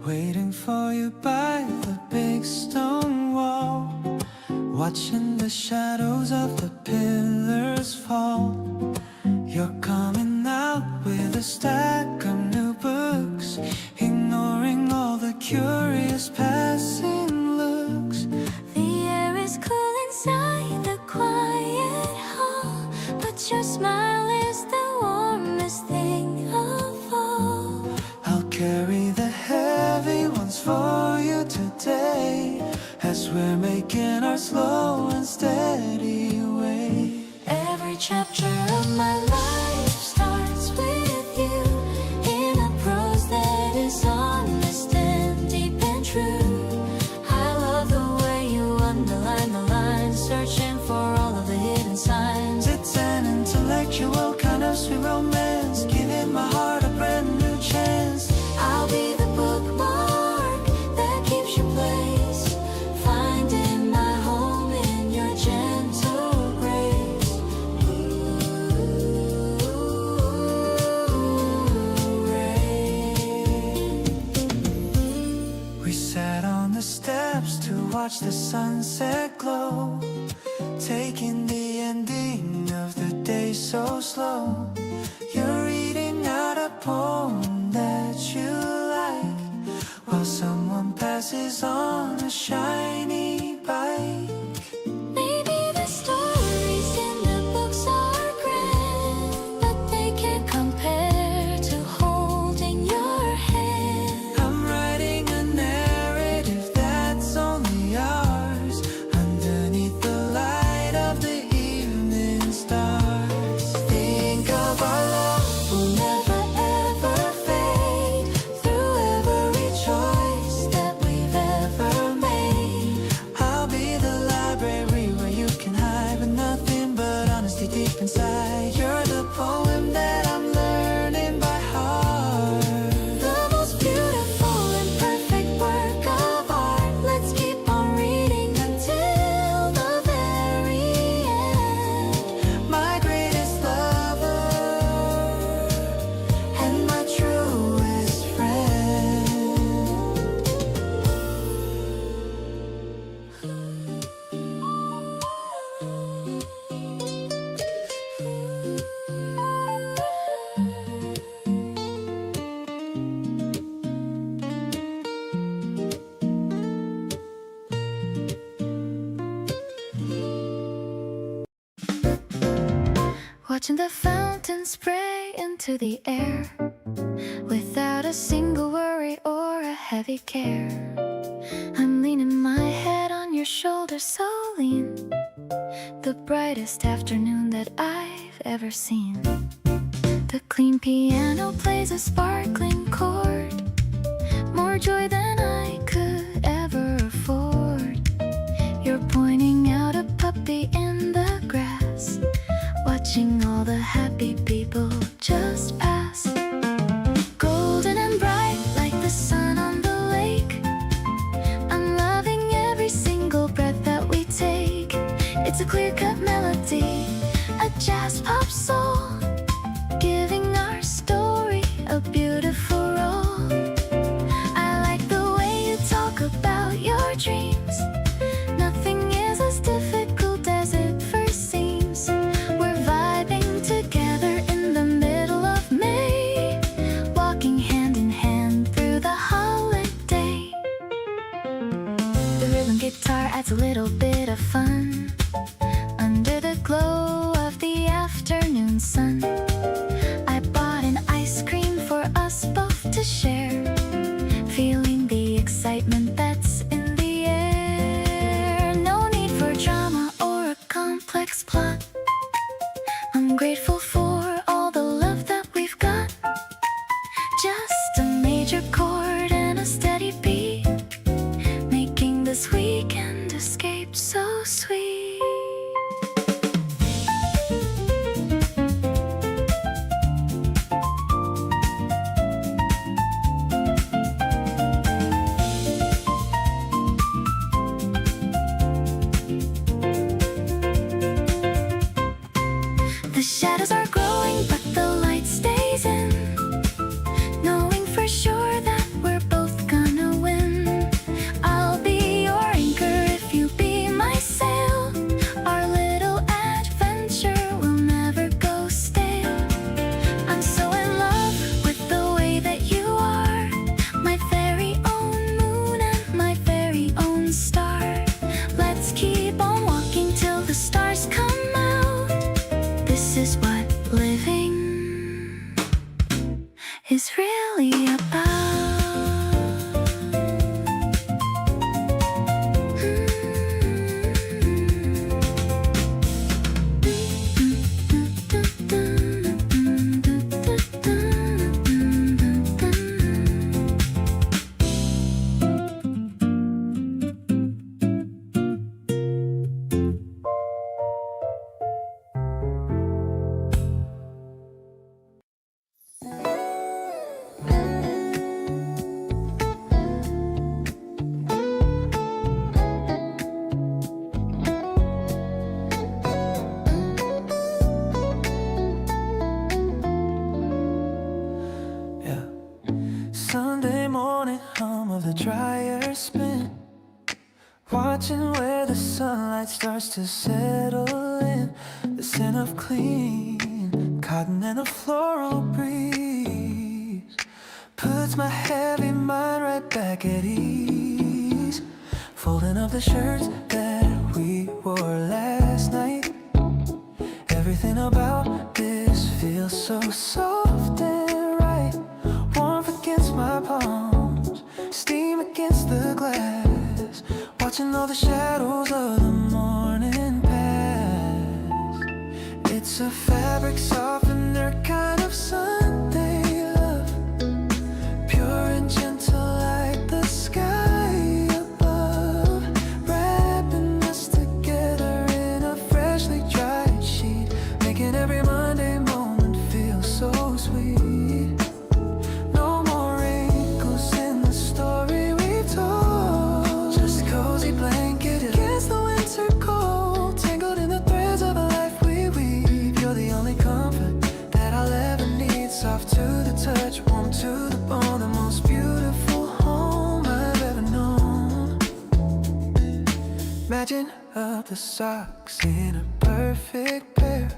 Waiting for you by the big stone wall, watching the shadows of the pillars fall. You're coming out with a stack of new books, ignoring all the curious passing looks. The air is cool inside the quiet hall, but your smile is the warmest thing of all. I'll carry the heavy ones for you today, as we're making our slow and steady way. Every chapter of my life starts with you, in a prose that is honest and deep and true. I love the way you underline the lines, searching for all of the hidden signs. It's an intellectual kind of sweet romance, giving my heart a brand new chance. I'll be the bookmark that keeps your place, finding my home in your gentle grace. We sat on the steps to watch the sunset glow, taking the ending of the day so slow. You're reading out a poem that you like, while someone passes on a shiny bike. Maybe the stories in the books are grand, but they can't compare to holding your hand. I'm writing a narrative that's only ours, underneath the light of the evening stars. Think of our love will never ever fade, through every choice that we've ever made. I'll be the library where you can hide with nothing but honesty deep inside. You're the poem that I'm learning by heart. The most beautiful and perfect work of art. Let's keep on reading until the very end. My greatest lover and my truest friend. Watching the fountain spray into the air, without a single worry or a heavy care. I'm leaning my head on your shoulder, so lean. The brightest afternoon that I've ever seen. The clean piano plays a sparkling chord, more joy than I could ever afford. You're pointing out a puppy in the grass, watching all the happy people just pass. Golden and bright like the sun on the lake, I'm loving every single breath that we take. It's a clear-cut melody, a jazz pop soul, giving our story a beautiful role. I like the way you talk about your dreams. Nothing is as difficult as it first seems. We're vibing together in the middle of May, walking hand in hand through the holiday. The rhythm guitar adds a little bit of fun under the glow of the afternoon sun. I bought an ice cream for us both to share, feeling the excitement that's in the air. No need for drama or a complex plot. I'm grateful for all the love that we've got. Just a major chord and a steady beat, making this weekend escape. is really about. Sunday morning hum of the dryer spin, watching where the sunlight starts to settle in. The scent of clean cotton and a floral breeze puts my heavy mind right back at ease. Folding up the shirts that we wore last night, everything about this feels so soft and right. Warmth against my palms, steam against the glass, watching all the shadows of the morning pass. It's a fabric softener kind of Sunday love, pure and gentle like the sky above, wrapping us together in a freshly dried sheet, making every Monday moment feel so sweet. No more wrinkles in the story we've told, just a cozy blanket against the winter cold, tangled in the threads of a life we weave. You're the only comfort that I'll ever need, soft to the touch, warm to the bone, the most beautiful home I've ever known. Matching up the socks in a perfect pair,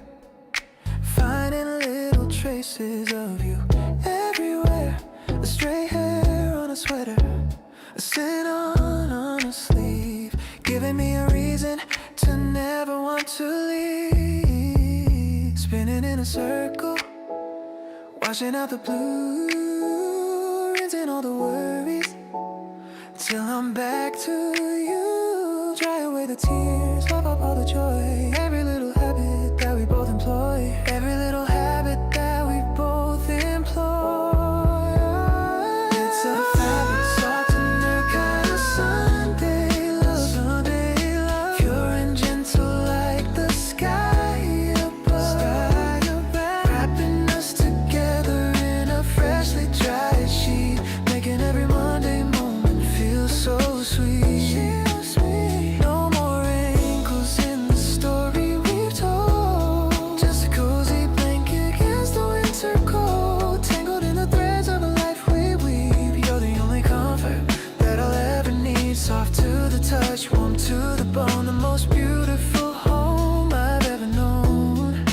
finding little traces of you everywhere. A stray hair on a sweater, a scent on a sleeve, giving me a reason to never want to leave. Spinning in a circle, washing out the blue, rinsing all the worries, till I'm back to you. Dry away the tears, wipe up all the joy. Every little habit that we both employ, every little habit that we both employ. It's a fabric softener kind of Sunday love, pure and gentle like the sky above, wrapping us together in a freshly dried sheet, making every Monday moment feel so sweet. No more wrinkles in the story we've told, just a cozy blanket against the winter cold, tangled in the threads of a life we weave. You're the only comfort that I'll ever need, soft to the touch, warm to the bone, the most beautiful home I've ever known.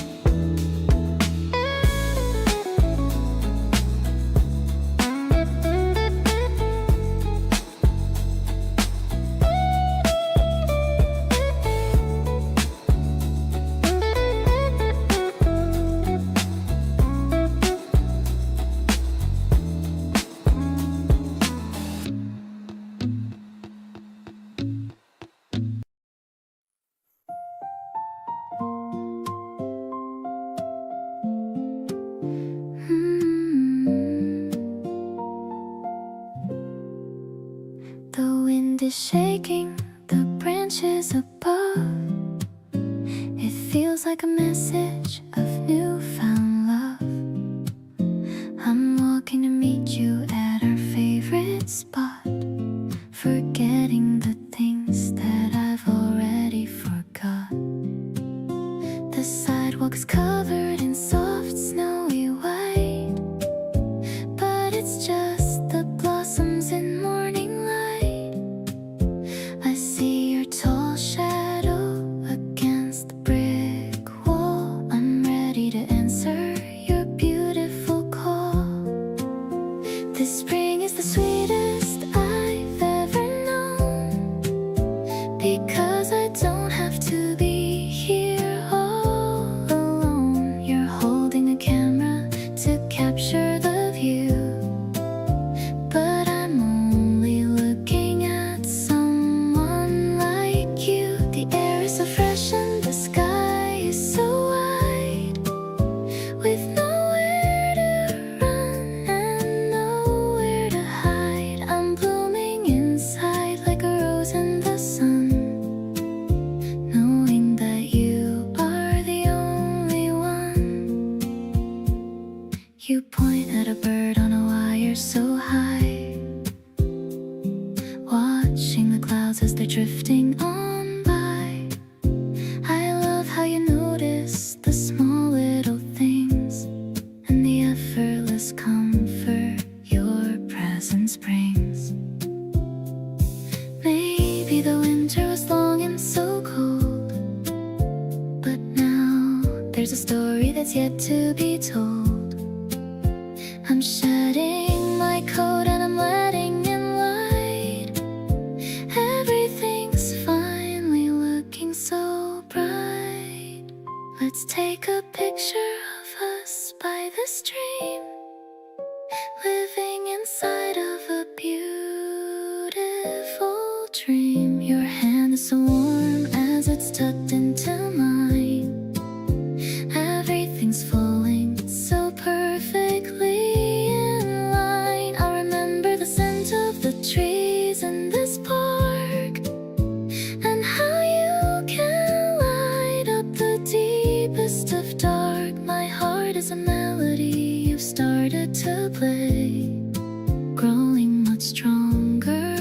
The wind is shaking the branches above. It feels like a message of newfound love. I'm walking to meet you at our favorite spot, forgetting the things that I've already forgot. The sidewalk's covered in soft snowy white, but it's just the blossoms in morning light. I see your tall shadow against the brick wall. I You point at a bird on a wire so high, watching the clouds as they're drifting on by. I love how you notice the small little things and the effortless comfort your presence brings. Maybe the winter was long and so cold, but now there's a story that's yet to be told. I'm shedding my coat and I'm letting in light. Everything's finally looking so bright. Let's take a picture of us by the stream, living inside of a beautiful dream. Your hand is so warm as it's tucked into mine. Everything's falling so perfectly in line. I remember the scent of the trees in this park, and how you can light up the deepest of dark. My heart is a melody you've started to play, growing much stronger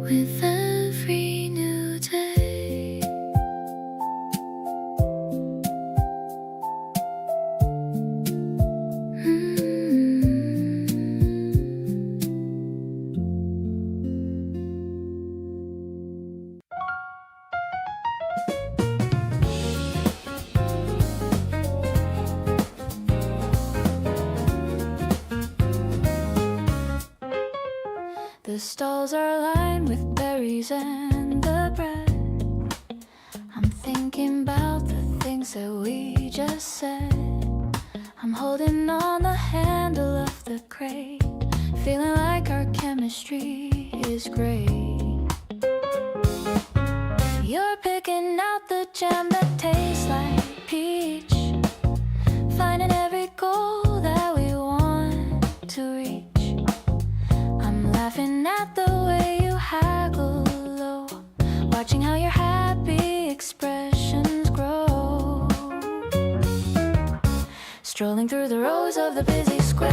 with every new day. The stalls are lined with berries and the bread. I'm thinking about the things that we just said. I'm holding on the handle of the crate, feeling like our chemistry is great. You're picking out the jam that tastes like peach, finding every goal that we want to reach. I'm laughing at the way you haggle low, watching how your happy expressions grow. Strolling through the rows of the busy square,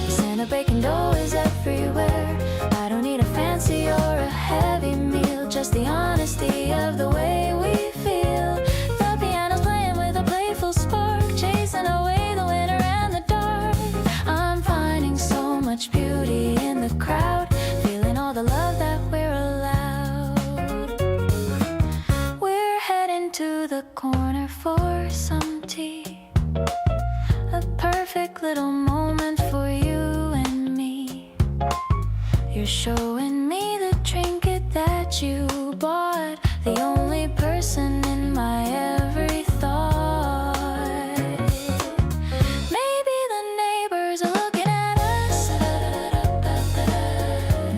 the scent of baking dough is everywhere. I don't need a fancy or a heavy meal, just the honesty of the way we feel. The piano's playing with a playful spark, chasing away the winter and the dark. I'm finding so much beauty in the crowd, feeling all the love that we're allowed. We're heading to the corner for some tea, a perfect little moment for you and me. You're showing me the trinket that you bought, the only person in my every thought. Maybe the neighbors are looking at us,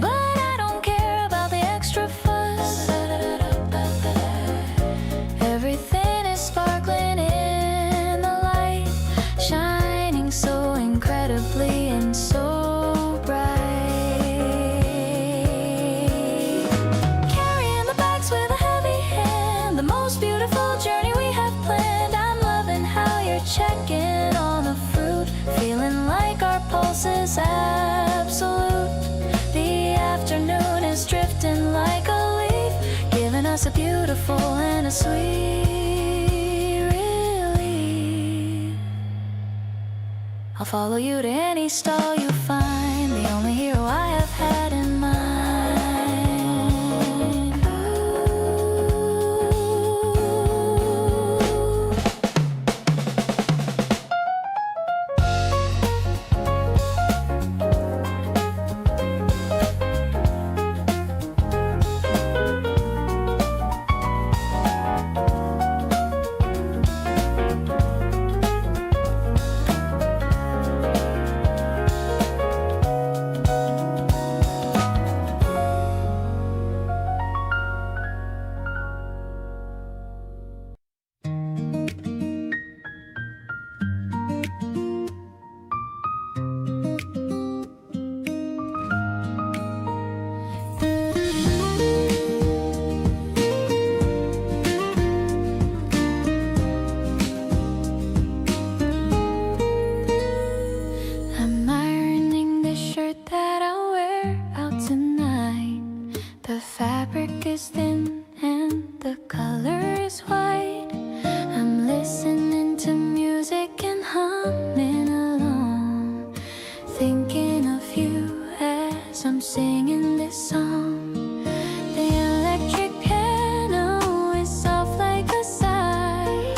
but I don't care about the extra fuss. Everything is sparkling in the light, shining so incredibly and so bright. Carrying the bags with a heavy hand, the most beautiful journey we have planned. I'm loving how you're checking on the fruit, feeling like our pulse is absolute. The afternoon is drifting like a leaf, giving us a beautiful and a sweet relief. I'll follow you to any stall you find, the only hero I have had in mind. humming along, thinking of you as I'm singing this song. The electric piano is soft like a sigh,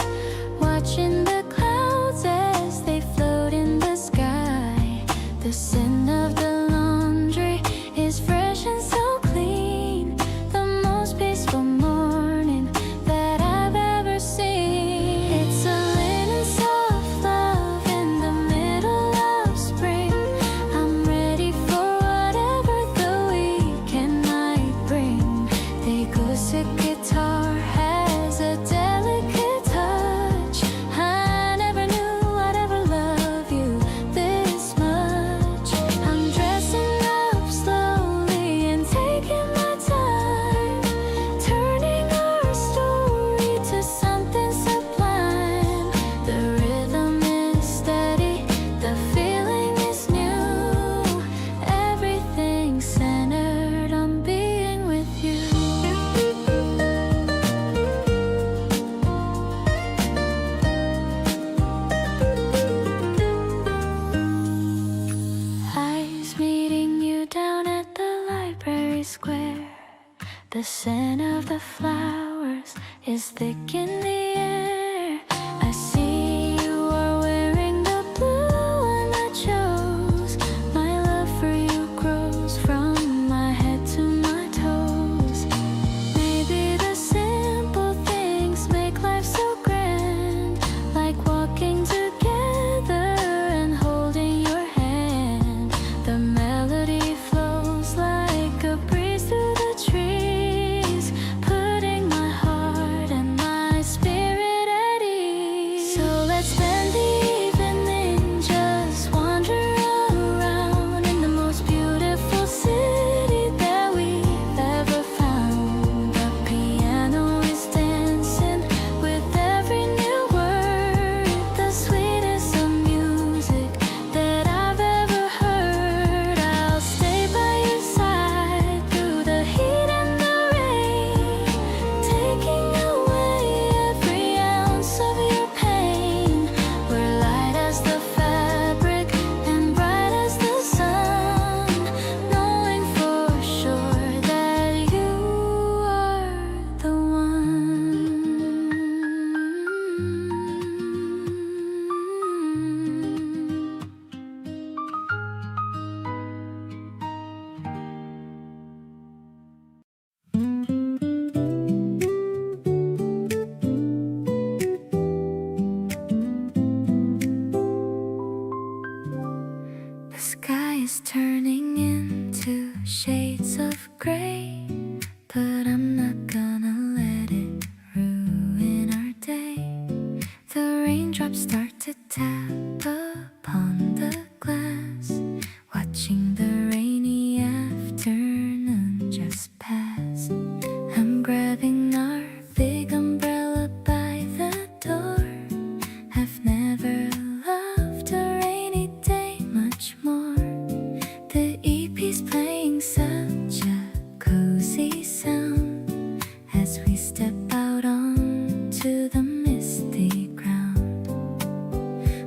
watching the clouds as they float in the sky. The scent of the laundry is fresh and so clean, the most peaceful morning that I've ever seen. It's a linen soft love in the middle of spring. I'm ready for whatever the weekend might bring. The acoustic guitar has a delicate touch. I never knew I'd ever love you this much. I'm dressing up slowly and taking my time, turning our story to something sublime. The rhythm is steady, the feeling is new, everything centered on being with you. Eyes meeting you down at the library square. The scent of the flowers is thick in the air. I see you are wearing the blue one I chose. My love for you grows from my head to my toes. Maybe the simple things make life so grand, like walking together and holding your hand. The melody flows like a breeze through the trees, putting my heart and my spirit at ease. So let's spend the evening just wandering around in the most beautiful city that we've ever found. The piano is dancing with every new word, the sweetest of music that I've ever heard. I'll stay by your side through the heat and the rain, taking away every ounce of your pain. We're light as the fabric and bright as the sun, knowing for sure that you are the one. The sky is turning into shades of gray, but I'm not gonna let it ruin our day. The raindrops start to tap upon the glass, watching the rainy afternoon just pass. I'm grabbing our big umbrella by the door. I've never loved a rainy day much more. The EP's playing such a cozy sound as we step out onto the misty ground.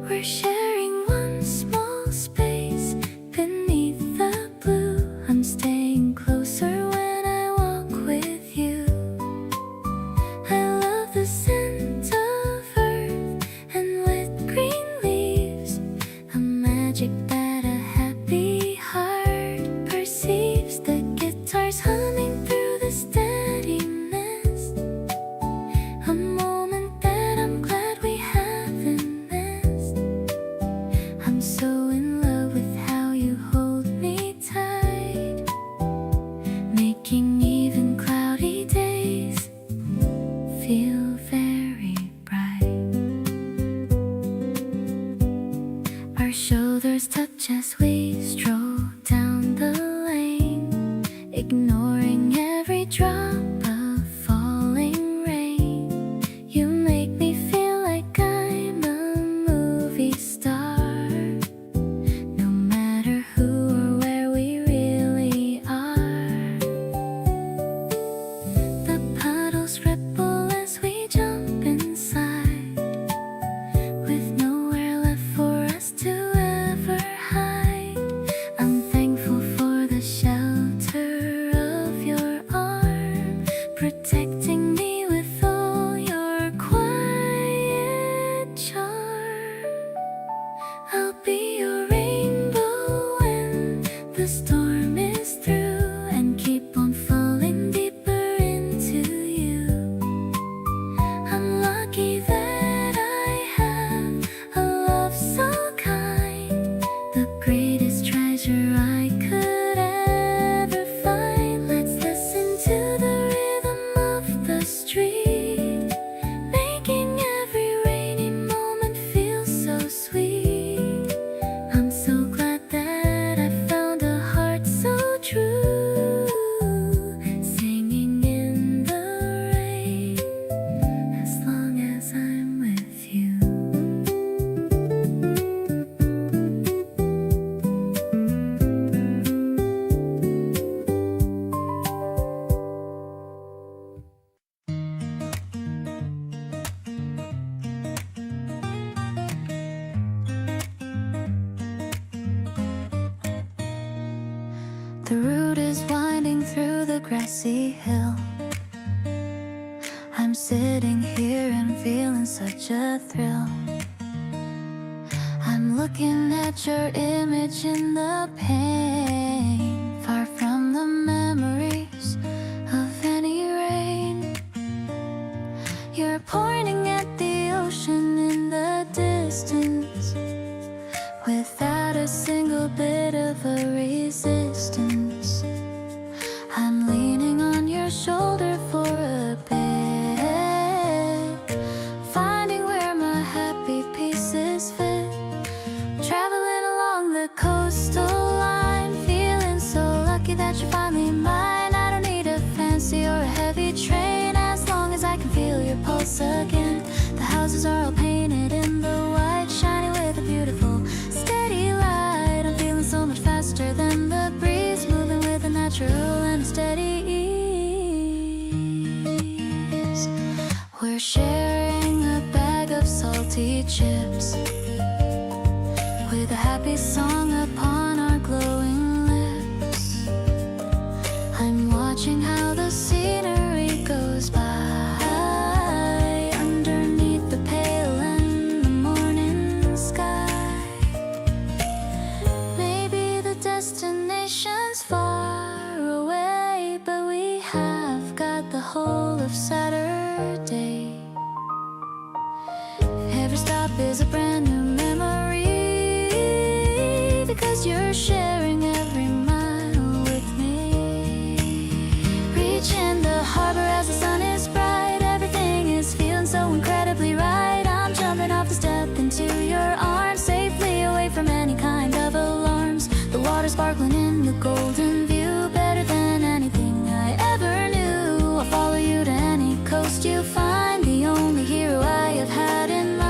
We're sharing one small space beneath the blue. I'm staying closer when I walk with you. I love the scent of earth and wet green leaves, a magic that a happy heart perceives. The guitar's humming through the steadiness, a moment that I'm glad we haven't missed. I'm so in love with how you hold me tight, making even cloudy days feel very bright. Our shoulders touch as we stroll down the lane, ignoring every drop of falling rain. You make me feel like I'm a movie star, no matter who or where we really are. The puddles ripple as we jump inside, with nowhere left sweet. I'm so glad that I found a heart so true, singing in the rain as long as I'm with you. The route is winding through the grassy hill. I'm sitting here and feeling such a thrill. I'm looking at your image in the pain, far from the memories of any rain. You're pointing at the ocean in the distance, without a single bit of a resistance. I'm leaning on your shoulder for a bit, finding where my happy pieces fit. Traveling along the coastal line, feeling so lucky that you're finally mine. I don't need a fancy or a heavy train, as long as I can feel your pulse again. The houses are all painted in the white, shining with a beautiful steady light. I'm feeling so much faster than the breeze, moving with a natural and steady ease. We're sharing a bag of salty chips, with a happy song upon our glowing lips. I'm watching how the scenery goes by underneath the pale and the morning sky. Maybe the destination's far away, but we have got the whole of Saturday. Every stop is a brand new memory, because you're sharing every mile with me. Reaching the harbor as the sun is bright, everything is feeling so incredibly right. I'm jumping off the step into your arms, safely away from any kind of alarms. The water sparkling in the golden view, better than anything I ever knew. I'll follow you to any coast you find, the only hero I have had in mind.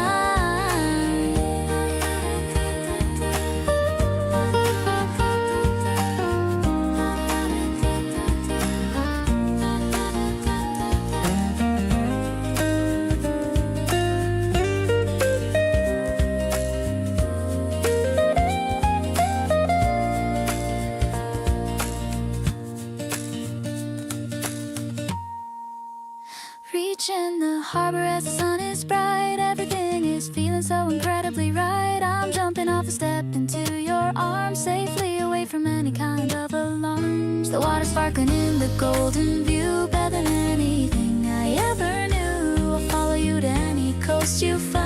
Reaching the harbor as the sun is bright, everything is feeling so incredibly right. I'm jumping off a step into your arms, safely away from any kind of alarms. The water sparkling in the golden view, better than anything I ever knew. I'll follow you to any coast you find,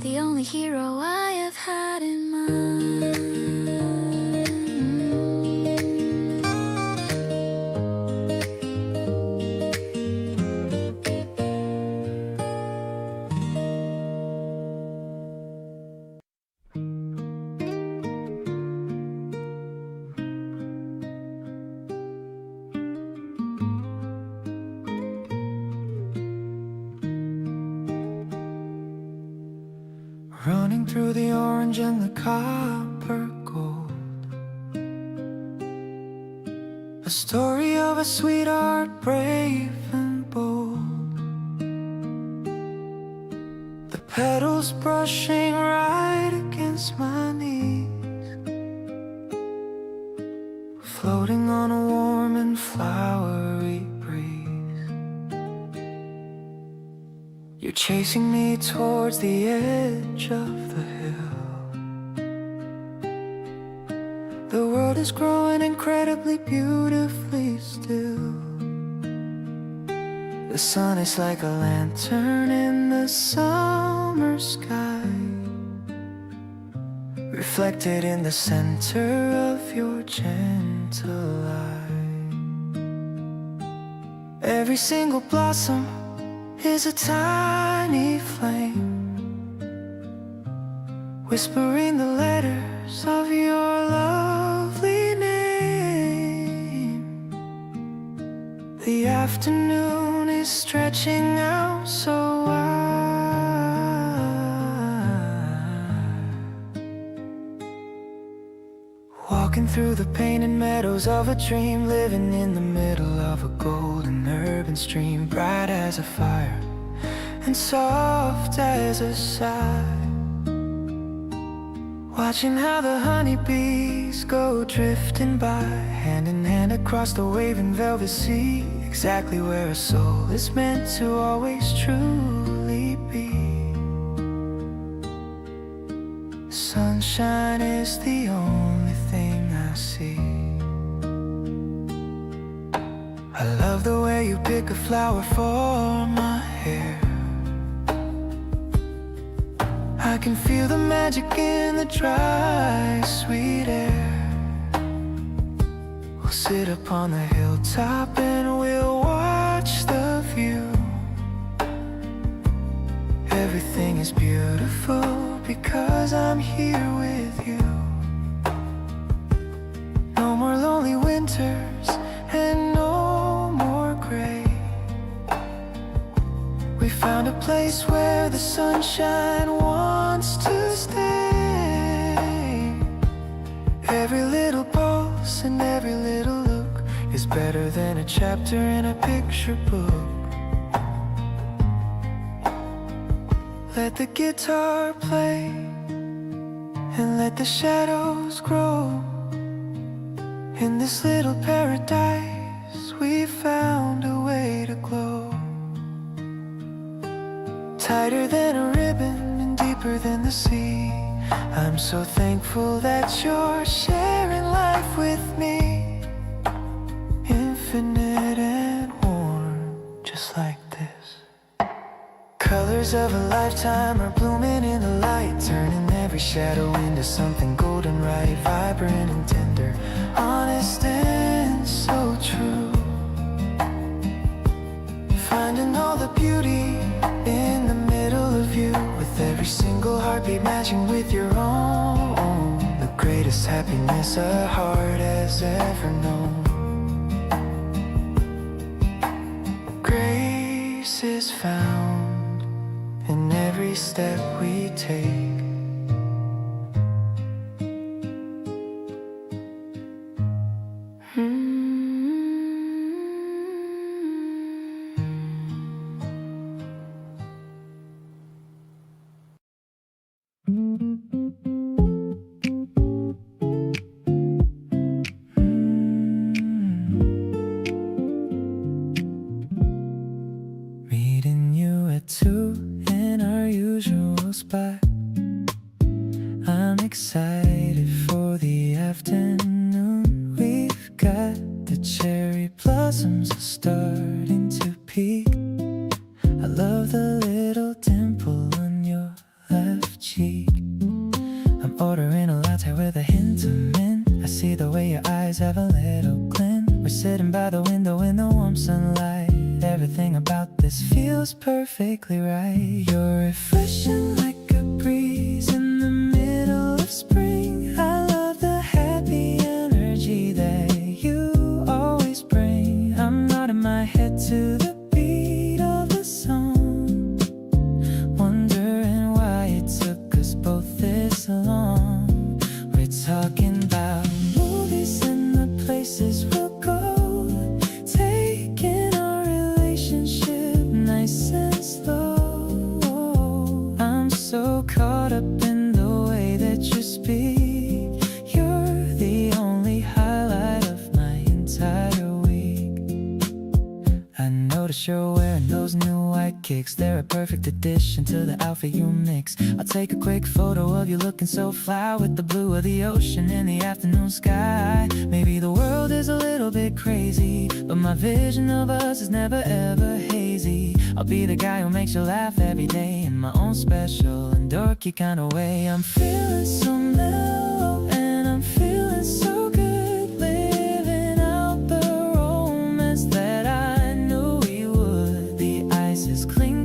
the only hero I have had in mind. Running through the orange and the copper gold, a story of a sweetheart brave and bold. The petals brushing right against my knees, floating on a warm and flowery breeze. You're chasing me towards the edge of the hill. The world is growing incredibly beautifully still. The sun is like a lantern in the summer sky, reflected in the center of your gentle eye. Every single blossom is a tiny flame, whispering the letters of your lovely name. The afternoon is stretching out so wide, walking through the painted meadows of a dream, living in the middle of a golden urban stream, bright as a fire and soft as a sigh. Watching how the honeybees go drifting by, hand in hand across the waving velvet sea, exactly where a soul is meant to always truly be. Sunshine is the only thing I see. I love the way you pick a flower for my hair. I can feel the magic in the dry, sweet air. We'll sit upon the hilltop and we'll watch the view. Everything is beautiful because I'm here with you. No more lonely winters and no more gray. We found a place where the sunshine wants to stay. Every little pulse and every little look is better than a chapter in a picture book. Let the guitar play and let the shadows grow. In this little paradise we found a way to glow. Tighter than a ribbon and deeper than the sea. I'm so thankful that you're sharing life with me. Infinite and warm, just like this. Colors of a lifetime are blooming in the light, turning every shadow into something golden right, vibrant and tender, honest and so true. Finding all the beauty in the middle of you, with every single heartbeat matching with your own. The greatest happiness a heart has ever known. Grace is found in every step we take. Meeting you at 2 in our usual spot. I'm excited for the afternoon. We've got the cherry blossoms are starting to peak. I love the little dimple on your left cheek. I'm ordering a latte with a hint of mint. I see the way your eyes have a little glint. We're sitting by the window in the warm sunlight. Everything about this feels perfectly right. You're refreshing like a breeze in the middle of spring. I love the happy energy that you always bring. I'm nodding my head to the beat of the song, wondering why it took us both this long. We're talking about movies and the places we'll go, taking our relationship nice and slow. I'm so caught up in the way that you speak. You're the only highlight of my entire week. I notice you're wearing those new white kicks. They're a perfect addition to the outfit you mix. I'll take a quick photo of you looking so fly, with the blue of the ocean in the afternoon sky. Maybe the world is a little bit crazy, but my vision of us is never ever hazy. I'll be the guy who makes you laugh every day in my own special and dorky kind of way. I'm feeling so mellow and I'm feeling so good, living out the romance that I knew we would. The ice is clinging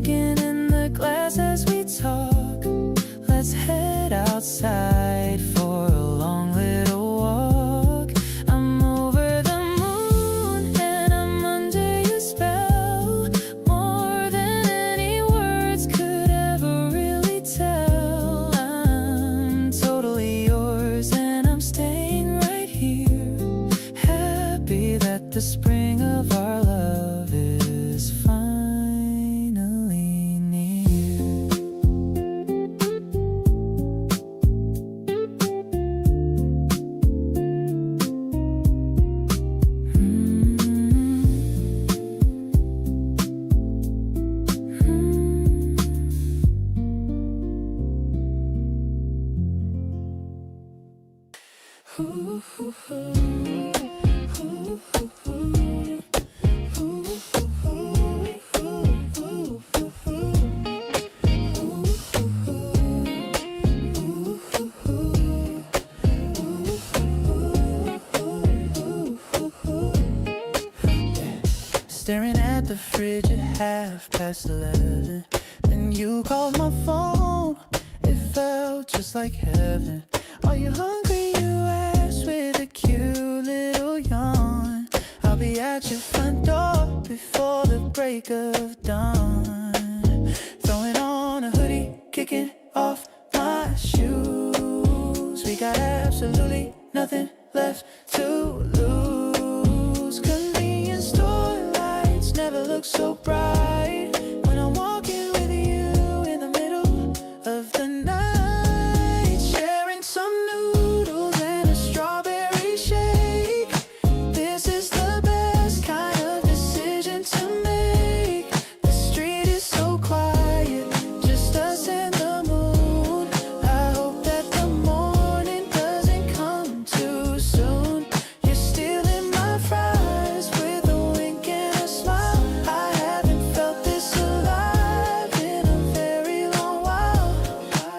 Staring at the fridge at 11:30. Then you called my phone. It felt just like heaven. Are you hungry? You asked with a cute little yawn. I'll be at your front door before the break of dawn. Throwing on a hoodie, kicking off my shoes. We got absolutely nothing left to lose. Convenience store lights never look so bright when I'm walking with you in the middle of the night, sharing some noodles and a strawberry shake. This is the best kind of decision to make. The street is so quiet, just us and the moon. I hope that the morning doesn't come too soon. You're stealing my fries with a wink and a smile. I haven't felt this alive in a very long while.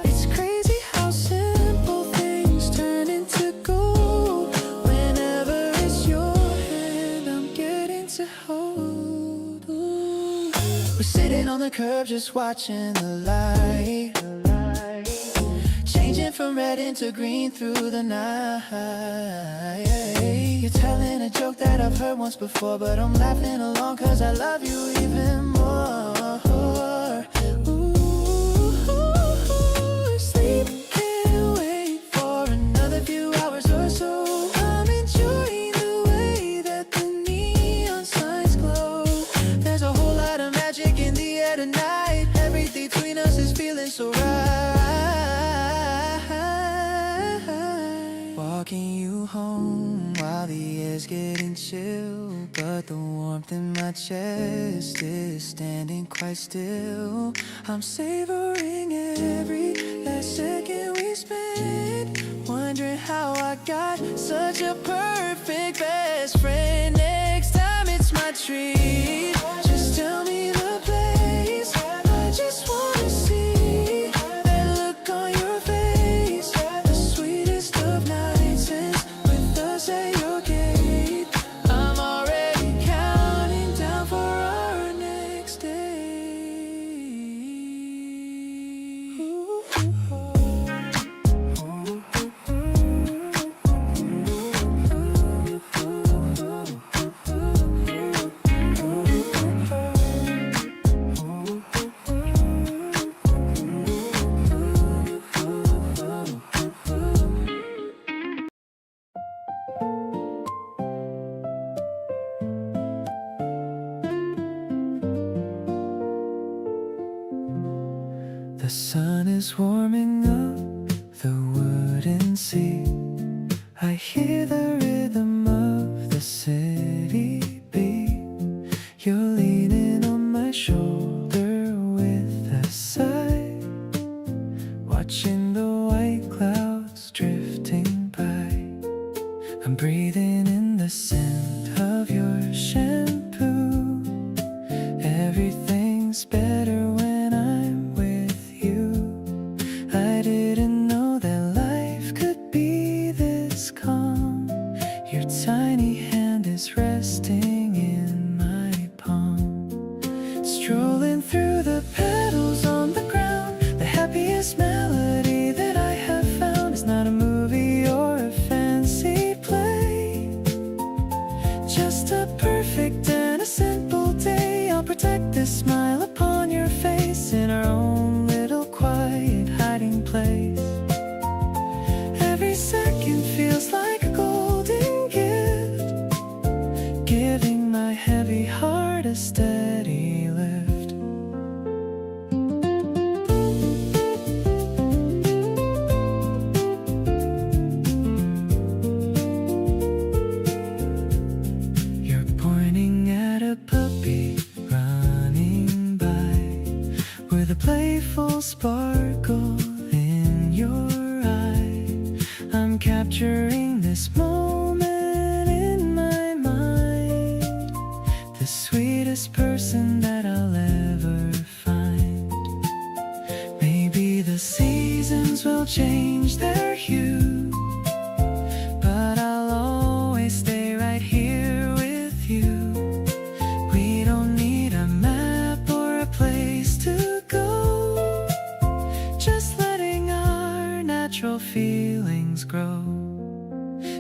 It's crazy how simple things turn into gold. Whenever it's your hand I'm getting to hold. Ooh. We're sitting on the curb just watching the light, changing from red into green through the night. You're telling a joke that I've heard once before, but I'm laughing along cause I love you even more. Ooh, sleep, can't wait for another few hours or so. I'm enjoying the way that the neon signs glow. There's a whole lot of magic in the air tonight. Everything between us is feeling so right. Walking you home while the air's getting chill, but the warmth in my chest is standing quite still. I'm savoring every last second we spent, wondering how I got such a perfect best friend. Next time it's my treat, just tell me the place. I just wanna see that look on your face. The sweetest of nights ends with us at your gate. I'm already counting down for our next day. The sun is warming up the wooden seat. I hear the rhythm of the city beat. You're leaning on my shoulder with a sigh, watching the white clouds drifting by. I'm breathing in the scent of your shampoo. Everything's better when I'm with you. I didn't know that life could be this calm. Your tiny hand is resting in my palm. Strolling through the petals on the ground, the happiest melody that I have found is not a movie or a fancy play, just a perfect and a simple day. I'll protect this smile upon your face in our own little quiet hiding place. Every second feels like a golden gift, giving my heavy heart a steady lift. You're pointing at a puppy running by with a playful sparkle in your eye. I'm capturing the change their hue, but I'll always stay right here with you. We don't need a map or a place to go, just letting our natural feelings grow.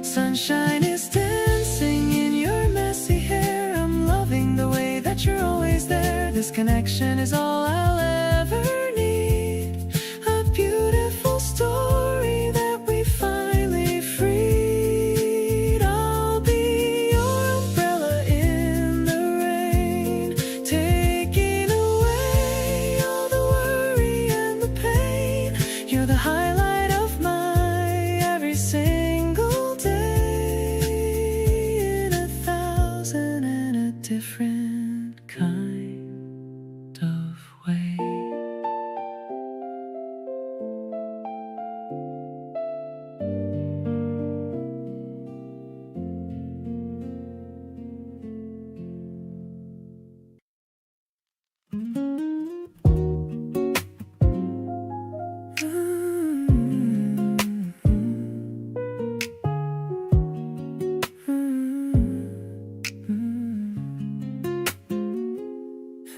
Sunshine is dancing in your messy hair. I'm loving the way that you're always there. This connection is all I'll ever need. A beautiful story that we finally freed. I'll be your umbrella in the rain, taking away all the worry and the pain. You're the highlight of my every single day, in 1,000 different kind of way.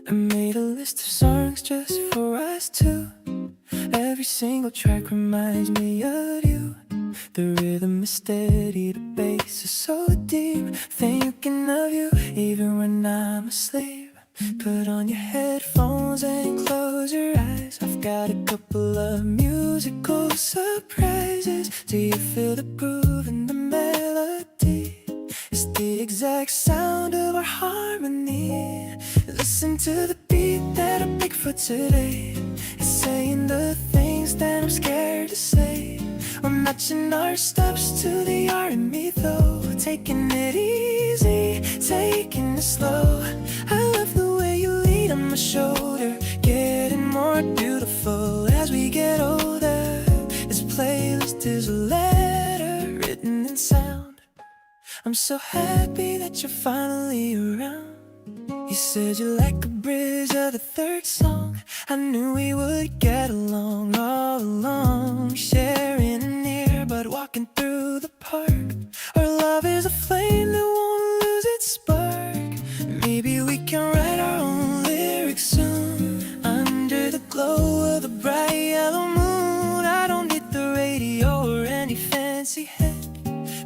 I made a list of songs just for us two. Every single track reminds me of you. The rhythm is steady, the bass is so deep. Thinking of you even when I'm asleep. Put on your headphones and close your eyes. I've got a couple of musical surprises. Do you feel the groove and the melody? It's the exact sound of our harmony. Listen to the beat that I picked for today. It's saying the things that I'm scared to say. We're matching our steps to the R&B though. Taking it easy, taking it slow. I love the way you lean on my shoulder, getting more beautiful as we get older. This playlist is a letter written in sound. I'm so happy that you're finally around. You said you like a bridge of the third song. I knew we would get along all along. Sharing an ear but walking through the park. Our love is a flame that won't lose its spark. Maybe we can write our own lyrics soon. Under the glow of the bright yellow moon. I don't need the radio or any fancy hit,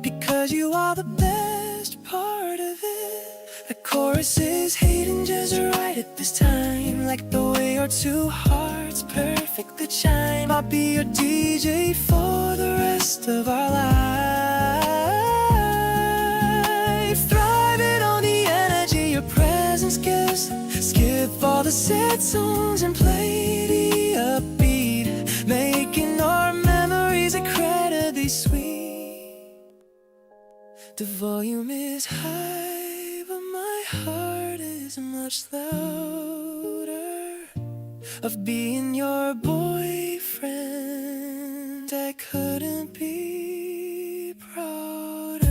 because you are the best part of it. The chorus is hitting just right at this time, like the way our two hearts perfectly chime. I'll be your DJ for the rest of our life. Thriving on the energy your presence gives. Skip all the sad songs and play the upbeat, making our memories incredibly sweet. The volume is high, but my heart is much louder. Of being your boyfriend, I couldn't be prouder.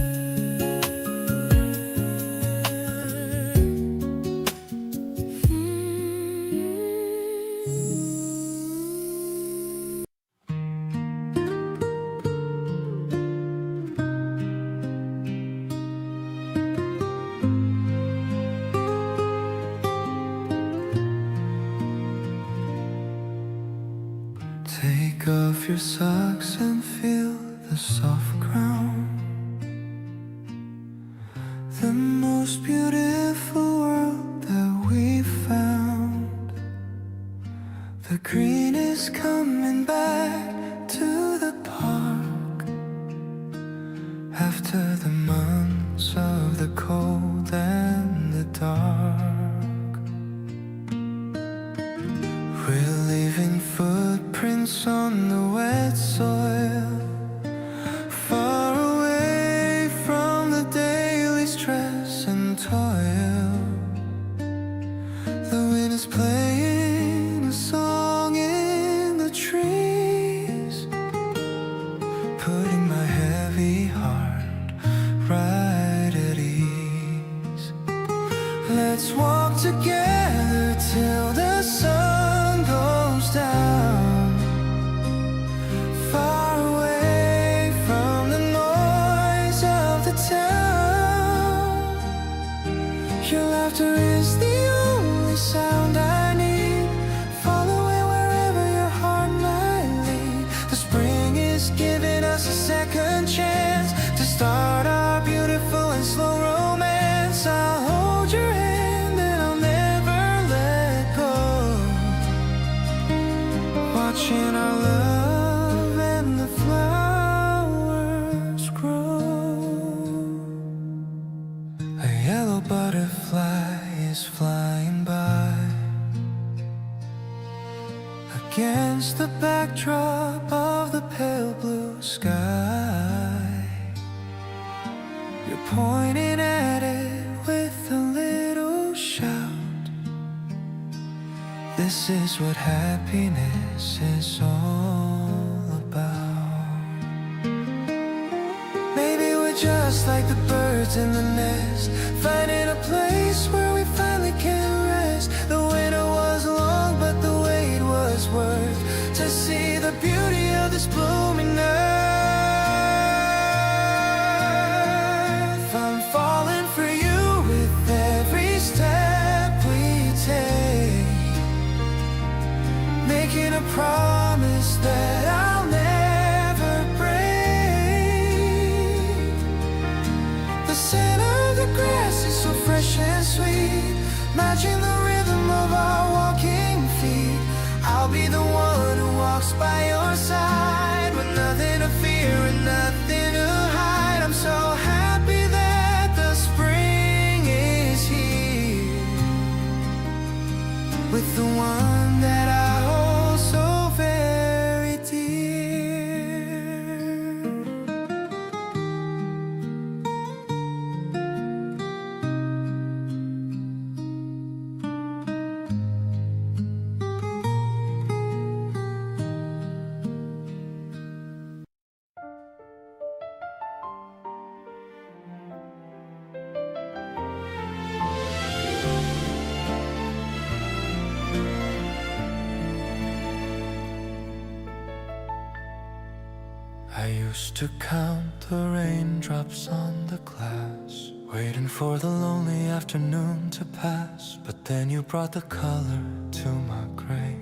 Take off your socks and feel the soft ground. The most beautiful world that we found. The green is coming back to the park after the months of the cold and the dark. We're leaving footprints on the wet soil, far away from the daily stress and toil. The wind is playing a song in the trees, putting my heavy heart right at ease. Let's walk together till the sun goes down. Far watching our love and the flowers grow. A yellow butterfly is flying by against the backdrop of the pale blue sky. You're pointing at it with a little shout. This is what happiness is all about. Maybe we're just like the birds in the nest, finding a place where we finally can rest. The winter was long, but the wait was worth to see the beauty of this blooming earth. I'm falling for you with every step we take, making a promise that I'll never break. The scent of the grass is so fresh and sweet, matching the rhythm of our walking feet. I'll be the one who walks by your side with nothing to fear and nothing to hide. I'm so happy that the spring is here, with the one that I hold so very dear. I used to count the raindrops on the glass, waiting for the lonely afternoon to pass. But then you brought the color to my gray,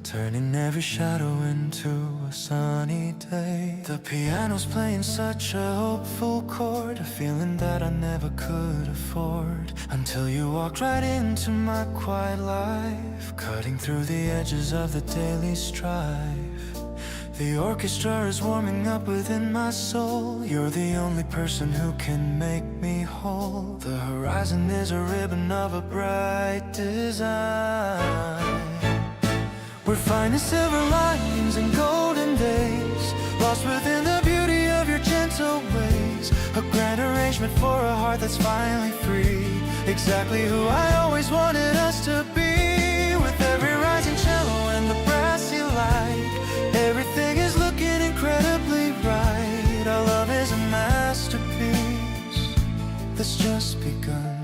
turning every shadow into a sunny day. The piano's playing such a hopeful chord, a feeling that I never could afford, until you walked right into my quiet life, cutting through the edges of the daily strife. The orchestra is warming up within my soul. You're the only person who can make me whole. The horizon is a ribbon of a bright design. We're finding silver linings and golden days, lost within the beauty of your gentle ways. A grand arrangement for a heart that's finally free, exactly who I always wanted us to be. With every rising cello and the brassy light, everything is looking incredibly right. Our love is a masterpiece that's just begun.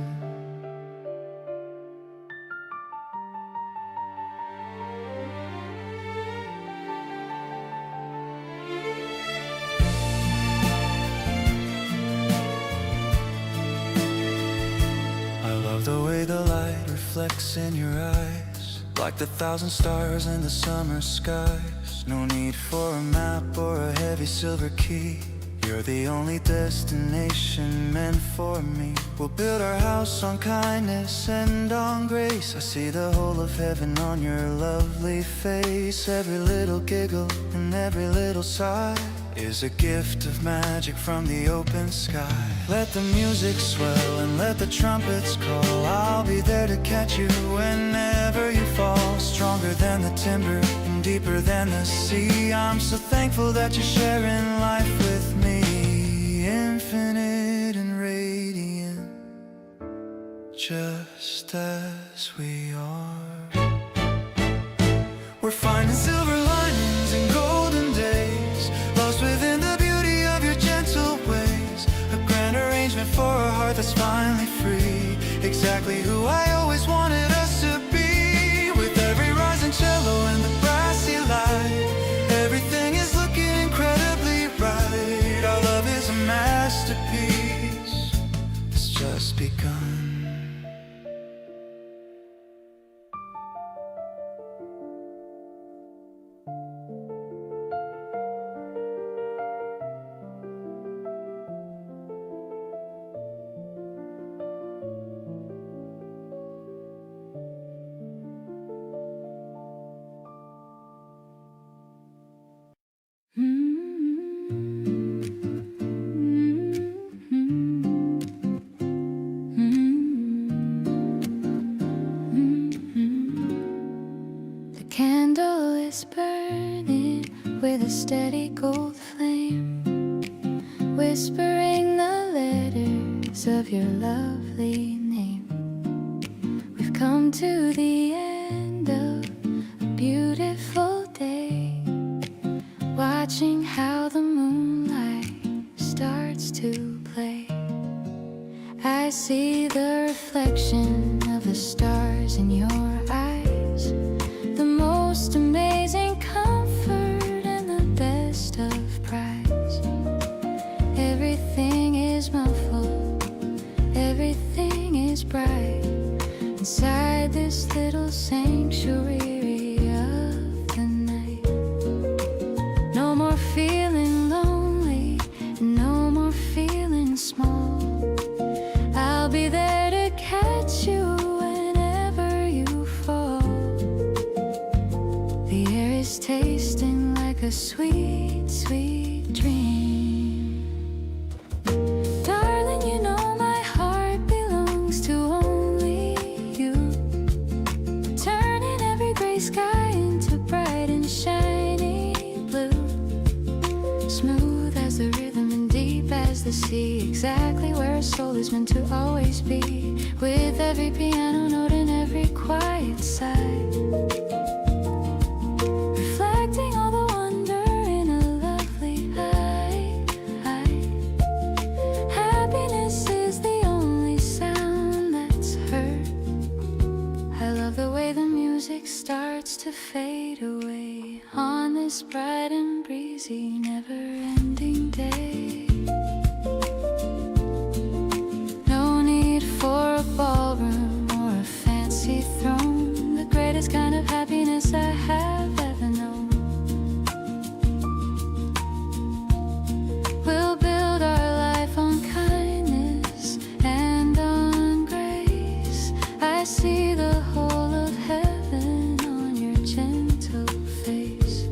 I love the way the light reflects in your eyes, like the thousand stars in the summer skies. No need for a map or a heavy silver key, you're the only destination meant for me. We'll build our house on kindness and on grace. I see the whole of heaven on your lovely face. Every little giggle and every little sigh is a gift of magic from the open sky. Let the music swell and let the trumpets call. I'll be there to catch you whenever you fall. Stronger than the timber and deeper than the sea. I'm so thankful that you're sharing life with me. Infinite and radiant, just as we are. We're finding silver linings and golden days, lost within the beauty of your gentle ways. A grand arrangement for a heart that's finally free, exactly who I always wanted us to be. With every rising cello and the brassy light, everything is looking incredibly right. Our love is a masterpiece, it's just begun. with a steady gold flame, whispering the letters of your lovely name. We've come to the end of a beautiful day, watching how the moonlight starts to play. I see the reflection of the stars in your eyes, the most amazing comfort and the best of prize. Everything is muffled, everything is bright inside this little sanctuary of the night. No more feeling lonely, and no more feeling small. I'll be there to catch you whenever you fall. The air is tasting like a sweet, sweet dream. Darling, you know my heart belongs to only you, turning every gray sky into bright and shiny blue, smooth as the rhythm and deep as the sea, exactly where a soul is meant to always be, with every piano note and every quiet sigh, reflecting all the wonder in a lovely eye. Happiness is the only sound that's heard. I love the way the music starts to fade away on this bright and breezy, never-ending day. No need for a ballroom or a fancy throne, the greatest kind of happiness I have ever known. We'll build our life on kindness and on grace. I see the whole of heaven on your gentle face.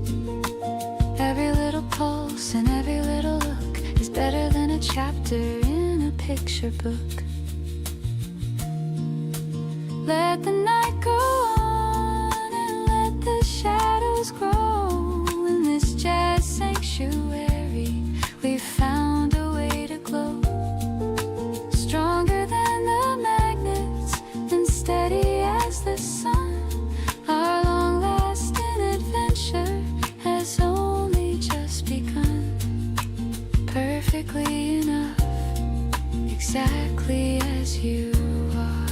Every little pulse and every little look is better than a chapter in a picture book. Let the night go on and let the shadows grow. In this jazz sanctuary, we found a way to glow, stronger than the magnets and steady as the sun. Our long-lasting adventure has only just begun. Perfectly enough, exactly as you are.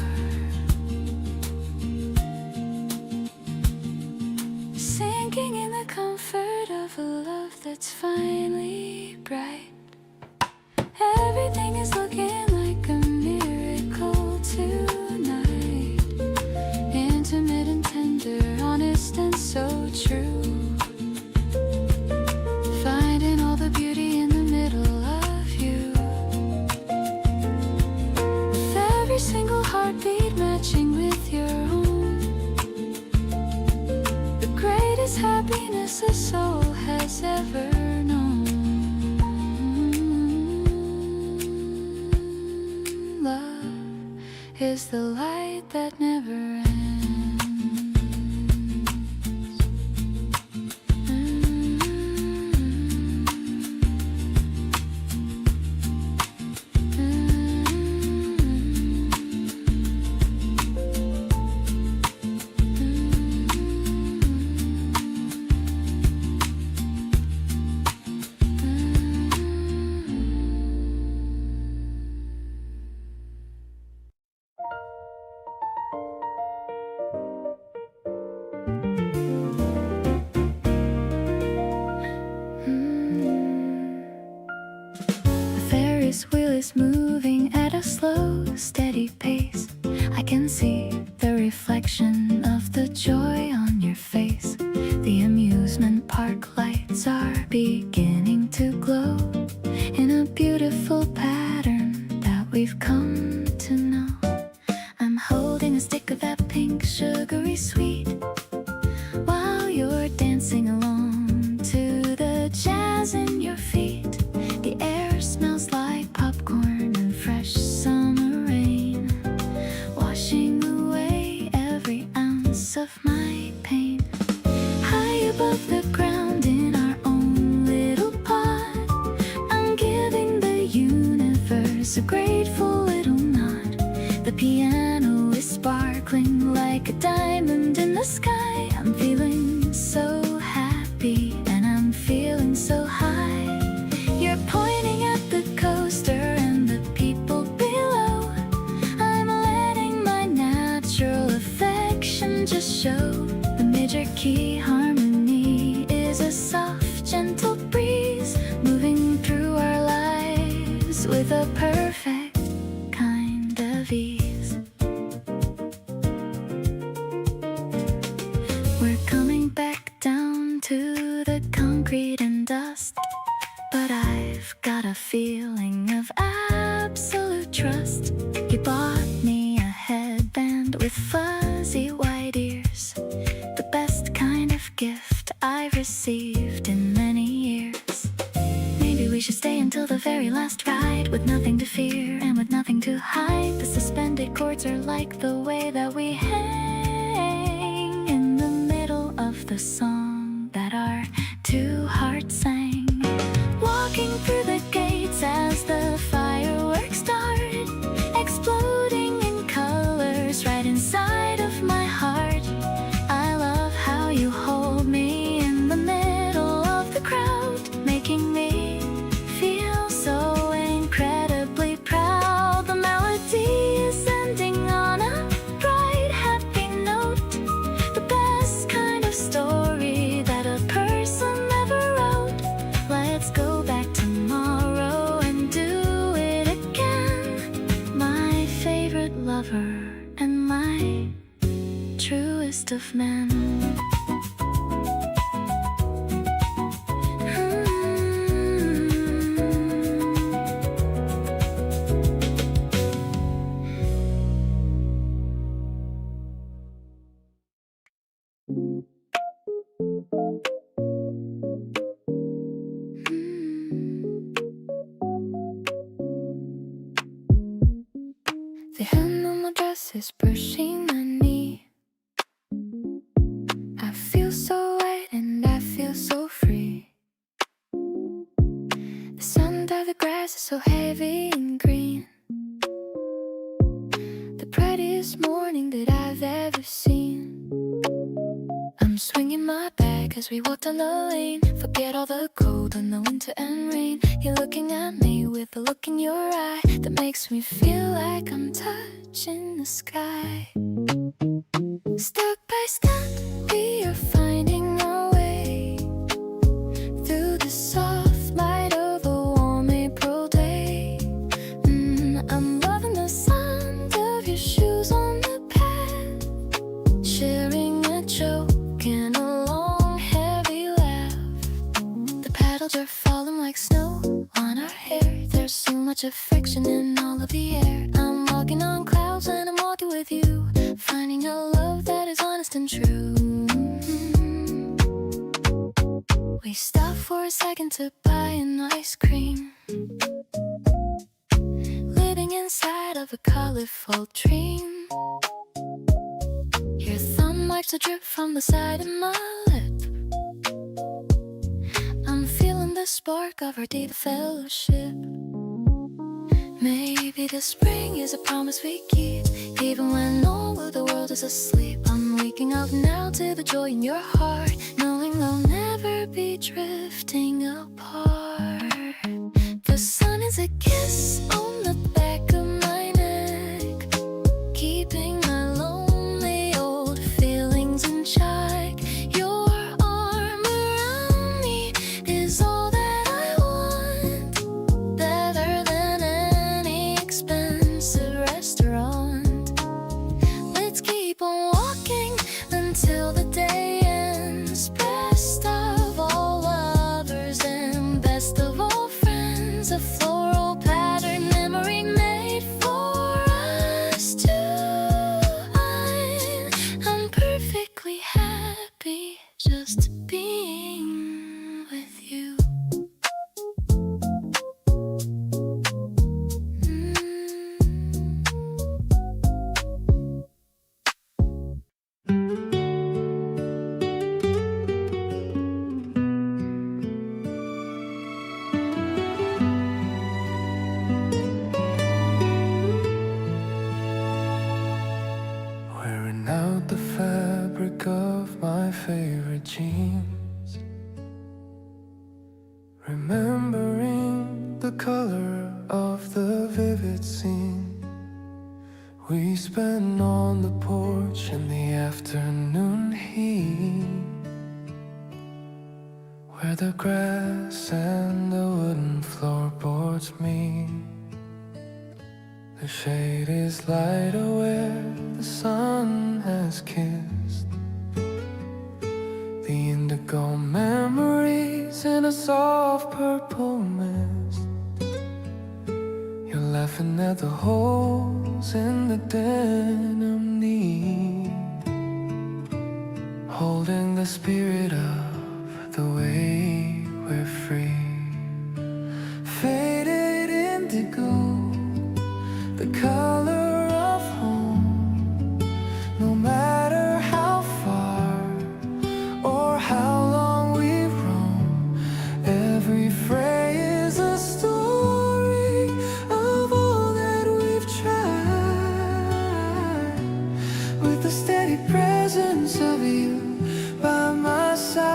Sinking in the comfort of a love that's finally bright. Everything is looking like a miracle tonight. Intimate and tender, honest and so true. Finding all the beauty in the middle of you. With every single heartbeat matching with your own. The greatest happiness a soul has ever known. Love is the light that never ends. This wheel is moving at a slow, steady pace. I can see the reflection of the joy on your face. The amusement park lights are beginning to glow in a beautiful pattern that we've come to know. I'm holding a stick of that pink sugary sweet while you're dancing along to the jazz in your feet. The air smells like popcorn and fresh summer rain, washing away every ounce of my pain. High above the ground in our own is a grateful little nod. The piano is sparkling like a diamond in the sky. I'm feeling so happy and I'm feeling so high. You're pointing at the coaster and the people below. I'm letting my natural affection just show. The major key harmony is a soft, gentle breeze moving through our lives with a perfect kind of ease. We're coming back down to the concrete and dust, but I've got a feeling of absolute trust. You bought me a headband with fuzzy white ears, the best kind of gift I've received in many years. Maybe we should stay until the very last ride, with nothing to fear and with nothing to hide. The suspended chords are like the way that we hang in the middle of the song that our two hearts sang. Walking through the gates as the fireworks start, exploding in colors right inside of my heart. I love how you hold me in the middle of the crowd, making me feel so incredibly proud. The melody is ending on a bright, happy note, the best kind of story that a person ever wrote. Let's go back tomorrow and do it again. My favorite lover and my truest of men. The hem of my dress is brushing my knee. I feel so light and I feel so free. The sound of the grass is so heavy and green. The prettiest morning that I've ever seen. I'm swinging my bag as we walk down the lane. Forget all the cold and the winter and rain. You're looking at me with a look in your eye that makes me feel like I'm touching the sky. Step by step, we are finding our way through the soft light of a warm April day. I'm loving the sound of your shoes on the path, sharing a joke and a long heavy laugh. The paddles are falling like snow on our hair. There's so much affection in all of the air. I'm walking on clouds and I'm walking with you, finding a love that is honest and true. We stop for a second to buy an ice cream, living inside of a colorful dream. Your thumb wipes the drip from the side of my lip. I'm feeling the spark of our deep fellowship. Maybe the spring is a promise we keep, even when all of the world is asleep. I'm waking up now to the joy in your heart, knowing we'll never be drifting apart. The sun is a kiss on the back of my neck, keeping my lonely old feelings in check. Your arm around me is all that I want, better than any expensive restaurant. Let's keep on walking until the day ends. Best of all lovers and best of all friends, a floral pattern in where the grass and the wooden floorboards meet. The shade is lighter where the sun has kissed. The indigo memories in a soft purple mist. You're laughing at the holes in the denim knee, holding the spirit of the way we're free. Faded indigo, the color of home. No matter how far or how long we roam, every fray is a story of all that we've tried. With the steady presence of you by my side,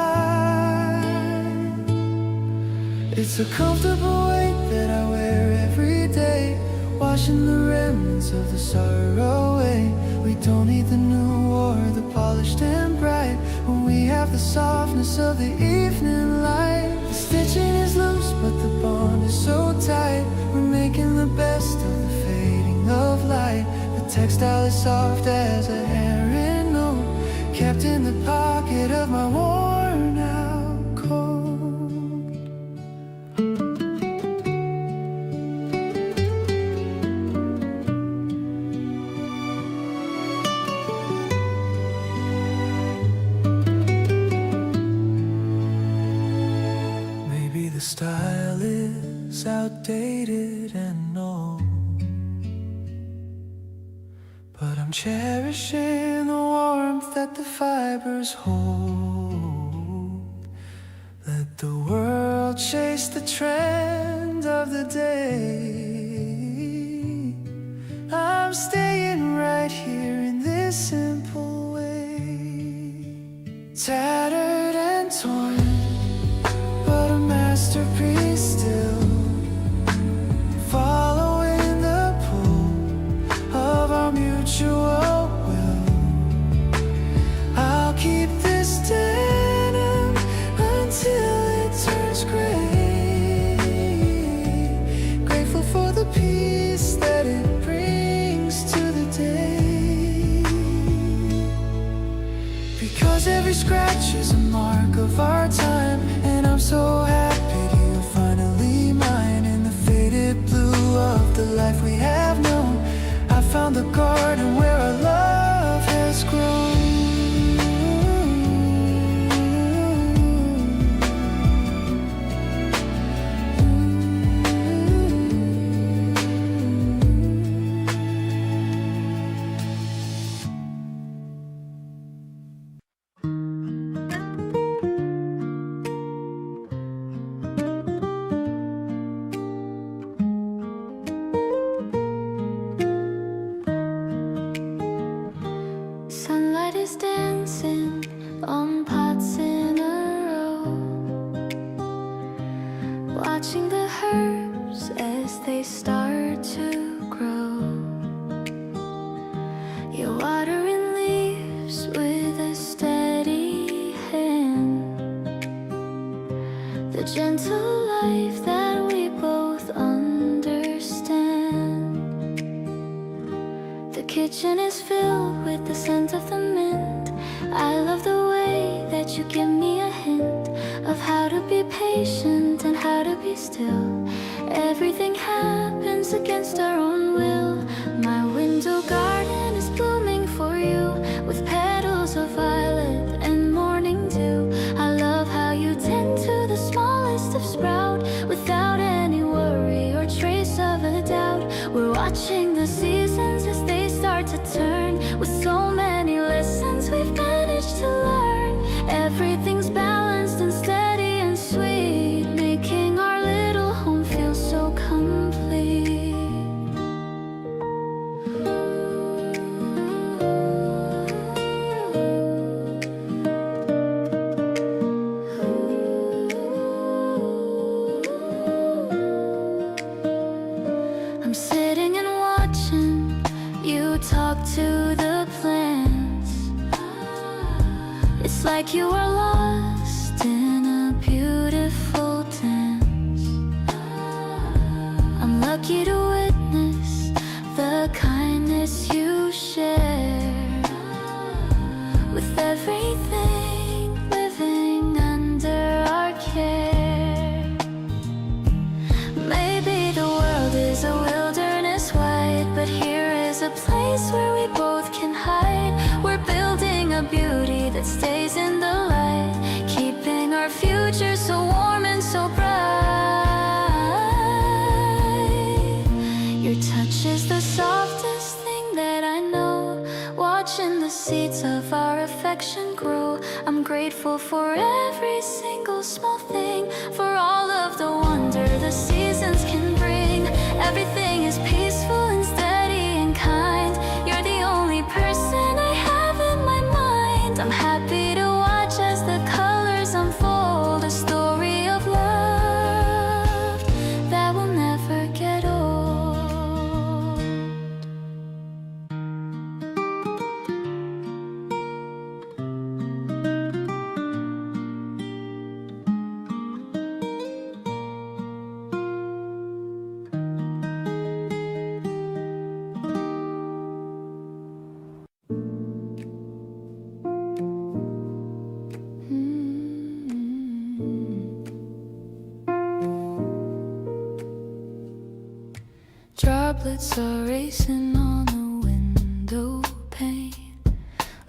it's a comfortable weight that I wear every day, washing the remnants of the sorrow away. We don't need the new or the polished and bright, when we have the softness of the evening light. The stitching is loose but the bond is so tight. We're making the best of the fading of light. The textile is soft as a handwritten note, kept in the pocket of my worn out coat. Maybe the style is outdated and old, but I'm cherishing the warmth that the fibers hold. Let the world chase the trend of the day. I'm staying right here in this simple way. Tattered and torn, but a masterpiece still. Following the pull of our mutual will, I'll keep this denim until it turns gray. Grateful for the peace that it brings to the day, because every scratch is a mark of our time. And I'm so happy you're finally mine. In the faded blue of the life we have known, I found the garden where our love has grown. Sunlight is dancing on pots in a row, watching the herbs as they start to grow. You're watering leaves with a steady hand, the gentle life that we both understand. The kitchen is filled with the scent of the mint. I love the way that you give me a hint of how to be patient and how to be still. Everything happens against our own will. My window garden is blooming for you, with petals of violet and morning dew. I love how you tend to the smallest of sprout, without any worry or trace of a doubt. We're watching the seasons as they start to turn, with so many lessons we've managed to learn. Everything's balanced and steady and sweet, making our little home feel so complete. I'm sitting and watching you talk to the plants. It's like you are lost in a beautiful that stays in the light, keeping our future so warm and so bright. Your touch is the softest thing that I know, watching the seeds of our affection grow. I'm grateful for every single small thing, for all of the wonder the seasons can bring. Everything is peaceful and steady and kind. You're the only person I have in my mind. I'm happy to watch as the colors unfold, a story of love that will never get old. Droplets are racing on the window pane,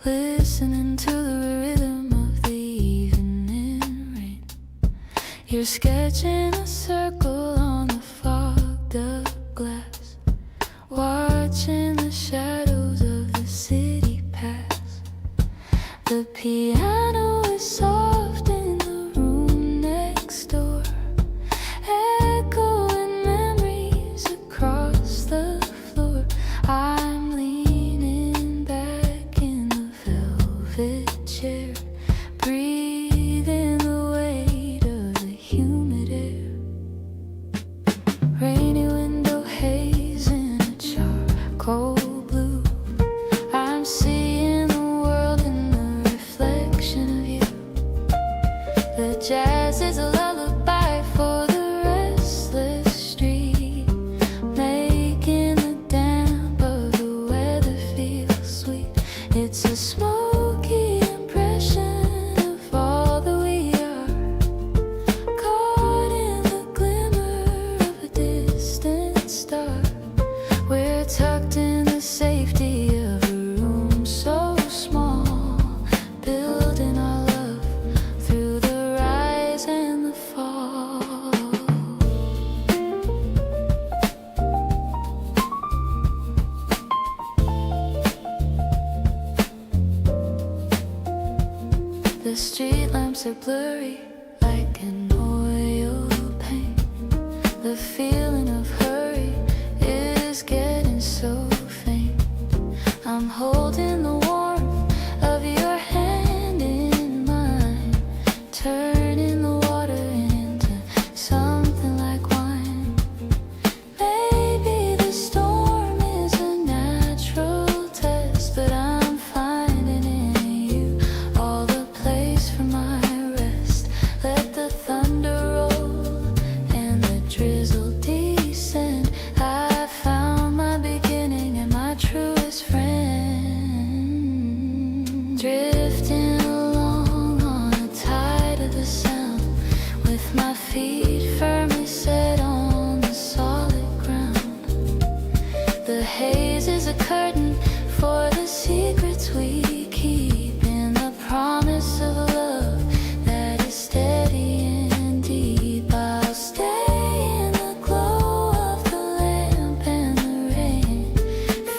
listening to the rhythm of the evening rain. You're sketching a circle on the fogged up glass, watching the shadows of the city pass. The piano is soft in the room next door, echoing memories across the floor. I'm leaning back in the velvet chair, breathing the weight of the humid air. Rainy window haze in a charcoal blue. I'm seeing the world in the reflection of you. The jazz is a lullaby for the restless street, making the damp of the weather feel sweet. It's a smoky impression of all that we are, caught in the glimmer of a distant star. We're tucked in the safety of a room so small, building our love through the rise and the fall. The street lamps are blurry like an oil paint. The feeling of hurry is getting so faint. I'm holding the warmth of your hand in mine, turning the water into something like wine. Maybe the storm is a natural test, but I'm finding in you all the place for my rest. Let the thunder roll and the drizzle descend. I found my beginning and my truest friend. Drifting along on a tide of the sound, with my feet firmly set on the solid ground. The haze is a curtain for the secrets we keep, in the promise of a love that is steady and deep. I'll stay in the glow of the lamp and the rain,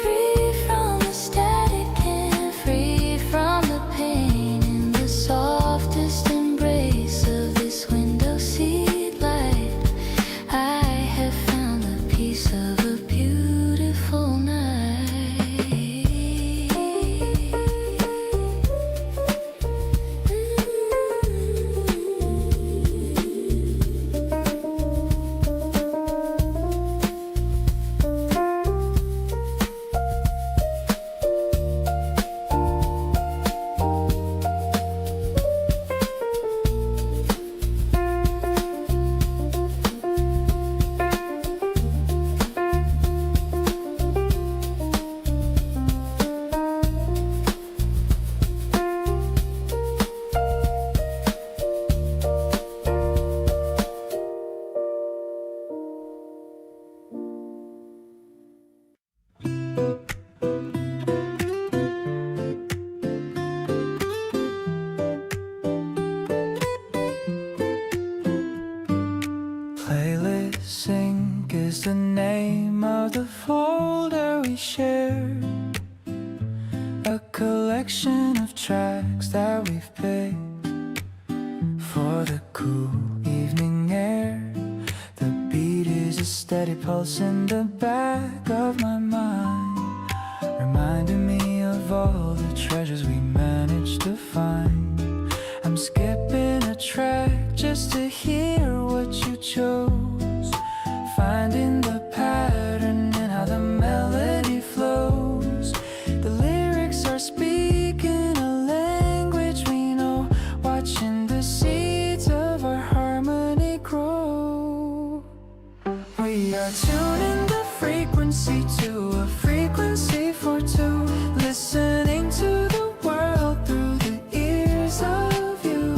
free from the static and free from the pain, in the softest embrace of this window seat light. Playlist sync is the name of the folder we share. A collection of tracks that we've picked for the cool evening air. The beat is a steady pulse in the back of my mind, reminding me of all the treasures we managed to find. I'm skipping a track just to hear what you chose, finding the pattern in how the melody flows. The lyrics are speaking a language we know, watching the seeds of our harmony grow. We are tuning the frequency to a frequency for two, listening to the world through the ears of you.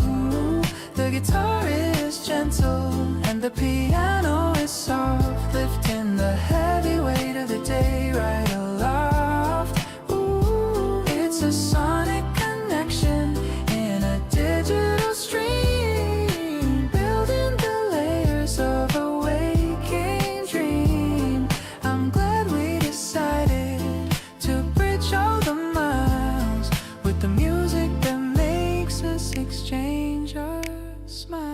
The guitar is gentle and the piano is soft, lifting the heavy weight of the day right aloft. Ooh, it's a sonic connection in a digital stream, building the layers of a waking dream. I'm glad we decided to bridge all the miles with the music that makes us exchange our smiles.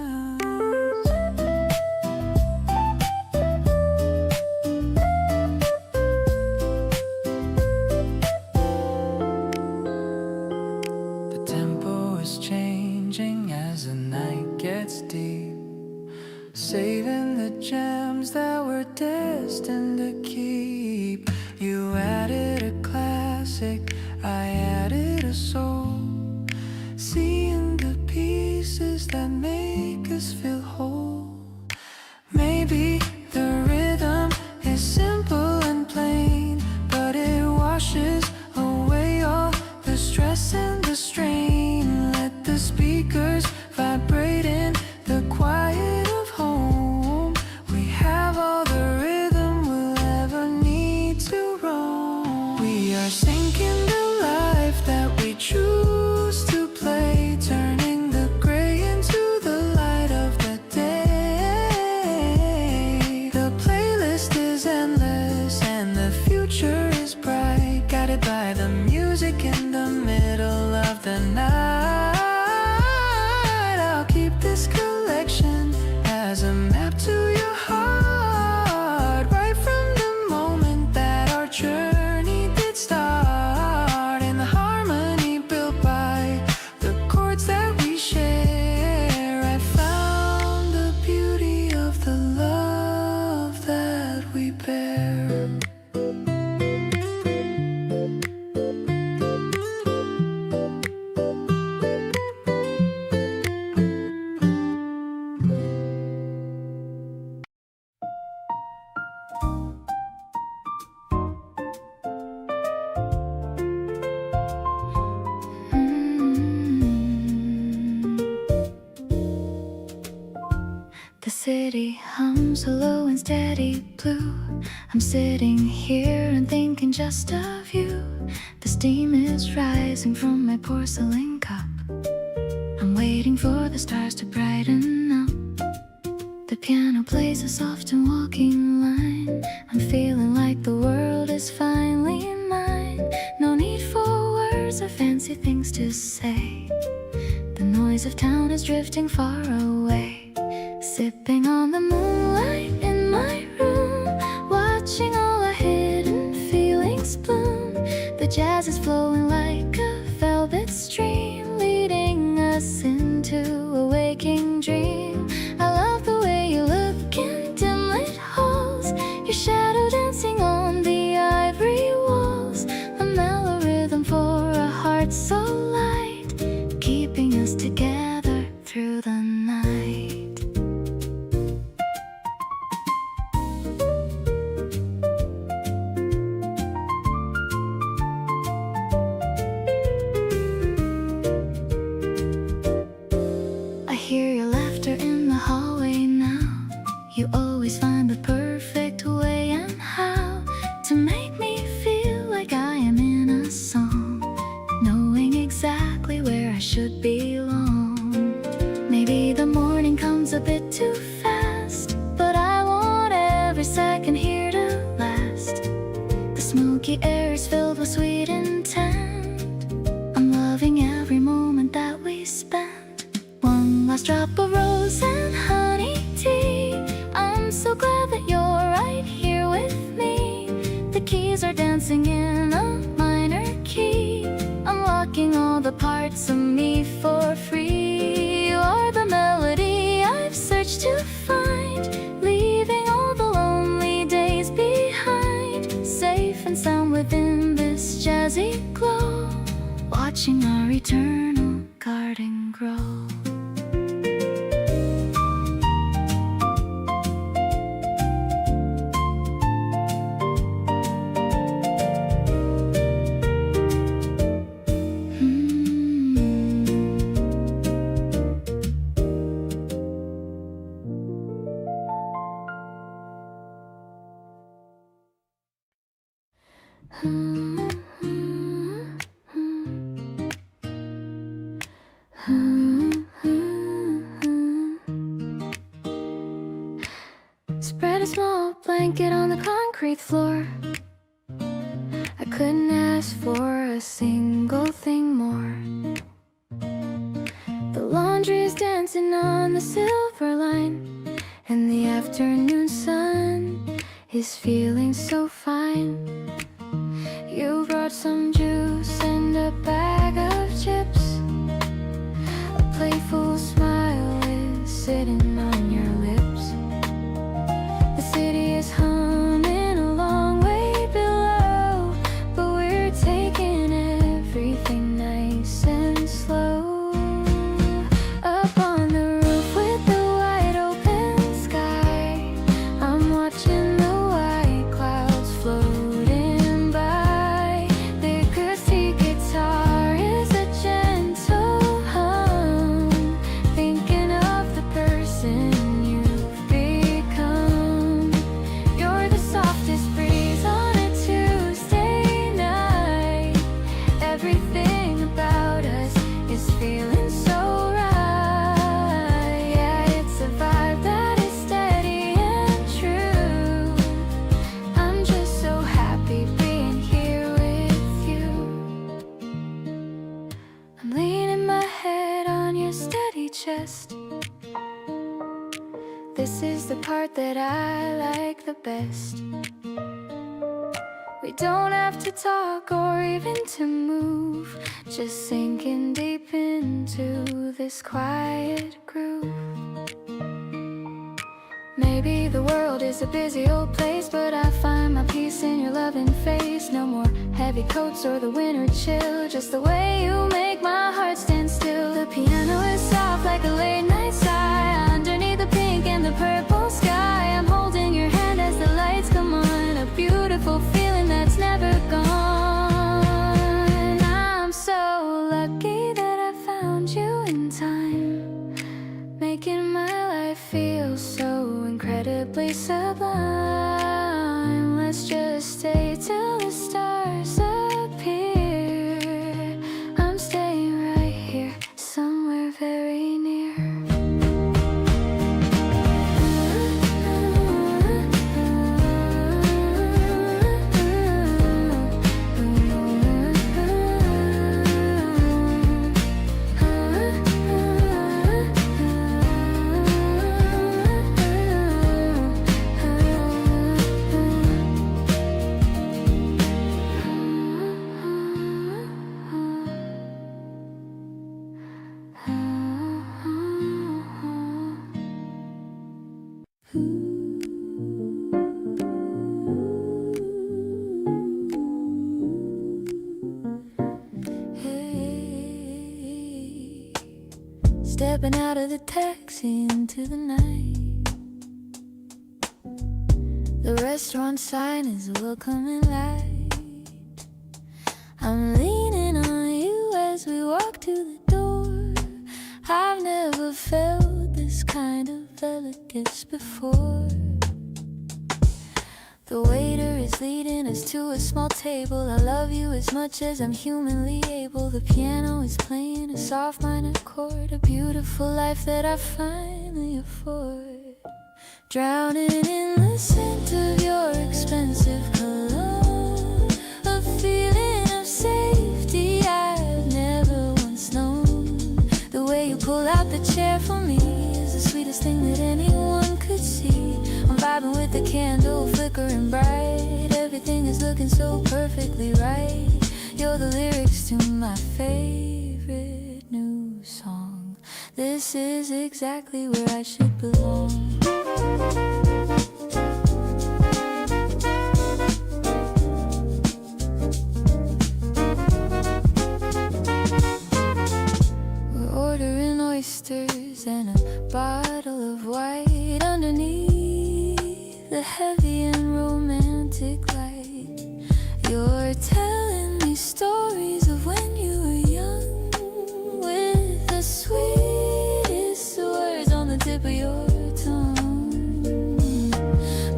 The tempo is changing as the night gets deep, saving the gems that we're destined to keep. You added a classic, I added a soul, seeing the pieces that make us feel whole. Maybe the rhythm is simple and plain, but it washes away all the stress and the strain. Let the speakers vibrate in the quiet of home. We have all the rhythm we'll ever need to roam. We are sinking the life that we choose to play, turning the gray into the light of the day. The playlist is endless and the future is bright, guided by the music in the middle of the night. I'll keep this collection as a map to your heart, right from the moment that our journey did start. In the harmony built by the chords that we share, I found the beauty of the love that we bear. The city hums so low and steady blue. I'm sitting here and thinking just of you. The steam is rising from my porcelain cup. I'm waiting for the stars to brighten up. The piano plays a soft and walking line. I'm feeling like the world is finally mine. No need for words or fancy things to say. The noise of town is drifting far away. Sipping on the moonlight in my room, watching all our hidden feelings bloom. The jazz is flowing like a velvet stream, leading us into a waking dream. I love the way you look in dim lit halls, your shadow dancing on the ivory walls. A mellow rhythm for a heart so light, keeping us together through the night. last drop of rose and honey tea. I'm so glad that you're right here with me. The keys are dancing in a minor key, unlocking all the parts of me for free. You are the melody I've searched to find, leaving all the lonely days behind, safe and sound within this jazzy glow, watching our eternal garden grow. Spread a small blanket on the concrete floor. I couldn't ask for a single thing more. The laundry is dancing on the silver line, and the afternoon sun is feeling so fine. You brought some juice and a bag of chips. A playful smile is sitting on your lips. The city is humming a long way below, but we're taking everything nice and slow. Up on the roof with the wide open sky, I'm watching the white clouds floating by. The acoustic guitar is a gentle hum, thinking of the person you've become. You're the softest breeze on a Tuesday night. Everything about us is feeling so right. Yeah, it's a vibe that is steady and true. I'm just so happy being here with you. I'm leaning my head on your steady chest. This is the part that I like the best. We don't have to talk or even to move, just sinking deep into this quiet groove. Maybe the world is a busy old place, but I find my peace in your loving face. No more heavy coats or the winter chill, just the way you make my heart stand still. The piano is soft like a late night sigh, underneath the pink and the purple sky. I'm holding your hand as the lights come on, a beautiful feeling that's never gone. I'm so lucky that I found you in time, making my life feel so incredibly sublime. Let's just stay till the stars appear. I'm staying right here, somewhere very near. Stepping out of the taxi into the night. The restaurant sign is a welcoming light. I'm leaning on you as we walk to the door. I've never felt this kind of elegance before. The waiter is leading us to a small table. I love you as much as I'm humanly able. The piano is playing a soft minor chord, a beautiful life that I finally afford. Drowning in the scent of your expensive cologne, a feeling of safety I've never once known. The way you pull out the chair for me vibing with the candle flickering bright. Everything is looking so perfectly right. You're the lyrics to my favorite new song. This is exactly where I should belong. We're ordering oysters and a bottle of white underneath the heavy and romantic light. You're telling me stories of when you were young, with the sweetest words on the tip of your tongue.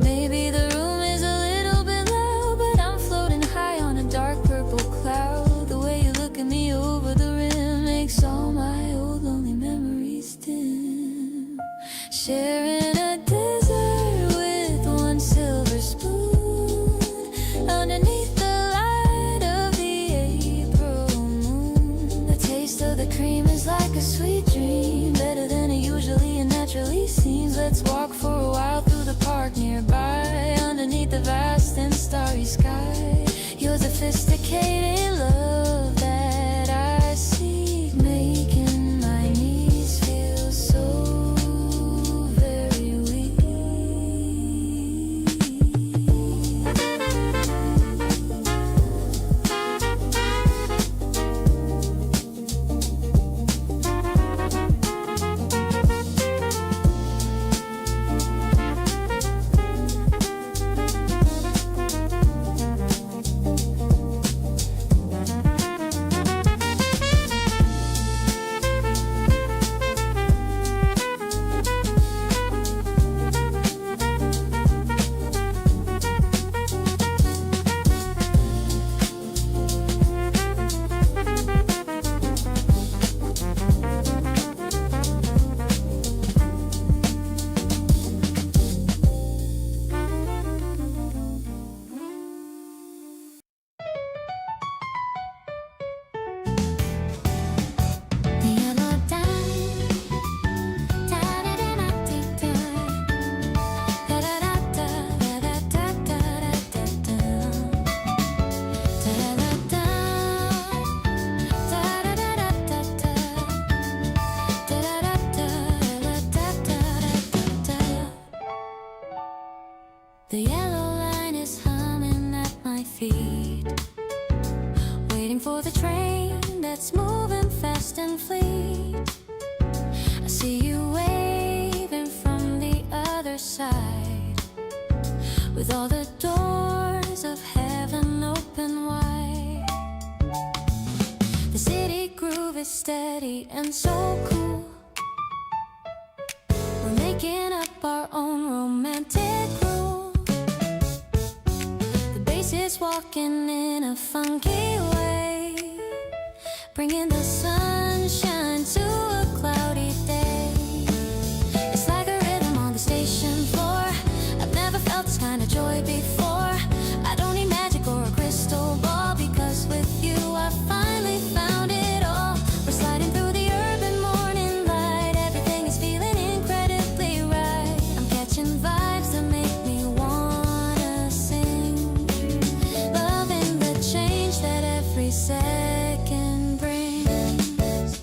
Maybe the room is a little bit loud, but I'm floating high on a dark purple cloud. The way you look at me over the rim makes all my old lonely memories dim. Sharing a dessert with one silver spoon underneath the light of the April moon. The taste of the cream is like a sweet dream, better than it usually and naturally seems. Let's walk for a while through the park nearby, underneath the vast and starry sky. Your sophisticated love that I seek, making my knees feel so very weak. The yellow line is humming at my feet, waiting for the train that's moving fast and fleet. I see you waving from the other side, with all the doors of heaven open wide. The city groove is steady and so cool. We're making up our own romantic groove. Is walking in a funky way, bringing the sunshine to a cloudy day. It's like a rhythm on the station floor. I've never felt this kind of joy before. I don't need magic or a crystal ball, because with you I finally found it all. We're sliding through the urban morning light. Everything is feeling incredibly right. I'm catching vibes that make me wanna sing, that every second brings.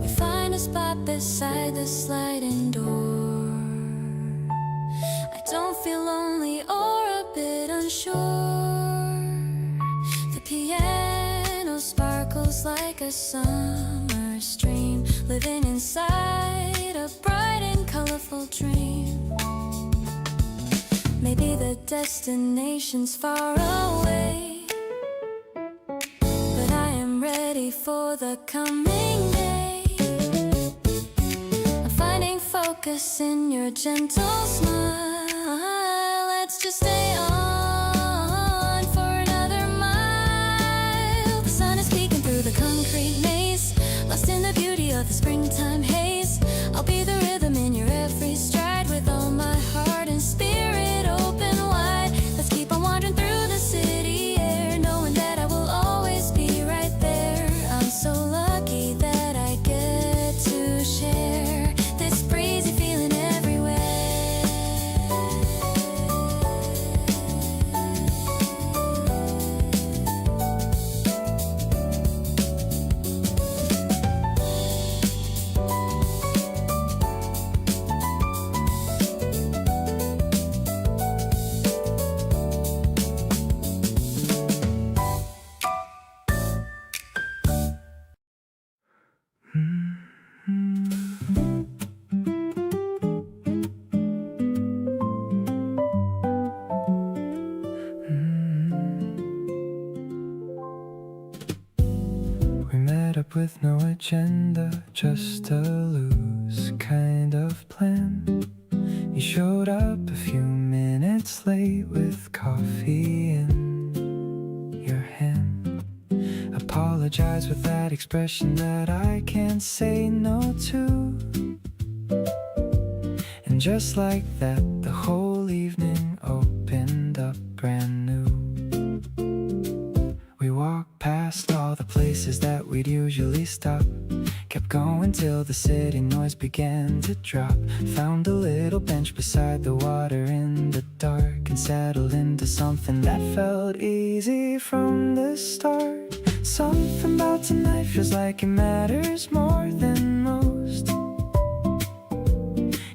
We find a spot beside the sliding door. Don't feel lonely or a bit unsure. The piano sparkles like a summer stream, living inside a bright and colorful dream. Maybe the destination's far away, but I am ready for the coming day. I'm finding focus in your gentle smile. Let's just stay on for another mile. The sun is peeking through the concrete maze, lost of the springtime haze. I'll be the rhythm in your every stride, with all my heart and spirit open wide. Let's keep on wandering through the city air, knowing that I will always be right there. I'm so lucky that I get to share this breezy feeling everywhere. We met up with no agenda, just a loose kind of plan. You showed up a few minutes late with coffee in your hand. Apologize with that expression that I can't say no to. And just like that, the whole evening opened up brand new. We walked past all the places that we'd usually stop, kept going till the city noise began to drop. Found a little bench beside the water in the dark, and settled into something that felt easy from the start. Something about tonight feels like it matters more than most.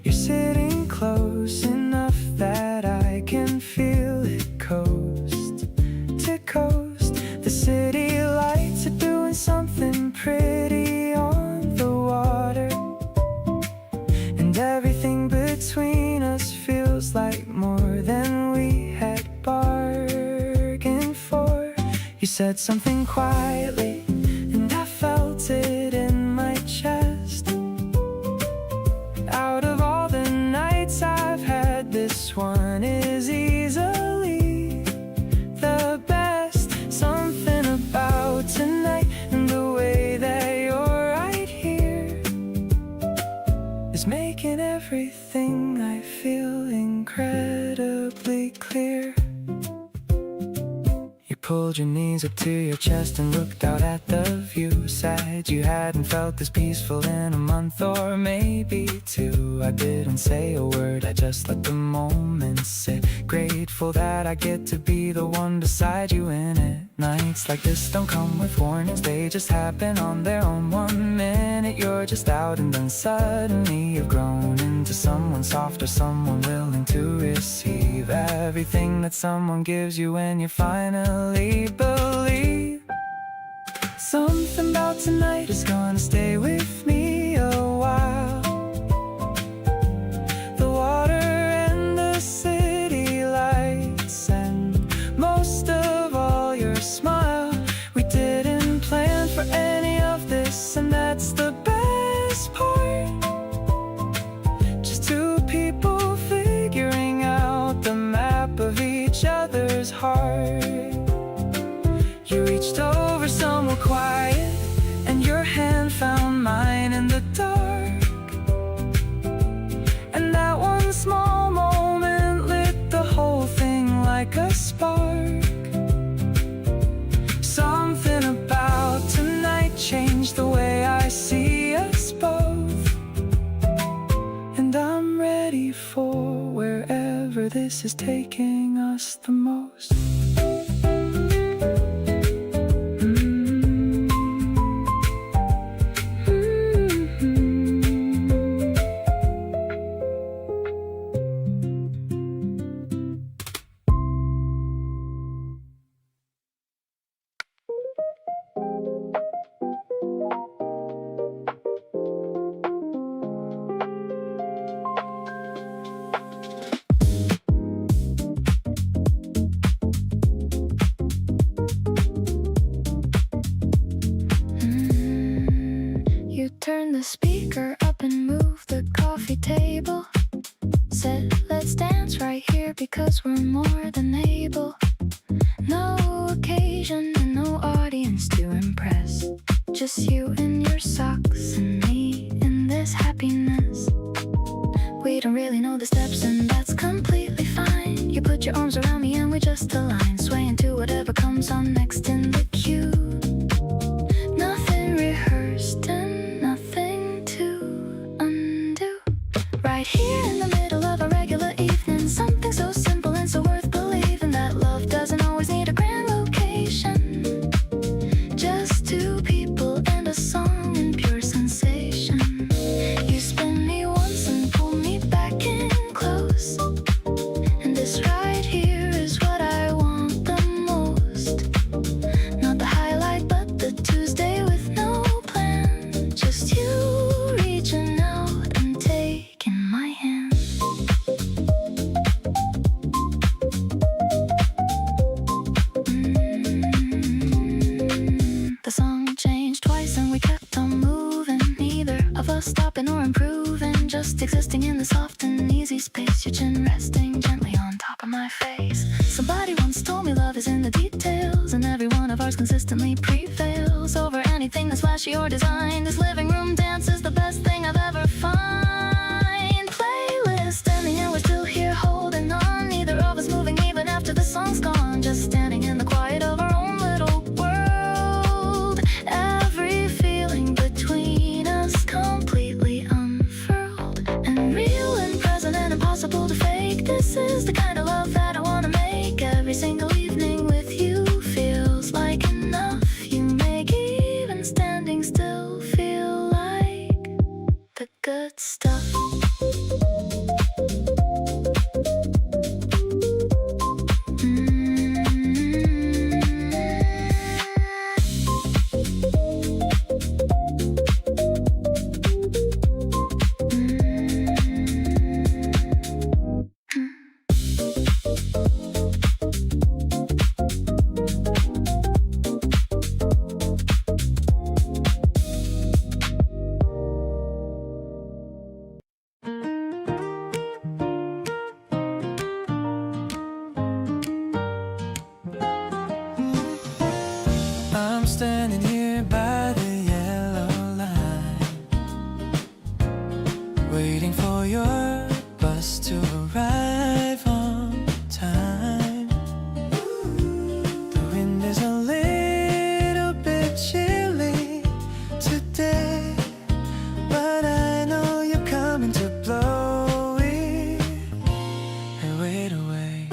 You're sitting close enough that I can feel it coast to coast. The city lights are doing something pretty on the water, and everything between us feels like more than we had bargained for. You said something quietly, and I felt it in my chest. Out of all the nights I've had, this one is easily the best. Something about tonight and the way that you're right here is making everything I feel incredibly clear. You pulled your knees up to your chest and looked out at the view. Said you hadn't felt this peaceful in a month or maybe two. I didn't say a word, I just let the moment sit. Grateful that I get to be the one beside you in it. Nights like this don't come with warnings, they just happen on their own. 1 minute you're just out, and then suddenly you've grown into someone softer, someone willing to receive everything that someone gives you when you finally believe. Something about tonight is gonna stay with me a while. The water and the city lights, and most of all your smile. We didn't plan for any of this, and that's the best part. Just two people figuring out the map of each other's heart. You reached over somewhere quiet, and your hand found mine in the dark. And that one small moment lit the whole thing like a spark. Something about tonight changed the way I see us both. And I'm ready for wherever this is taking us the most. Turn the speaker up and move the coffee table. Said, let's dance right here because we're more than able. No occasion and no audience to impress. Just you and your socks and me is happiness. We don't really know the steps and that's completely fine. You put your arms around me and we just align, swaying to whatever comes on next in the queue. Nothing rehearsed and nothing to undo. Right here in the middle of a regular evening, something so simple and so worth believing, that love doesn't always need a grand location. Just two people and a song in pure sensation. You spin me once and pull me back in close, and this right here is what I want the most. Not the highlight but the Tuesday with no plan, just you reaching out and taking my hand. The song changed twice and we kept on moving, neither of us stopping or improving, just existing in the soft and easy space, your chin resting gently on top of my face. Somebody once told me love is in the details, and every one of ours consistently prevails over anything that's flashy or designed. This living room dance is the best thing I've ever found. Playlist ending and we're still here holding on, neither of us moving even after the song's gone, just standing in the quiet of our own little world. Every feeling between us completely unfurled, and real and present and impossible to fake. This is the kind of love that I wanna make. Every single evening with you feels like enough. You make even standing still feel like the good stuff. I'm standing here by the yellow line, waiting for your bus to arrive on time. The wind is a little bit chilly today, but I know you're coming to blow it away.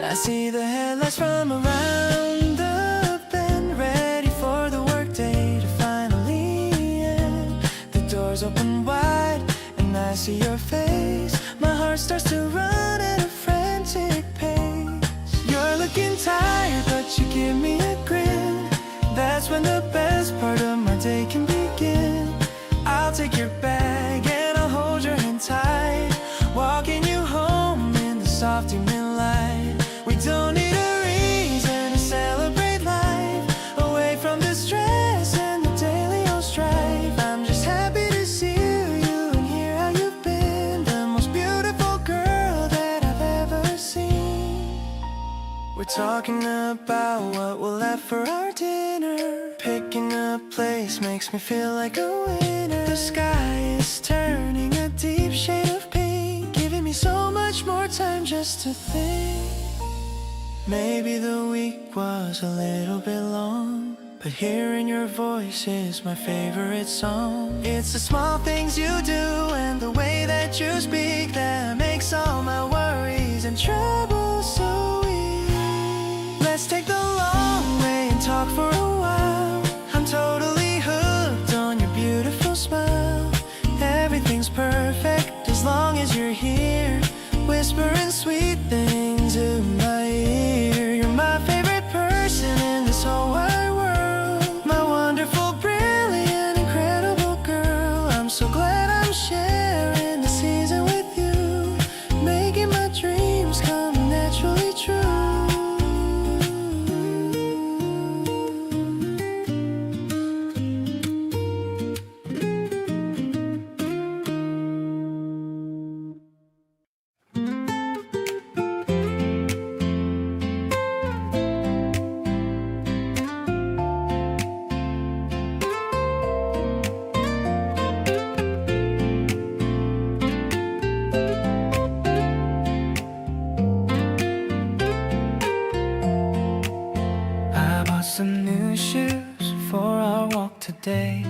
I see the headlights from around the bend, ready for the workday to finally end. The doors open wide and I see your face. My heart starts to run at a frantic pace. You're looking tired but you give me a grin. That's when the best part of my day can begin. I'll take your bag and I'll hold your hand tight, walking you home in the soft evening light. We don't need a reason to celebrate life, away from the stress and the daily old strife. I'm just happy to see you and hear how you've been, the most beautiful girl that I've ever seen. We're talking about what we'll have for our dinner. Picking a place makes me feel like a winner. The sky is turning a deep shade of pink, giving me so much more time just to think. Maybe the week was a little bit long, but hearing your voice is my favorite song. It's the small things you do and the way that you speak that makes all my worries and troubles so weak. Let's take the long way and talk for a while. I'm totally hooked on your beautiful smile. Everything's perfect as long as you're here, whispering sweet things in my ear. You're my favorite person in this whole wide world, my wonderful, brilliant, incredible girl. I'm so glad I'm sharing the season with you, making my dreams come naturally true. walk today,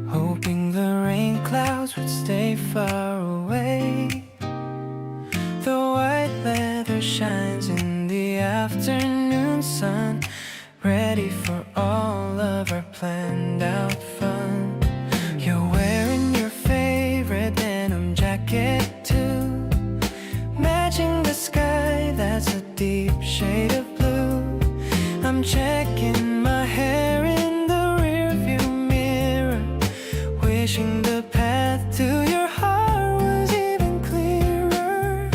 hoping the rain clouds would stay far away. The white leather shines in the afternoon sun, ready for all of our planned out fun. You're wearing your favorite denim jacket too, matching the sky that's a deep shade of blue. I'm checking my hair in the rearview mirror, wishing the path to your heart was even clearer.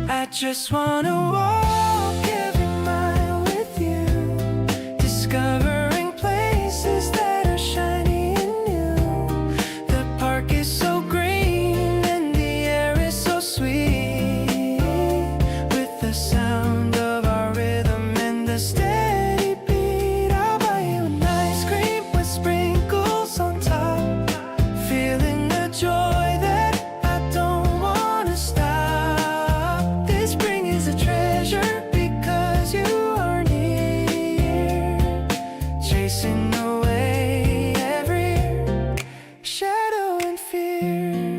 I just wanna walk every mile with you, discovering places that are shiny and new. The park is so green and the air is so sweet, with the sound of our rhythm and the steady beat. I'll buy you an ice cream with sprinkles on top, feeling the joy that I don't wanna stop. This spring is a treasure because you are near, chasing away every shadow and fear.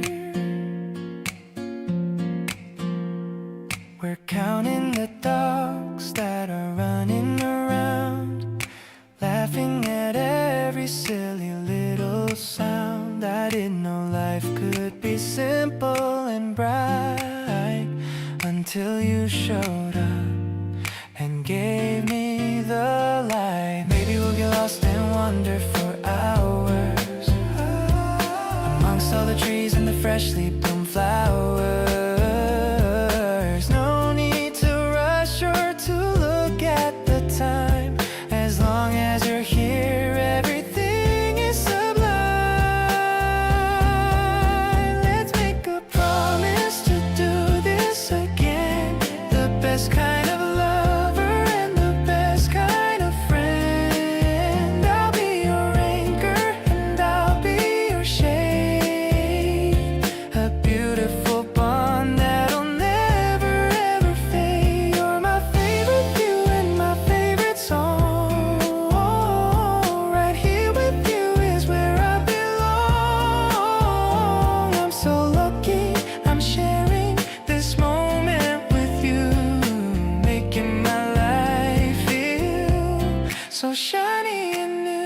We're counting the dogs that are running around, laughing at every silly little sound. I didn't know life could be simple and bright until you showed up and gave me the light. Maybe we'll get lost and wander for hours amongst all the trees and the freshly bloomed flowers. No need to rush or to look at the time. As long as you're here, everything is sublime. Let's make a promise to do this again. The best kind of lover and the best kind of friend. I'll be your anchor and I'll be your shade. A beautiful bond that'll never ever fade. You're my favorite view and my favorite song. Right here with you is where I belong. I'm so lucky I'm sharing this moment with you, making my life feel so shiny and new.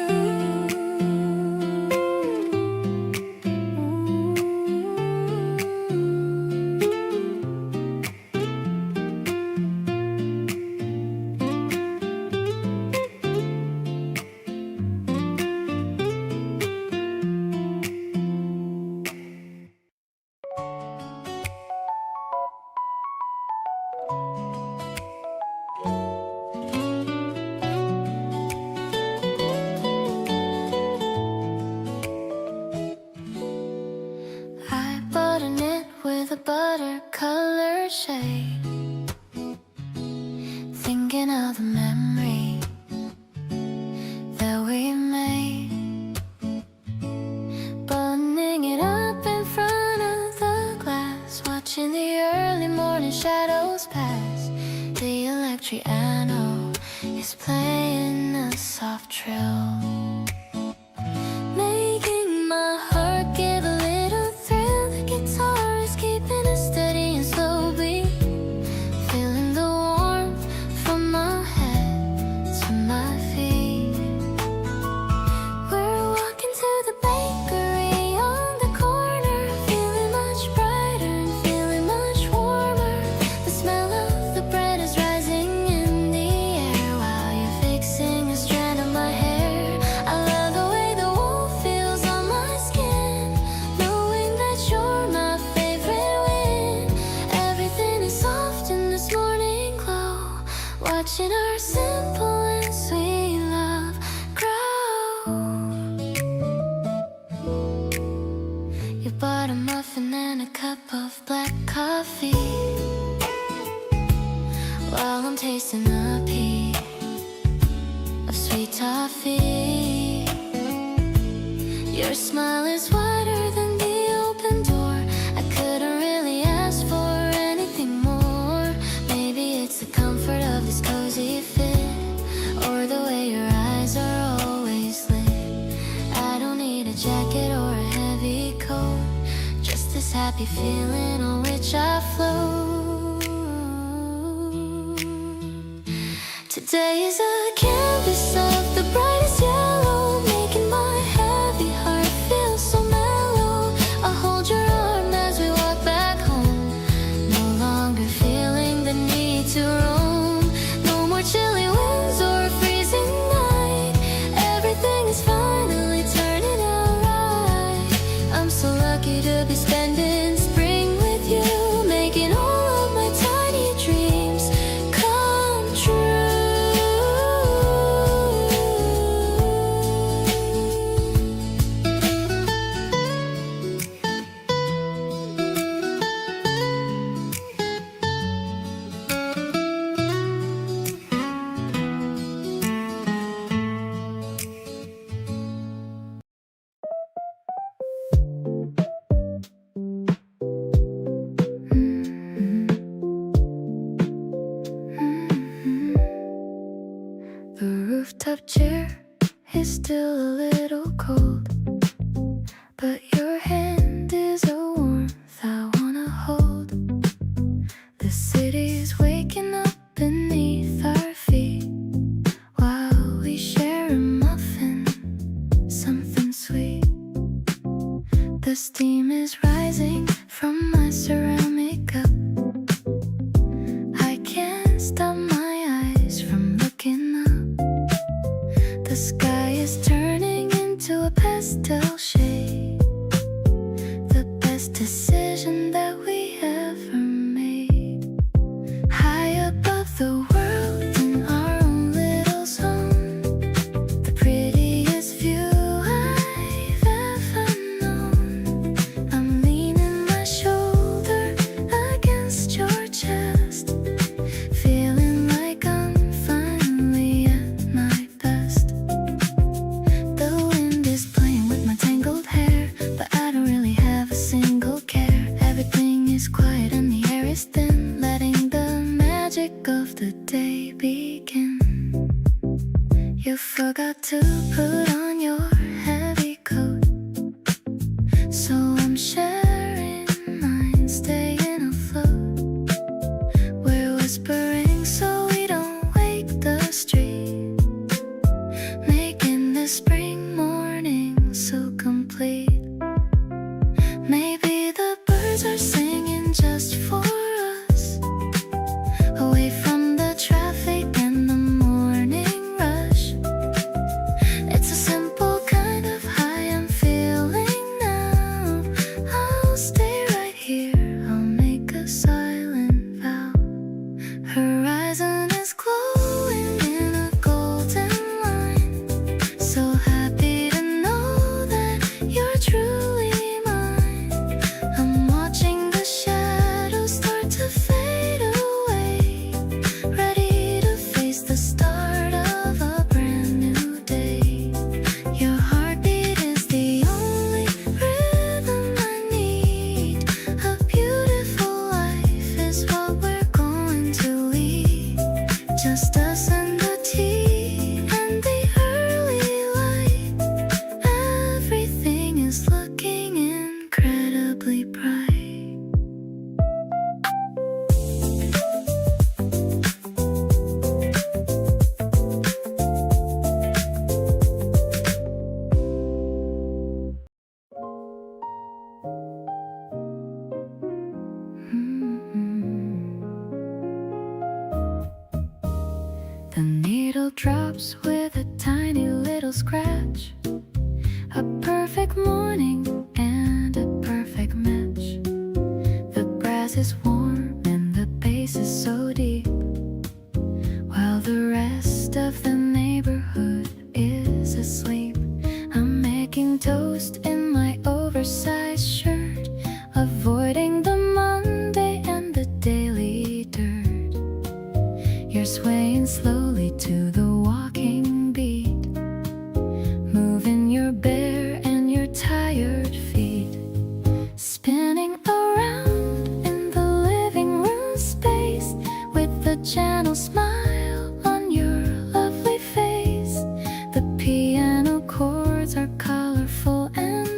I bought a knit with a butter-color shade, thinking of the memory that we made, buttoning it up in front of the glass, watching the early morning shadows pass. The electric piano is playing a soft trill, making my heart give a little thrill. The guitar is keeping a steady and slow beat, feeling the warmth from my head to my feet. We're walking to the bakery on the corner, feeling much brighter and feeling much warmer. The smell of the bread is rising in the air while you're fixing a strand of my hair. I love the way the wool feels on my skin, knowing that you're my favorite wind. Everything is soft in this morning glow, watching our simple and sweet love grow. You bought a muffin and a cup of black coffee while I'm tasting a piece of sweet toffee. Your smile is wider than the open door. I couldn't really ask for anything more. Maybe it's the comfort of this cozy fit, or the way your eyes are always lit. happy feeling on which I float. Today is a canvas of the brightest yellow, making my heavy heart feel so mellow. I'll hold your arm as we walk back home, no longer feeling the need to roam. No more chilly winds or a freezing night. Everything is finally turning out right. I'm so lucky to be spending spring with you, making all of my tiny dreams come true. The rooftop chair is still a little cold, but your hand is a warmth I wanna hold. The city's waking up beneath our feet while we share a muffin, something sweet. The steam is rising from my ceramic cup. I can't stop my eyes from looking up. The sky is turning into a pastel shade, the best decision that we ever made. High above the world in our own little zone, the prettiest view I've ever known. I'm leaning my shoulder against your chest, feeling like I'm finally at my best. The wind is playing with my tangled hair, but I don't really have a single care. Everything is quiet and the air is thin, letting the magic of the day begin. You forgot to put on your heavy coat, so I'm sharing mine, staying afloat. We're whispering so we don't wake the street, making this spring morning so complete. Maybe the birds are singing just for us, away from the traffic and the morning rush. It's a simple kind of high I'm feeling now. I'll stay right here, I'll make a silent vow. Horizon is glowing in a golden line, so happy to know that you're truly mine. I'm watching the shadows start to fade away, ready to face the start of a brand new day. Your heartbeat is the only rhythm I need. A beautiful life is what we're going to lead, just us and the tea and the early light. Everything is looking incredibly bright. The needle drops with a tiny little scratch. A perfect morning and a perfect match. The grass is warm and the bass is so deep, while the rest of the neighborhood is asleep. I'm making toast in my oversized shirt, avoiding the Monday and the daily dirt. You're swaying slowly to the walking beat, moving your bare and your tired feet, spinning around in the living room space with the gentle smile on your lovely face. The piano chords are colorful and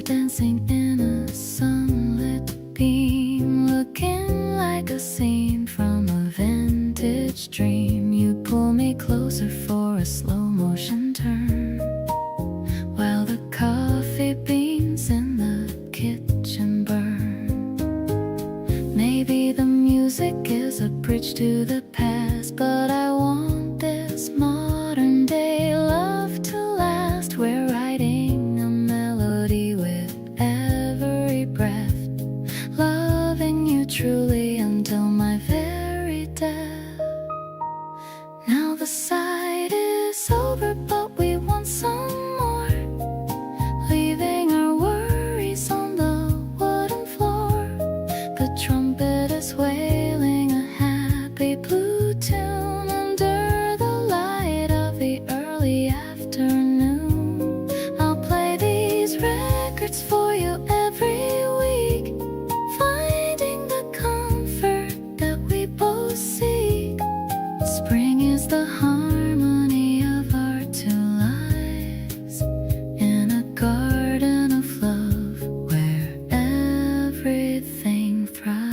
dancing in a sunlit beam, looking like a scene from a vintage dream. You pull me closer for a slow motion turn, while the coffee beans in the kitchen burn. Maybe the music is a bridge to the past, but I want this modern day love to last. We're writing a melody with every breath, loving you truly until my very death. Now the sight is over, but we want some more, leaving our worries on the wooden floor. The trumpet is wailing a happy blue tune under the light of the early afternoon. I'll play these records for you every week, finding the comfort that we both seek. Spring is the harmony of our two lives, in a garden of love where everything thrives.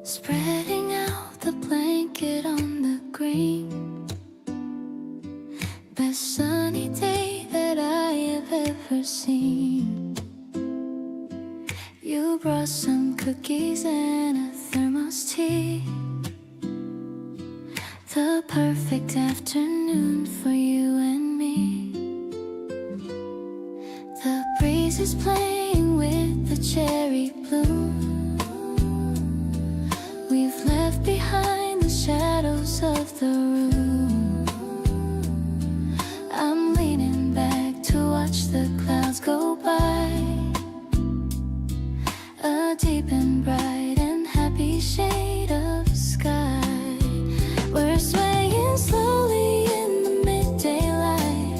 Spreading out the blanket on the green, best sunny day that I have ever seen. You brought some cookies and a thermos tea, the perfect afternoon for you and me. The breeze is playing with the cherry bloom. We've left behind the shadows of the room. I'm leaning back to watch the clouds go by, a deep and bright and happy shade of sky. We're swaying slowly in the midday light.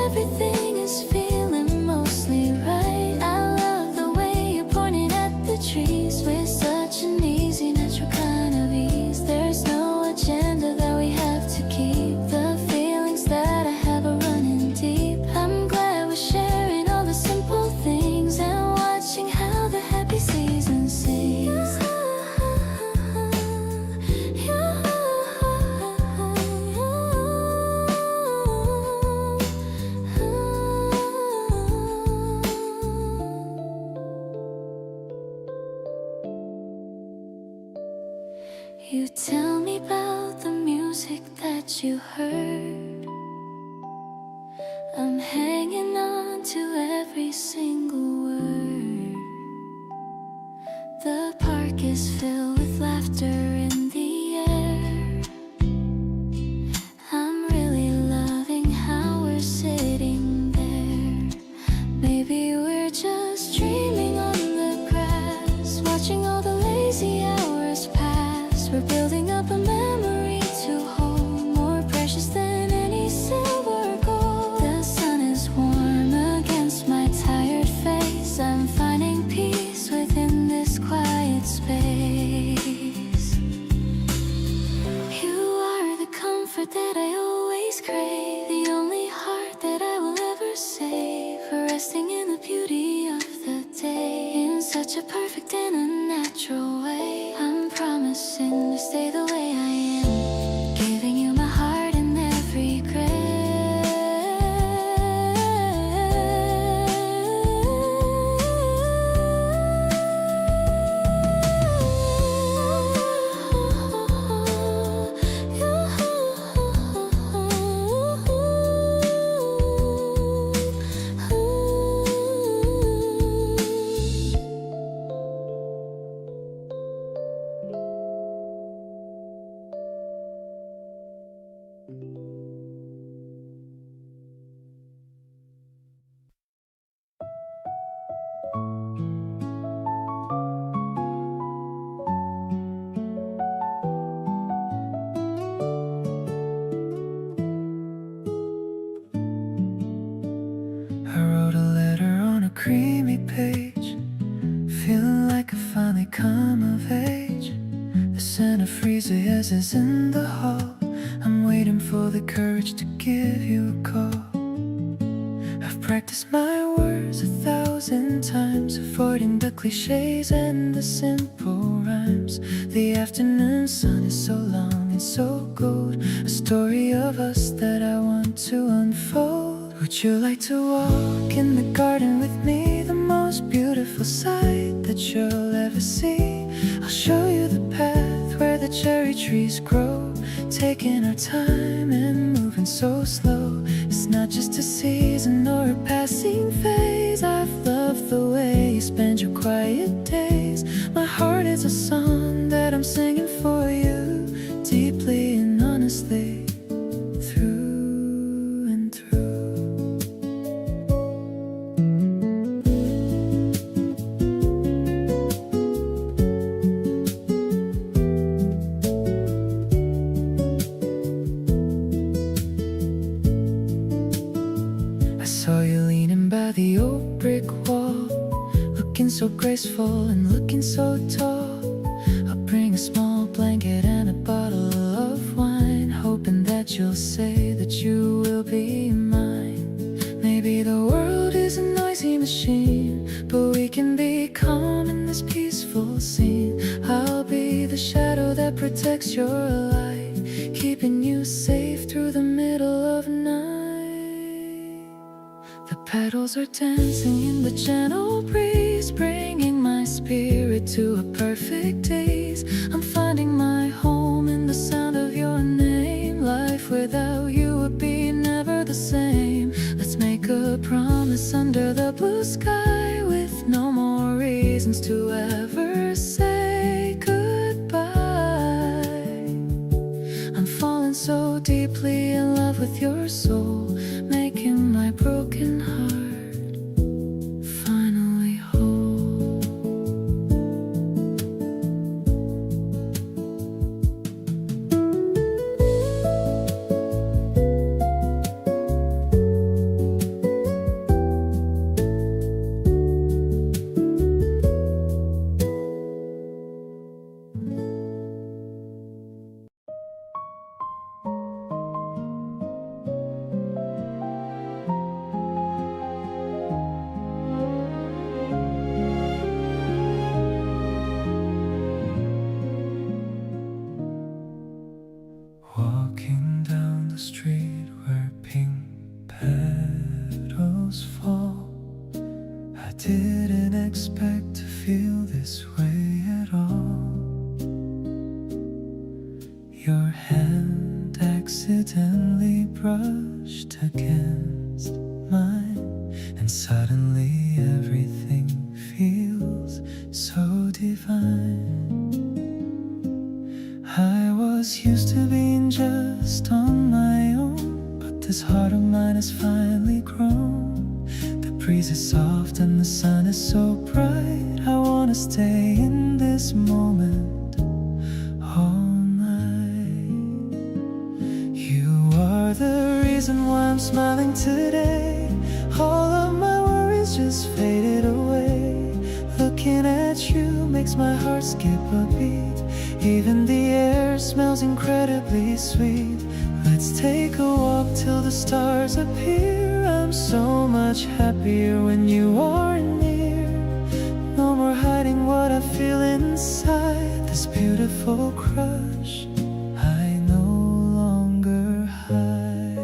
Everything is feeling mostly right. I love the way you're pointing at the trees with such an easy, natural kind of ease. There's no agenda that we have to keep. The feelings that I have are running deep. I'm glad we're sharing all the simple things and watching how the happy season sings. You tell me about the music that you heard. I'm hanging on to every single word. The park is filled with laughter in the air. I'm really loving how we're sitting there. Maybe we're just dreaming on the grass, watching all the lazy hours pass. We're building up a memory to hold, more precious than any silver or gold. The sun is warm against my tired face. I'm finding peace within this quiet space. You are the comfort that I always crave, the only heart that I will ever save, resting in the beauty of the day, in such a perfect and unnatural way. I'm promising to stay the way I am, giving you my heart in every grace. in the hall. I'm waiting for the courage to give you a call. I've practiced my words 1,000 times, avoiding the cliches and the simple rhymes. The afternoon sun is so long and so gold, a story of us that I want to unfold. Would you like to walk in the garden with me? The most beautiful sight that you'll ever see. I'll show you the path where the cherry trees grow, taking our time and moving so slow. It's not just a season or a passing phase. I've loved the way you spend your quiet days. My heart is a song that I'm singing for you, deeply and honestly, through and through. I saw you leaning by the old brick wall, looking so graceful and looking so tall. I'll bring a small blanket and a bottle of wine, hoping that you'll say that you will be mine. Maybe the world is a noisy machine, but we can be calm in this peaceful scene. I'll be the shadow that protects your light, keeping you safe through the middle of night. The petals are dancing in the gentle breeze, bringing my spirit to a perfect daze. I'm finding my home in the sound of your name. Life without you would be never the same. Let's make a promise under the blue sky, with no more reasons to ever say goodbye. I'm falling so deeply in love with your soul, making my broken heart finally whole. Walking down the street where pink petals fall, I didn't expect to feel this way at all. Your hand accidentally brushed against mine, and suddenly everything feels so divine. I was used to being just on my own, but this heart of mine has finally grown. The breeze is soft and the sun is so bright. I wanna stay in this moment all night. You are the reason why I'm smiling today. All of my worries just faded away. Looking at you makes my heart skip a beat. Even the air smells incredibly sweet. Let's take a walk till the stars appear. I'm so much happier when you are near. No more hiding what I feel inside. This beautiful crush I no longer hide.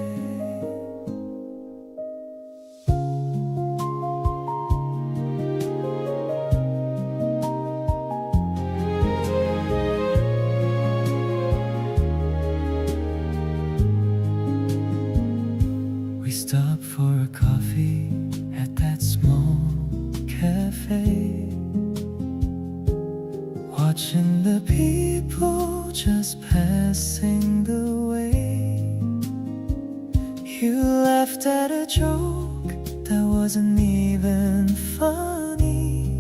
We stopped for a coffee at that small cafe, watching the people just passing the way. You laughed at a joke that wasn't even funny,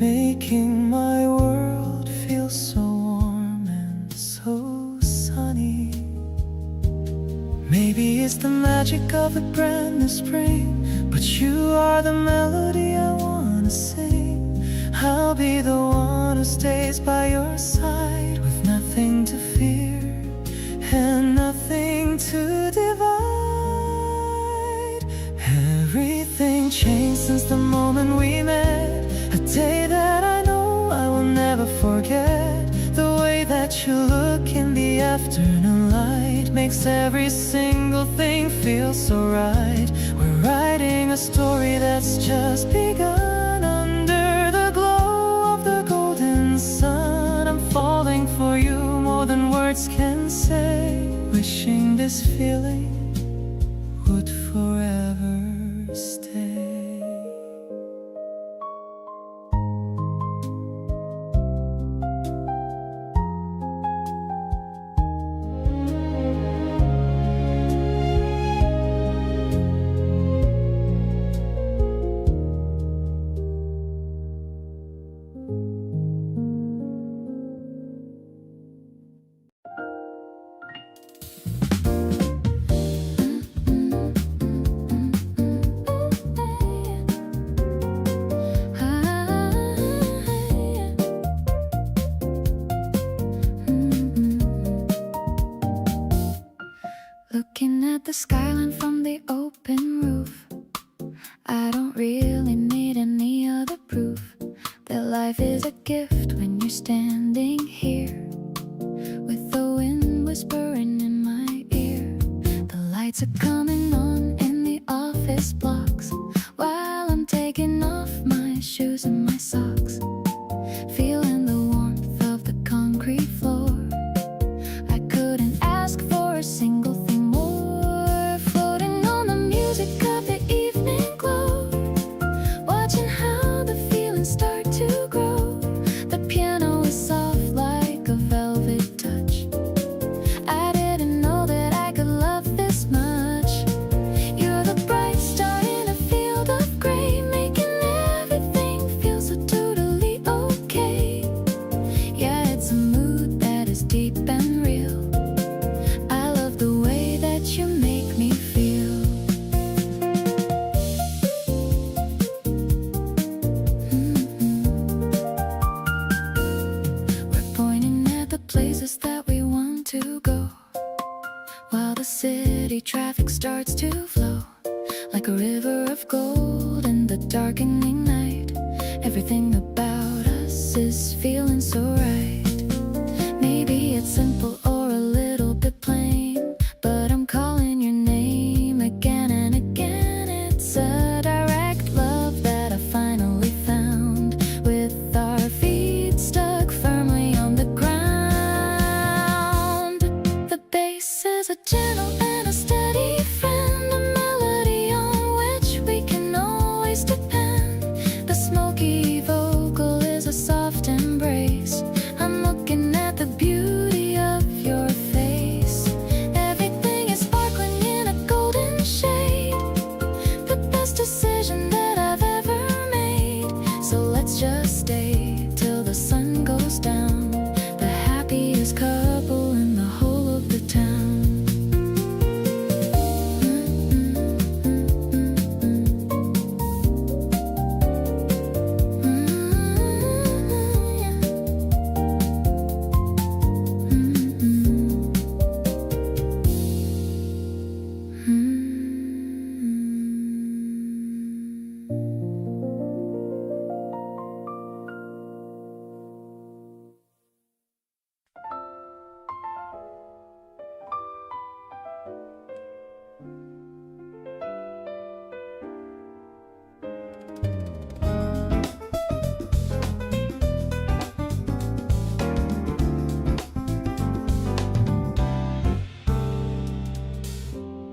making my world feel so warm and so sunny. Maybe it's the magic of a brand new spring, but you are the melody I wanna sing. I'll be the one who stays by your side with nothing to afternoon light makes every single thing feel so right. We're writing a story that's just begun. Under the glow of the golden sun, I'm falling for you more than words can say. Wishing this feeling would forever stay. Looking at the skyline from the open roof, I don't really need any other proof that life is a gift when you're standing here with the wind whispering in my ear. The lights are coming on in the office blocks while I'm taking off my shoes and my socks, feeling the warmth of the concrete floor. I couldn't ask for a single thing more, floating on the music of the evening glow, watching how the feelings start to grow. The piano is soft like a velvet touch. I didn't know that I could love this much. You're the bright star in a field of gray, making everything feel so totally okay. Yeah, it's a mood that is deep and real. I love the way that you make me feel. We're pointing at the places that we want to go, while the city traffic starts to flow like a river of gold in the darkening night. Everything about us is feeling so right. Maybe it's simple or a little bit plain, but I'm calling your name again and again. It's a direct love that I finally found, with our feet stuck firmly on the ground. The bass is a gentle and a steady friend, a melody on which we can always depend. The smoky vocal is a soft embrace. I'm looking at the beauty of your face. Everything is sparkling in a golden shade, the best decision that I've ever made. So let's just stay till the sun goes down, the happiest couple in the whole of the town.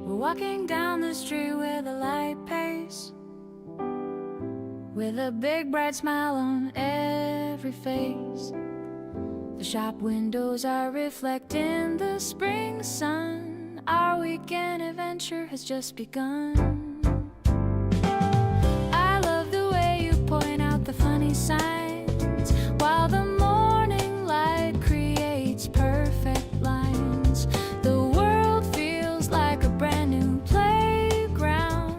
We're walking down the street with a light pace, with a big bright smile on every face. The shop windows are reflecting the spring sun. Our weekend adventure has just begun. I love the way you point out the funny signs, while the morning light creates perfect lines. The world feels like a brand new playground,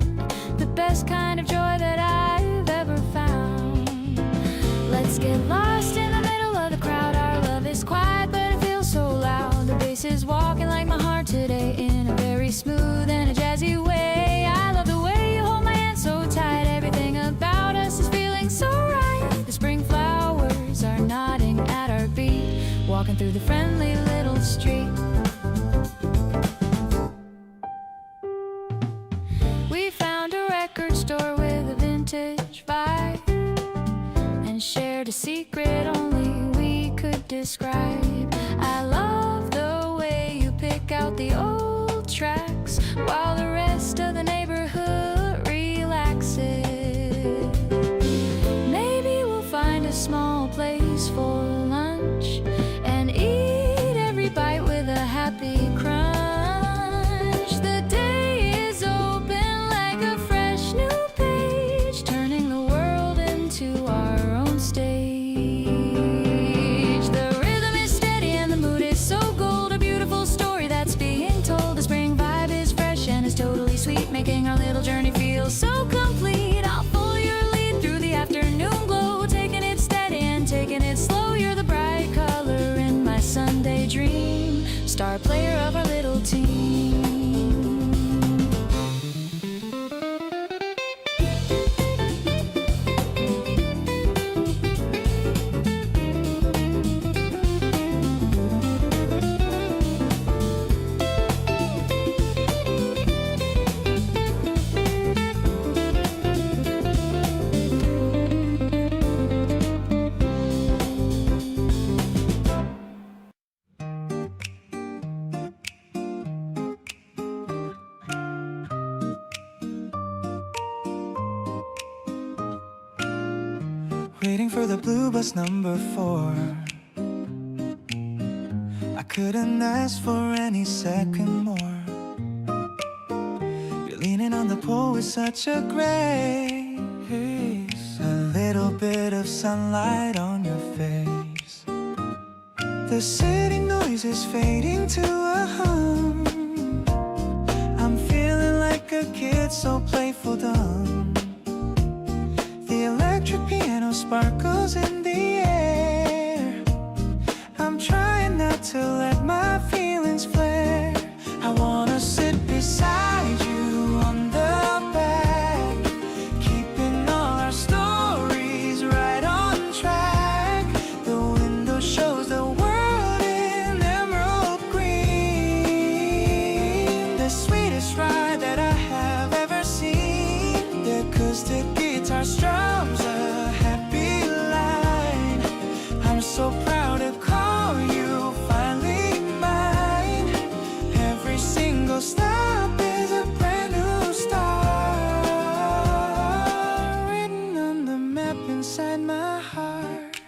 the best kind of joy that I've ever found. Let's get lost in the middle of the crowd. Our love is quiet, but it feels so loud. The bass is walking like my heart today, in a very smooth and a jazzy way. I love the way you hold my hand so tight. Everything about us is feeling so right. The spring flowers are nodding at our beat, walking through the friendly little street. describe. I love the way you pick out the old tracks while the rest of the neighborhood relaxes. Maybe we'll find a small place for lunch and eat every bite with a happy crunch. The day is open like a fresh new page, turning the world into our own stage. The rhythm is steady and the mood is so gold, a beautiful story that's being told. The spring vibe is fresh and it's totally sweet, making our little journey feel so complete. I'll follow your lead through the afternoon glow, taking it steady and taking it slow. You're the bright color in my Sunday dream, star player of our little team. Waiting for the blue bus number 4. I couldn't ask for any second more. You're leaning on the pole with such a grace, a little bit of sunlight on your face. The city noise is fading to a hum. I'm feeling like a kid, so playful, dumb. The electric piano sparkles in the air. I'm trying not to let my feelings flare. I wanna sit beside you on the back, keeping all our stories right on track. The window shows the world in emerald green, the sweetest ride that I have ever seen. The acoustic guitar strums a happy line. I'm so proud to call you finally mine. Every single stop is a brand new star, written on the map inside my heart.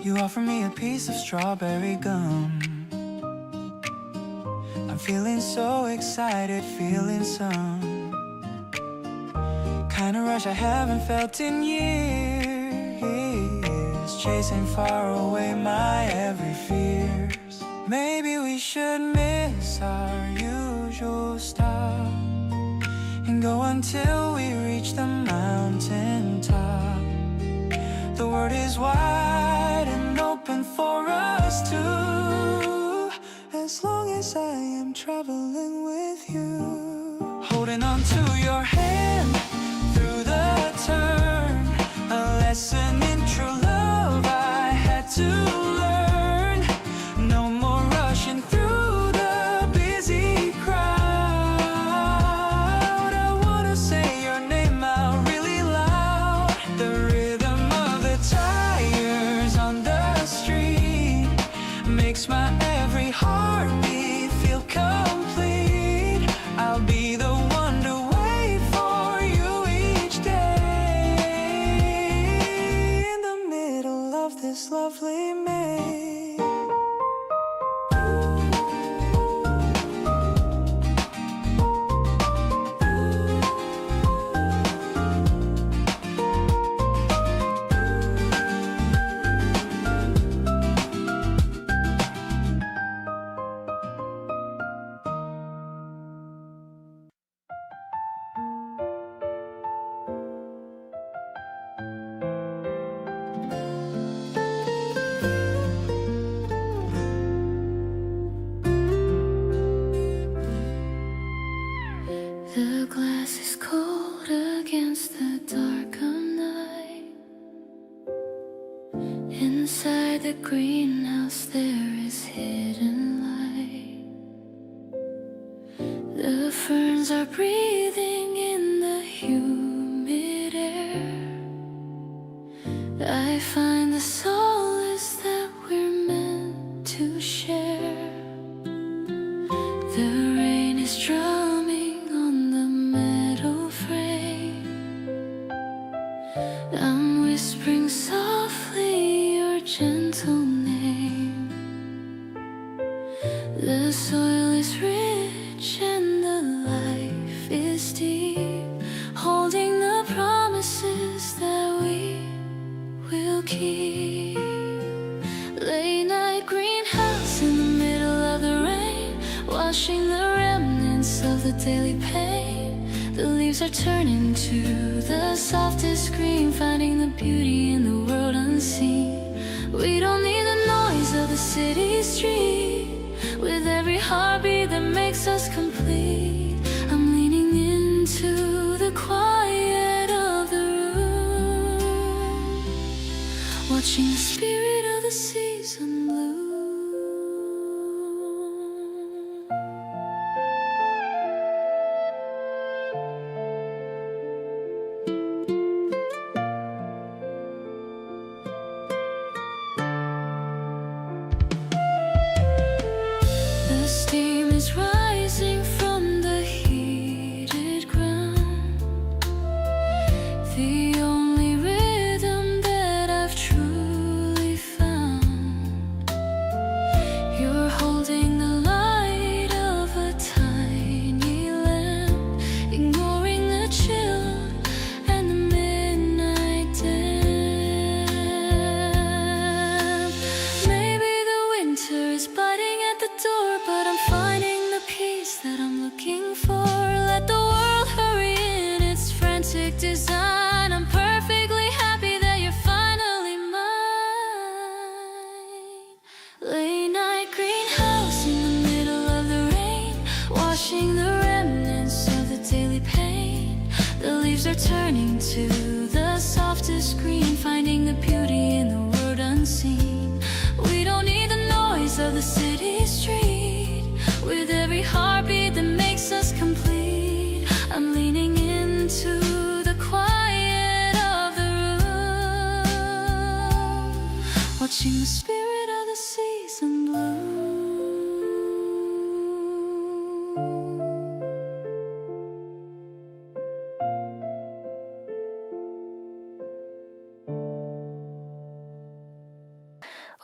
You offer me a piece of strawberry gum. I'm feeling so excited, feeling some kind of rush I haven't felt in years, chasing far away my every fears. Maybe we should miss our usual stop and go until we reach the mountain top. The world is wide and open for us two, as long as I am traveling with you. Holding on to your hand through the turn, a lesson in true love I had to learn. No more rushing through the busy crowd. I wanna say your name out really loud. The rhythm of the tires on the street makes my every heartbeat feel complete. I'll be the one to wait for you each day, in the middle of this lovely May. The glass is cold against the dark of night. Inside the greenhouse there is hidden light. The ferns are breathing in the humid air. gentle name. The soil is rich and the life is deep, holding the promises that we will keep. Late night greenhouse in the middle of the rain, washing the remnants of the daily pain. The leaves are turning to the softest green, finding the beauty in the world unseen. We don't need the noise of the city street, with every heartbeat that makes us complete. I'm leaning into the quiet of the room, watching the spirit of the season bloom. The steam is rising from the heated ground, the only rhythm that I've truly found. You're holding the light of a tiny lamp, ignoring the chill and the midnight damp. Maybe the winter is biting at the door, but I'm finding the peace that I'm looking for. Let the world hurry in its frantic design. I'm perfectly happy that you're finally mine. Late night greenhouse in the middle of the rain, washing the remnants of the daily pain. The leaves are turning to the softest green, finding the beauty in the world unseen. We don't need the noise of the city street, with every heartbeat that makes us complete. I'm leaning into the quiet of the room, watching the spirit of the season bloom.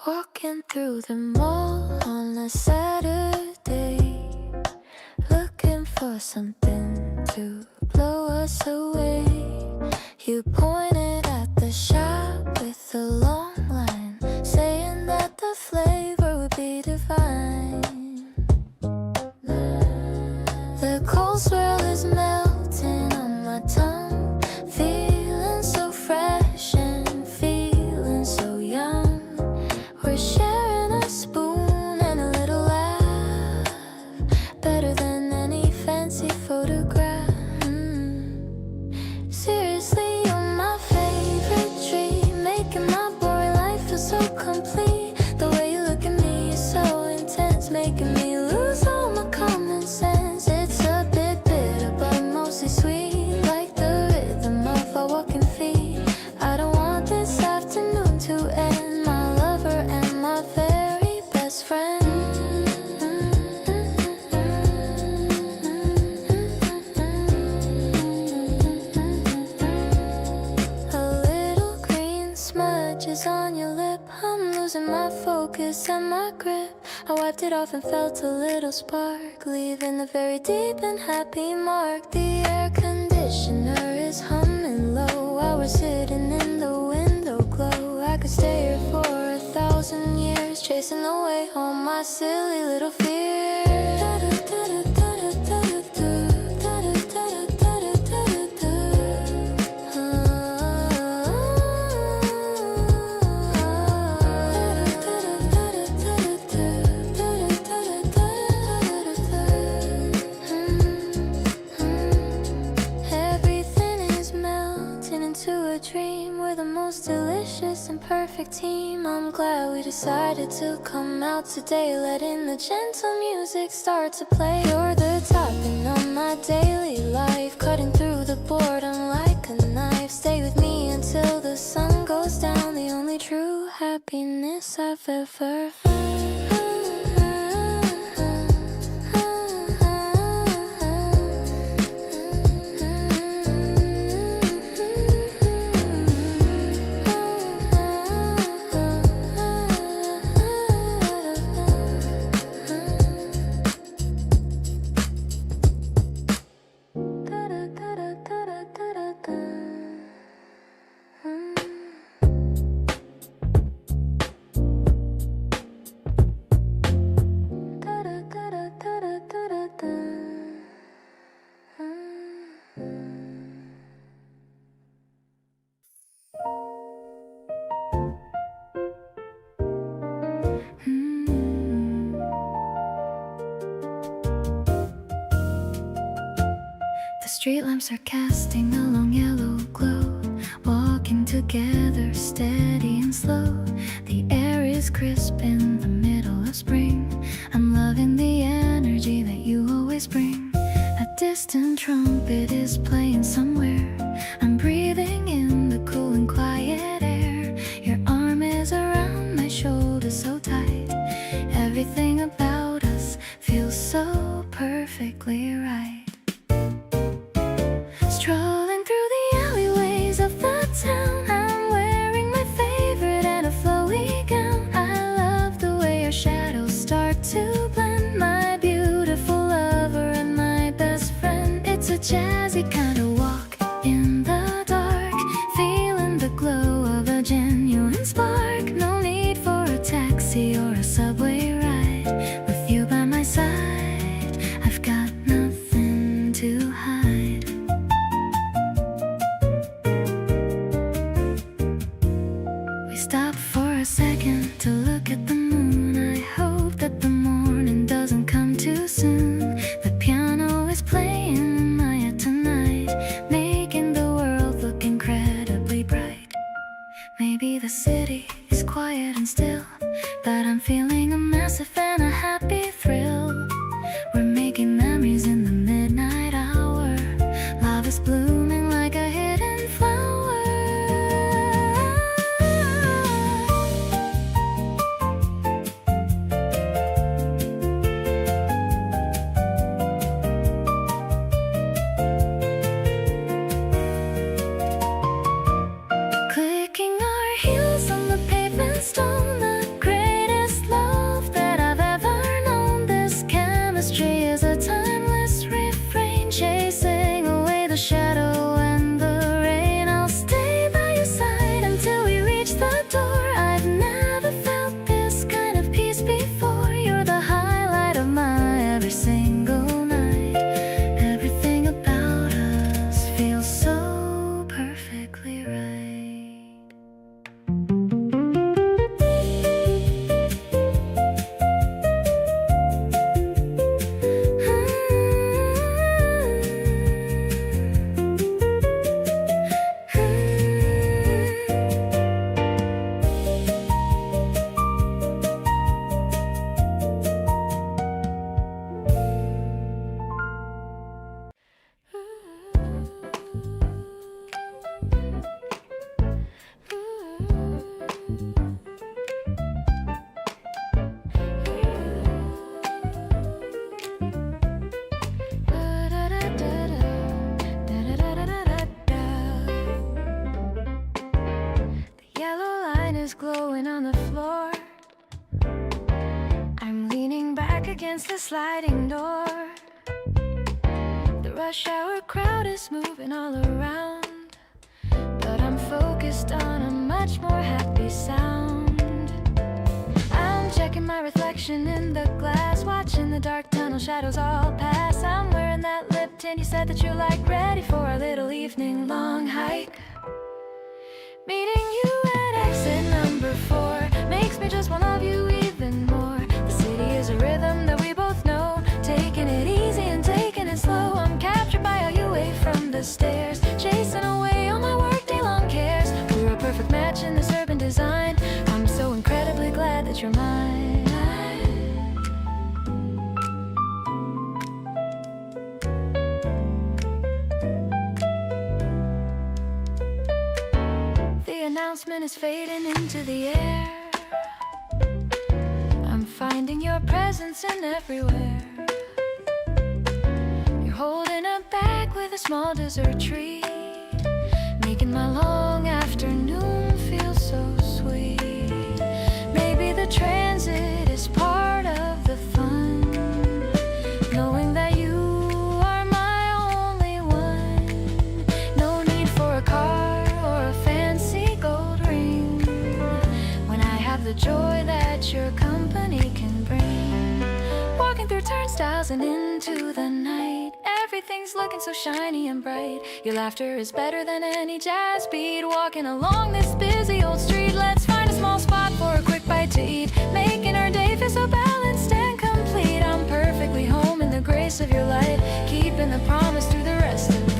Walking through the mall on a Saturday, looking for something to blow us away. You pointed at the shop with the long line, saying that the flavor would be divine. The cold swirl is melting on my tongue, feeling so fresh and feeling so young. We're sharing a spoon and a little laugh, better than any fancy photograph. Seriously, you're my favorite dream, making my boring life feel so complete. The way you look at me is so intense, making me lose all my common sense. It's a bit bitter, but mostly sweet, like the rhythm of our walking feet. I don't want this afternoon to end, my lover and my very best friend. A little green smudge is on your lip, I'm losing my focus and my grip. I wiped it off and felt a little spark, leaving a very deep and happy mark. The air conditioner is humming low while we're sitting in the window glow. I could stay here for 1,000 years, chasing away all my silly little fears. Everything is melting into a dream. We're the most delicious and perfect team. I'm glad we decided to come out today, letting the gentle music start to play. You're the topping on my daily life, cutting through the boredom like a knife. Stay with me until the sun goes down, the only true happiness I've ever found. Street lamps are casting a long yellow glow, walking together steady and slow. The air is crisp in the middle of spring. I'm loving the energy that you always bring. A distant trumpet is playing somewhere. I'm breathing in the cool and quiet air. Your arm is around my shoulder so tight. Everything about us feels so perfectly right. Strolling through the alleyways of the town, I'm wearing my favorite and a flowy gown. I love the way your shadows start to blend. My beautiful lover and my best friend. It's a jazzy kind of walk in the dark, feeling the glow of a genuine spark. No need for a taxi or a subway ride. With you by my side, I've got nothing to hide. We stop for a second to look at the moon. I hope that the morning doesn't come too soon. The piano is playing in my head tonight, making the world look incredibly bright. Maybe the city is quiet and still, but I'm feeling a massive and a happy thrill. We're making memories in the midnight hour. Love is blooming like a hidden flower. Clicking our heels on the pavement stone, the greatest love that I've ever known. This chemistry is a timeless refrain, chasing away the shadow and the rain. I'll stay by your side until we reach the door. I've never felt this kind of peace before. You're the highlight of my every single night. Everything about us feels so perfectly right. The yellow line is glowing on the floor. I'm leaning back against the sliding door. The rush hour crowd is moving all around, but I'm focused on a much more happy sound. I'm checking my reflection in the glass, watching the dark tunnel shadows all pass. I'm wearing that lip tint you said that you like, ready for a little evening long hike. Meeting you at exit number 4 makes me just want to love you even more. The city is a rhythm that we both know, taking it easy and taking it slow. I'm captured by how you wave from the stairs, chasing away all my workday long cares. We're a perfect match in this urban design. I'm so incredibly glad that you're mine. The announcement is fading into the air. I'm finding your presence in everywhere. You're holding a bag with a small dessert treat, making my long afternoon feel so sweet. Maybe the transit is part of the fun, knowing that you are my only one. No need for a car or a fancy gold ring, when I have the joy that your company can bring. Walking through turnstiles and into the night, everything's looking so shiny and bright. Your laughter is better than any jazz beat. Walking along this busy old street, let's find a small spot for a quick bite to eat, making our day feel so balanced and complete. I'm perfectly home in the grace of your light, keeping the promise through the rest of the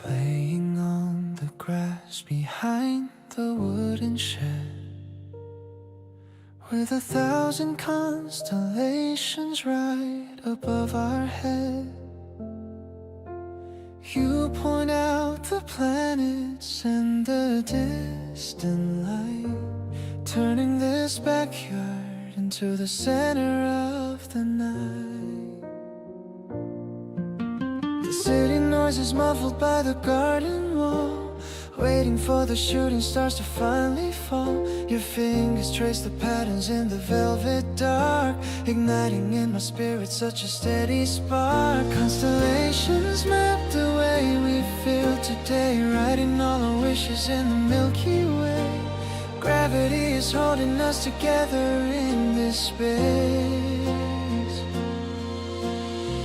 Laying on the grass behind the wooden shed, with 1,000 constellations right above our head. You point out the planets and the distant light, turning this backyard into the center of the night. The city noise is muffled by the garden wall, waiting for the shooting stars to finally fall. Your fingers trace the patterns in the velvet dark, igniting in my spirit such a steady spark. Constellations map the way we feel today, writing all our wishes in the Milky Way. Gravity is holding us together in this space,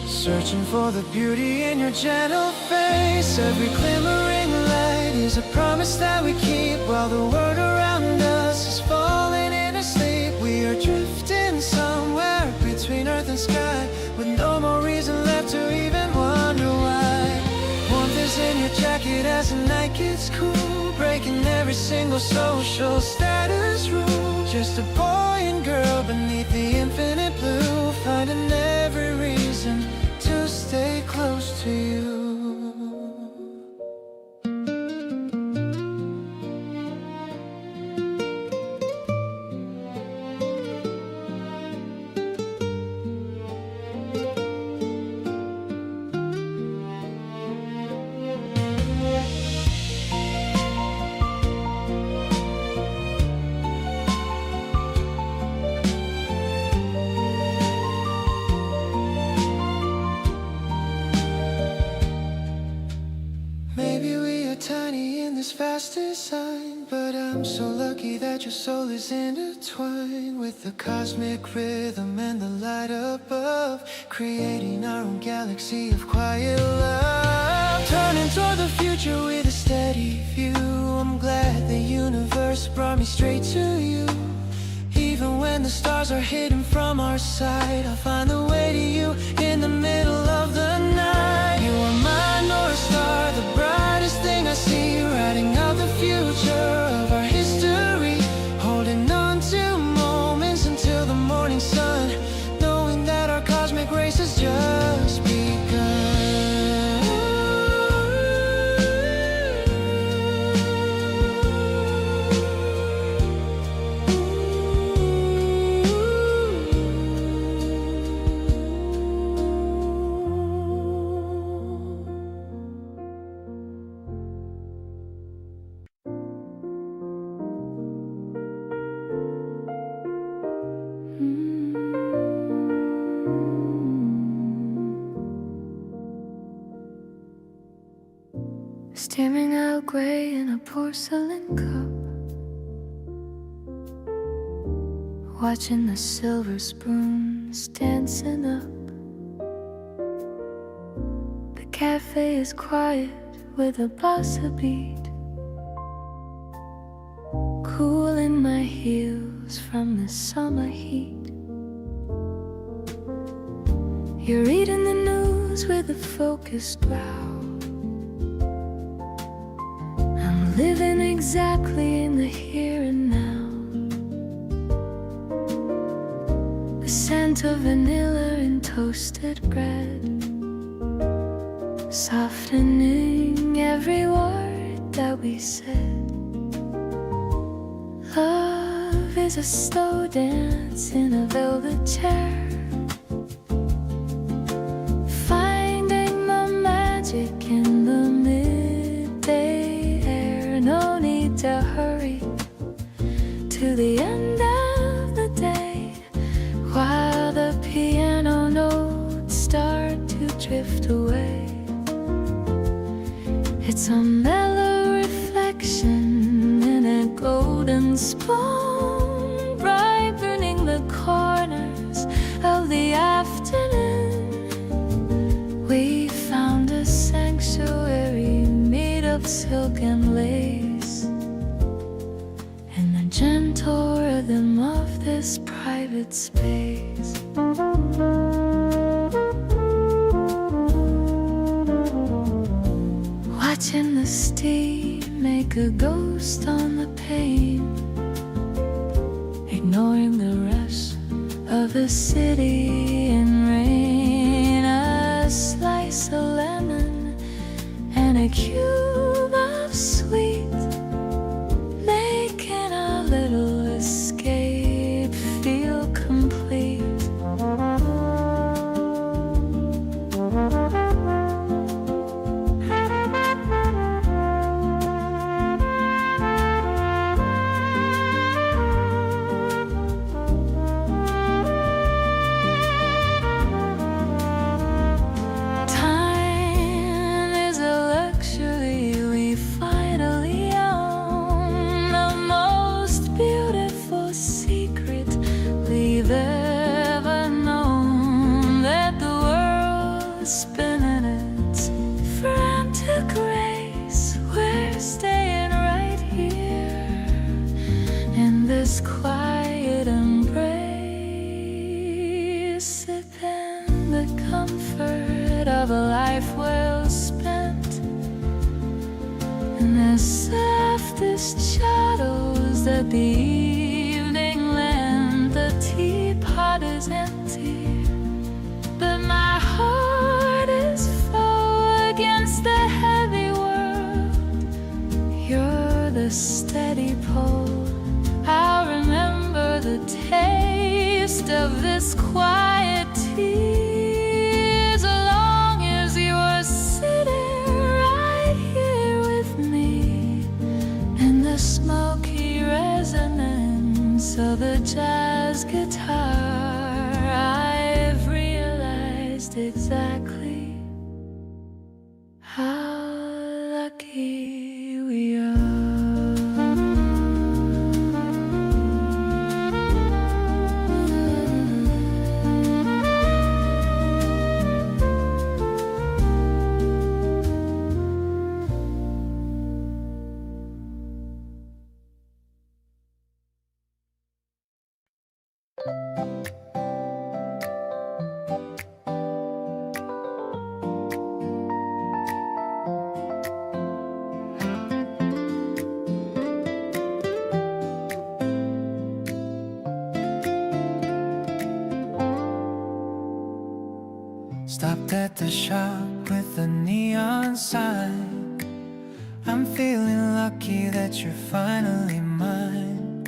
searching for the beauty in your gentle face. Every glimmering light is a promise that we keep, while the world around us is falling into sleep. We are drifting somewhere between earth and sky, with no more reason left to even wonder why. Warmth is in your jacket as the night gets cool, breaking every single social status rule. Just a boy and girl beneath the infinite blue, finding every reason to stay close to you. Maybe we are tiny in this vast design, but I'm so lucky that your soul is intertwined with the cosmic rhythm and the light above, creating our own galaxy of quiet love. Turning toward the future with a steady view, I'm glad the universe brought me straight to you. Even when the stars are hidden from our sight, I'll find the way to you in the middle of the night. You are my North Star, the brightest thing I see, writing out the future of our history, holding on to moments until the morning sun, knowing that our cosmic race has just begun. Staring out gray in a porcelain cup, watching the silver spoons dancing up. The cafe is quiet with a bossa beat, cooling my heels from the summer heat. You're reading the news with a focused brow, living exactly in the here and now. The scent of vanilla in toasted bread, softening every word that we said. Love is a slow dance in a velvet chair, finding the magic in the midday. No need to hurry to the end of the day, while the piano drift away. It's a mellow reflection in a golden spoon, brightening the corners of the afternoon. We found a sanctuary made of silk and lace, and the gentle rhythm of this private space. Watching the steam make a ghost on the pane, ignoring the rush of the city and rain. A slice of lemon and a cube of sweet, making a little escape feel complete. Time is a luxury we finally own, the most beautiful secret we've ever known. Let the world spin in its frantic race. We're staying right here in this quiet embrace, sipping the comfort of a life well spent in the softest shadows that the evening lent. The teapot is empty, but my heart is full against the heavy world. You're the steady pull. I'll remember the taste of this quiet tea as long as you're sitting right here with me in the smoky resonance of a jazz guitar. I've realized exactly how lucky we are. Stopped at the shop with a neon sign. I'm feeling lucky that you're finally mine.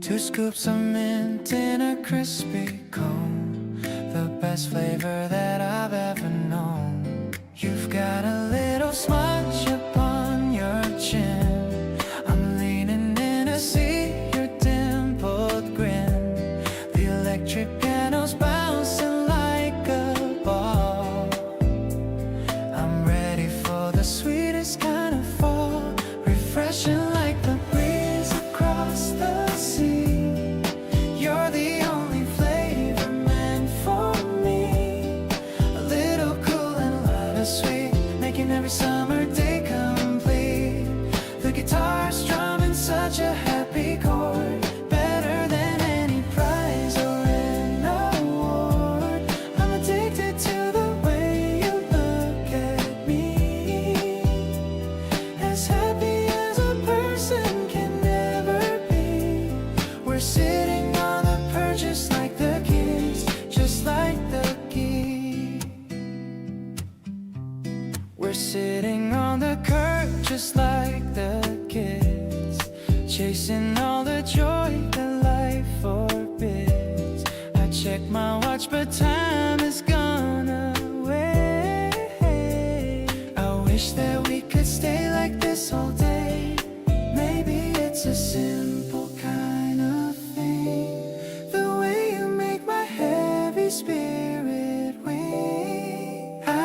2 scoops of mint in a crispy cone, the best flavor that I've ever known. You've got a little smudge upon your chin. I'm leaning in to see your dimpled grin. The electric piano's bouncing like a ball. I'm ready for the sweetest kind of fall, refreshing like the breeze across the sea. You're the only flavor meant for me, a little cool and a lot of sweet, making every summer day complete. The guitar strumming such a happy chord, better than any prize or an award. I'm addicted to the way you look at me, as happy as a person can never be. We're sitting on the perch just like the kids, just like the geese. We're sitting on the curb just like the kids, chasing all the joy that life forbids. I check my watch, but time has gone away. I wish that we could stay like this all day. Maybe it's a simple kind of thing, the way you make my heavy spirit ring. I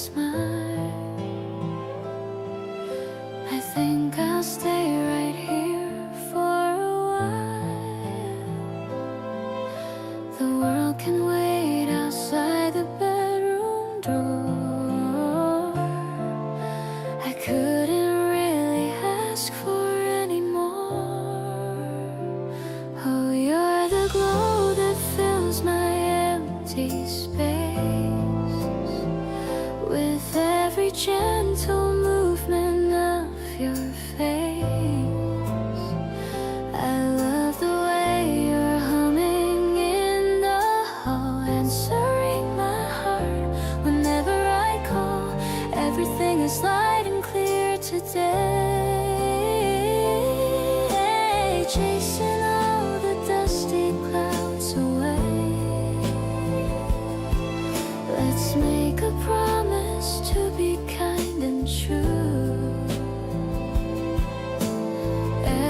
smile. I think I'll stay right here for a while. The world can wait outside the bedroom door. I couldn't really ask for any more. Oh, you're the glow that fills my empty space. With every gentle movement of your face, I love the way you're humming in the hall, answering my heart whenever I call. Everything is light and clear today, chasing all the dusty clouds away. Let's make a promise to be kind and true.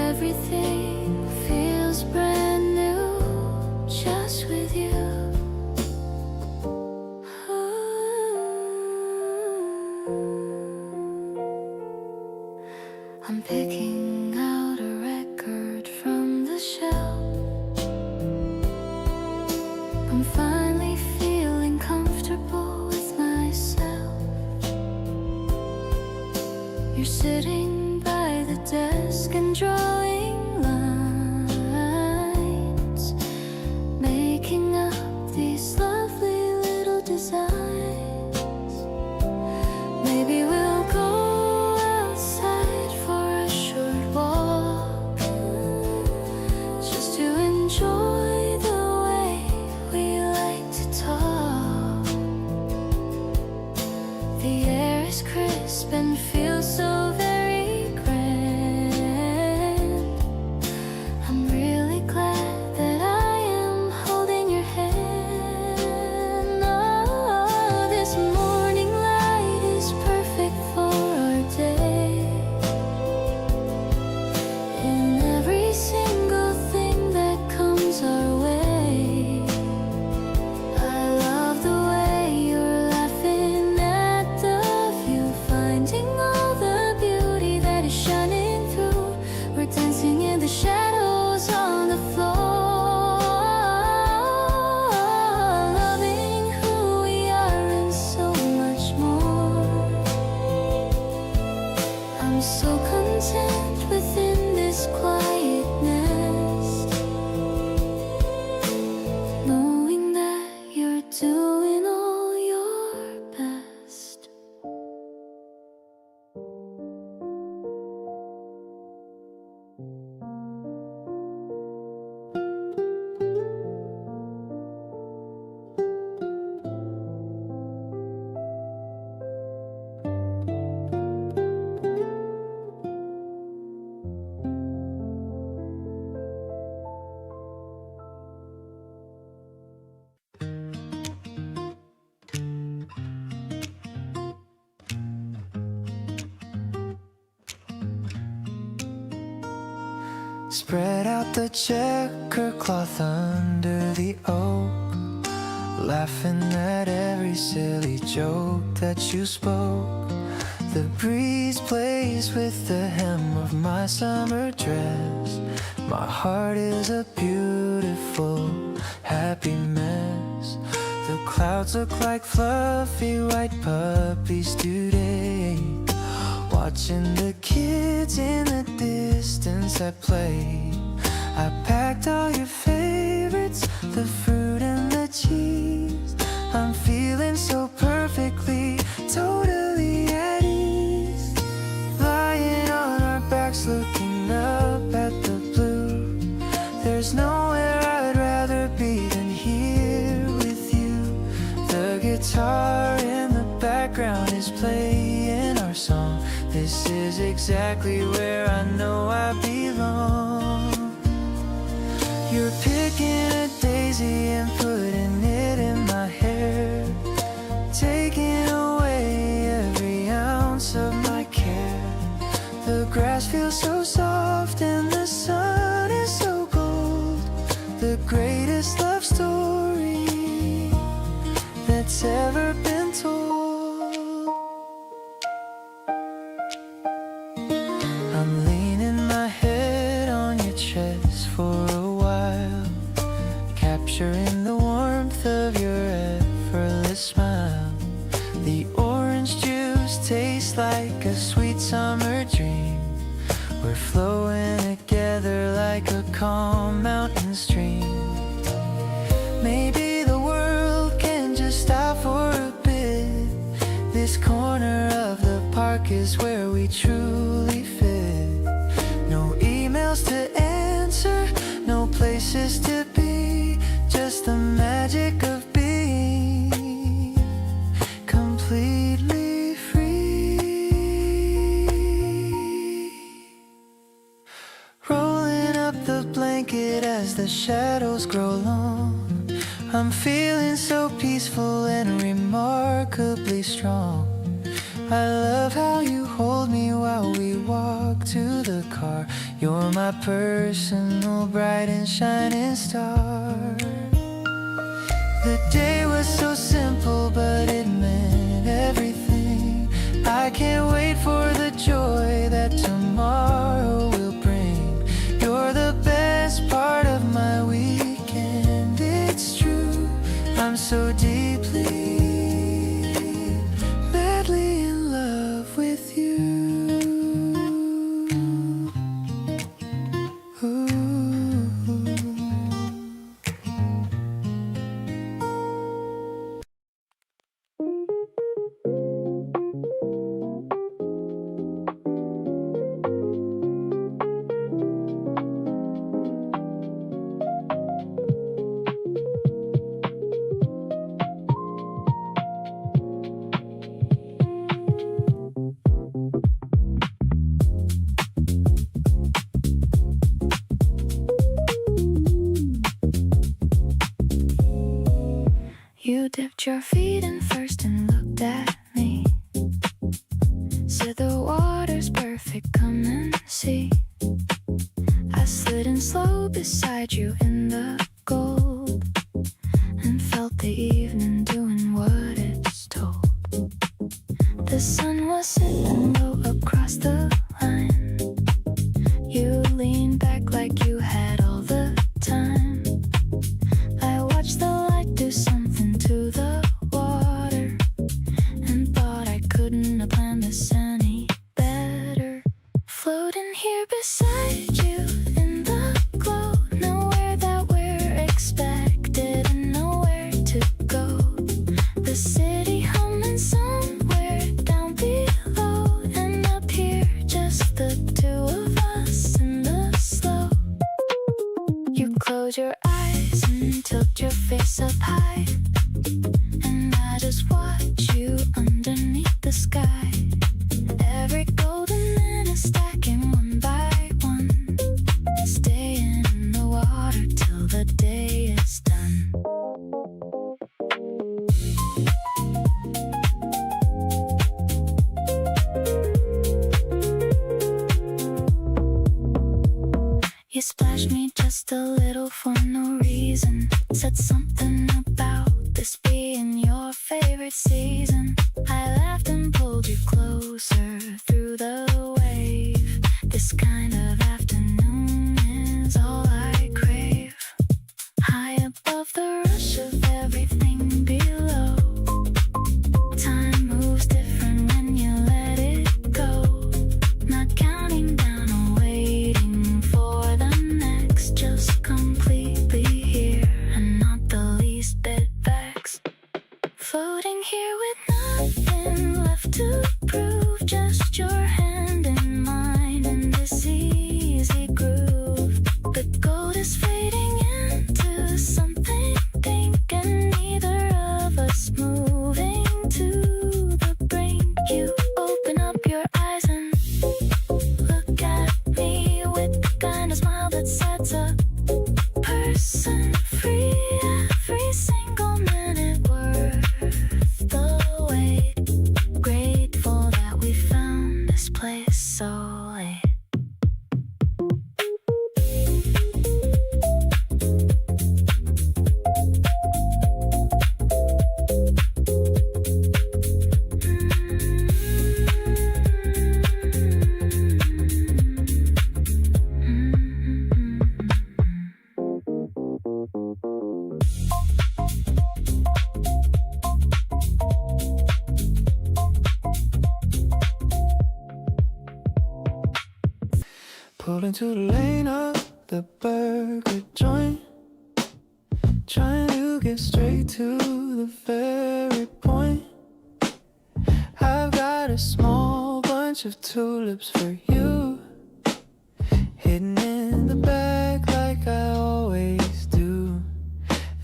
Everything feels brand new just with you. I'm picking out a record from the shelf. I'm finally feeling comfortable with myself. You're sitting by the desk and drawing lines, making up these lovely little designs. Maybe we'll go outside for a short walk, just to enjoy the way we like to talk. The air is crisp and feels so very grand. I'm really glad that I am holding your hand. Oh, this morning light is perfect for our day. In every single thing that comes our way, I love the way you're laughing at the view, finding all the beauty that is shining through. We're dancing in the shadows on the floor, loving who we are and so much more. I'm so content within this quietness, knowing that you're doing all your best. Spread out the checker cloth under the oak, laughing at every silly joke that you spoke. The breeze plays with the hem of my summer dress. My heart is a beautiful, happy mess. The clouds look like fluffy white puppies today, watching the kids in the distance at play. I packed all your favorites, the fruit and the cheese. I'm feeling so perfectly, totally at ease. Lying on our backs looking up at the blue. There's nowhere I'd rather be than here with you. The guitar in the background is playing our song. This is exactly where I know I belong. You're picking a daisy and putting it in my hair, taking away every ounce of my care. The grass feels so soft and the sun is so gold. The greatest love story that's ever been told. capturing the warmth of your effortless smile. The orange juice tastes like a sweet summer dream. We're flowing together like a calm mountain stream. Maybe the world can just stop for a bit. This corner of the park is where we truly fit. No emails to answer, no places to be, just the magic of being completely free. Rolling up the blanket as the shadows grow long, I'm feeling so peaceful and remarkably strong. I love how you hold me while we walk to the car. You're my personal bright and shining star. The day was so simple, but it meant everything. I can't wait for the joy that tomorrow will bring. You're the best part of my weekend, it's true. I'm so deeply, madly in love with you. Ooh. You dipped your feet in first and looked at me. Said the water's perfect, come and see. I slid in slow beside you in the gold and felt the evening doing what it's told. The sun was setting low across the line. You leaned back like you had all the time. I watched the light do something to the water and thought I couldn't have planned this any better. Floating here beside you in the glow, nowhere that we're expected and nowhere to go. The city humming somewhere down below, and up here just the two of us in the slow. You close your eyes and tilt your face up high, and I just watch you underneath the sky. Every golden minute stacking one by one, staying in the water till the day is done. You splashed me just a little for no reason. Said something about this being your favorite season. I laughed and pulled you closer through the wave. This kind of afternoon is all I crave. High above the rush of everything below. Time moves different when you let it go. Not counting down or waiting for the next, just completely here and not the Pulled into the lane of the burger joint, trying to get straight to the very point. I've got a small bunch of tulips for you, hidden in the back like I always do.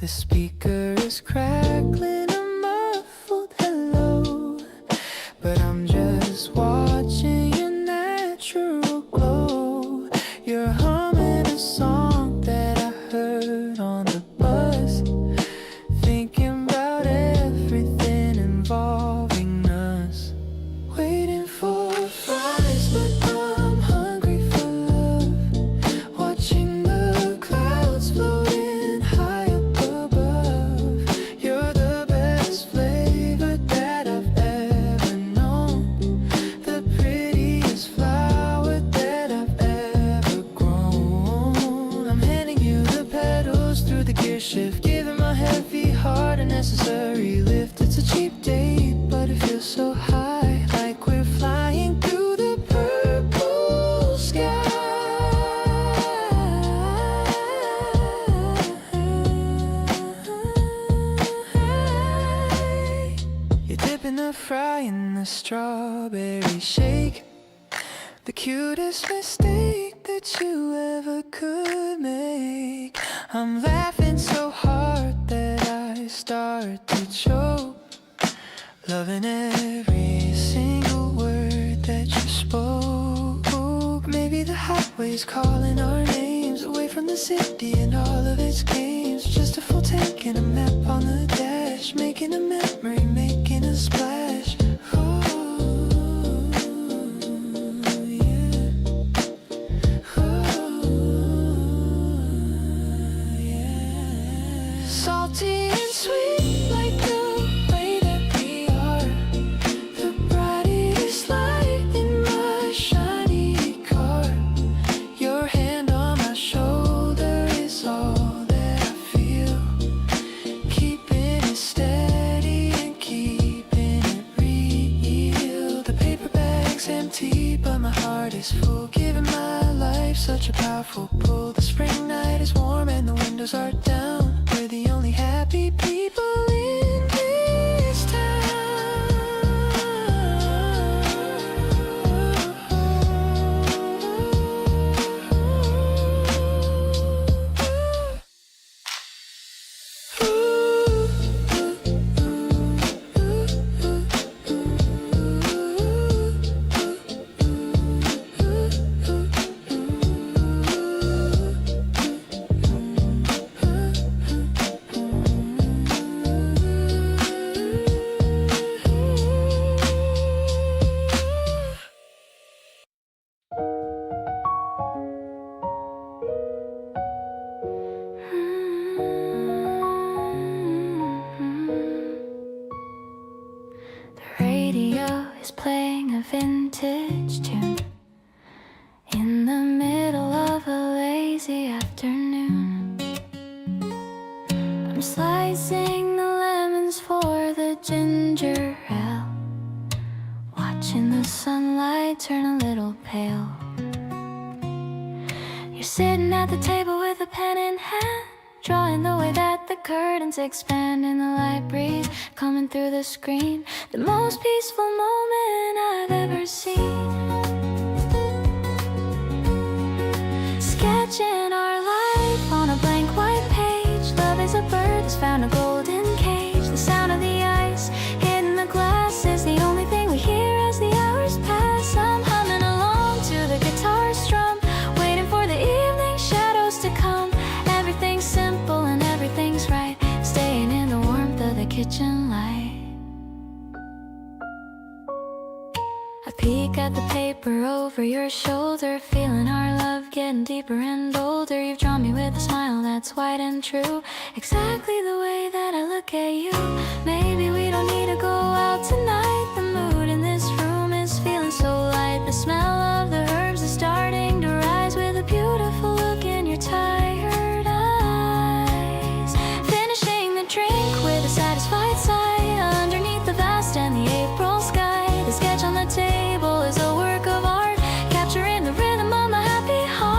The speaker is crackling a muffled hello, but I'm just watching your natural glow. You're humming a song that I heard on the bus, thinking about everything involving us. Waiting for fries, but I'm hungry for love. Watching the clouds floating high up above. You're the best flavor that I've ever known, the prettiest flower that I've ever grown. I'm handing you the pedals through the gear shift, giving my heavy heart a necessary lift. It's a cheap date, but it feels so high, like we're flying through the purple sky. You're dipping the fry in the strawberry shake, the cutest mistake that you ever could make. I'm laughing so hard that I start to choke, loving every single word that you spoke. Maybe the highway's calling our names, away from the city and all of its games. Just a full tank and a map on the dash, making a memory, making a splash. Ooh, yeah. Ooh, yeah. Salty and sweet like the way that we are, the brightest light in my shiny car. Your hand on my shoulder is all that I feel, keeping it steady and keeping it real. The paper bag's empty, but my heart is full, giving my life such a powerful pull. The spring night is warm and the windows are down. We're the only happy people in this The radio is playing a vintage tune in the middle of a lazy afternoon. I'm slicing the lemons for the ginger ale, watching the sunlight turn a little pale. You're sitting at the table with a pen in hand, drawing the way that the curtains expand in the light breeze coming through the screen. The most peaceful moment I've ever seen. Sketching our life on a blank white page. Love is a bird that's found a golden cage. The sound of the ice hitting the glass is the only thing we hear as the hours pass. I'm humming along to the guitar strum, waiting for the evening shadows to come. Everything's simple and everything's right, staying in the warmth of the kitchen light. I peek at the paper over your shoulder, feeling our love getting deeper and older. You've drawn me with a smile that's white and true, exactly the way that I look at you. Maybe we don't need to go out tonight. The mood in this room is feeling so light. The smell of the herbs is starting to rise, with a beautiful look in your tired eyes. Finishing the drink with a satisfied sigh, underneath the vast and the April sky. The sketch on the table is a work of art, capturing the rhythm of my happy heart.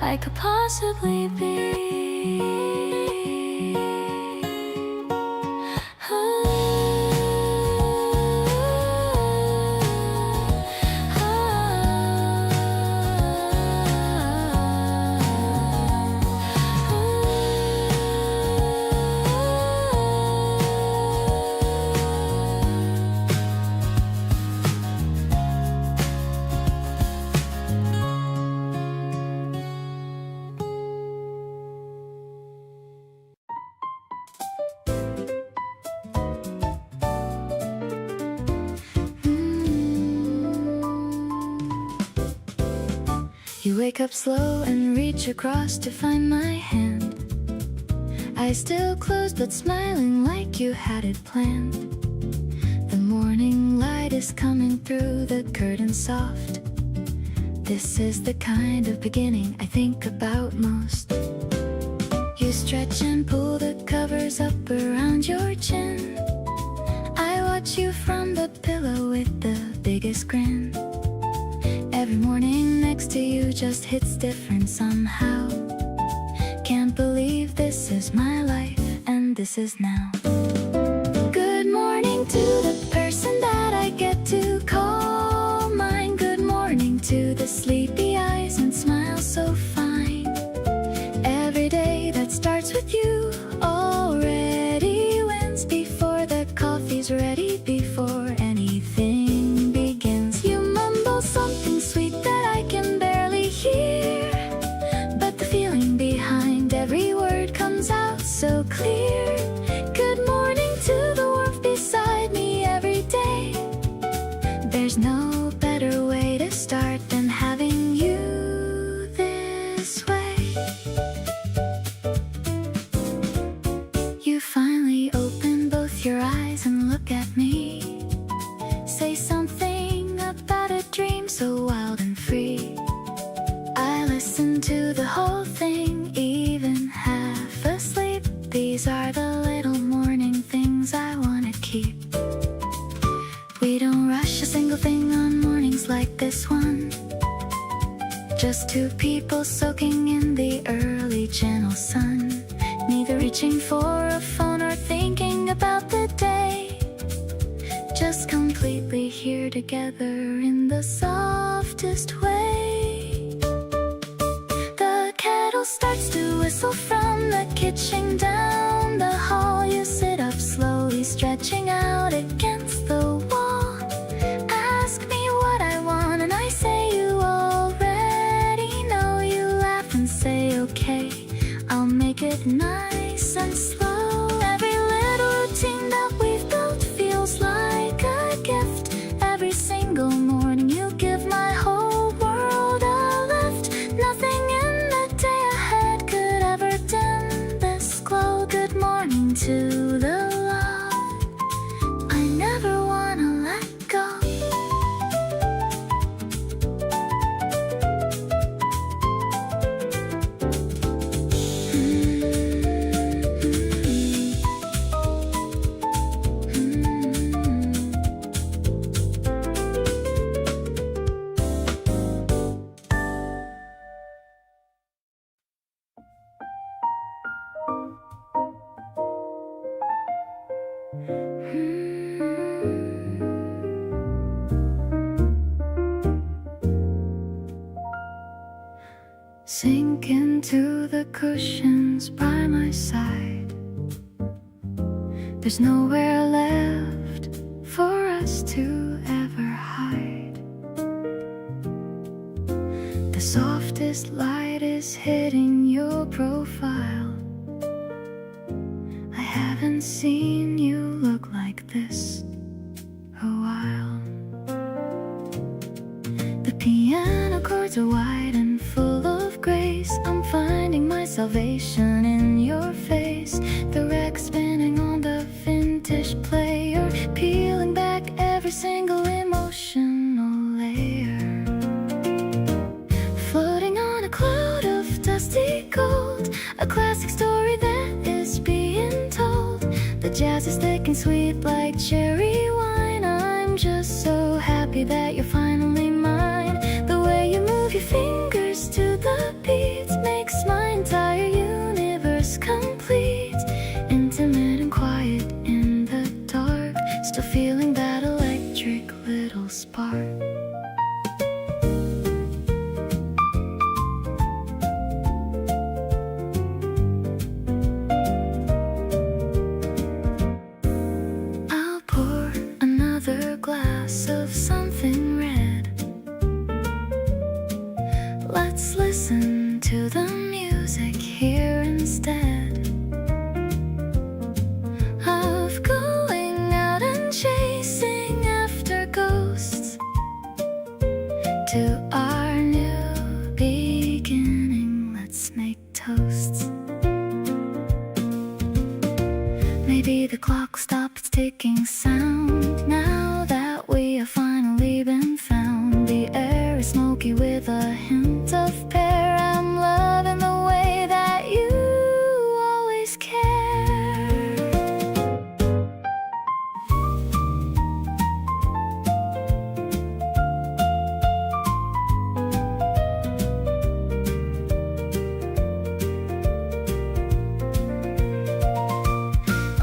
I could possibly be. You wake up slow and reach across to find my hand. Eyes still closed but smiling like you had it planned. The morning light is coming through the curtain soft. This is the kind of beginning I think about most. You stretch and pull the covers up around your chin. I watch you from the pillow with the biggest grin. Every morning next to you just hits different somehow. Can't believe this is my life and this is now. Good morning to the person that I get to call mine. Good morning to the sleepy eyes and smile so fine. Every day that starts with you already wins before the coffee's ready, before anything begins. You mumble something sweet that I can barely hear, but the feeling behind every word comes out so clear. Good morning to the warmth beside me every day. There's no better way to start than having you this way. You finally open both your eyes and look at me. Say something about a dream so wild and free. I listen to the whole thing, even half asleep. These are the little morning things I wanna keep. We don't rush a single thing on mornings like this one. Just two people soaking in the early gentle sun. Neither reaching for a phone or thinking about the day. Just completely here together in the softest way. The kettle starts to whistle from the kitchen down the hall. You sit up slowly, stretching out against the wall. Ask me what I want and I say you already know. You laugh and say okay, I'll make it nice and slow. Every little routine that we've built feels like a gift. Every single morning you give my whole world a lift. Nothing in the day ahead could ever dim this glow. Good morning to the love I never wanna let go. Sink into the cushions by my side. There's nowhere left for us to ever hide. The softest light is hitting your profile. I haven't seen you look like this a while. The piano chords are wide and full of grace. I'm finding my salvation in your face. The rack spinning on the vintage player, peeling back every single emotional layer. Floating on a cloud of dusty gold, a classic story that is being told. The jazz is thick and sweet like cherry wine. I'm just so happy that you're finally mine. The way you move your fingers to the beats apart. I'll pour another glass of something red. Let's listen to the music here instead of going out and chasing after ghosts. To our new beginning, let's make toasts. Maybe the clock stopped ticking sound now that we have finally been found. The air is smoky with a hint of pear. I'm loving the way that you always care.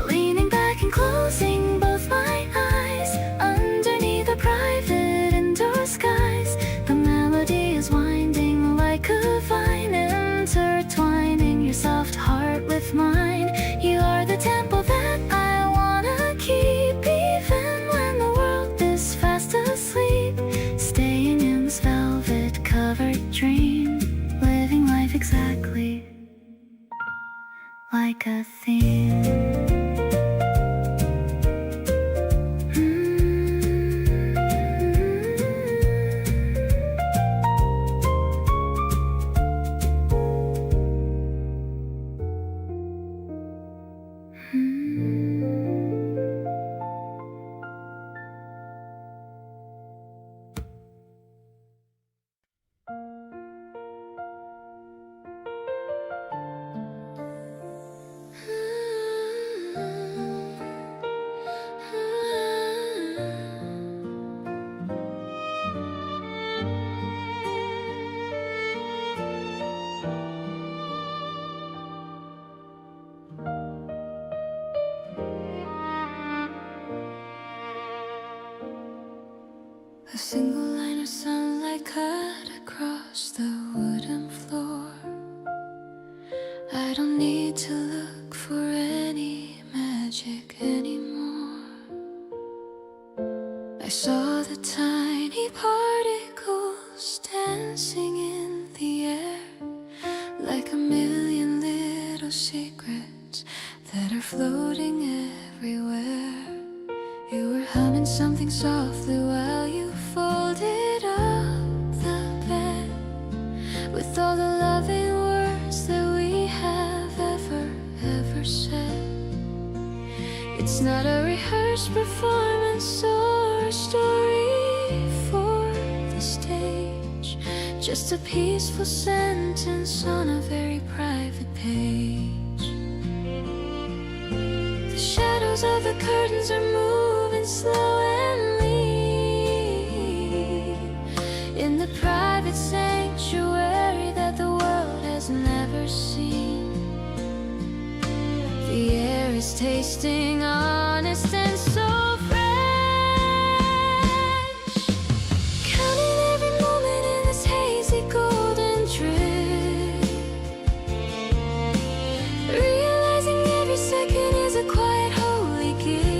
Leaning back and closing both my eyes underneath the private indoor skies. The melody is winding like a vine, intertwining your soft heart with mine. You are the tempo that I wanna keep, even when the world is fast asleep. Staying in this velvet-covered dream, living life exactly like a theme. A single line of sunlight cut across the wooden floor. I don't need to look for any magic anymore. I saw the tiny particles dancing in the air, like a million little secrets that are floating everywhere. You were humming something softly while you folded up the bed, with all the loving words that we have ever said. It's not a rehearsed performance or a story for the stage, just a peaceful sentence on a very private page. The shadows of the curtains are moving slow and lean in the private sanctuary that the world has never seen. The air is tasting honest and so fresh, counting every moment in this hazy golden drip, realizing every second is a quiet holy gift.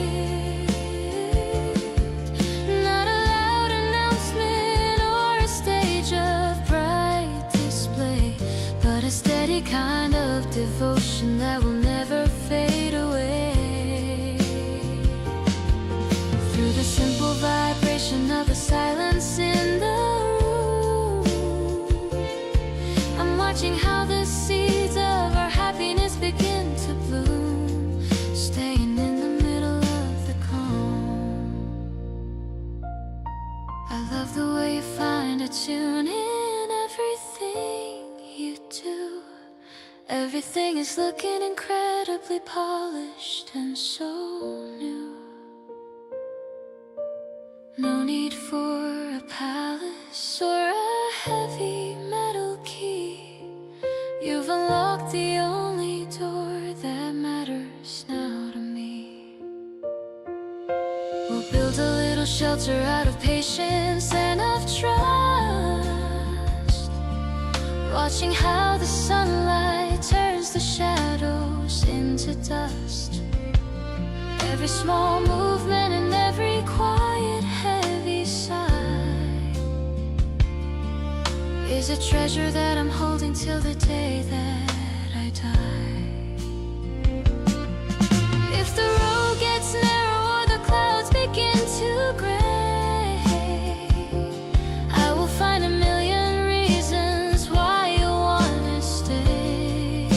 Not a loud announcement or a stage of bright display, but a steady kind of devotion that will never fade away. Through the simple vibration of the silence in the room, I'm watching how the seeds of our happiness begin to bloom, staying in the middle of the calm. I love the way you find a tune in everything you do. Everything is looking incredibly polished and so new. No need for a palace or a heavy metal key. You've unlocked the only door that matters now to me. We'll build a little shelter nights are out of patience and of trust, watching how the sunlight turns the shadows into dust. Every small movement and every quiet heavy sigh is a treasure that I'm holding till the day that I die. If the road gets narrow or the clouds begin to gray, I will find a million reasons why you wanna stay.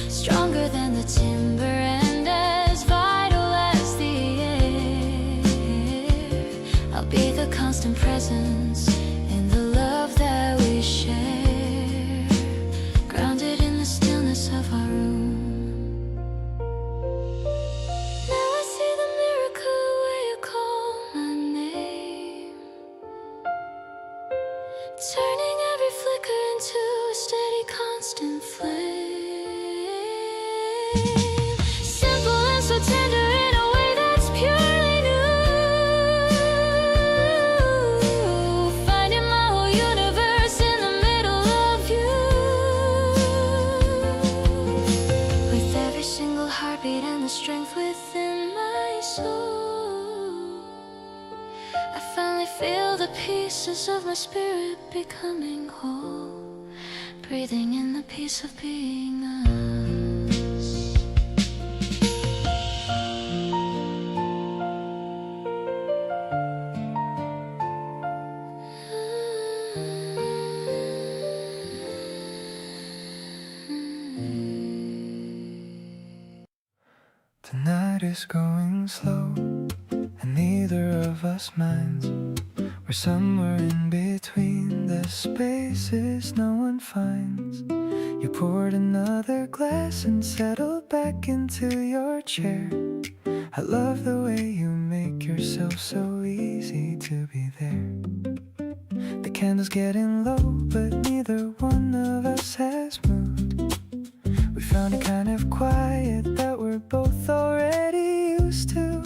Stronger than the timber and as vital as the air, I'll be the constant presence in the love that we share, grounded in the stillness of our room. Now I see the miracle where you call my name, turning every flicker into a steady, constant flame. Simple and so tender in a way that's purely new, finding my whole universe in the middle of you. With every single heartbeat and the strength within my soul, I finally feel the pieces of my spirit becoming whole, breathing in the peace of being us. The night is going slow, and neither of us minds. We're somewhere in between the spaces no one finds. You poured another glass and settled back into your chair. I love the way you make yourself so easy to be there. The candle's getting low, but neither one of us has moved. We found a kind of quiet that we're both already used to.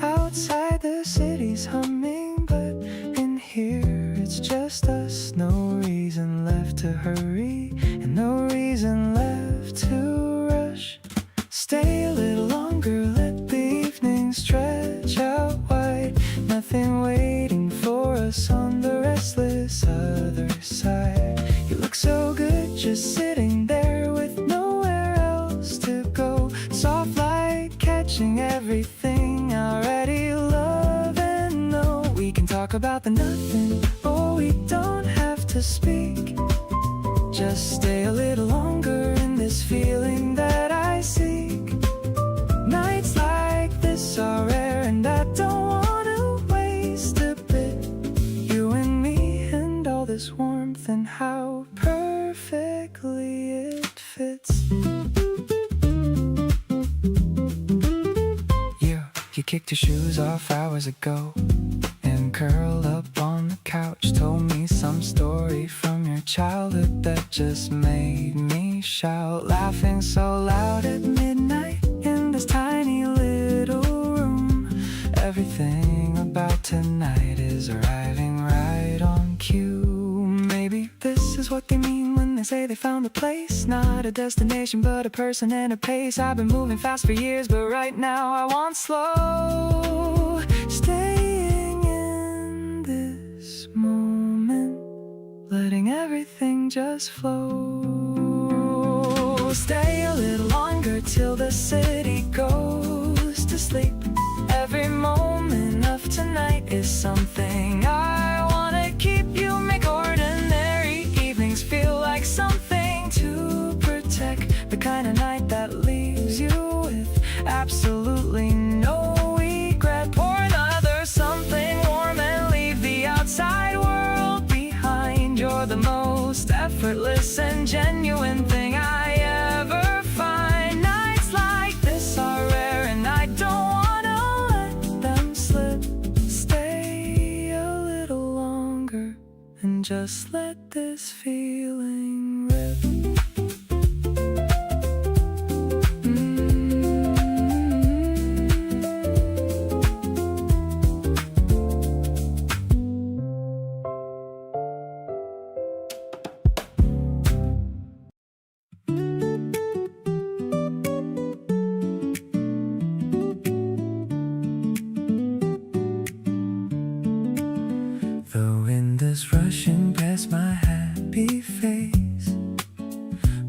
Outside the city's humming, but in here it's just us. No reason left to hurry, and no reason left to rush. Stay a little longer, let the evening stretch out wide. Nothing waiting for us on the restless other side. You look so good just sitting there with nowhere else to go. Soft light catching everything I already love and know. We can talk about the nothing, or we don't have to speak. Just stay a little longer in this feeling that I seek. Nights like this are rare, and I don't wanna waste a bit. You and me and all this warmth, and how perfectly it fits. You kicked your shoes off hours ago and curled up on the couch. Told me some story from your childhood that just made me shout. Laughing so loud at midnight in this tiny little room. Everything about tonight is arriving right on cue. Maybe this is what they mean when they say they found a place. Not a destination, but a person and a pace. I've been moving fast for years, but right now I want slow. Staying in this moment, letting everything just flow. Stay a little longer till the city goes to sleep. Every moment of tonight is something I wanna keep. You make ordinary evenings feel like something to protect. The kind of night that leaves you with absolutely no regret. Pour another something warm and leave the outside world behind. You're the most effortless and genuine thing I ever find. Nights like this are rare, and I don't wanna let them slip. Stay a little longer and just let this feeling rip. The wind is rushing past my happy face.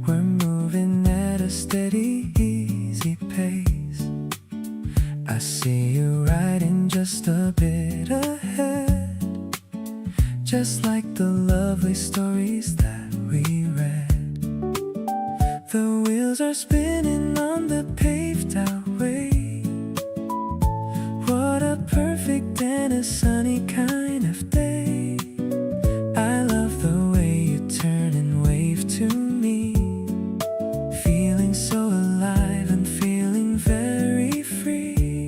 We're moving at a steady, easy pace. I see you riding just a bit ahead, just like the lovely stories that we read. The wheels are spinning on the paved out way. What a perfect and a sunny kind of day. I love the way you turn and wave to me, feeling so alive and feeling very free.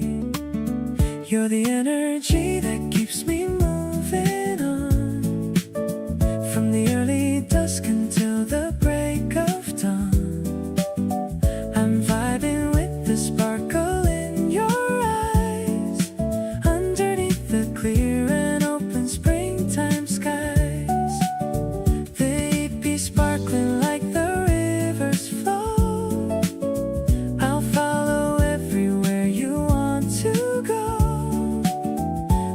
You're the energy that keeps me moving on, from the early dusk until the break of dawn. I'm vibing with the sparkle in your eyes, underneath the clear and open springtime skies. They be sparkling like the rivers flow. I'll follow everywhere you want to go.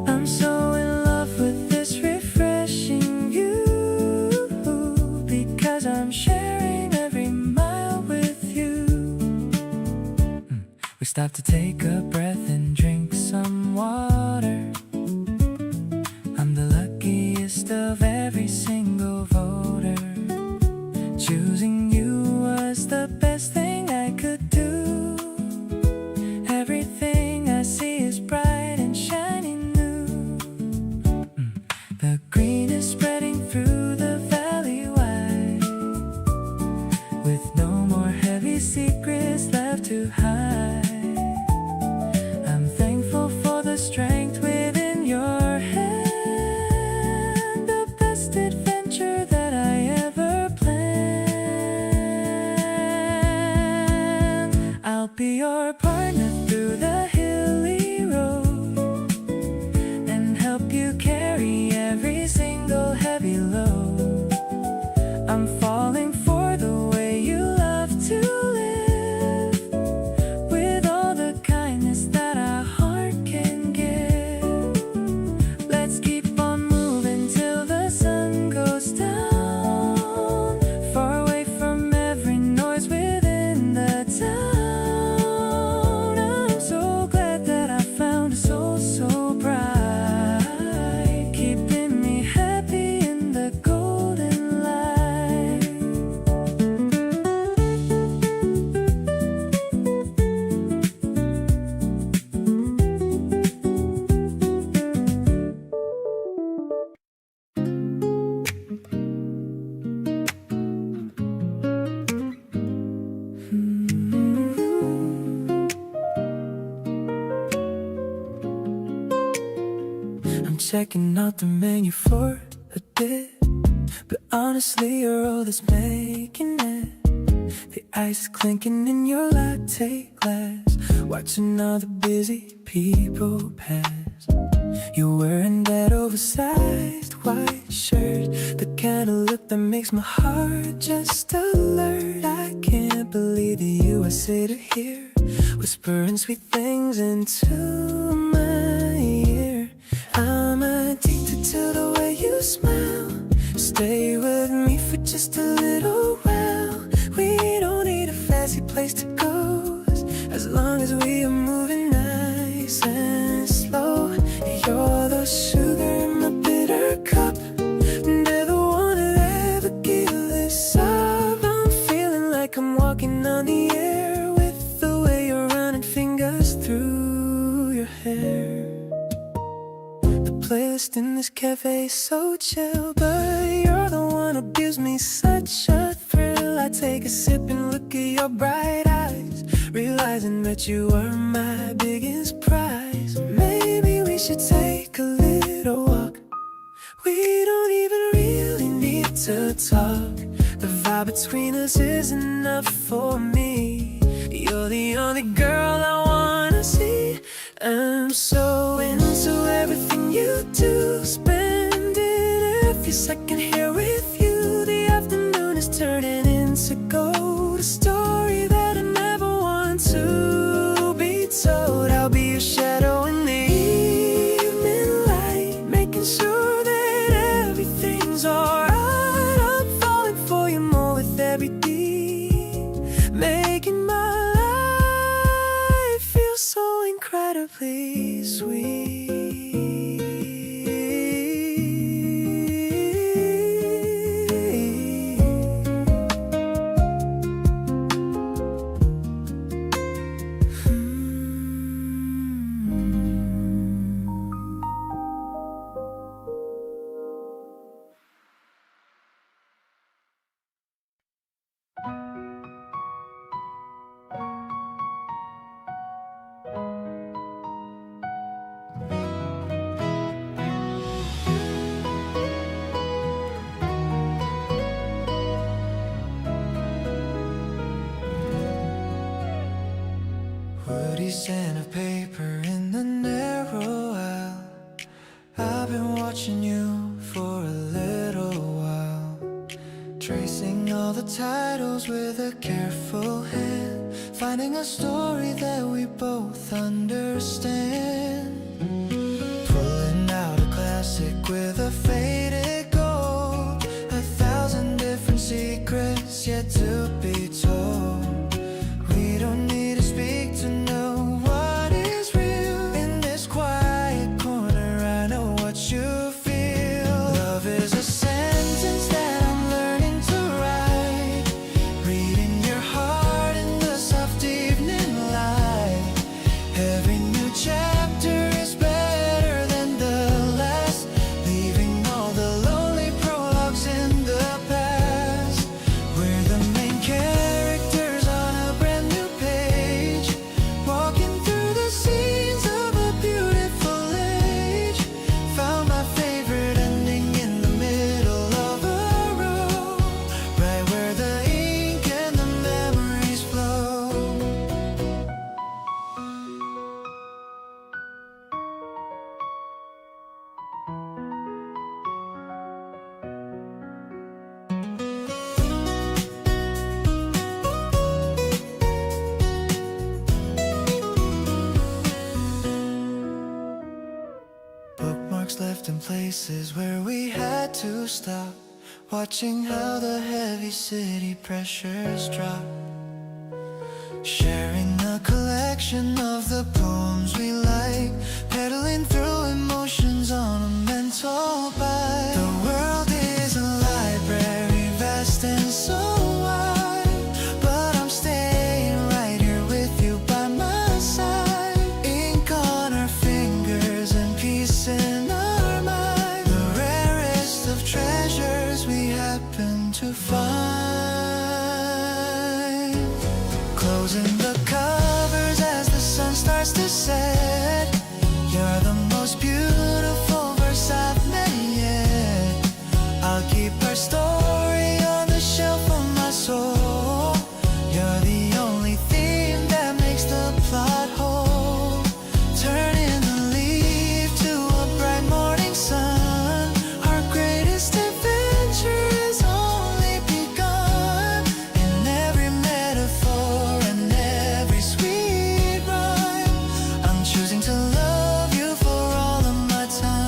I'm so in love with this refreshing view, because I'm sharing every mile with you. We stop to take a breath and drink some water. I'm the luckiest of every single voter. Choosing you was the best thing I could do. Everything I see is bright and shiny new. The green is spreading through the valley wide, with no more heavy secrets left to hide. I'm thankful for the strength within your hand, the best adventure that I ever planned. I'll be your partner through the hilly road, and help you carry every single heavy load. I'm falling for the way you love to live, with all the kindness that our heart can give. Let's keep on moving till the sun goes down, far away from every noise within the town. I'm so glad that I found a soul so bright, keeping me happy in the golden light. I'm checking out the menu for a bit, but honestly you're all that's making it. The ice is clinking in your latte glass, watching all the busy people pass. You're wearing that oversized white shirt, the kind of look that makes my heart just alert. I can't believe that you are sitting here, whispering sweet things into my ear. I'm addicted to the way you smile. Stay with me for just a little while. We don't need a fancy place to go, as long as we are moving nice and slow. You're the sugar in my bitter cup, never wanted to ever give this up. I'm feeling like I'm walking on the air, with the way you're running fingers through your hair. The playlist in this cafe is so chill, but you're the one who gives me such a thrill. I take a sip and look at your bright eyes, realizing that you are my biggest prize. Maybe we should take a little walk. We don't even really need to talk. The vibe between us is enough for me. You're the only girl I wanna see. I'm so into everything you do, spending every second here with you. The afternoon is turning into gold, a story that I never want to be told. I'll be your shadow in the evening light, making sure that piece and of paper in the narrow aisle. I've been watching you for a little while, tracing all the titles with a careful hand, finding a story that we both understand. Pulling out a classic with a faded gold, 1,000 different secrets yet to be told. We don't need to speak to know what is real. In this quiet corner I know what you feel. Love is a sentence that I'm learning to write, reading your heart in the soft evening light. Every new chapter is better than the last, leaving all the lonely prologues in the past. We're the main characters on a brand new page, walking through the scenes of a beautiful age. Found my favorite ending in the middle of a room, right where the ink and the memories flow. Bookmarks left in places where we had to stop, watching how the heavy city pressures drop. Sharing a collection of the poems we like, pedaling through emotions on a mental bike. The world is a library, vast and so wide, but I'm staying right here with you by my side. Ink on our fingers and peace in our mind, the rarest of treasures we happen to find. Closing the covers as the sun starts to set. You're the most beautiful verse I've met yet. I'll keep our story on the shelf of my soul. You're the only theme that makes the plot whole. Turning the leaf to a bright morning sun. Our greatest adventure has only begun. In every metaphor and every sweet rhyme, I'm choosing to love you for all of my time.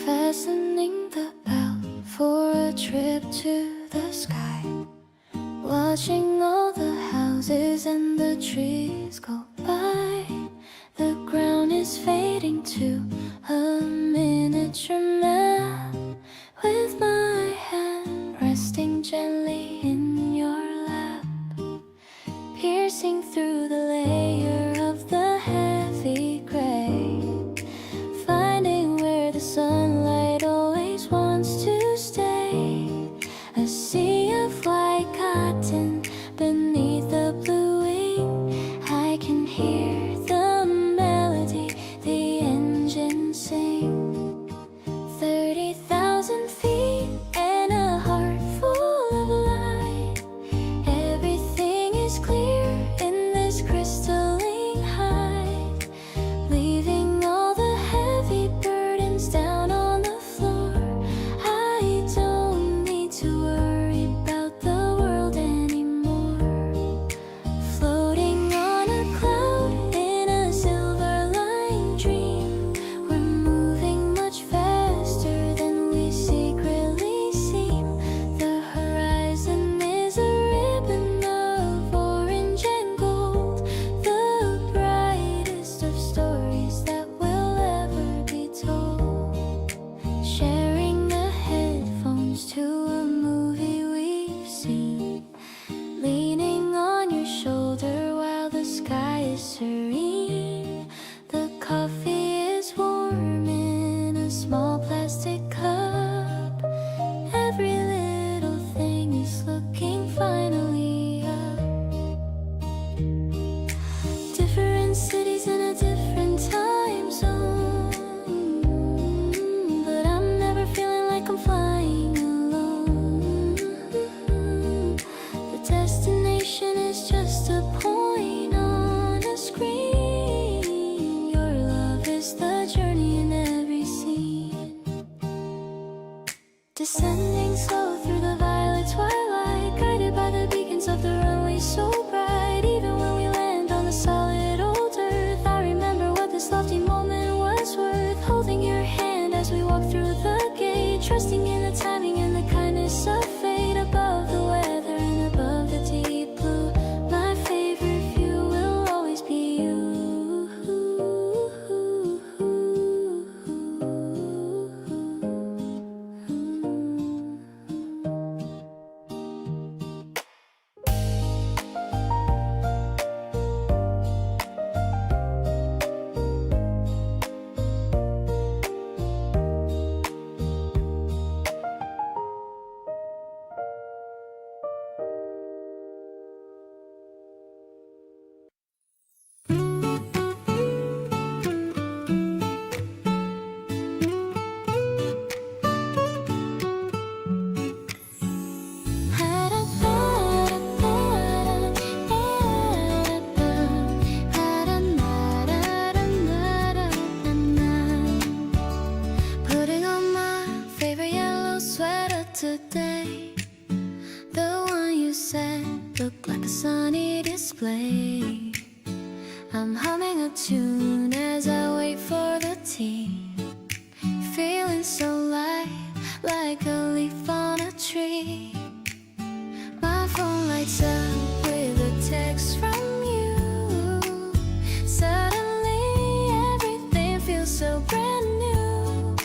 Fastening the belt for a trip to the sky, watching all the houses and the trees go by. The ground is fading to a miniature map, with my hand resting gently in your lap, piercing through the layer of the heavy gray, finding where the sunlight always wants to stay. A sea of white cotton beneath the blue wing, I can hear the melody the engine sing. 30,000 feet and a heart full of light. Everything is clear in this crystalline height, leaving all the heavy burdens down on the floor. I don't need to worry about the world anymore. Floating on a cloud in a silver line dream, we're moving wakes up with a text from you. Suddenly everything feels so brand new.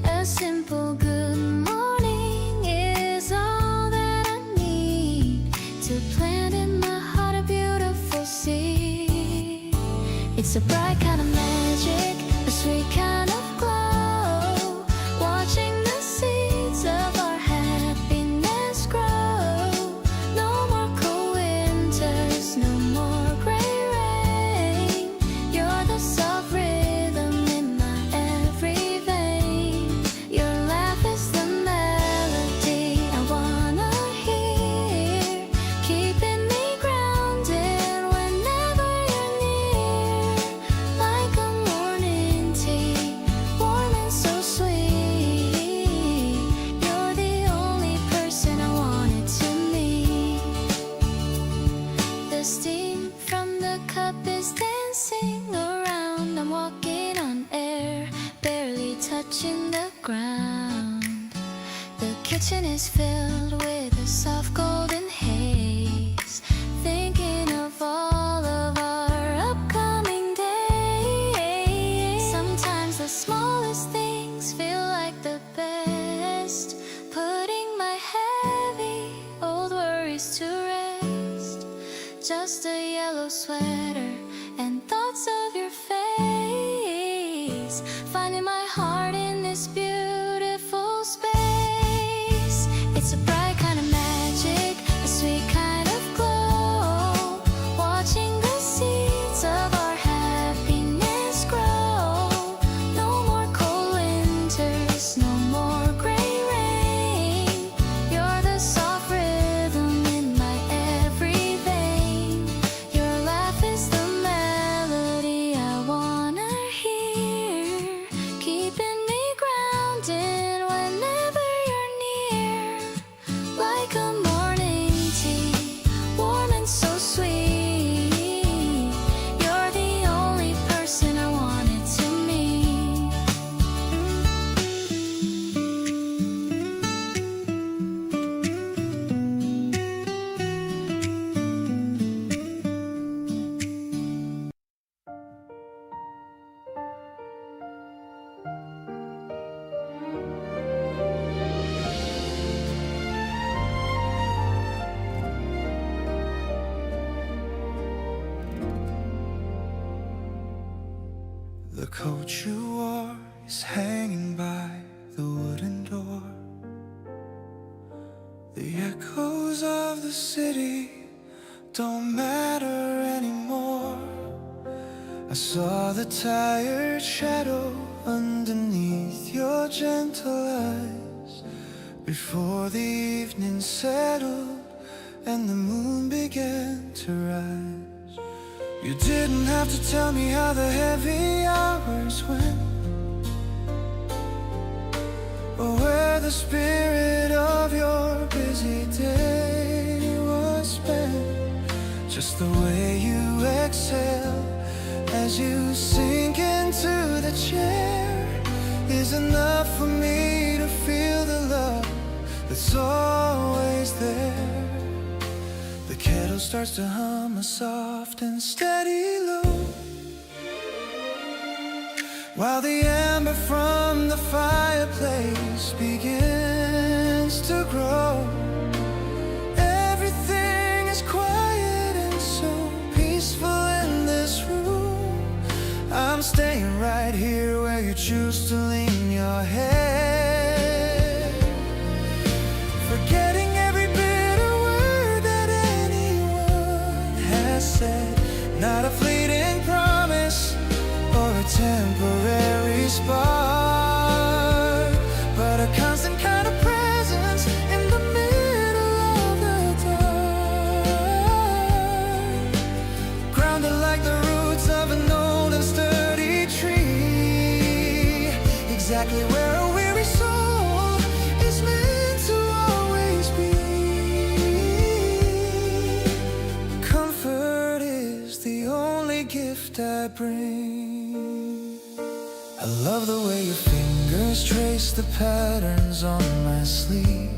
A simple good morning is all that I need to plant in my heart a beautiful seed. It's a bright kind of magic, a sweet kind of glow, watching the seeds of our happiness grow. No more cold winters, no more gray rain. You're the soft rhythm in my every vein. Your laugh is the melody I wanna hear, keeping me grounded whenever you're near. Like a morning tea, warm and so sweet. You're the only person I wanted to meet. The steam from the cup is dancing around. I'm walking on air, barely touching the ground. The kitchen is filled with a soft golden haze, thinking of all of our upcoming days. Sometimes the smallest things feel like the best, putting my heavy old worries to rest. Just a yellow sweater and thoughts of your face, finding my heart in this beautiful space. It's a bright kind of magic, a sweet kind of glow, watching the seeds of our happiness grow. No more cold winters, no more gray rain. You're the soft rhythm in my every vein. Your laugh is the melody I wanna hear, keeping me grounded whenever you're near. Like a morning tea, warm and so sweet. You're the only person I wanted to meet. The coat you wore is hanging by the wooden door. The echoes of the city don't matter anymore. I saw the tired shadow underneath your gentle eyes before the evening settled and the moon began to rise. You didn't have to tell me how the heavy hours went, or where the spirit of your busy day was spent. Just the way you exhale as you sink into the chair is enough for me to feel the love that's always there. The kettle starts to hum a soft and steady low, while the ember from the fireplace begins to grow. Everything is quiet and so peaceful in this room. I'm staying right here where you choose to lean your head, forgetting every bitter word that anyone has said. Not a fleeting promise or a temporary spark, but a constant kind of presence in the middle of the dark. Grounded like the roots of an old and sturdy tree, exactly where a weary soul is meant to always be. Comfort is the only gift I bring. I love the way your fingers trace the patterns on my sleeve,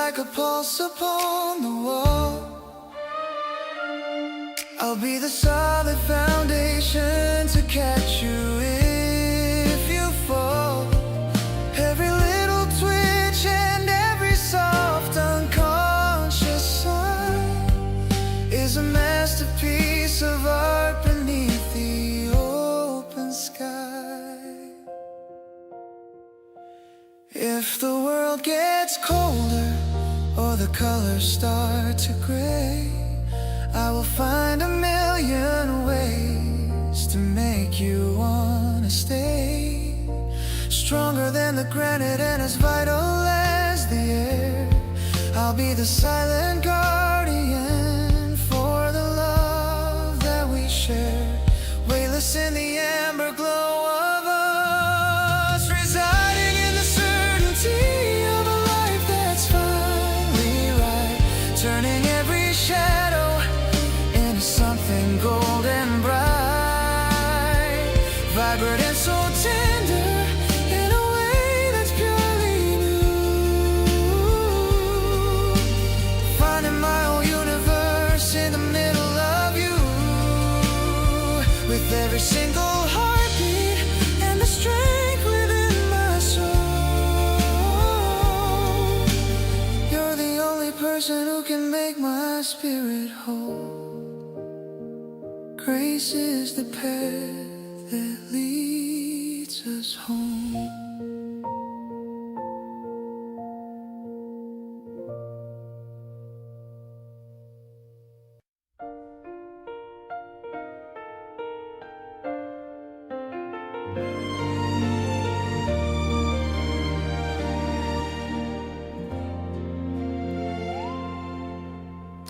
like a pulse upon the wall. I'll be the solid foundation to catch you if you fall. Every little twitch and every soft unconscious sign is a masterpiece of art beneath the open sky. If the world gets colder or the colors start to gray, I will find a million ways to make you wanna stay. Stronger than the granite and as vital as the air, I'll be the silent guardian for the love that we share. Weightless in the amber glow of us, residing in the certainty of a life that's finally right, turning every shadow something golden bright, vibrant and so tender in a way that's purely new. Finding my whole universe in the middle of you, with every single heartbeat and the strength within my soul. You're the only person who can make my spirit whole. Grace is the path that leads us home.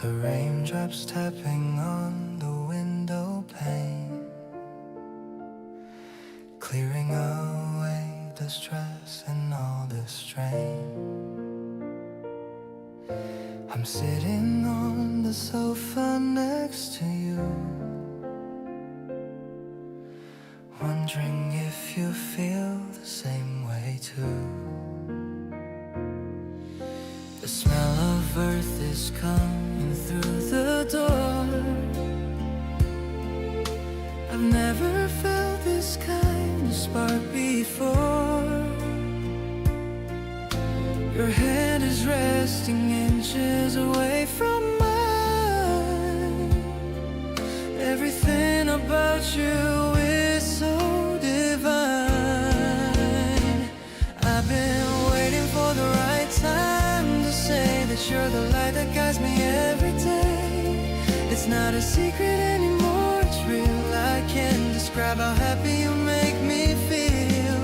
The raindrops tapping on the window pane, clearing away the stress and all the strain. I'm sitting on the sofa next to you, wondering if you feel the same way too. The smell of earth is coming through the door. I've never felt this kind of spark before. Your hand is resting inches away from mine. Everything about you is so divine. I've been waiting for the right time to say that you're the light that guides me every day. It's not a secret anymore, it's real. I can't describe how happy you make me feel.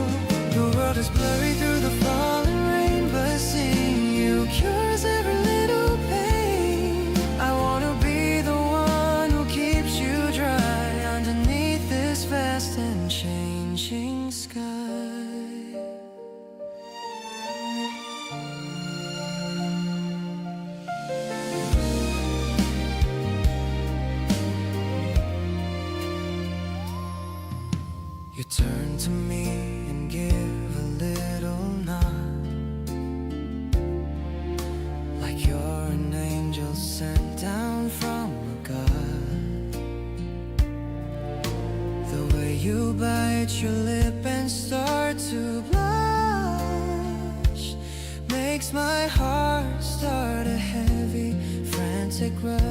The world is blurry through the falling rain, but seeing you cures every little pain. I wanna be the one who keeps you dry underneath this vast and changing sky. You turn to me and give a little nod, like you're an angel sent down from God. The way you bite your lip and start to blush makes my heart start a heavy, frantic rush.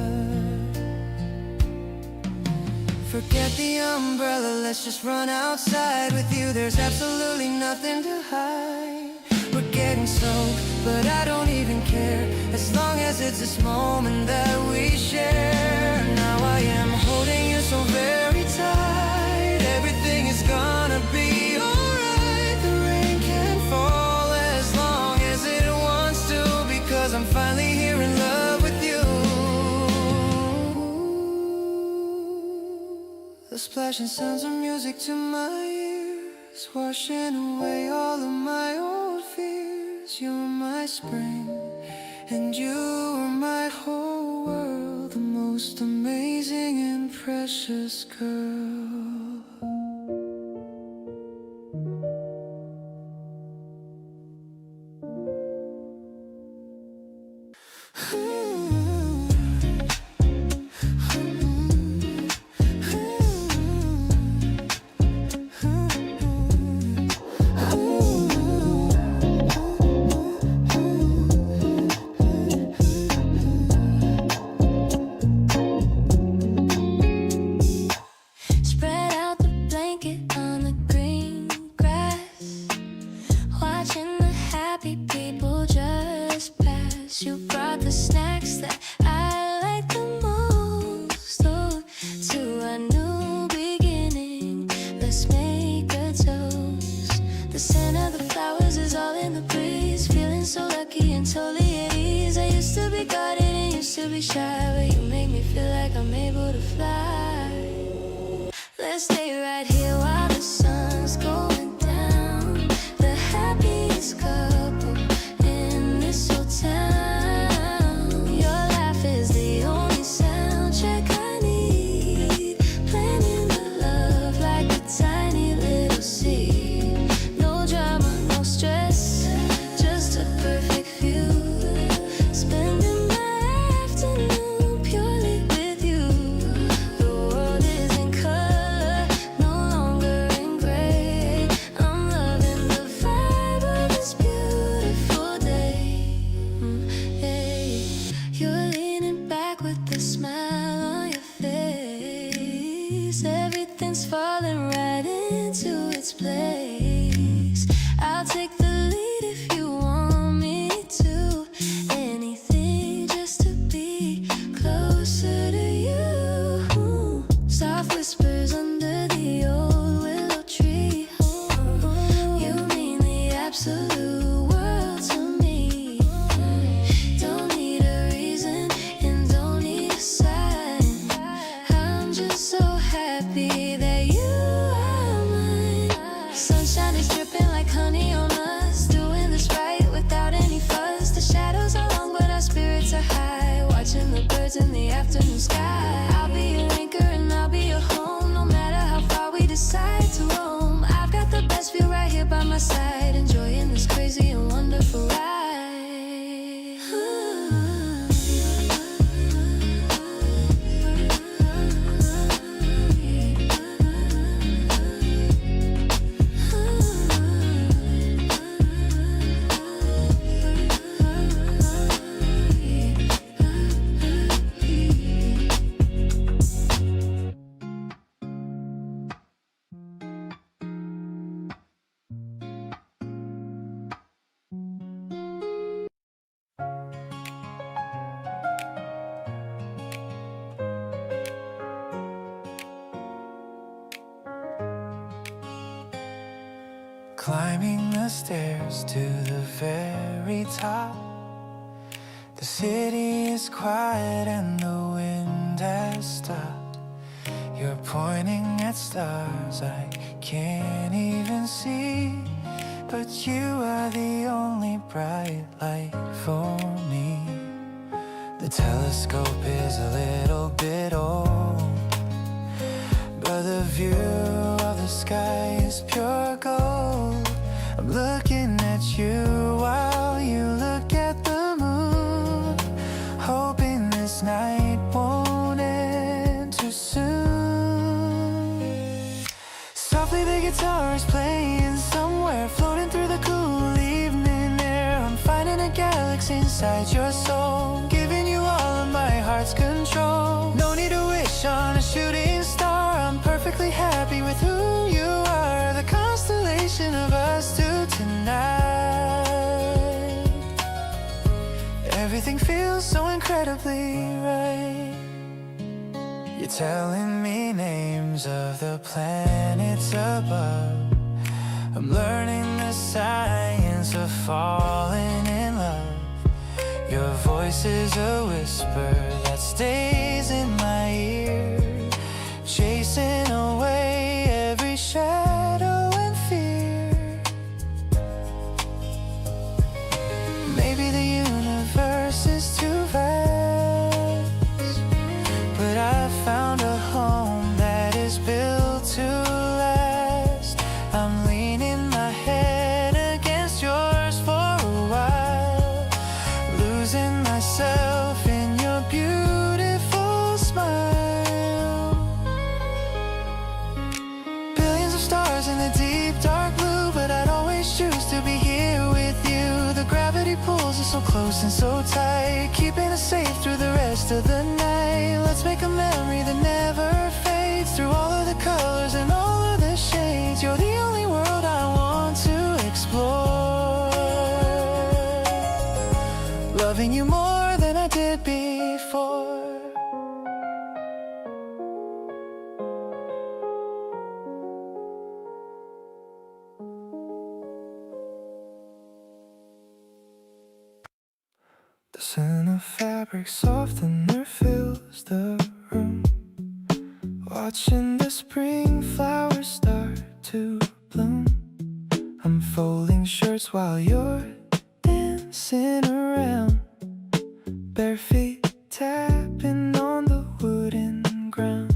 Forget the umbrella, let's just run outside. With you there's absolutely nothing to hide. We're getting soaked, but I don't even care, as long as it's this moment that we share. Now I am holding you so very tight. Everything is gonna be alright. The rain can fall as long as it wants to, because I'm finally here in love with you. The splashing sounds of music to my ears, washing away all of my old fears. You're my spring, and you are my whole world, the most amazing and precious girl. to be shy, but you make me feel like I'm able to fly. Let's stay right here while the sun's going down. The happiest couple in this whole town. Your laugh is the only soundtrack I need. Planting the love like a tiny little seed. No drama, no stress, just a perfect view. Spending my afternoon purely with you. The world is in color, no longer in gray. I'm loving the vibe of this beautiful day. Hey, you're leaning back with a smile on your face. Everything's falling right into its place. I'll take the lead if you want me to. Anything just to be closer to you. Soft whispers under the old willow tree. You mean the absolute world to me. Don't need a reason and don't need a sign. I'm just so happy that you are mine. Sunshine is dripping like honey on us. Doing this right without any fuss. The shadows are long but our spirits are high. Watching the birds in the afternoon sky. I'll be your anchor and I'll be your home. No matter how far we decide to roam. I've got the best view right here by my side. Enjoying this crazy and wonderful ride. Climbing the stairs to the very top. The city is quiet and the wind has stopped. You're pointing at stars I can't even see, but you are the only bright light for me. The telescope is a little bit old, but the view of the sky is pure gold. I'm looking at you while you look at the moon, hoping this night won't end too soon. Softly the guitar is playing somewhere, floating through the cool evening air. I'm finding a galaxy inside your soul, giving you all of my heart's control. No need to wish on a shooting star, I'm perfectly happy with who you are. The constellation of us two tonight. Everything feels so incredibly right. You're telling me names of the planets above. I'm learning the science of falling in love. Your voice is a whisper that stays in my ear, chasing away every shadow and fear. Maybe the universe is too vast, but I found a home that is built to last. I'm leaning my head against yours for a while, losing myself in your beautiful smile. Billions of stars in the deep dark blue, but I'd always choose to be here with you. The gravity pulls us so close and so tight, keeping us safe through the rest of the night. Let's make a memory that never fades, through all of the colors and all of the shades. You're the only world I want to explore, loving you more than I did before. The scent of fabric fabric softener fills the room. Watching the spring flowers start to bloom. I'm folding shirts while you're dancing around. Bare feet tapping on the wooden ground.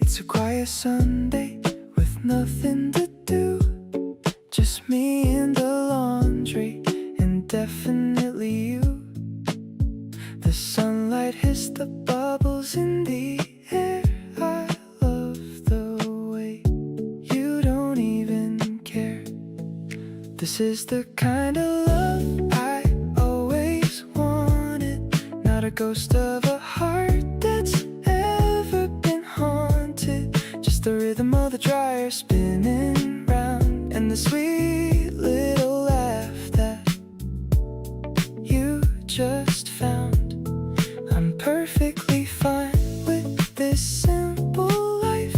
It's a quiet Sunday with nothing to do. Just me in the laundry and definitely you. The sunlight hits the bubbles in the air. I love the way you don't even care. This is the kind of love I always wanted. Not a ghost of a heart that's ever been haunted. Just the rhythm of the dryer spinning round, and the sweet little laugh that you just found. I'm perfectly fine with this simple life,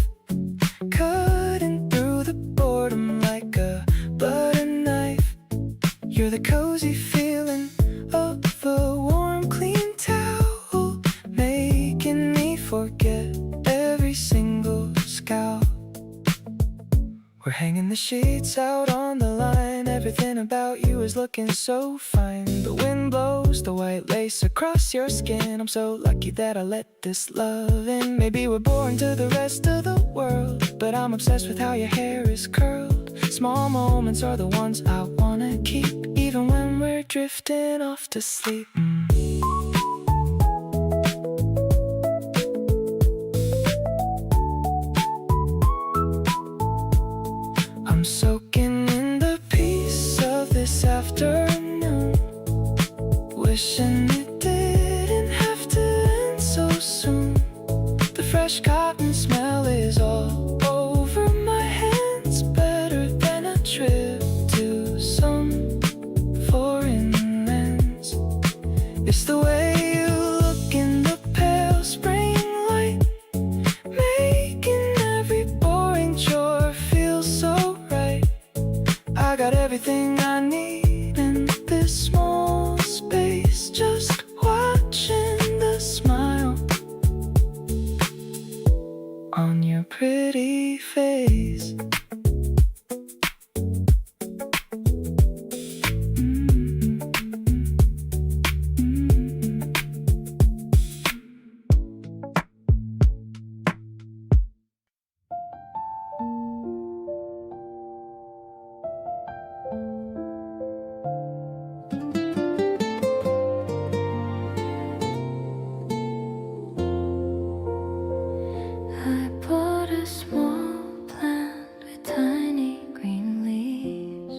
cutting through the boredom like a butter knife. You're the cozy feeling of the warm, clean towel, making me forget every single scowl. We're hanging the sheets out on the line. Everything about you is looking so fine. The wind blows the white lace across your skin. I'm so lucky that I let this love in. Maybe we're boring to the rest of the world, but I'm obsessed with how your hair is curled. Small moments are the ones I wanna keep, even when we're drifting off to sleep. I'm soaking in the peace of this afternoon, wishing it didn't have to end so soon. The fresh cotton smell is all over my hands, better than a trip to some foreign lands. It's the way you look in the pale spring light, making every boring chore feel so right. I got everything I need in this small space, just watching the smile on your pretty face. I bought a small plant with tiny green leaves,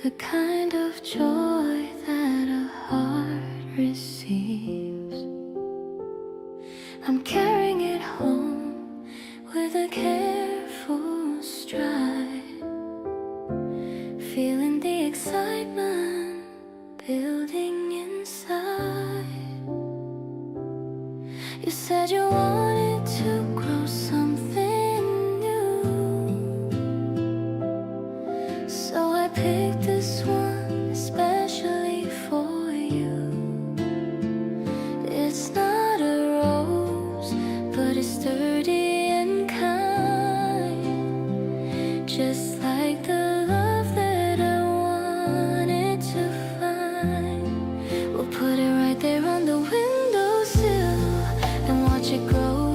the kind of joy that a heart receives. I'm carrying it home with a careful stride, feeling the excitement building inside. You said you wanted to grow something new, so I picked this one especially for you. It's not a rose, but it's sturdy and kind, just like the love that I wanted to find. We'll put it right there on the windowsill and watch it grow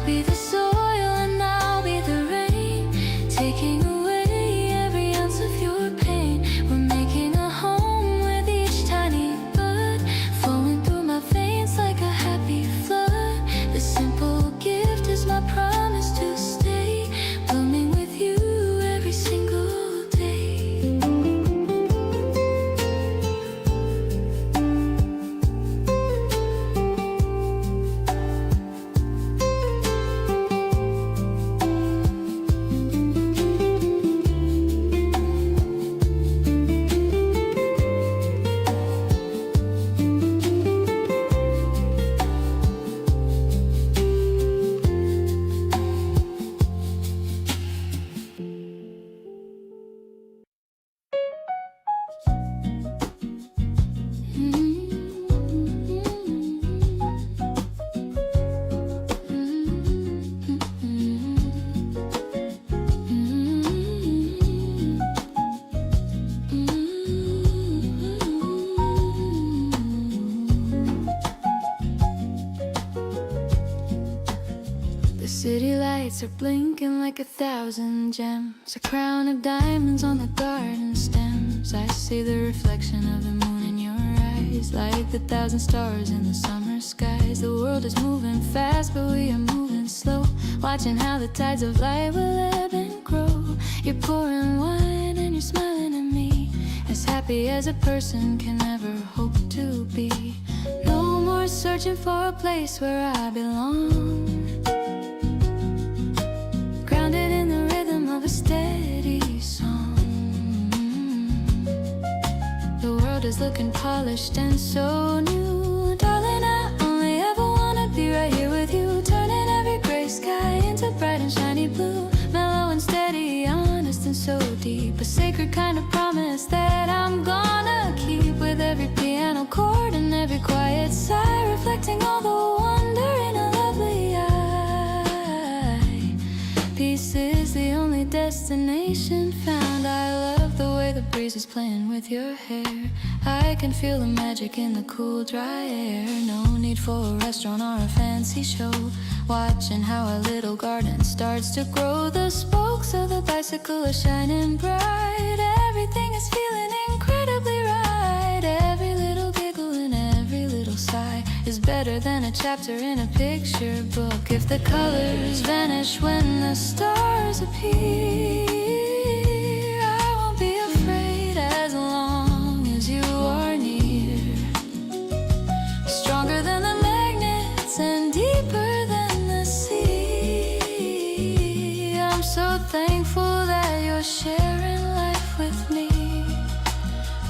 be the soil and I'll be the rain, taking away every ounce of your pain. We're making a home with each tiny bud, flowing through my veins like a happy flood. The simple gift is my promise to stay, blooming with you every single day. The city lights are blinking like 1,000 gems, a crown of diamonds on the garden stems. I see the reflection of the moon in your eyes, like the 1,000 stars in the summer skies. The world is moving fast, but we are moving slow, watching how the tides of light will ebb and grow. You're pouring wine and you're smiling at me, as happy as a person can ever hope to be. No more searching for a place where I belong, grounded in the rhythm of a steady song. The world is looking polished and so new. Darling, I only ever wanna be right here with you, turning every gray sky into bright and shiny blue. Mellow and steady, honest and so deep, a sacred kind of promise that I'm gonna keep. With every piano chord and every quiet sigh, reflecting all the wonder in a lovely eye. Peace is the only destination found. I love the way the breeze is playing with your hair. I can feel the magic in the cool, dry air. No need for a restaurant or a fancy show, watching how our little garden starts to grow. The spokes of the bicycle are shining bright. Everything is feeling incredibly right. Every little giggle and every little sigh is better than a chapter in a picture book. If the colors vanish when the stars appear, I won't be afraid as long as you are near. Stronger than the magnets and deeper than the sea. I'm so thankful that you're sharing life with me,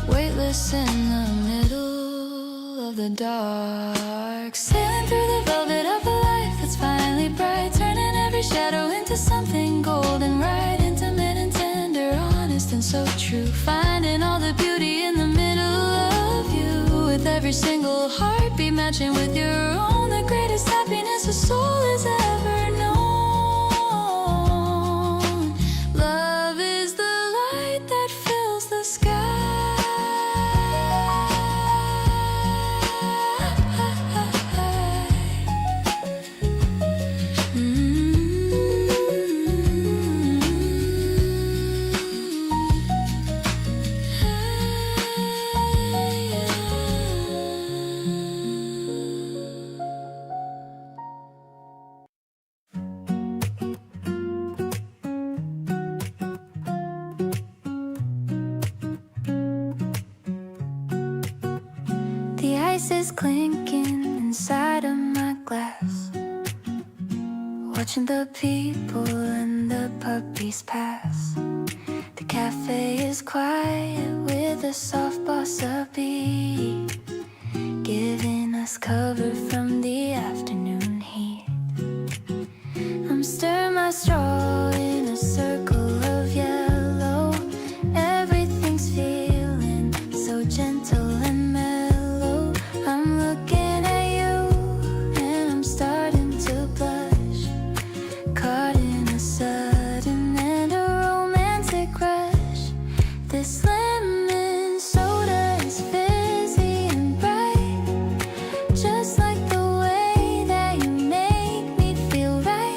weightless in the middle of the dark, sailing through the velvet of a life that's finally bright, turning every shadow into something golden right, intimate and tender, honest and so true, finding all the beauty in the middle of you. With every single heartbeat matching with your own, the greatest happiness a soul has ever known. Love is the light that fills the sky. The ice is clinking inside of my glass, watching the people and the puppies pass. The cafe is quiet with a soft bossa beat, giving us cover from the afternoon heat. I'm stirring my straw in a circle of yellow. Everything's feeling so gentle and mellow. I'm looking at you and I'm starting to blush, caught in a sudden and a romantic rush. This lemon soda is fizzy and bright, just like the way that you make me feel right.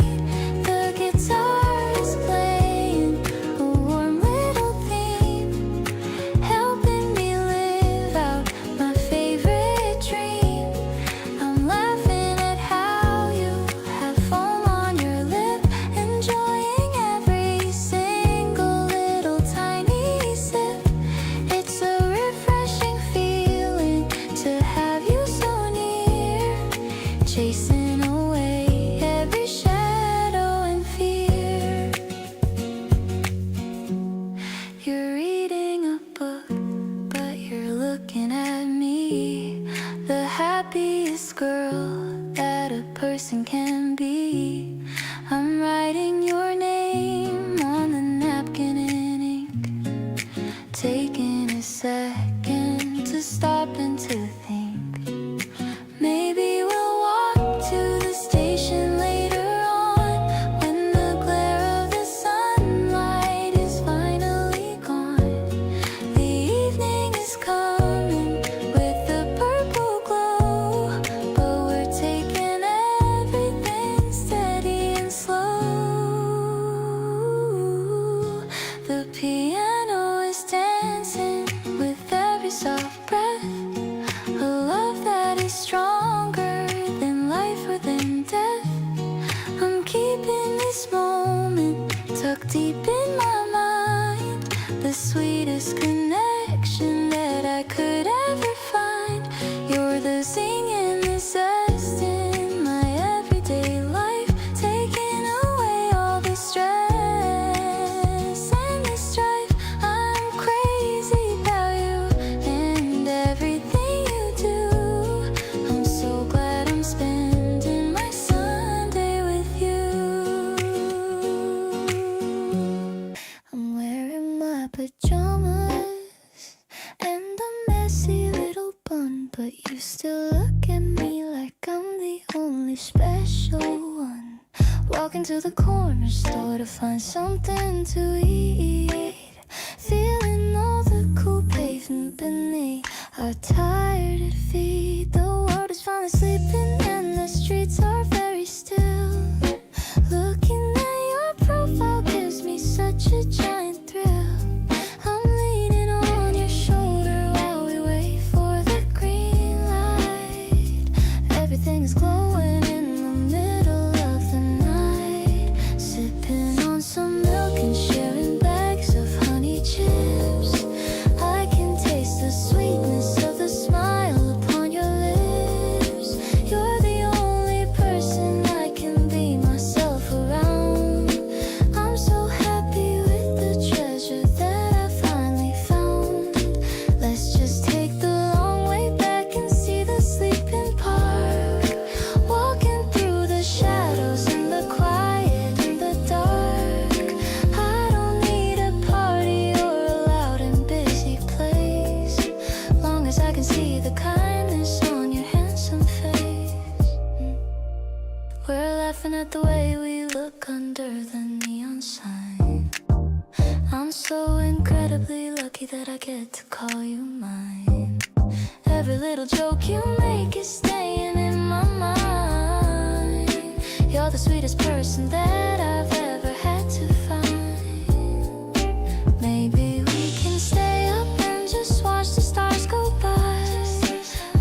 this moment tucked deep in my mind, the sweetest connection that I could ever find. You're the zing and the zest in my everyday life, taking away all the stress and the strife. I'm crazy about you and everything you do. I'm so glad I'm spending my Sunday with you. I'm wearing my pajamas and a messy little bun, but you still look at me like I'm the only special one. Walking to the corner store to find something to eat, feeling all the cool pavement beneath our tired feet. The world is finally sleeping and the streets are very still. Looking at your profile gives me such a giant thrill. I'm leaning on your shoulder while we wait for the green light. Everything is glowing in the middle of the night. Sipping on some milk and sharing bags of honey chips. I can taste the sweetness of the smile upon your lips. You're the only person I can be myself around. I'm so happy with the treasure that I finally found. Let's just take the long way back and see the sleeping park. Walking through the shadows in the quiet and the dark. I don't need a party or a loud and busy place, long as I can see the kindness on your handsome face. We're laughing at the way we look under the neon sign. I'm so incredibly lucky that I get to call you mine. Every little joke you make is staying in my mind. You're the sweetest person that I've ever had to find. Maybe we can stay up and just watch the stars go by,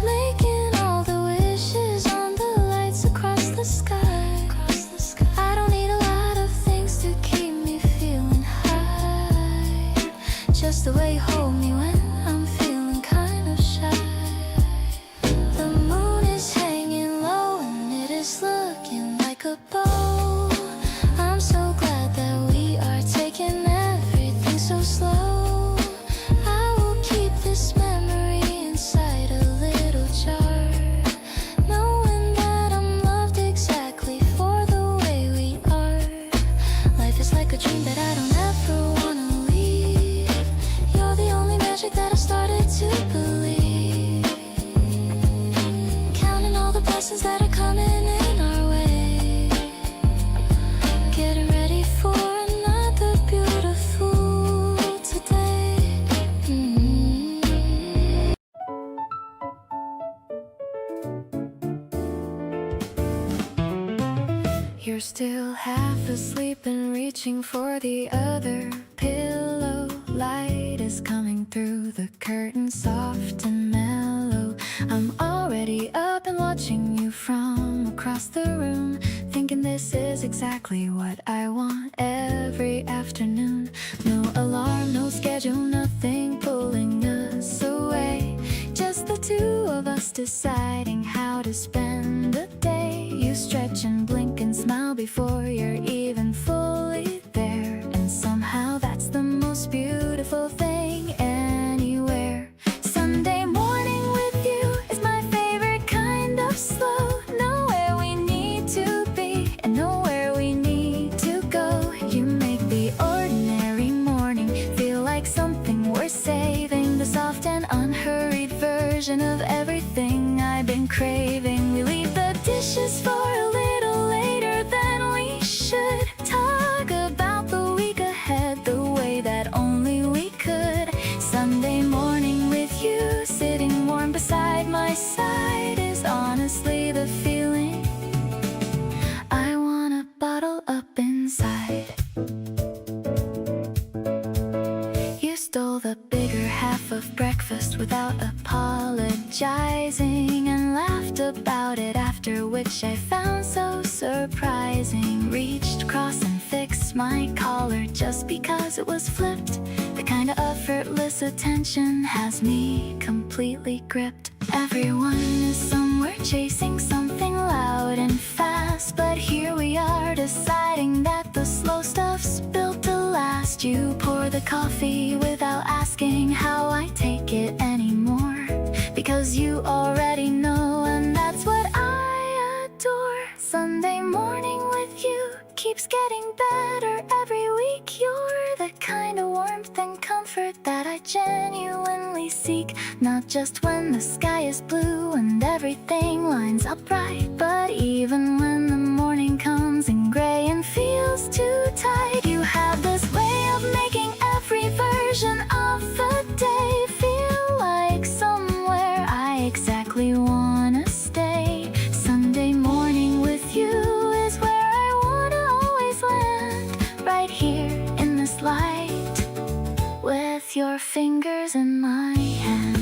making all the wishes on the lights across the sky. I don't need a lot of things to keep me feeling high, just the way you hold me when I'm feeling kind of shy. The moon is hanging low and it is looking like a bow. I'm so glad that we are taking everything so slow. I will keep this memory inside a little jar, knowing that I'm loved exactly for the way we are. Life is like a dream that I don't ever wanna leave. You're the only magic that I started to believe. Counting all the blessings that are coming in our way. Getting ready for another beautiful today. You're still half asleep and reaching for the other pillow. Light is coming through the curtain, soft and mellow. I'm already up and watching you from across the room, thinking this is exactly what I want every afternoon. No alarm, no schedule, nothing pulling us away. Just the two of us deciding how to spend the day. You stretch and blink and smile before you're even fully there, and somehow that's the most beautiful thing anywhere. Sunday morning with you is my favorite kind of slow. Nowhere we need to be and nowhere we need to go. You make the ordinary morning feel like something worth saving, the soft and unhurried version of everything I've been craving. We leave the dishes for a little later than we should. Talk about the week ahead the way that only we could. Sunday morning with you, sitting warm beside my side, is honestly the feeling I wanna bottle up inside. You stole the bigger half of breakfast without apologizing, and laughed about it, after which I found so surprising. Reached across my collar just because it was flipped. The kind of effortless attention has me completely gripped. Everyone is somewhere chasing something loud and fast, but here we are deciding that the slow stuff's built to last. You pour the coffee without asking how I take it anymore, because you already know, and that's what I adore. Sunday morning with you keeps getting better every week. You're the kind of warmth and comfort that I genuinely seek, not just when the sky is blue and everything lines up right, but even when the morning comes in gray and feels too tight. You have this way of making every version of the day feel like somewhere I exactly wanna stay. Sunday morning with you is where I wanna always land, right here in this light, with your fingers in my hand.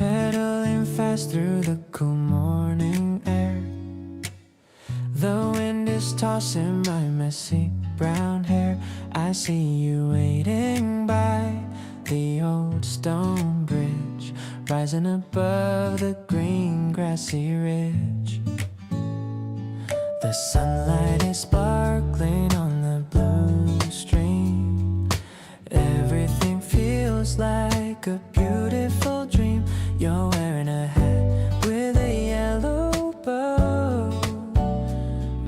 Pedaling fast through the cool morning air. The wind is tossing my messy brown hair. I see you waiting by the old stone bridge, rising above the green grassy ridge. The sunlight is sparkling on the blue stream. Everything feels like a beautiful dream. You're wearing a hat with a yellow bow,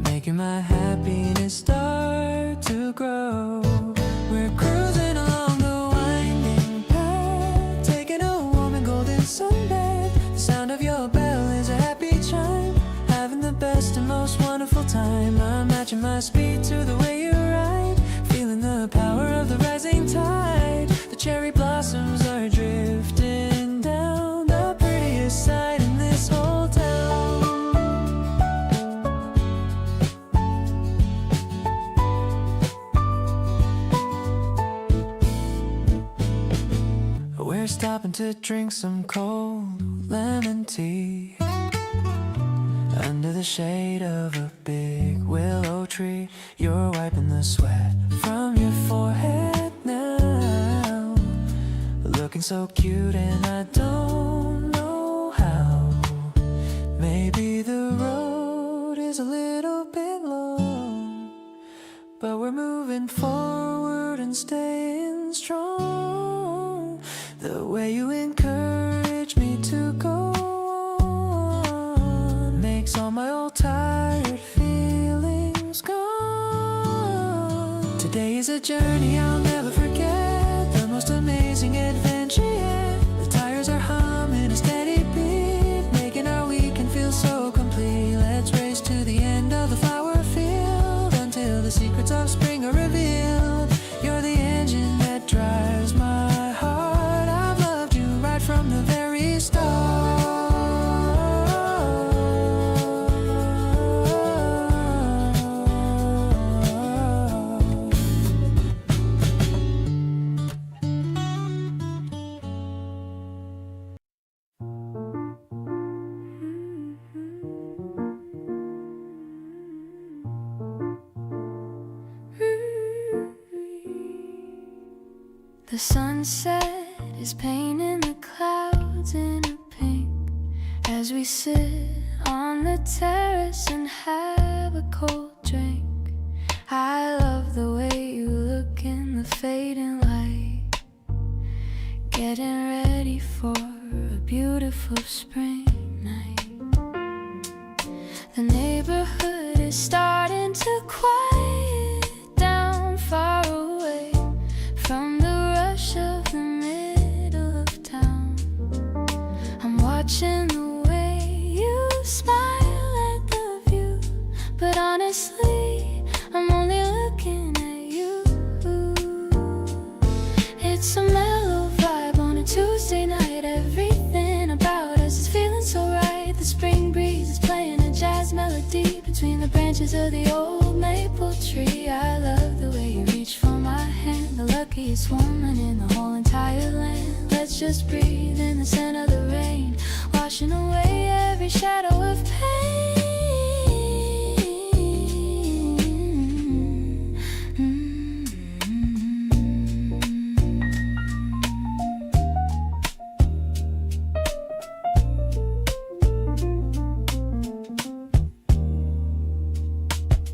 making my happiness start to grow. We're cruising along the winding path, taking a warm and golden sunbath. The sound of your bell is a happy chime, having the best and most wonderful time. I'm matching my speed to the way you ride, feeling the power of the rising tide. The cherry blossoms are drifting down, the prettiest sight in this whole town. We're stopping to drink some cold lemon tea under the shade of a big willow tree. You're wiping the sweat from your forehead now, looking so cute and I don't know how. Maybe the road is a little bit long, but we're moving forward and staying strong. The way you encourage me to go on makes all my old tired feelings gone. Today is a journey I'll never forget, the most amazing adventure yet. The tires are humming a steady beat, making our weekend feel so complete. Let's race to the end of the flower field until the secrets of spring are revealed. You're the engine that drives my heart. I've loved you right from the very start. The sunset is painting the clouds in a pink as we sit on the terrace and have a cold drink. I love the way you look in the fading light, getting ready for a beautiful spring night. The neighborhood is starting to quiet down, far away from the rush of the middle of town. I'm watching the way you smile at the view, but honestly, I'm only looking at you. trees of the old maple tree. I love the way you reach for my hand, the luckiest woman in the whole entire land. Let's just breathe in the scent of the rain, washing away every shadow of pain.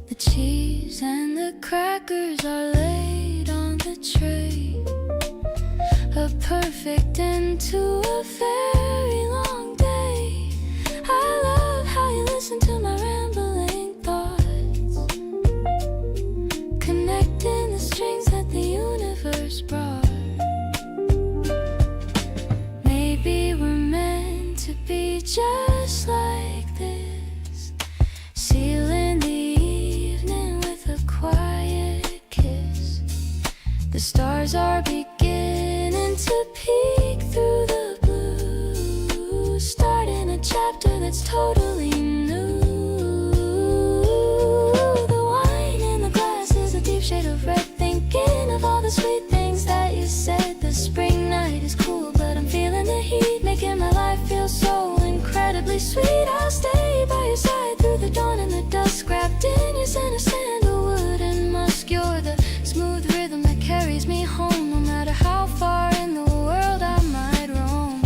The cheese and the crackers are laid on the tray, a perfect end to a very long day. I love how you listen to my rambling thoughts, connecting the strings that the universe brought. Maybe we're meant to be just like this, sealing the evening with a quiet kiss. The stars are beginning to peek through the blue, starting a chapter that's totally new. The wine in the glass is a deep shade of red, thinking of all the sweet things that you said. The spring night is cool, but I'm feeling the heat, making my life feel so incredibly sweet. I'll stay by your side through the dawn and the dusk, wrapped in your scent of sandalwood and musk. You're the smooth rhythm that carries me home, no matter how far in the world I might roam.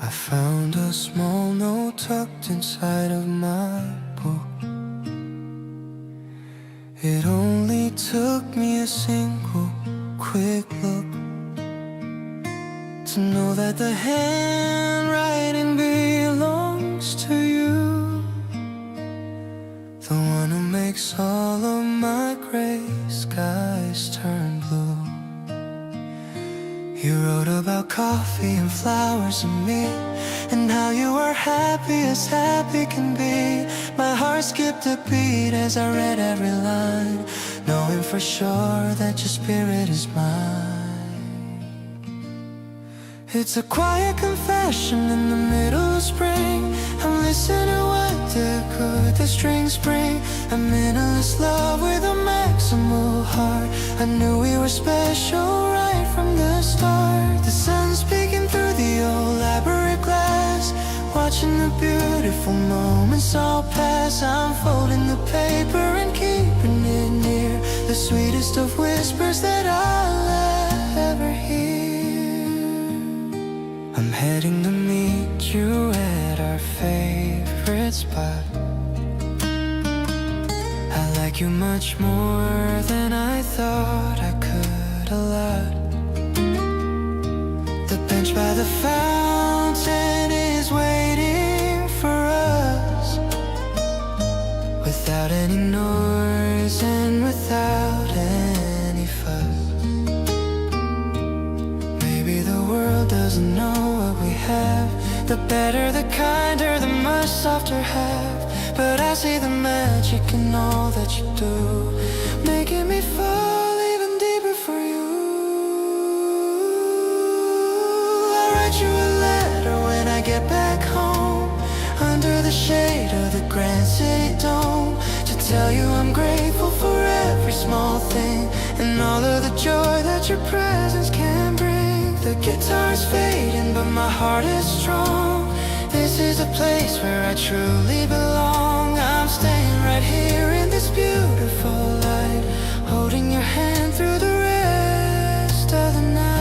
I found a small note tucked inside of my book. It only took me a single quick look to know that the handwriting belongs to you, the one who makes all of my gray skies turn blue. You wrote about coffee and flowers and me, and how you were happy as happy can be. My heart skipped a beat as I read every line, knowing for sure that your spirit is mine. It's a quiet confession in the middle of spring. I'm listening to what could the strings bring. A minimalist love with a maximal heart. I knew we were special right from the start. The sun's peeking through the old library glass, watching the beautiful moments all pass. I'm folding the paper and keeping it near, the sweetest of whispers that I'll ever hear. I'm heading to meet you at our favorite spot. I like you much more than I thought I could a lot. The bench by the fountain is waiting for us, without any noise and without any fuss. Maybe the world doesn't know what we have. The better, the kinder, the much softer half. But I see the magic in all that you do, making me fall even deeper for you. I'll write you a letter when I get back home, under the shade of the Grand City Dome, to tell you I'm grateful for every small thing, and all of the joy that your presence can bring. The guitar's fading, but my heart is strong. This is a place where I truly belong. I'm staying right here in this beautiful light, holding your hand through the rest of the night.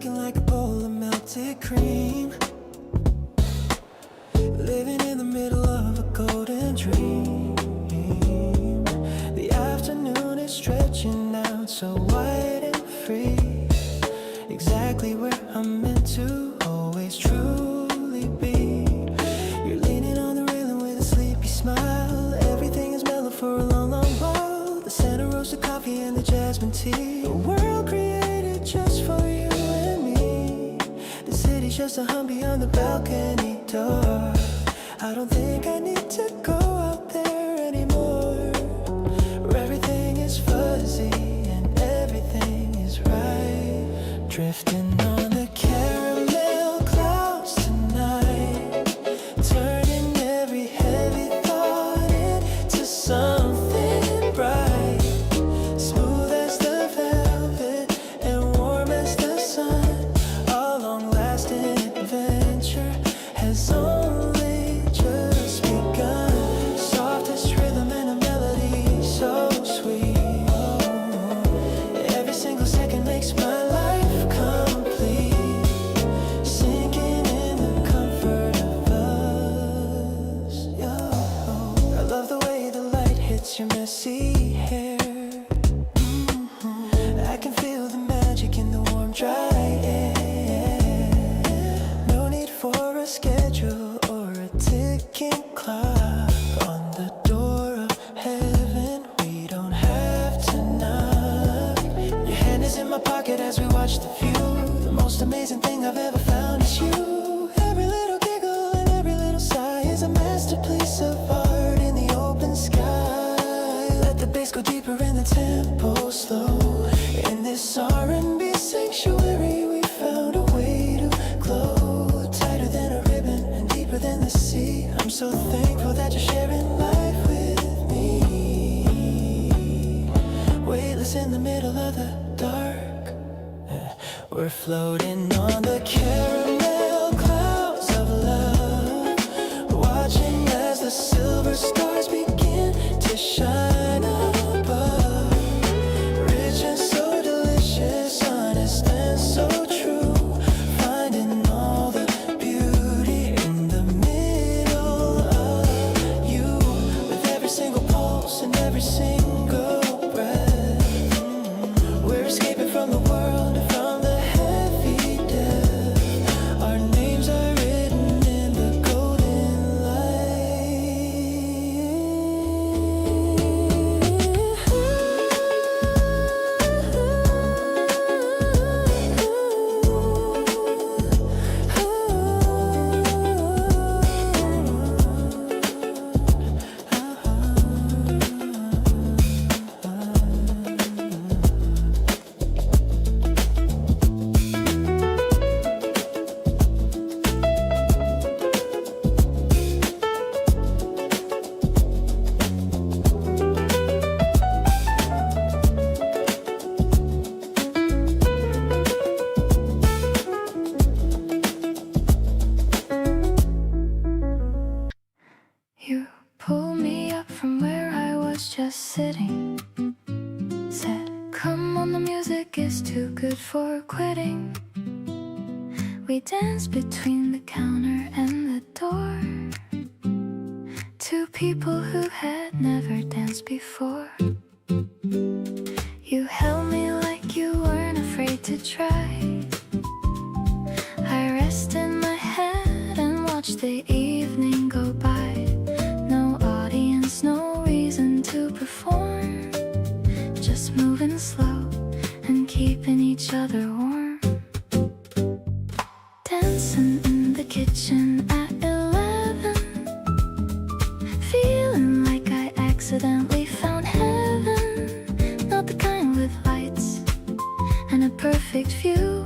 looking like a bowl of melted cream. Living in the middle of a golden dream. The afternoon is stretching out so wide and free. Exactly where I'm meant to always truly be. You're leaning on the railing with a sleepy smile. Everything is mellow for a long, long while. The scent of roasted coffee and the jasmine tea. A world created just for you and me. The city's just a hum beyond the balcony door. I don't think I need to go out there anymore, where everything is fuzzy and everything is right. Drifting on the caramel clouds tonight, turning every heavy thought into something bright. Smooth as the velvet and warm as the sun. Our long-lasting adventure has only just begun. Softest rhythm and a melody so sweet. Every single second makes my life complete. Sinking in the comfort of us. I love the way the light hits your messy hair. I can feel the magic in the warm, dry air. No need for a schedule or a ticking clock on the door of heaven. We don't have to knock. Your hand is in my pocket as we watch the view. The most amazing thing I've ever found is you. Every little giggle and every little sigh is a masterpiece of art in the open sky. Let the bass go deeper and the tempo slow. In this R&B sanctuary we found a way to glow. Tighter than a ribbon and deeper than the sea. I'm so thankful that you're sharing life with me. Weightless in the middle of the dark. We're floating on the caramel clouds of love, watching as the silver stars begin to shine above. Rich and so delicious, honest and so true. Finding all the beauty in the middle of you. With every single pulse and every single breath, we're escaping from the world and from the heavy depth. Our names are written in the golden You pulled me up from where I was just sitting. Said, come on, the music is too good for quitting. We danced between the counter and the door. Two people who had never danced before. You held me like you weren't afraid to try. I rested my head and watched the evening go by. No audience, no reason to perform. Just moving slow and keeping each other warm. Dancing in the kitchen at 11. Feeling like I accidentally found heaven. Not the kind with lights and a perfect view.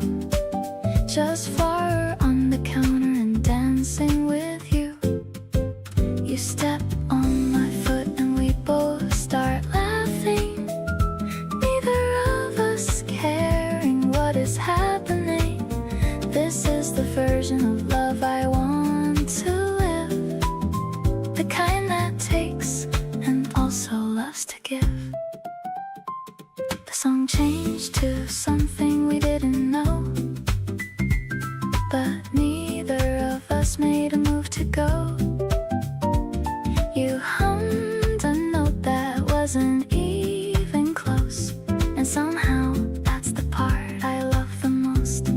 Just flower on the counter and dancing with you. You step on my foot and we both start laughing. Neither of us caring what is happening. This is the version of love I want to live. The kind that takes and also loves to give. The song changed to something we didn't know. but neither of us made a move to go. You hummed a note that wasn't even close, and somehow that's the part I love the most.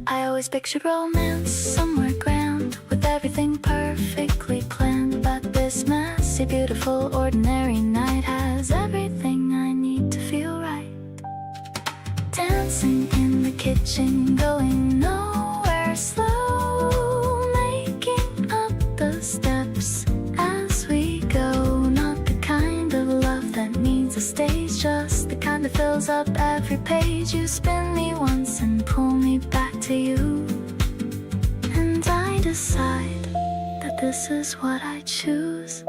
I always pictured romance somewhere grand, with everything perfectly planned, but this messy, beautiful, ordinary night has everything I need to feel right. Dancing in the kitchen, going nowhere, slow, making up the steps as we go. Not the kind of love that needs a stage, just the kind that fills up every page. You spin me once and pull me back to you, and I decide that this is what I choose.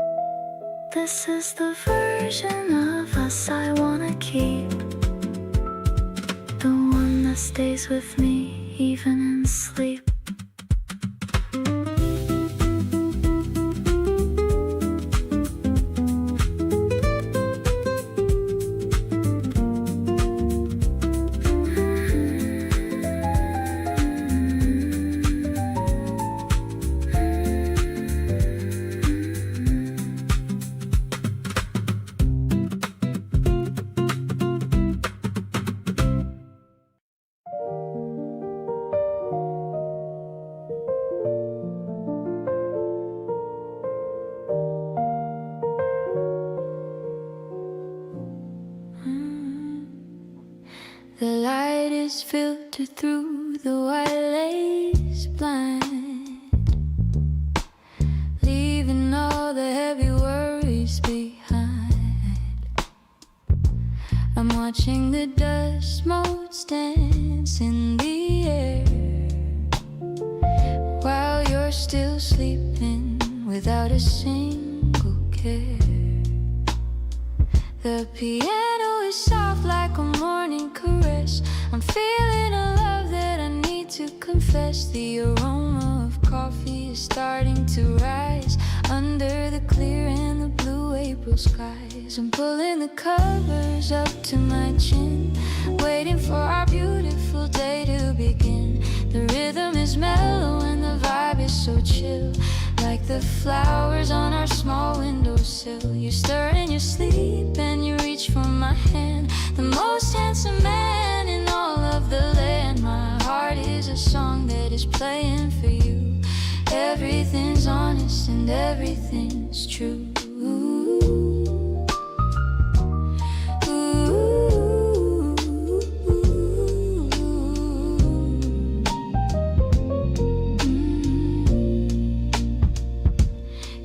This is the version of us I wanna keep, the one that stays with me even in sleep. The light is filtered through the white lace blind, leaving all the heavy worries behind. I'm watching the dust motes dance in the air, while you're still sleeping without a single care. The piano is soft like a morning caress. I'm feeling a love that I need to confess. The aroma of coffee is starting to rise under the clear and the blue April skies. I'm pulling the covers up to my chin, waiting for our beautiful day to begin. The rhythm is mellow and the vibe is so chill, like the flowers on our small windowsill. You stir in your sleep and you reach for my hand, the most handsome man in all of the land. My heart is a song that is playing for you. Everything's honest and everything's true.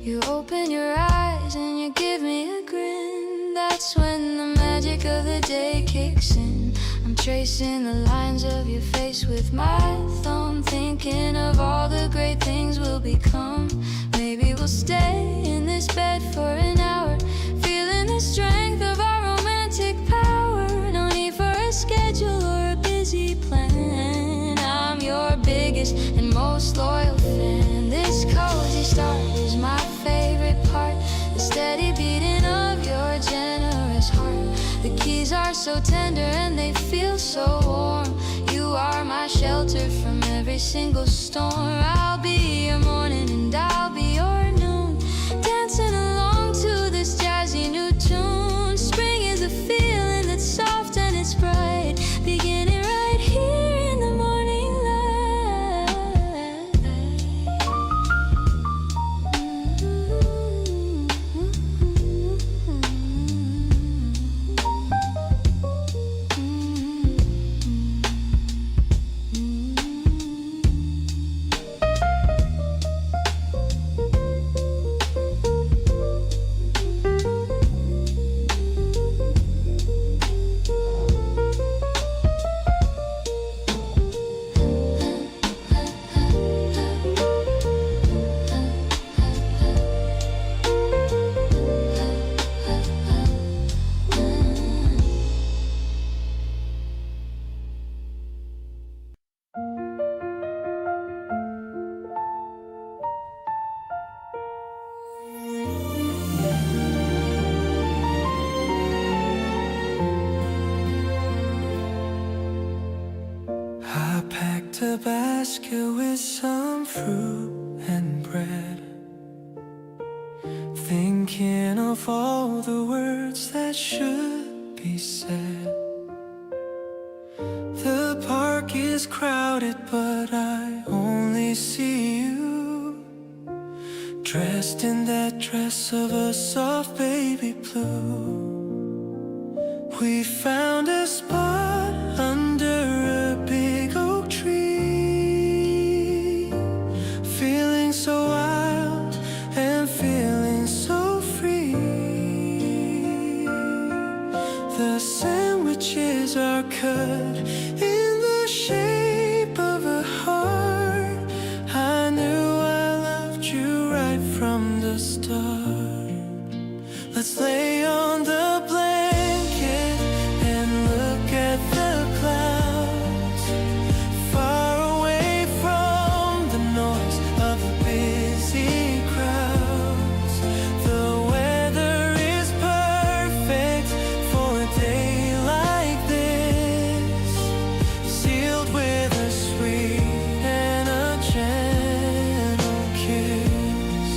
You open your eyes and you give me a grin. That's when the magic of the day kicks in. I'm tracing the lines of your face with my thumb, thinking of all the great things we'll become. Maybe we'll stay in this bed for an hour, feeling the strength of our romantic power. No need for a schedule or a busy plan. I'm your biggest and most loyal fan. This cozy start is my favorite part, the steady beating of your generous heart. The keys are so tender and they feel so warm. You are my shelter from every single storm. I'll be your morning and I'll be your noon, dancing along to this jazzy new tune. Spring is a feeling that's soft and it's bright, beginning right here in the morning light. packed a basket with some fruit and bread, thinking of all the words that should be said. The park is crowded, but I only see you, dressed in that dress of a soft baby blue. We found a spot under a big oak tree, feeling so wild and feeling so free. The sandwiches are cut in the shape of a heart. I knew I loved you right from the start. Let's lay on the blanket and look at the clouds, far away from the noise of the busy crowds. The weather is perfect for a day like this, sealed with a sweet and a gentle kiss.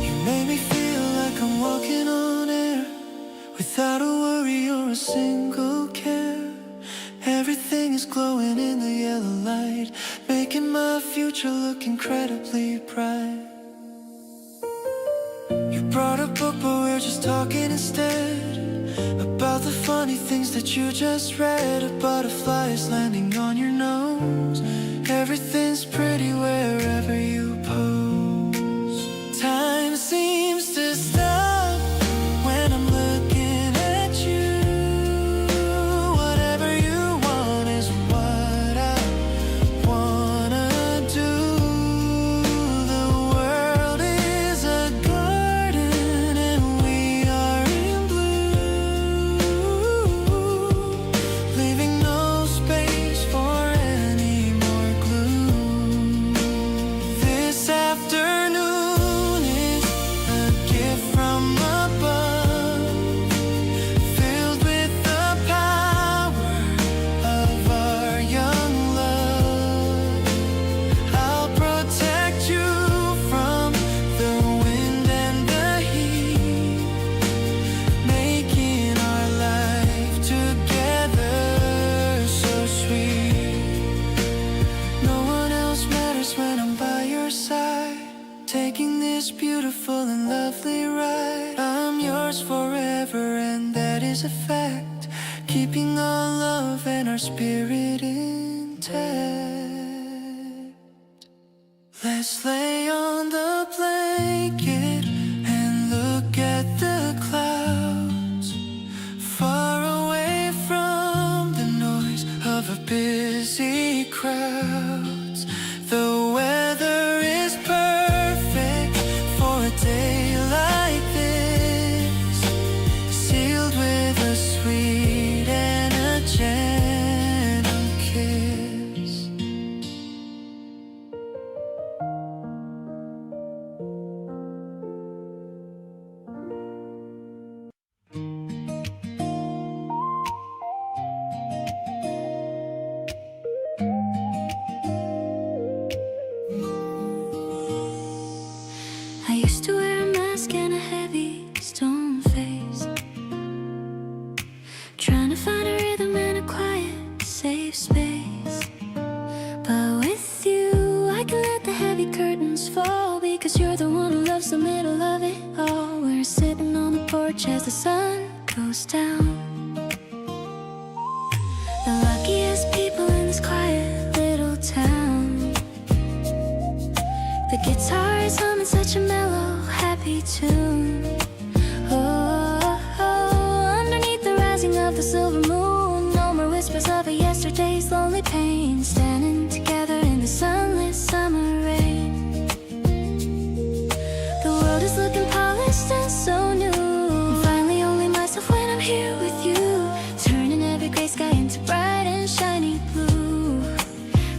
You made me feel like I'm walking on air, without a worry or a single care. Everything is glowing in the yellow light, making my future look incredibly bright. You brought a book, but we're just talking instead about the funny things that you just read. A butterfly is landing on your nose. Everything's pretty wherever you pose. Time seems to stop when I'm looking at you. Whatever you want is what I wanna do. The world is a garden and we are in bloom, leaving no space for any more gloom. This afternoon is a gift from above, filled with the power of our young love. I'll protect you from the wind and the heat, making our life together so sweet. No one else matters when I'm by your side, taking this beautiful and lovely ride. I'm yours forever, and that is a fact, keeping our love and our spirit intact. Let's lay on the blanket and look at the clouds, far away from the noise of a busy crowds. The weather is perfect for a day like this, sealed with a sweet and a gentle kiss. I used to wear a mask and a heavy stone face, trying to find a rhythm in a quiet, safe space. But with you, I can let the heavy curtains fall, because you're the one who loves the middle of it all. We're sitting on the porch as the sun goes down. The luckiest people in this quiet little town. The guitar is humming such a mellow, happy tune. Underneath the rising of the silver moon, no more whispers of a yesterday's lonely pain, standing together in the sunlit summer rain. The world is looking polished and so new. I'm finally only myself when I'm here with you, turning every gray sky into bright and shiny blue.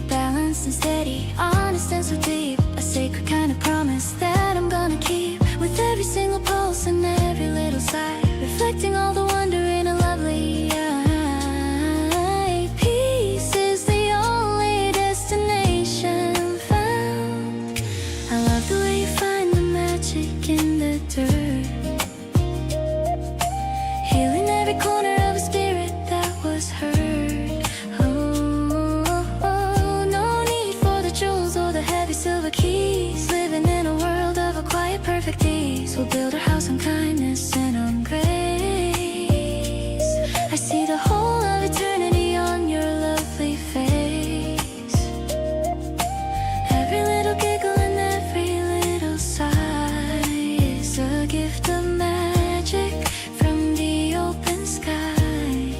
Balanced and steady, honest and so deep, a sacred kind of promise that I'm gonna keep, with every single pulse and every little sigh, reflecting all the wonder in a lovely eye. Peace is the only We'll build our house on kindness and on grace. I see the whole of eternity on your lovely face. Every little giggle and every little sigh is a gift of magic from the open sky.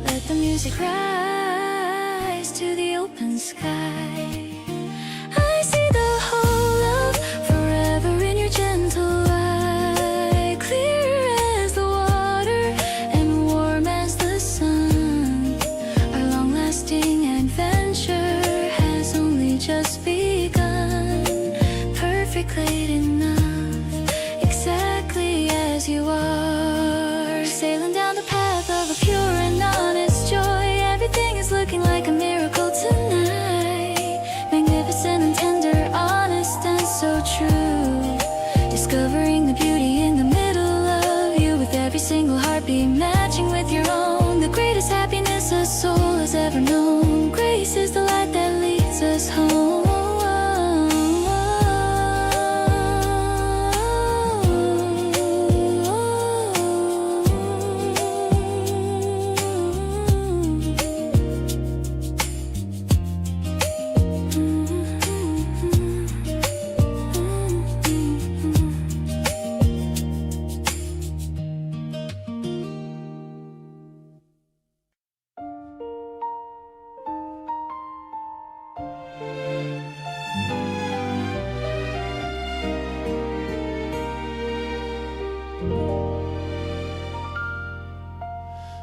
Let the music rise to the open sky. I see the whole of forever in your gentle eye, clear as the water and warm as the sun. Our long-lasting adventure has only just begun. Perfect, late enough, exactly as you are. Sailing down the path of a pure and honest joy. Everything is looking like a miracle tonight. Magnificent and tender, honest and so true. Discovering the beauty in the middle of you, with every single heartbeat matching with your own. The greatest happiness a soul has ever known. Grace is the light that leads us home.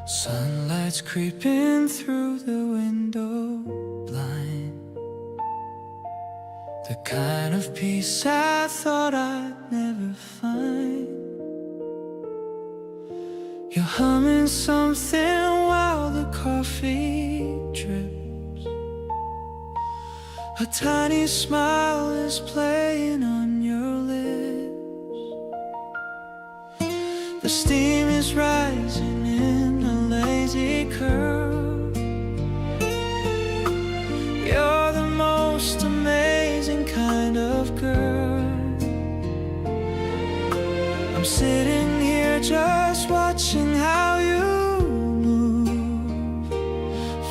Sunlight's creeping through the window blind. The kind of peace I thought I'd never find. You're humming something while the coffee drips. A tiny smile is playing on your lips. The steam is rising in a lazy curve. You're the most amazing kind of girl. I'm sitting here just watching how you move,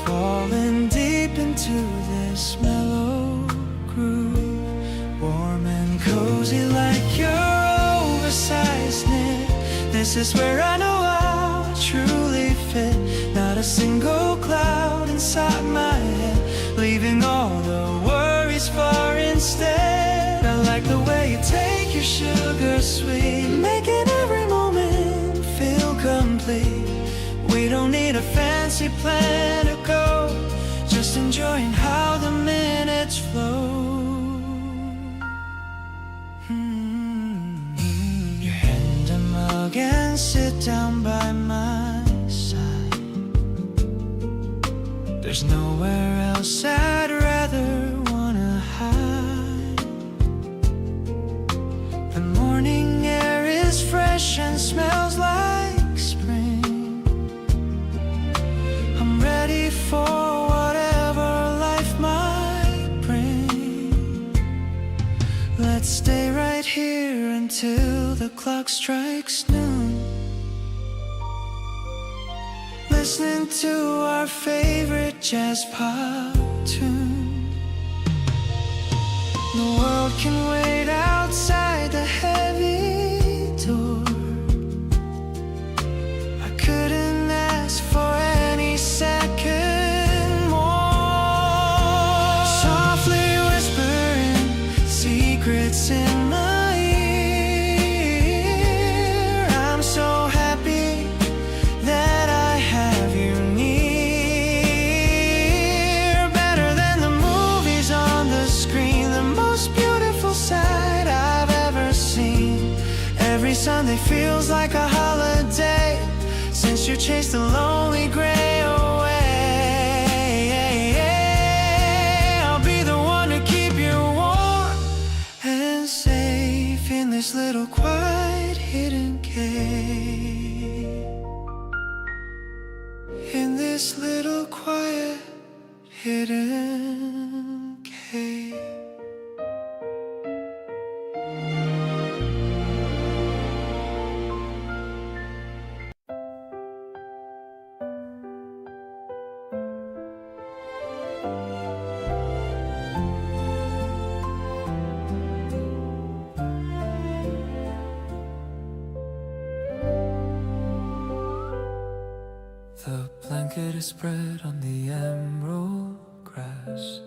falling deep into this mellow groove. Warm and cozy like your oversized knit. This is where I know I'll truly fit. Not a single cloud inside my head, leaving all the worries far instead. I like the way you take your sugar sweet, making every moment feel complete. We don't need a fancy plan to go, just enjoying how the minutes flow. Your hand in mug and sit down by my side. There's nowhere else I'd rather wanna hide. The morning air is fresh and smells like spring. I'm ready for whatever life might bring. Let's stay right here until the clock strikes noon, listening to our favorite jazz pop tune. The world can wait outside the heavy door. I couldn't ask for any second more. Softly whispering secrets in my ear. I'm so happy that I have you near. Better than the movies on the screen, the most beautiful sight I've ever seen. Every Sunday feels like a holiday since you chased the lonely gray away. I'll be the one to keep you warm and safe in this little quiet hidden cave. In this little quiet hidden cave. spread on the emerald grass,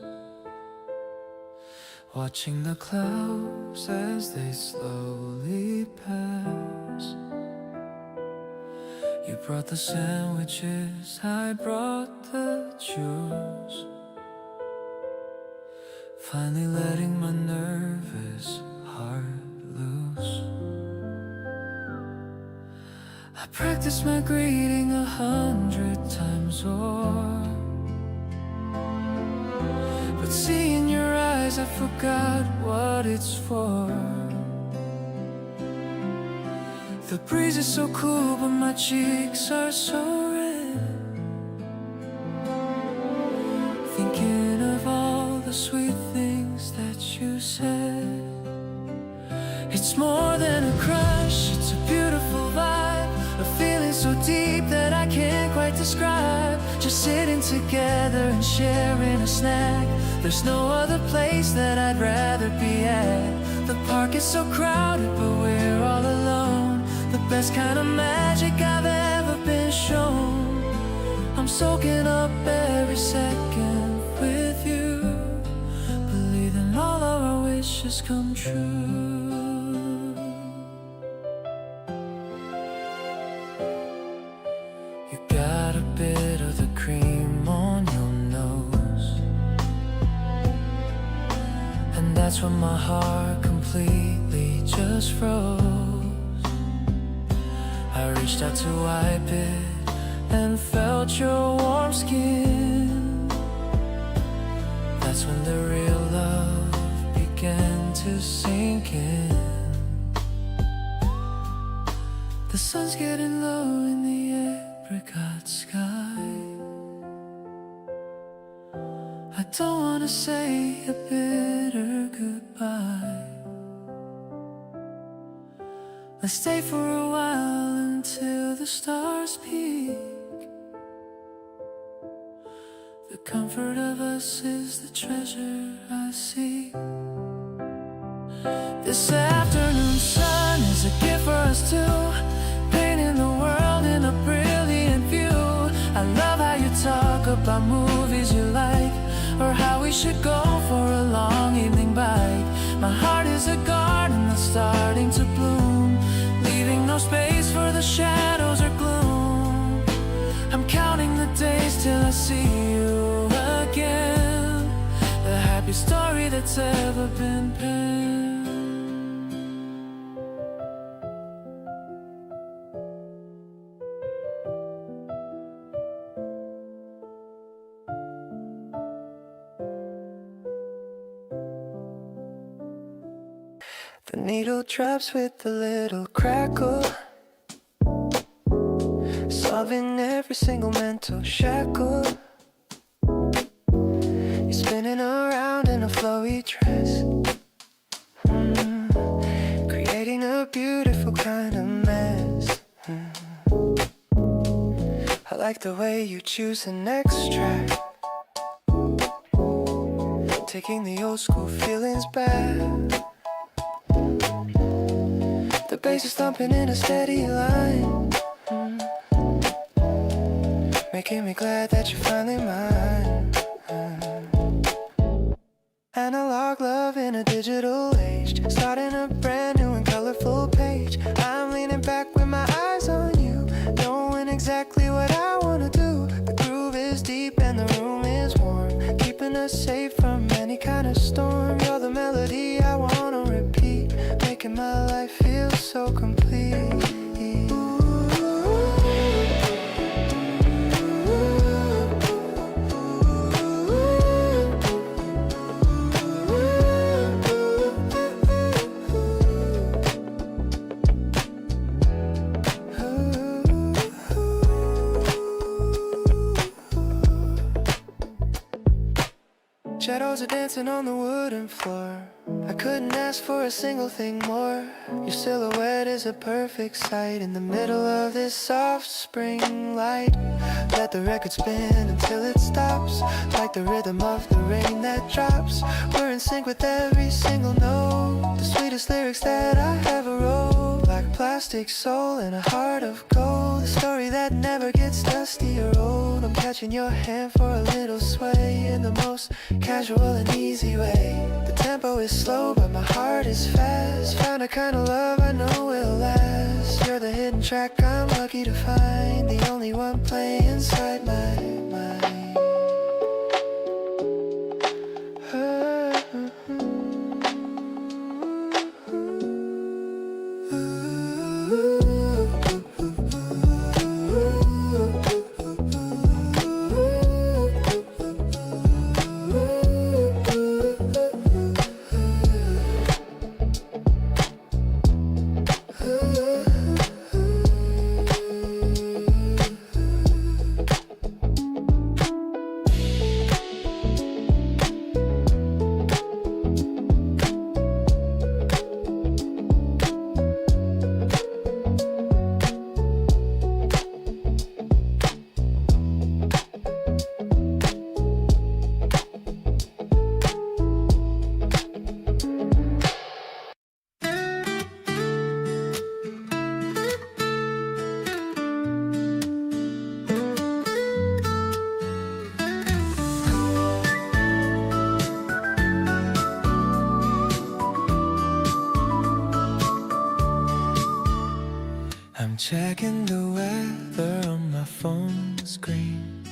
watching the clouds as they slowly pass. You brought the sandwiches, I brought the juice, finally letting my nervous heart loose. I practiced my greeting 100 times or, but seeing your eyes I forgot what it's for. The breeze is so cool but my cheeks are so red, thinking of all the sweet things that you said. It's more than a crush, it's a beautiful vibe, a feeling so deep that I can't quite describe. Just sitting together and sharing a snack, there's no other place that I'd rather be at. The park is so crowded but we're all alone, the best kind of magic I've ever been shown. I'm soaking up every second with you, believing all of our wishes come true. You got a bit of the cream on your nose, and that's when my heart completely just froze. I reached out to wipe it and felt your warm skin. That's when the real love began to sink in. The sun's getting low in the apricot sky. I don't wanna say a bitter goodbye. Let's stay for a while until the stars peak. The comfort of us is the treasure I seek. This afternoon sun is a gift for us two, painting the world in a brilliant view. I love how you talk about movies you like, or how we should go for a long evening bike. My heart is a garden that's starting to bloom, leaving no space for the shadows or gloom. I'm counting the days till I see you again, the happiest story that's ever been penned. The needle drops with a little crackle, solving every single mental shackle. You're spinning around in a flowy dress, creating a beautiful kind of mess. I like the way you choose the next track, taking the old school feelings back. The bass is thumping in a steady line, making me glad that you're finally mine. Analog love in a digital age, starting a brand new and colorful page. I'm leaning back with my eyes on you, knowing exactly what I wanna do. The groove is deep and the room is warm, keeping us safe from any kind of storm. You're the melody I wanna repeat, making my life feel so complete. Shadows are dancing on the wooden floor, I couldn't ask for a single thing more. Your silhouette is a perfect sight in the middle of this soft spring light. Let the record spin until it stops, like the rhythm of the rain that drops. We're in sync with every single note, the sweetest lyrics that I ever wrote. Black plastic soul and a heart of gold. A story that never gets dusty or old. I'm catching your hand for a little sway in the most casual and easy way. The tempo is slow but my heart is fast. Found a kind of love I know will last. You're the hidden track I'm lucky to find. The only one playing inside my mind. Checking the weather on my phone screen.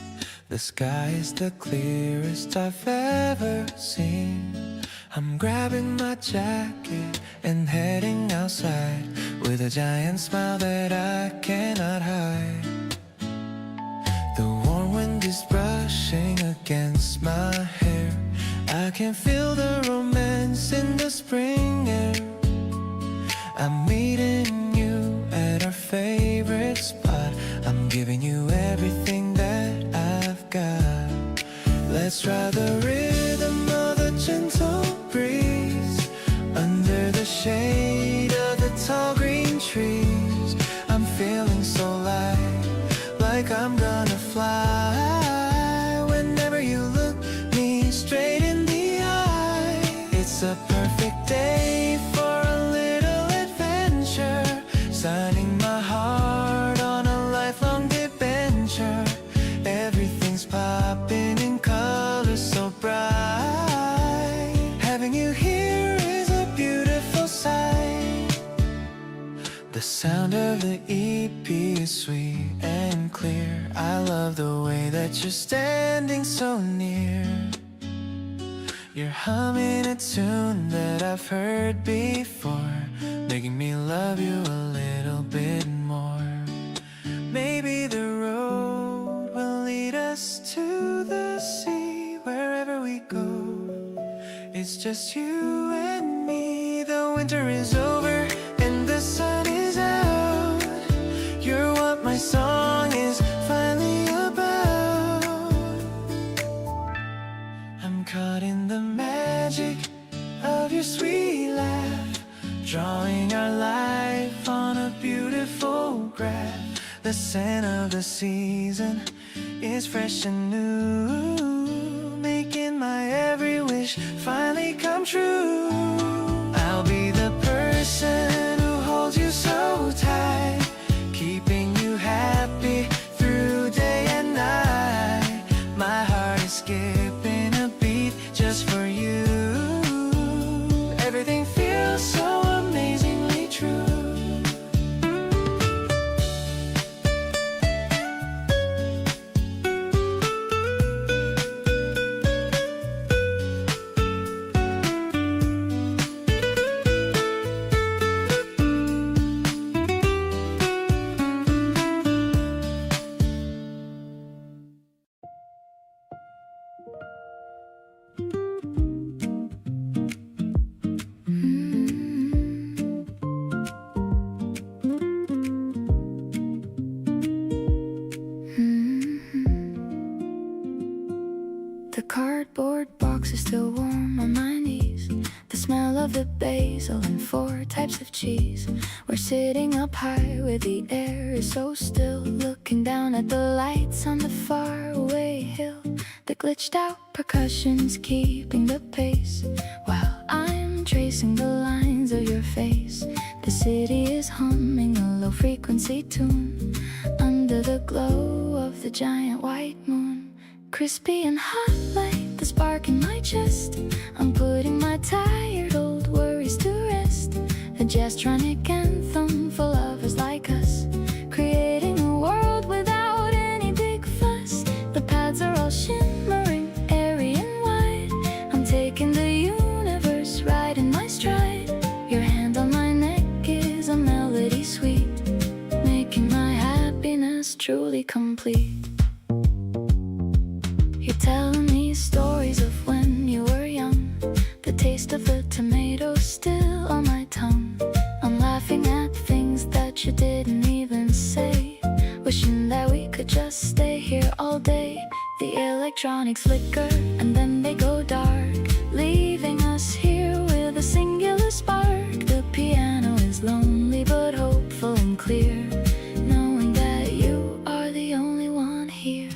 The sky is the clearest I've ever seen. I'm grabbing my jacket and heading outside with a giant smile that I cannot hide. The warm wind is brushing against my hair. I can feel the romance in the spring air. I'm meeting you at our favorite spot. I'm giving you everything that I've got. Let's ride the rhythm of the gentle breeze under the shade of the tall green trees. I'm feeling so light, like I'm gonna fly. Whenever you look me straight in the eye, it's a perfect day for a little adventure. Signing my heart on a lifelong adventure. Everything's popping in colors so bright. Having you here is a beautiful sight. The sound of the EP is sweet and clear. I love the way that you're standing so near. You're humming a tune that I've heard before, making me love you a little bit more. Maybe the road will lead us to the sea. Wherever we go, it's just you and me. The winter is over and the sun is out. You're what my song is finally about. I'm caught in the magic of your sweet laugh, drawing our life on a beautiful graph. The scent of the season is fresh and new, making my every wish finally come true. I'll be the person who holds you so tight, keeping you happy through day and night. My heart is skipping a beat just for you. Everything feels so amazingly true. The cardboard box is still warm on my knees. The smell of the basil and 4 types of cheese. We're sitting up high where the air is so still, looking down at the lights on the faraway hill. The glitched out percussion's keeping the pace, while I'm tracing the lines of your face. The city is humming fancy tune under the glow of the giant white moon. Crispy and hot like the spark in my chest. I'm putting my tired old worries to rest. A jazztronic anthem for lovers like us, creating a world without any big fuss. The paths are all shimmering, airy and wide. I'm taking the universe right in my stride. Your hand on my neck is a melody sweet, making my happiness truly complete. You're telling me stories of when you were young, the taste of the tomato still on my tongue. I'm laughing at things that you didn't even say, wishing that we could just stay here all day. The electronics flicker and then they go dark, leaving us here with a singular spark. The piano is lonely but hopeful and clear, knowing that you are the only one here.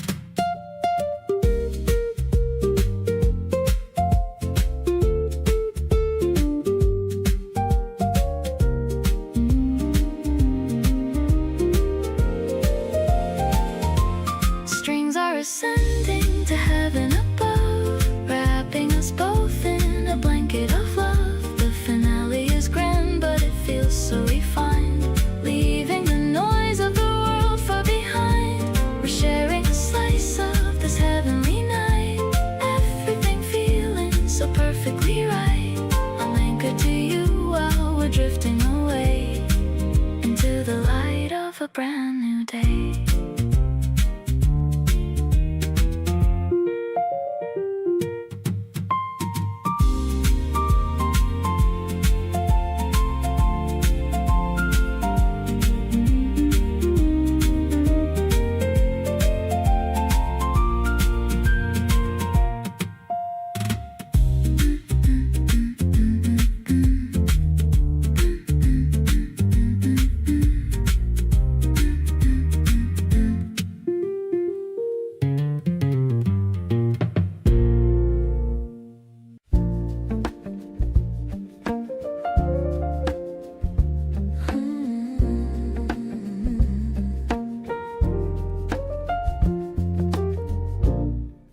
Strings are ascending to heaven above, wrapping us both in a blanket of love. The finale is grand, but it feels so refined, leaving the noise of the world far behind. We're sharing a slice of this heavenly night, everything feeling so perfectly right. I'm anchored to you while we're drifting away into the light of a brand new day.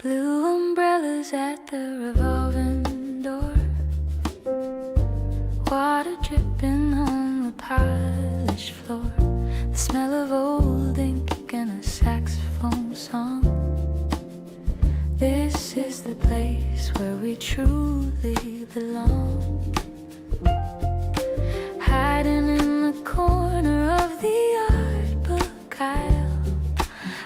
Blue umbrellas at the revolving door, water dripping on the polished floor, the smell of old ink and a saxophone song. This is the place where we truly belong, hiding in the corner of the art book aisle.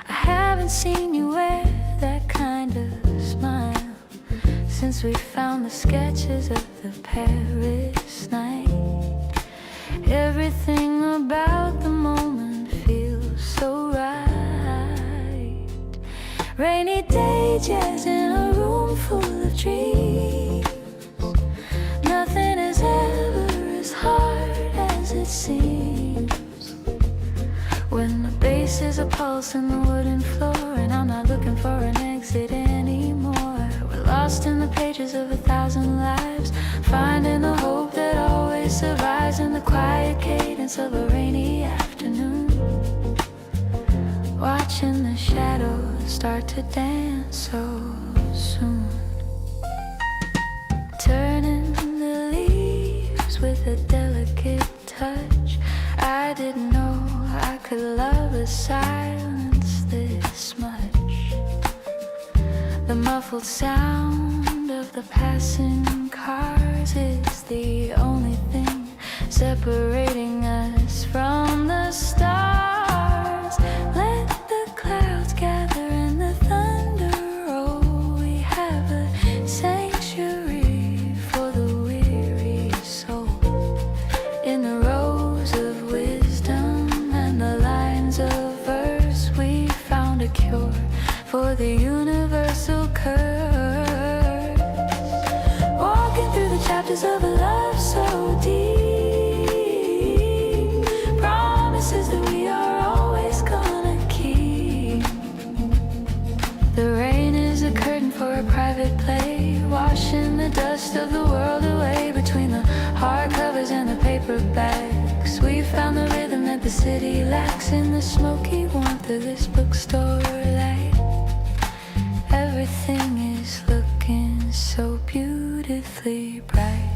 I haven't seen you wear that kind of smile since we found the sketches of the Paris night. Everything about the moment feels so right. Rainy day jazz in a room full of dreams. Nothing is ever as hard as it seems. When the bass is a pulse in the wooden floor, and I'm not looking for an exit anymore. We're lost in the pages of 1,000 lives, finding the hope that always survives in the quiet cadence of a rainy afternoon. Watching the shadows start to dance so soon, turning the leaves with a delicate touch. I didn't know I could love a silence this much. The muffled sound of the passing cars is the only thing separating us from the stars. Let the clouds gather and the thunder roll. We have a sanctuary for the weary soul. In the rows of wisdom and the lines of verse, we found a cure for the universal curse. Walking through the chapters of a love so deep, promises that we are always gonna keep. The rain is a curtain for a private play, washing the dust of the world away between the hardcovers and the paperbacks. relax. We found the rhythm that the city lacks in the smoky warmth of this bookstore light. Everything is looking so beautifully bright.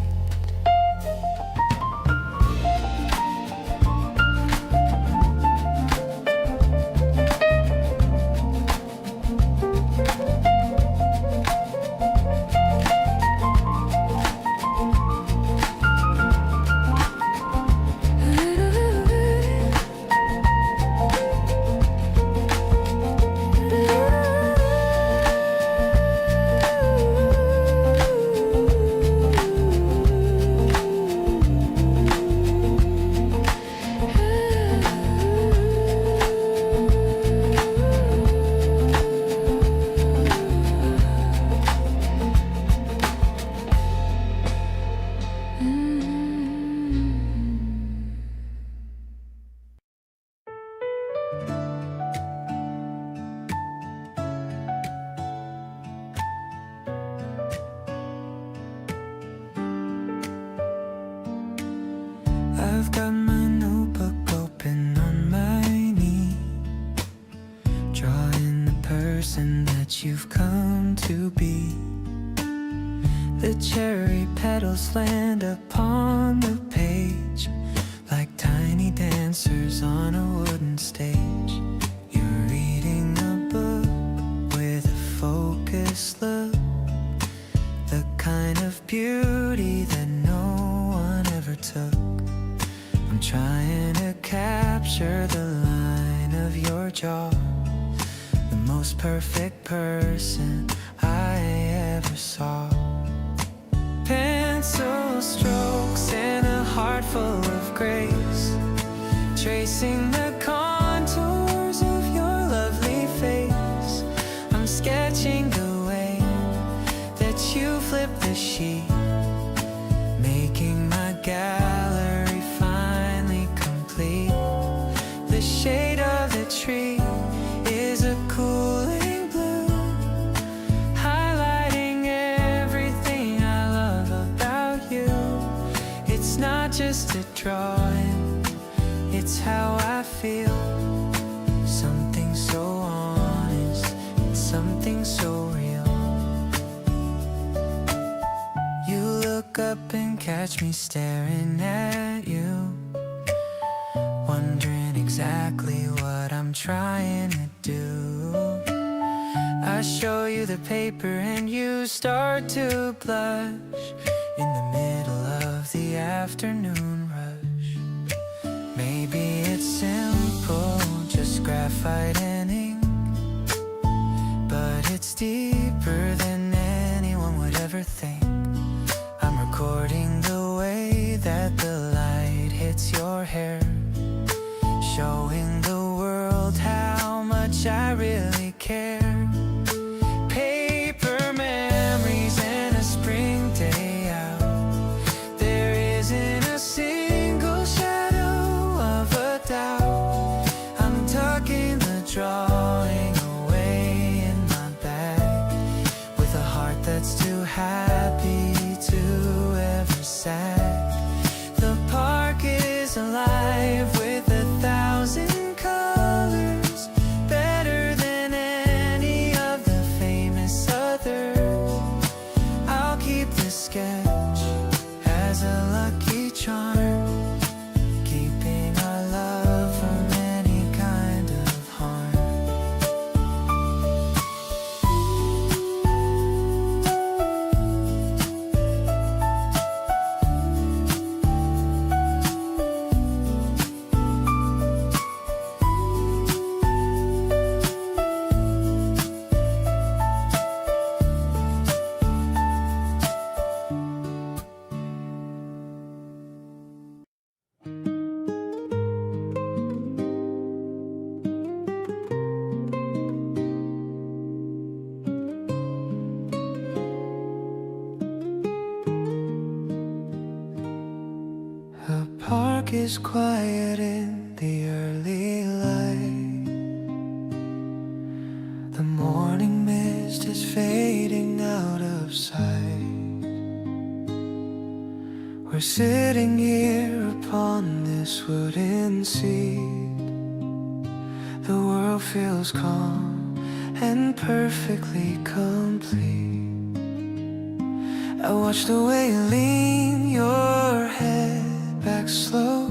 I've got my notebook open on my knee, drawing the person that you've come to be. The cherry petals land upon the page like tiny dancers on a wooden stage. You're reading a book with a focused look, the kind of beauty that no one ever took. I'm trying to capture the line of your jaw, the most perfect person I ever saw. Pencil strokes and a heart full of grace, tracing the contours of your lovely face. I'm sketching the way that you flip the sheet, making my gallery finally complete. The shade of the tree is a cooling blue, highlighting everything I love about you. It's not just a drawing, it's how I feel. Something so honest, something so real. You look up and catch me staring at you, wondering exactly what I'm trying to do. I show you the paper and you start to blush in the middle of the afternoon rush. Maybe it's simple, just graphite and ink, but it's deeper than anyone would ever think. I'm recording the way that the light hits your hair, showing the world how much I really care. Paper memories and a spring day out, there isn't a single shadow of a doubt. I'm tucking the drawing away in my bag, with a heart that's too happy to ever sag. The park is alive with 1,000 colors, better than any of the famous others. I'll keep the sketch as a lucky charm, keeping our love from any kind of harm. The park is quiet in the early light. The morning mist is fading out of sight. We're sitting here upon this wooden seat. The world feels calm and perfectly complete. I watch the way you lean your head back slow,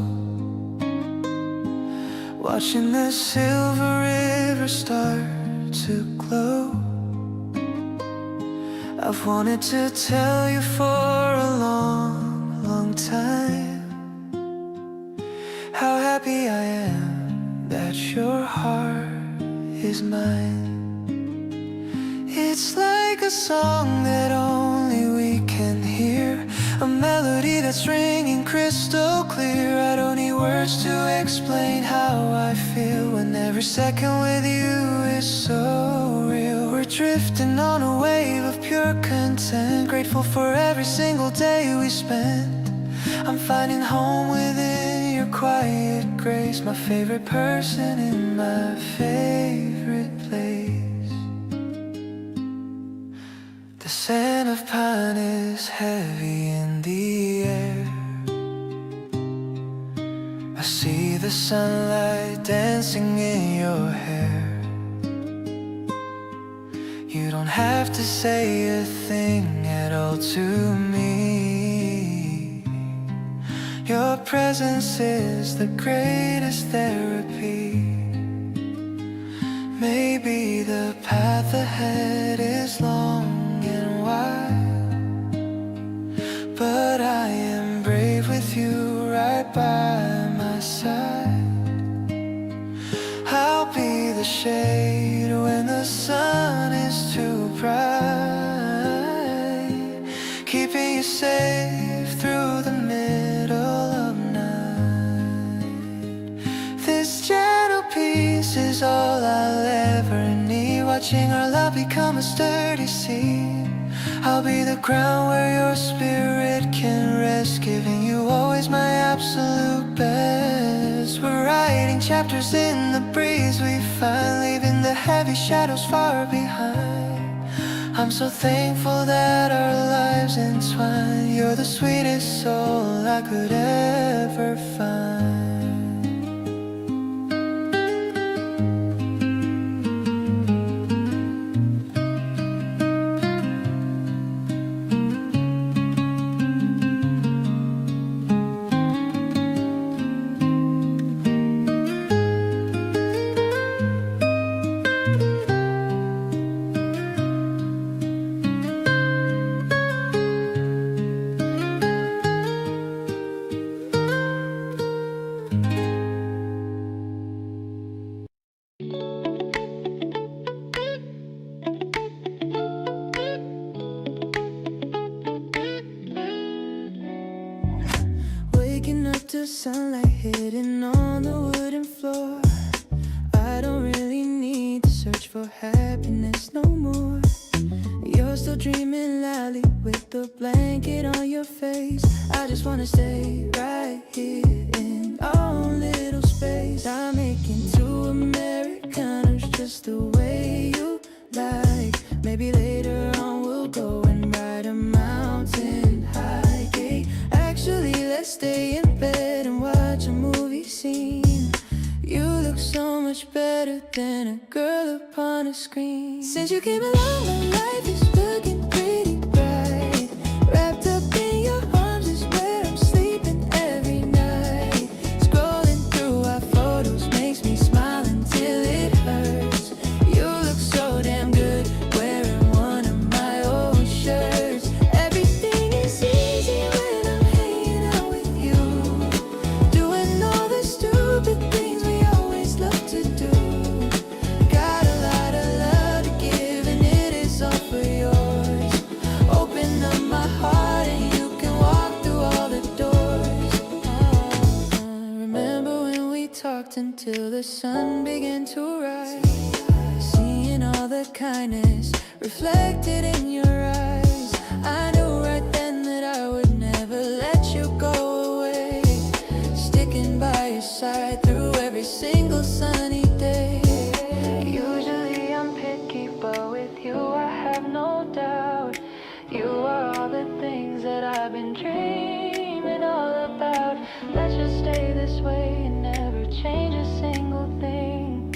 watching the silver river start to glow. I've wanted to tell you for a long, long time how happy I am that your heart is mine. It's like a song that only we can hear, a melody that's ringing crystal clear. I don't need words to explain how I feel when every second with you is so real. We're drifting on a wave of pure content, grateful for every single day we spent. I'm finding home within your quiet grace, my favorite person in my favorite place. The scent of pine is heavy in the air. I see the sunlight dancing in your hair. You don't have to say a thing at all to me. Your presence is the greatest therapy. Maybe the path ahead is long and wide, but I am brave with you right by my side. I'll be the shade when the sun is too bright, keeping you safe through the middle of night. This gentle peace is all I'll ever need, watching our love become a sturdy seed. I'll be the ground where your spirit can rest, giving you always my absolute best. We're writing chapters in the breeze we find, leaving the heavy shadows far behind. I'm so thankful that our lives entwine. You're the sweetest soul I could ever find. Waking up to sunlight hitting on the wooden floor. I don't really need to search for happiness no more. You're still dreaming loudly with the blanket on your face. I just wanna stay right here in our own little space. I'm making two Americanos just the way you like. Maybe later on we'll go and ride a mountain hike. Actually, let's stay in bed and watch a movie scene. You look so much better than a girl upon a screen. Since you came along, my life is looking pretty bright. Wrapped up in your arms is where I'm sleeping every night. Scrolling through our photos makes me smile until it hurts. You look so damn good wearing one of my old shirts. Everything is easy when I'm hanging out with you, doing all the stupid things we always love to do. Got a lot of love to give and it is all for yours. Open up my heart and you can walk through all the doors. Remember when we talked until the sun began to rise, seeing all the kindness reflected in your eyes. I knew right then that I would never let you go away, sticking by your side through every single sunny day. Usually I'm picky, but with you I have no doubt. You are all the things that I've been dreaming Let's just stay this way and never change a single thing.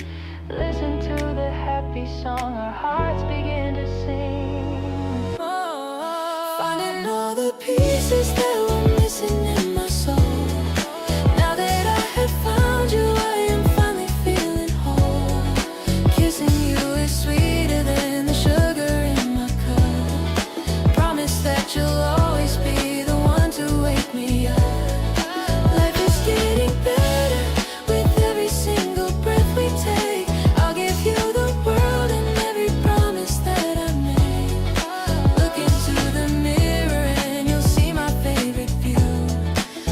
Listen to the happy song our hearts begin to sing. Finding all the pieces that were missing in my soul. Now that I have found you, I am finally feeling whole. Kissing you is sweeter than the sugar in my cup. Promise that you'll always be the one to wake me up. Life is getting better with every single breath we take. I'll give you the world and every promise that I made. Look into the mirror and you'll see my favorite view.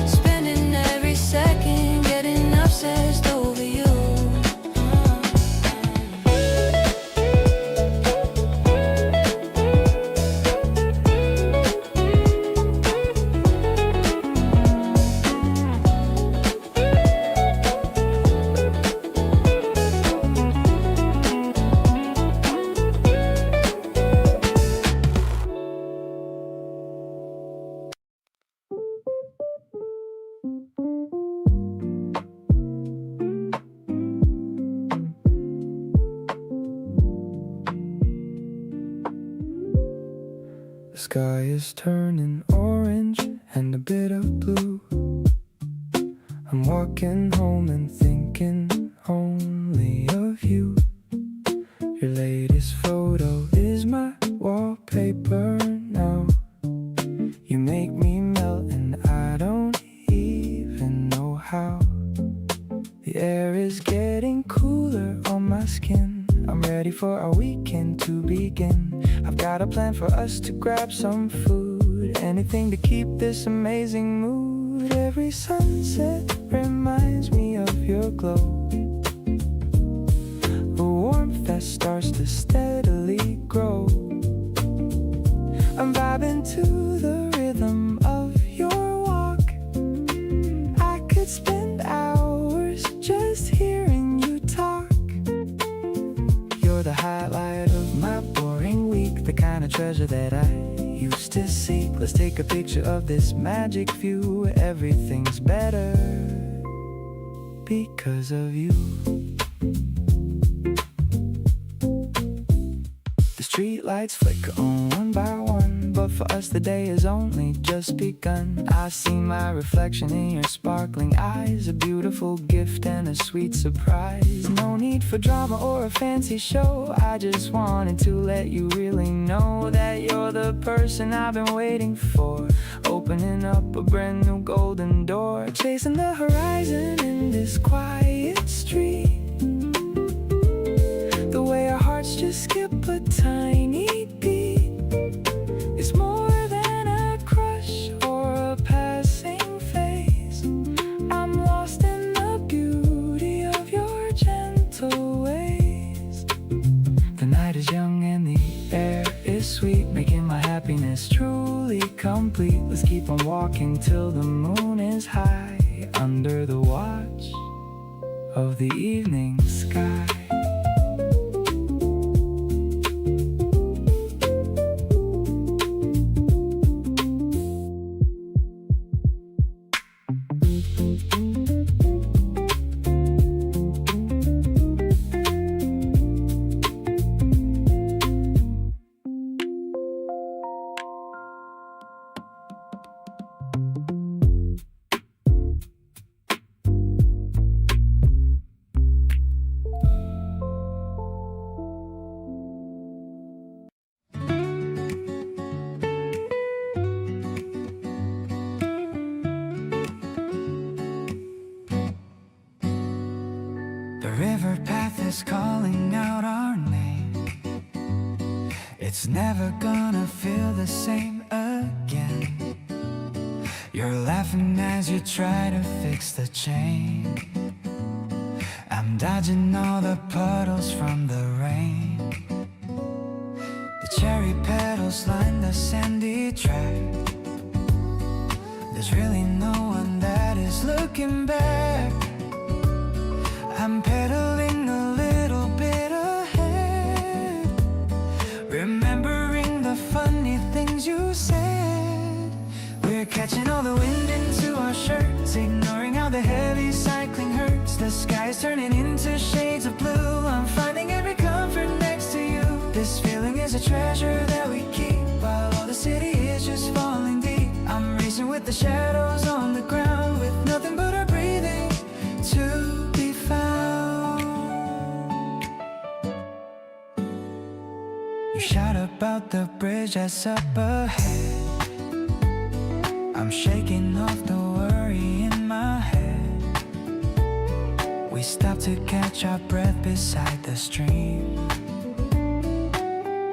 Spending every second getting obsessed over you. The sky is turning orange and a bit of blue. I'm walking home and thinking only of you. Your latest photo is my wallpaper now. You make me melt and I don't even know how. The air is getting cooler on my skin. I'm ready for our weekend to begin. I've got a plan for us to grab some food. Anything to keep this amazing mood. Every sunset reminds me of your glow. The warmth that starts to steadily grow. I'm vibing to the rhythm of your walk. I could spend hours just hearing you talk. You're the highlight of my boring week, the kind of treasure that I used to seek. Let's take a picture of this magic view. Everything's better because of you. The street lights flicker on one by one, but for us the day has only just begun. I see my reflection in your sparkling eyes, a beautiful gift and a sweet surprise. No need for drama or a fancy show, I just wanted to let you really know that you're the person I've been waiting for. Opening up a brand new golden door, chasing the horizon in this quiet street. The way our hearts just skip a tiny beat. It's more than a crush or a passing phase. I'm lost in the beauty of your gentle ways. The night is young and the air is sweet, making my happiness truly complete. Let's keep on walking till the moon is high, under the watch of the evening sky. The river path is calling out our name. It's never gonna feel the same again. You're laughing as you try to fix the chain. I'm dodging all the puddles from the rain. The cherry petals line the sandy track. There's really no one that is looking back. I'm pedaling a little bit ahead, remembering the funny things you said. We're catching all the wind into our shirts, ignoring how the heavy cycling hurts. The sky is turning into shades of blue. I'm finding every comfort next to you. This feeling is a treasure that we keep, while all the city is just falling deep. I'm racing with the shadows on the ground, with nothing but our breathing to be found. You shout about the bridge that's up ahead. I'm shaking off the worry in my head. We stop to catch our breath beside the stream.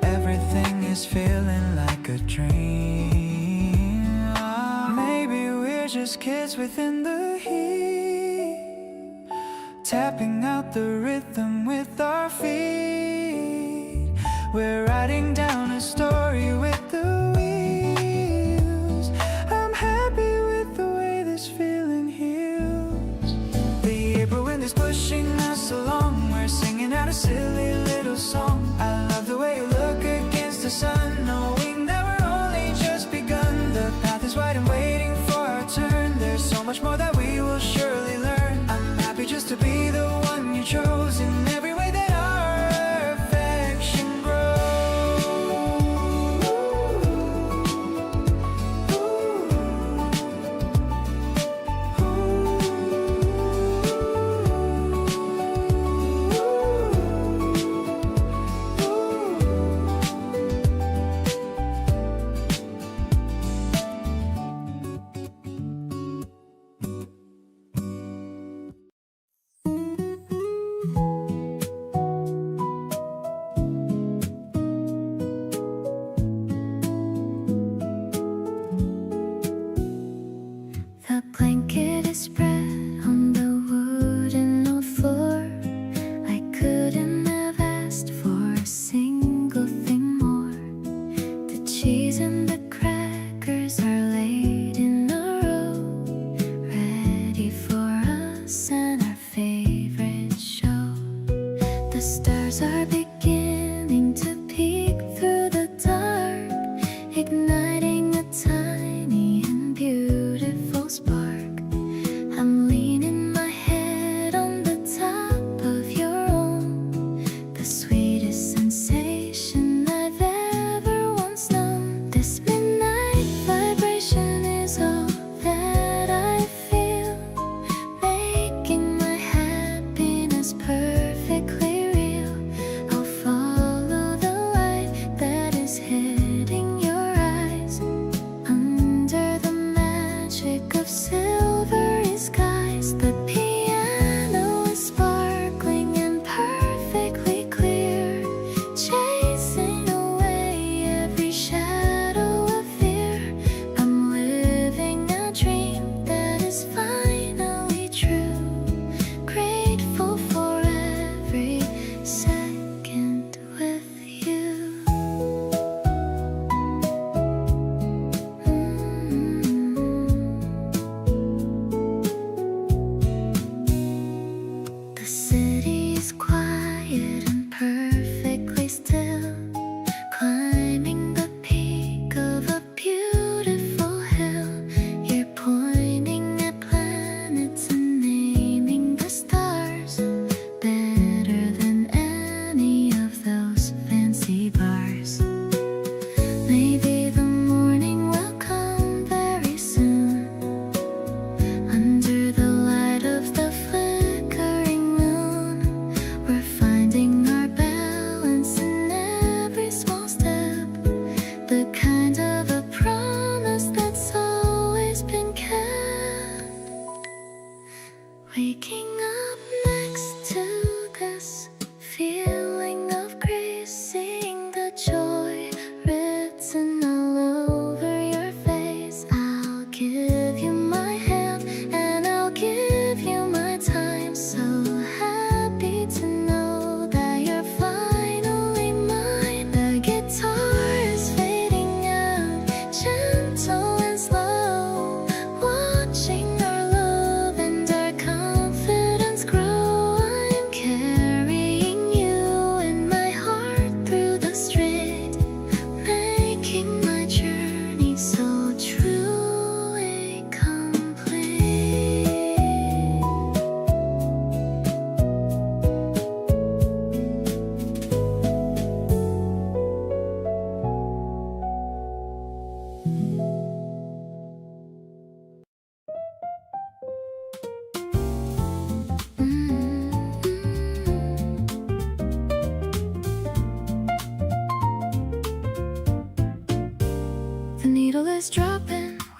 Everything is feeling like a dream. Maybe we're just kids within the heat, tapping out the rhythm with our feet. We're writing down a story with the wheels. I'm happy with the way this feeling heals. The April wind is pushing us along. We're singing out a silly little song. I love the way you look against the sun, knowing that we're only just begun. The path is wide and waiting for our turn. There's so much more that we will surely learn. I'm happy just to be the one you chose, in every way that our affection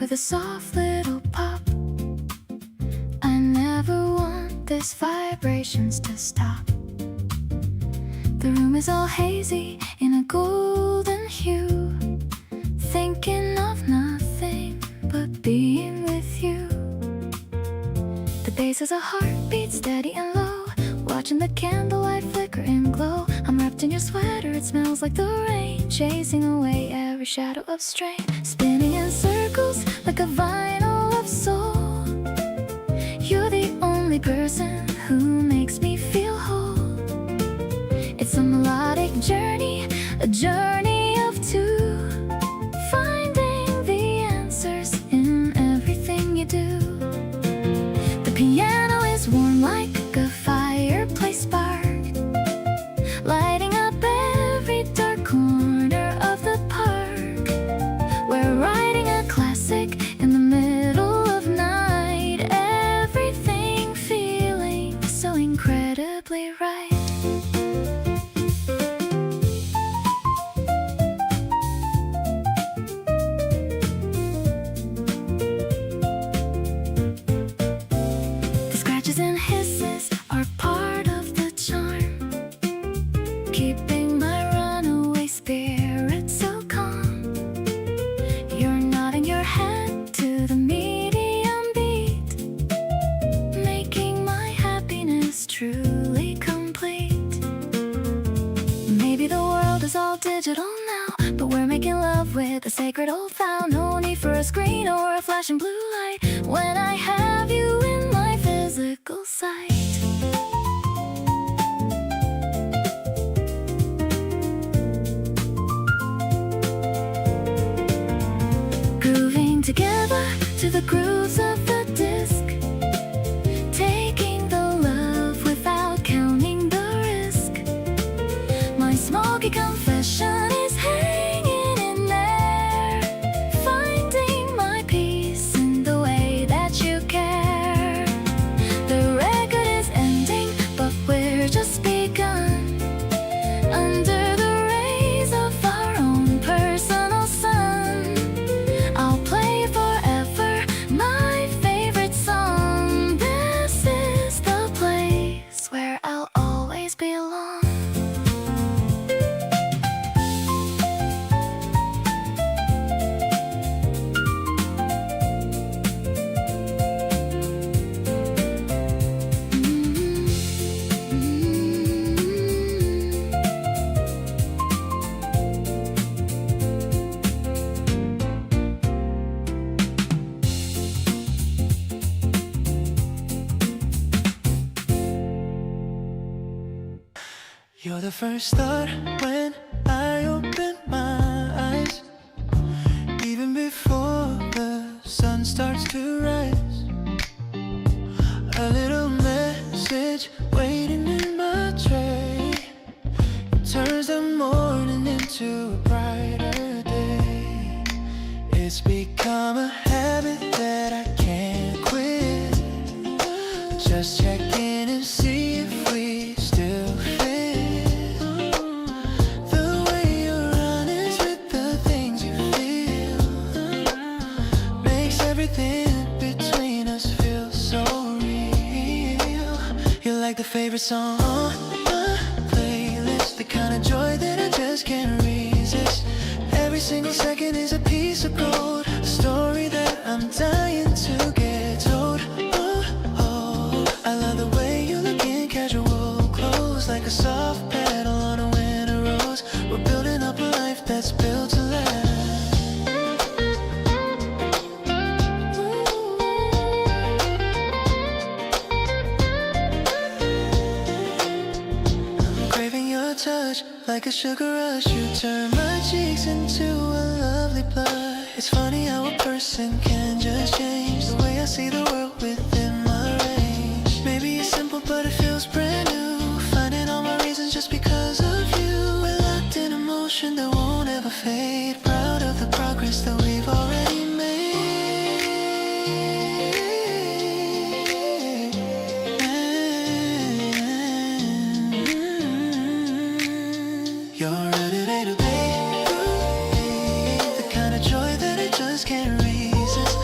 with a soft little pop. I never want these vibrations to stop. The room is all hazy in a golden hue, thinking of nothing but being with you. The bass is a heartbeat, steady and low, watching the candlelight flicker and glow. I'm wrapped in your sweater, it smells like the rain, chasing away every shadow of strain. Spinning in circles like a vinyl of soul. You're the only person who makes me feel whole. It's a melodic journey, a journey of two, finding the answers in everything you do. The piano is warm like a fireplace spark, lighting up every dark corner of the park. We're writing a classic in the middle of night, everything feeling so incredibly right. The scratches and hisses are part of the charm, keeping my runaway spirit so calm. You're nodding your head to the medium beat, making my happiness truly complete. Maybe the world is all digital now, but we're making love with a sacred old vow. No need for a screen or a flashing blue light when I have you in my physical sight. Grooving together to the grooves of the disc, taking the love without counting the risk. My smoky confession is hanging in there, finding my peace in the way that you care. The record is ending, but we're just begun, under the rays of our own personal sun. I'll play forever my favorite song. This is the place where I'll always belong. You're the first thought when I open my eyes, even before the sun starts to rise. A little message waiting in my tray, it turns the morning into a brighter day. It's become a habit that I can't quit, just check in and see if we still fit. The way you're honest with the things you feel makes everything between us feel so real. You're like the favorite song on my playlist, the kind of joy that I just can't resist. Every single second is a piece of gold, a story that I'm dying to get told. Oh, oh, I love the way you look in casual clothes, like a soft petal on a winter rose. We're building up a life that's built to last. I'm craving your touch like a sugar rush. You turn my cheeks into a lovely blush. It's funny how a person can just change the way I see the world within my range. Maybe it's simple, but it feels brand new. Finding all my reasons just because of you. We're locked in emotion that won't ever fade. Proud of the progress that we've already made. You're ready to be the kind of joy that I just can't resist.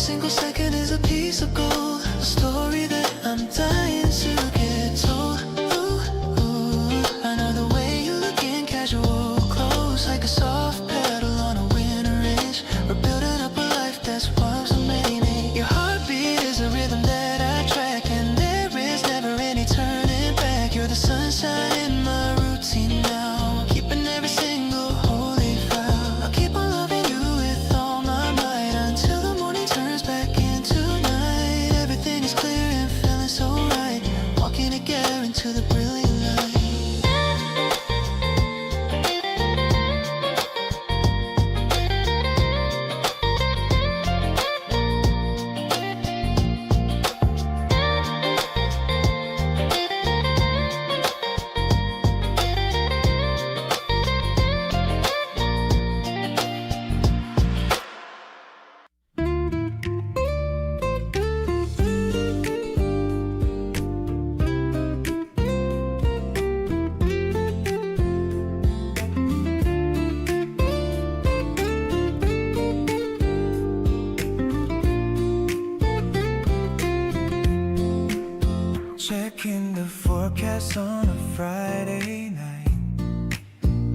single second is a piece of gold, a story that I'm dying to get told. Ooh, ooh, I know the way you look in casual clothes, like a soft pedal on a winter ridge. We're building up a life that's one so many. Your heartbeat is a rhythm that I track, and there is never any turning back. You're the sunshine in my routine now, keeping every single holy vow. I'll keep on loving you with all my might until the morning turns back into night. Everything is clear and feeling so right, walking together into the brilliant light. Checking the forecast on a Friday night,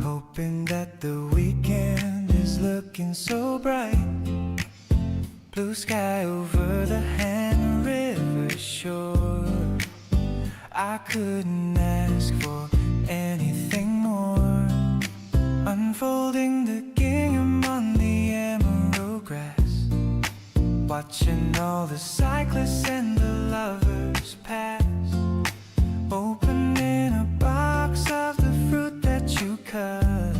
hoping that the weekend is looking so bright. Blue sky over the Han River shore, I couldn't ask for anything more. Unfolding the gingham on the emerald grass, watching all the cyclists and the lovers pass. Opening a box of the fruit that you cut,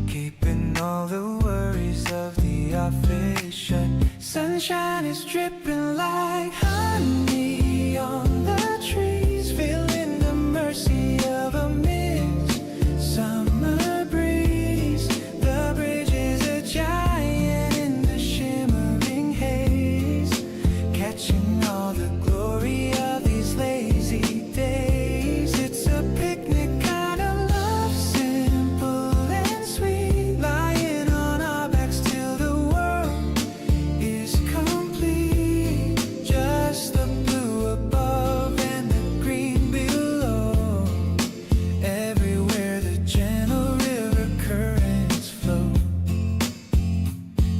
keeping all the worries of the office shut. Sunshine is dripping like honey on the trees, feeling the mercy of a midsummer breeze. The bridge is a giant in the shimmering haze, catching all the glory of these lazy days. It's a picnic kind of love, simple and sweet, lying on our backs till the world is complete. Just the blue above and the green below, everywhere the gentle river currents flow.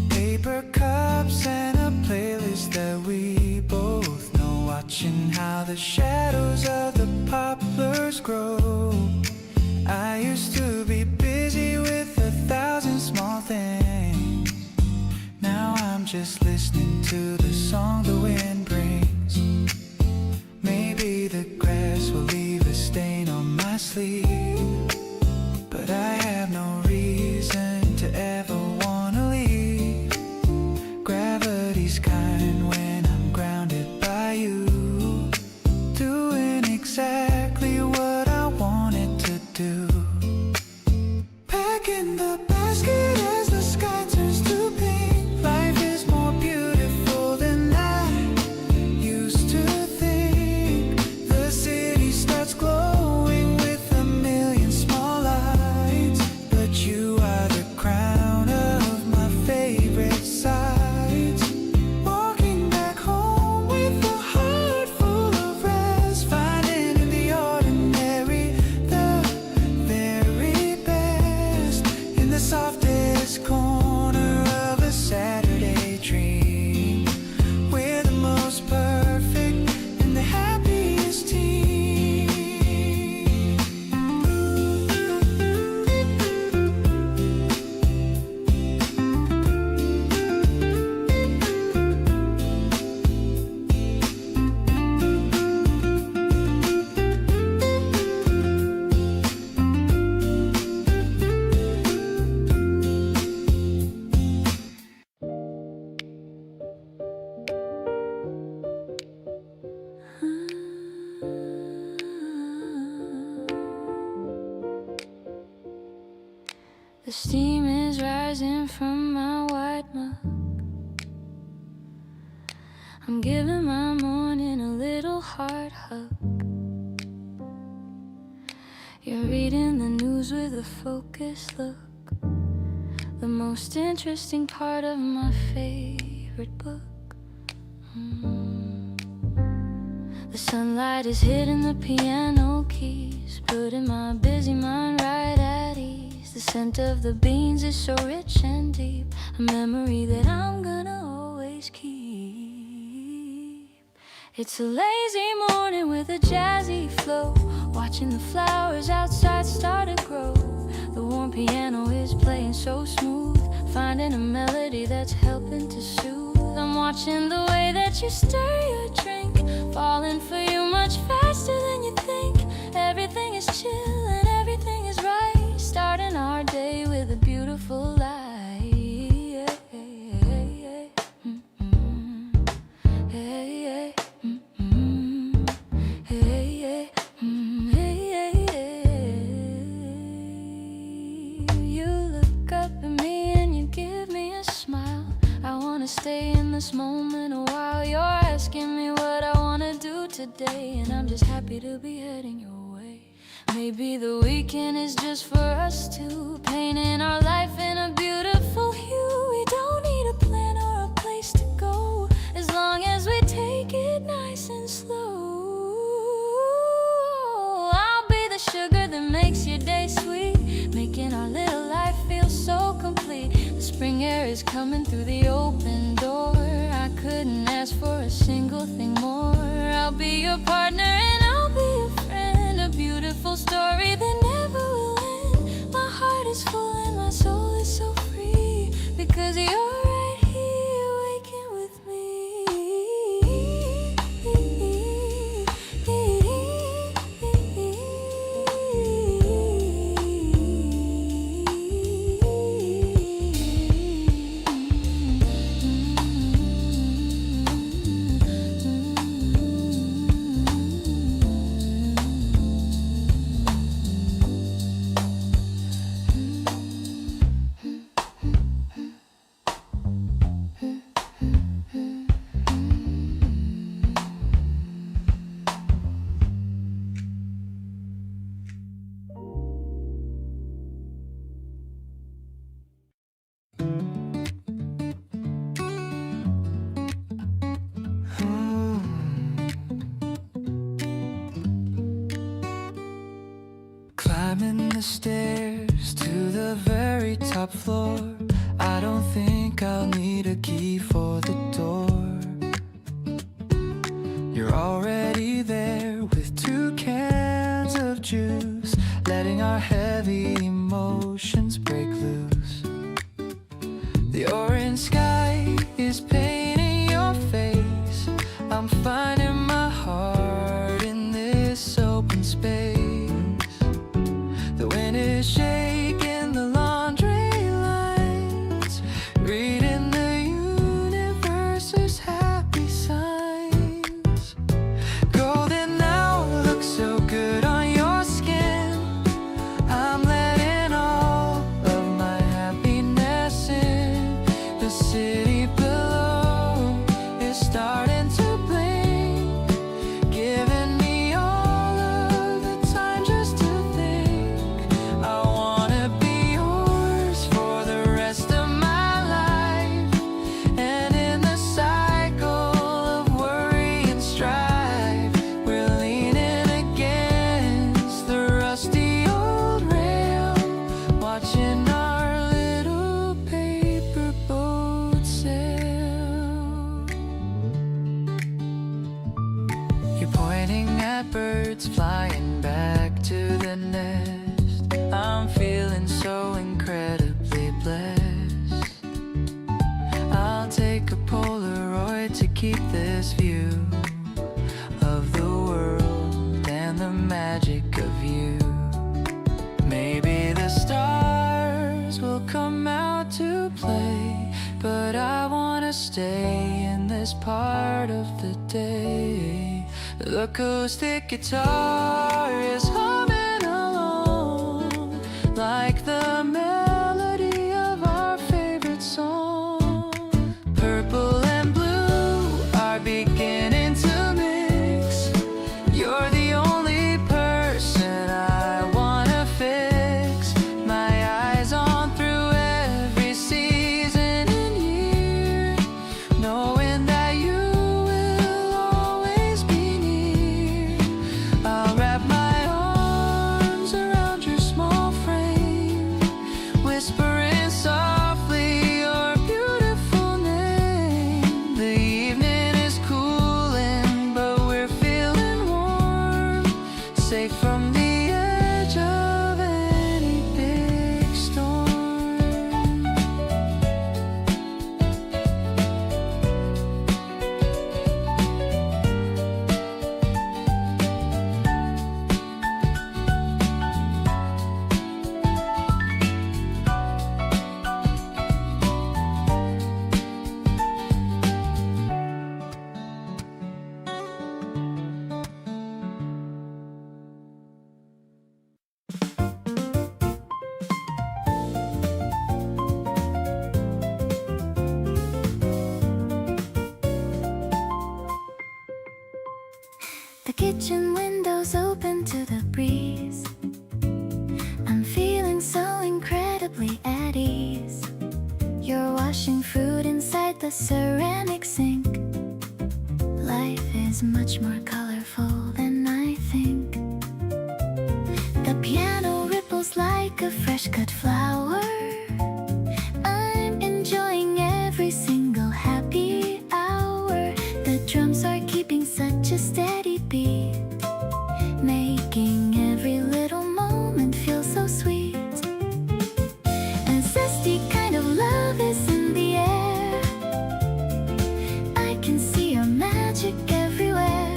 Paper cups and a playlist that we both know, watching how the shadows of the poplars grow. I used to be busy with 1,000 small things, now I'm just listening to the song the wind brings. Maybe the grass will leave a stain on my sleeve, but I have no reason to ever wanna leave. Gravity's kind when I'm grounded by you, doing exactly what I wanted to do. Packing the basket as the sky turns to pink. Life is more beautiful than I used to think. The city starts glowing with a million small lights, but you are the crown of my favorite sights. Walking back home with a heart full of rest, finding in the ordinary the very best, in the softest corner of a Saturday dream. We're the most perfect and the happiest team. The steam is rising from my white mug. I'm giving my morning a little heart hug. You're reading the news with a focused look, the most interesting part of my favorite book. The sunlight is hitting the piano keys, putting my busy mind right at ease. The scent of the beans is so rich and deep, a memory that I'm gonna always keep. It's a lazy morning with a jazzy flow, watching the flowers outside start to grow. The warm piano is playing so smooth, finding a melody that's helping to soothe. I'm watching the way that you stir your drink, falling for you much faster than you think. Everything is chill and everything is right, starting our day with a beautiful light. You look up at me and you give me a smile. I wanna stay in this moment a while. You're asking me what I wanna do today, and I'm just happy to be heading your way. Maybe the weekend is just for us two, painting our life in a beautiful hue. We don't need a plan or a place to go, as long as we take it nice and slow. I'll be the sugar that makes your day sweet, making our little life feel so complete. The spring air is coming through the open door, I couldn't ask for a single thing more. I'll be your partner and I'll be your friend, a beautiful story that never will end. My heart is full and my soul is so free, because you're right here waking with me. Climbing the stairs to the very top floor, I don't think I'll need a key for the door. You're already there with 2 cans of juice, letting our heavy emotions break loose. The orange sky is painting your face, I'm finding my heart in this open space. The wind is shaking the laundry lines, reading the universe's happy signs. Golden hour looks so good on your skin, I'm letting all of my happiness in. The city below is starting to blink, giving me all of the time just to think. I wanna be yours for the rest of my life, and in the cycle of worry and strife, we're leaning against the rusty old rail, watching our little paper boat sail. You're pointing at birds flying back to the nest, I'm feeling so incredibly blessed. I'll take a Polaroid to keep this view of the world and the magic of you. Maybe the stars will come out to play, but I wanna stay in this part of the day. The acoustic guitar is humming along, like the melody of our favorite song. Purple and blue are beginning to mix, you're the only person I wanna fix my eyes on through every season and year, knowing that you The kitchen windows open to the breeze. I'm feeling so incredibly at ease. You're washing fruit inside the ceramic sink. Life is much more colorful than I think. The piano ripples like a fresh cut flower. I'm enjoying every single happy hour. The drums are keeping such a steady beat, making every little moment feel so sweet. A zesty kind of love is in the air. I can see your magic everywhere.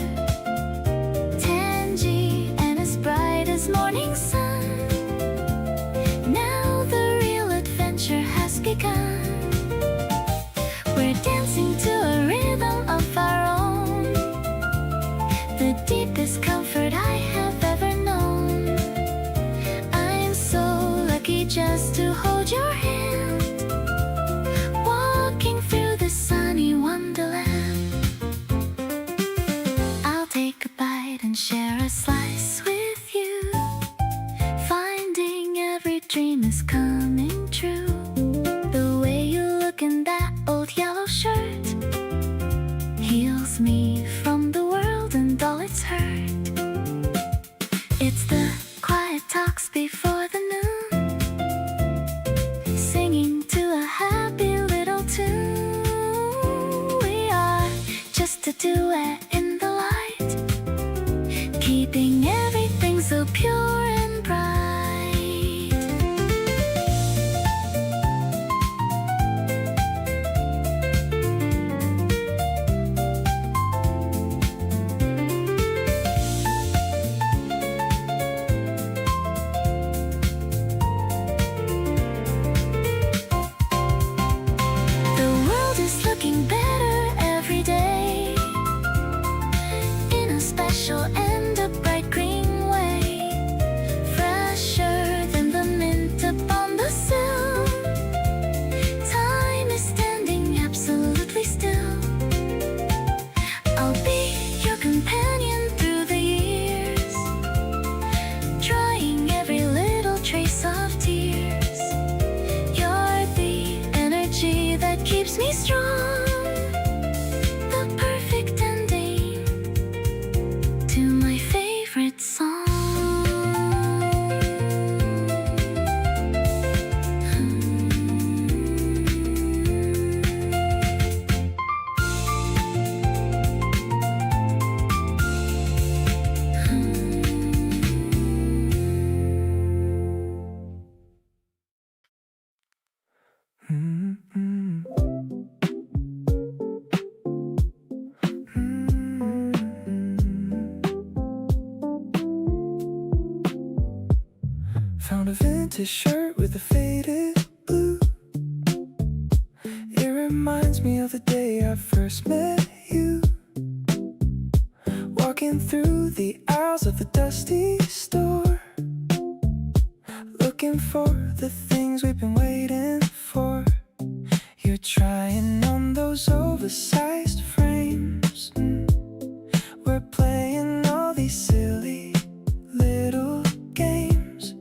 Tangy and as bright as morning sun. Now the real adventure has begun. We're dancing to a rhythm of our own, the deepest comfort I have ever known. I'm so lucky just to hold your hand, walking through the sunny wonderland. I'll take a bite and share a slice with you, finding every dream is coming true. The way you look in that old yellow shirt heals me from the world and all its hurt. It's the quiet talks before the noon, singing to a happy little tune. We are just a duet in the light, keeping everything so pure and bright. The world is looking better every day, in a special and a bright green way, fresher than the mint upon the sill. Time is standing absolutely still. I'll be your companion through the years, drying every little trace of tears. You're the energy that keeps me strong, the perfect ending to my favorite song. Found a vintage shirt with a faded blue. It reminds me of the day I first met you, walking through the aisles of the dusty store, looking for the things we've been waiting for. You're trying on those oversized frames. We're playing all these silly little games.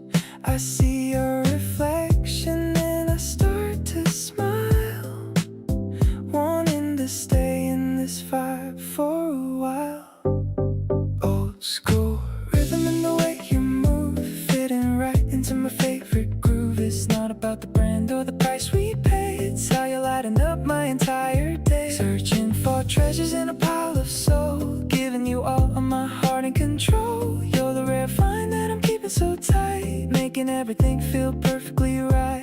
I see your reflection and I start to smile, wanting to stay in this vibe for a while. Old school rhythm and the way you move, fitting right into my favorite groove. It's not about the brand or the price we pay, it's how you're lighting up my entire day. Searching for treasures in a pile of soul, giving you all of my heart and control. You're the rare find that I'm keeping so tight, making everything feel perfectly right.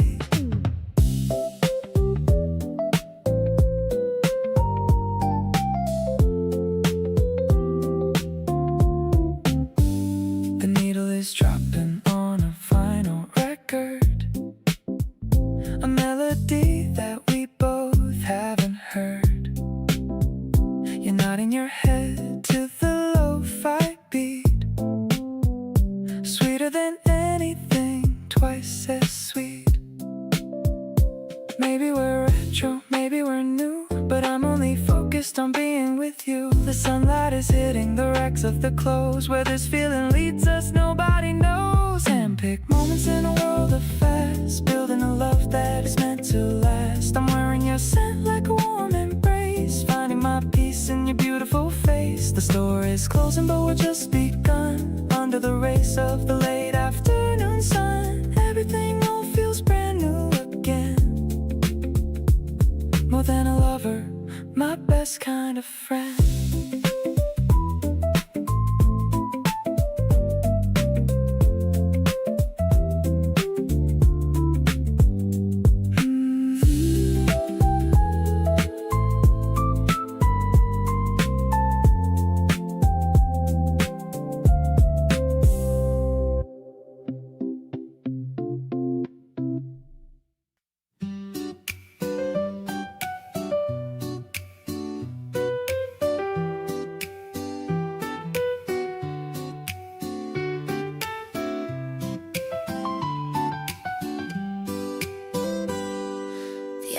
focused on being with you. The sunlight is hitting the racks of the clothes. Where this feeling leads us, nobody knows. Handpick moments in a world of fast, building a love that is meant to last. I'm wearing your scent like a warm embrace, finding my peace in your beautiful face. The store is closing, but we're just begun. Under the rays of the late afternoon sun, everything all feels brand new again. More than a lover, my best kind of friend.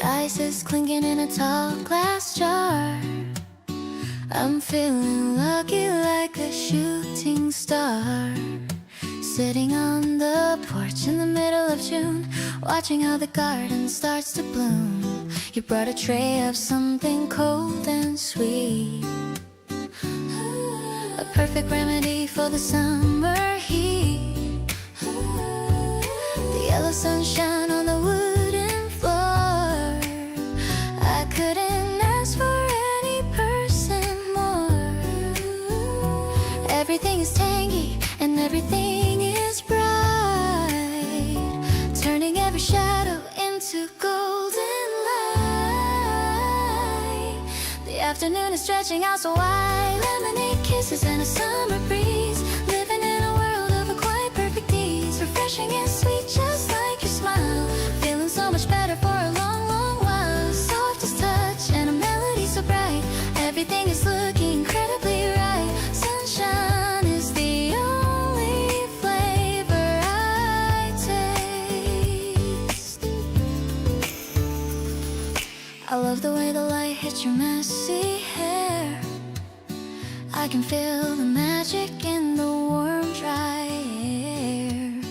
Ice is clinking in a tall glass jar. I'm feeling lucky like a shooting star, sitting on the porch in the middle of June, watching how the garden starts to bloom. You brought a tray of something cold and sweet, a perfect remedy for the summer heat. The yellow sunshine on the wooden floor, I couldn't ask for any person more. Everything is tangy and everything is bright, turning every shadow into golden light. The afternoon is stretching out so wide, lemonade kisses and a summer breeze, living in a world of a quite perfect ease, refreshing and sweet just like your smile, feeling so much better for a long, long while. Softest touch and a melody so bright, everything is looking incredibly right. Sunshine is the only flavor I taste. I love the way the light hits your messy hair. I can feel the magic in the warm, dry air.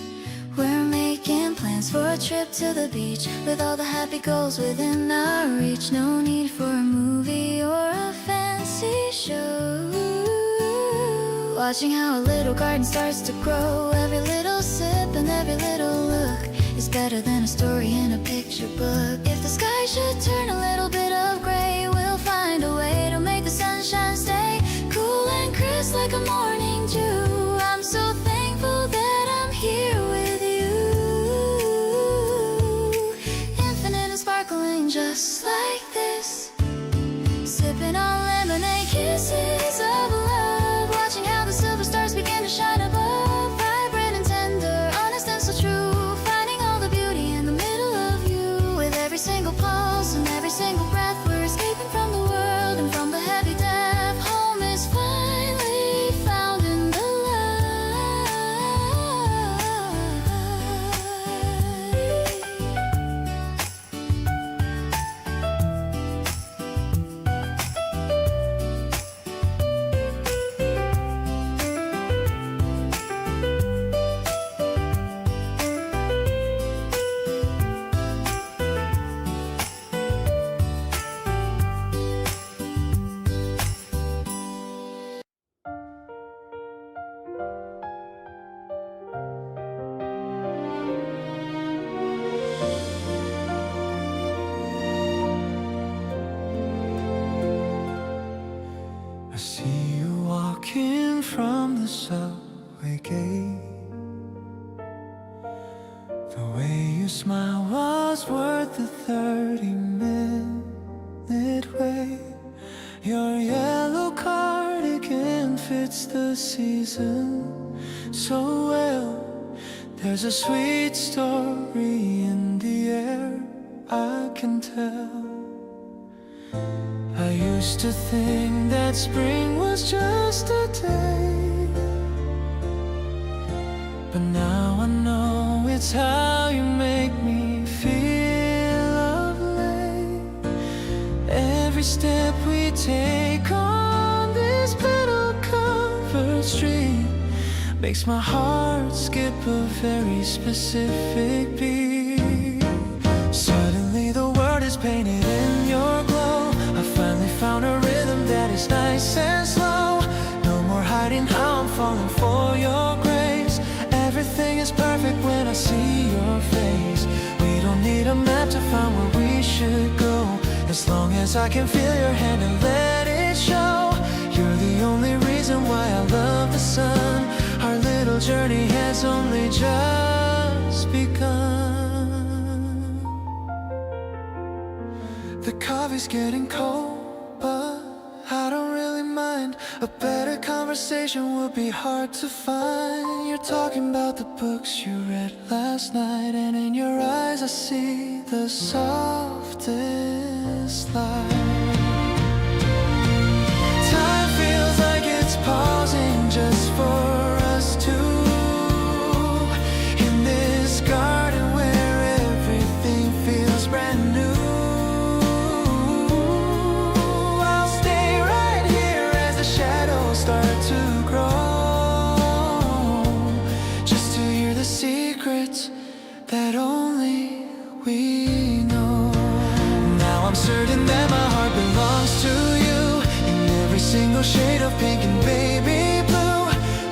We're making plans for a trip to the beach, with all the happy goals within our reach. No need for a movie or a fancy show. Watching how a little garden starts to grow, every little sip and every little look is better than a story in a picture book. If the sky should turn a little bit of gray, we'll find a way to make the sunshine stay cool and crisp like a morning dew. I'm so thankful that I'm here with you, infinite and sparkling just like this, sipping on lemonade kisses of love, watching how the silver stars begin to shine above, vibrant and tender, honest and so true, finding all the beauty in the middle of you. With every single pulse and every single breath, we're escaping from the world and from the heavy depth. Home is finally found in the I see you walking from the subway gate. The way you smile was worth the 30-minute wait. Your yellow cardigan fits the season so well. There's a sweet story in the air, I can tell. I used to think that spring was just a day, but now I know it's how you make me feel of late. Every step we take on this little covered street makes my heart skip a very specific beat. Suddenly the world is painted in your glow. I finally found a rhythm that is nice and slow. No more hiding how I'm falling for your grace. Everything is perfect when I see your face. We don't need a map to find where we should go. As long as I can feel your hand and let it show. You're the only reason why I love the sun. Our little journey has only just begun. The coffee's getting cold, but I don't really mind. A better conversation would be hard to find. You're talking about the books you read last night, and in your eyes I see the softest light. Time feels like it's pausing just for us two. In this garden where everything feels brand new. I'll stay right here as the shadows start to grow, just to hear the secrets that only we know. Now I'm certain that my heart belongs to you, in every single shade of pink and baby blue.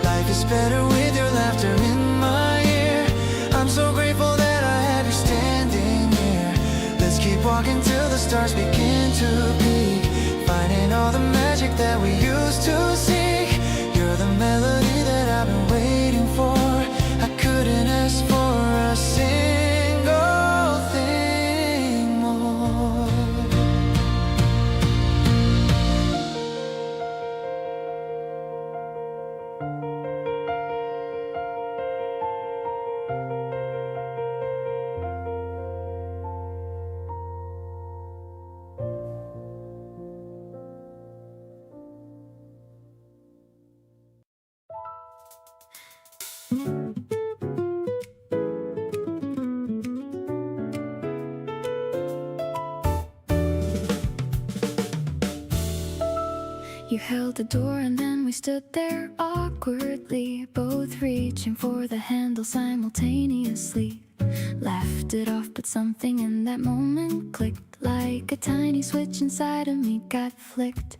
Life is better with your laughter in my ear. I'm so grateful that I have you standing here. Let's keep walking till the stars begin to peak, finding all the magic that we used to seek. You're the melody that I've been waiting for. I couldn't ask for a single thing more. You held the door and then we stood there awkwardly, both reaching for the handle simultaneously. Laughed it off, but something in that moment clicked, like a tiny switch inside of me got flicked.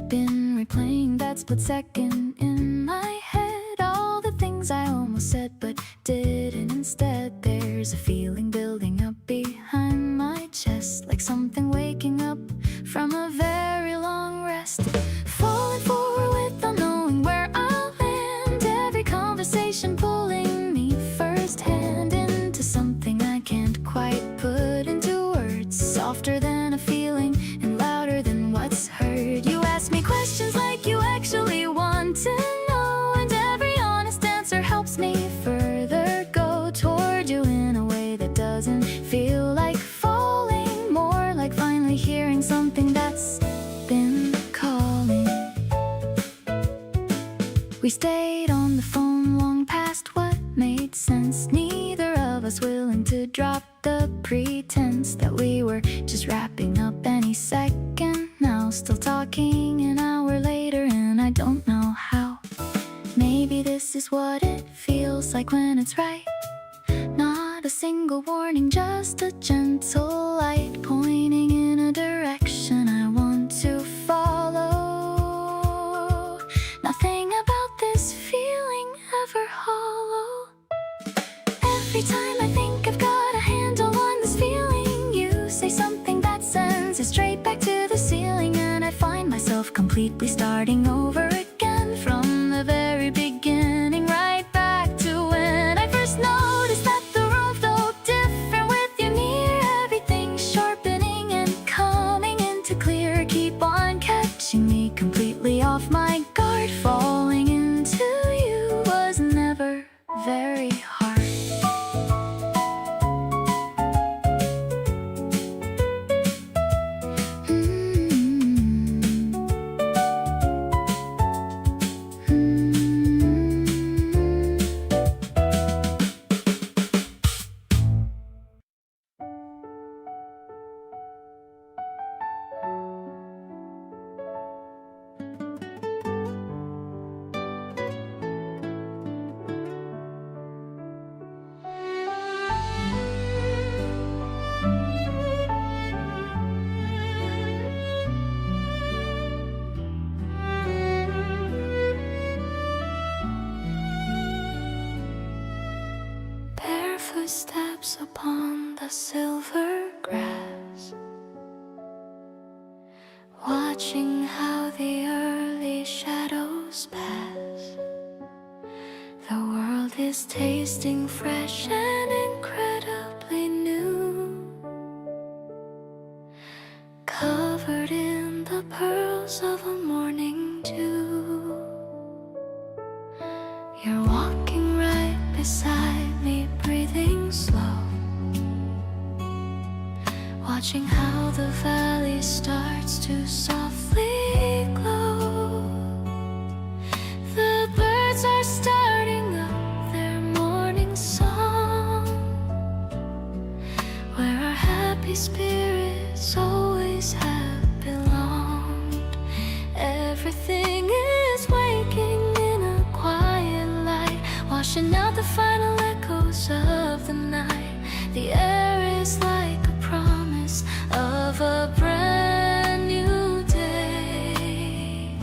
Been replaying that split second in my head, all the things I almost said but didn't instead. There's a feeling building up behind my chest, like something waking up from a very long rest. Falling forward without knowing where I'll land, every conversation pulling me firsthand into something I can't quite put into words. Softer than a feeling and louder than what's heard. You ask me questions like you actually want to know, and every honest answer helps me further go toward you in a way that doesn't feel like falling, more like finally hearing something that's been calling. We stayed on the phone long past what made sense, neither of us willing to drop the pretense that we were just wrapping up any second now. Still talking an hour later and I don't know how. Maybe this is what it feels like when it's right. Not a single warning, just a gentle light pointing in a direction I want to follow. Nothing about this feeling ever hollow. Every time I think I've got a handle on this feeling, you say something that sends it straight back to the ceiling, and I find myself completely starting over again from the very beginning, right back to when I first noticed that the room felt different with you near. Everything sharpening and coming into clear. Keep on catching me completely off my guard. Falling into you was never very hard. footsteps upon the silver grass, watching how the early shadows pass. The world is tasting fresh and incredibly new, covered in the pearls of a morning dew. You're walking right beside me, breathing slow, watching how the valley starts to softly glow. The birds are starting up their morning song, where our happy spirits always have belonged. Everything is waking in a quiet light, washing out the final echoes of the night. The air is like a promise of a brand new day,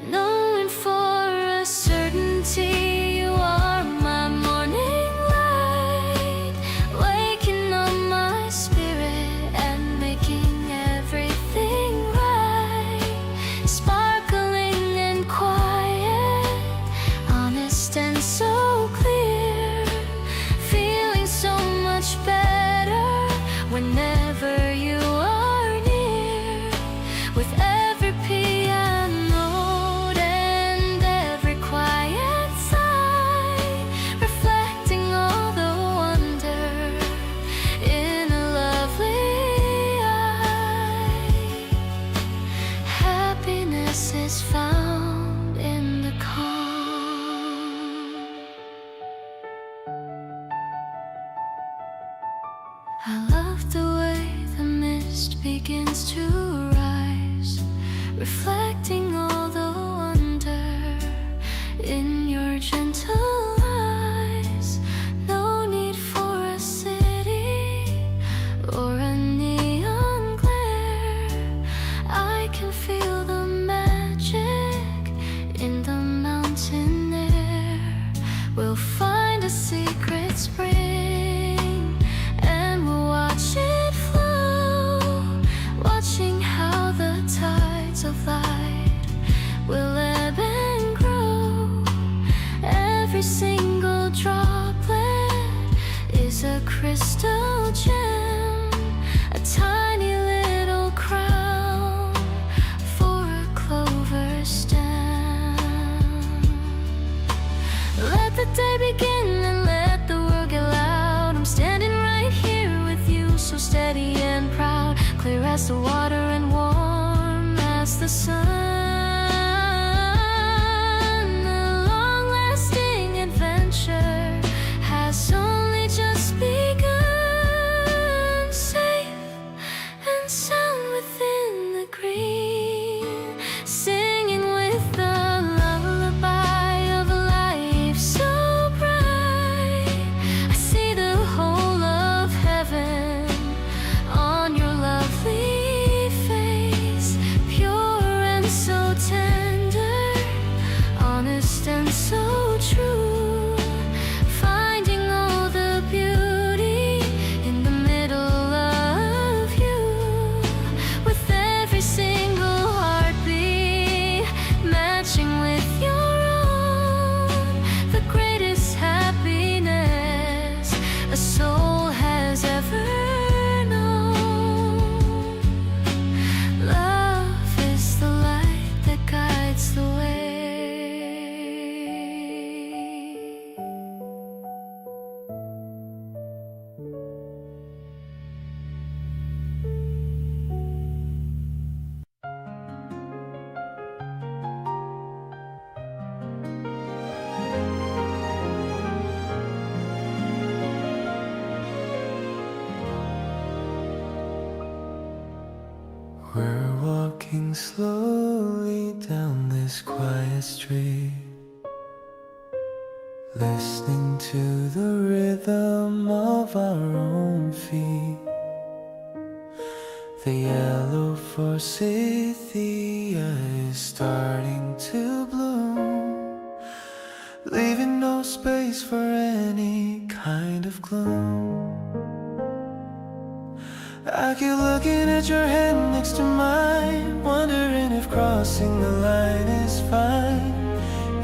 knowing for a certainty you are my morning light, waking up my spirit and making everything right, sparkling and quiet, honest and so clear, feeling so much better whenever you are near. With every piano note and every quiet sigh, reflecting all the wonder in a lovely eye. Happiness is found in the calm. I love the way the mist begins to rise, reflecting all the wonder in your gentle eyes. No need for a city or a neon glare. I can feel the magic in the mountain air. We'll find a secret spring and we'll watch it flow, watching how the tides of light will ebb and grow. Every single droplet is a crystal gem, a tiny little crown for a clover stem. Let the day begin and let the world get loud. I'm standing right here with you, so steady and proud, clear as the water and warm as the sun. A long-lasting adventure has only just begun. Safe and sound within the green, singing with the lullaby of life so bright. I see the whole of heaven on your lovely face, pure and so tender, honest and so true, finding all the beauty in the middle of you. With every single heartbeat matching with your own, the greatest happiness a soul has ever known. Love is the light that guides the way. We're walking slowly down this quiet street, listening to the rhythm of our own feet. The yellow forsythia is starting to bloom, leaving no space for any kind bloom. I keep looking at your hand next to mine, wondering if crossing the line is fine.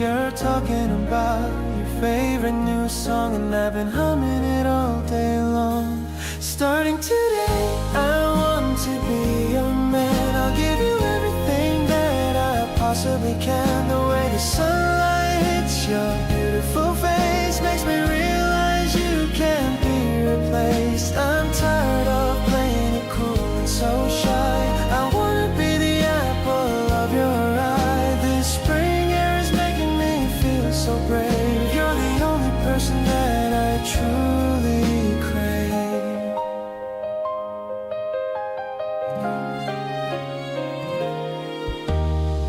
You're talking about your favorite new song, and I've been humming it all day long. Starting today, I want to be your man. I'll give you everything that I possibly can. The way the sunlight hits your beautiful face makes me realize you can't be replaced. I'm tired of playing it cool and so shy. I wanna be the apple of your eye. This spring air is making me feel so brave. You're the only person that I truly crave.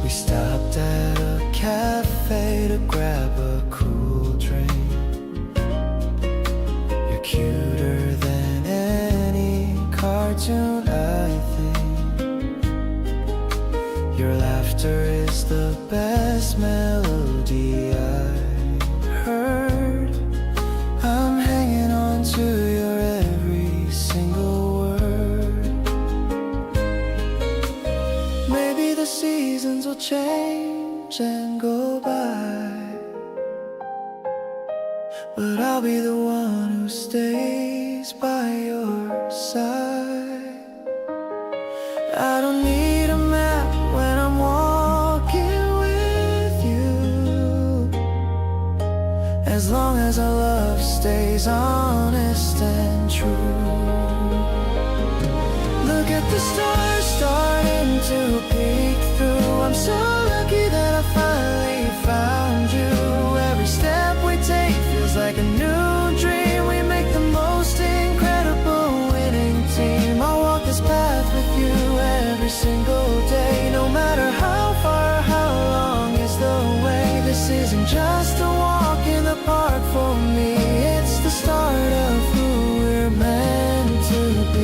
We stopped at a cafe to grab a cool drink. You're cuter than any cartoon, I think. Your laughter is the best melody I heard. I'm hanging on to your every single word. Maybe the seasons will change and go by, but I'll be the one who stays by your side. I don't need a map when I'm walking with you, as long as our love stays honest and true. Look at the stars starting to peek through. I'm so lucky that I finally found you. Every step we take feels like a new dream. We make the most incredible winning team. I'll walk this path with you every single day, no matter how far or how long is the way. This isn't just a walk in the park for me, it's the start of who we're meant to be.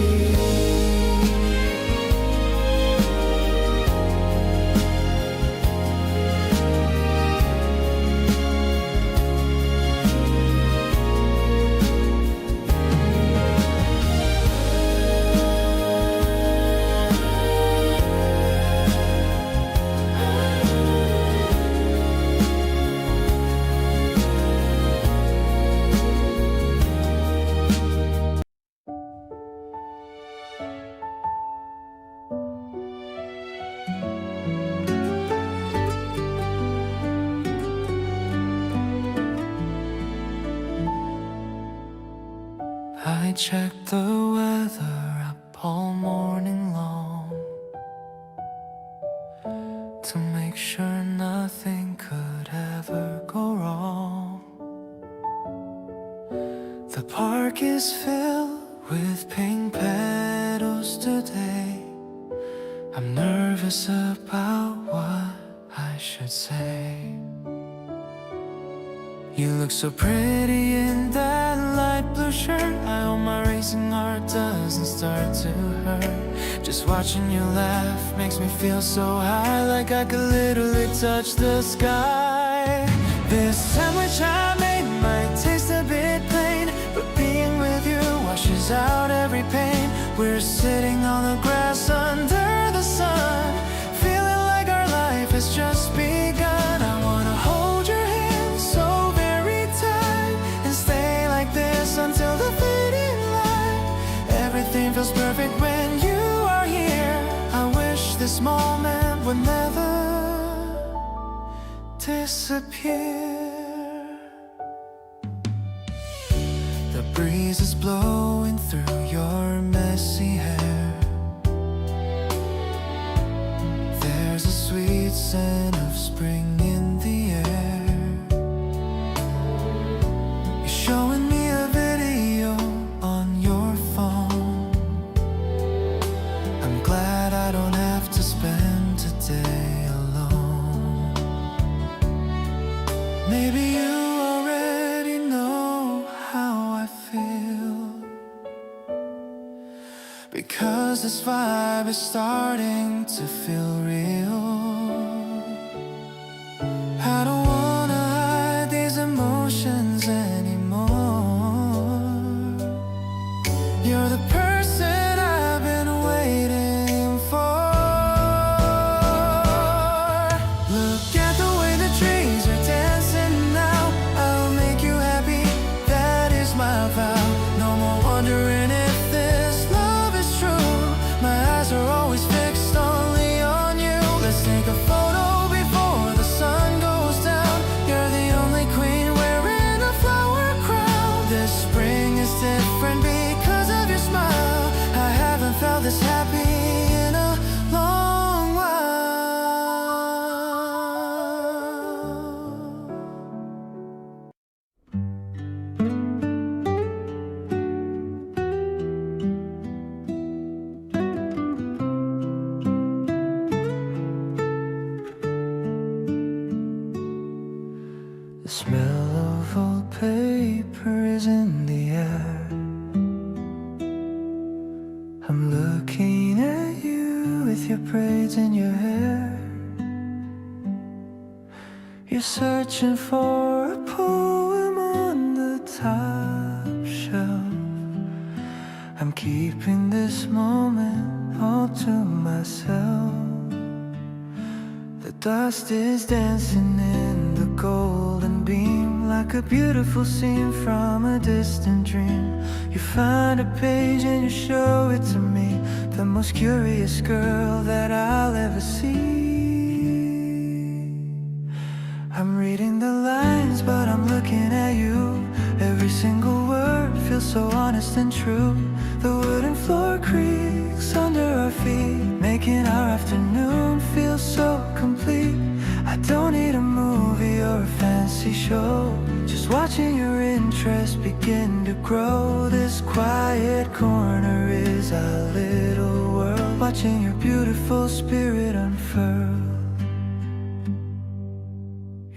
I check the weather up all morning long to make sure nothing could ever go wrong. The park is filled with pink petals today. I'm nervous about what I should say. You look so pretty in that light blue shirt. I hope my racing heart doesn't start to hurt. Just watching you laugh makes me feel so high, like I could literally touch the sky. This sandwich I made might taste a bit plain, but being with you washes out every pain. We're sitting on the grass under the sun, feeling like our life has just begun. I wanna hold your hand so very tight and stay like this until the fading light. Everything feels perfect when you are here. I wish this moment would never disappear. The breeze is blowing through your messy hair. There's a sweet scent of spring in the air. You're showing me a video on your phone. I'm glad I don't have to spend today alone. Maybe you already know how I feel, because this vibe is starting to feel real. I don't wanna hide these emotions anymore. The smell of old paper is in the air. I'm looking at you with your braids in your hair. You're searching for a poem on the top shelf. I'm keeping this moment all to myself. The dust is dancing in the golden beam, like a beautiful scene from a distant dream. You find a page and you show it to me, the most curious girl that I'll ever see. I'm reading the lines, but I'm looking at you. Every single word feels so honest and true. The wooden floor creaks under our feet, making our afternoon feel so complete. I don't need a movie or a fancy show, just watching your interest begin to grow. This quiet corner is our little world, watching your beautiful spirit unfurl.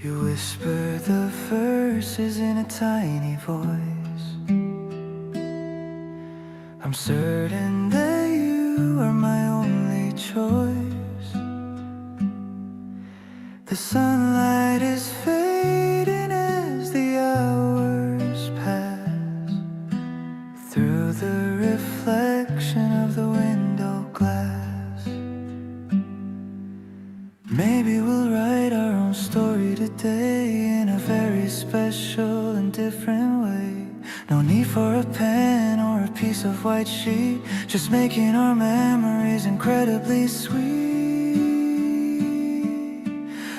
You whisper the verses in a tiny voice. I'm certain that you are my only choice. The sunlight is fading as the hours pass, through the reflection of the window glass. Maybe we'll write our own story today in a very special and different way. No need for a pen or a piece of white sheet, just making our memories incredibly sweet.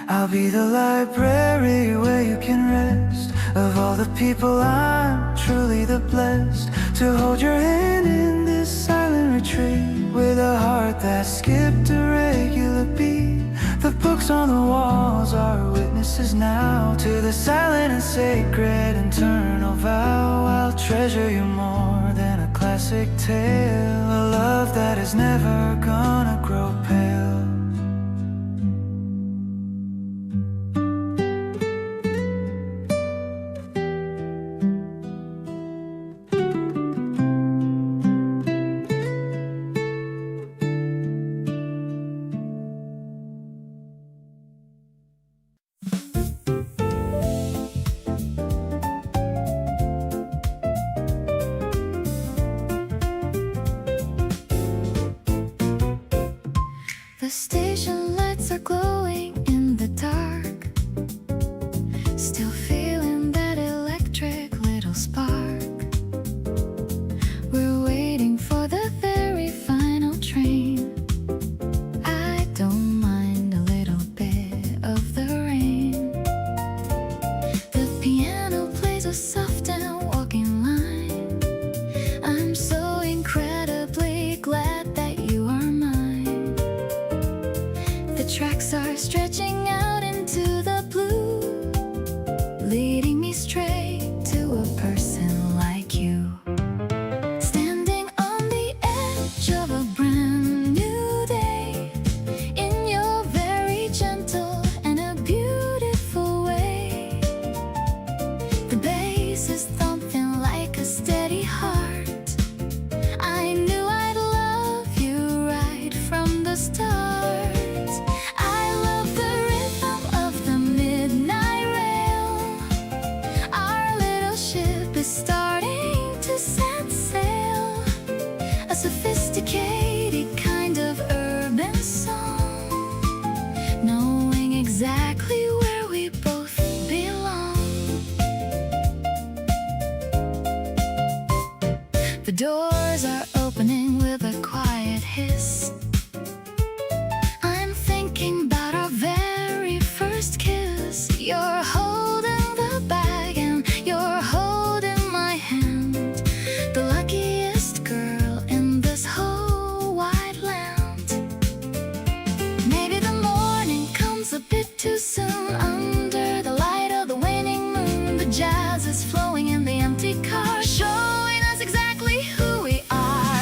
I'll be the library where you can rest. Of all the people, I'm truly the blessed to hold your hand in this silent retreat, with a heart that skipped a regular beat. The books on the walls are witnesses now to the silent and sacred eternal vow. I'll treasure you more than a classic tale, a love that is never gonna grow pale. The station lights are glowing in the dark, still feeling that electric little spark. We're waiting for the very final train. I don't mind a little bit of the rain. The piano plays a soft and walking line. I'm so incredibly glad that you are mine. The tracks are stretching out into the blue, leading me straight to a person like you. Standing on the edge of a brand new day, in your very gentle and a beautiful way. The bass is thumping like a steady heart. I knew I'd love you right from the start. I love the rhythm of the midnight rail. Our little ship is starting to set sail, a sophisticated kind of urban song, knowing exactly where we both belong. The doors are opening with a quiet hiss. I'm thinking about our very first kiss. You're holding the bag and you're holding my hand. The luckiest girl in this whole wide land. Maybe the morning comes a bit too soon. Under the light of the waning moon, the jazz is flowing in the empty car, showing us exactly who we are.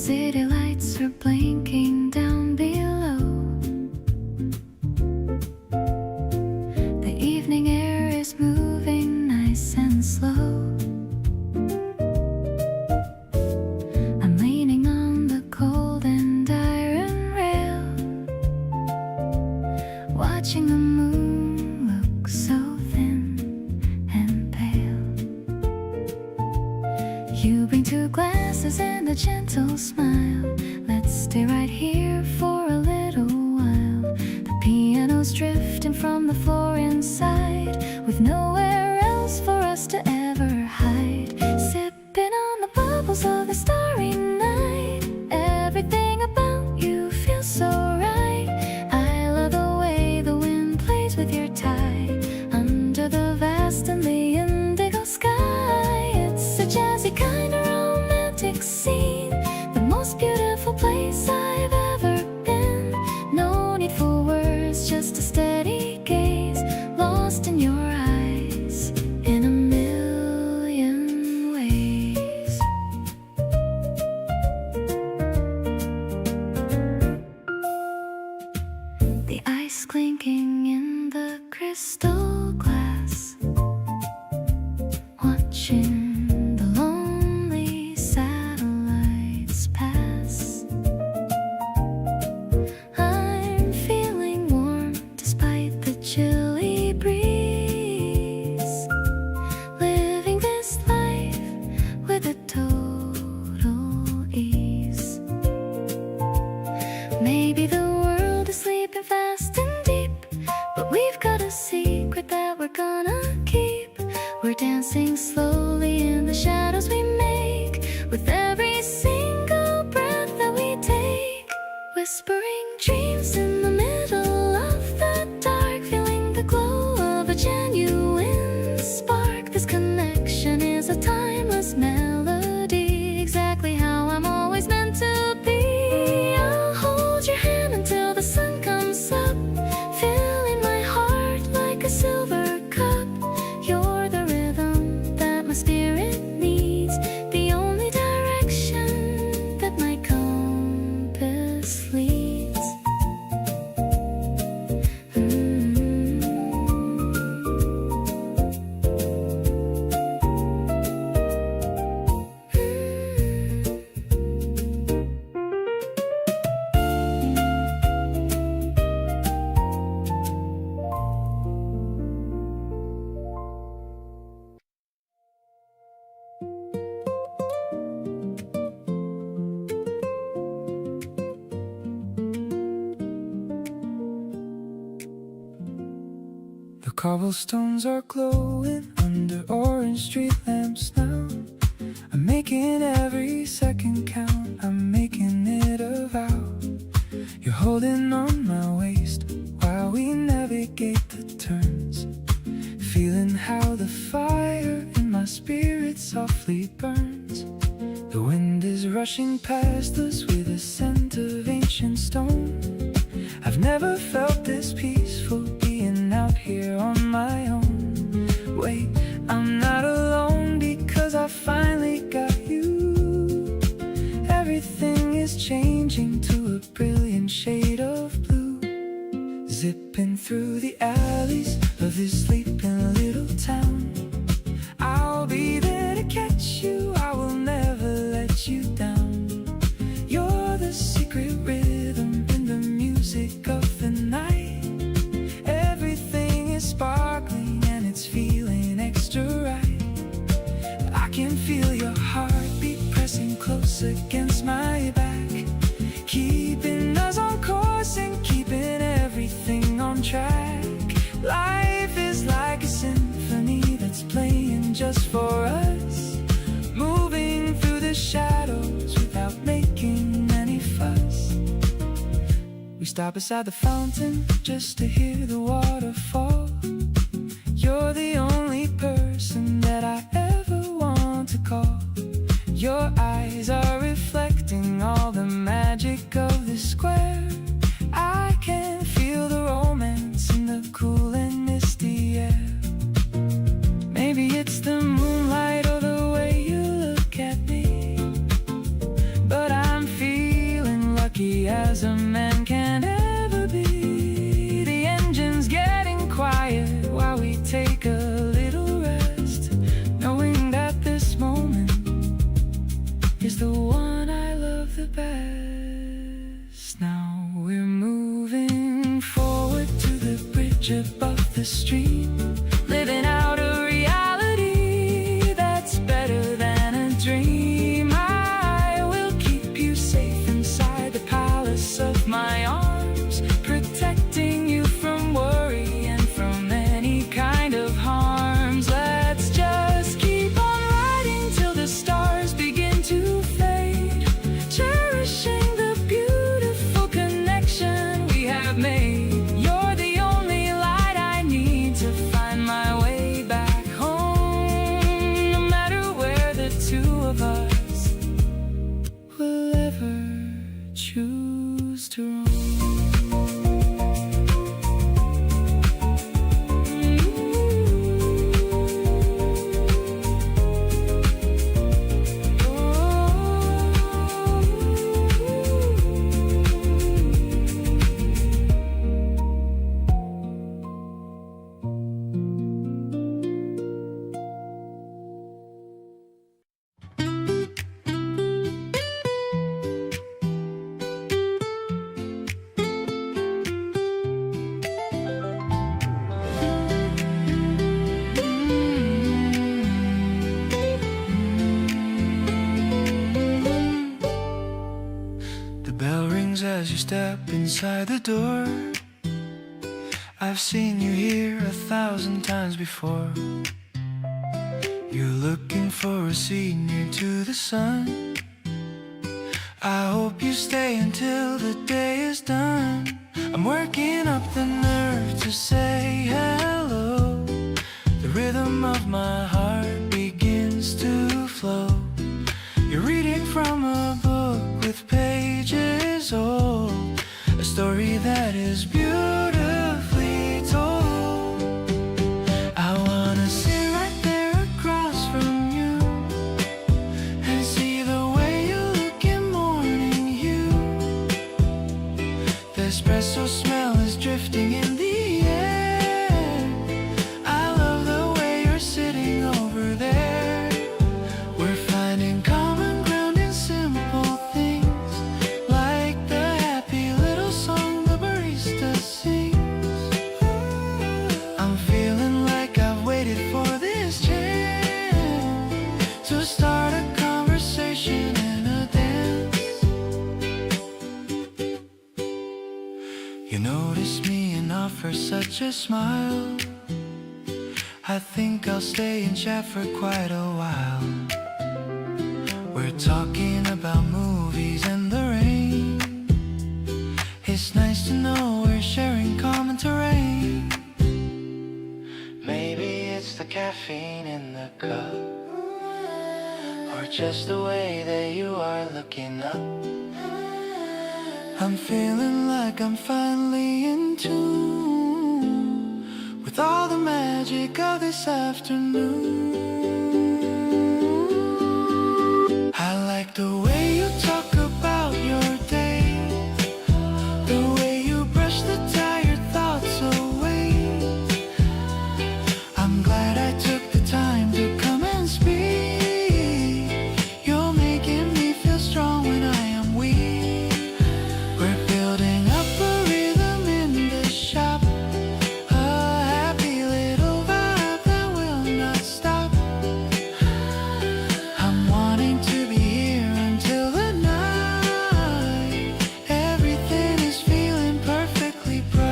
city lights are blinking down below. The evening air is moving nice and slow. I'm leaning on the cold and iron rail, watching the moon look so thin and pale. You bring two glasses and a gentle smile. Let's stay right here for a little while. The piano's drifting from the floor inside, with nowhere else for us to ever hide. Sipping on the bubbles of the starry night. Everything about you feels so right. I love the way the wind plays with your tie under the vast and the indigo sky. It's a jazzy kind of romantic scene, the most beautiful place I've ever been. No need for words, just a steady gaze, lost in your eyes in a million ways. The ice clinking in the crystal glass, watching the lonely satellites pass. I'm feeling warm despite the chilly breeze, living this life with a total ease. Maybe the world is sleeping fast and deep, but we've got a secret that we're gonna keep. We're dancing slowly in the shadows we make, with every single breath that we take. Whispering dreams in the middle of the dark, feeling the glow of a genuine spark. This connection is a timeless melody, exactly how I'm always meant to be. I'll hold your hand until the sun comes up, filling my heart like a silver cup. You're the rhythm that my spirit needs, the only direction that my compass leads. The cobblestones are glowing under orange street lamps now. I'm making every second count, I'm making it a vow. You're holding on my waist while we navigate the turns, feeling how the fire in my spirit softly burns. The wind is rushing past us with a scent of ancient stone. I've never felt this peaceful, being out here on my own. Wait, I'm not alone because I finally got you. Everything is changing to a brilliant shade of blue. Zipping through the alleys of this sleeping little town. I'll be there to catch you, I will never let you down. You're the secret rhythm in the music of the night. Everything is sparkling and it's feeling extra right. I can feel your heartbeat pressing close against my back, keeping us on course and keeping everything on track. Life is like a symphony that's playing just for us, moving through the shadows without making any fuss. We stop beside the fountain just to hear the waterfall. You're the only person that I ever want to call. Your eyes are reflecting all the magic of the square. I can feel the romance in the cool and misty air. Maybe it's the moonlight or the way you look at me, but I'm feeling bridge above the stream, living out a reality that's better than a dream. I will keep you safe inside the palace of my arms, protecting you from worry and from any kind of harms. Let's just keep on riding till the stars begin to fade, cherishing the beautiful connection we have made. You're the only light I need to find my way back home, no matter where the two of us will ever choose to roam. The bell rings as you step inside the door. I've seen you here 1,000 times before. You're looking for a seat near to the sun. I hope you stay until the day is done. I'm working up the nerve to say hello. The rhythm of my heart begins to flow. You're reading from a book with pages old, a story that is beautifully told. I wanna sit right there across from you and see the way you look in morning hue. The espresso smell is drifting in the air. I love the way you're sitting over there. We're finding common ground in simple things, like the happy little song the barista sings. I'm feeling like I've waited for this chance to start a conversation and a dance. You notice me and offer such a smile. I think I'll stay and chat for quite a while. We're talking about movies and the rain. It's nice to know we're sharing common terrain. Maybe it's the caffeine in the cup, or just the way that you are looking up. I'm feeling like I'm finally in tune with all the magic of this afternoon. I like the way you talk about your day, the way you brush the tired thoughts away. I'm glad I took the time to come and speak. You're making me feel strong when I am weak. We're building up a rhythm in the shop, a happy little vibe that will not stop. I'm wanting to be here until the night. Everything is feeling perfectly bright.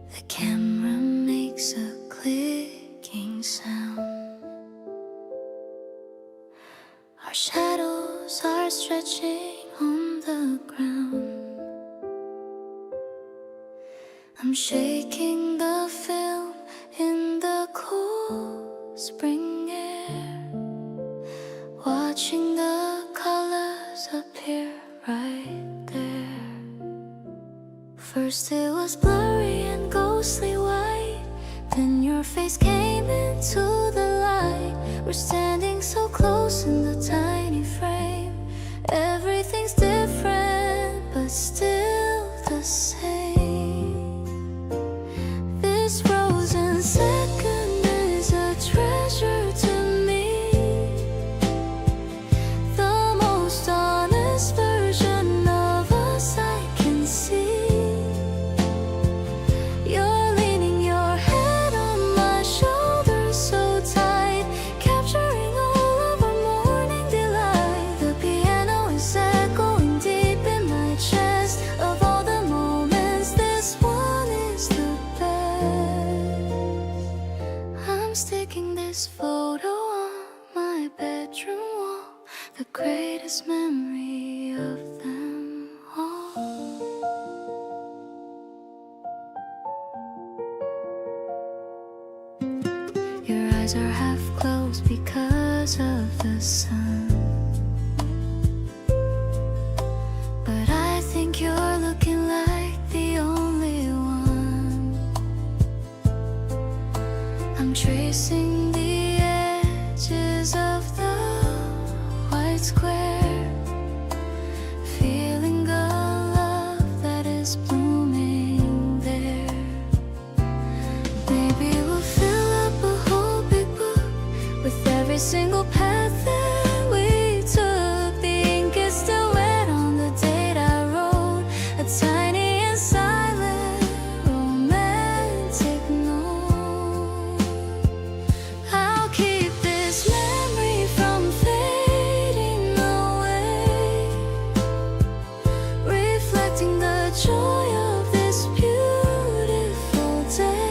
The camera makes a clicking sound. Our shadows are stretching on the ground. I'm shaking the film in the cool spring air, watching the colors appear right there. First it was blurry and ghostly white, then your face came into the light. We're standing so close in the tiny frame. Everything's different greatest memory of them all. Your eyes are half closed because of the sun, but I think you're looking like the only one. I'm tracing the edges of the white square, feeling the love that is blooming there. Maybe we'll fill up a whole big book with every single path that we took. The ink is still wet on the date I wrote, a tiny and silent romantic note. I'll keep this memory from fading away, reflecting the joy of this beautiful day.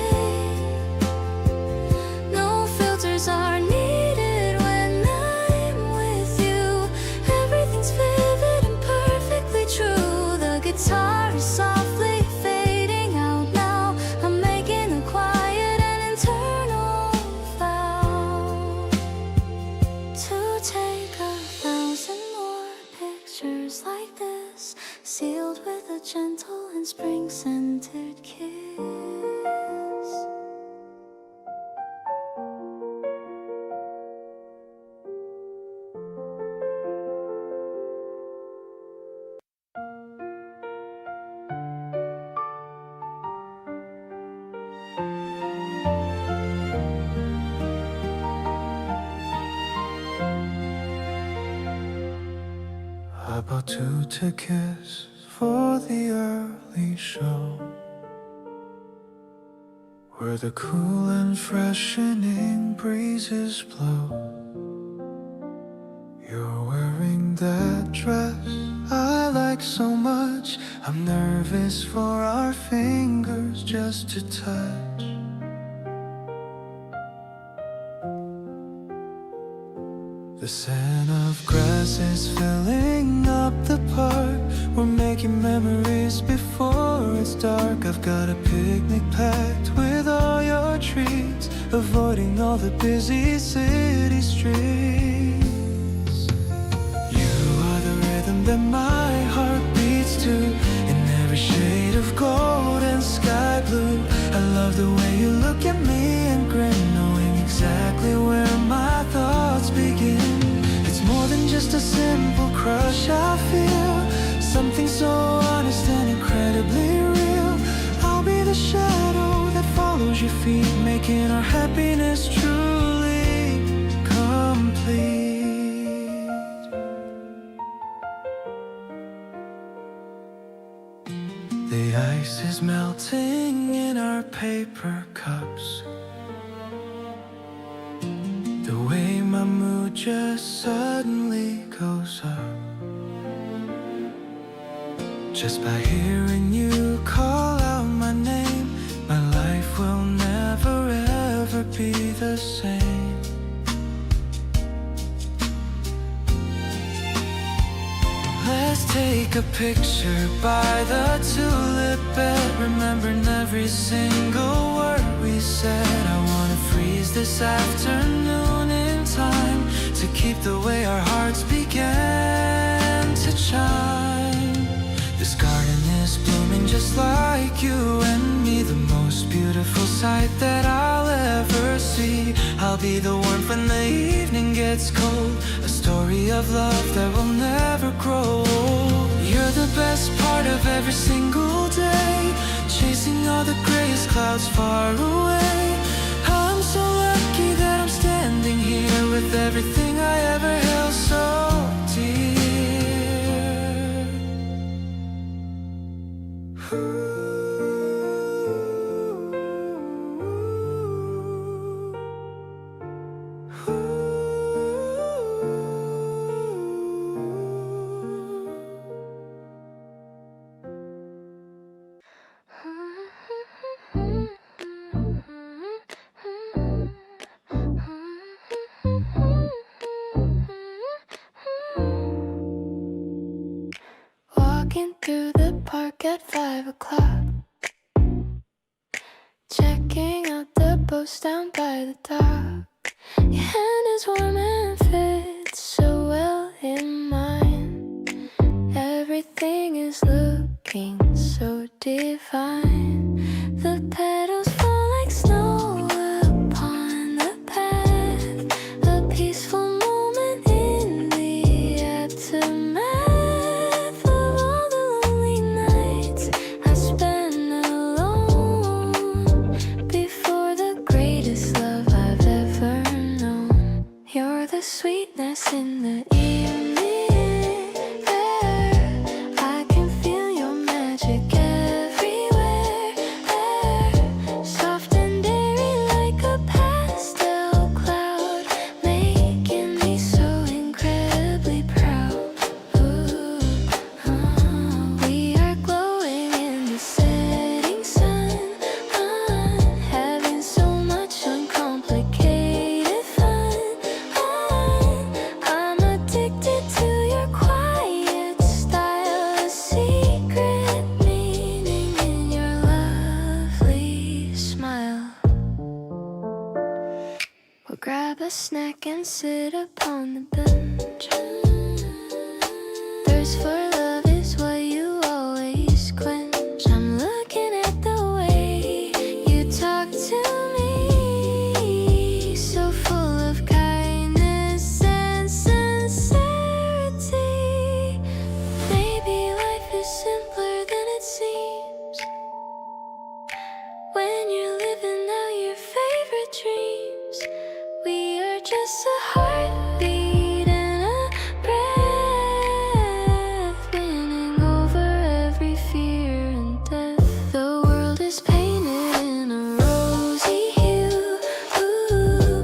No filters are needed when I'm with you. Everything's vivid and perfectly true. The guitar is softly fading out now. I'm making a quiet and internal vow to take 1,000 more pictures like this, sealed with a gentle and spring-scented kiss. I bought 2 tickets for the early show, where the cool and freshening breezes blow. You're wearing that dress I like so much. I'm nervous for our fingers just to touch. The scent of grass is filling up the park. We're making memories before it's dark. I've got a picnic packed with all your treats, avoiding all the busy city streets. You are the rhythm that my heart beats to, in every shade of gold and sky blue. I love the way you look at me and grin, knowing exactly where my thoughts begin. It's more than just a simple crush. I feel something so honest and incredibly real. I'll be the shadow that follows your feet, making our happiness truly complete. The ice is melting in our paper cups. The way my mood just suddenly goes up, just by hearing you call out my name. My life will never ever be the same. Let's take a picture by the tulip bed, remembering every single word we said. I wanna freeze this afternoon in time to keep the way our hearts began to chime. This garden is blooming just like you and me, the most beautiful sight that I'll ever see. I'll be the warmth when the evening gets cold, a story of love that will never grow old. You're the best part of every single day, chasing all the grayest clouds far away. I'm so lucky that I'm standing here with everything I ever held so dear. through the park at 5 o'clock, checking out the boats down by the dock. Your hand is warm and fits so well in mine. Everything is looking so divine. The petals fall like snow upon the path, a peaceful moment in the aftermath of all the lonely nights I spent alone before the greatest love I've ever known. You're the sweetness in the evening air. I can feel your magic everywhere. Soft and airy like a pastel cloud, making me so incredibly proud. Ooh, we are glowing in the setting sun, having so much uncomplicated fun. I'm addicted to your quiet style, a secret meaning in your lovely smile. We'll grab a snack and sit upon the bench. Thirst for love is what you always quench. I'm looking at the way you talk to me, so full of kindness and sincerity. Maybe life is simpler than it seems when you're living out your favorite dreams. We are just a heartbeat and a breath, winning over every fear and death. The world is painted in a rosy hue,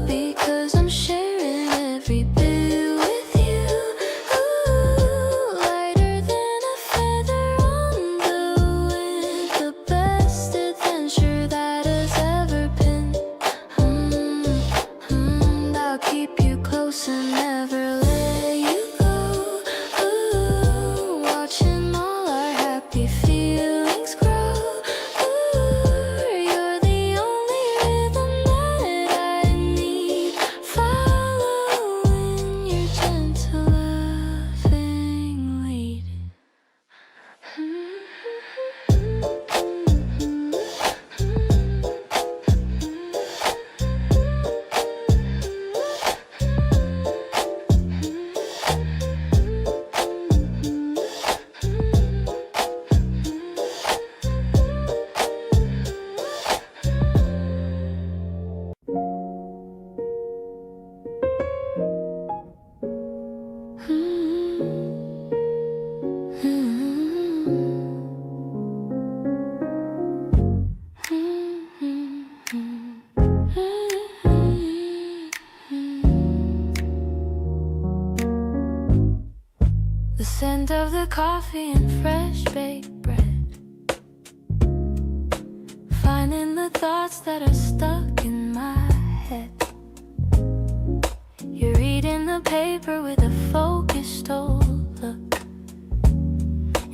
because I'm sharing every bit with you. Lighter than a feather on the wind, the best adventure that has ever been. I'll keep you close and never let you go. Watching all our happy feelings grow. You're the only rhythm that I need, following your gentle loving lead. The scent of the coffee and fresh baked bread, finding the thoughts that are stuck in my head. You're reading the paper with a focused old look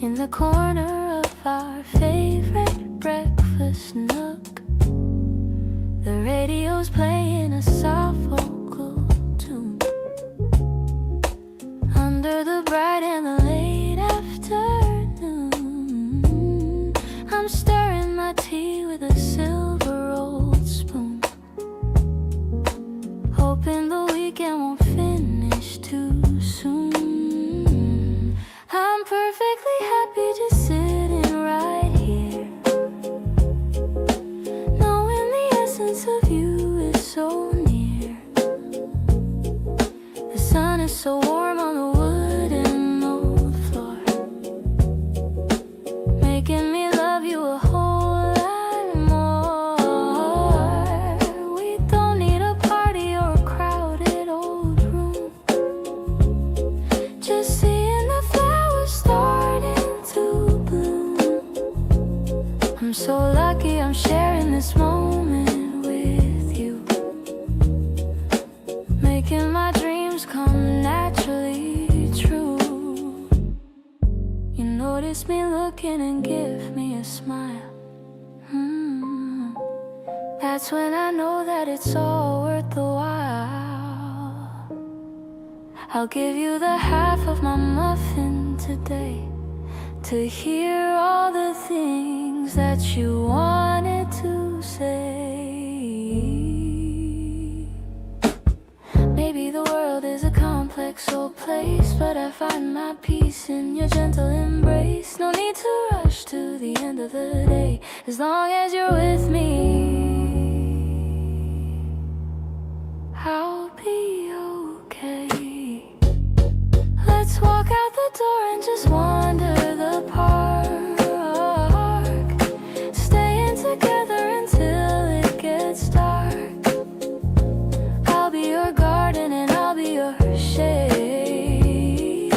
in the corner of our favorite breakfast nook. The radio's playing a soft vocal tune under the bright and the late afternoon. I'm stirring my tea with a silver old spoon, hoping the weekend won't finish too soon. I'm perfectly happy just sitting right here, knowing the essence of you is so near. The sun is so warm on the wooden notice me looking and give me a smile. That's when I know that it's all worth the while. I'll give you the half of my muffin today to hear all the things that you wanted to say. Maybe the world is a complex old place, but I find my peace in your gentle embrace. No need to rush to the end of the day, as long as you're with me, I'll be okay. Let's walk out the door and just wander the park, staying together until it gets dark. I'll be your garden and I'll be your shade,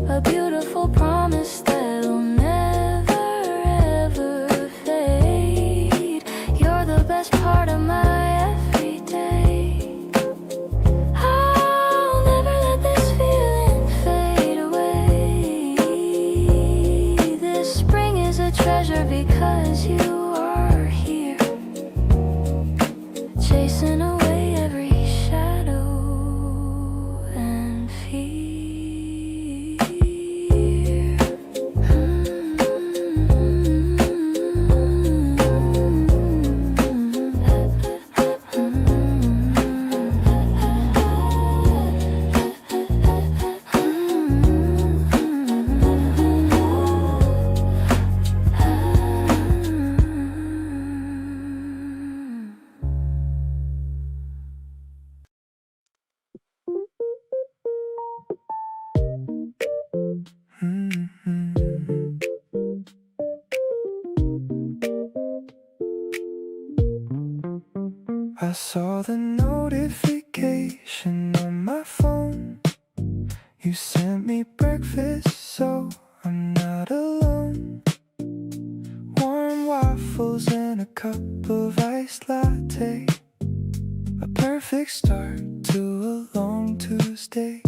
a beautiful promise that'll never ever fade. You're the best part of my everyday. I'll never let this feeling fade away. This spring is a treasure because you are here, chasing away every shadow and fear. I saw the notification on my phone. You sent me breakfast, so I'm not alone. Warm waffles and a cup of iced latte, a perfect start to a long Tuesday.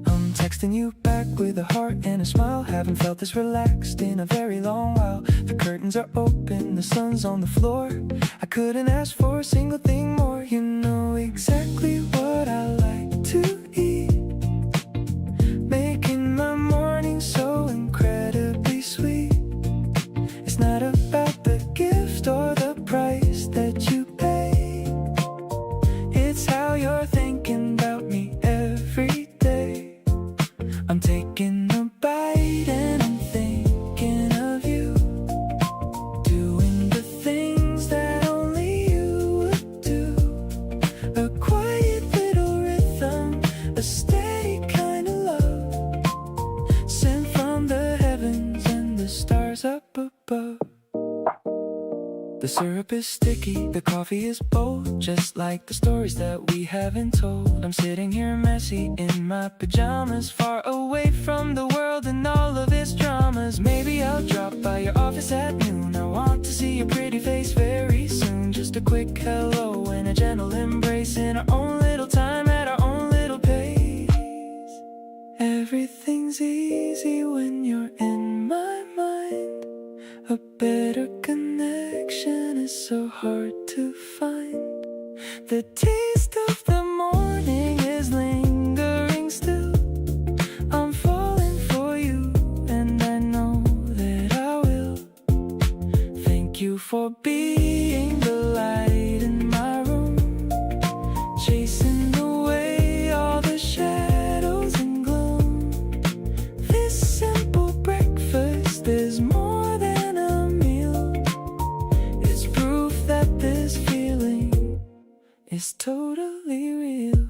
I'm texting you back with a heart and a smile. Haven't felt this relaxed in a very long while. The curtains are open, the sun's on the floor. I couldn't ask for a single thing more. You know exactly what I like to eat, making my morning so incredibly sweet. It's not about the gift or the price that you pay, it's how you're thinking about me every day. I'm taking a bite and I'm thinking of you, doing the things that only you would do. A quiet little rhythm, a steady kind of love, sent from the heavens and the stars up above. The syrup is sticky, the coffee is bold, just like the stories that we haven't told. I'm sitting here messy in my pajamas, far away from the world and all of its dramas. Maybe I'll drop by your office at noon. I want to see your pretty face very soon. Just a quick hello and a gentle embrace, in our own little time at our own little pace. Everything's easy when you're in my mind. A better connection is so hard to find. The taste of the morning is lingering still. I'm falling for you and I know that I will. Thank you for being the light in my room, chasing away all the shadows and gloom. This simple breakfast is more than a meal. It's proof that this feeling is totally real.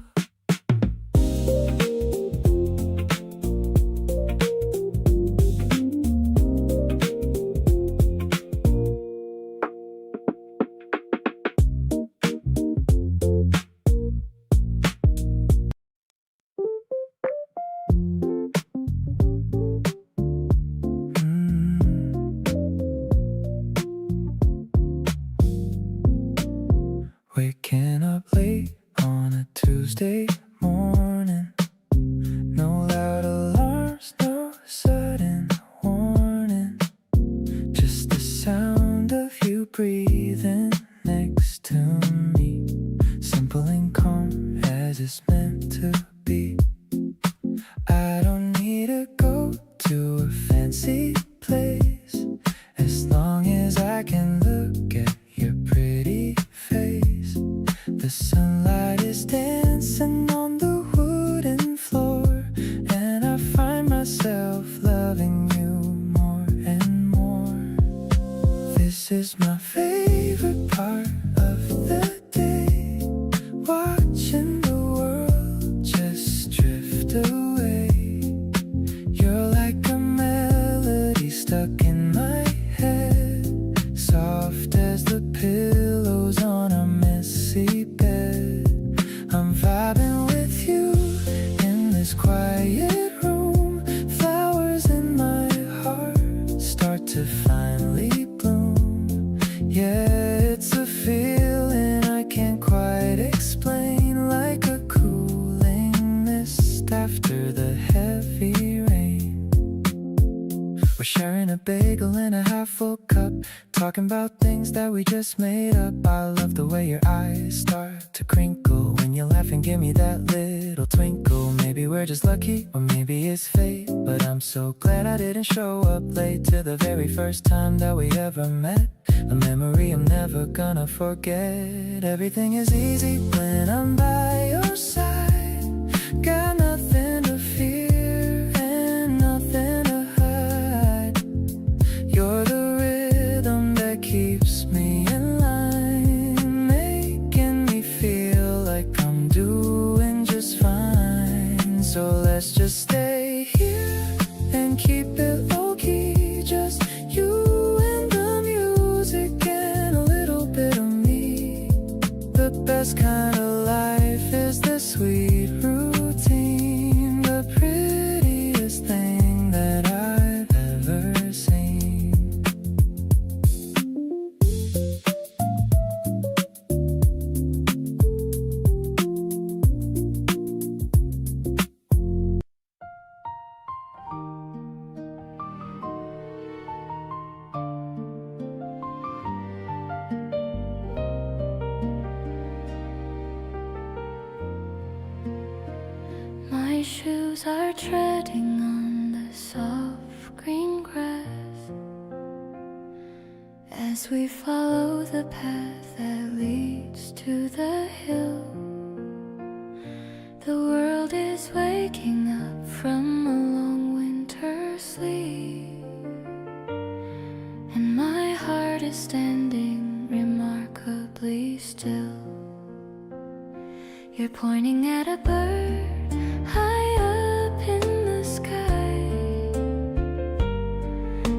This is my favorite part of the day, watching the world just drift away. You're like a melody stuck in my head, soft as the pillows on a messy bed. I'm vibing with you in this quiet room. Flowers in my heart start to finally bloom. Yeah, it's a feeling I can't quite explain, like a cooling mist after the heavy rain. We're sharing a bagel and a half-full cup, talking about things that we just made up. I love the way your eyes start to crinkle when you laugh and give me that little twinkle. Maybe we're just lucky, or maybe it's fate, but I'm so glad I didn't show up late to the very first time that we ever met. A memory I'm never gonna forget. Everything is easy when I'm by your side. Got nothing to fear and nothing to hide. You're the rhythm that keeps me in line, making me feel like I'm doing just fine. So let's just stay here and keep it low-key, just you and the music and a little bit of me. The best kind of life is the sweet routine, the prettiest thing that I've ever seen. My shoes are treading on the soft green grass as we follow the path that leads to the hill. The world is waking up from a long winter sleep, and my heart is standing remarkably still. You're pointing at a bird high up in the sky,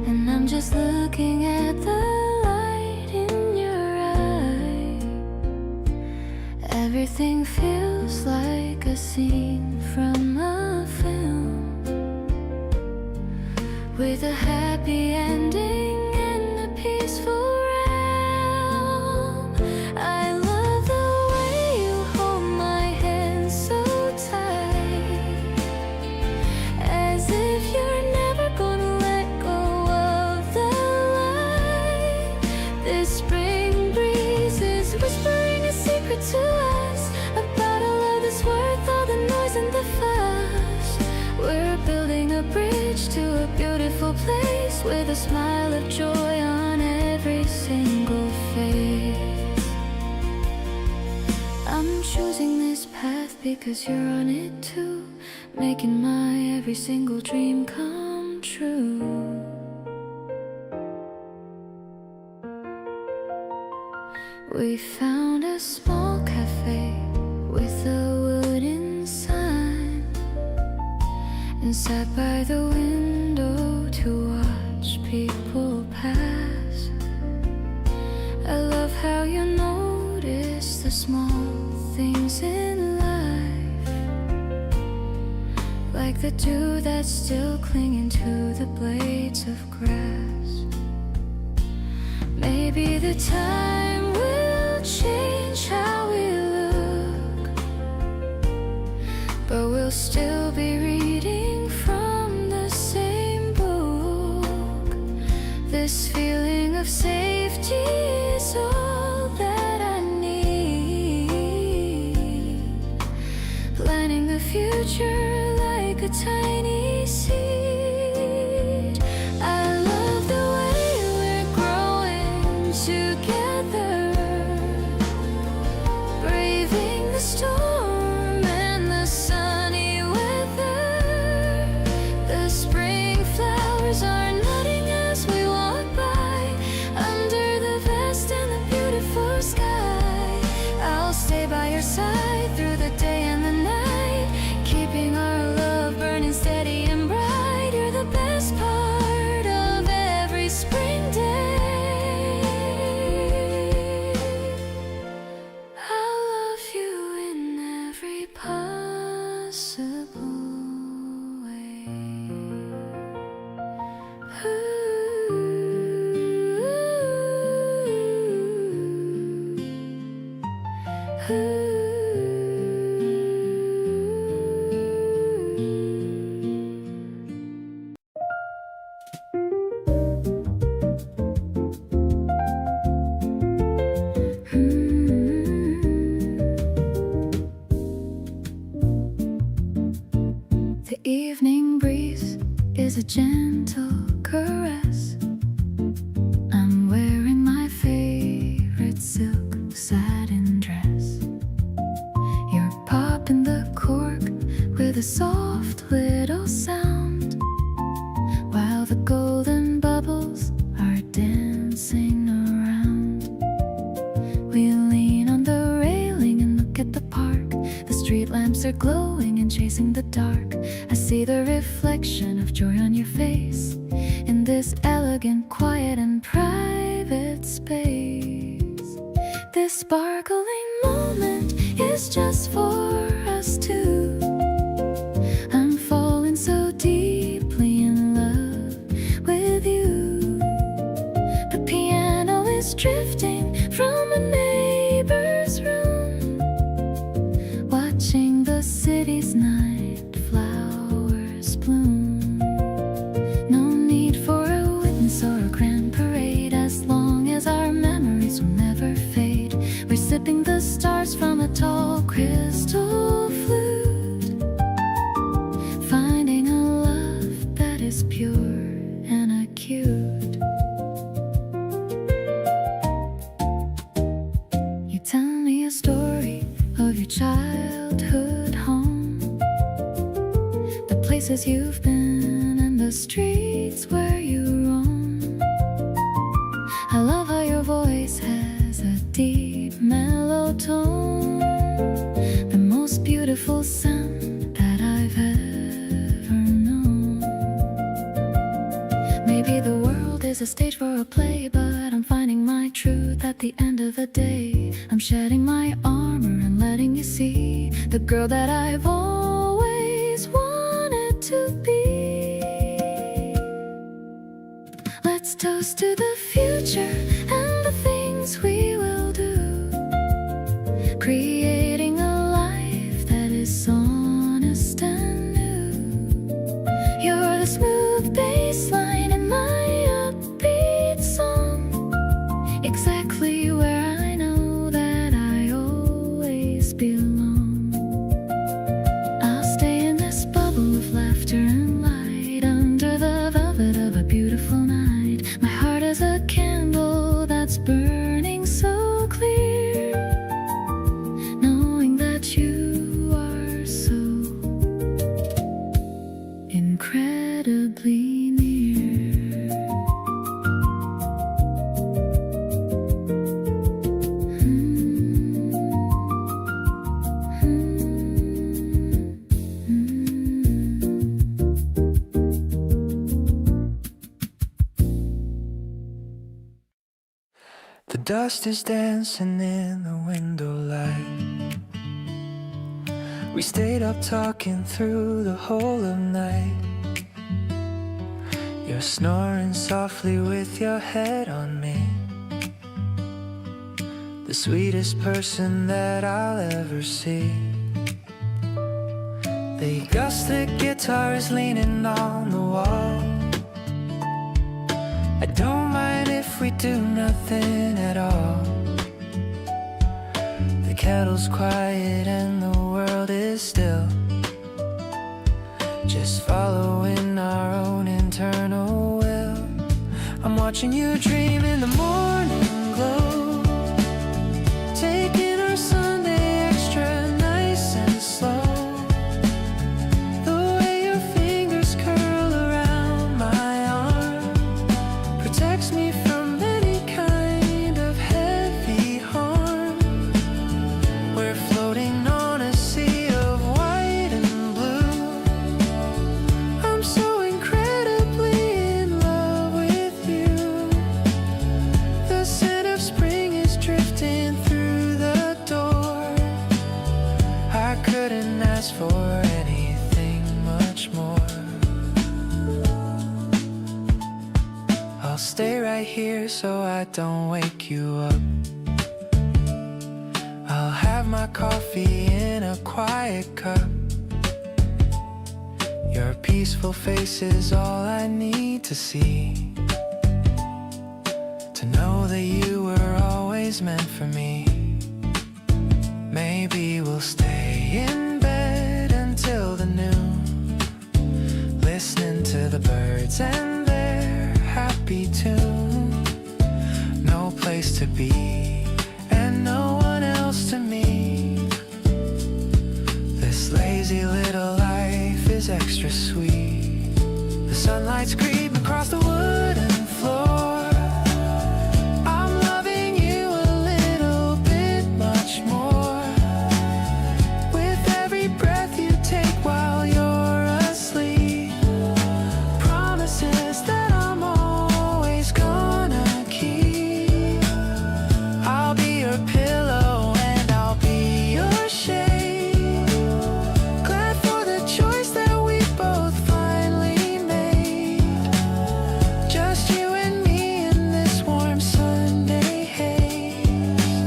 and I'm just looking at the light in your eye. Everything feels like a scene from a film, with a happy ending and a peaceful realm. I love the way you hold my hand so tight, as if you're never gonna let go of the light. This spring breeze is whispering a secret to us about a love that's worth all the noise and the fuss. We're building a bridge to a beautiful place, with a smile of joy on every single face. I'm choosing this path because you're on it too, making my every single dream come true. We found a small cafe with a wooden sign, and sat by the window to watch people pass. I love how you notice the small things in life, like the dew that's still clinging to the blades of grass. Maybe the time will change how we look, but we'll still be reading from the same book. This feeling of safety is all that I need, planning the future like a tiny seed. I love the way we're growing together, braving the storm and the sunny weather. The spring flowers are nodding as we walk by under the is a gentle caress. I'm wearing my favorite silk satin dress. You're popping the cork with a soft little sound, while the golden bubbles are dancing around. We lean on the railing and look at the park. The street lamps are glowing and chasing the dark. I see the reflection of joy on your face in this elegant, quiet and private space. This sparkling moment is just for us two. I'm falling so deeply in love with you. The piano is drifting from a neighbor's room, watching the city's night flowers bloom. No need for a witness or a grand parade, as long as our memories will never fade. We're sipping the stars from a tall crystal flute, finding a love that is pure and acute. You tell me a story of your childhood home, the places you've been and the streets where you roam. I love how your voice has a deep mellow tone, the most beautiful sound that I've ever known. Maybe the world is a stage for a play, but I'm finding my truth at the end of the day. I'm shedding my armor and letting you see the girl that I've always wanted to be. Let's toast to the future and the things we will do, creating a life that is honest and new. You're the smooth bass line in my upbeat song, exactly where I know that I always belong. I'll stay in this bubble of laughter and light, under the velvet of a beautiful night. My heart is a candle that's burning so clear, knowing that you are so incredibly near. The dust is dancing in the window light. We stayed up talking through the whole of night. You're snoring softly with your head on me, the sweetest person that I'll ever see. The acoustic guitar is leaning on the wall. I don't mind if we do nothing at all. The kettle's quiet and the world is still, just following our own internal will. I'm watching you dream in the morning glow, taking our Sunday extra nice and slow. The way your fingers curl around my arm protects me from any kind of heavy harm. We're floating on a sea of white and blue. I'm so incredibly in love with you. The scent of spring is drifting through the door. I couldn't ask for anything much more. I'll stay right here so I don't wake you up. I'll have my coffee in a quiet cup. Your peaceful face is all I need to see, to know that you were always meant for me. Maybe we'll stay in bed until the noon, listening to the birds and their happy tune. No place to be and no one else to meet. This lazy little life is extra sweet. The sunlight's creeping across the wooden floor. I'm loving you a little bit much more. With every breath you take while you're asleep. Promises that I'm always gonna keep. I'll be your pillow and I'll be your shade. Glad for the choice that we both finally made. Just you and me in this warm Sunday haze.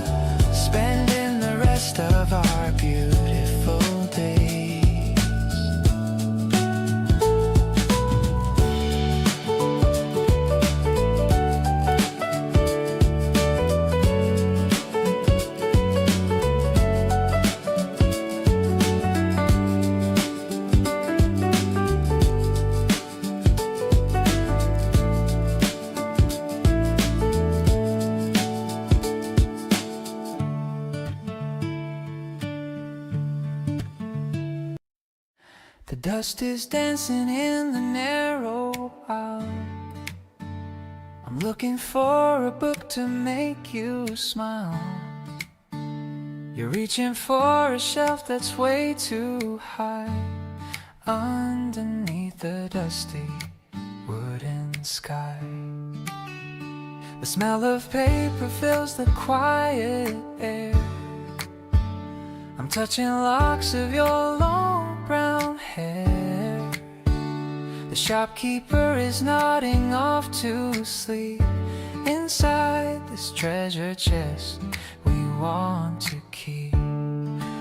Spending the rest of our beautiful days. The dust is dancing in the narrow aisle. I'm looking for a book to make you smile. You're reaching for a shelf that's way too high. Underneath the dusty wooden sky, the smell of paper fills the quiet air. I'm touching locks of your long brown hair. The shopkeeper is nodding off to sleep. Inside this treasure chest we want to keep.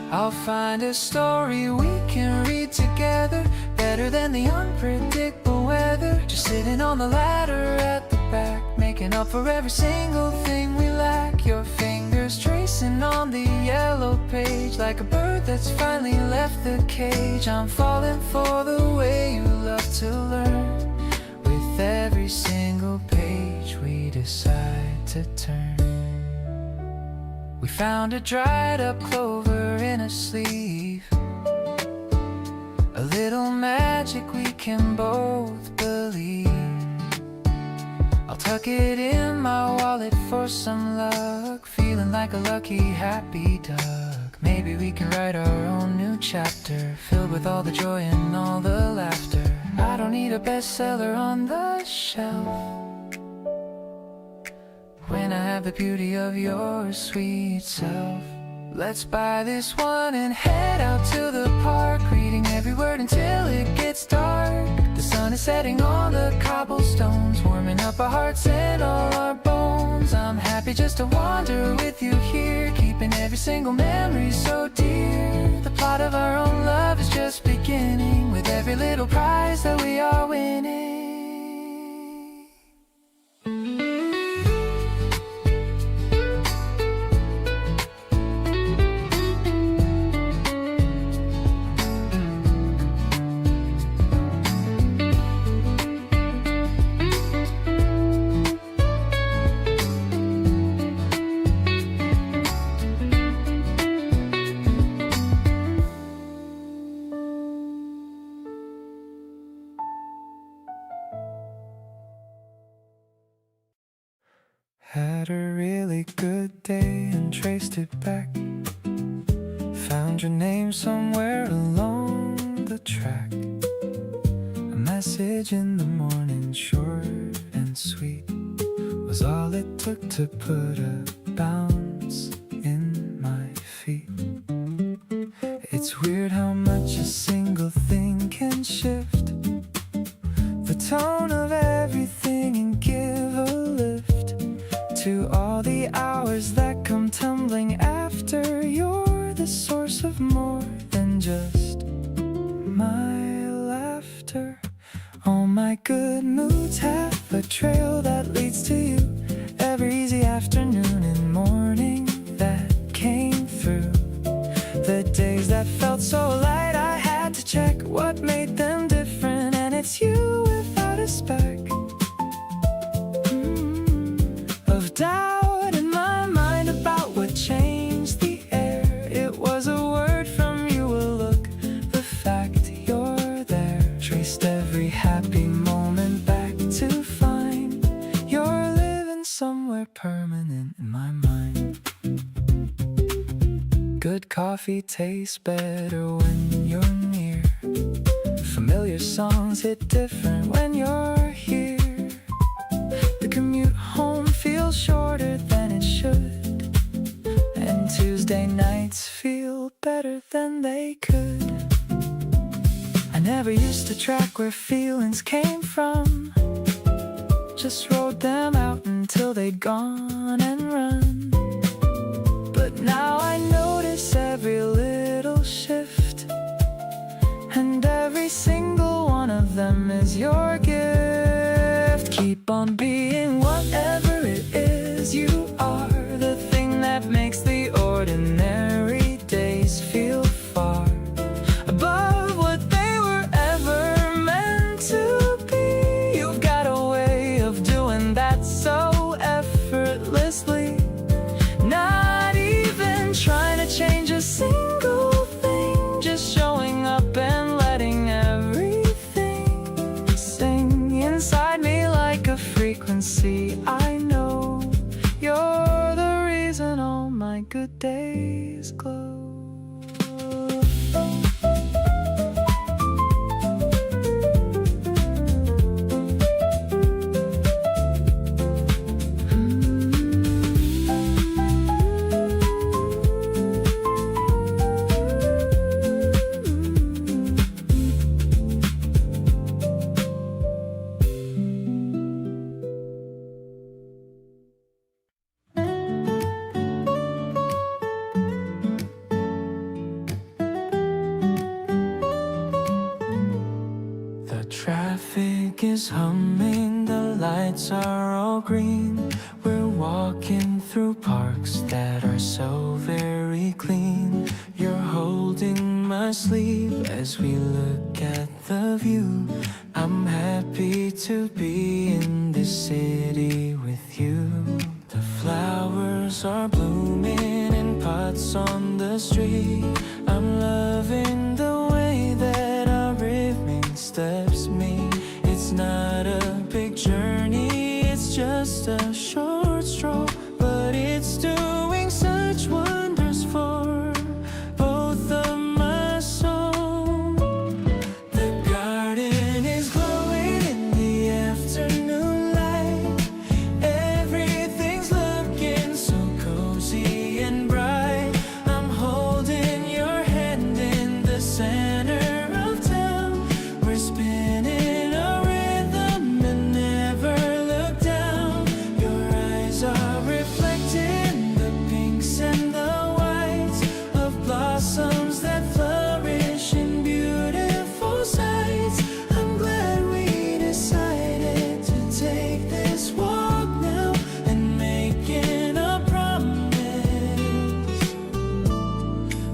I'll find a story we can read together, better than the unpredictable weather. Just sitting on the ladder at the back, making up for every single thing we lack. Your fingers tracing on the yellow page, like a bird that's finally left the cage. I'm falling for the way you love to learn. With every single page we decide to turn. We found a dried up clover in a sleeve, a little magic we can both believe. I'll tuck it in my wallet for some luck, feeling like a lucky happy duck. Maybe we can write our own new chapter, filled with all the joy and all the laughter. I don't need a bestseller on the shelf when I have the beauty of your sweet self. Let's buy this one and head out to the park, reading every word until it gets dark. The sun is setting on the cobblestones, warming up our hearts and all our bones. I'm happy just to wander with you here, keeping every single memory so dear. The plot of our own love is just beginning, with every little prize that we are winning. Had a really good day and traced it back. Found your name somewhere along the track. A message in the morning, short and sweet, was all it took to put a bounce in my feet. It's weird how much a single thing can shift the tone of everything and give a lift to all the hours that come tumbling after. You're the source of more than just my laughter. All my good moods have a trail that leads to you. Every easy afternoon and morning that came through. The days that felt so light, I had to check what made them different. And it's you without a spark of doubt in my mind about what changed the air. It was a word from you, a look, the fact you're there. Traced every happy moment back to find you're living somewhere permanent in my mind. Good coffee tastes better when you're near. Familiar songs hit different when you're here. The commute home feels shorter than it should, and Tuesday nights feel better than they could. I never used to track where feelings came from, just wrote them out until they'd gone and run. But now I notice every little shift, and every single one of them is your gift. Keep on being whatever it is you are, the thing that makes the ordinary days feel far above what they were ever meant to be. You've got a way of doing that so effortlessly, not even trying to change a single thing, just showing up and letting everything sing inside me like a frequency. I know you're the reason all my good days glow. Traffic is humming, the lights are all green. We're walking through parks that are so very clean. You're holding my sleeve as we look at the view. I'm happy to be in this city with you. The flowers are blooming in pots on the street. I'm loving the way that our rhythm steps me. It's not a big journey, it's just a short stroll, but it's doing such wonders for both of my soul. The garden is glowing in the afternoon light. Everything's looking so cozy and bright. I'm holding your hand in the center of town. We're spinning a rhythm and never look down. Your eyes are reflecting the pinks and the whites of blossoms that flourish in beautiful sights. I'm glad we decided to take this walk now and making a promise,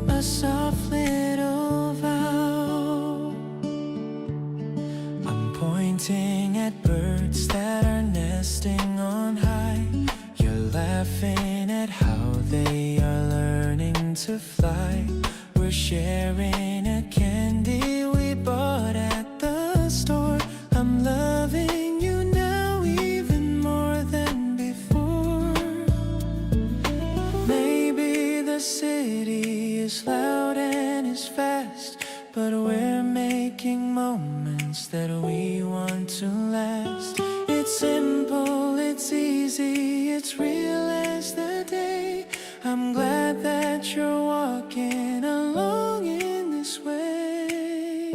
a soft little vow. I'm pointing at birds that are nesting on high. You're laughing at how they are learning to fly. We're sharing a candy we bought at the store. I'm loving you now even more than before. Maybe the city is loud and is fast, but we're making moments that we want to last. It's simple, it's easy, it's real as the day. I'm glad that you're walking along in this way.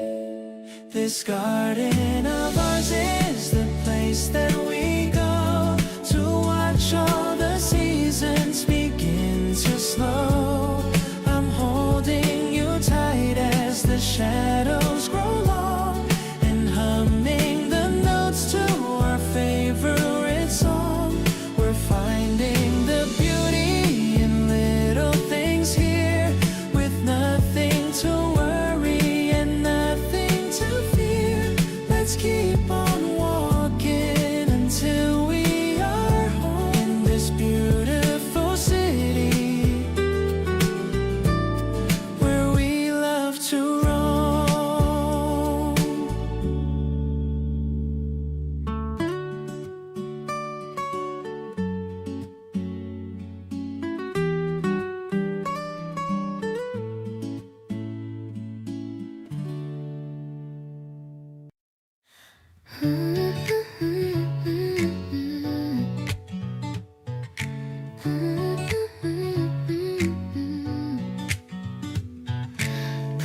This garden of ours is the place that we go to watch all the seasons begin to slow. I'm holding you tight as the shadows grow long, and humming the notes to our favorite song. We're finding the beauty in little things here, with nothing to worry and nothing to fear. Let's keep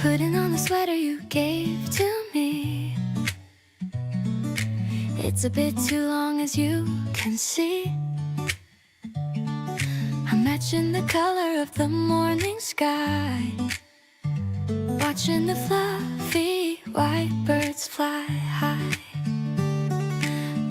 Putting on the sweater you gave to me. It's a bit too long, as you can see. I'm matching the color of the morning sky, watching the fluffy white birds fly high.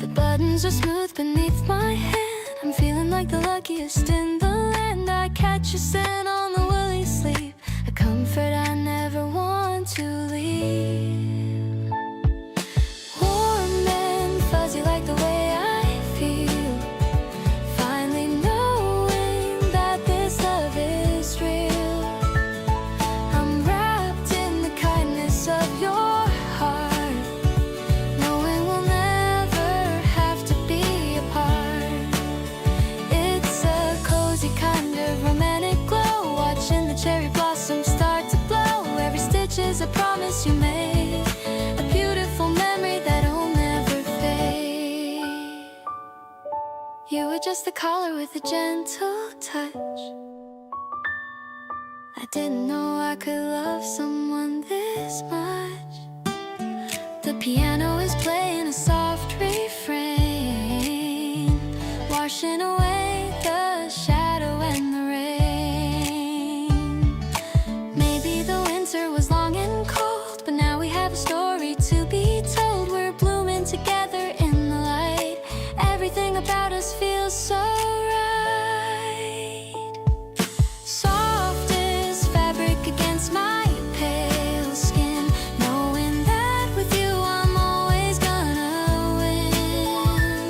The buttons are smooth beneath my hand. I'm feeling like the luckiest in the land. I catch your scent on the woolly sleeve, a comfort I never want to leave. Warm and fuzzy like the way I feel, finally knowing that this love is real. I'm wrapped in the kindness of your heart, knowing we'll never have to be apart. It's a cozy kind of romantic glow, watching the cherry blossoms start to blow. Every stitch is a promise you made, a beautiful memory that'll never fade. You were just the caller with a gentle touch. I didn't know I could love someone this much. The piano is playing a soft refrain, washing away the shadow and the rain. Maybe the winter was long and cold, but now we have a story to be told. We're blooming together in the light. Everything about us feels so right. Soft as fabric against my pale skin, knowing that with you I'm always gonna win.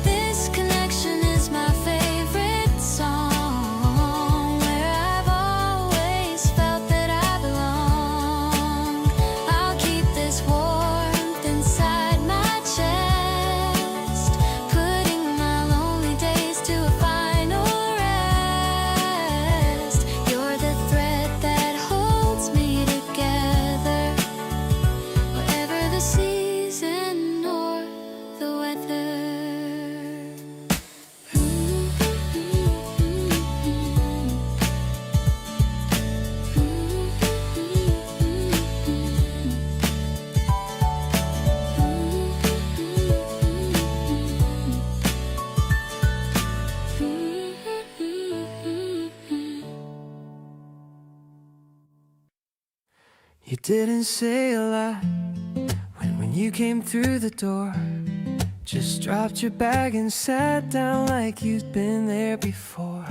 This connection is my favorite song, where I've always felt that I belong. I'll keep this warmth inside my chest, putting my lonely days to a final rest. You're the thread that holds me together, whatever the season or the weather. You didn't say a lot when you came through the door. Just dropped your bag and sat down like you'd been there before.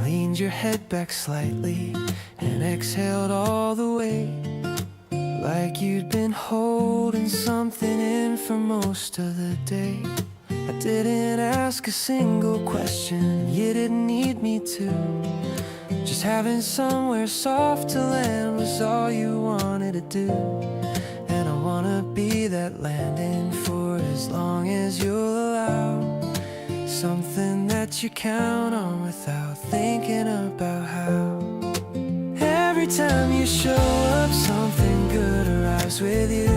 Leaned your head back slightly and exhaled all the way, like you'd been holding something in for most of the day. I didn't ask a single question, you didn't need me to. Just having somewhere soft to land was all you wanted to do. And I wanna be that landing for as long as you'll allow. Something that you count on without thinking about how. Every time you show up, something good arrives with you,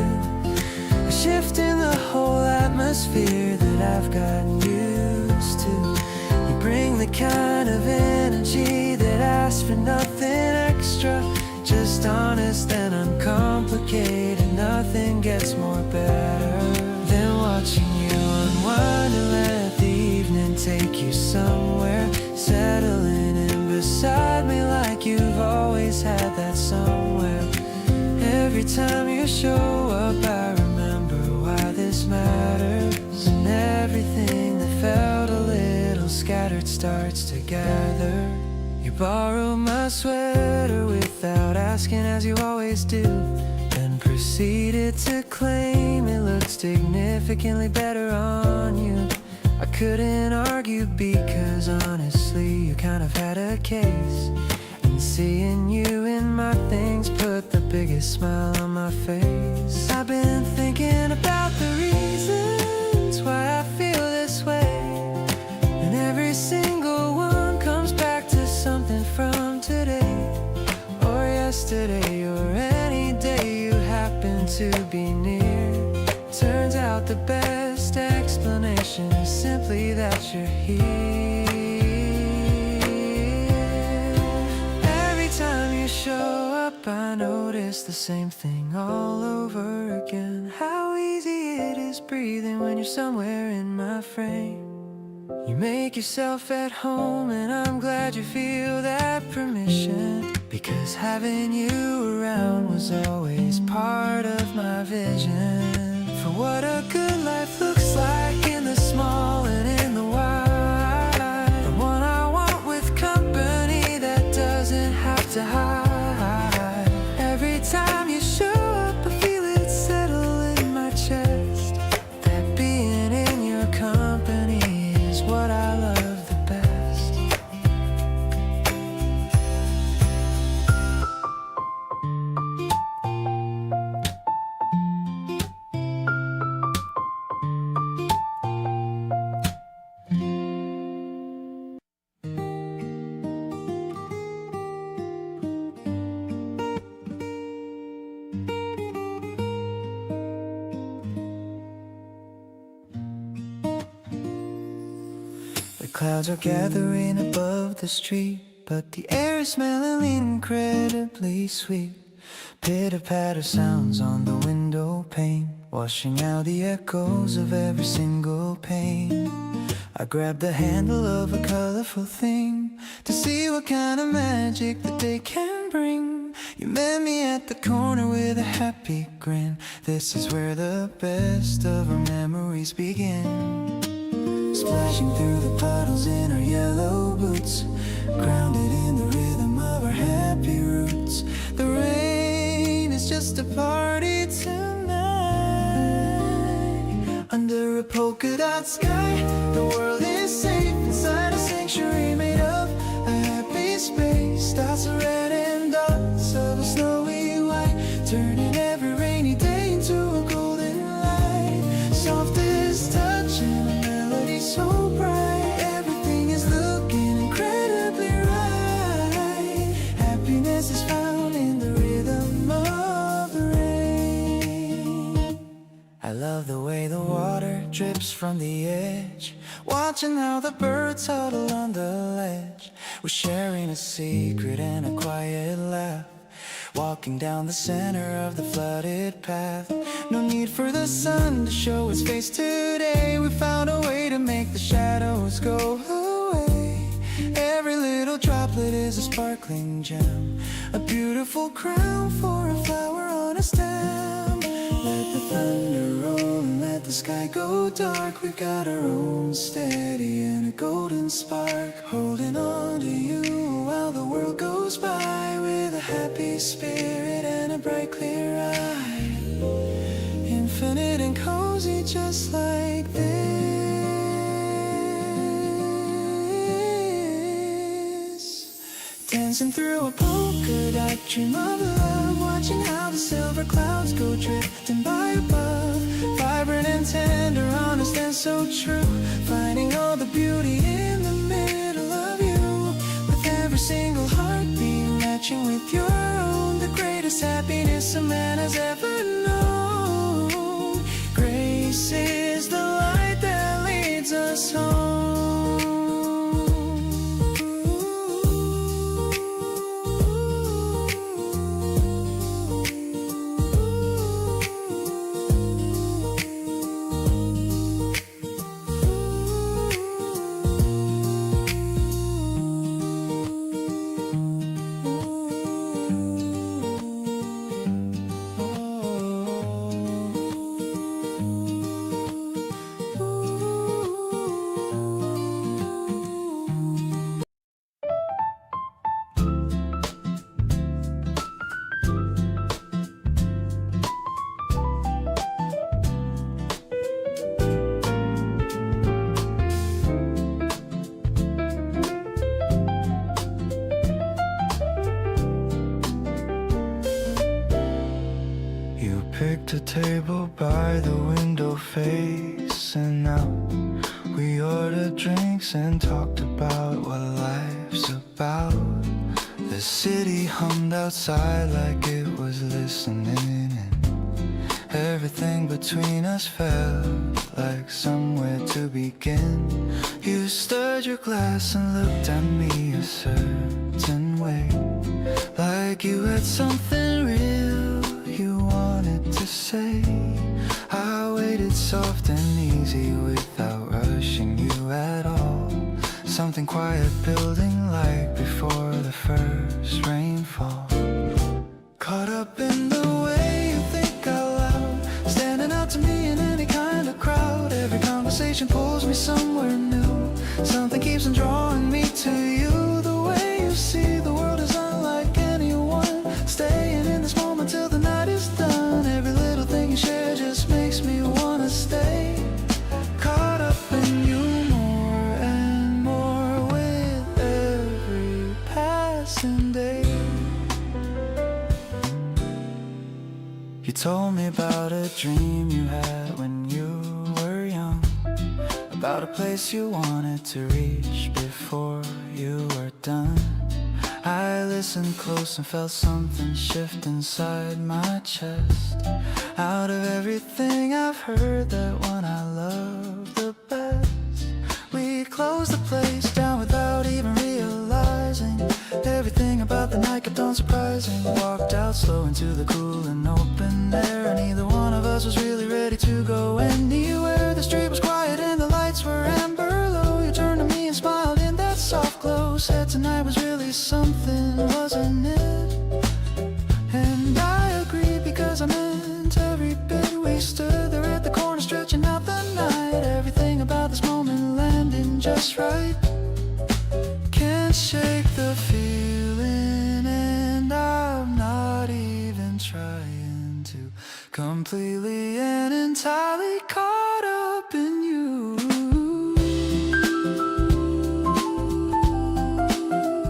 a shift in the whole atmosphere that I've gotten used to. You bring the kind of energy that asks for nothing extra, just honest and uncomplicated. Nothing gets more better than watching you unwind and let the evening take you somewhere, settling in beside me like you've always had that somewhere. Every time you show up, I remember why this matters, and everything that felt a little scattered starts to gather. You borrowed my sweater without asking, as you always do, then proceeded to claim it looks significantly better on you. I couldn't argue because honestly you kind of had a case, and seeing you in my things put the biggest smile on my face. I've been thinking about the reasons why I feel this way, and every single one comes back to something from today or yesterday or any day you happen to be near doubt the best explanation is simply that you're here. Every time you show up, I notice the same thing all over again. How easy it is breathing when you're somewhere in my frame. You make yourself at home, and I'm glad you feel that permission, because having you around was always part of my vision for what a good life looks like in the small and in the wide. The one I want with company that doesn't have to hide. Every time you show up, I feel it settle in my chest, that being in your company is what I love the best. The clouds are gathering above the street, but the air is smelling incredibly sweet. Pitter-patter sounds on the window pane, washing out the echoes of every single pane. I grab the handle of a colorful thing to see what kind of magic the day can bring. You met me at the corner with a happy grin. This is where the best of our memories begin. Splashing through the puddles in our yellow boots, grounded in the rhythm of our happy roots. The rain is just a party tonight. Under a polka dot sky, the world is safe inside a sanctuary made of a happy space. Dots of red and dots of a snowy white, turning every rainy day into a golden light. Softest touch and a melody so bright, everything is looking incredibly right. Happiness is found in the rhythm of the rain. I love the way the water drips from the edge, watching how the birds huddle on the ledge. We're sharing a secret and a quiet laugh, walking down the center of the flooded path. No need for the sun to show its face today. We found a way to make the shadows go away. Every little droplet is a sparkling gem, a beautiful crown for a flower on a stem. Let the thunder roll and let the sky go dark. We've got our own steady and a golden spark, holding on to you while the world goes by, with a happy spirit and a bright clear eye. Infinite and cozy just like this. Dancing through a polka dot dream of love, watching how the silver clouds go drifting by above. Vibrant and tender, honest and so true, finding all the beauty in the middle of you. With every single heartbeat matching with your own, the greatest happiness a man has ever known. Grace is the light that leads us home. Picked a table by the window facing out. We ordered drinks and talked about what life's about. The city hummed outside like it was listening, and Everything between us felt like somewhere to begin. You stirred your glass and looked at me a certain way, like you had something real you wanted to say. I waited soft and easy without rushing you at all. Something quiet building like before the first rainfall. Caught up in the way you think out loud, standing out to me in any kind of crowd. Every conversation pulls me somewhere new. Something keeps on drawing me to you. The way you see the world is unlike anyone. Staying in this moment till the night is done. Every little thing you share just makes me wanna stay. Caught up in you more and more with every passing day. You told me about a dream you had when you were young, about a place you wanted to reach before you were done. I listened close and felt something shift inside my chest. Out of everything I've heard, that one I love the best. We closed the place down without even realizing. Everything about the night kept on surprising. Walked out slow into the cool and open air, and neither one of us was really ready to go anywhere. The street was quiet and the lights were amber low. You turned to me and smiled in that soft glow. Said tonight was really something, wasn't it? And I agreed because I meant every bit. We stood there at the corner stretching out the night. Everything about this moment landing just right. Can't shake the feeling, and I'm not even trying to. Completely and entirely caught up in you.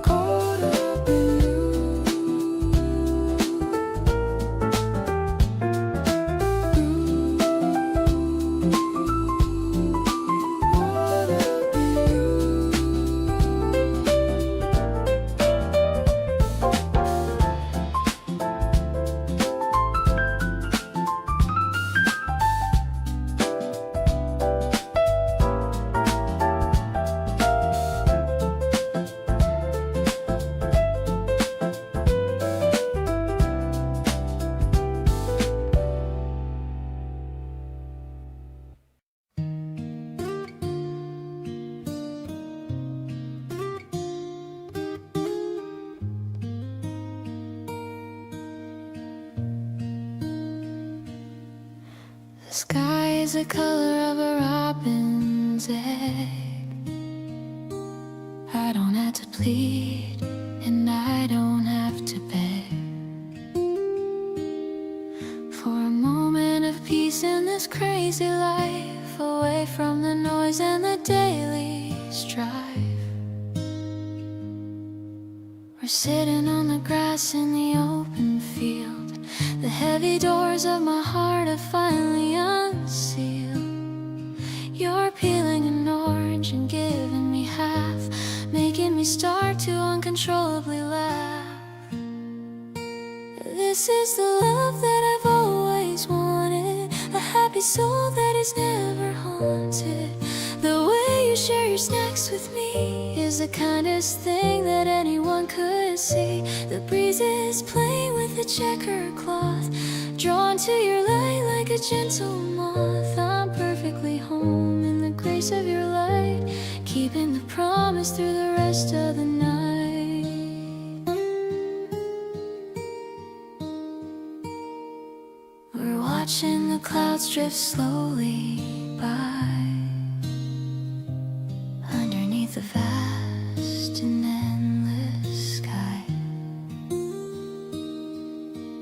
Caught up in you. Caught up in you. The sky is the color of a robin's egg. I don't have to plead, and I don't have to beg for a moment of peace in this crazy life, away from the noise and the daily strife. We're sitting on the grass in the open field. The heavy doors of my heart are finally unsealed. You're peeling an orange and giving me half, making me start to uncontrollably laugh. This is the love that I've always wanted, a happy soul that is never haunted. The way you share your snacks with me is the kindest thing that anyone could see. The breeze is playing with the checkered cloth, drawn to your light like a gentle moth. I'm perfectly home in the grace of your light, keeping the promise through the rest of the night. We're watching the clouds drift slowly by, underneath the vast and endless sky.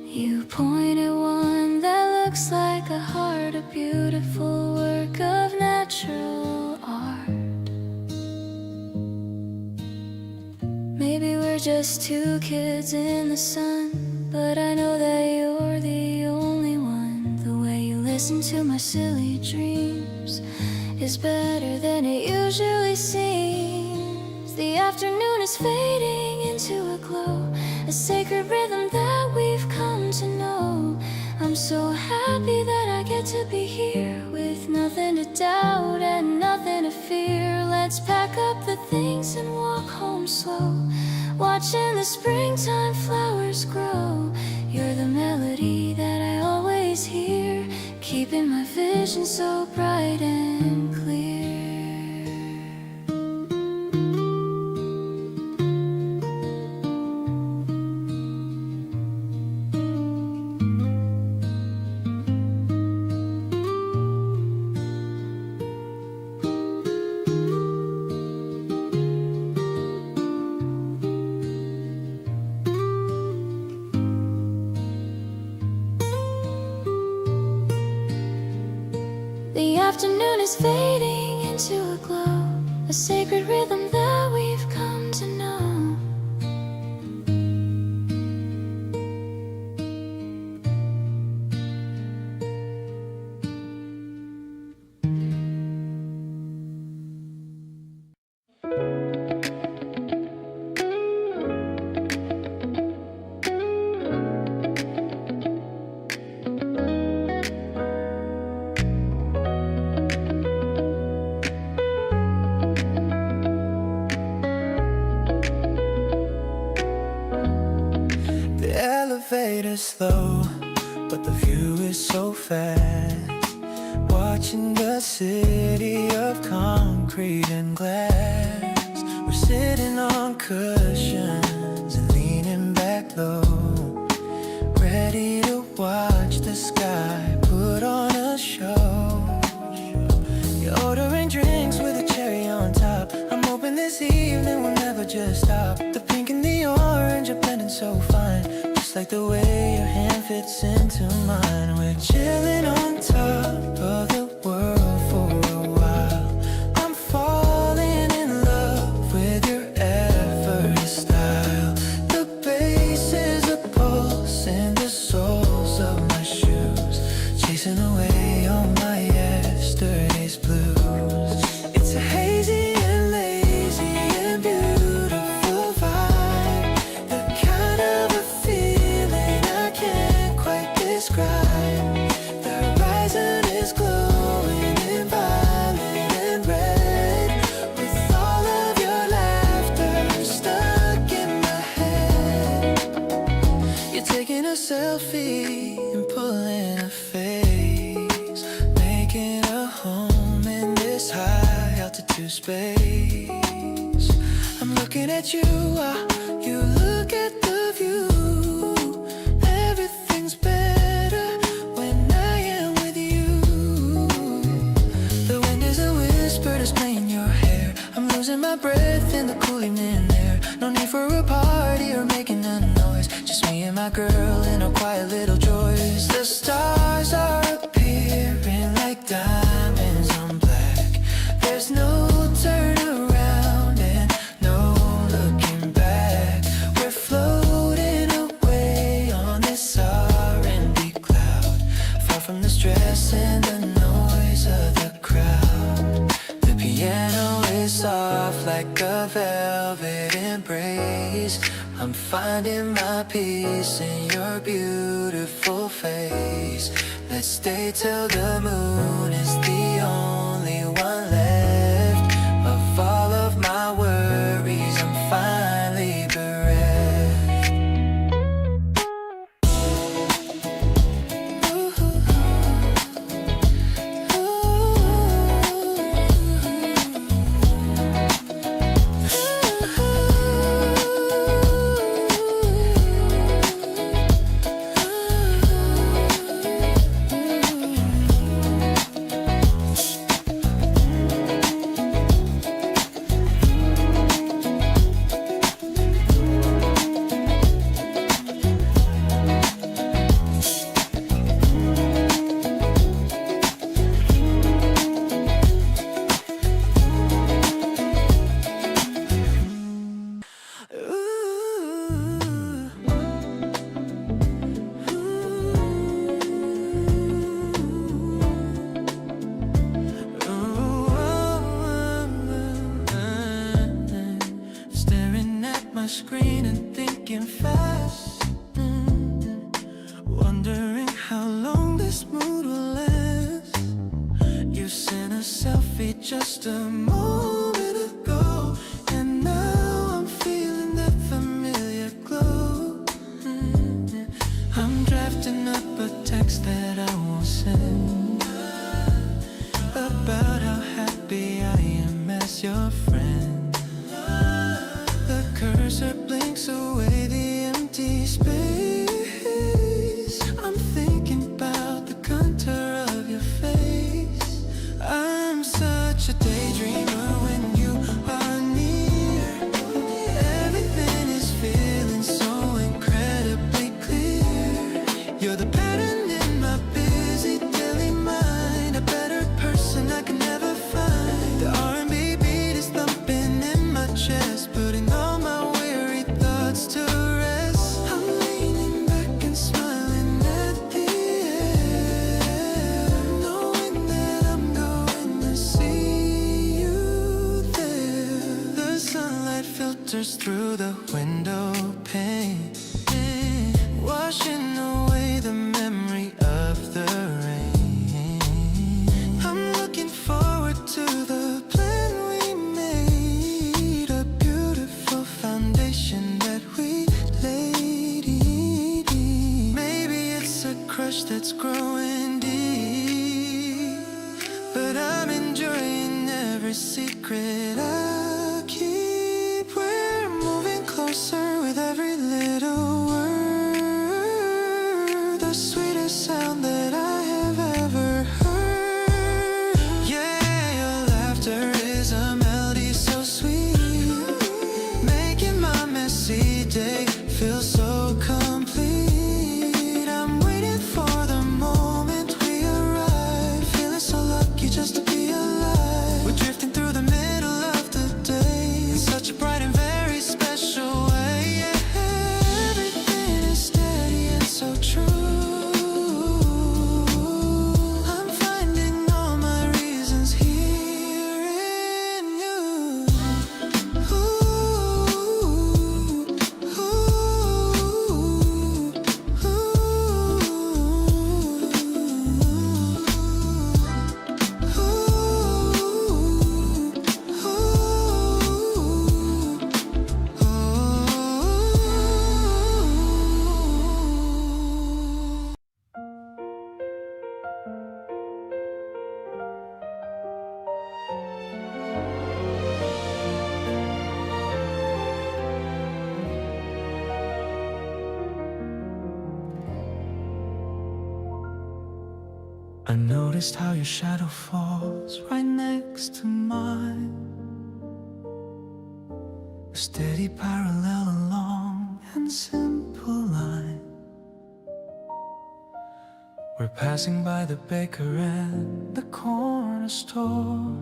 You point at one that looks like a heart, a beautiful work of natural art. Maybe we're just two kids in the sun, but I know that you're the only one. The way you listen to my silly dreams is better than it usually seems. The afternoon is fading into a glow, a sacred rhythm that we've come to know. I'm so happy that I get to be here with nothing to doubt and nothing to fear. Let's pack up the things and walk home slow, watching the springtime flowers grow. You're the melody that I always hear, keeping my vision so bright and clear. The afternoon is fading into a glow, a sacred rhythm that we've come to know. Elevator slow, but the view is so fast. Watching the city of concrete and glass. We're sitting on cushions and leaning back low, ready to watch the sky put on a show. You're ordering drinks with a cherry on top. I'm hoping this evening will never just stop. The pink and the orange are blending so fine, like the way your hand fits into mine. We're chilling on top of the world for a while. I'm falling in love with your effortless style. The bass is a pulse in the soles of my shoes, chasing away all my yesterday's blues. It's a hazy and lazy and beautiful vibe, the kind of a describe. The horizon is glowing in violet and red, with all of your laughter stuck in my head. You're taking a selfie and pulling a face, making a home in this high altitude space. I'm looking at you, you look at the view. Everything's better when I am with you. The wind is a whisper that's playing your hair. I'm losing my breath in the cool evening air. No need for a party or making a noise, just me and my girl in our quiet little joys. The stars are appearing like diamonds on black. There's no turn around and no looking back. We're floating away on this R&B cloud, far from the stress and the noise of the crowd. The piano is soft like a velvet embrace. I'm finding my peace in your beautiful face. Let's stay till the moon is the only one left. Of all of my worries, I'm finally bereft. Screen and thinking fast, wondering how long me just a moment ago, and now I'm feeling that familiar glow. I'm drafting up a text that I won't send, about how happy I am as your friend. The cursor blinks away the empty space. I'm thinking about the contour of your face. I'm such a daydreamer when you are near. Everything is feeling so incredibly clear. You're the pattern in my busy daily mind, a better person I can never find. The R&B beat is thumping in my chest, putting all my weary thoughts to rest. I'm leaning back and smiling at the air, knowing that I'm going to see you there. The sunlight filters through the window pane, washing away the memory of the rain. I'm looking forward to the plan we made, a beautiful foundation that we laid. Maybe it's a crush that's growing deep, but I'm enjoying every secret I keep. We're moving closer with every little word, the sweetest sound that I have ever heard. Yeah, your laughter is a melody so sweet, making my messy day feel so complete. I'm waiting for the moment we arrive, feeling so lucky just to be alive. We're drifting through the middle of the day in such a bright and very special way. Yeah, everything is steady and so true. I'm finding all my reasons here in you. I noticed how your shadow falls right next to mine, a steady parallel along and simple line. We're passing by the baker and the corner store,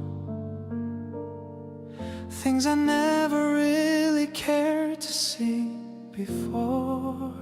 things I never really cared to see before.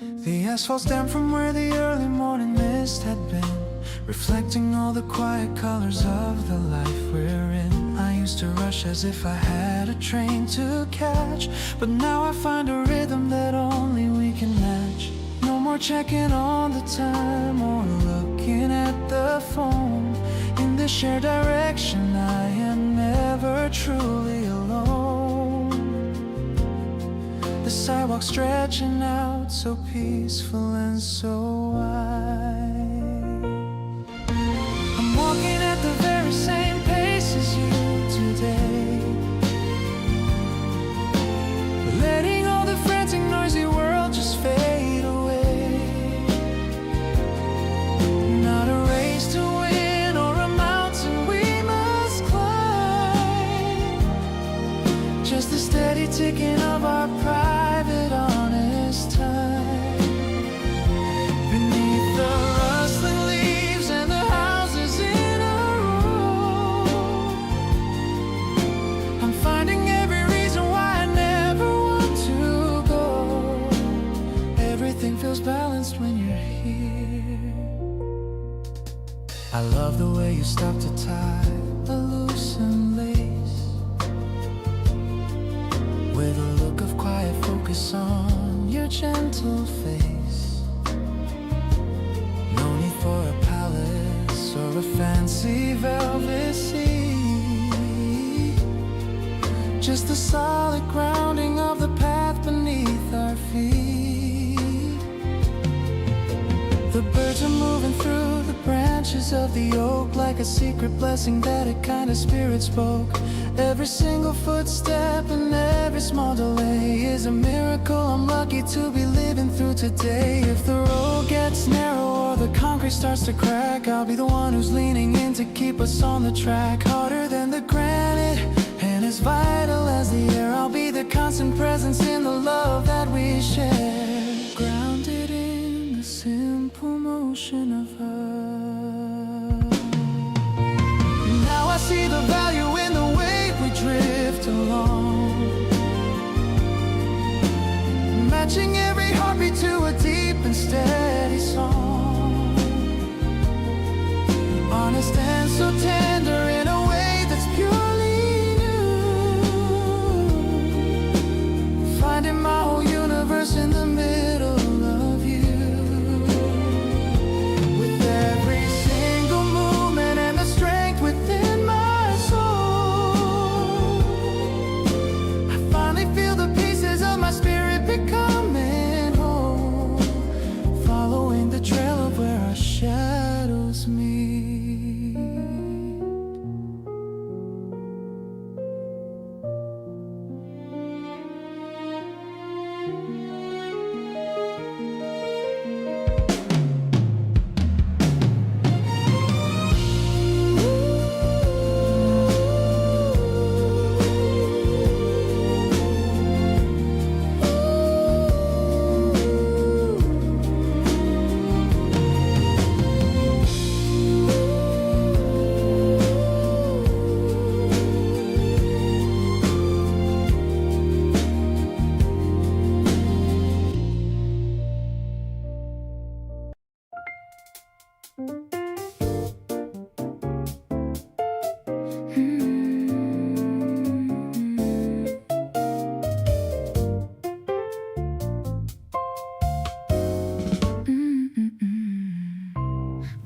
The asphalt's damp from where the early morning mist had been, reflecting all the quiet colors of the life we're in. I used to rush as if I had a train to catch, but now I find a rhythm that only we can match. No more checking on the time or looking at the phone. In this shared direction I am never truly alone. The sidewalk stretching out so peaceful and so wide. I'm walking at the very same pace as you today, letting all the frantic noisy world just fade away. Not a race to win or a mountain we must climb, just the steady ticking of our private honest time. Beneath the rustling leaves and the houses in a row, I'm finding every reason why I never want to go. Everything feels balanced when you're here. I love the way you stop to tie a loosened lace, with a look of quiet focus on your gentle face. No need for a palace or or a fancy velvet seat. Just the solid grounding of the path beneath our feet. The birds are moving through the branches of the oak like a secret blessing that a kind of spirit spoke. Every single footstep and every small delay is a miracle I'm lucky to be living through today. If the road gets narrow or the concrete starts to crack, I'll be the one who's leaning in to keep us on the track. Harder than the granite and as vital as the air, I'll be the constant presence in the love that we share. Grounded in the simple motion of us. Now I see the value in the way we drift along, matching every heartbeat to a deep and steady song. Honest and so tender in a way that's purely new. Finding my whole universe in the middle of you. With every single movement and the strength within my soul, I finally feel the pieces of my spirit becoming whole, following the trail of where our shadows meet.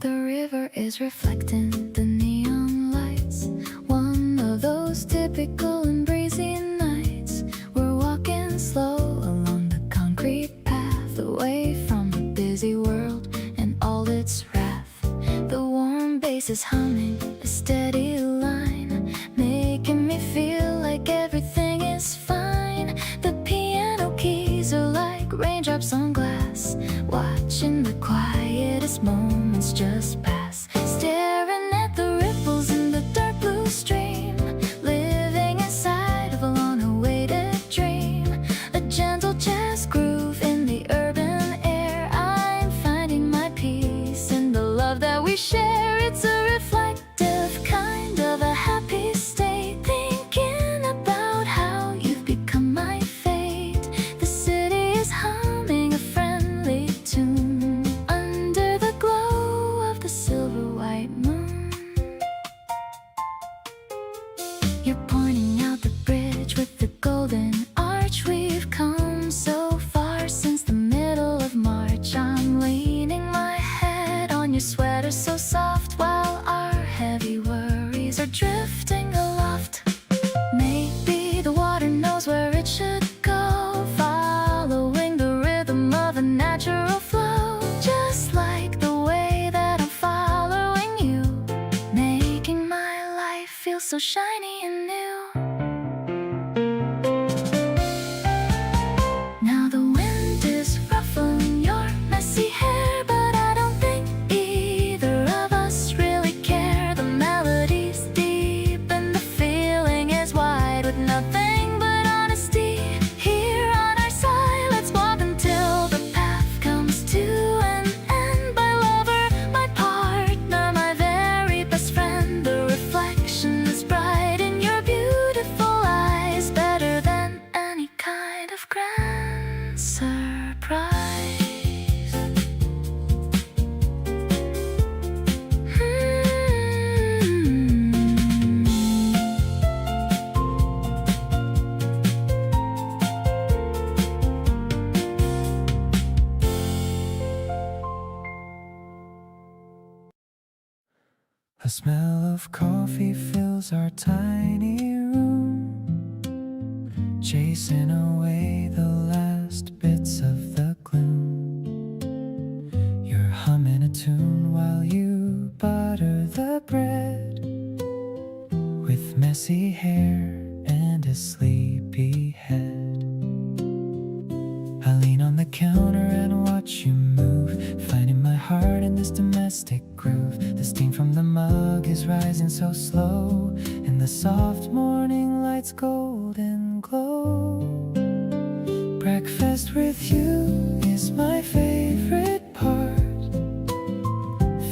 The river is reflecting the neon lights. One of those typical and breezy nights. We're walking slow along the concrete path, away from the busy world and all its wrath. The warm bass is humming a steady line, making me feel like everything is fine. The piano keys are like raindrops on glass, watching the quietest moments just pass. Staring at the ripples in the dark blue stream, living inside of a long-awaited dream. A gentle jazz groove in the urban air. I'm finding my peace in the love that we share. It's a reflective kind of a happy state, thinking about how you've become my fate. The city is humming a friendly tune under the glow of the silver white moon. You're pointing out the bridge with the golden arch. We've come so far since the middle of March. I'm leaning my head on your sweater so soft, while our heavy worries are drifting aloft. Maybe the water knows where it should go, following the rhythm of a natural flow. Just like the way that I'm following you, making my life feel so shiny and new. Now the wind is ruffling your messy hair, but I don't think either of us really care. The melody's deep and the feeling is wide, with nothing but honesty here on our side. Let's walk until the path comes to an end. My lover, my partner, my very best friend. The reflection is bright The smell of coffee fills our tiny room, chasing away the last bits of the gloom. You're humming a tune while you butter the bread, with messy hair and a sleepy head. I lean on the counter and watch you move, finding my heart in this domestic groove. The steam from the mug is rising so slow, and the soft morning light's golden glow. Breakfast with you is my favorite part,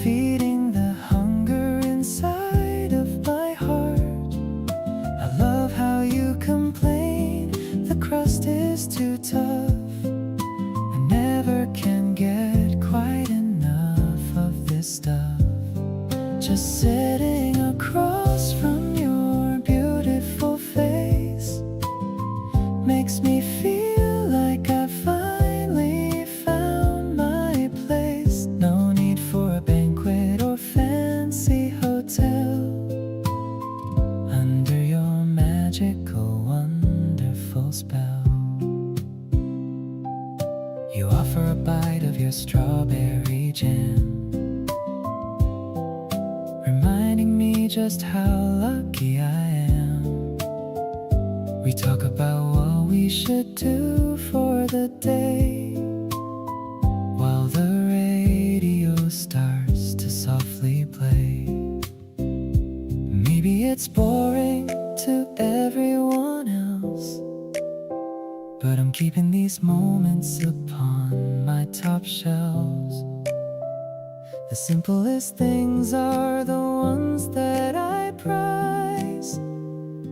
feeding the hunger inside of my heart. I love how you complain the crust is too tough. I never can get quite enough of this stuff. Just sitting across from your beautiful face makes me feel like I finally found my place. No need for a banquet or fancy hotel. Under your magical, wonderful spell, you offer a bite of your strawberry jam, reminding me just how lucky I am. We talk about what we should do for the day, while the radio starts to softly play. Maybe it's boring to everyone else, but I'm keeping these moments upon my top shelves. The simplest things are the ones that I prize,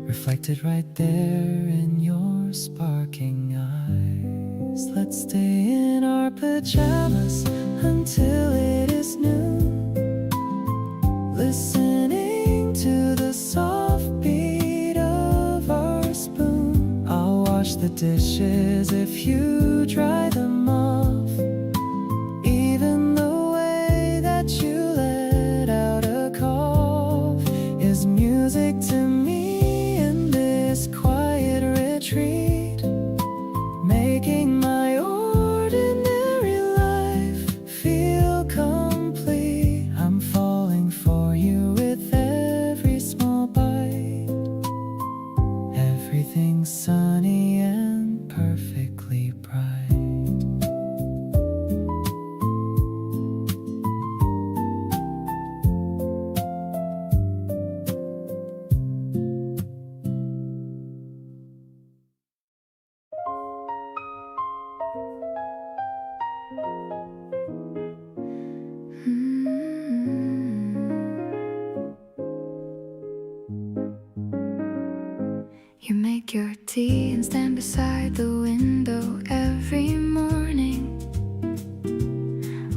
reflected right there in your sparking eyes. Let's stay in our pajamas until it is noon, listening to the soft beat of our spoon. I'll wash the dishes if you dry them off. Even the way that you let out a cough is music to me in this quiet retreat, making my ordinary life feel complete. I'm falling for you with every small bite. Everything's sunny and perfectly bright. You make your tea and stand beside the window every morning,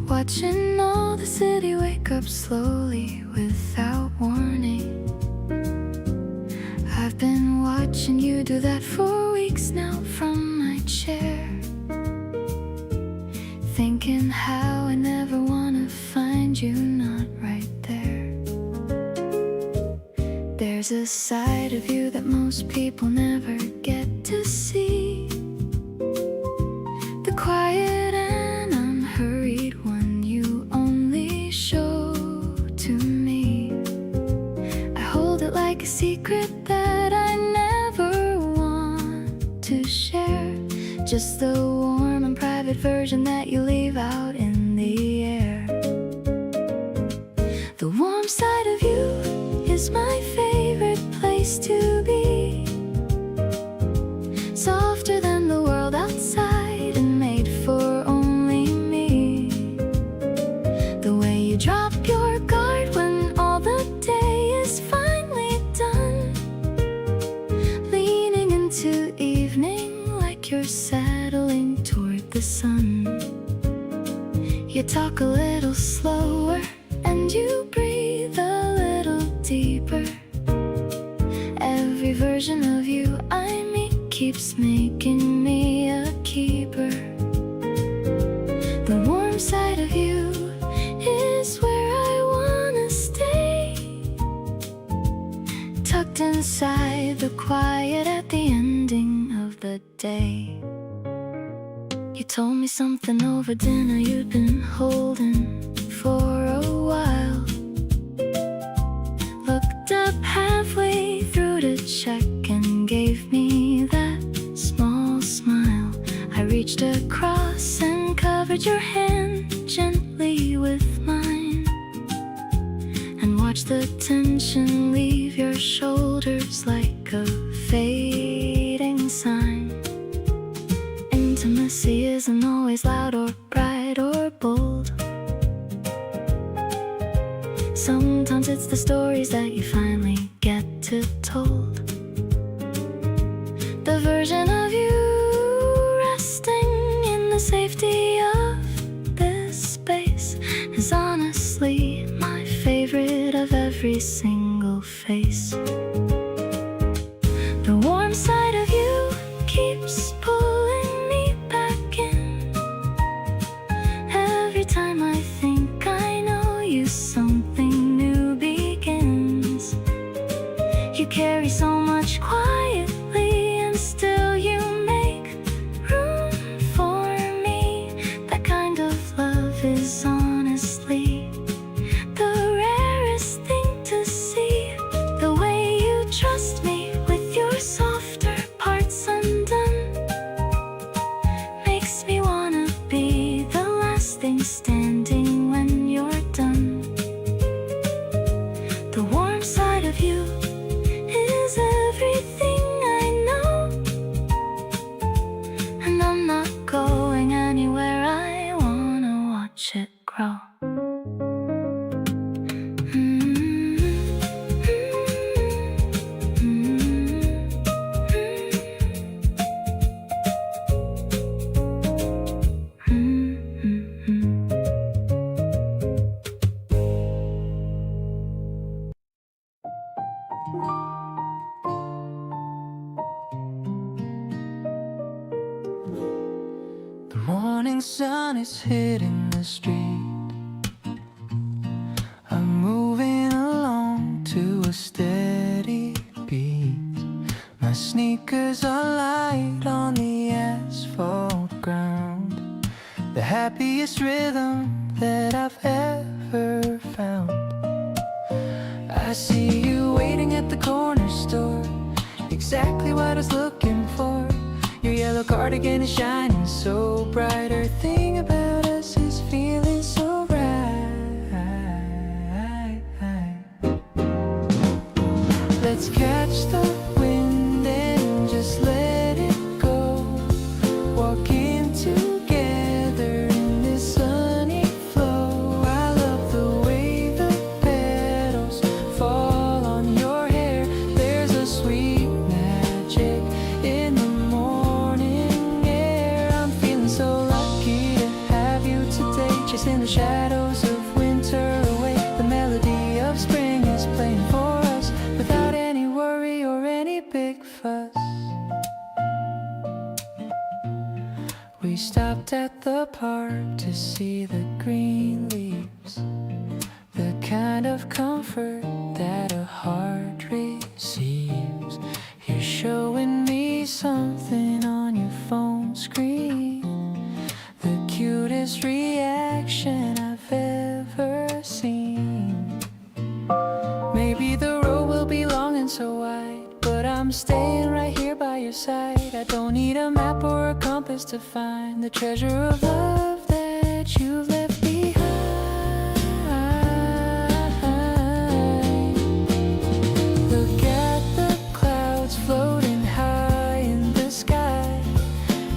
watching all the city wake up slowly without warning. I've been watching you do that for weeks now from my chair, thinking how I never wanna find you not right there. There's a side of you that most people never get to see, the quiet and unhurried one you only show to me. I hold it like a secret that I never want to share, just the warm and private version that you leave out in the air. The warm side of you is my favorite place to be, softer than the world outside and made for only me. The way you drop your guard when all the day is finally done, leaning into evening like you're settling toward the sun. You talk a little slower and you breathe a little deeper. Every version of you I meet keeps making me a keeper. The warm side of you is where I wanna stay, locked inside the quiet at the ending of the day. You told me something over dinner you'd been holding for a while. Looked up halfway through to check and gave me that small smile. I reached across and covered your hand gently with mine, and watched the tension leave your shoulders like a fading sign. Intimacy isn't always loud or bright or bold. Sometimes it's the stories that you finally get to told. The version of you resting in the safety of this space is honestly my favorite of every single face. The warm side of you keeps pulling me back in. Every time I think I know you, something new begins. You carry so much quietly, and still you make room for me. That kind of love is honestly the rarest thing to see. The way you trust me with your softer parts undone makes me wanna be the last thing standing when you're done. The warm side of you is everything I know, and I'm not going anywhere. I wanna watch it grow. The morning sun is hitting the street. I'm moving along to a steady beat. My sneakers are light on the asphalt ground. The happiest rhythm that I've ever found. I see you waiting at the corner store, exactly what I was looking for. Your yellow cardigan is shining so bright. Everything about us is feeling so right. Let's catch the wind and just let it go. Walking together in this sunny flow. I love the way the petals fall on your hair. There's a sweet magic in the morning air. I'm feeling so lucky to have you today, chasing the shadows of winter away. The melody of spring is playing for us without any worry or any big fuss. We stopped at the park to see the green leaves, the kind of comfort that a heart receives. You're showing me something on your phone screen, the cutest reaction I've ever seen. Maybe the road will be long and so wide, but I'm staying right here by your side. I don't need a map or a compass to find the treasure of love that you've left behind. Look at the clouds floating high in the sky.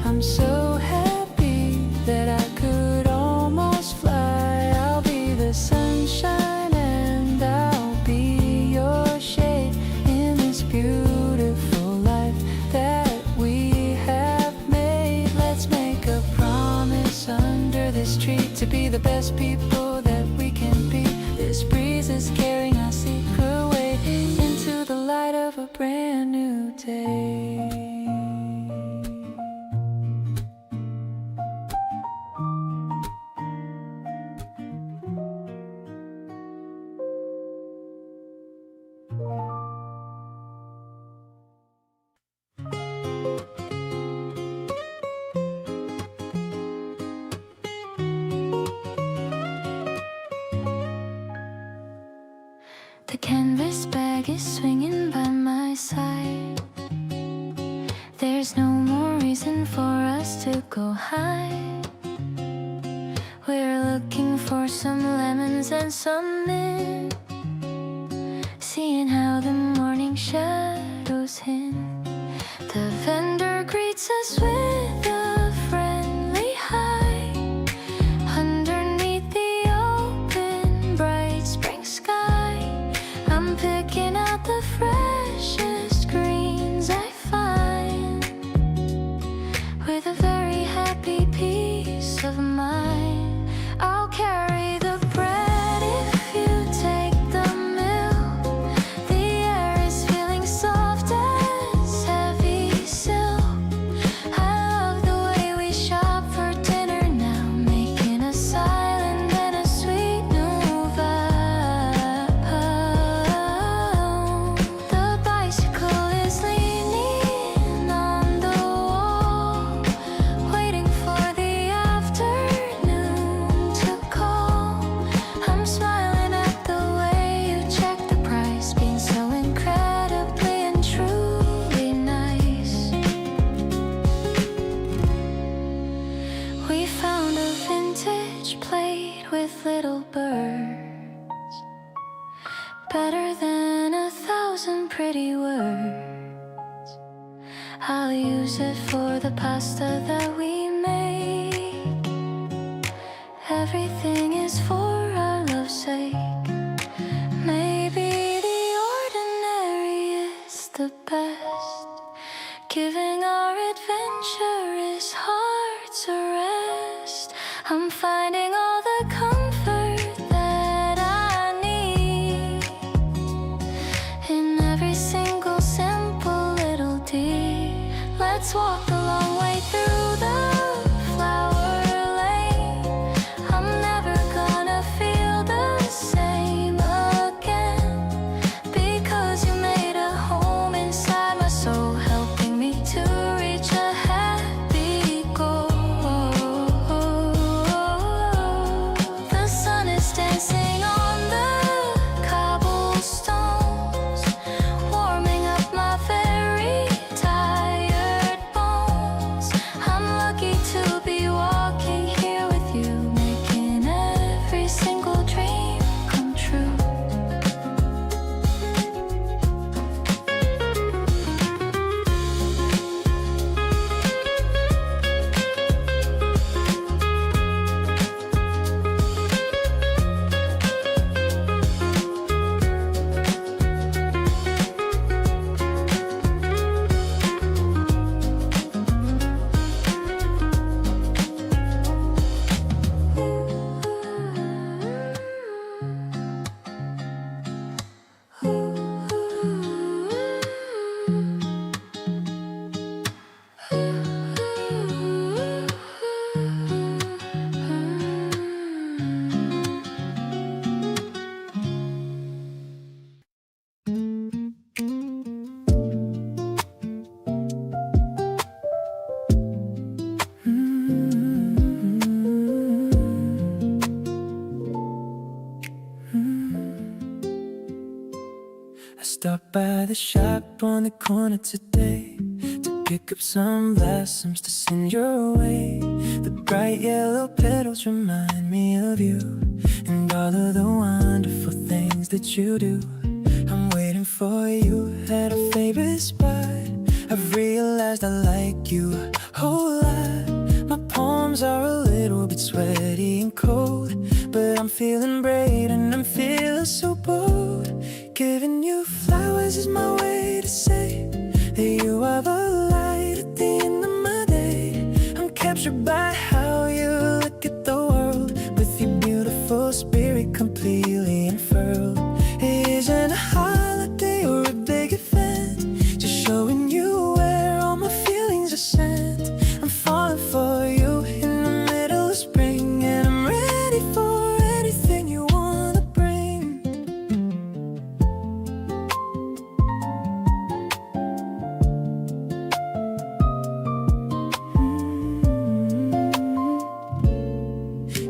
I'm so happy that I could almost fly. I'll be the sunshine and I'll be your shade in this beautiful life that we have made. Let's make a promise under this tree to be the best people that we can be. This breeze is carrying our secret way into the light of a brand new day. The canvas bag is swinging by my side. There's no more reason for us to go high. We're looking for some lemons and some mint, seeing how the morning shadows hint. The vendor greets us with a friendly hi. Underneath the open, bright spring sky, I'm picking out the freshest greens I find, with a very happy peace of mind. I'll carry the bread if you take the milk. The air is feeling soft as heavy silk. I love the way we shop for dinner now, making a silent and a sweet new vow. The bicycle is leaning on the wall, waiting for the afternoon to call. I'm smiling at the way you check the price, being so incredibly and truly nice. We found a vintage plate with little birds, better than 1,000 pretty words. I'll use it for the pasta that we make. Everything is for our love's sake. Maybe the ordinary is the best, giving our adventurous hearts a rest. I'm finding all the comfort that I need in every single simple little deed. Let's walk the long way through the flower lane. I'm never gonna feel the same again, because you made a home inside my soul, helping me to reach a happy goal. The sun is dancing on the cobblestones, warming up my very tired bones. I'm lucky to be walking here with you, making every single dream come true. I stopped by the shop on the corner today to pick up some blossoms to send your way. The bright yellow petals remind me of you and all of the wonderful things that you do. I'm waiting for you at a favorite spot. I've realized I like you a whole lot. My palms are a little bit sweaty and cold, but I'm feeling brave and I'm feeling so bold. Giving you flowers is my way to say that you are the light at the end of my day. I'm captured by how you look at the world, with your beautiful spirit completely unfurled. It isn't a holiday or a big event, just showing you where all my feelings are sent. I'm falling for you in the middle of spring, and I'm ready for anything you wanna bring.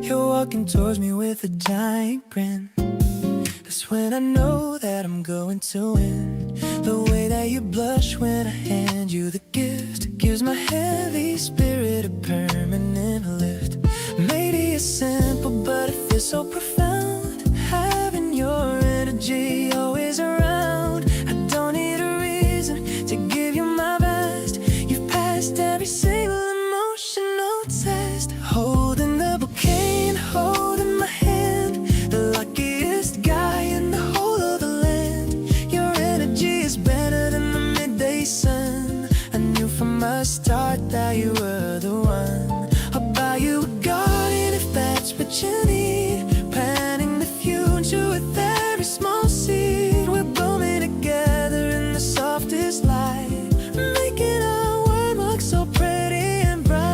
You're walking towards me with a giant grin. That's when I know that I'm going to win. The way that you blush when I hand you the gift gives my heavy spirit a permanent lift. Maybe it's simple, but it feels so profound. Having your energy always around. I don't need a reason to give you my best. You've passed every single emotional test. Holding the bouquet and holding my hand, the luckiest guy in the whole of the land. Your energy is better than the midday sun. I knew from the start that you were the one. I'll buy you a garden if that's what you need. Planting the future with every small seed. We're blooming together in the softest light, making our world look so pretty and bright.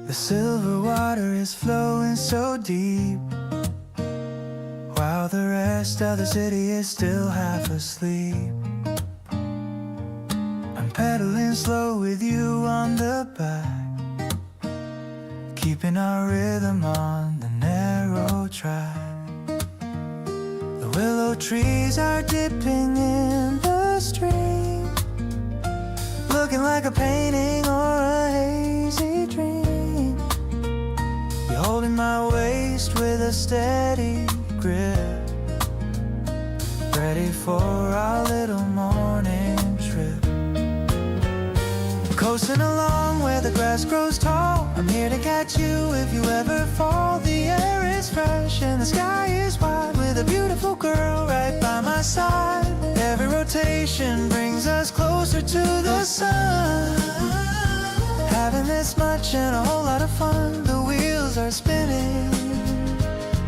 The silver water is flowing so deep, while the rest of the city is still half asleep. I'm pedaling slow with you on the back, keeping our rhythm on the narrow track. The willow trees are dipping in the stream, looking like a painting or a hazy dream. You're holding my waist with a steady grip, ready for our little morning trip. Coasting along where the grass grows tall, I'm here to catch you if you ever fall. The air is fresh and the sky is wide, with a beautiful girl right by my side. Every rotation brings us closer to the sun. Having this much and a whole lot of fun, the wheels are spinning,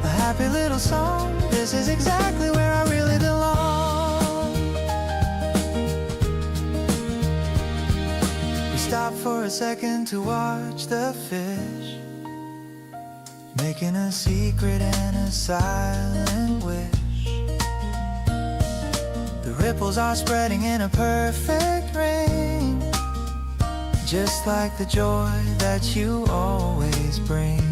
a happy little song. This is exactly where I really belong. We stop for a second to watch the fish, making a secret and a silent wish. The ripples are spreading in a perfect ring, just like the joy that you always bring.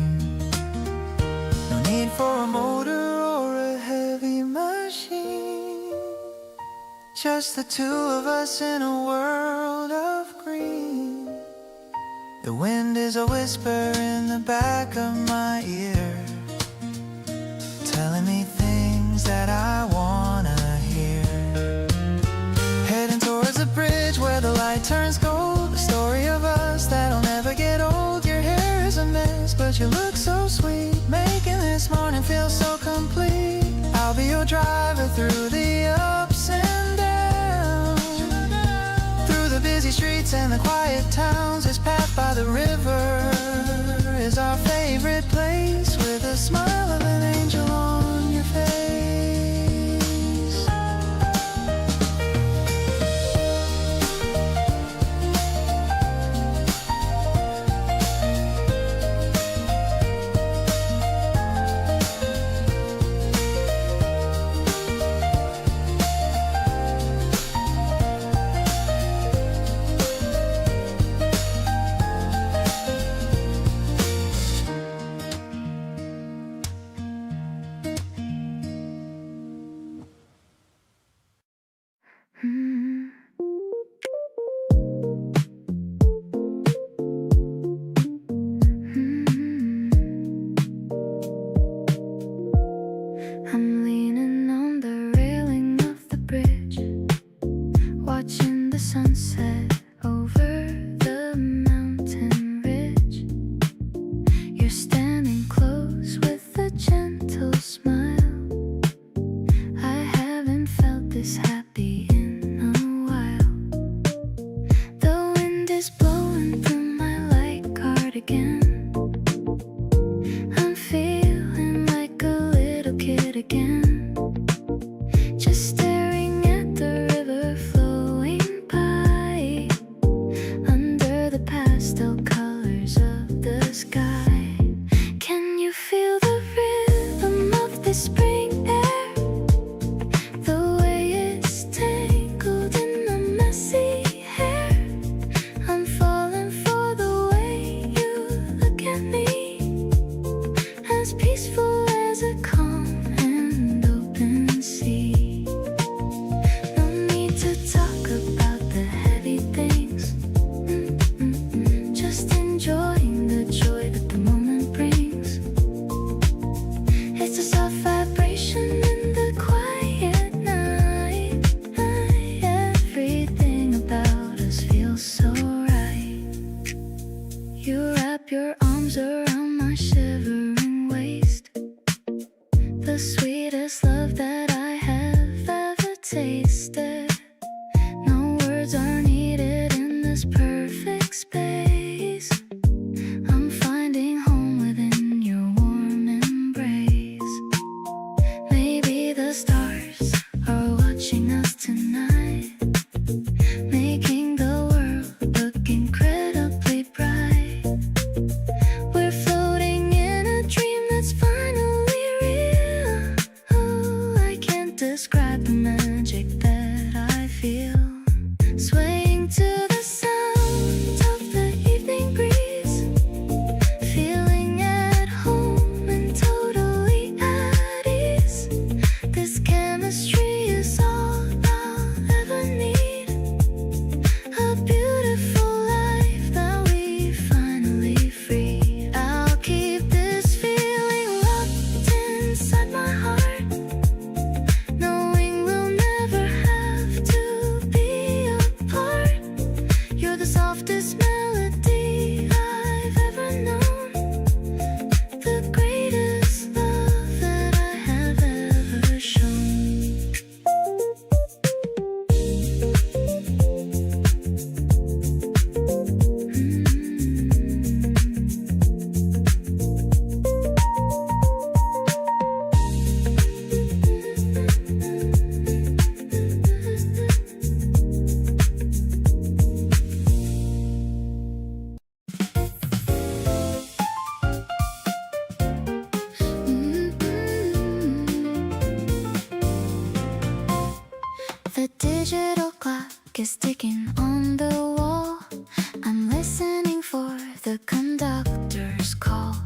No need for a motor or a heavy machine, just the two of us in a world of green. The wind is a whisper in the back of my ear, telling me things that I wanna hear. Heading towards a bridge where the light turns gold, the story of us that'll never get old. Your hair is a mess, but you look so sweet, making this morning feel so complete. I'll be your driver through the ups and downs, through the busy streets and the quiet towns. This path by the river is our favorite place, with a smile of an angel on your face. I'm leaning on the railing of the bridge, watching the sunset over the mountain ridge. You're standing close with a gentle smile. I haven't felt this happy in a while. The wind is blowing through my light cardigan. I'm feeling like a little kid again, just staring at the river little clock is ticking on the wall. I'm listening for the conductor's call.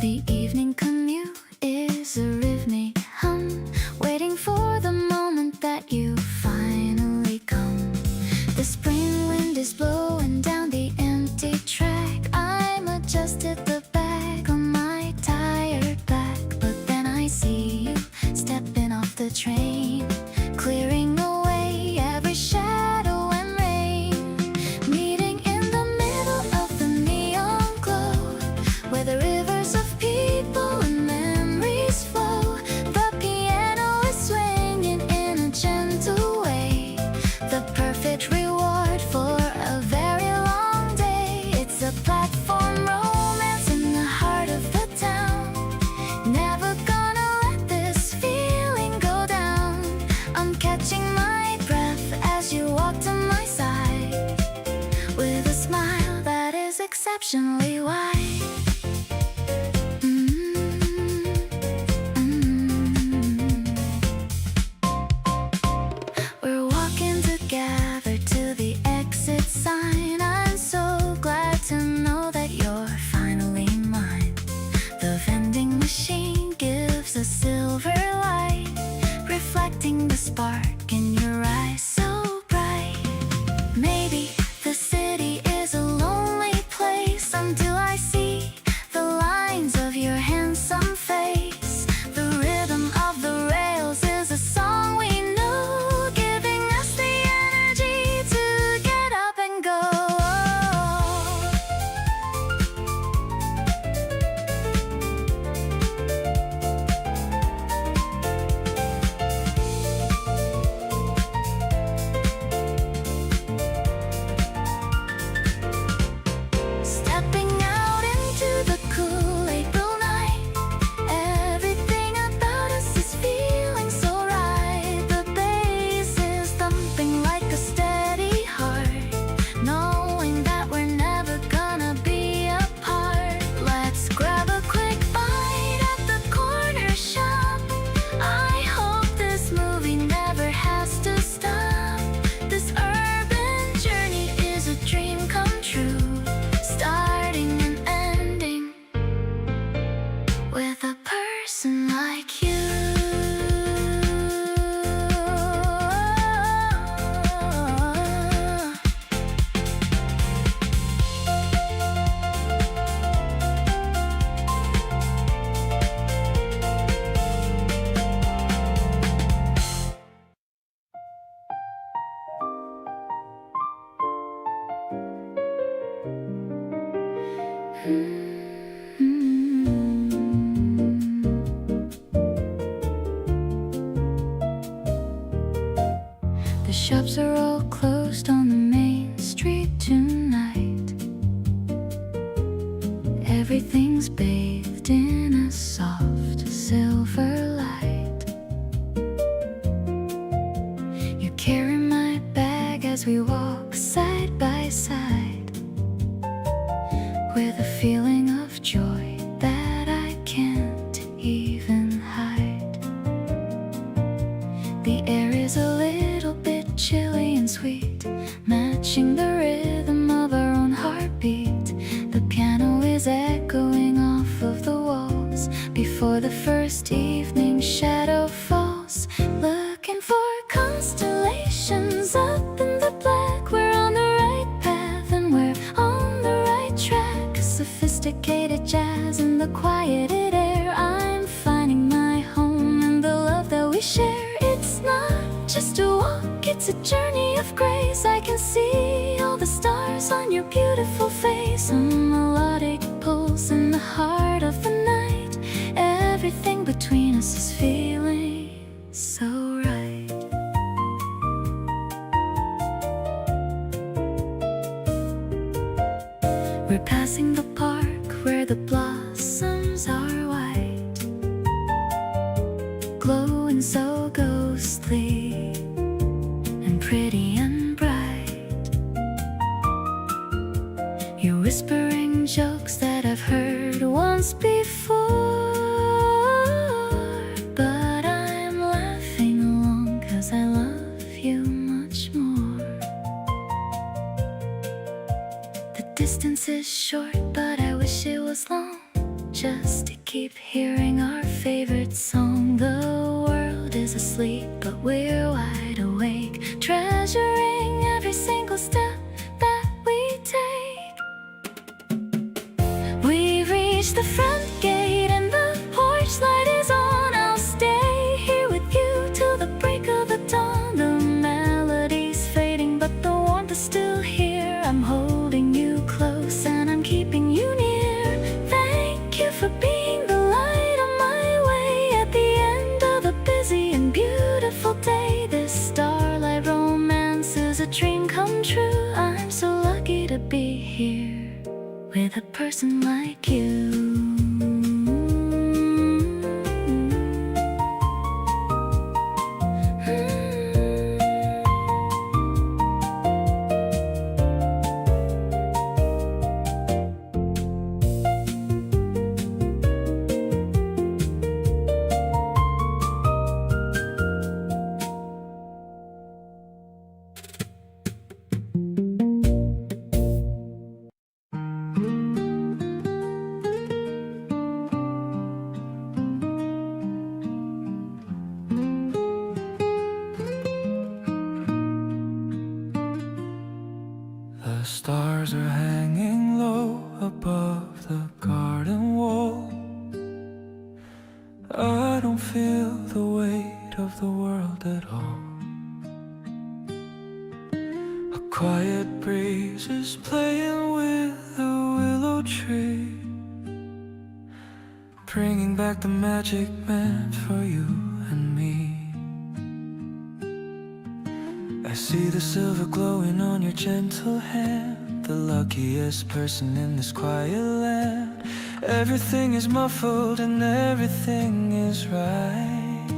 The evening commute is a rhythmic hum, waiting for the moment that you finally come. The spring wind is blowing down the empty track. I'm adjusted the bag on my tired back, but then I see you stepping off the train, clearing away every shadow and rain. Meeting in the middle of the neon glow, where the rivers of people and memories flow. The piano is swinging in a gentle way, the perfect reward for a very long day. It's a platform romance in the heart of the town. Never gonna let this feeling go down. I'm catching my breath as you walk to my side, with a smile that is exceptionally wide. We're walking together to the exit sign. I'm so glad to know that you're finally mine. The vending machine gives a silver light, reflecting the spark in your eyes so bright. Maybe the city is a lonely place until I see the lines of your handsome face. The rhythm of the rails is a song we know, giving us the energy to get up and go. Stepping out into the cool April night, everything about us is feeling so right. The bass is thumping like a steady heart, knowing that we're never gonna be apart. Let's grab a quick bite at the corner shop. I hope this movie never has to stop. This urban journey is a dream come true, starting and ending with a person like you. The shops are all closed on the main street tonight. Everything's bathed in a soft silver light. You carry my bag as we walk side by side, with a feeling of joy that I can't even hide. The air is a little bit chilly and sweet, matching the rhythm of our own heartbeat. The piano is echoing off of the walls before the first evening shadow falls. Looking for constellations up in the black. We're on the right path and we're on the right track. Sophisticated jazz in the quieted air. I'm finding my home and the love that we share. It's not just a walk, it's a journey of grace. I can see all the stars on your beautiful face, a melodic pulse in the heart of the night. Everything between us is feeling so right. We're passing the park where the blossoms are white, glowing so ghostly and pretty and bright. You're whispering jokes that I've heard once before, but I'm laughing along 'cause I love you much distance is short, but I wish it was long, just to keep hearing our favorite song. The world is asleep, but we're wide awake, treasuring every single step that we take. We reach the front gate and the porch light is on. I'll stay here with you till the break of the dawn. The melody's fading, but the warmth is still here. I'm holding you close and I'm keeping you near. Thank you for being the light on my way at the end of a busy and beautiful day. This starlight romance is a dream come true. I'm so lucky to be here with a person like you. The stars are hanging low above the garden wall. I don't feel the weight of the world at all. A quiet breeze is playing with the willow tree, bringing back the magic meant for you and me. I see the silver glowing on your gentle hand, the luckiest person in this quiet land. Everything is muffled and everything is right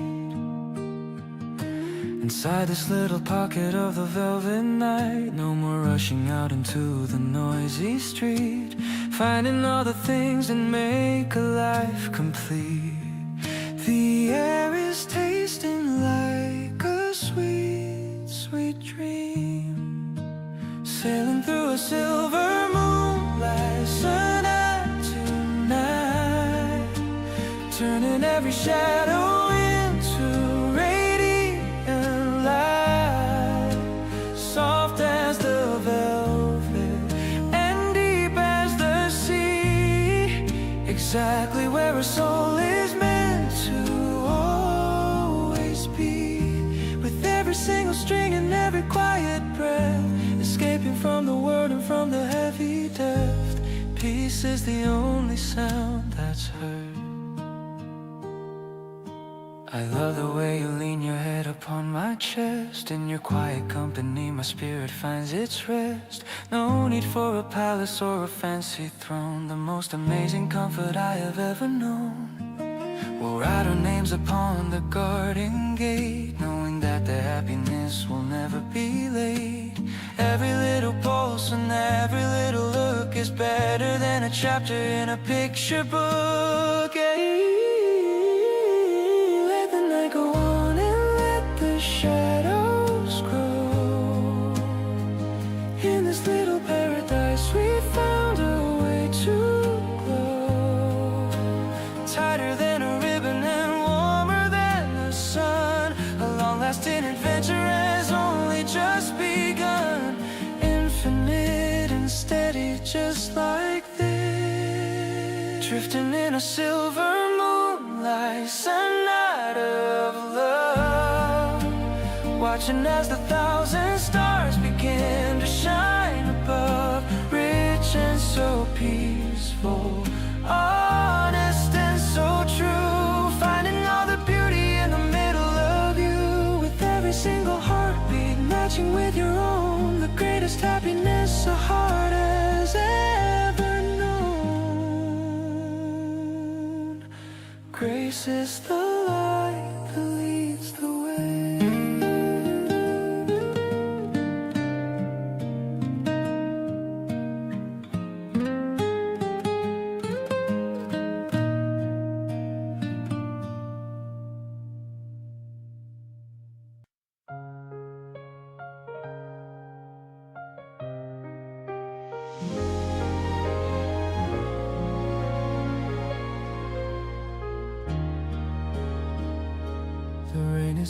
inside this little pocket of the velvet night. No more rushing out into the noisy street, finding all the things that make a life complete. The air is tasting like a sweet, sweet dream, sailing through a silver moonlight sonata tonight, turning every shadow into radiant light, soft as the velvet and deep as the sea, exactly where a soul is meant to always be. With every single string and every quiet breath, escaping from the world and from the heavy depth, peace is the only sound that's heard. I love the way you lean your head upon my chest. In your quiet company my spirit finds its rest. No need for a palace or a fancy throne, the most amazing comfort I have ever known. We'll write our names upon the garden gate, knowing that the happiness will never be late. Every little pulse and every little look is better than a chapter in a picture book. Let the night go on and let the shadows grow. In this little paradise we found a way to glow, tighter than a ribbon and warmer than the sun. A long-lasting adventure has only just begun, infinite and steady just like this, drifting in a silver moonlight sonata of love, watching as the thousand stars begin to shine above, rich and so peaceful, honest and so true, finding all the beauty in the middle of you. With every single heartbeat matching with your own, the greatest happiness a heart has ever known. Grace is the light that leads the way.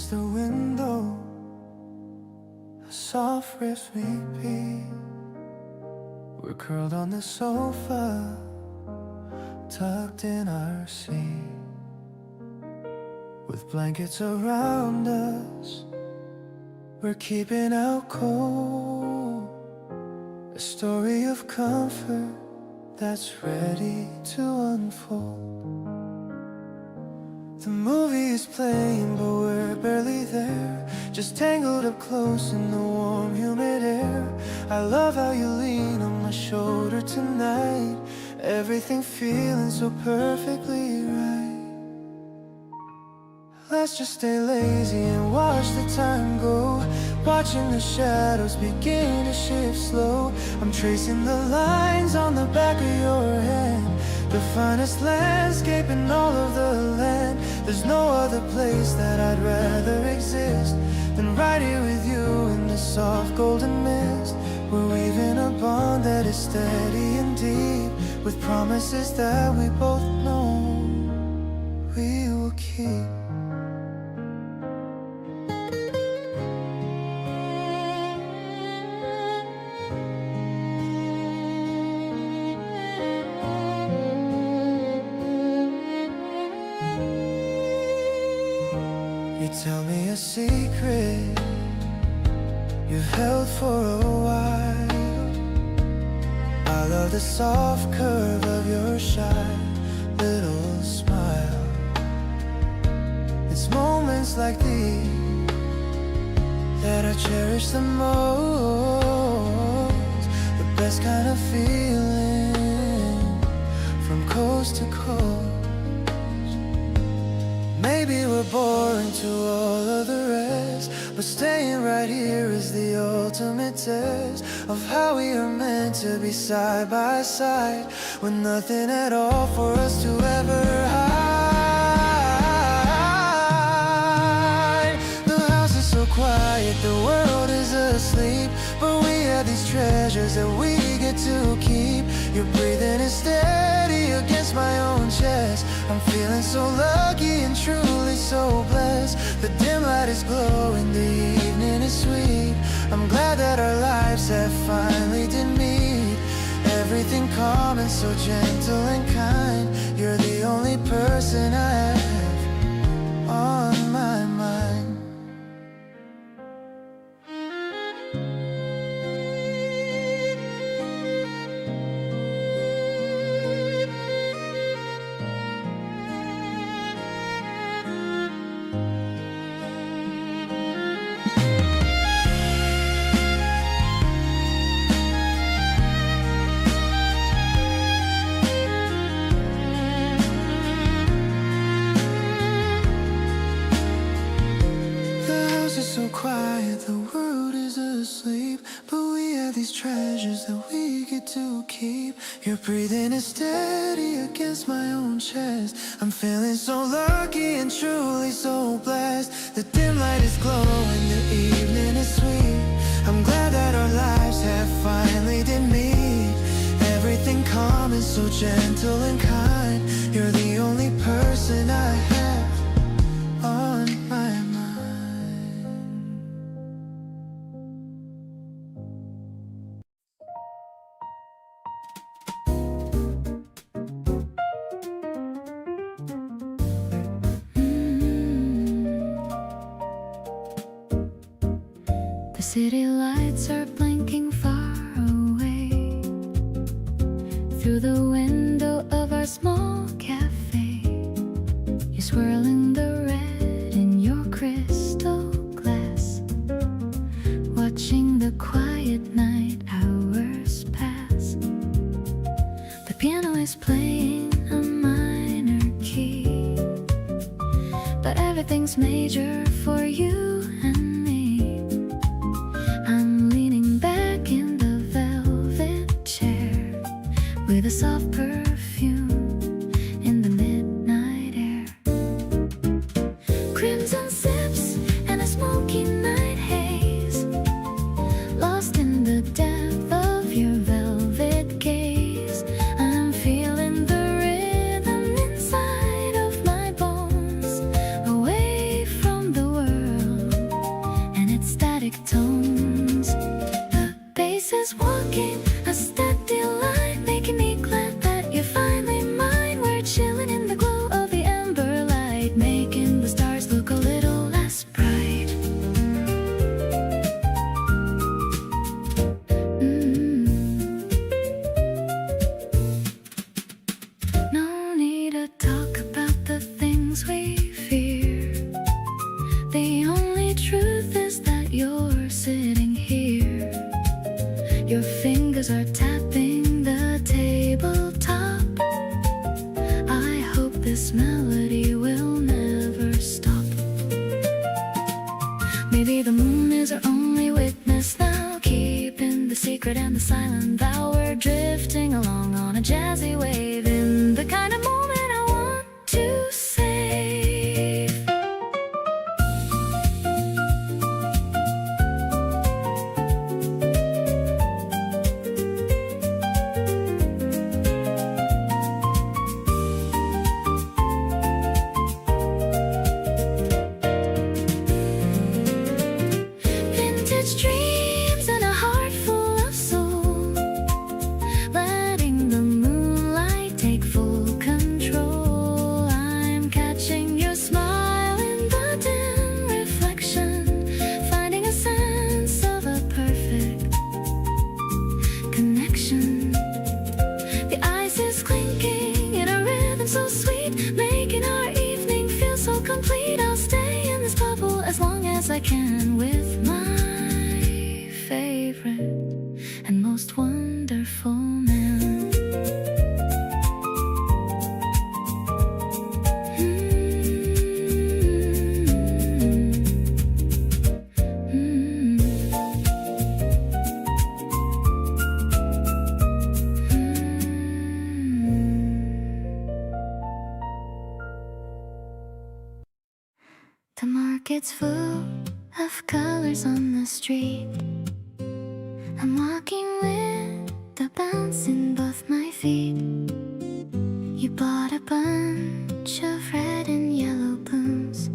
against the window, a soft riff repeat. We're curled on the sofa, tucked in our seat, with blankets around us. We're keeping out cold, a story of comfort that's ready to unfold. The movie is playing, but we're barely there, just tangled up close in the warm, humid air. I love how you lean on my shoulder tonight, everything feeling so perfectly right. Let's just stay lazy and watch the time go, watching the shadows begin to shift slow. I'm tracing the lines on the back of your hand, the finest landscape in all of the land. There's no other place that I'd rather exist than right here with you in the soft golden mist. We're weaving a bond that is steady and deep, with promises that we both know we will keep. Tell me a secret you've held for a while. I love the soft curve of your shy little smile. It's moments like these that I cherish the most, the best kind of feeling from coast to coast. Maybe we're boring to all of the rest, but staying right here is the ultimate test of how we are meant to be side by side, with nothing at all for us to ever hide. The house is so quiet, the world is asleep, but we have these treasures that we get to keep. Your breathing is steady against my own chest. I'm feeling so lucky and truly so blessed. The dim light is glowing, the evening is sweet. I'm glad that our lives have finally did meet. Everything calm and so gentle and kind. You're the only person I have on my mind. So quiet, the world is asleep, but we have these treasures that we get to keep. Your breathing is steady against my own chest. I'm feeling so lucky and truly so blessed. The dim light is glowing, the evening is sweet. I'm glad that our lives have finally did meet. Everything calm and so gentle and kind. You're the only person I have on my mind. The city lights are blinking far away through the window of our small cafe. You swirl in the red in your crystal glass, watching the quiet night hours pass. The piano is playing a minor key, but everything's major for you and me. I'm leaning back in the velvet chair with a soft perfume in the midnight air. Crimson sips and a smoky night haze, lost in the depth of your velvet gaze. I'm feeling the rhythm inside of my bones, away from the world making a steady line, making me glad that you're finally mine. We're chilling in the glow of the amber light, making the stars look a little less bright. No need to talk about the things we fear. The only truth is that you're sitting here. Your fingers are tapping the tabletop. I hope this melody will never stop. Maybe the moon is our only witness now, keeping the secret and the silent vow. We're drifting along on a jazzy wave, in the kind of moment I want to save. Vintage dreams and a heart full of soul, letting the moonlight take full control. I'm catching your smile in the dim reflection, finding a sense of a perfect connection. The ice is clinking in a rhythm so sweet, making our evening feel so complete. I'll stay in this bubble as long as I can with my favorite and most wonderful man. The market's full of colors on the street. I'm walking with the bounce in both my feet. You bought a bunch of red and yellow blooms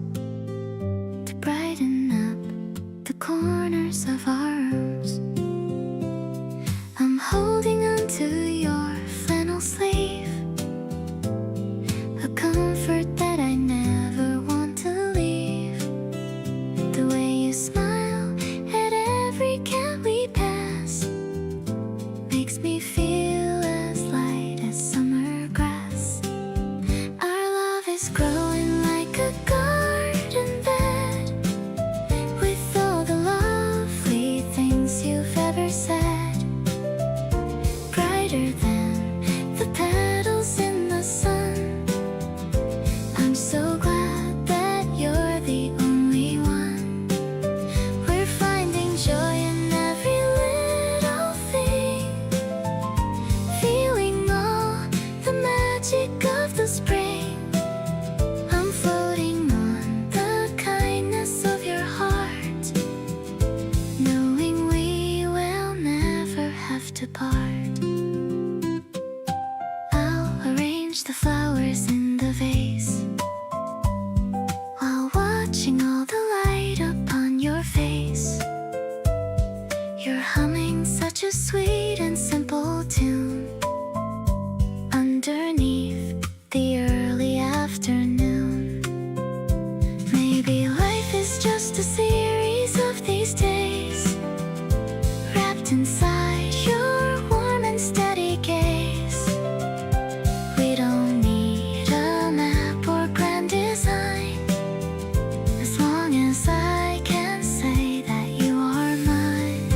to brighten up the corners of our rooms. I'm holding on to your flannel sleeve, a comfort that I never want to leave. The way you smile at every cat we pass makes me feel as light as summer grass. Our love is growing like a garden bed, with all the lovely things you've ever said, brighter than the petals in the sun. I'm so glad that you're the only one. We're finding joy in every little thing, feeling all the magic of the spring. I'm floating on the kindness of your heart, knowing we will never have to part. I'll arrange the flowers in the vase while watching all the light upon your face. You're humming such a sweet and simple tune underneath the early afternoon. Maybe life is just a series of these days, wrapped inside your warm and steady gaze. We don't need a map or grand design, as long as I can say that you are mine.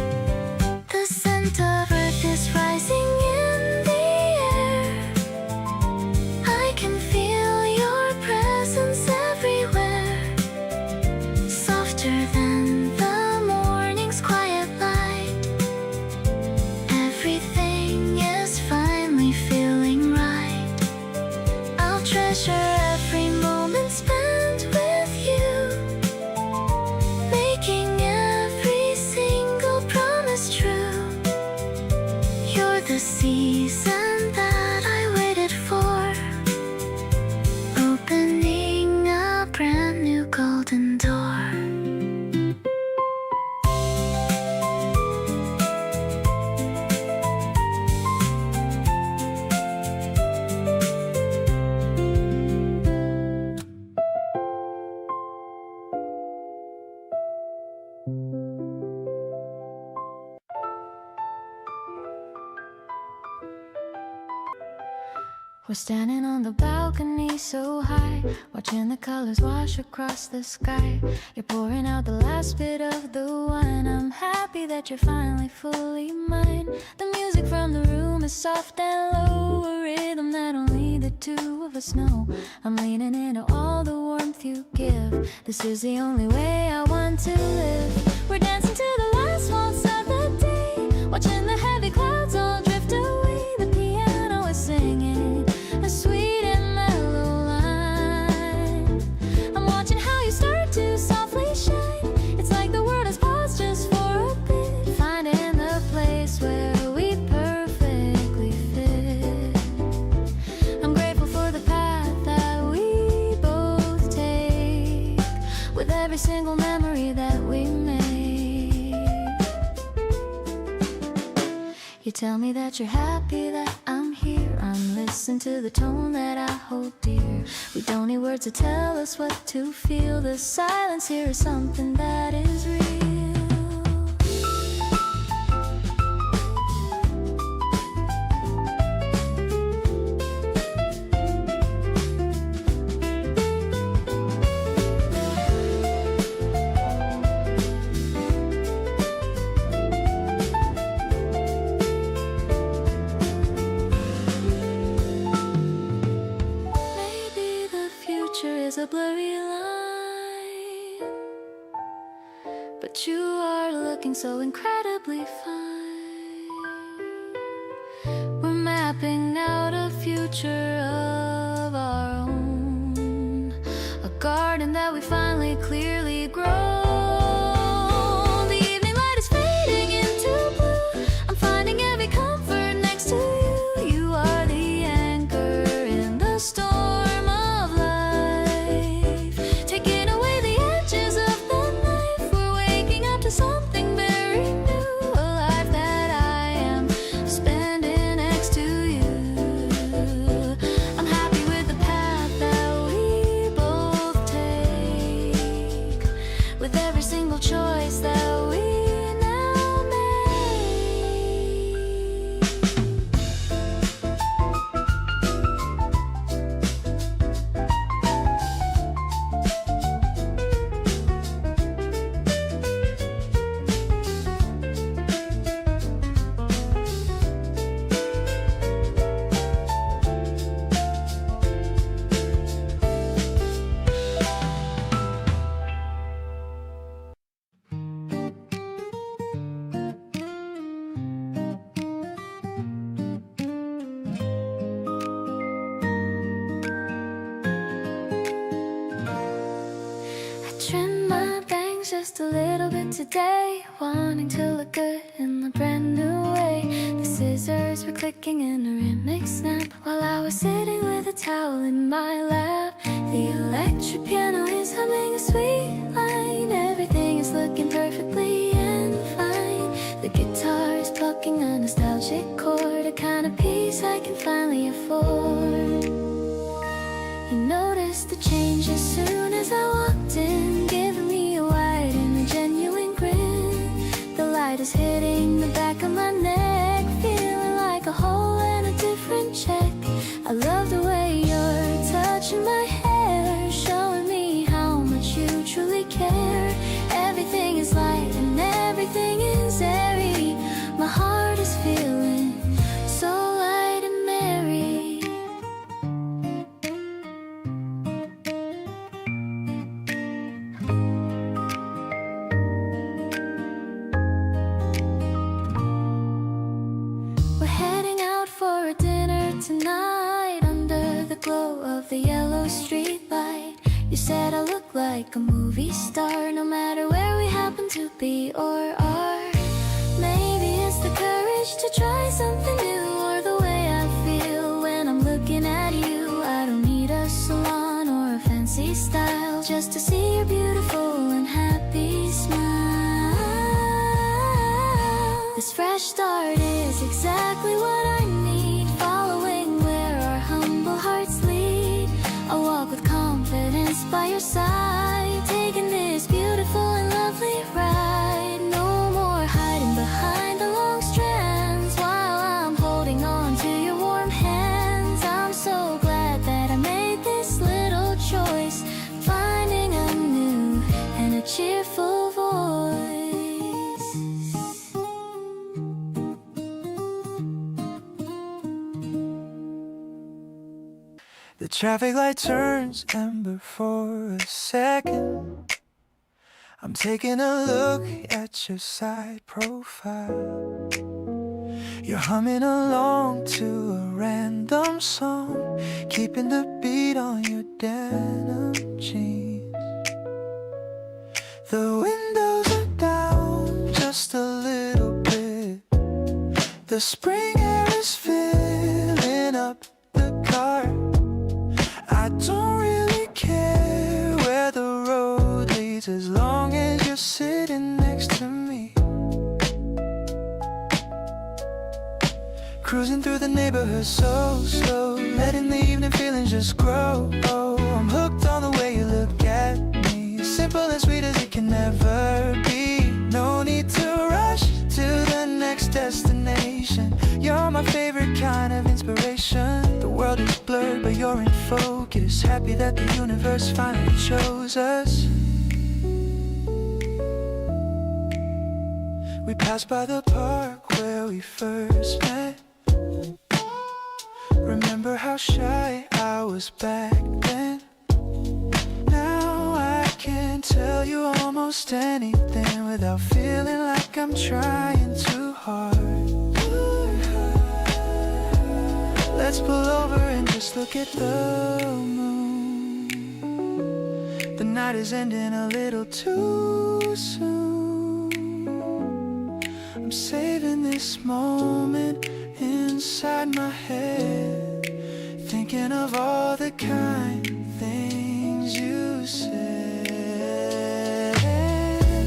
The scent of earth is rising in the air. I can feel your presence everywhere, softer than the morning's quiet light. Everything is finally feeling right. I'll treasure every moment spent with you, making every single promise true. You're the season that I waited for, opening a brand new golden door. We're standing on the balcony so high, watching the colors wash across the sky. You're pouring out the last bit of the wine. I'm happy that you're finally fully mine. The music from the room is soft and low, a rhythm that only the two of us know. I'm leaning into all the warmth you give. This is the only way I want to live. We're dancing to the last waltz of the day, watching the heavy clouds all drift away. The piano is singing a sweet and mellow line. I'm watching how you start to softly shine. It's like the world has paused just for a bit, finding the place where we perfectly fit. I'm grateful for the path that we both take, with every single memory that we make. You tell me that you're happy that I'm here. I'm listening to the tone that I hold dear. We don't need words to tell us what to feel. The silence here is something that is real. A blurry line, but you are looking so incredibly fine. We're mapping out a future of our own, a garden that we finally clearly grow. The evening light is fading into blue. I'm finding every comfort next to you. You are the anchor in the storm. Something very new, a life that I am spending next to you. I'm happy with the path that we both take, with every single choice that we now trim my bangs just a little bit today, wanting to look good in a brand new way. The scissors were clicking in a rhythmic snap while I was sitting with a towel in my lap. The electric piano is humming a sweet line. Everything is looking perfectly and fine. The guitar is plucking a nostalgic chord, a kind of peace I can finally afford. You noticed the change as soon as I walked in, giving me a wide and a genuine grin. The light is hitting the back of my neck, feeling like a hole in a different check. I love the way you're touching my hair, showing me how much you truly care. Everything is light and everything is airy. My heart is feeling so light and merry. Tonight, under the glow of the yellow street light, you said I look like a movie star, no matter where we happen to be or are. Maybe it's the courage to try something new, or the way I feel when I'm looking at you. I don't need a salon or a fancy style just to see your beautiful and happy smile. This fresh start is exactly what I need, following where our humble hearts lead. I'll walk with confidence by your side, taking this beautiful and lovely ride. No more hiding behind the long strands while I'm holding on to your warm hands. I'm so The traffic light turns amber for a second. I'm taking a look at your side profile. You're humming along to a random song, keeping the beat on your denim jeans. The windows are down just a little bit. The spring air is filling up the car. I don't really care where the road leads as long as you're sitting next to me. Cruising through the neighborhood so slow, letting the evening feelings just grow. Oh, I'm hooked on the way you look at me, simple and sweet as it can never be. No need to rush to the next destination. You're my favorite kind of inspiration. The world is blurred but you're in focus. Happy that the universe finally chose us. We passed by the park where we first met. Remember how shy I was back then? Now I can tell you almost anything without feeling like I'm trying too hard. Let's pull over and just look at the moon. The night is ending a little too soon. I'm saving this moment inside my head, thinking of all the kind things you said.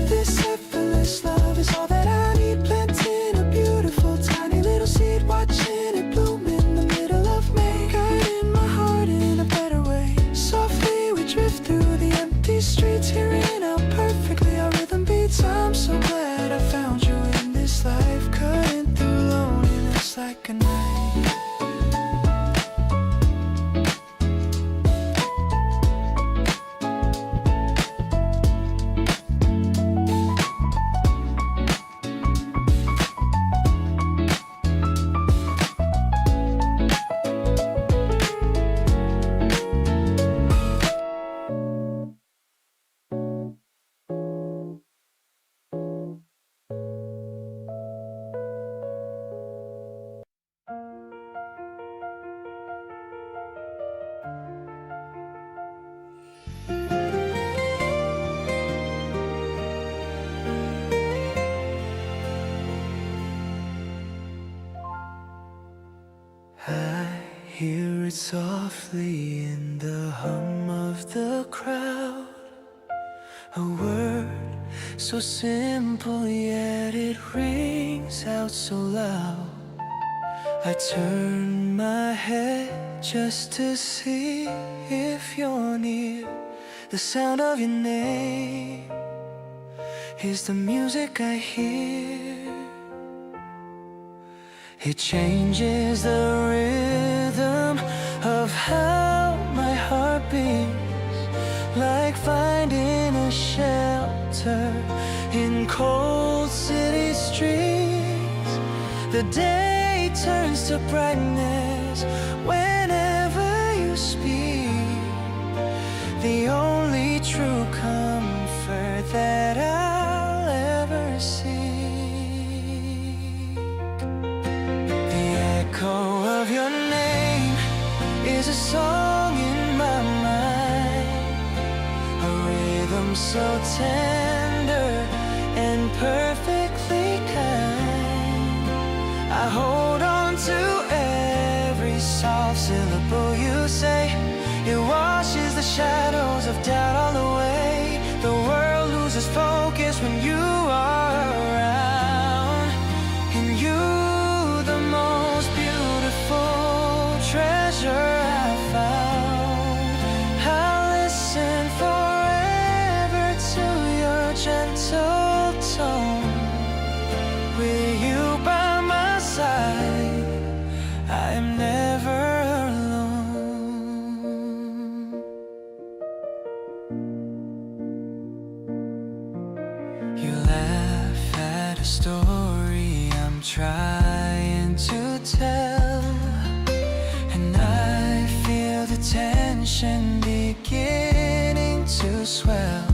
This effortless love is all that I need, planting a beautiful tiny little seed, watching it bloom in the middle of May, guiding my heart in a better way. Softly we drift through the empty streets, hearing how perfectly our rhythm beats. I'm so glad I found you in this life, cutting through loneliness like a knife. I hear it softly in the hum of the crowd. A word so simple yet it rings out so loud. I turn my head just to see if you're near. The sound of your name is the music I hear. It changes the rhythm of how my heart beats, like finding a shelter in cold city streets. The day turns to brightness whenever you speak. The only true comfort that I'll ever seek. Echo of your name is a song in my mind, a rhythm so tender and perfectly kind. I hold on to every soft syllable you say. It washes the shadows of doubt all away. The world loses focus when you are around, and you treasure I found. I'll listen forever to your gentle tone. With you by my side, I am never alone. You laugh at a story I'm trying to tell, and I feel the passion beginning to swell.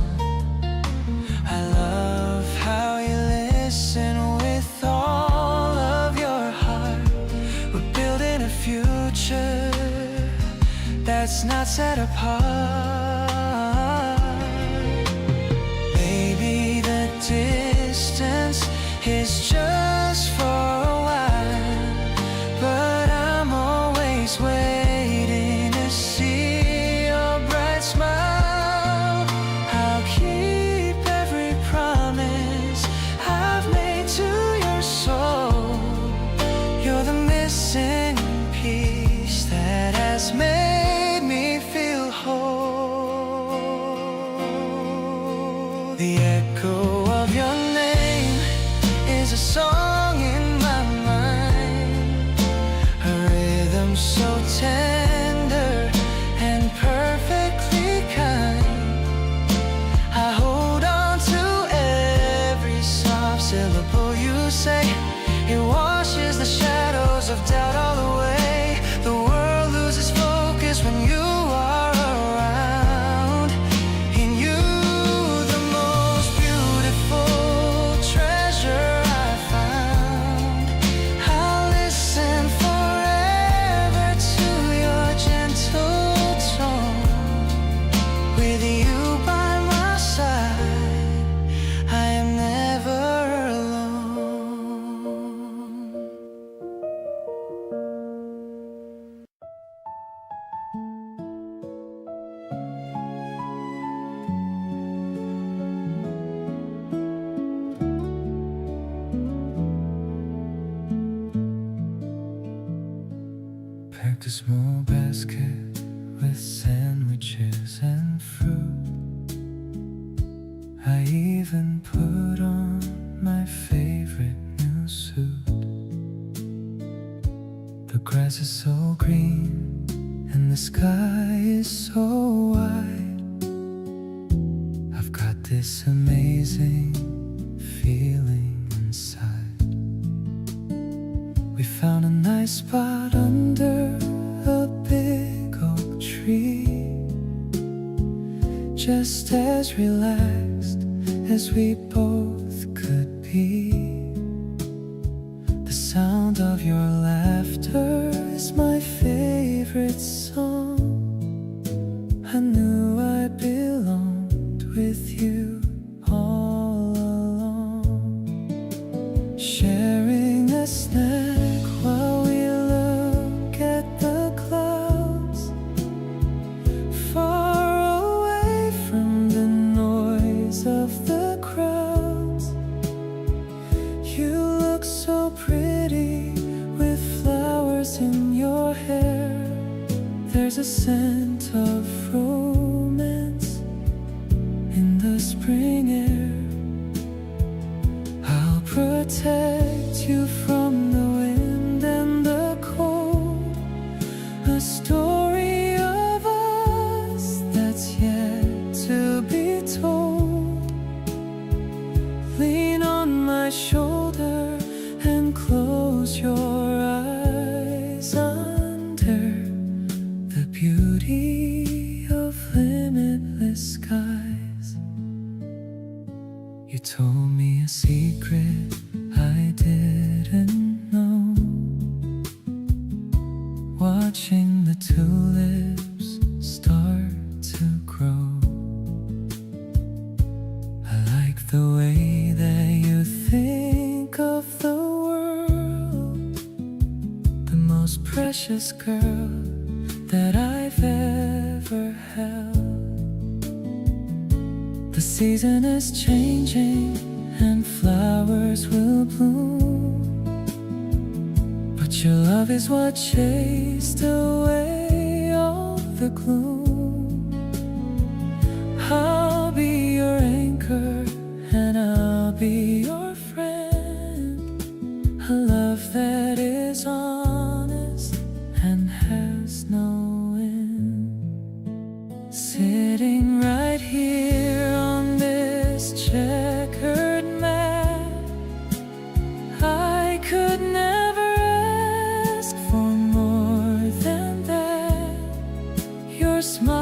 I love how you listen with all of your heart. We're building a future that's not set apart. Maybe the distance is just for a while, but I'm always waiting to see your bright smile. I'll keep every promise I've made to your soul. You're the missing piece that has made me feel whole. The echo of your name is a song in my mind, a rhythm so tender and perfectly kind. I hold on to every soft syllable you say. It washes the shadows of doubt all away. The world loses focus when you are around. In you, the most beautiful treasure I found. I'll listen forever to your gentle tone. With you by my side, I am never alone. Packed a small basket with sandwiches and fruit. I even put on my favorite new suit. The grass is so green and the sky is so wide. I've got this amazing feeling inside. We found a nice spot under a big oak tree, just as relaxed as we both could be. The sound of your laughter is my favorite song. I knew I belonged with you all along. Sharing a snack while we look at the clouds, far away from the noise of the crowds. You look so pretty with flowers in your hair. There's a scent of romance in the spring air. I'll protect you from the wind and the cold. A story of us that's yet to be told. Lean on my shoulder and close your eyes under the beauty of limitless skies. You told me a secret I didn't know. Watching the tulips start to grow. I like the way that you think of the world. The most precious girl that I've ever held. The season is changing and flowers will bloom, but your love is what chased away all the gloom. I'll be your anchor and I'll be your friend. A love that is honest and has no end. Sitting right here on this checkered mat, I could never ask for more than that. Your smile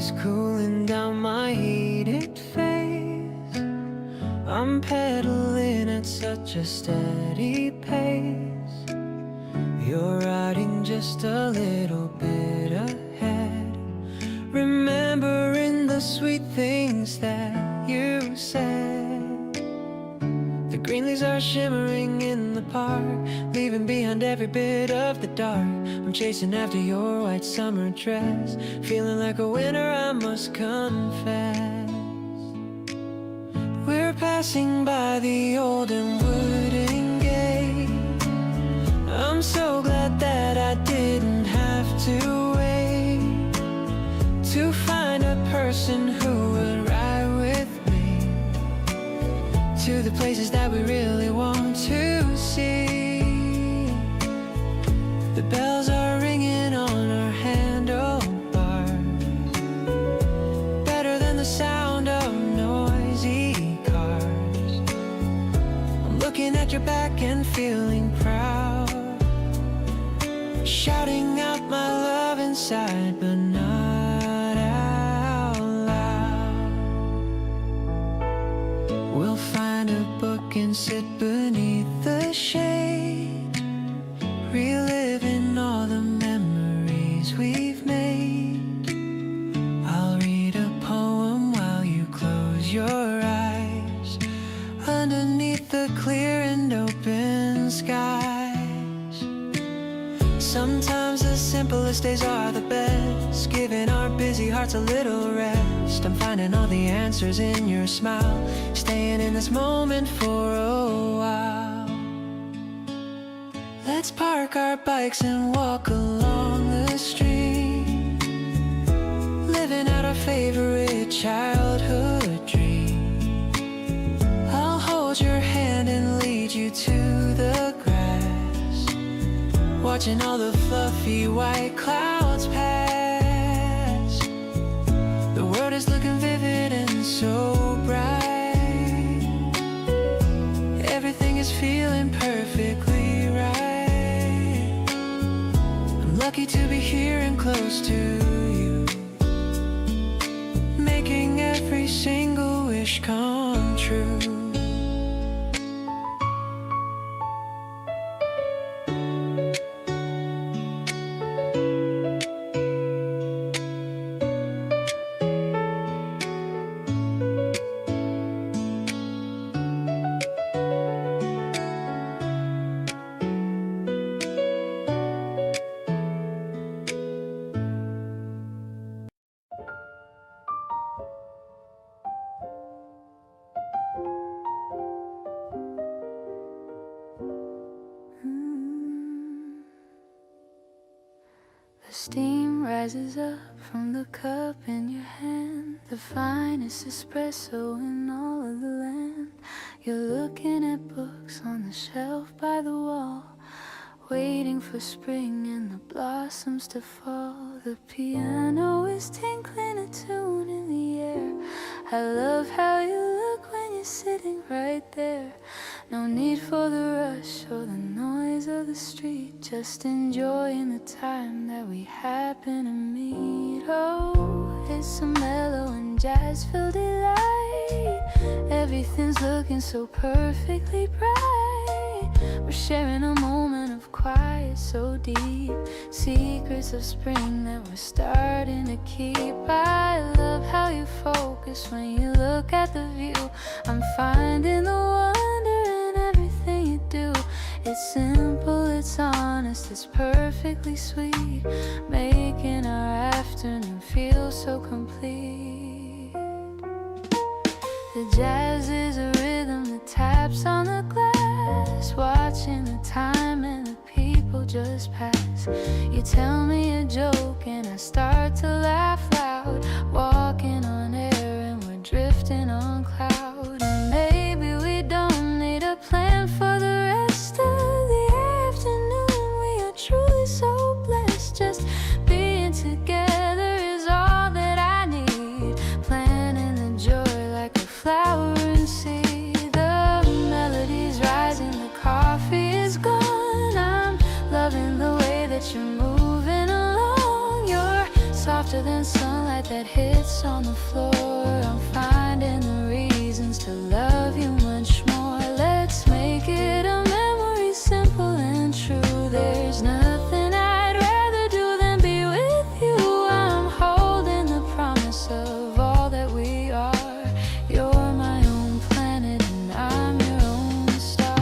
breeze cooling down my heated face. I'm pedaling at such a steady pace. You're riding just a little bit ahead, remembering the sweet things that you said. The green leaves are shimmering in the park, leaving behind every bit of the dark. I'm chasing after your white summer dress, feeling like a winner, I must confess. We're passing by the old and wooden gate. I'm so glad that I didn't have to wait to find a person who would ride with me to the places that we really want to see. The bells are ringing on our handlebars, better than the sound of noisy cars. I'm looking at your back and feeling proud, shouting out my love inside, but not out loud. We'll find a book and sit beneath the shade, reliving all the memories we've made. I'll read a poem while you close your eyes, underneath the clear and open skies. Sometimes the simplest days are the best, giving our busy hearts a little rest. I'm finding all the answers in your smile, staying in this moment for a while. Let's park our bikes and walk along the street, living out our favorite childhood dream. I'll hold your hand and lead you to the grass, watching all the fluffy white clouds pass. The world is looking vivid and so bright, everything is feeling perfectly right. I'm lucky to be here and close to you, making every single wish come true. The steam rises up from the cup in your hand, the finest espresso in all of the land. You're looking at books on the shelf by the wall, waiting for spring and the blossoms to fall. The piano is tinkling a tune in the air. I love how you look when you're sitting right there. No need for the rush or the noise of the street, just enjoying the time that we happen to meet. Oh, it's a mellow and jazz-filled delight. Everything's looking so perfectly bright. We're sharing a moment of quiet so deep, secrets of spring that we're starting to keep. I love how you focus when you look at the view. I'm finding the wonder in everything you do. It's simple, it's honest, it's perfectly sweet, making our afternoon feel so complete. The jazz is a rhythm that taps on the glass, watching the time and the people just pass. You tell me a joke and I start to laugh loud, walking on air and we're drifting on cloud. And maybe we don't need a plan for the rest of the afternoon. We are truly so blessed, just being together is all that I need. Planting the joy like a flower and seed. The melody's rising, the coffee is gone. I'm loving the way that you're moving along. You're softer than sunlight that hits on the floor. I'm finding the reasons to love you much more. Let's make it a memory, simple and true. There's nothing I'd rather do than be with you. I'm holding the promise of all that we are. You're my own planet and I'm your own star.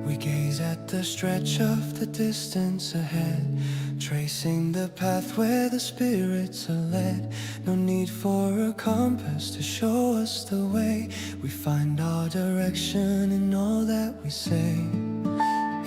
We gaze at the stretch of the distance ahead, tracing the path where the spirits are led. No need for a compass to show us the way. We find our direction in all that we say.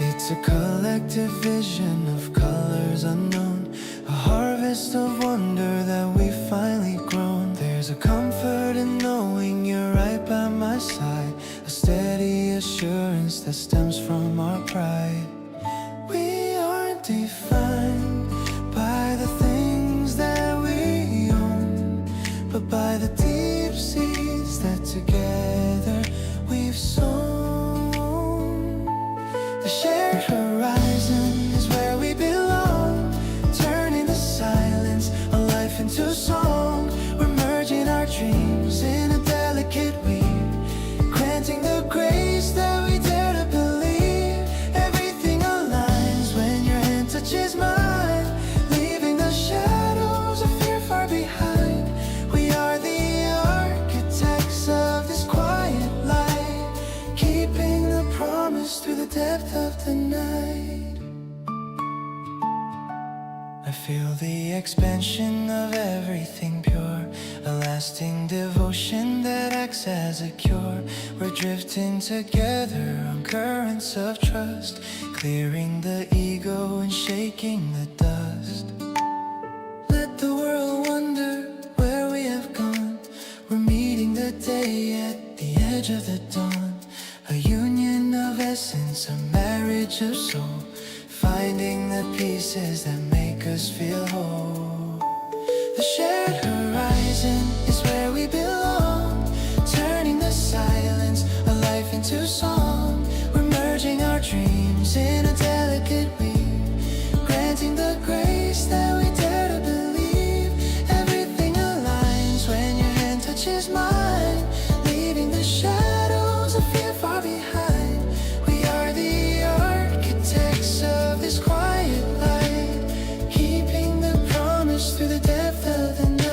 It's a collective vision of colors unknown, a harvest of wonder that we've finally grown. There's a comfort in knowing you're right by my side, a steady assurance that stems from our pride. We aren't defined by the things that we own, but by the deep seeds that together we've sown. The shared horizon is where we belong, turning the silence of life into song. We're merging our dreams in a delicate weave, granting the grace that we dare to believe. Everything aligns when your hand touches mine, leaving the shadows of fear far behind. We are the architects of this quiet light, keeping the promise through the depth of the night. I feel the expansion of everything pure, a lasting devotion that acts as a cure. We're drifting together on currents of trust, clearing the ego and shaking the dust. Let the world wonder where we have gone. We're meeting the day at the edge of the dawn, a union of essence, a marriage of soul, finding the pieces that make us feel whole. The shared horizon is where we belong, turning the silence of life into song. We're merging our dreams in a delicate weave, granting the grace that we dare to believe. Everything aligns when your hand touches mine, leaving the shadows of fear far behind. We are the architects of this quiet light, keeping the promise through the depth of the night.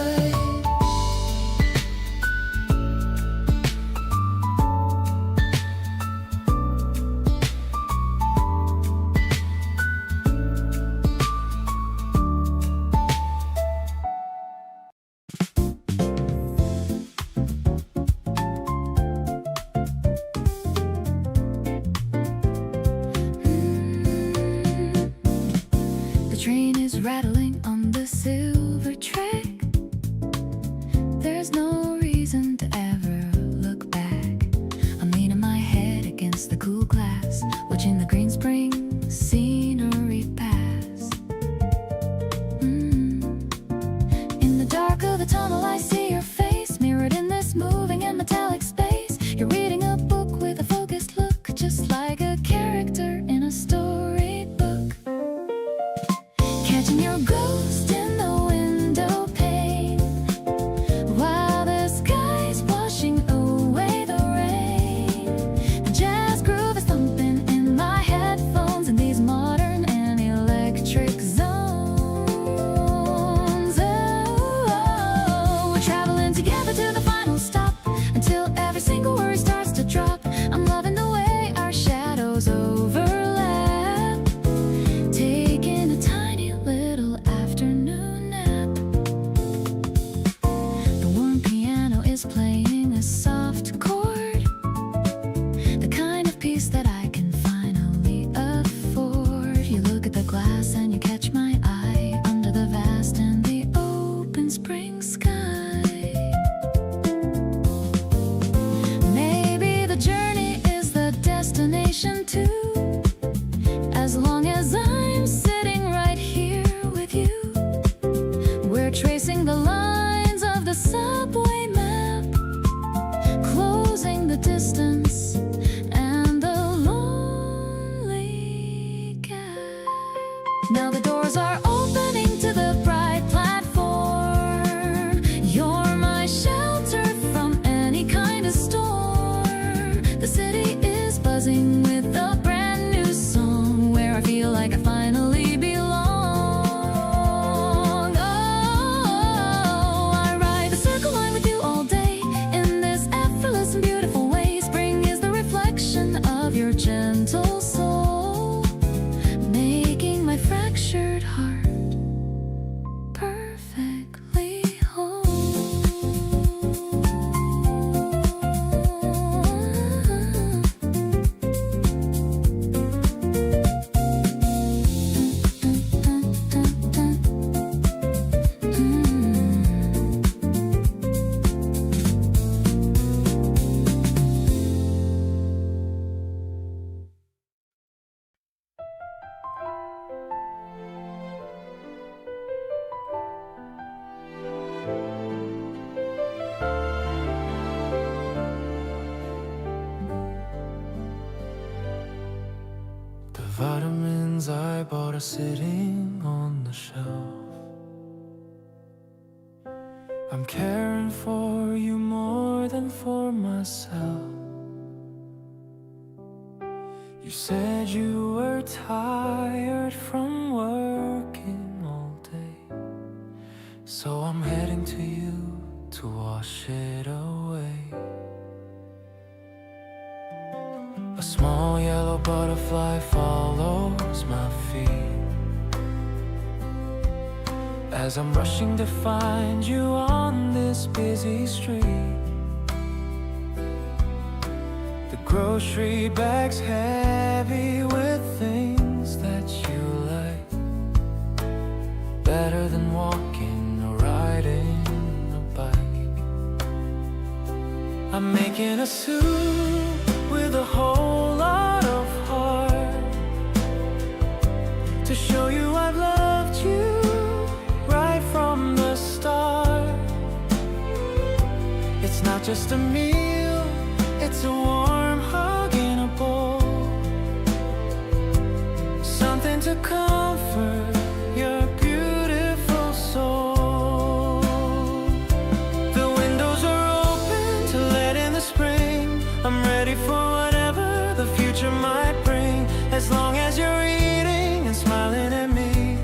vitamins I bought are sitting on the shelf. I'm caring for you more than for myself. You said you were tired from working all day, so I'm heading to you to wash it away. A small yellow butterfly follows my feet as I'm rushing to find you on this busy street. The grocery bag's heavy with things that you like, better than walking or riding a bike. I'm making a soup with a whole lot of heart to show you I've loved you right from the start. It's not just a meal, it's a warm hug in a bowl, something to comfort your beautiful soul. The windows are open to let in the spring. I'm ready for whatever the future might bring. As long as you're eating and smiling at me,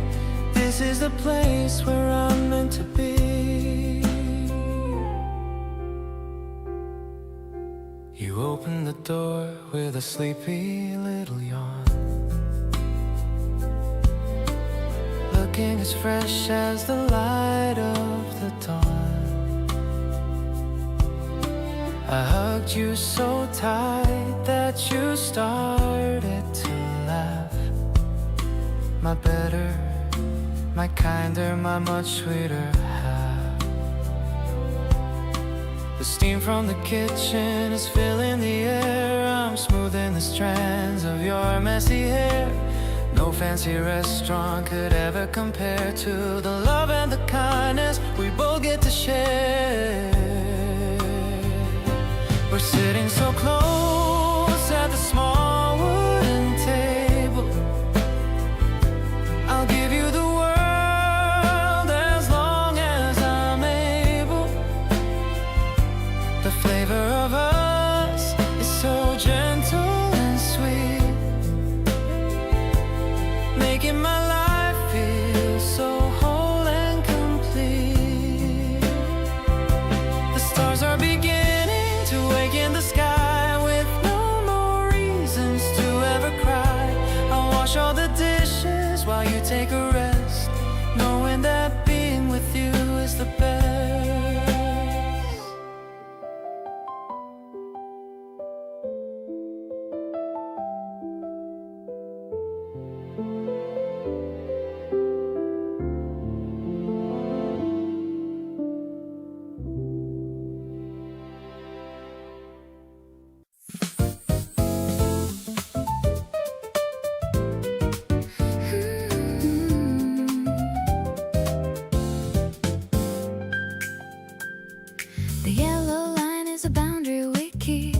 this is the place where I'm meant to be. You opened the door with a sleepy little yawn, looking as fresh as the light of the dawn. I hugged you so tight that you started to laugh. My better, my kinder, my much sweeter half. The steam from the kitchen is filling the air. I'm smoothing the strands of your messy hair. No fancy restaurant could ever compare to the love and the kindness we both get to share. We're sitting so close at the small wooden table. I'll give you the world as long as I'm able. The flavor of us is so gentle and sweet, making my life feel so whole and complete. The stars are beginning to wake in the sky with no more reasons to ever cry. I'll wash all the dishes while you take a rest, knowing that being with you is the best. The yellow line is a boundary we keep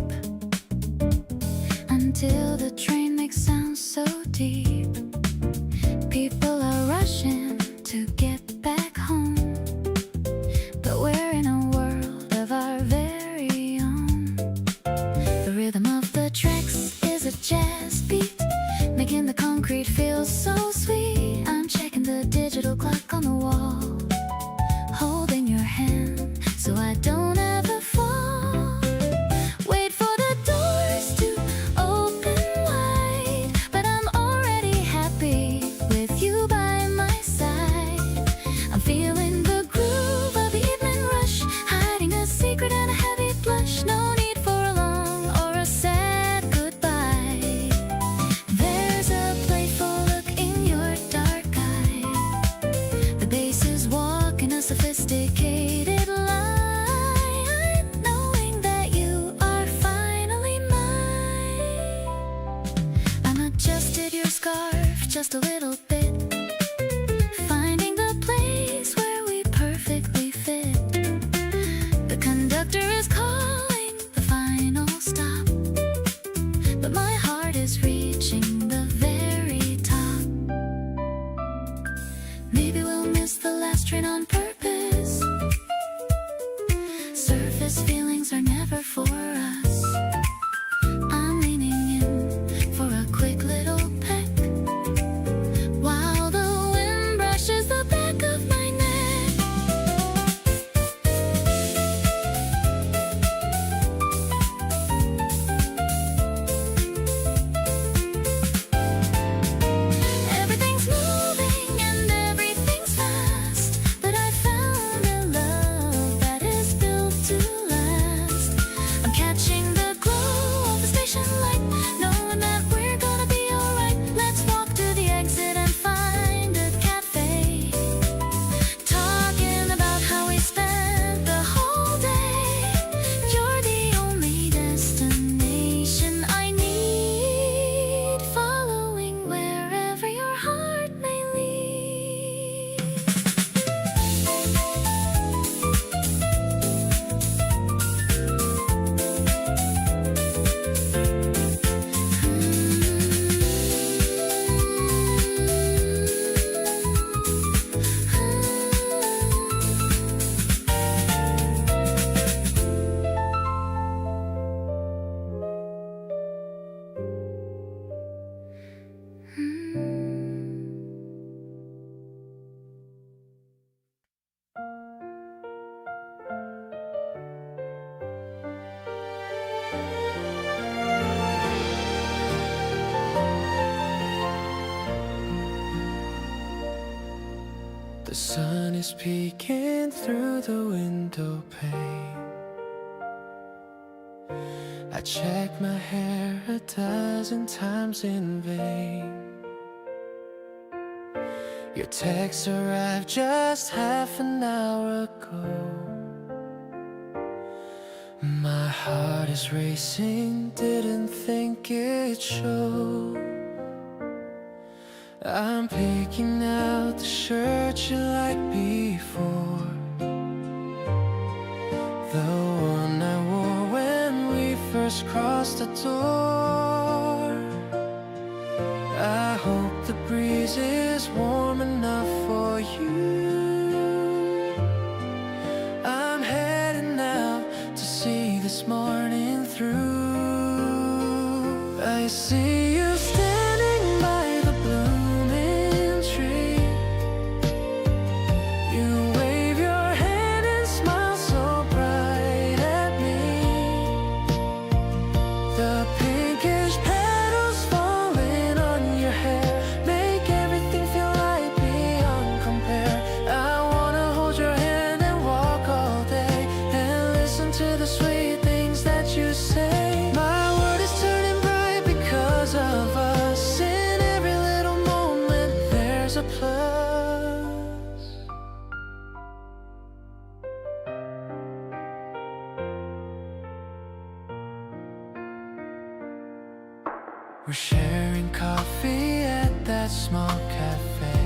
until the train makes sounds so deep. People are rushing to get back home, but we're in a world of our very own. The rhythm of the tracks is a jazz beat, making the concrete feel so sweet. I'm checking the digital clock on the wall, holding your hand so I don't ever fall. Wait for the doors to open wide, but I'm already The sun is peeking through the window pane. I check my hair 1,000 times in vain. Your text arrived just half an hour ago. My heart is racing, didn't think it'd show. I'm picking out the shirt you liked before, the one I wore when we first crossed the door. I hope the breeze is warm enough for you. I'm heading out to see this morning through. I see you standing by the blooming tree. You wave your hand and smile so bright at me. The pinkish petals falling on your hair make everything feel right beyond compare. I wanna hold your hand and walk all day and listen to the sweet things that you say. My world is turning bright because of us. In every little moment there's a plus. We're sharing coffee at that small cafe.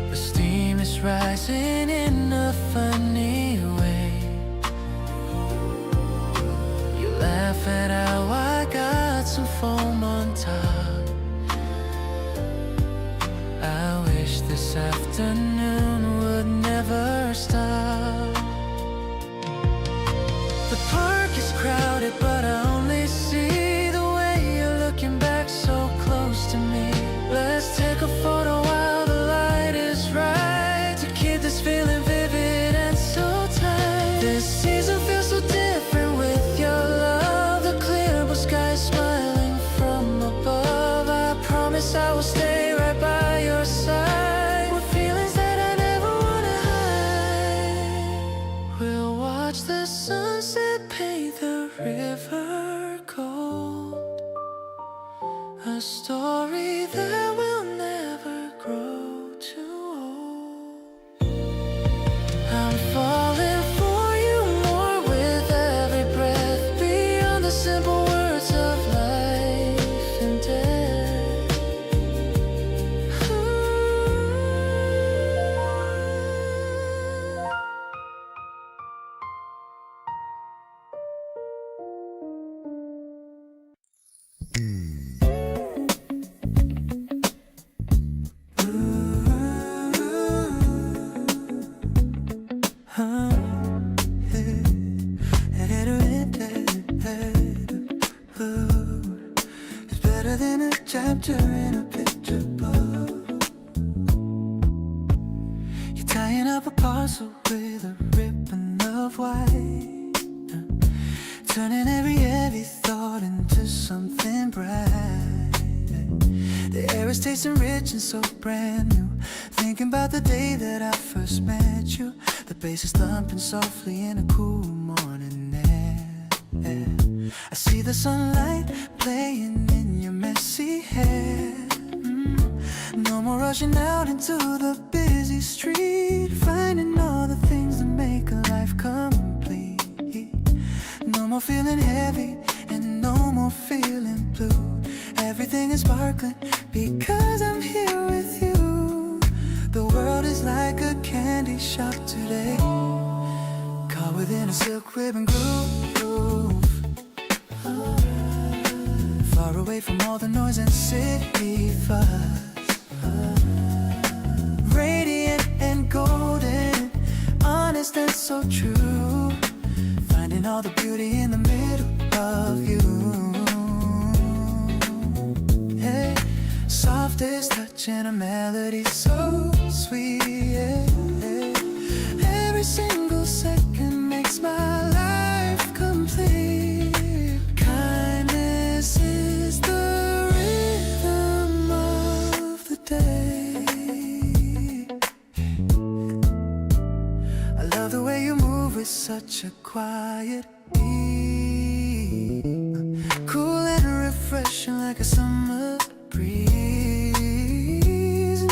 The steam is rising in a funny way. You laugh at how I got some foam on top. I wish this afternoon would never stop. The park is crowded, but I only see the way you're looking back so close to me. Let's take a photo while the light is right, to keep this feeling vivid and so tight. This season feels so different with your love. The clear blue sky smiling from above. I promise I will stay right by your side. With feelings that I never wanna hide. We'll watch the sunset paint the river gold. A story that will never grow too old. I'm falling for you more with every breath, beyond the simple words of life and death. It's better than a chapter in a picture book. You're tying up a parcel with a ribbon of white, turning every heavy thought into something bright. The air is tasting rich and so brand new. Thinking about the day that I first met you. The bass is thumping softly in a cool morning air. I see the sunlight playing in your messy hair. No more rushing out into the busy street, finding all the things that make a life complete. No more feeling heavy and no more feeling blue. Everything is sparkling because I'm here with you. The world is like a candy shop today, caught within a silk ribbon groove. Far away from all the noise and city fuss, radiant and golden, honest and so true. Finding all the beauty in the middle of you. Hey, softest touch and a melody so sweet. Yeah, yeah. Every single second makes my life complete. Kindness is the rhythm of the day. with such a quiet ease, cool and refreshing like a summer breeze.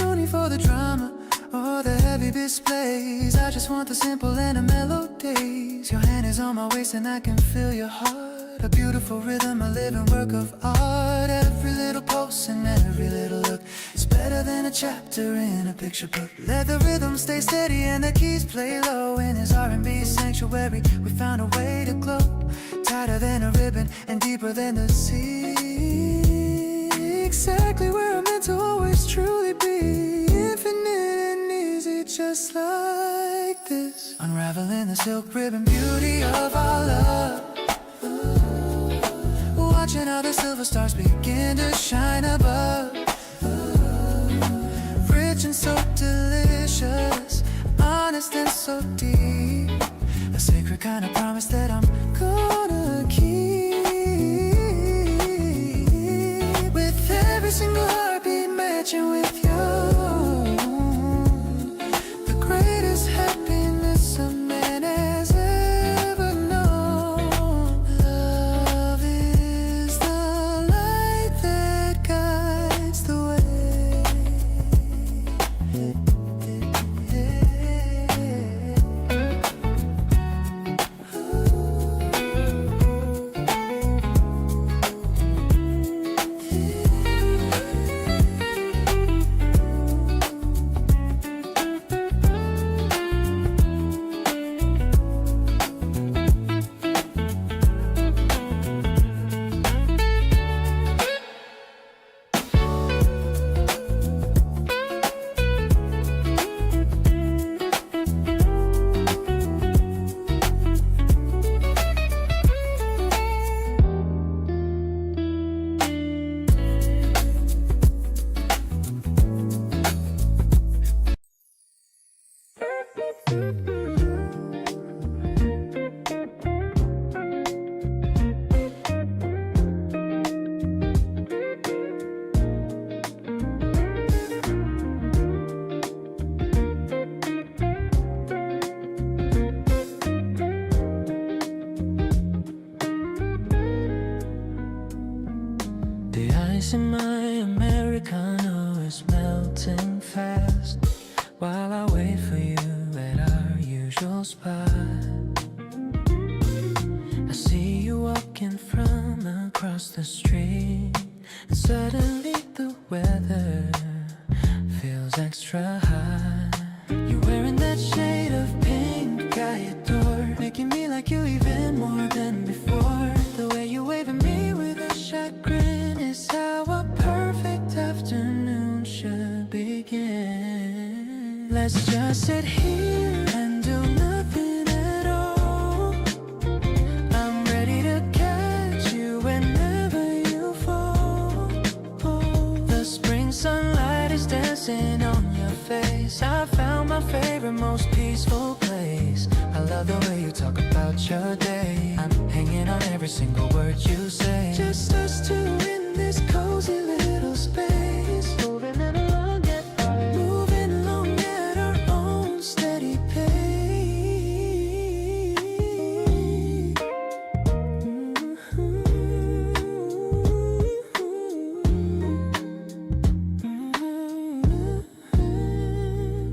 No need for the drama or the heavy displays. I just want the simple and the melodies. Your hand is on my waist and I can feel your heart. A beautiful rhythm, a living work of art. Every little pulse and every little look is better than a chapter in a picture book. Let the rhythm stay steady and the keys play low. In his R&B sanctuary, we found a way to glow. Tighter than a ribbon and deeper than the sea. Exactly where I'm meant to always truly be. Infinite and easy, just like this. Unraveling the silk ribbon beauty of our love. Watching how the silver stars begin to shine above. Rich and so delicious, honest and so deep. A sacred kind of promise that I'm gonna keep. With every single heartbeat matching with yours. The greatest happiness a man has ever known. Love is the light that guides the way. The ice in my Americano is melting fast while I wait for you at our usual spot. I see you walking from across the street, and suddenly the weather feels extra hot. You're wearing that shade of pink I adore, making me like you even more than before. The way you wave at me with a shy grin is how a perfect afternoon should begin. Let's just sit here and do nothing at all. I'm ready to catch you whenever you fall. The spring sunlight is dancing on your face. I found my favorite, most peaceful place. I love the way you talk about your day. I'm hanging on every single word you say. Just us two in this cozy little space, moving along at our own steady pace.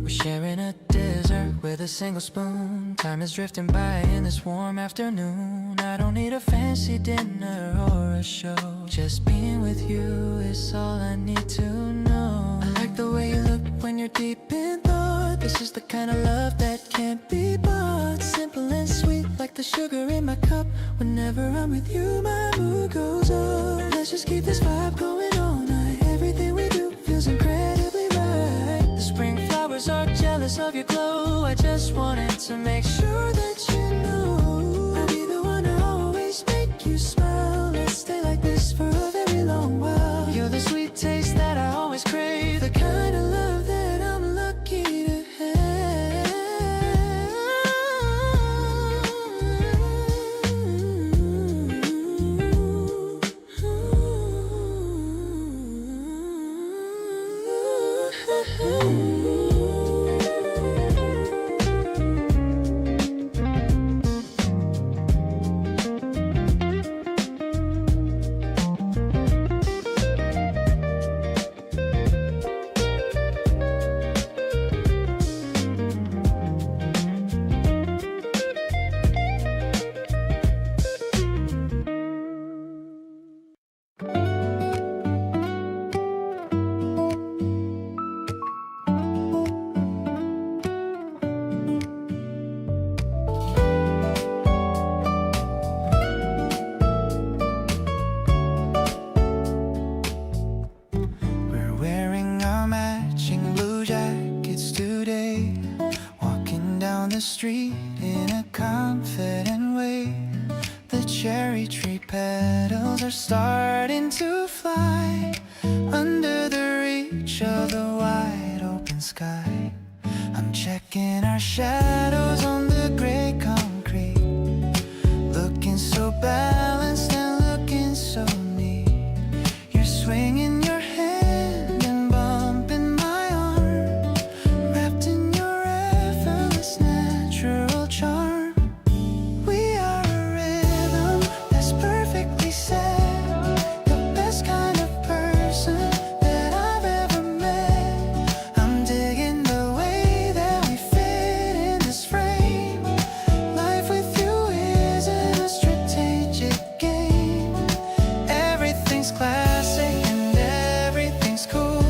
We're sharing a dessert with a single spoon. Time is drifting by in this warm afternoon. I don't need a fancy dinner or a show. Just being with you is all I need to know. I like the way you look when you're deep in thought. This is the kind of love that can't be bought. Simple and sweet like the sugar in my cup. Whenever I'm with you, my mood goes up. Let's just keep this vibe going all night. Everything we do feels incredibly right. The spring flowers are jealous of your glow. I just wanted to make sure that you know I'll be the one to always make you smile. Let's stay like this for a very long while. You're the sweet taste that I always crave, the kind of love that I'm lucky to have. cherry tree petals are starting to fly under the reach of the wide open sky. I'm checking our shadows on the gray concrete, looking so balanced and looking so neat. You're swinging your hand and bumping my arm, wrapped in your effortless natural charm. We are a rhythm that's perfectly set, the best kind of person that I've ever met. I'm digging the way that we fit in this frame. Life with you isn't a strategic game. Everything's classic and everything's cool,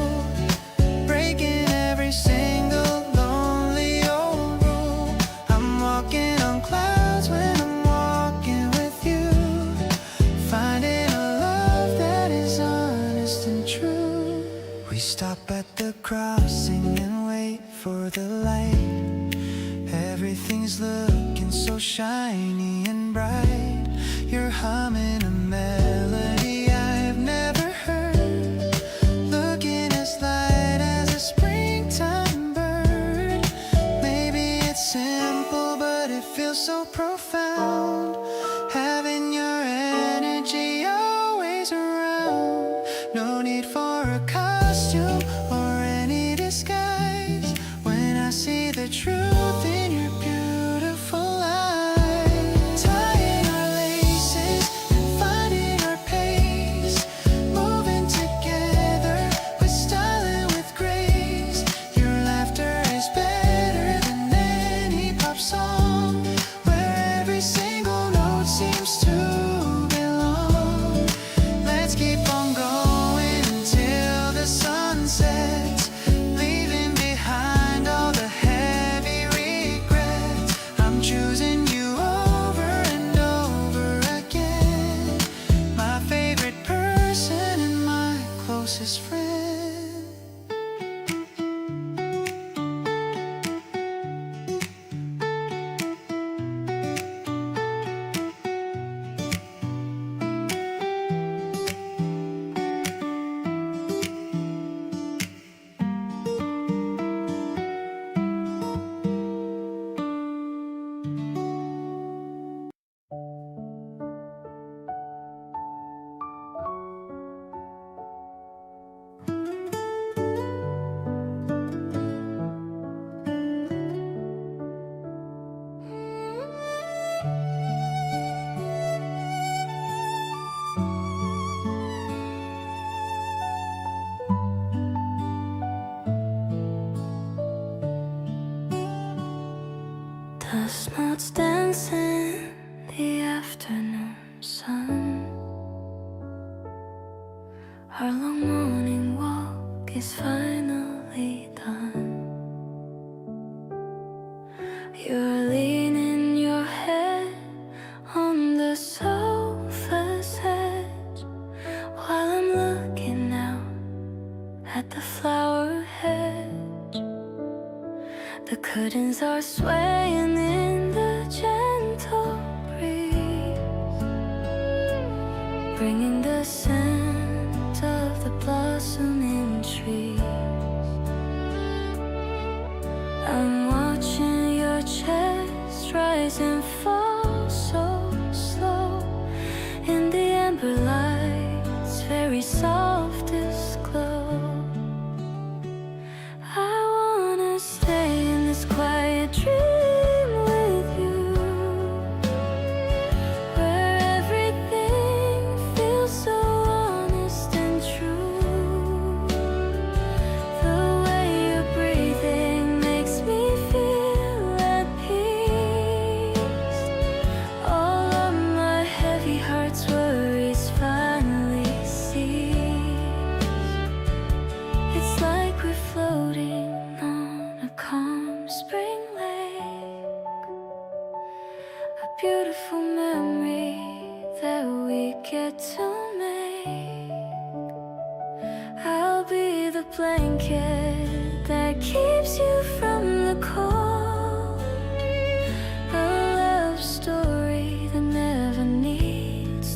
breaking every single lonely old rule. I'm walking on clouds when I'm walking with you, finding a love that is honest and true. We stop at the crossing and wait for the light. Everything's looking so shiny and bright. You're humming a melody I've never heard, looking as light as a springtime bird. Maybe it's simple, but it feels so profound, having your energy always around. No need for a costume or any disguise when I see the truth in your beautiful eyes. Tying our laces and finding our pace, moving together with style and with grace. Your laughter is better than any pop song, where every single note seems to belong. Let's keep on going until the sun sets, leaving behind all the heavy regrets. I'm choosing you over and over again, my favorite person and my closest friend. The motes dance in the afternoon sun. Our long morning walk is finally done. You're leaning your head on the sofa's edge, while I'm looking out at the flower hedge. The curtains are swaying in the gentle breeze, bringing the scent of the blossoming trees. I'm watching your chest rise and fall so slow in the amber light's very softest glow. I wanna stay in this quiet dream with you, where everything feels so honest and true. The way you're breathing makes me feel at peace. All of my heavy heart's worries finally cease. It's like we're floating on a calm spring lake, a beautiful memory that we get to make. I'll be the blanket that keeps you from the cold, a love story that never needs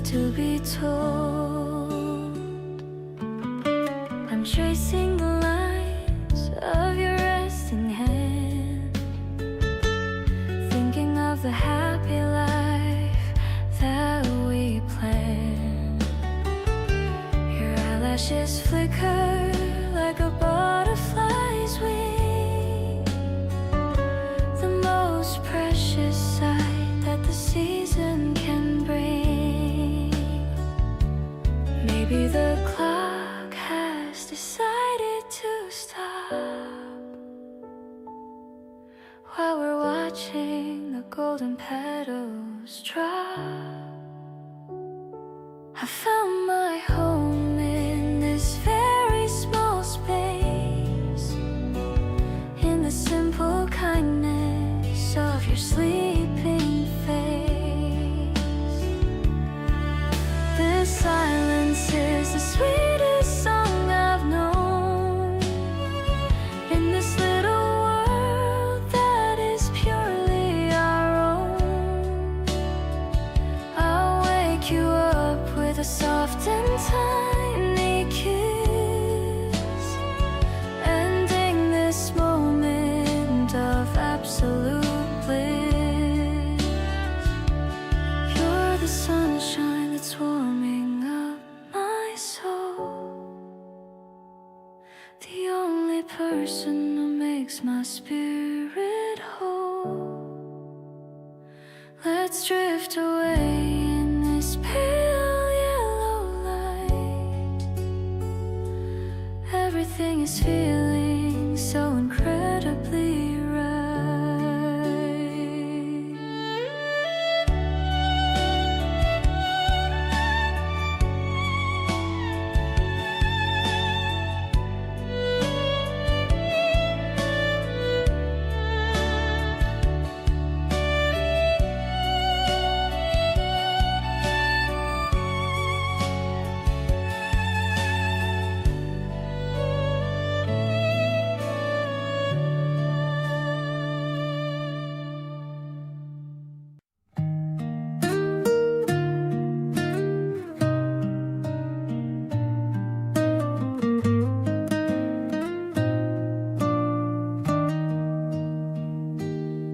petals drop. I found my home in this very small space, in the simple kindness of your sleeping face. This silence is the sweetest song I've known, in this little world that is purely our own. I'll wake you up with a soft and tiny kiss, ending this moment of absolute bliss. You're the sunshine that's warming up my soul, the only person who makes my spirit whole. Let's drift away in this pale yellow light. Everything is feeling so incredibly right.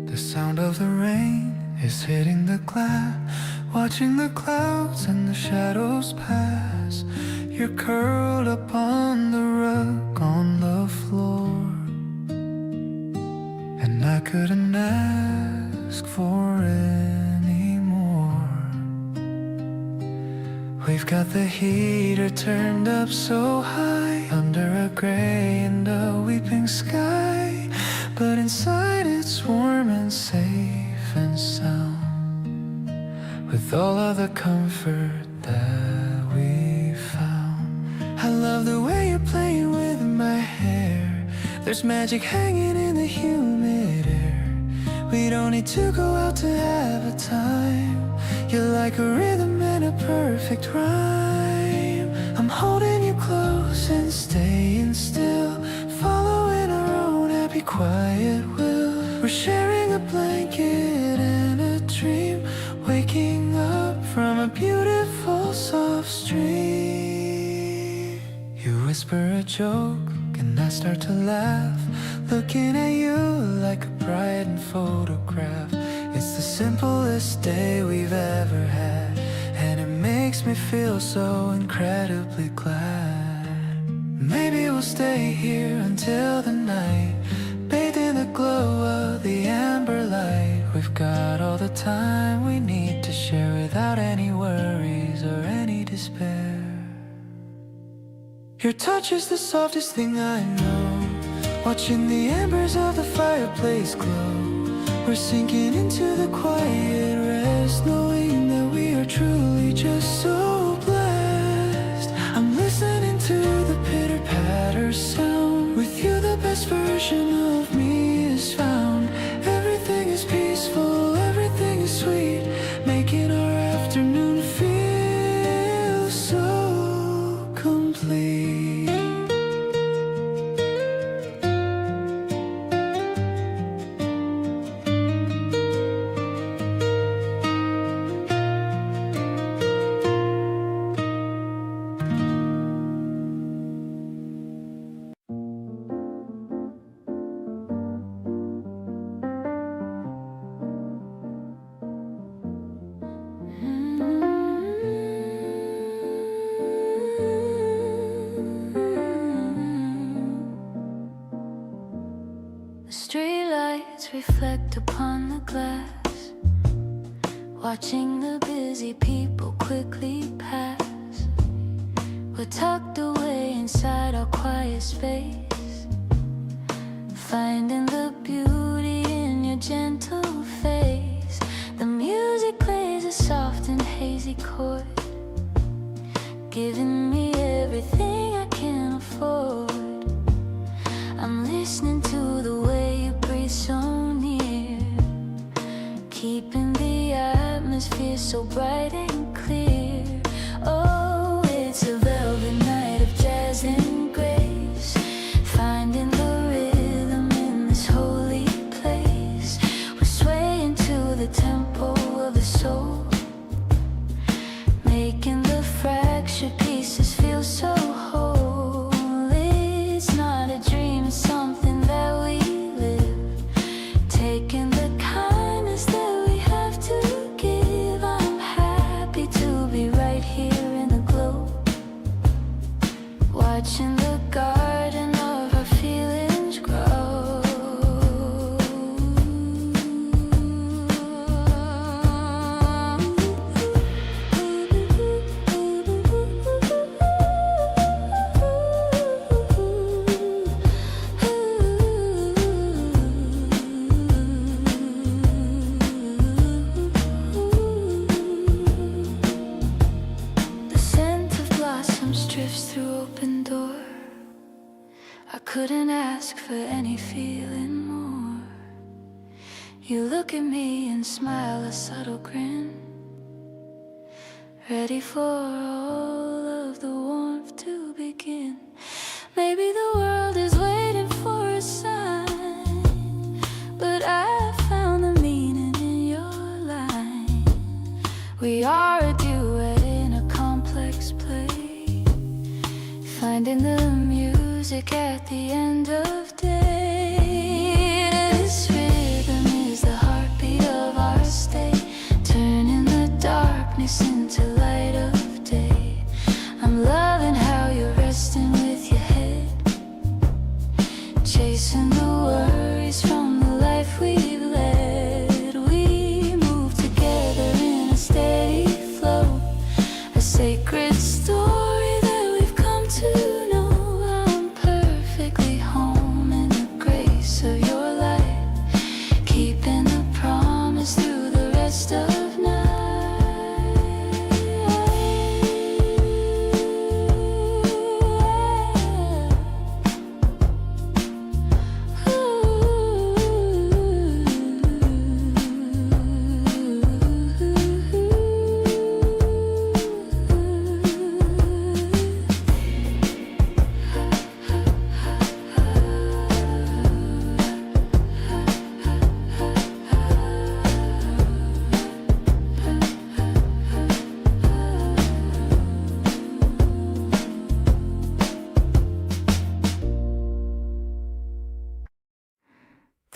The sound of the rain is hitting the glass, watching the clouds and the shadows pass. You're curled up on the rug on the floor, and I couldn't ask for any more. We've got the heater turned up so high, under a gray and a weeping sky, but inside it's warm and safe and sound, with all of the comfort that we found. I love the way you're playing with my hair. There's magic hanging in the humid air. We don't need to go out to have a time. You're like a rhythm and a perfect rhyme. I'm holding you close and staying still, following our own happy quiet will. We're sharing a blanket and a dream, waking up from a beautiful soft stream. You whisper a joke and I start to laugh, looking at you like a bride in photograph. It's the simplest day we've ever had, and it makes me feel so incredibly glad. Maybe we'll stay here until the night, bathed in the glow of the amber light. We've got all the time we need to share without any worries or any despair. Your touch is the softest thing I know, watching the embers of the fireplace glow. We're sinking into the quiet rest, knowing that we are truly just so blessed. I'm listening to the pitter-patter sound. With you the best version of me is found. Everything is peaceful, everything is sweet, making our afternoon feel so complete. Streetlights reflect upon the glass, watching the busy people quickly pass. We're tucked away inside our quiet space, finding the beauty in your gentle face. The crazy chord, giving me everything I can afford. I'm listening to the way you breathe so near, keeping the atmosphere so bright and clear. Oh, it's a velvet night of jazz and grace, finding the rhythm in this holy place. We're swaying to the tempo of the soul, making the fractured pieces feel so whole. It's not a dream, it's something that we live, taking the kindness that we have to give. I'm happy to be right here in the glow, watching the garden of our feelings grow. The scent of blossoms drifts through open door. I couldn't ask for any feeling more. You look at me and smile a subtle grin, ready for all of the warmth to begin. Maybe the world is waiting for a sign, but I found the meaning in your line. We are a duet in a complex play, finding the music at the end of day. This rhythm is the heartbeat of our stay, turning the darkness into light of day. I'm loving how you're resting with your head, chasing the worries from the life we've led. We move together in a steady flow, a sacred story that we've come to know. I'm perfectly home in the grace of your light, keeping the promise through the rest of night.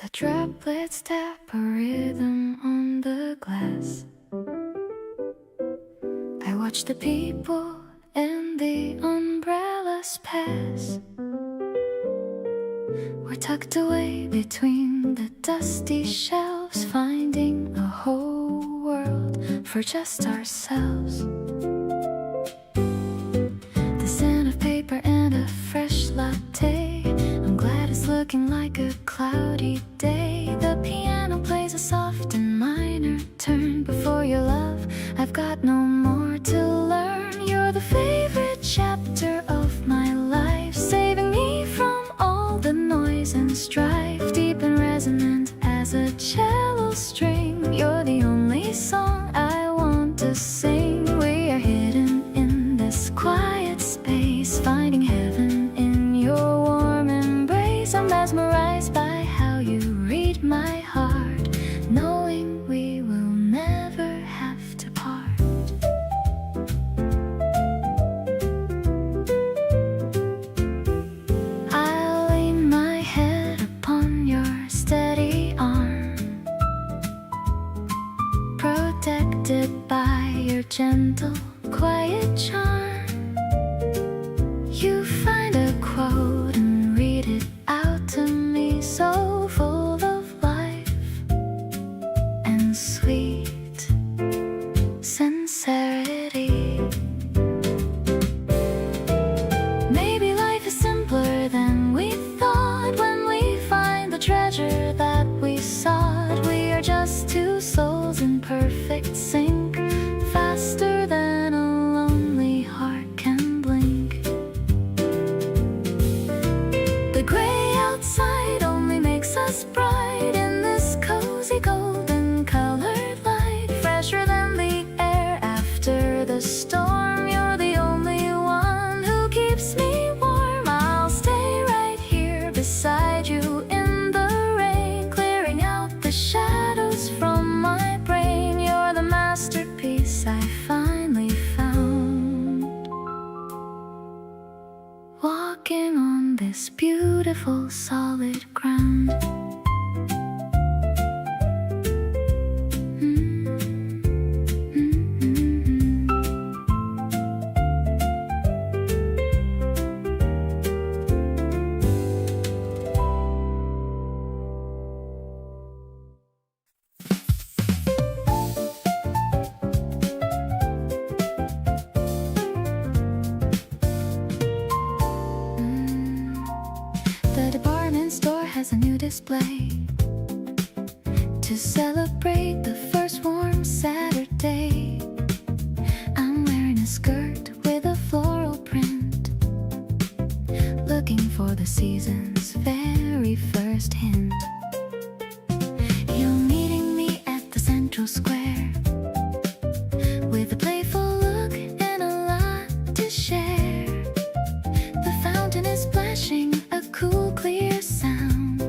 The droplets tap a rhythm on the glass. I watch the people and the umbrellas pass. We're tucked away between the dusty shelves, finding a whole world for just ourselves. The scent of paper and a fresh latte, I'm glad it's looking like a cloudy day. The piano plays a soft and minor turn. Before your love, I've got no more to learn. You're the favorite chapter of my life, saving me from all the noise and strife. Deep and resonant as a cello string, you're the only song I want to sing. We are hidden in this quiet space, finding heaven in your warm embrace. I'm mesmerized by how you read my heart, knowing we will never have to part. I'll lean my head upon your steady arm, protected by your gentle, quiet charm. You find a quote and read it out to me, so full of life and sweet sincerity. Maybe life is simpler than we thought when we find the treasure that we sought. We are just two souls in perfect sync, faster beautiful solid ground. The department store has a new display to celebrate the first warm Saturday. I'm wearing a skirt with a floral print, looking for the season's very first hint. You're meeting me at the central square with a playful look and a lot to share. The fountain is splashing a cool, clear sound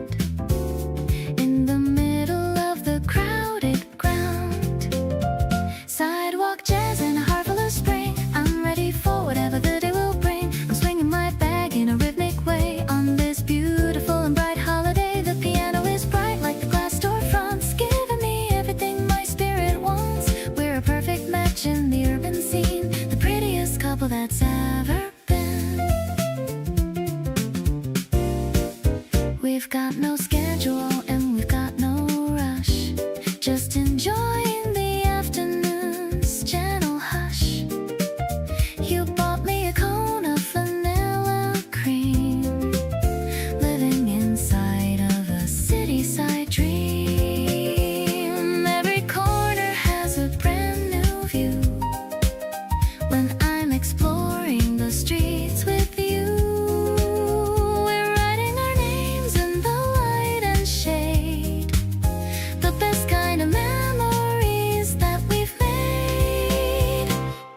in the middle of the crowded ground. Sidewalk jazz and a heart full of spring. I'm ready for whatever the day will bring. I'm swinging my bag in a rhythmic way on this beautiful and bright holiday. The piano is bright like the glass storefronts, giving me everything my spirit wants. We're a perfect match in the urban scene, the prettiest couple that's ever been. We've got no schedule and we've got no rush, just enjoying the afternoon's gentle hush. You bought me a cone of vanilla cream, living inside of a city-side dream. Every corner has a brand new view when I'm exploring the streets with you. We're writing our names in the light and shade, the best kind of memories that we've made.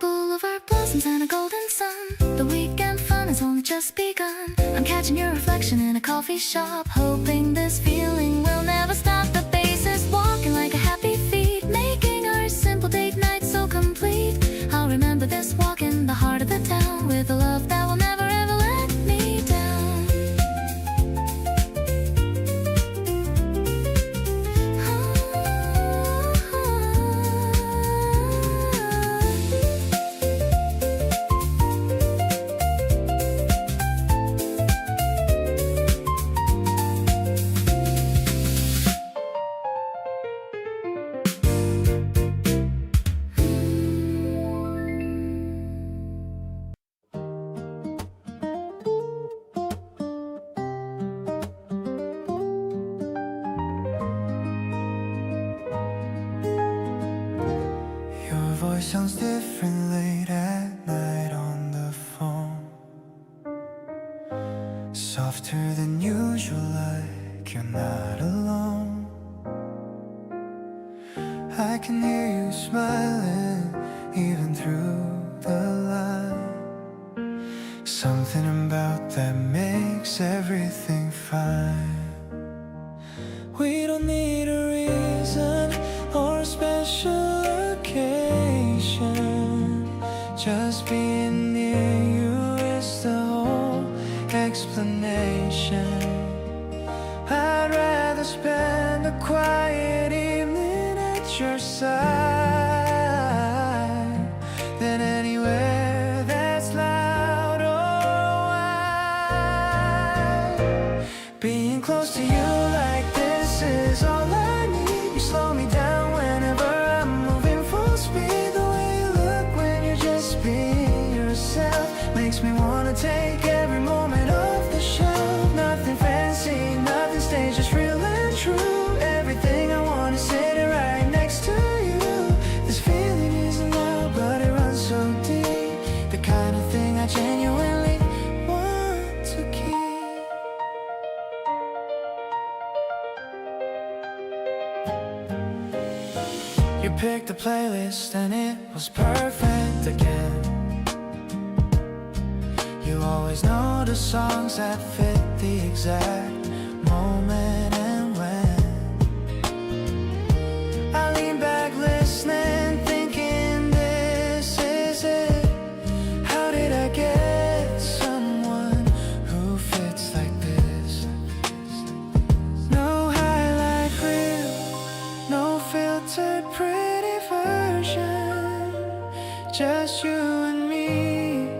Boulevard blossoms and a golden sun, the weekend fun has only just begun. I'm catching your reflection in a coffee shop, hoping this feeling will never stop. The bass is walking like a happy feet, making our simple date night so complete. I'll remember this walk in the heart of the town with a love that will never ever let me down. Your voice sounds different late at night on the phone, softer than usual, like you're not alone. I can hear you smiling even through the line. Something about that makes everything fine. We don't need a reason or a special occasion, just being near you is the whole explanation. I'd rather spend a quiet evening at your side than anywhere that's loud or wide. Being close to you like this is all I need. You slow me down whenever I'm moving full speed. The way you look when you're just being yourself makes me wanna take every moment off the shelf. Nothing fancy, nothing staged, just real and true. Everything I want is sitting right next to you. This feeling isn't loud, but it runs so deep, the kind of thing I genuinely want to keep. You picked the playlist and it was perfect again. You always know the songs that fit the exact moment and when. I lean back listening, thinking this is it. How did I get someone who fits like this? just you and me,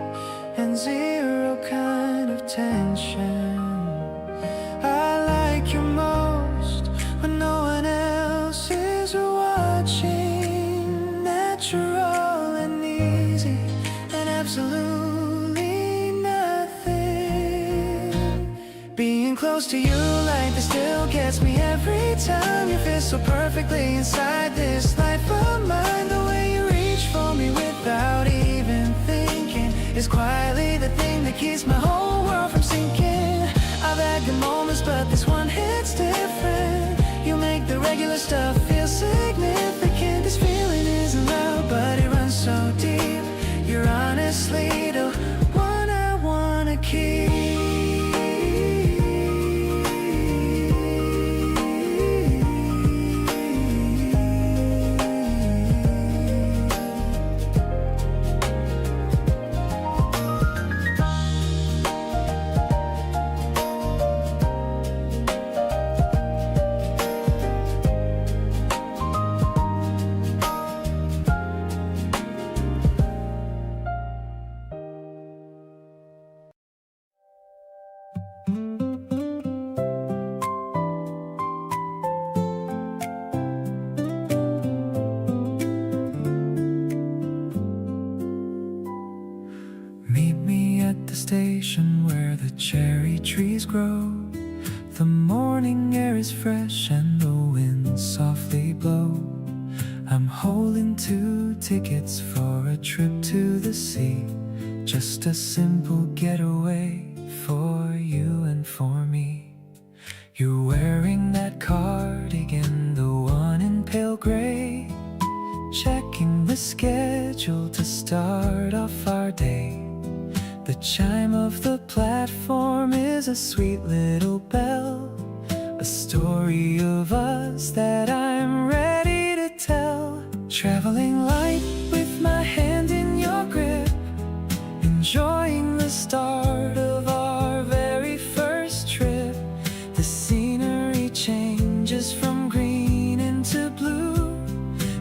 and zero kind of tension. I like you most when no one else is watching. Natural and easy and absolutely nothing. Being close to you like this still gets me every time. You fit so perfectly inside this life of mine. The way you reach for me without even thinking is quietly the thing that keeps my whole world from sinking. I've had good moments, but this one hits different. You make the regular stuff feel significant. This feeling isn't loud, but it runs so deep. You're honestly the one I wanna keep. Meet me at the station where the cherry trees grow. The morning air is fresh and the winds softly blow. I'm holding 2 tickets for a trip to the sea. Just a simple getaway for you and for me. You're wearing that cardigan, the one in pale gray. Checking the schedule to start off our day. The chime of the platform is a sweet little bell, a story of us that I'm ready to tell. Traveling light with my hand in your grip, enjoying the start of our very first trip. The scenery changes from green into blue,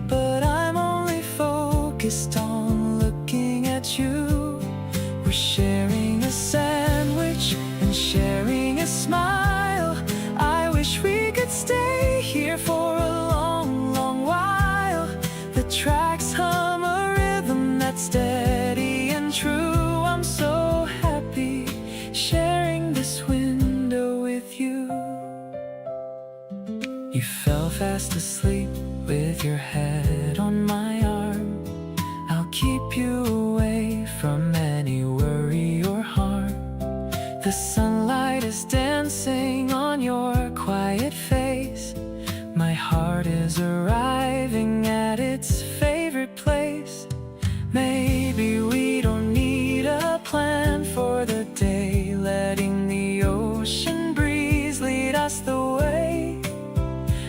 but I'm only focused on looking at you. We're sharing a sandwich and sharing a smile. I wish we could stay here for a long, long while. The tracks hum a rhythm that's steady and true. I'm so happy sharing this window with you. You fell fast asleep with your head on my arm. I'll keep you away from any worry or harm. The sunlight is dancing on your quiet face. My heart is arriving at its favorite place. Maybe we don't need a plan for the day, letting the ocean breeze lead us the way.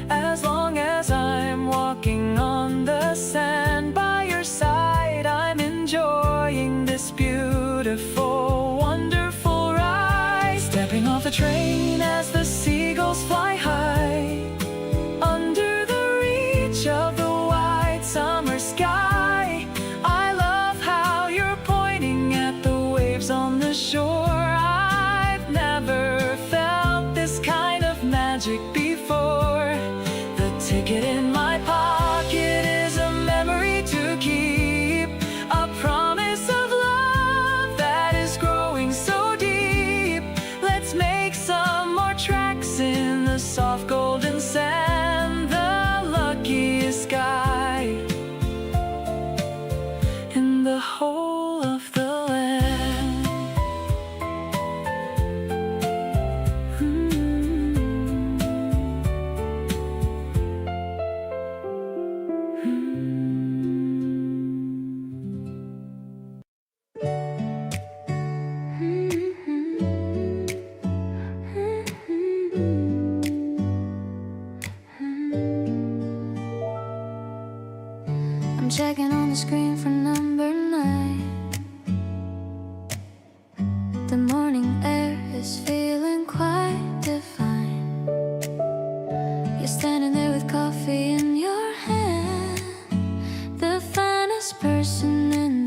As long as I'm walking on the sand by your side, I'm enjoying this beautiful, wonderful ride. Stepping off the train as the seagulls fly high, under the reach of the wide summer sky. I love how you're pointing at the waves on the shore. I've never felt this kind of magic before. The ticket in my pocket is a memory to keep, a promise of love that is growing so deep. Let's make some more tracks in the soft golden sand, the luckiest guy in the whole of the land. I'm checking on the screen for number 9. The morning air is feeling quite divine. You're standing there with coffee in your hand, the finest person in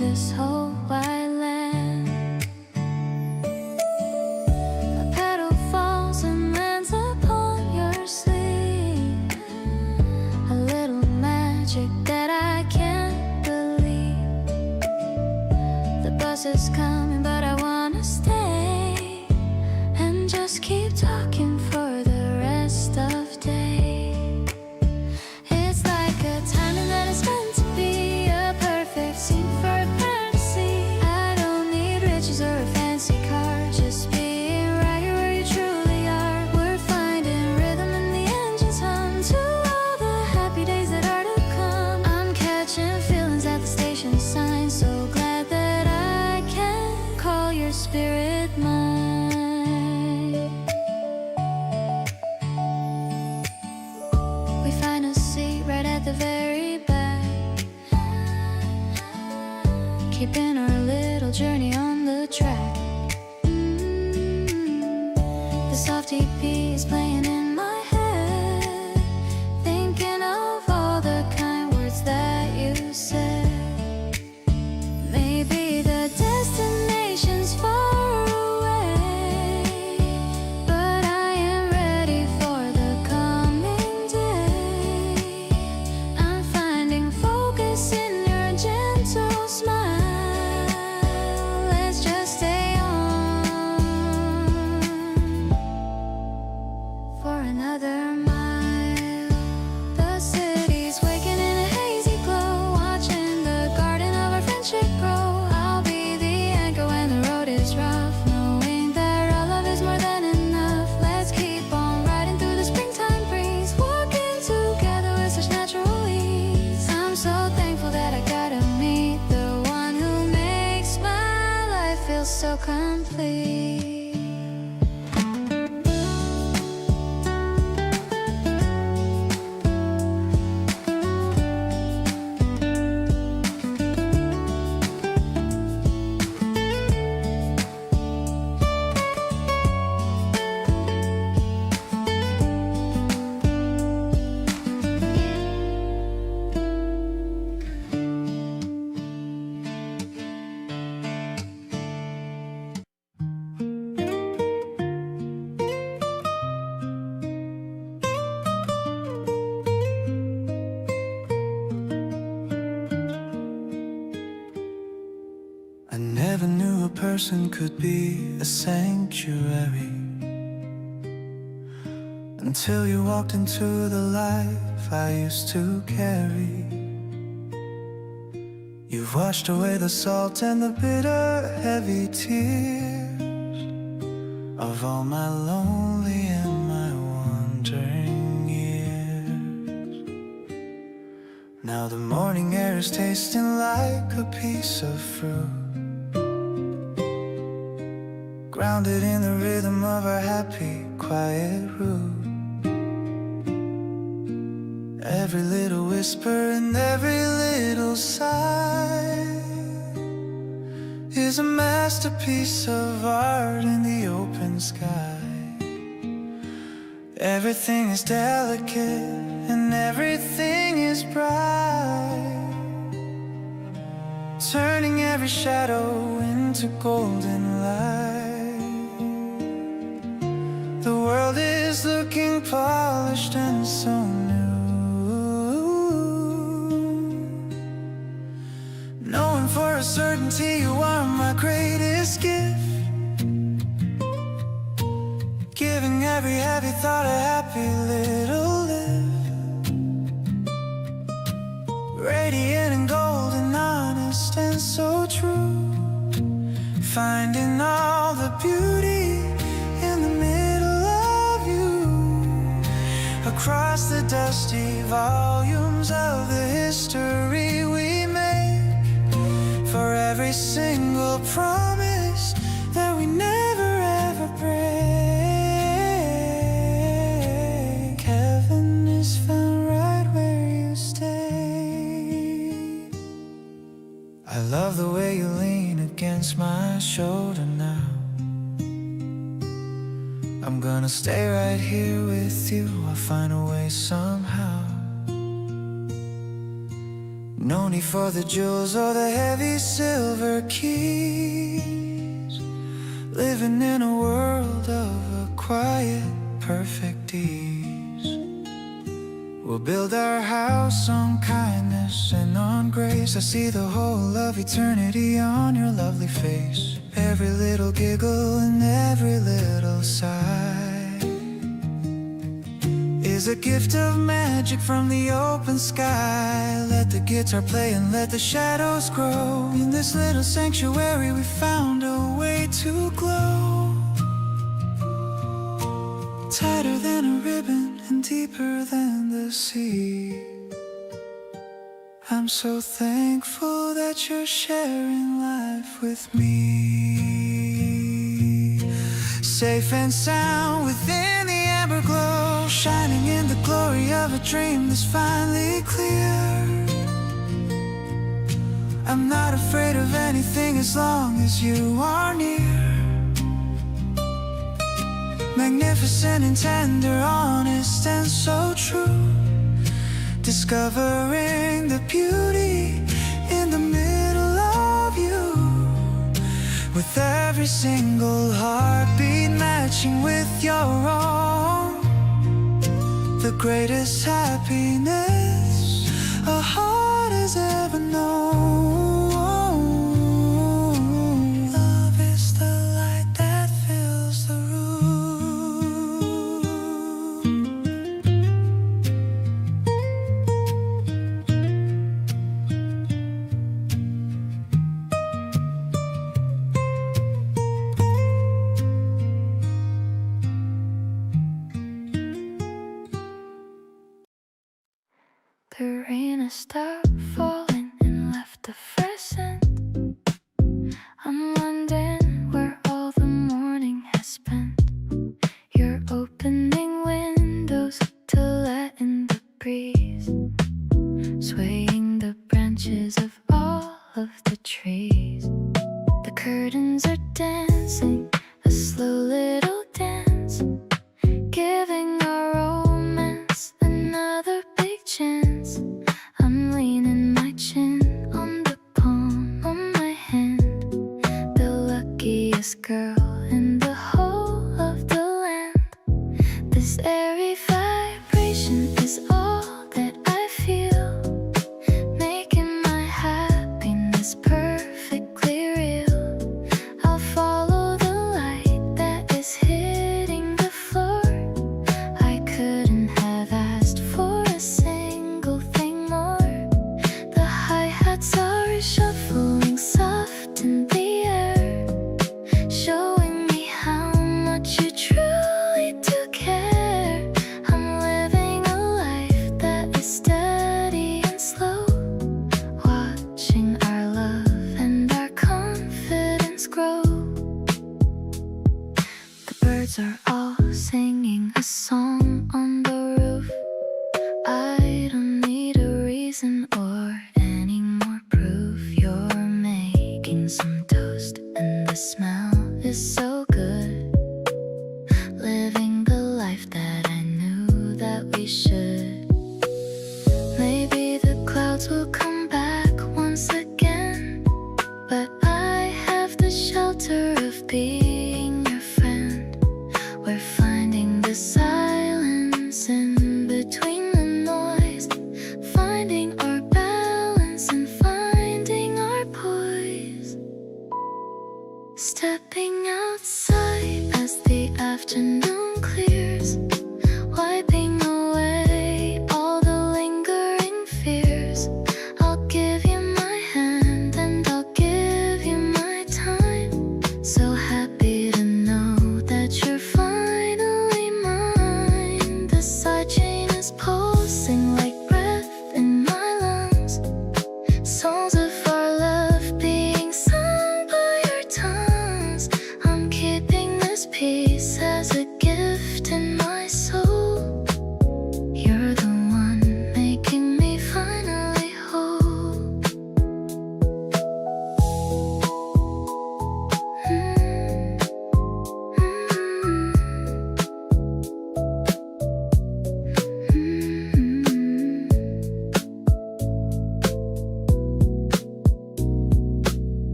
is coming, but I wanna stay and just keep talking for the rest of day. It's like a timing that is meant to be a perfect scene for a fantasy. I don't need riches or a fancy car, just being right here where you truly are. We're finding rhythm in the engine's hum to all the happy days that are to come. I'm catching feelings at the station sign, so glad that I can call your spirit mine. We find a seat right at the very back, keeping our little journey on the track. The soft EP is playing in my head, thinking of all the kind words that you said. Maybe the destination's far away, but I am ready for the coming day. I'm finding focus in your gentle smile. Let's just stay on for another mile. The city's waking in a hazy glow, watching the garden of our friendship grow. I'll be the anchor when the road is rough, knowing that our love is more than enough. Let's keep on riding through the springtime breeze, walking together with such natural ease. I'm so thankful that I got to meet the one who makes my life feel so complete. I never knew a person could be a sanctuary until you walked into the life I used to carry. You've washed away the salt and the bitter, heavy tears of all my lonely and my wandering years. Now the morning air is tasting like a piece of fruit, grounded in the rhythm of our happy, quiet root. Every little whisper and every little sigh is a masterpiece of art in the open sky. Everything is delicate and everything is bright, turning every shadow into golden light. The world is looking polished and so new, knowing for a certainty you are my greatest gift, giving every heavy thought a happy little lift, radiant and golden, honest and so true, finding all the beauty in the middle of you, across the dusty volumes of the history we make, for every single promise that we never ever break. Heaven is found right where you stay. I love the way you lean against my shoulder now. I'm gonna stay right here with you, I'll find a way somehow. No need for the jewels or the heavy silver keys, living in a world of a quiet, perfect ease, We'll build our house on kindness and on grace. I see the whole of eternity on your lovely face. Every little giggle and every little sigh is a gift of magic from the open sky. Let the guitar play and let the shadows grow. In this little sanctuary we found a way to glow. Tighter than a ribbon and deeper than the sea. I'm so thankful that you're sharing life with me. Safe and sound within the amber glow, shining in the glory of a dream that's finally clear. I'm not afraid of anything as long as you are near. Magnificent and tender, honest and so true. Discovering the beauty in the middle of you. With every single heartbeat matching with your own. The greatest happiness a heart has ever known. Love is the light that fills the room. The rain has stopped falling and left a fresh scent. I'm wondering where all the morning has spent. You're opening windows to let in the breeze, swaying the branches of all of the trees. The curtains are dancing a slow little dance, giving our romance another big chance. I'm leaning my chin on the palm of my hand, the luckiest girl in the whole of the land. This airy vibration is all that I feel, making my happiness perfectly real. I'll follow the light that is hitting the floor. I couldn't have asked for a single thing more. The hi-hats are shuffling soft in the air, showing me how much you truly do care. I'm living a life that is steady and slow, watching our love and our confidence grow. The birds are all singing a song on the roof. I don't need a reason or any more proof. You're making some toast and the smell is so good. Living the life that I knew that we should. Maybe the clouds will come back once again, but I have the shelter of being your friend. We're finding the silence in between the noise, finding our balance and finding our poise. Stepping outside as the afternoon clears, wiping away all the lingering fears. I'll give you my hand and I'll give you my time. So happy to know that you're finally mine. The side chain is pulsing like breath in my lungs, songs of our love being sung by your tongues.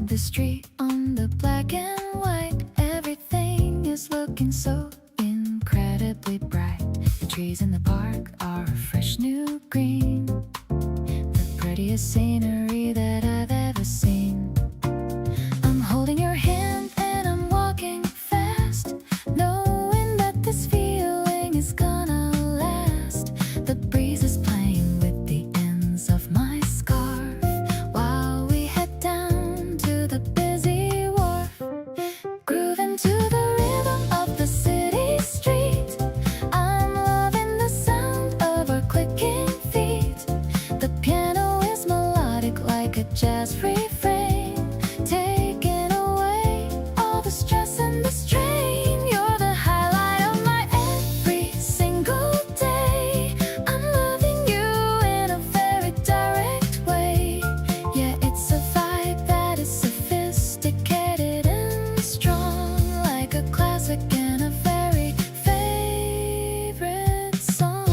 the street on the black and white. Everything is looking so incredibly bright. The trees in the park are a fresh new green, the prettiest scenery that I've ever seen. I'm holding your hand and I'm walking fast, knowing that this feeling is gonna last. The breeze is playing with the ends of my scarf while we head down to the busy wharf, grooving to the rhythm of the city street. I'm loving the sound of our clicking feet. The piano is melodic like a jazz refrain, taking away all the stress and the strain. You're the highlight of my every single day. I'm loving you in a very direct way. Yeah, it's a vibe that is sophisticated and strong, like a classic and a very favorite song.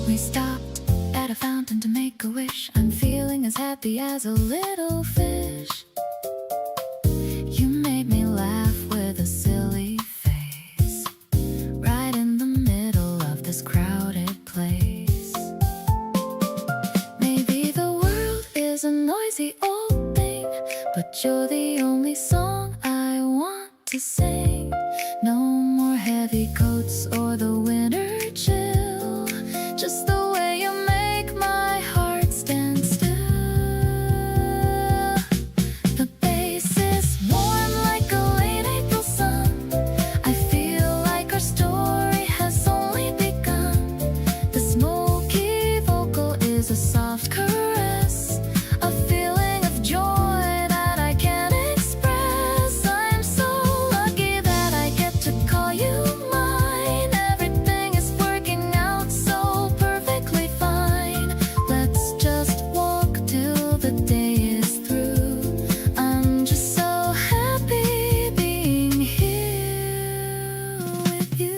We stopped at a fountain to make a wish. I'm feeling as happy as a little fish. You made me laugh with a silly face, right in the middle of this crowded place. Maybe the world is a noisy old thing, but you're the only song I want to sing. No more heavy coats or the winter chill, just the way you make my heart stand still. The bass is warm like a late April sun. I feel like our story has only begun. The smoky vocal is a soft caress, a feeling of joy that I can't express. I'm so lucky that I get to call you mine. Everything is working out so perfectly fine. Let's just walk till the day is through. I'm just so happy being here with you.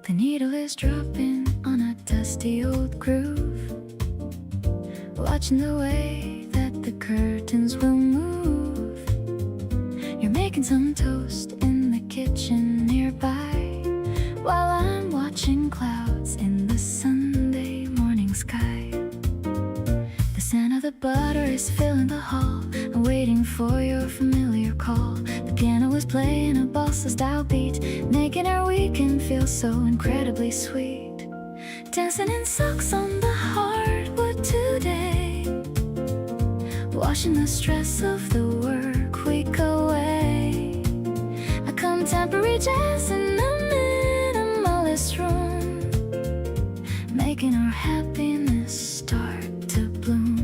The needle is dropping on a dusty old groove, watching the way that the curtains will move. You're making some toast in the kitchen nearby, while I'm watching clouds in the Sunday morning sky. The scent of the butter is filling the hall. I'm waiting for your familiar call. The piano is playing a bossa-style beat, making our weekend feel so incredibly sweet. Dancing in socks on the hardwood today, washing the stress of the work week away. A contemporary jazz in a minimalist room, making our happiness start to bloom.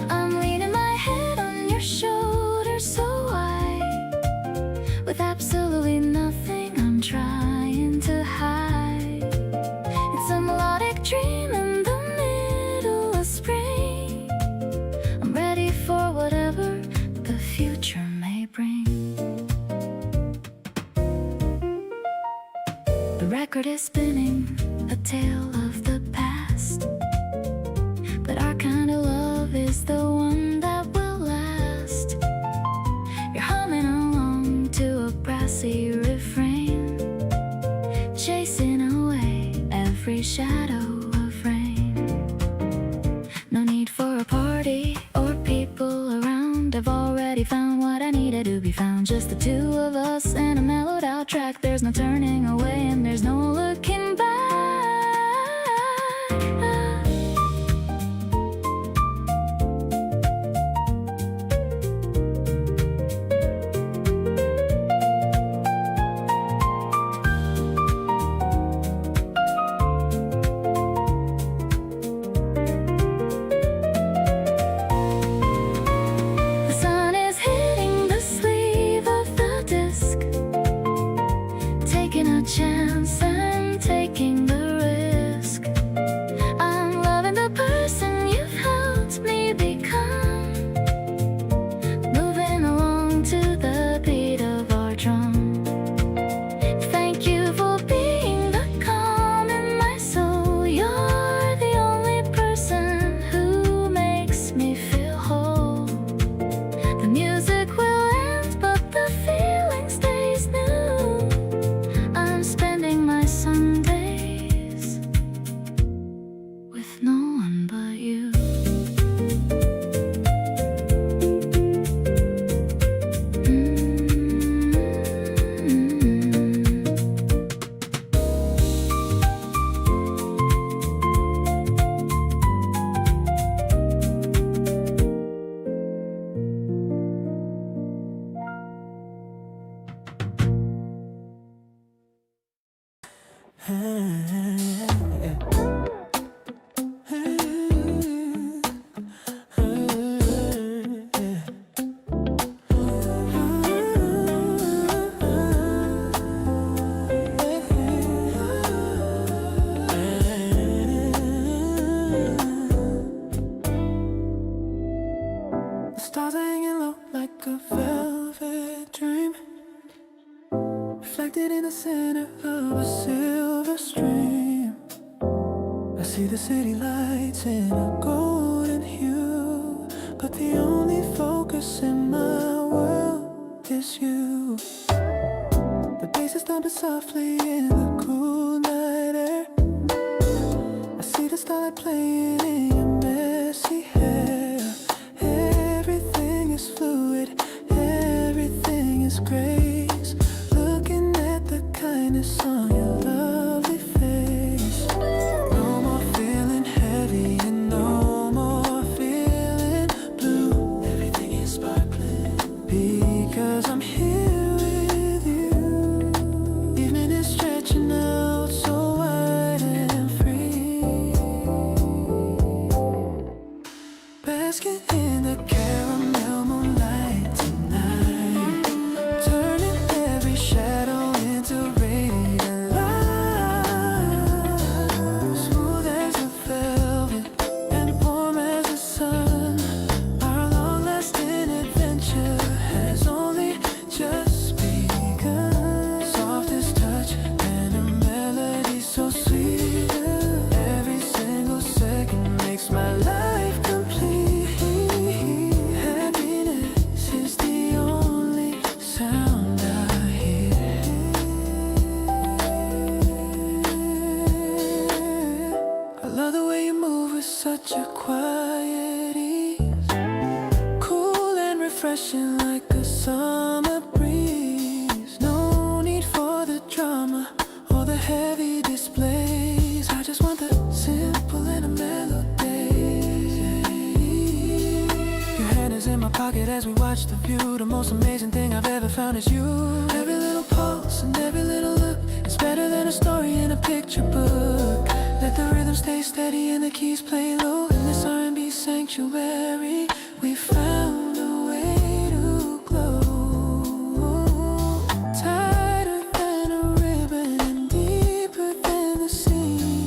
I'm leaning my head on your shoulder so wide, with absolutely nothing I'm trying to hide. It's a melodic dream in the middle of spring. I'm ready for whatever the future may bring. The record is spinning, a tale of the past, but our kind of love is the one that will last. You're humming along to a brassy refrain, chasing away every shadow of rain. No need for a party or people around. I've already found what I needed to be found. Just the two of us and a mellowed out track. There's no turning away and there's no looking back. Stars are hanging low like a velvet dream, reflected in the center of a silver stream. I see the city lights in a golden hue, but the only focus in my world is you. The bass is thumping softly in the cool night air. I see the starlight playing in your messy hair. Everything is fluid, everything is grace. Looking at the kindness on your lovely face. No more feeling heavy and no more feeling blue. Everything is sparkling because I'm here with you. Evening is stretching out so wide and free, basking in the caramel moonlight tonight, turning every shadow into radiant light. Smooth as a velvet and warm as the sun, our long-lasting adventure has only just begun. Softest touch and a melody so sweet. Every single second makes my life complete. Happiness is the only sound I hear. I love the way you move with such a quiet ease, cool and refreshing like a summer breeze. No need for the drama or the heavy displays. I just want the simple and a melody. Your hand is in my pocket as we watch the view. The most amazing thing I've ever found is you. Every little pulse and every little look is better than a story in a picture book. Let the rhythm stay steady and the keys play low. In this R&B sanctuary, we found a way to glow. Tighter than a ribbon and deeper than the sea.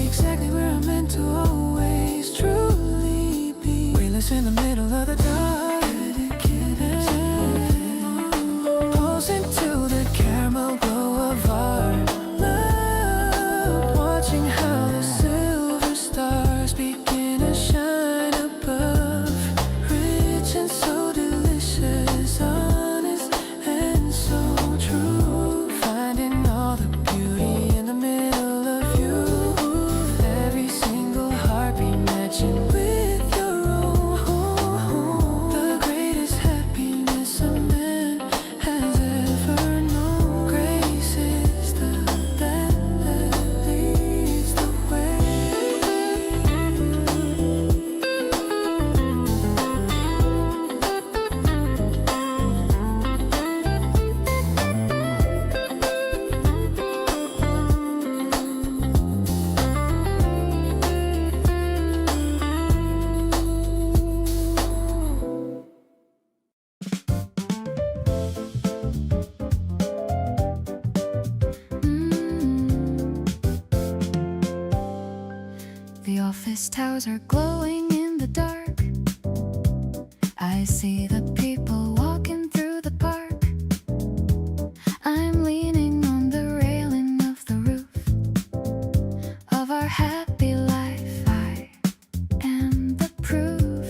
Exactly where I'm meant to always truly be. Weightless in the middle of the dark, pulsing to the caramel glow of our love. Watching how the silver stars begin to shine above. Rich and so delicious, honest and so true. Finding all the beauty in the middle of you. Every single heartbeat matching with your own. The greatest happiness a man has ever known. Grace is the that leads the way. The office towers are glowing in the dark. I see the people walking through the park. I'm leaning on the railing of the roof of our happy life. I am the proof.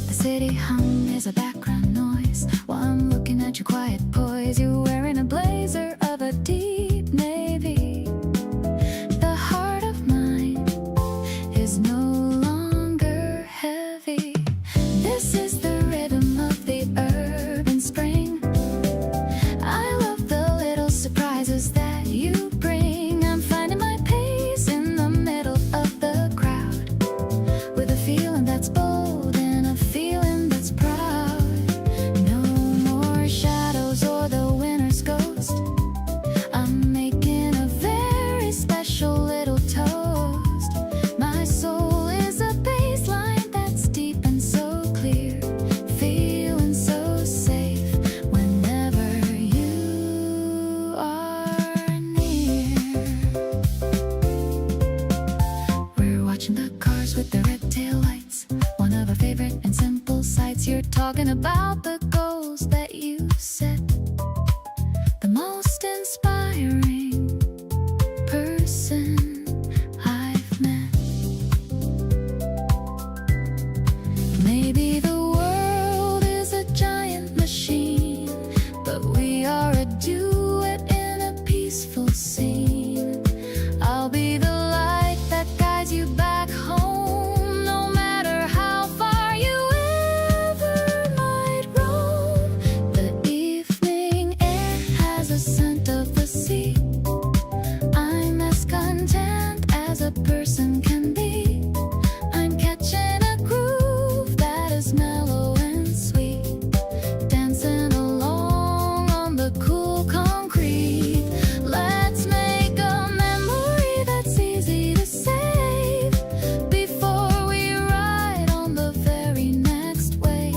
The city hum is a background noise while I'm looking at your quiet poise. You're wearing a blazer of a deep navy. The heart of mine is no longer heavy. This is the rhythm of the urban spring. I love the little surprises that you bring. I'm finding my pace in the middle of the crowd, with a feeling that's bold and a feeling that's proud. No more shadows or the winter's ghost. I'm talking about the goals that you set, the most inspiring person I've met. Maybe the world is a giant machine, but we are a duet in a peaceful scene. I'll be the light that guides you back home, no matter how far you ever might roam. The evening air has a scent of the sea. I'm as content as a person can be. I'm catching a groove that is mellow and sweet, dancing along on the cool concrete. Let's make a memory that's easy to save before we ride on the very next wave.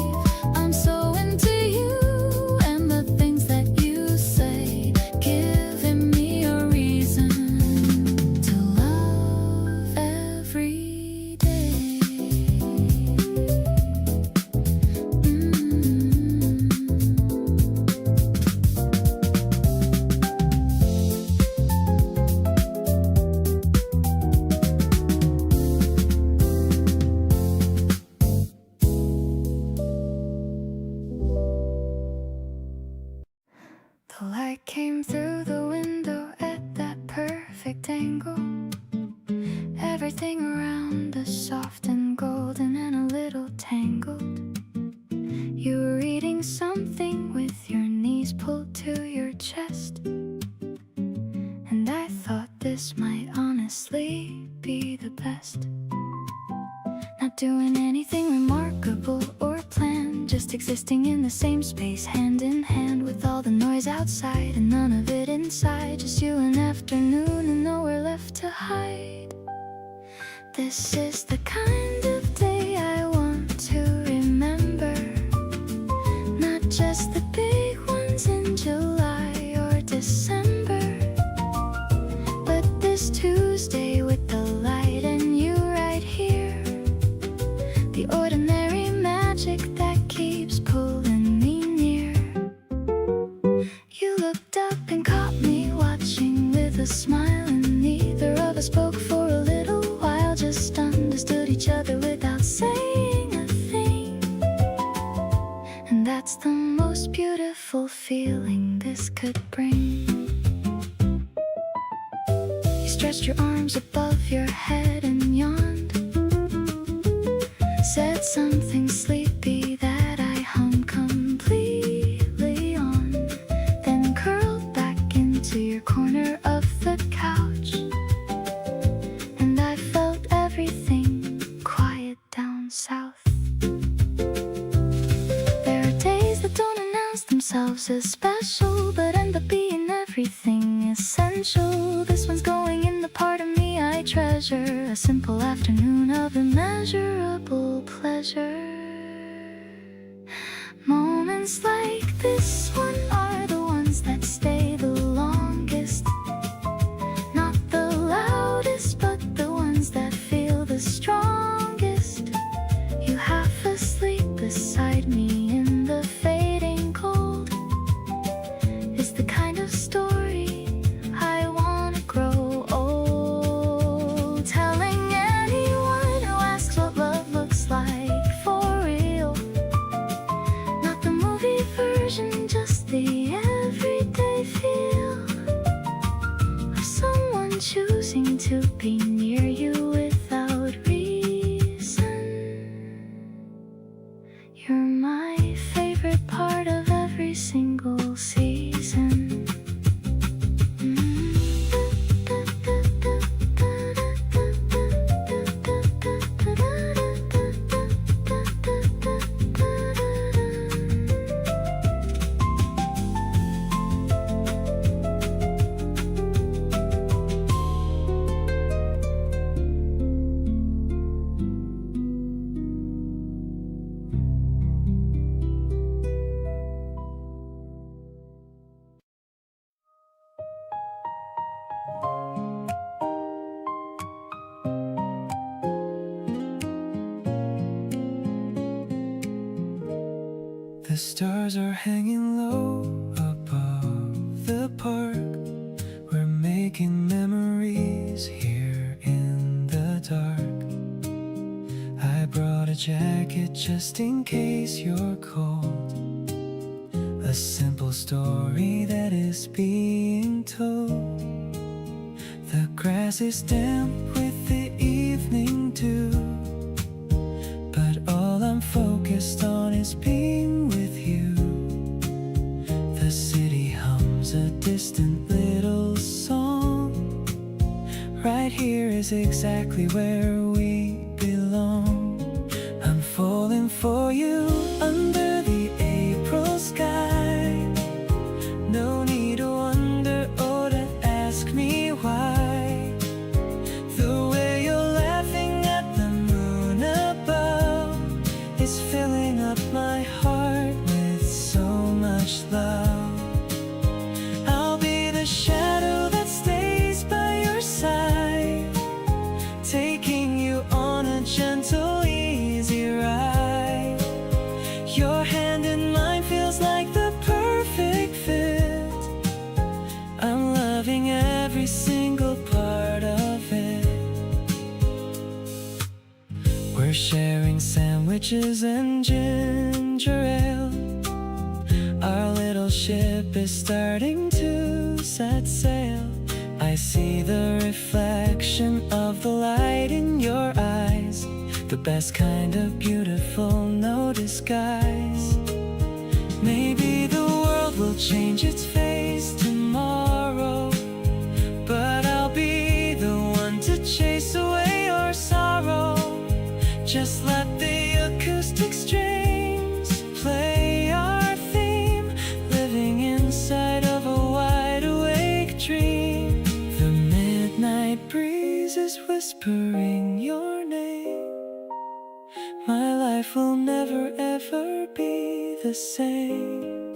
I'm so into you and the things that you say, giving me a reason to love every day. The light came through the window at that perfect angle. Everything around us soft and golden and a little tangled. You were reading something with your knees pulled to your chest, and I thought this might honestly be the best. Not doing anything remarkable or planned, just existing in the same space, hand in hand with all the noise outside and none of it inside. Just you and afternoon and nowhere left to hide. This is the kind of day I want to remember, not just the big ones in July or December, but this Tuesday with the light and you right here. The ordinary magic that keeps pulling me near. You looked up and caught me watching with a smile, and neither of us spoke for a little while, just understood each other without saying a thing. And that's the most beautiful feeling this could bring. You stretched your arms above your head and yawned, said something sleepy that I hung completely on, then curled back into your corner of the couch, and I felt everything quiet down south. There are days that don't announce themselves as special, but end up being everything essential. This one's going in the part of me I treasure, a simple afternoon of immeasurable pleasure. Moments like this one are the ones that stay the longest, not the loudest, but the ones that feel the strongest. You half asleep beside me in the fading cold is the kind of story I wanna grow old, telling anyone who asks what love looks like for real. Not the movie version, just the stars are hanging low above the park. We're making memories here in the dark. I brought a jacket just in case you're cold. A simple story that is being told. The grass is damp with the evening dew, but all I'm focused on is being with you. The city hums a distant little song. Right here is exactly where we belong. I'm falling for you under the April sky. No need to wonder or to ask me why. The way you're laughing at the moon above is filling up my heart with so much love. I'll be the shadow that stays by your side, taking you on a gentle, easy ride. Your hand in mine feels like the perfect fit. I'm loving every single part of it. We're sharing sandwiches and ginger ale. Our little ship is starting to set sail. I see the reflection of the light in your eyes, the best kind of beautiful, no disguise. Maybe the world will change its face tomorrow, but I'll be the one to chase away your sorrow. Just let the acoustic strings play our theme, living inside of a wide awake dream. The midnight breeze is whispering your name. My life will never ever be the same.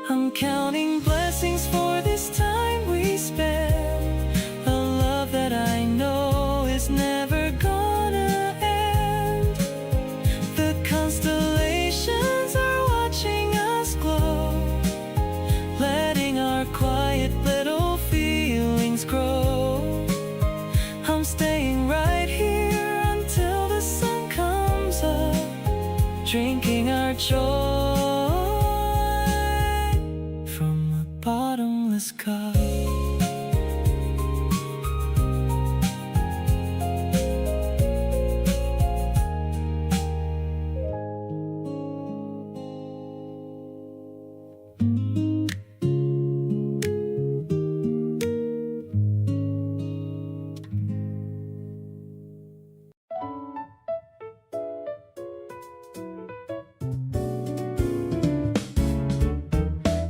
I'm counting blessings for this time we spend, a love that I know is never gonna end. The constellations are watching us glow, letting our quiet little feelings grow. I'm staying right here until the sun comes up, drinking our joy from a bottomless cup.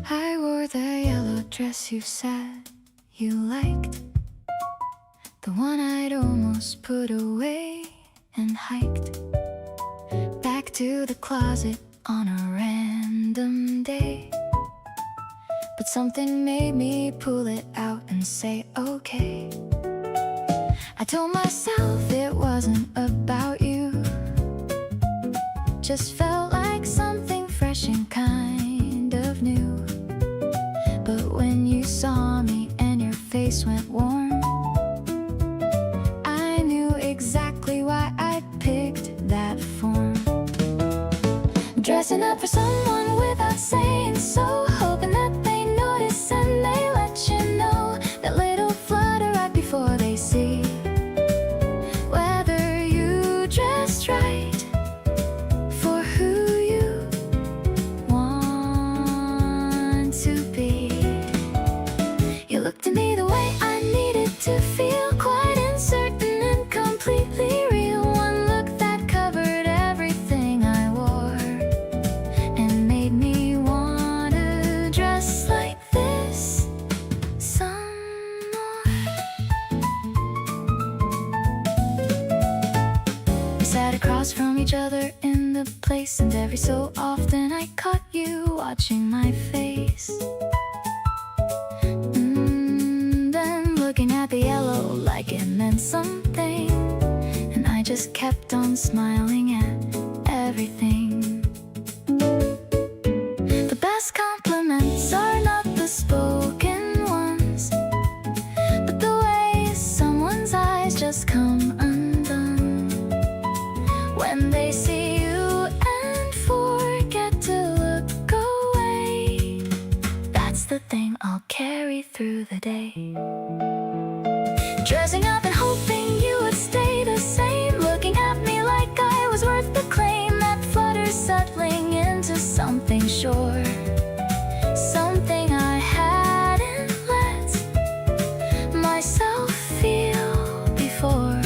I wore the yellow dress you said you liked, the one I'd almost put away and hiked back to the closet on a random day. But something made me pull it out and say okay. I told myself it wasn't about you, just felt like something fresh and kind of new. But when you saw me and your face went warm, I knew exactly why I picked that form. Dressing up for someone without saying so, hoping that they notice and they let you know. That little flutter right before they see whether you dressed right for who you want to be. You looked at me the way I needed to feel, quite uncertain and completely real. One look that covered everything I wore and made me wanna dress like this some more. We sat across from each other in the place, and every so often I caught you watching my face. Then looking at the yellow like it meant something, and I just kept on smiling at everything. is the thing I'll carry through the day. Dressing up and hoping you would stay the same, looking at me like I was worth the claim. That flutter settling into something sure, something I hadn't let myself feel before.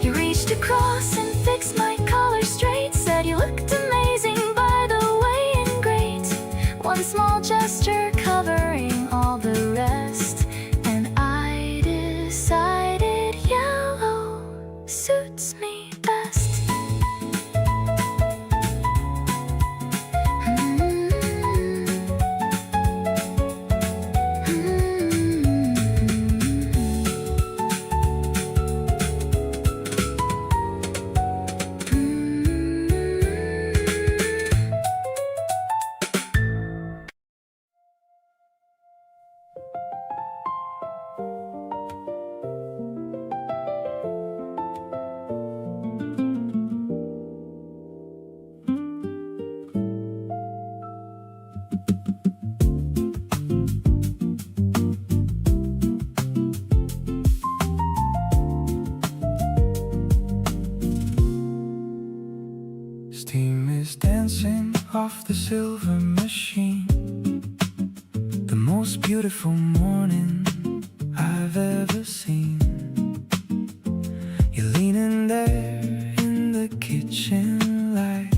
You reached across and fixed my collar straight, said you looked amazing by the way and great. One small gesture covering all the rest, and I decided yellow suits me best. Steam is dancing off the silver machine. The most beautiful morning I've ever seen. You're leaning there in the kitchen light,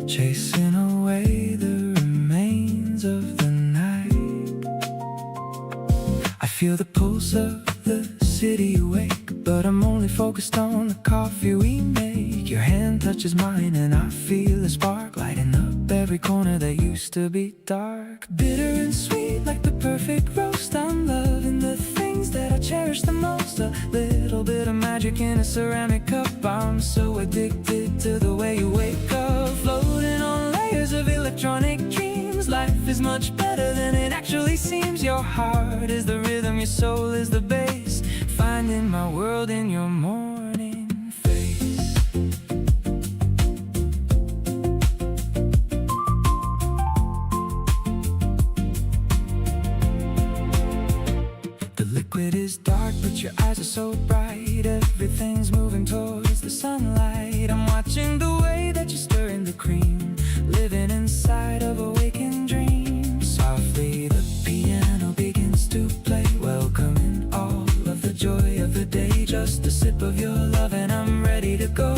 chasing away the remains of the night. I feel the pulse of the city awake, but I'm only focused on the coffee we make. Your hand touches mine and I feel a spark lighting up every corner that used to be dark. Bitter and sweet like the perfect roast. I'm loving the things that I cherish the most. A little bit of magic in a ceramic cup. I'm so addicted to the way you wake up, floating on layers of electronic dreams. Life is much better than it actually seems. Your heart is the rhythm, your soul is the bass, finding my world in your morning face. The liquid is dark, but your eyes are so bright. Everything's moving towards the sunlight. I'm watching the way that you stir in the cream, living inside of a waking dream. Softly the piano begins to play, welcoming all of the joy of the day. Just a sip of your love and I'm ready to go,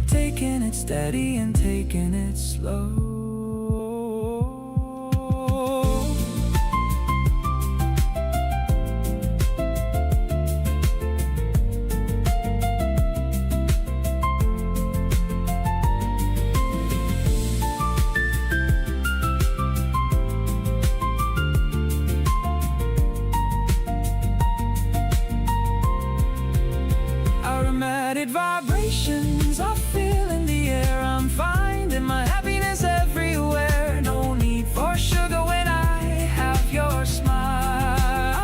taking it steady and taking it slow. Aromatic vibrations I feel in the air. I'm finding my happiness everywhere. No need for sugar when I have your smile.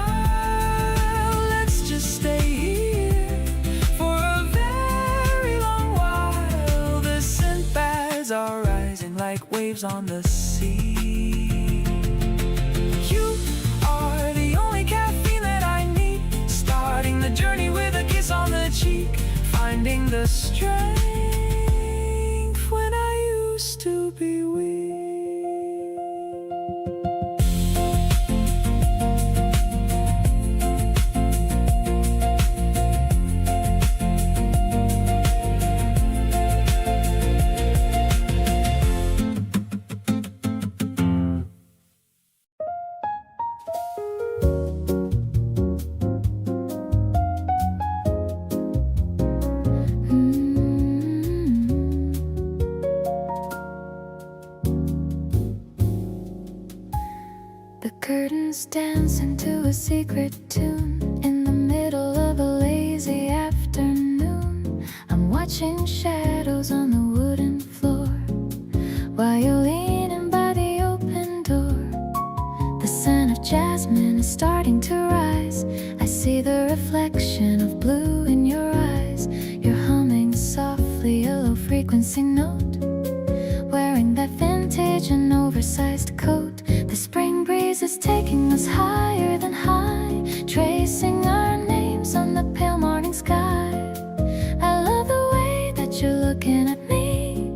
Let's just stay here for a very long while. The scent bags are rising like waves on the sea. You are the only caffeine that I need, starting the journey with a kiss on the cheek, finding the strength when I used to be weak. The curtains dance into a secret tune in the middle of a lazy afternoon. I'm watching shadows on the wooden floor while you're leaning by the open door. The scent of jasmine is starting to rise. I see the reflection of blue in your eyes. You're humming softly a low frequency note, wearing that beige and oversized coat. The spring breeze is taking us higher than high, tracing our names on the pale morning sky. I love the way that you're looking at me,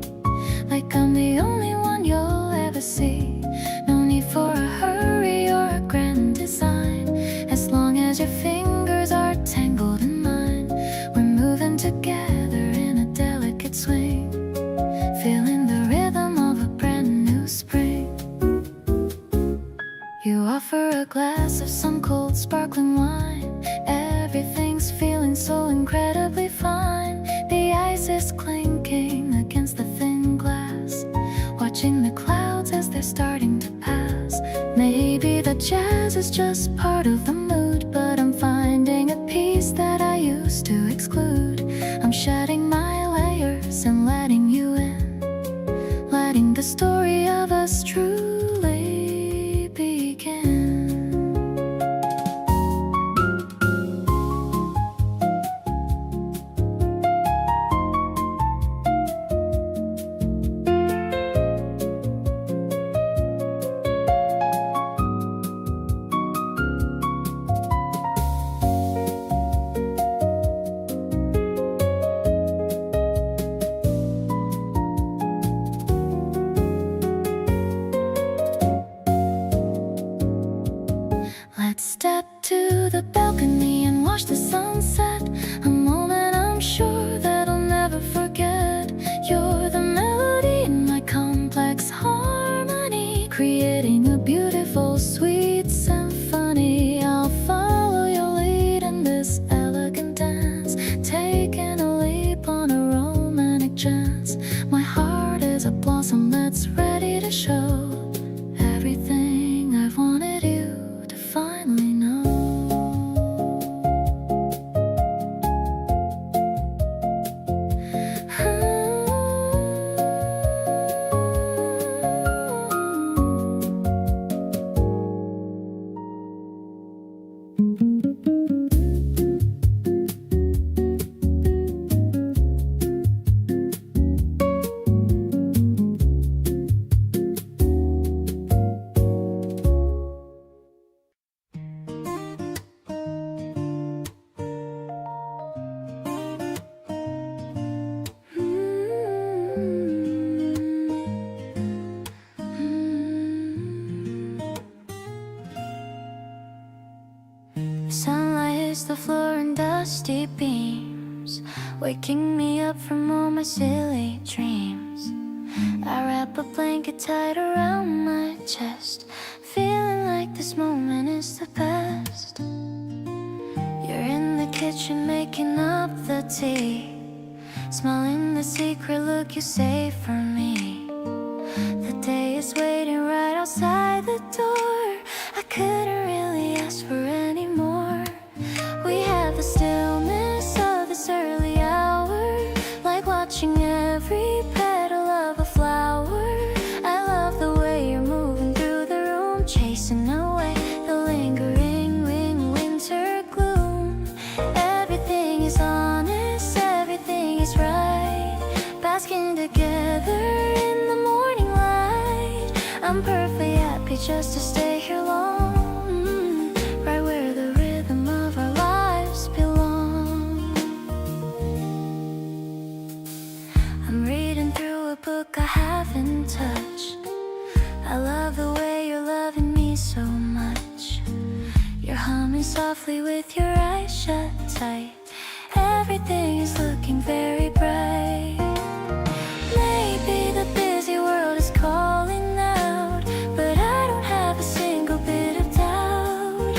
like I'm the only one you'll ever see. No need for a hurry or a grand design, as long as your fingers are tangled in mine. We're moving together in a delicate swing, feeling the rhythm of a brand new spring. You offer a glass of some cold sparkling wine. Everything's feeling so incredibly fine. The ice is clinking against the thin glass, watching the clouds as they're starting to pass. Maybe the jazz is just part of the mood, but I'm finding a piece that I used to exclude. I'm shedding my layers and letting you in, letting the story of us truly begin. Let's step to the balcony and watch the sunset, a moment I'm sure that I'll never forget. You're the melody in my complex harmony, creating a beautiful, sweet symphony. I'll follow your lead in this elegant dance, taking a leap on a romantic chance. My heart is a blossom that's ready to show everything I've wanted you to finally know. Sunlight hits the floor in dusty beams, waking me up from all my silly dreams. I wrap a blanket tight around my chest, feeling like this moment is the best. You're in the kitchen making up the tea, smiling the secret look you save for me. The day is waiting right outside the door. I couldn't really ask for any more. We have the stillness of this early hour, like watching every petal of a flower. I love the way you're moving through the room, chasing away the lingering winter gloom. Everything is honest, everything is right, basking together in the morning light. I'm perfectly happy just to stay here long, right where the rhythm of our lives belong. I'm reading through a book I haven't touched. I love the way you're loving me so much. You're humming softly with your eyes shut tight. Everything is looking very bright. Maybe the busy world is calling out, but I don't have a single bit of doubt.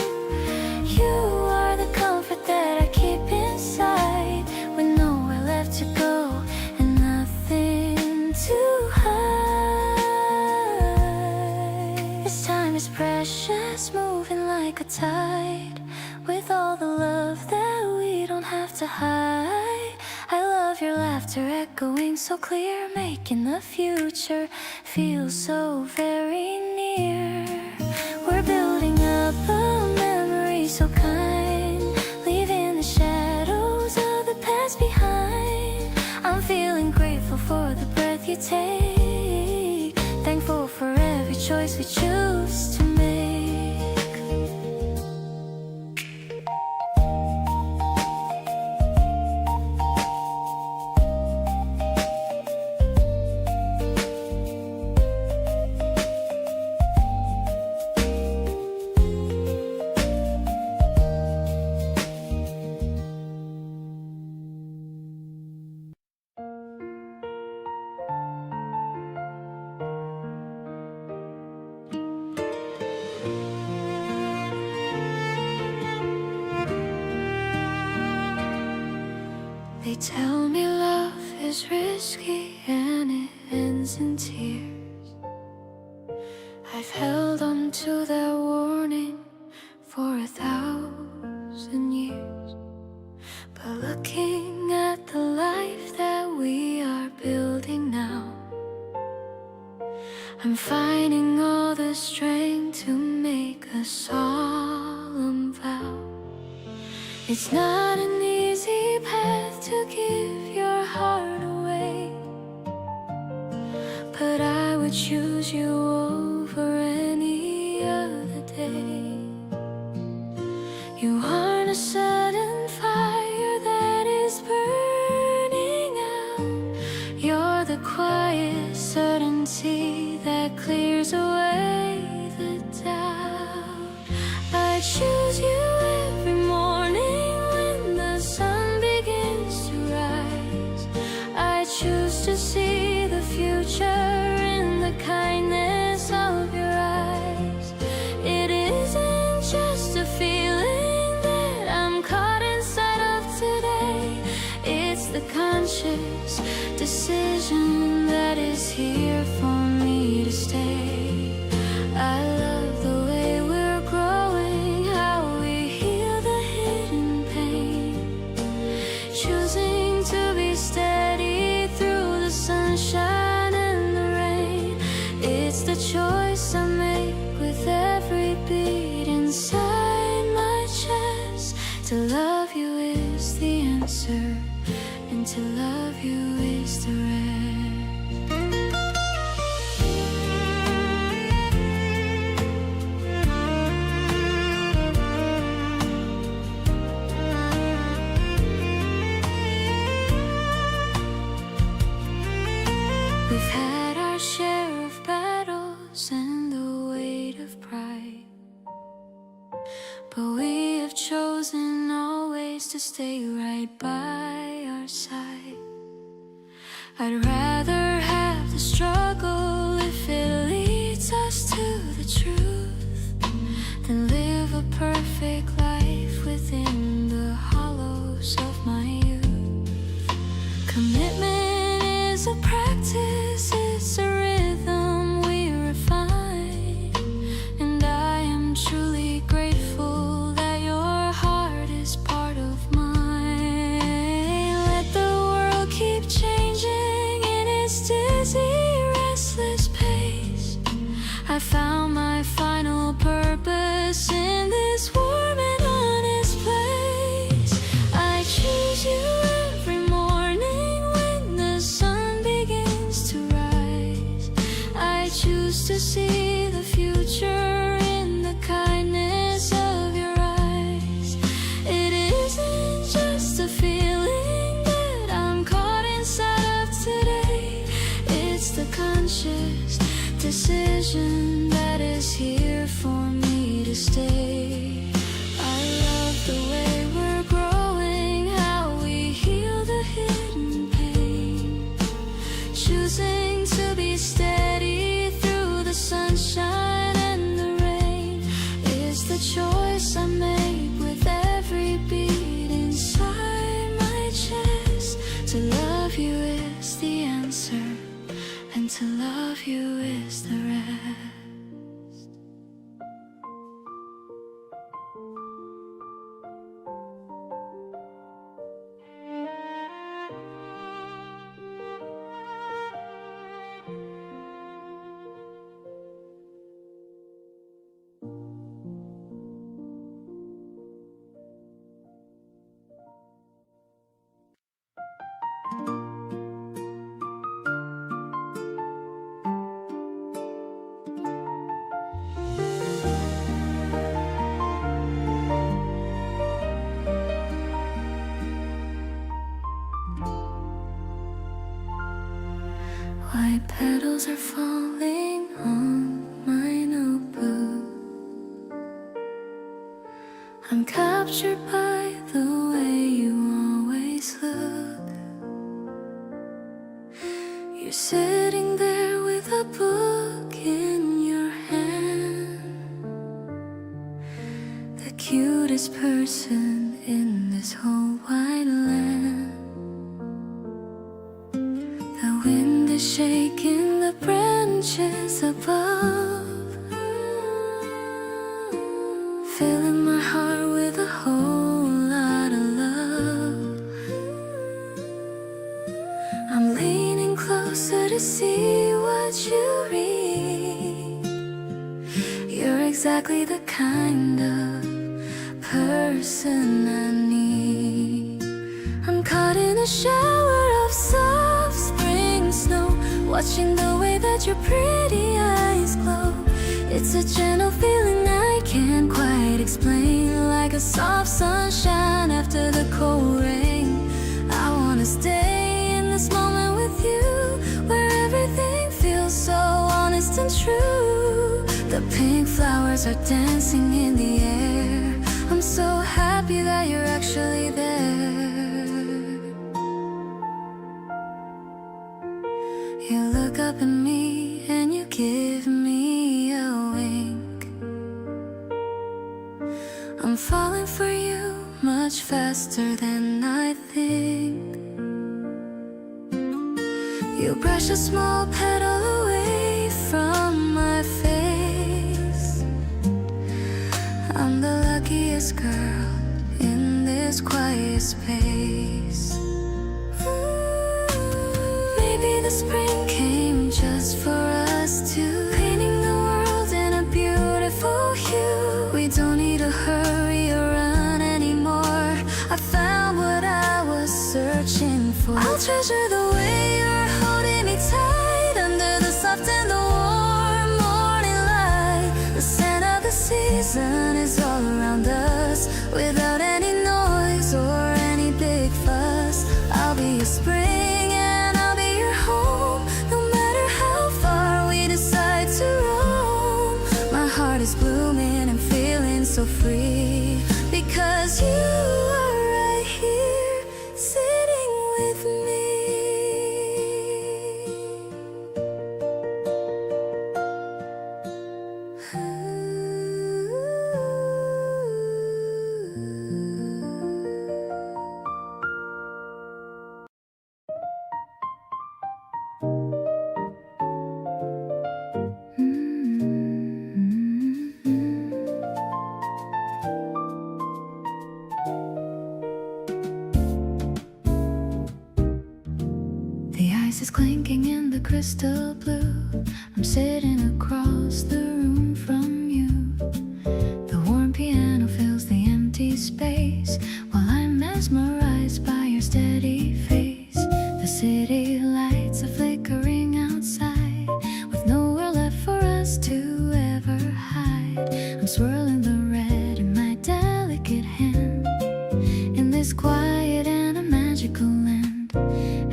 You are the comfort that I keep inside, with nowhere left to go and nothing to hide. This time is precious, moving like a tide, with all the love that we don't have to hide. I love your laughter echoing so clear, making the future feel so very near. We're building up a memory so kind, leaving the shadows of the past behind. I'm feeling grateful for the breath you take, thankful for choice we choose to make. They tell me love is risky and it ends in tears. I've held on to that warning for 1,000 years. But looking at the life that we are building now, I'm finding all the strength to make a solemn vow. It's not an easy path to give your heart away, but I would choose you over any other day. You aren't a sudden fire that is burning out. You're the quiet certainty that clears away the doubt. I choose you every morning when the sun begins to rise. I choose to see the future in the kindness of your eyes. It isn't just a feeling that I'm caught inside of today. It's the conscious decision that is here for me to stay. I love the way we're growing, how we heal the hidden pain, choosing to be steady through the sunshine and the rain. It's the choice I make with every beat inside my chest. To love you is the answer, and to love you is the rest. We've had our share of battles and the weight of pride, but we have chosen always to stay right by our side. I'd rather have the struggle if it leads us to the truth than live a perfect life within the hollows of my youth. Commitment is a practice, it's a rhythm we refine, and I am truly grateful that your heart is part of mine. Let the world keep changing in its dizzy, restless pace. I found my final purpose in this warm and honest place. I choose you every morning when the sun begins to rise. I choose to see the future in the kindness of your eyes. It isn't just a feeling that I'm caught inside of today. It's the conscious decision that is here for me to stay. I love the way we're growing, how we heal the hidden pain, choosing to be steady through the sunshine and the rain. It's the choice I make with every beat inside my chest. To love you is the answer, and to love you is the rest. falling on my notebook. I'm captured by the way you always look. You're sitting there with a book in your hand, the cutest person in this whole wide land. The wind is shaking the branches above, filling my heart with a whole lot of love. I'm leaning closer to see what you read. You're exactly the kind of person I need. I'm caught in a shower of soft spring snow, watching the way that your pretty eyes glow. It's a gentle feeling I can't quite explain, like a soft sunshine after the cold rain. I wanna stay in this moment with you, where everything feels so honest and true. The pink flowers are dancing in the air. I'm so happy that you're actually there. You look up at me and you give me a wink. I'm falling for you much faster than I think. You brush a small petal away from my face. I'm the luckiest girl in this quiet space. Maybe the spring came just for us two, painting the world in a beautiful hue. We don't need to hurry or run anymore. I found what I was searching for. I'll treasure the way you're holding me tight under the soft and the warm morning light. The scent of the season is all around us, without any noise or any big fuss. I'll be your spring and I'll be your home, no matter how far we decide to roam. My heart is blooming and feeling so free, because you are right here sitting with me. The ice is clinking in the crystal blue. I'm sitting across the room from you. The warm piano fills the empty space, while I'm mesmerized by your steady face. The city lights are flickering outside, with nowhere left for us to ever hide. I'm swirling the red in my delicate hand, in this quiet and a magical land.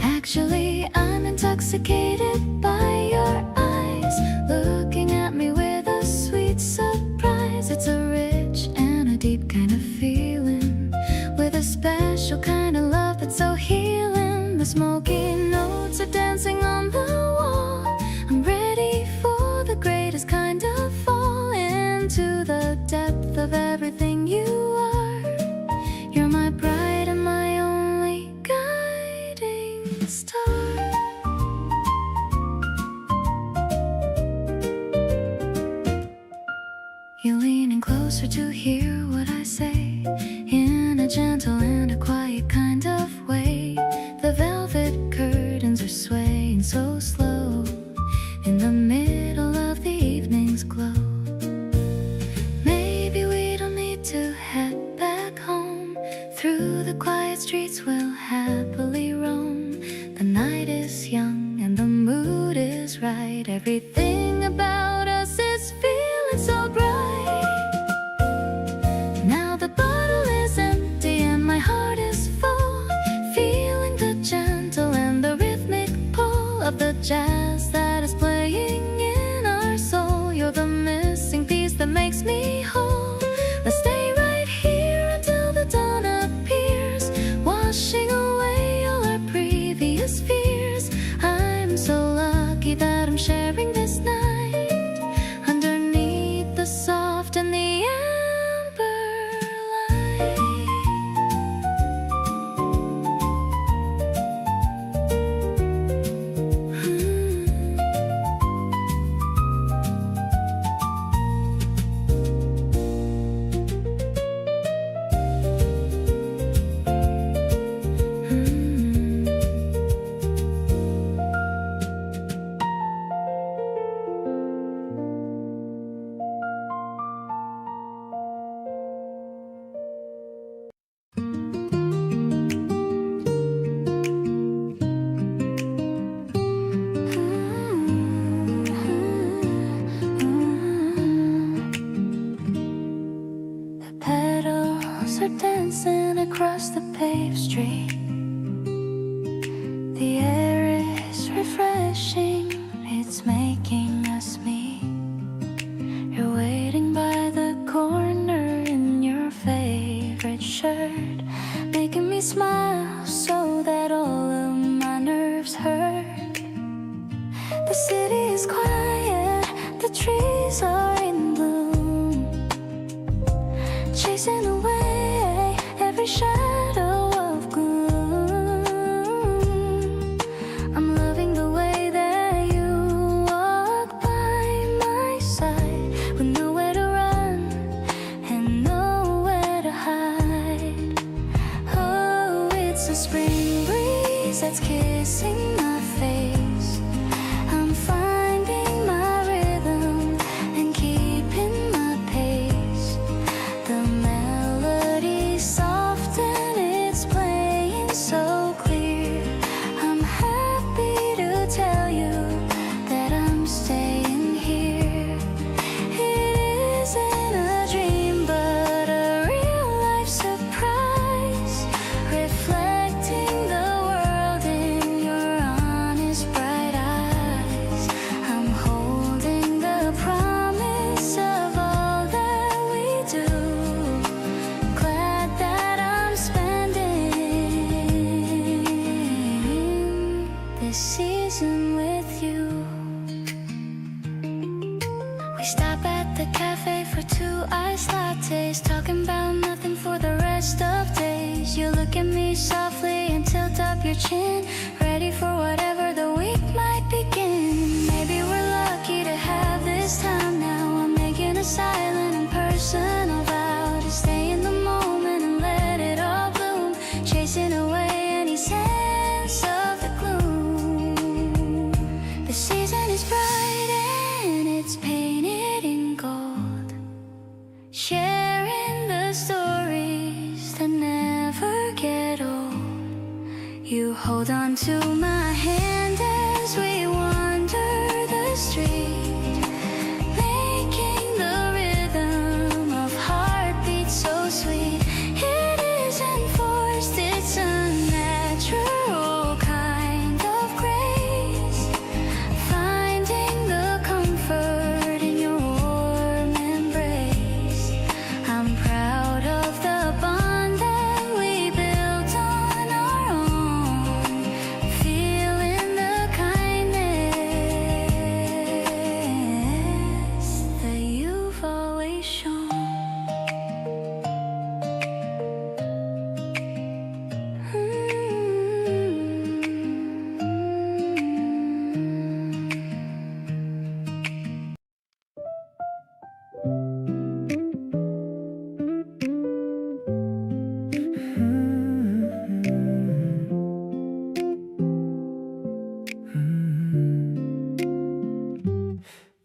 Actually, I'm intoxicated by your eyes, looking at me with a sweet surprise. It's a rich and a deep kind of feeling, with a special kind of love that's so healing. The smoky notes are dancing on the wall. I'm ready for the greatest kind of fall into the depth of everything you are. You're my bride and my only guiding star. You're leaning closer to hear what I say, in a gentle and a quiet kind of way. The velvet curtains are swaying so slow, in the middle of the evening's glow. Maybe we don't need to head back home. Through the quiet streets we'll happily roam. The night is young and the mood is right. Everything about us is feeling so bright. Now the bottle is empty and my heart is full, feeling the gentle and the rhythmic pull of the jazz that is playing across the paved street. The air is refreshing, it's making us meet. You're waiting by the corner in your favorite shirt, making me smile so that all of my nerves hurt. The city is quiet, the trees are in bloom, chasing away every shadow of gloom. I'm loving the way that you walk by my side, with nowhere to run and nowhere to hide. Oh, it's a spring breeze that's kissing my face. I'm finding my rhythm and keeping my pace. The melody's soft and it's playing so clear. I'm happy to tell you that I'm staying here. It isn't a dream but a real life surprise, reflecting the world in your honest bright eyes. I'm holding the promise of all that we do, glad that I'm spending this season with you. We stop at the cafe for 2 iced lattes, talking about nothing for the rest of days. You look at me softly and tilt up your chin, ready for whatever the week might begin. Maybe we're lucky to have this time now. I'm making a silent and personal vow to stay in the moment and let it all bloom, chasing away any sense of the gloom. The season is bright and it's painted in gold, sharing the stories that never get old. You hold on to my hand as we wander the street, making the rhythm of heartbeats so sweet. It isn't forced, it's a natural kind of grace, finding the comfort in your warm embrace. I'm proud of the bond that we built on our own, feeling the kindness that you've always shown.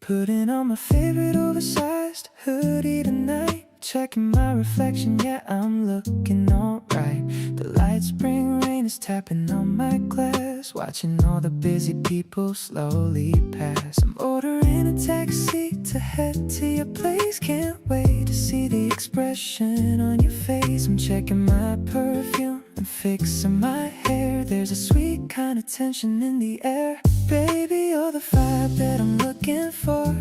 Putting on my favorite oversized hoodie tonight, checking my reflection, yeah, I'm looking alright. The light spring rain is tapping on my glass, watching all the busy people slowly pass. I'm ordering a taxi to head to your place, can't wait to see the expression on your face. I'm checking my perfume and fixing my hair, there's a sweet kind of tension in the air. Baby, you're the vibe that I'm looking for.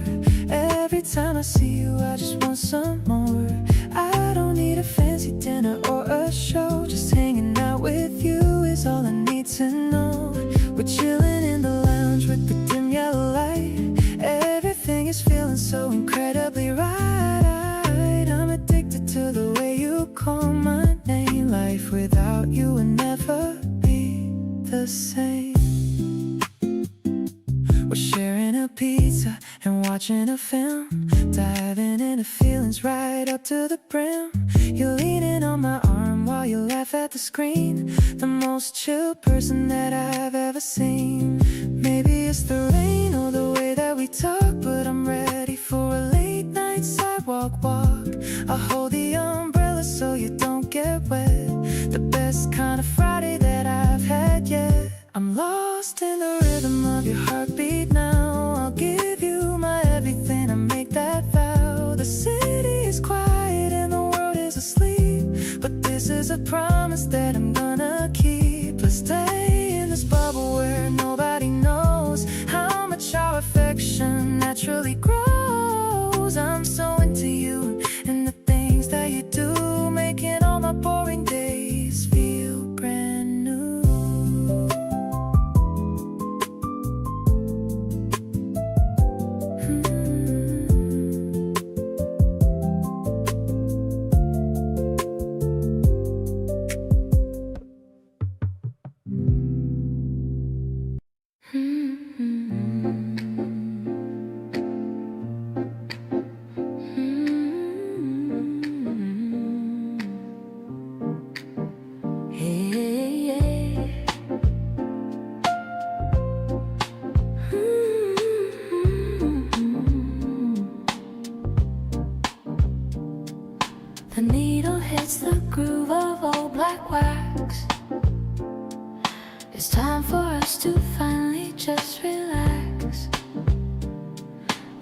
Every time I see you, I just want some more. I don't need a fancy dinner or a show, just hanging out with you is all I need to know. We're chilling in the lounge with the dim yellow light. Everything is feeling so incredibly right. I'm addicted to the way you call my name. Life without you would never be the same. We're sharing a pizza and watching a film, diving into feelings right up to the brim. You're leaning on my arm while you laugh at the screen, the most chill person that I've ever seen. Maybe it's the rain or the way that we talk, but I'm ready for a late night sidewalk walk. I'll hold the umbrella so you don't get wet, the best kind of Friday that I've had yet. I'm lost in the rhythm of your heartbeat now. I'll give you my everything, I make that vow. The city is quiet and the world is asleep, but this is a promise slowly grows. I'm so into you and the things that you do, making all my boring days feel brand new. The needle hits the groove of old black wax. It's time for us to finally just relax.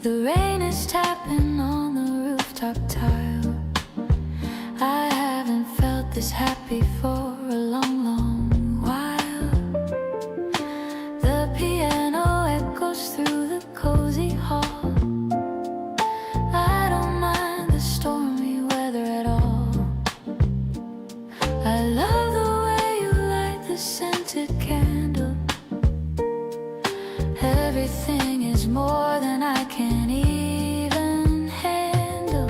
The rain is tapping on the rooftop tile. I haven't felt this happy for a long, long while. The piano echoes through the cozy hall. I don't mind the stormy weather at all. I love the way you light the scented candle. Everything is more than I can even handle.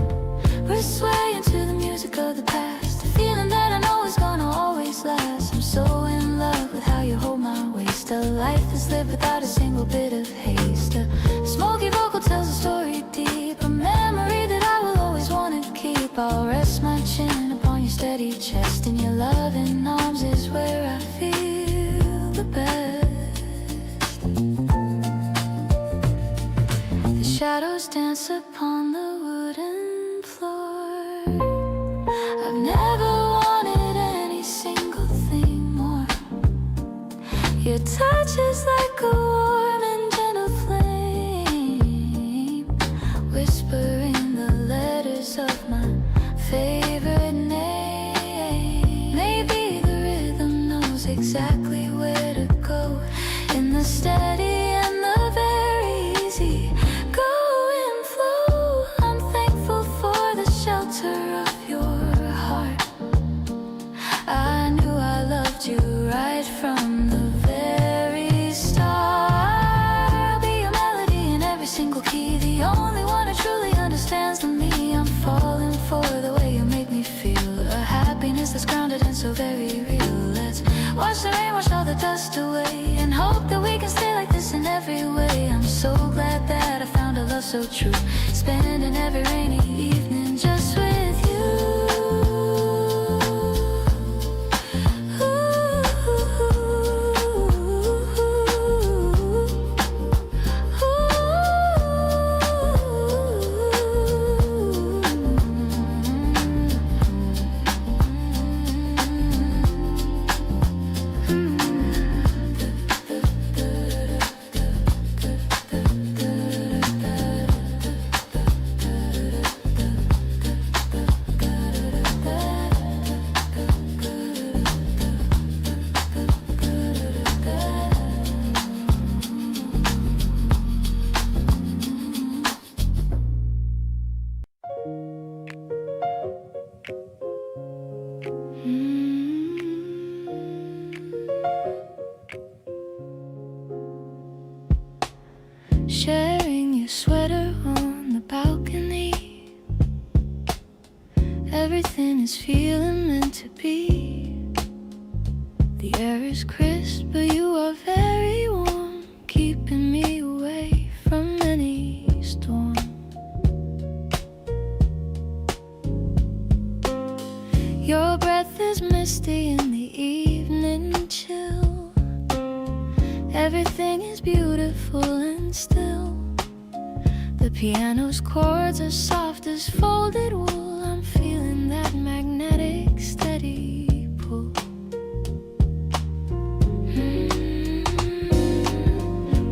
We're swaying to the music of the past, a feeling that I know is gonna always last. I'm so in love with how you hold my waist. A life that's lived without a single bit of haste. A smoky vocal tells a story deep, a memory that I will always wanna keep. I'll rest my chin upon your steady chest, and your loving arms is where I feel the best. The shadows dance upon the wooden floor. I've never wanted any single thing more. Your touch is like a warm and gentle flame, whispering the letters of my favorite name. Maybe the rhythm knows exactly where to go, in the steady and the very easy go and flow. I'm thankful for the shelter of your heart. I knew I loved you right from the very start. I'll be your melody in every single key, the only one who truly understands the me. I'm falling for the way you make me feel, a happiness that's grounded and so very real. Let's watch the rain wash all the dust away, and hope that we can stay like this in every way. I'm so glad that I found a love so true, spending every rainy evening just with you. Sharing your sweater on the balcony, everything is feeling meant to be. The air is crisp, but you are very warm, keeping me away from any storm. Your breath is misty in the evening chill. Everything is beautiful and still. The piano's chords are soft as folded wool. I'm feeling that magnetic steady pull.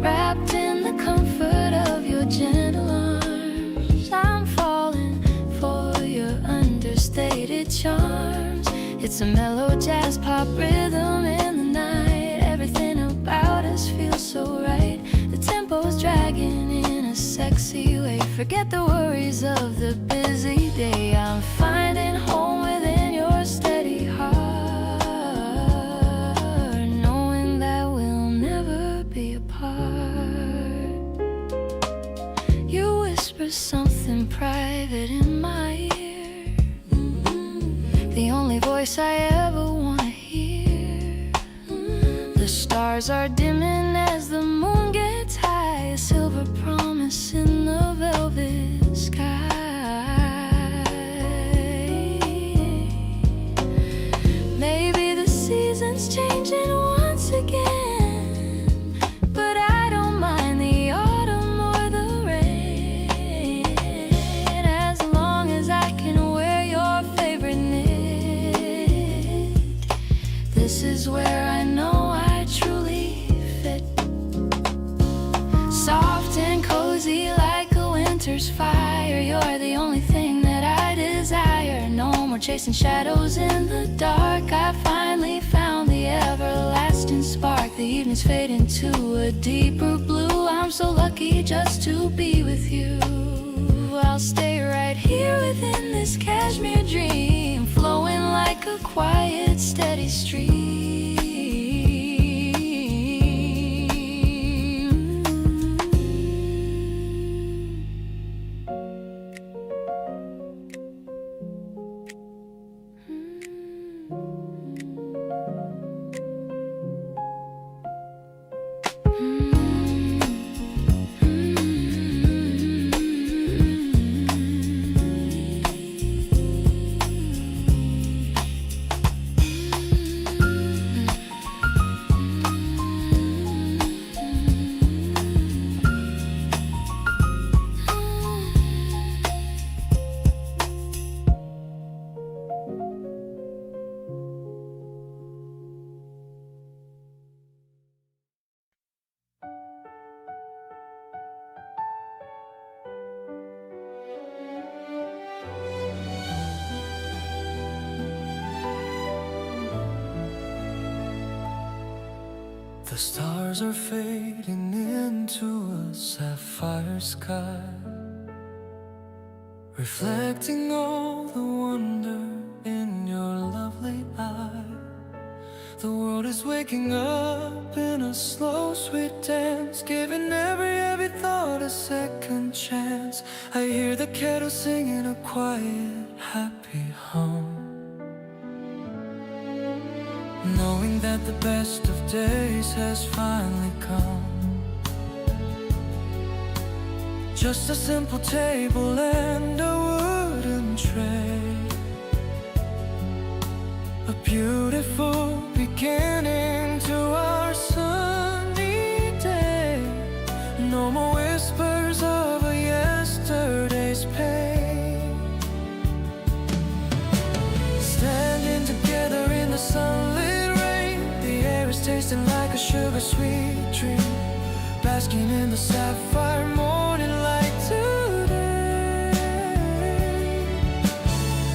Wrapped in the comfort of your gentle arms, I'm falling for your understated charms. It's a mellow jazz pop rhythm in the night. Everything about us feels so right. The tempo's dragging in a sexy easy way. Forget the worries of the busy day. I'm finding home within your steady heart, knowing that we'll never be apart. You whisper something private in my ear, the only voice I ever want to hear. The stars are dimming as the moon gets high, a silver promise in the velvet sky. Maybe the seasons changing once again, but I don't mind the autumn or the rain, as long as I can wear your favorite knit. This is where I know I truly fit, soft and cozy like a winter's fire. You're the only thing that I desire. No more chasing shadows in the dark. I finally found the everlasting spark. The evenings fade into a deeper blue. I'm so lucky just to be with you. I'll stay right here within this cashmere dream, flowing like a quiet, steady stream. The stars are fading into a sapphire sky, reflecting all the wonder in your lovely eye. The world is waking up in a slow, sweet dance, giving every thought a second chance. I hear the kettle singing a quiet, happy hum, knowing that the best of days has finally come. Just a simple table and a wooden tray, a beautiful beginning to our sunny day. No more whispers of a yesterday's pain, standing together in the sunlit rain. The air is tasting like a sugar-sweet dream, basking in the sapphire morning light today,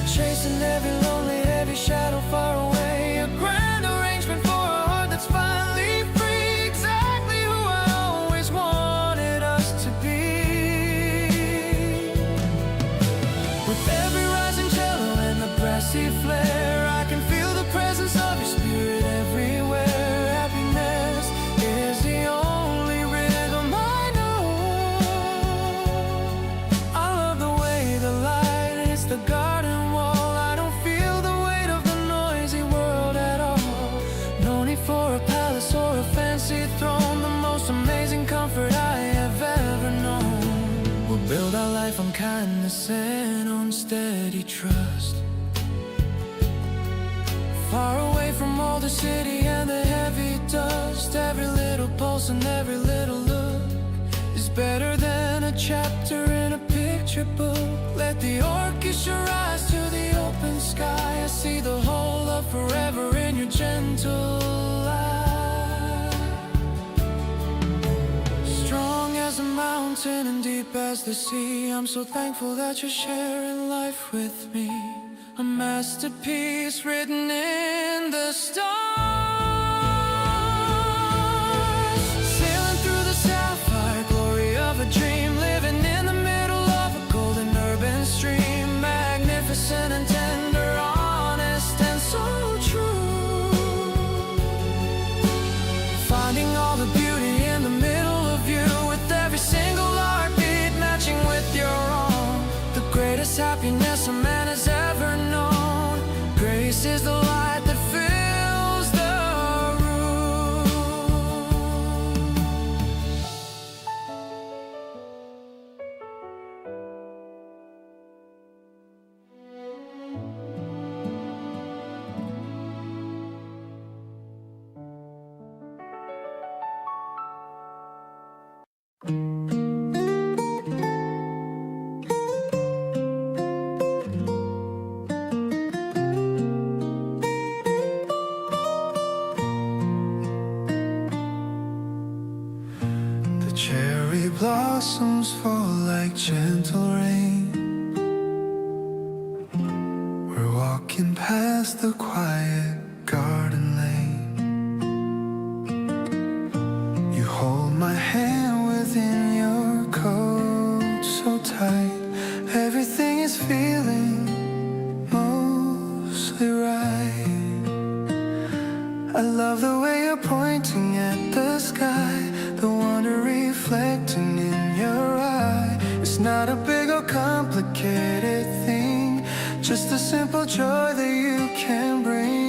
chasing every lonely, heavy shadow far away. A grand arrangement for a heart that's finally free, exactly who I always wanted us to be. With every rising cello and the brassy flare, I can feel the presence of your spirit everywhere. Happiness is the only rhythm I know. I love the way the light hits the garden wall. I don't feel the weight of the noisy world at all. No need for a palace or a fancy throne, the most amazing comfort I have ever known. We'll build our life on kindness and on steady trust, far away from all the city and the heavy dust. Every little pulse and every little look is better than a chapter in a picture book. Let the orchestra rise to the open sky. I see the whole of forever in your gentle light, strong as a mountain and deep as the sea. I'm so thankful that you're sharing life with me, a masterpiece written in the stars, sailing through the sapphire glory of a dream, living in the happiness a man has ever known. Grace is the light that fills the room. The cherry blossoms fall like gentle rain. We're walking past the quiet garden lane. You hold my hand within your coat so tight. Everything is feeling mostly right. I love the way you're pointing at the sky, the wonder reflecting in your eye. It's not a big or complicated thing, just a simple joy that you can bring.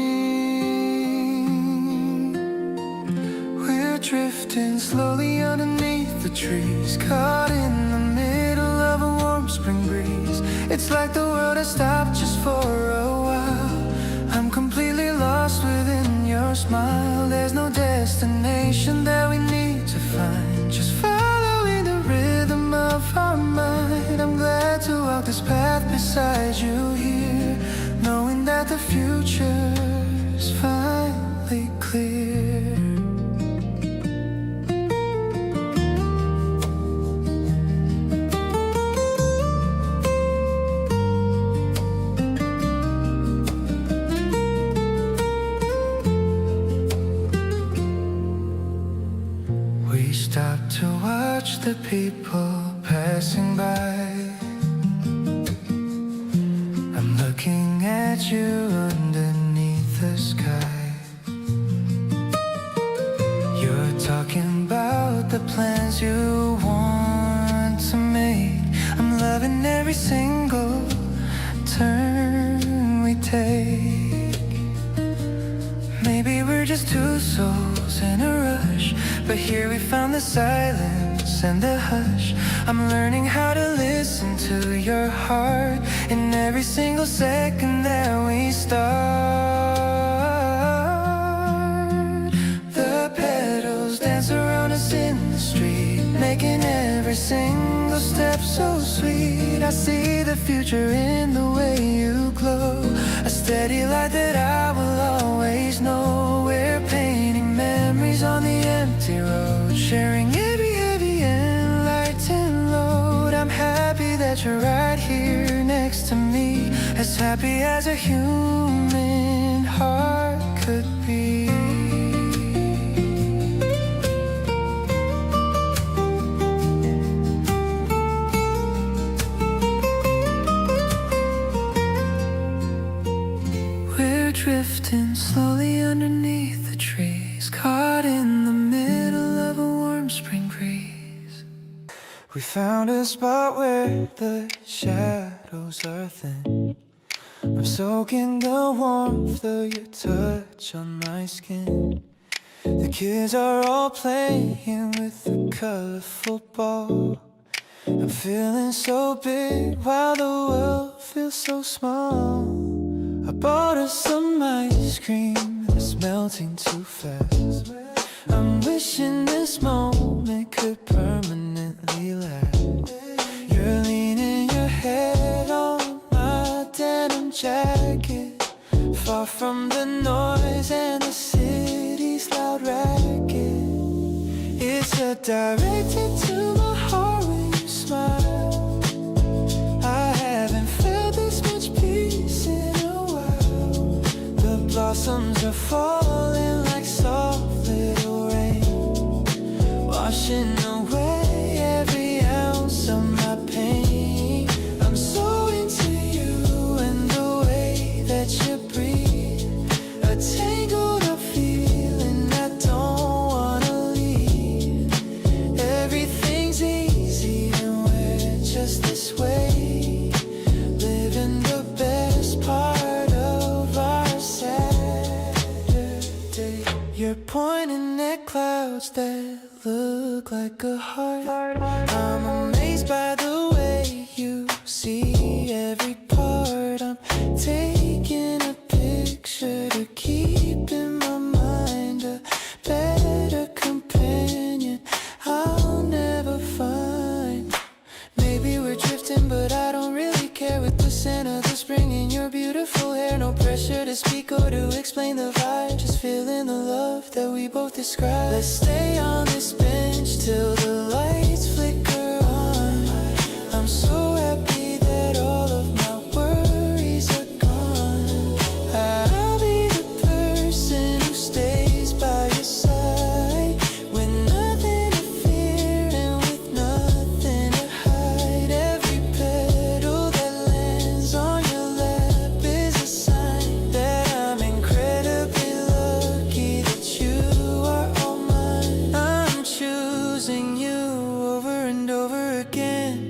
We're drifting slowly underneath the trees, caught in the middle of a warm spring breeze. It's like the world has stopped just for a while. I'm completely lost within your smile. There's no destination that we need to find, just following the rhythm of our mind. I'm glad to walk this path beside you here, knowing that the future's finally clear. We stop to watch the people passing by. I'm looking at you underneath the sky. You're talking about the plans you want to make. I'm loving every single turn we take. Maybe we're just two souls in a rush, but here we found the silence and the hush. I'm learning how to listen to your heart in every single second that we start. The petals dance around us in the street, making every single step so sweet. I see the future in the way you glow, a steady light that I will always know. We're painting memories on the empty road, sharing every heavy and light and load. I'm happy that you're right here next to me, as happy as a human heart could be. We're drifting slowly underneath the trees, caught in the middle of a warm spring breeze. We found a spot where the shadows are thin. I'm soaking the warmth of your touch on my skin. The kids are all playing with the colorful ball. I'm feeling so big while the world feels so small. I bought us some ice cream that's melting too fast. I'm wishing this moment could permanently last. You're leaning your head on my denim jacket, far from the noise and the city's loud racket. It's a direct hit to my heart when you smile. I haven't felt this much peace in a while. The blossoms are falling like soft little rain, washing away every ounce of my pain. I'm so into you and the way that you breathe, a tangled up feeling I don't wanna leave. Everything's easy and we're just this way, clouds that look like a heart. I'm amazed by the way you see every part. I'm taking a picture to keep in my mind, a better companion I'll never find. Maybe we're drifting, but I don't really care. With the scent of the spring in your beautiful hair, no pressure to speak or to explain the vibe, just feeling the love that we both describe. Let's stay on this bench till the lights flicker on. I'm so happy that all of my worries are gone. I'll be the person who stays by your side with nothing to fear and with nothing to hide. Every petal that lands on your lap is a sign that I'm incredibly lucky that you are all mine. I'm choosing you over and over again.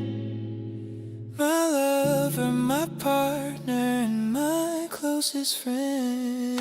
My lover, my partner, and my closest friend.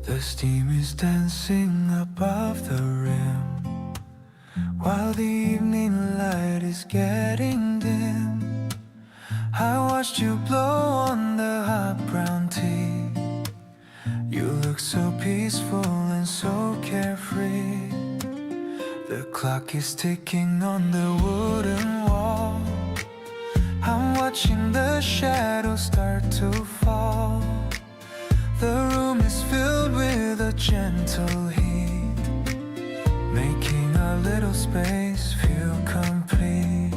The steam is dancing above the rim, while the evening light is getting dim. I watched you blow on the hot brown tea. You look so peaceful and so carefree. The clock is ticking on the wooden wall. I'm watching the shadows start to fall. The room is filled with a gentle heat, making our little space feel complete.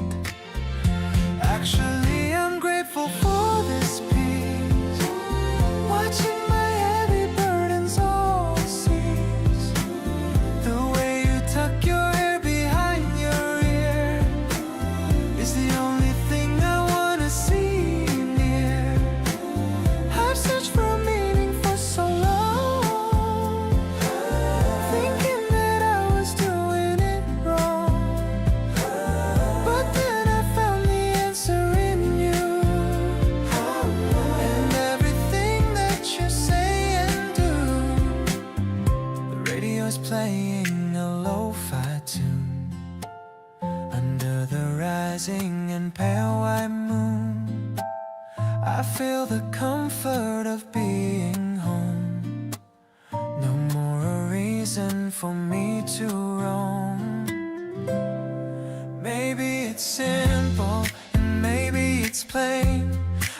Actually, I'm grateful for this peace, watching my heavy burdens all cease. The way you tuck your hair behind your ear is the only thing I wanna see near. I've searched for a meaning for so long, thinking that I was doing it wrong. But then I found the answer in you, and everything that you say and do. The radio's playing a lo-fi tune under the rising and pale white moon. I feel the comfort of being home. No more a reason for me to roam. Maybe it's simple and maybe it's plain,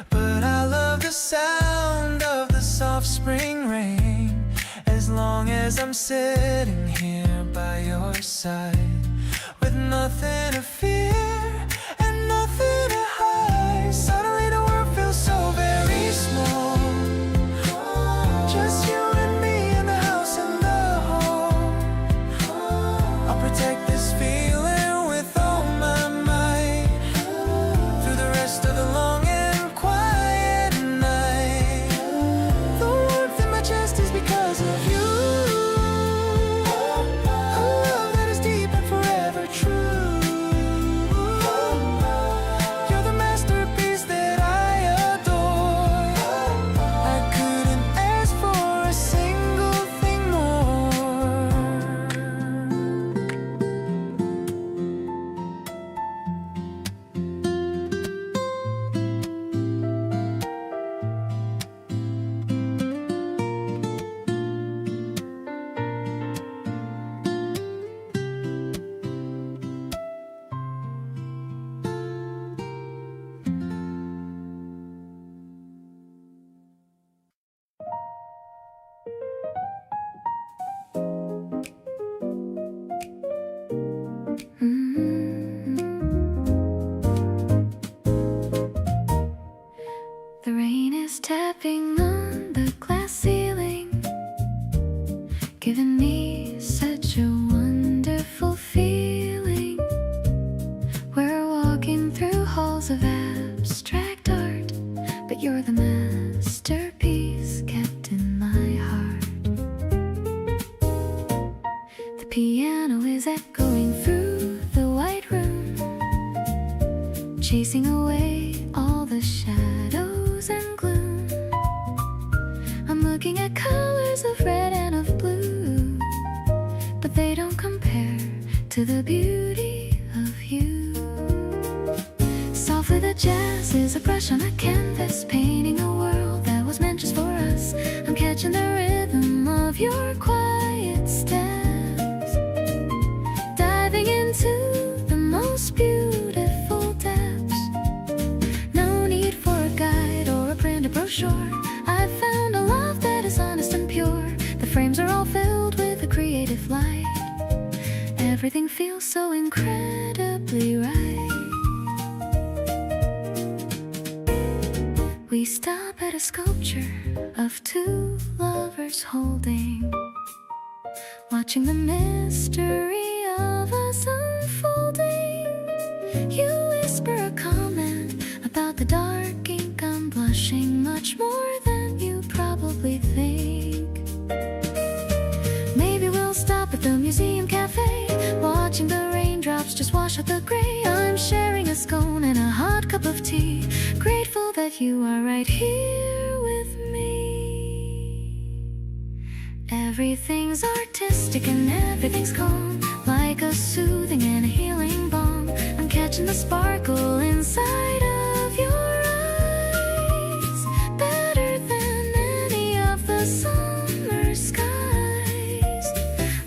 but I love the sound of the soft spring rain. As long as I'm sitting here by your side, with nothing to fear and nothing to hide. Suddenly the world feels so very small, just you and me in the house and the home. I'll protect this feeling with all my might through the rest of the long and quiet night. The warmth in my chest is because of you, a love that is deep and forever true. floating on the glass ceiling, giving me such a wonderful feeling. We're walking through halls of abstract art, but you're the masterpiece kept in my heart. The piano is echoing through the white room, chasing away all the shadows and gloom. I'm looking at colors of red and of blue, but they don't compare to the beauty of you. Softly the jazz is a brush on a canvas, painting a world that was meant just for us. I'm catching the rhythm of your quiet steps, diving into the most beautiful depths. No need for a guide or a printed brochure. I've found a love that is honest and pure. The frames are all filled with a creative light. Everything feels so incredibly right. We stop at a sculpture of two lovers holding, watching the mystery of us unfolding. You whisper a comment about the dark ink. I'm blushing much more than you probably think. Maybe we'll stop at the museum cafe, watching the raindrops just wash out the gray. I'm sharing a scone and a hot cup of tea, grateful that you are right here with me. Everything's artistic and everything's calm, like a soothing and a healing balm. I'm catching the sparkle inside of your eyes, better than any of the summer skies.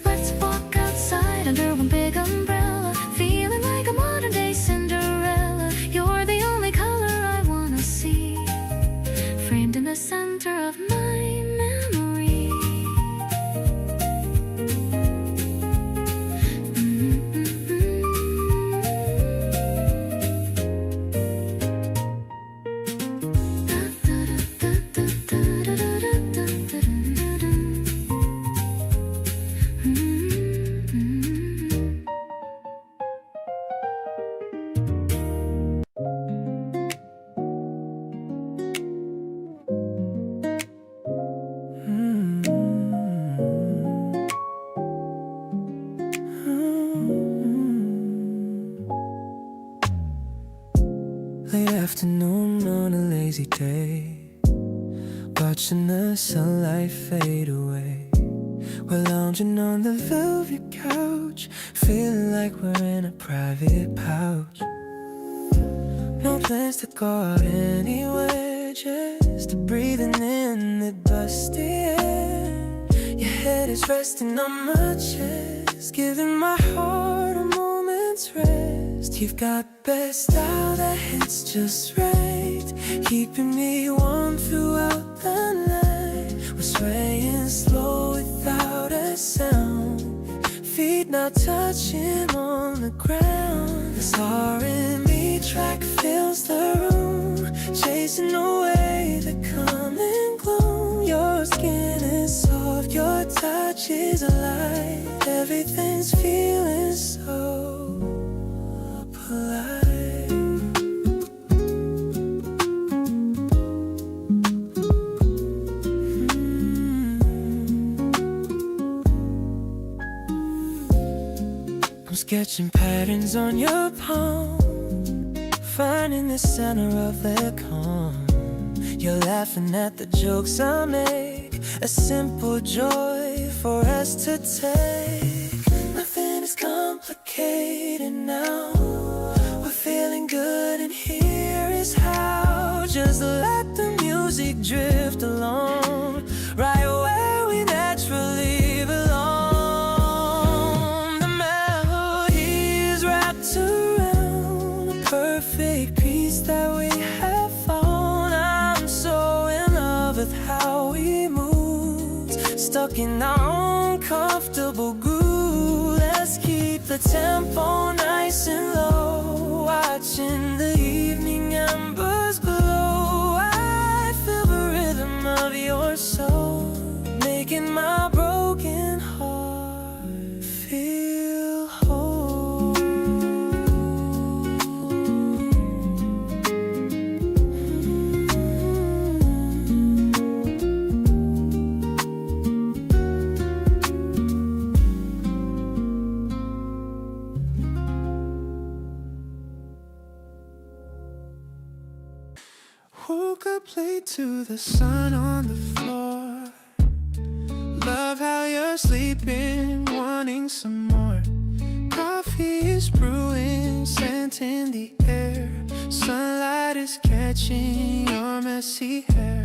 Let's walk outside under one big umbrella, feeling like a modern day Cinderella. You're the only color I wanna see, framed in the center of my memory. Late afternoon on a lazy day, watching the sunlight fade away. We're lounging on the velvet couch, feeling like we're in a private pouch. No plans to go out anywhere, just breathing in the dusty air. Your head is resting on my chest, giving my heart a moment's rest. You've got best style that hits just right, keeping me warm throughout the night. We're swaying slow without a sound, feet not touching on the ground. This R&B track fills the room, chasing away the calming gloom. Your skin is soft, your touch is alive. Everything's feeling so polite. I'm sketching patterns on your palm, finding the center of their calm. You're laughing at the jokes I make, a simple joy for us to take. Nothing is complicated now, we're feeling good and here is how. Just let the music drift along, right where we naturally belong. The melody is wrapped around a perfect piece that we have found. I'm so in love with how we move, stuck in our own comfortable groove. Let's keep the tempo nice and low, watching the evening embers glow. I feel the rhythm your soul, making my broken heart feel whole. Woke up late to the sun on the floor. Love how you're sleeping, wanting some more. Coffee is brewing, scent in the air. Sunlight is catching your messy hair.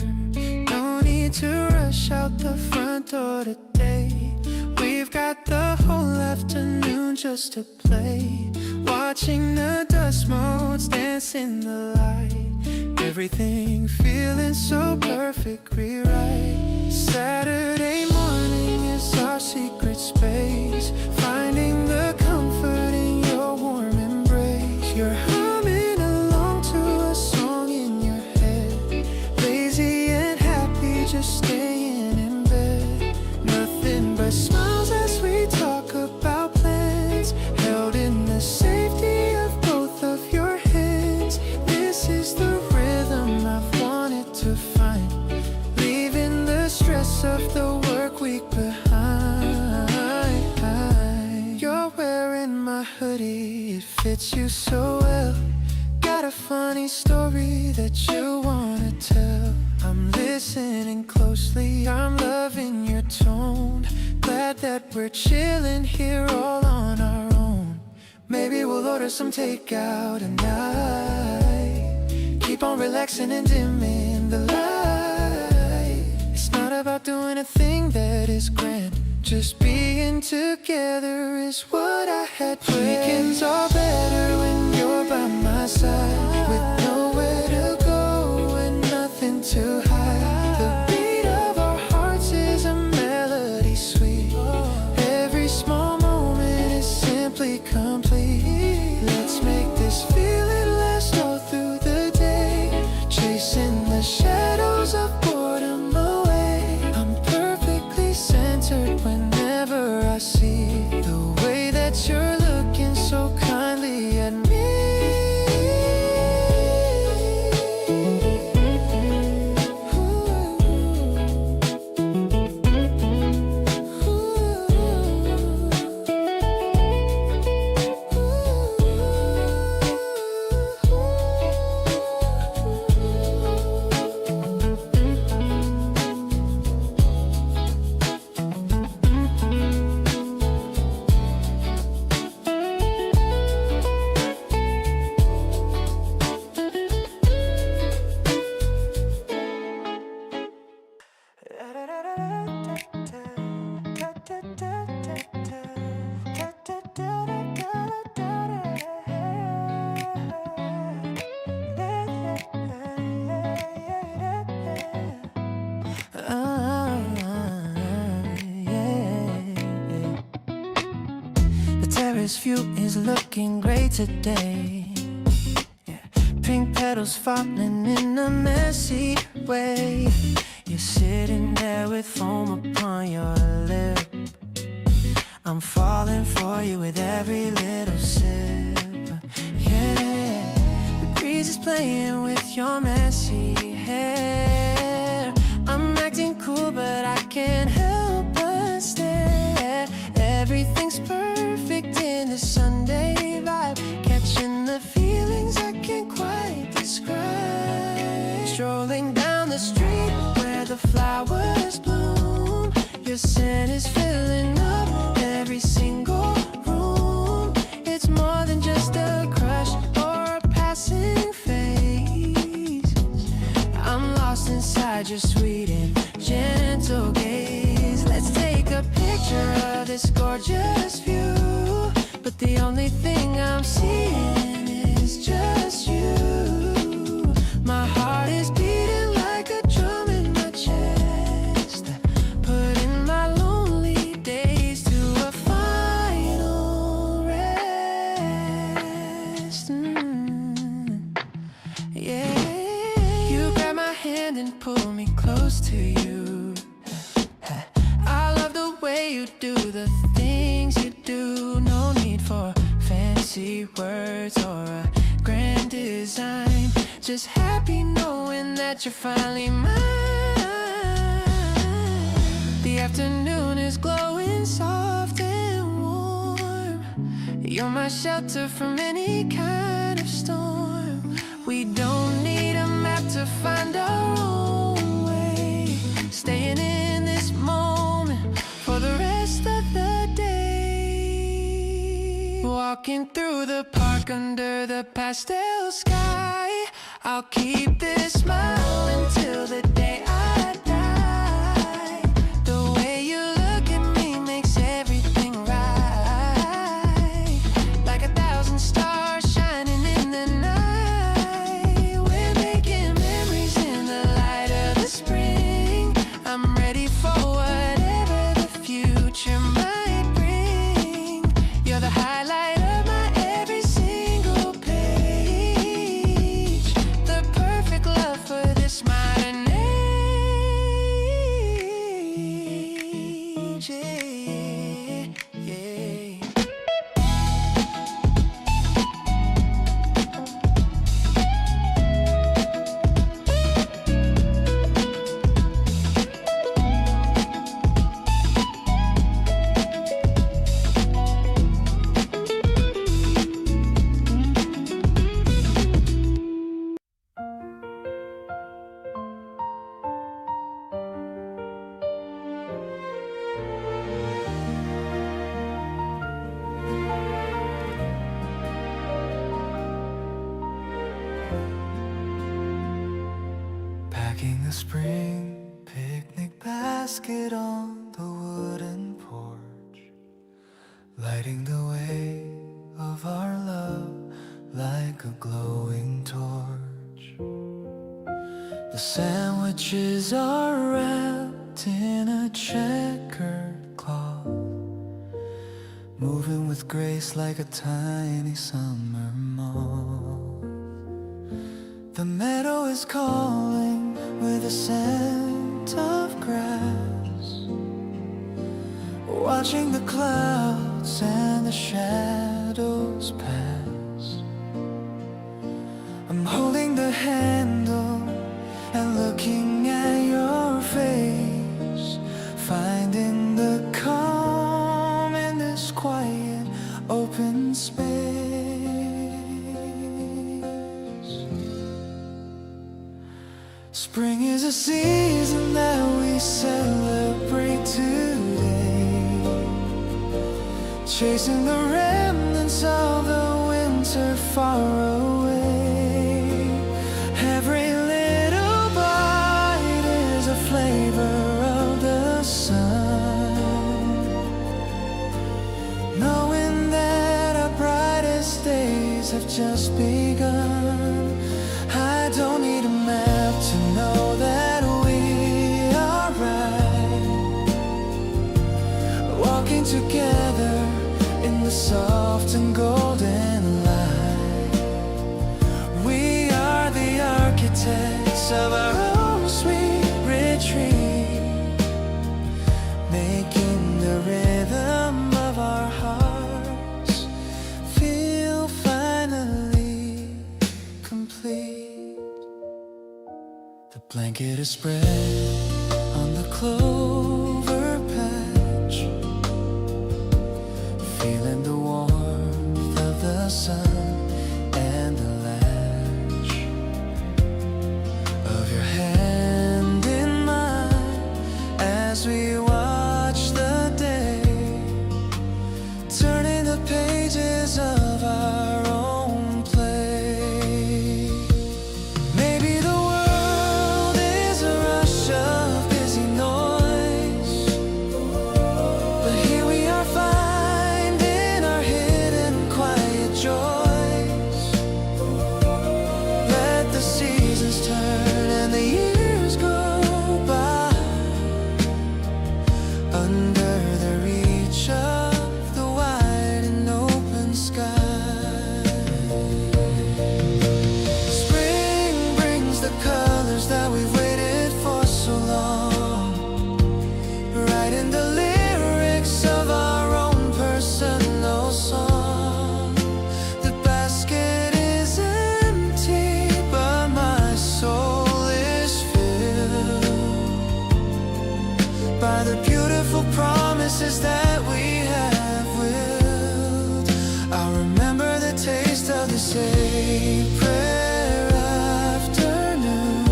No need to rush out the front door today. We've got the whole afternoon just to play. Watching the dust motes dance in the light. Everything feeling so perfect, rewrite. Saturday morning is our secret space. Finding the comfort in your warm embrace. You're humming along to a song in your head. Lazy and happy, just staying in bed. Nothing but smiles as we talk about plans. Held in the safety of both of your hands. This is the rhythm I've wanted to find. Leaving the stress of the work week behind. You're wearing my hoodie, it fits you so well. Got a funny story that you wanna tell. I'm listening closely, I'm loving your tone. Glad that we're chilling here all on our own. Maybe we'll order some takeout tonight. Keep on relaxing and dimming the light. It's not about doing a thing that is grand. Just being together is what I had planned. Weekends are better when you're by my side. With nowhere to go and nothing to hide. The beat of our hearts is a melody sweet. Every small moment is simply complete. Let's make this feeling last all through the day. Chasing the shadows of boredom away. I'm perfectly centered whenever I see the way that you're looking so kindly at me. The terrace view is looking great today. Yeah. Pink petals falling in a messy way. You're sitting there with foam upon your lip. I'm falling for you with every little sip. Yeah, the breeze is playing with your messy hair. I'm acting cool, but I can't help but stare. Everything's perfect in the Sunday vibe. Catching the feelings I can't quite describe. Strolling down the street where the flowers bloom. Your scent is filling up every single room. It's more than just a crush or a passing phase. I'm lost inside your sweet and gentle gaze. Let's take a picture of this gorgeous view. But the only thing I'm seeing is just you. My heart is beating like a drum in my chest. Putting my lonely days to a final rest. Yeah. You grab my hand and pull me close to you. words or a grand design. Just happy knowing that you're finally mine. The afternoon is glowing soft and warm. You're my shelter from any kind of storm. We don't need a map to find our own way. Staying in this moment for the rest of the day. Walking through the park under the pastel sky. I'll keep this smile until the day I die. The way you look at me makes everything right. Like 1,000 stars shining in the night. We're making memories in the light of the spring. I'm ready for whatever the future might bring. You're the highlight of my every single page. The perfect love for this modern age. Yeah, yeah. Packing a spring picnic basket on the wooden porch, lighting the way of our love like a glowing torch. The sandwiches are wrapped in a checkered cloth, moving with grace like a tiny summer moth. The meadow is calling with a scent of grass, watching the clouds and the shadows pass. I'm holding the handle and looking at your face, finding the calm in this quiet open space. Spring is a season that we celebrate today, chasing the remnants of the winter far away. Every little bite is a flavor of the sun, knowing that our brightest days have just begun. I don't need a map to know that we are right, walking together in the soft and golden light. We are the architects of our own sweet retreat, making the rhythm of our hearts feel finally complete. The blanket is spread on the clover patch, feeling the warmth of the sun and the latch of your hand in mine as we watch the day, turning the pages of our own play. Maybe the world is a rush of busy noise, but here we are finding our hidden quiet joys. Let the seasons turn and the years go by, under the reach of the wide and open sky. Spring brings the colors that we've waited for so long, writing the lyrics of our own personal song. The by the beautiful promises that we have willed. I remember the taste of the sacred afternoon,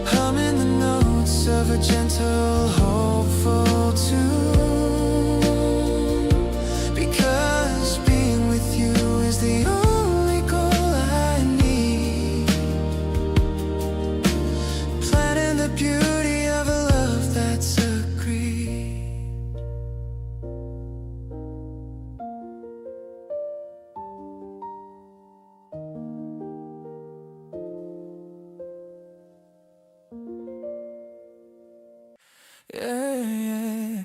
humming the notes of a gentle, hopeful tune, because being with you is the only goal I need, planning the beauty of a love that's agreed. Yeah, yeah.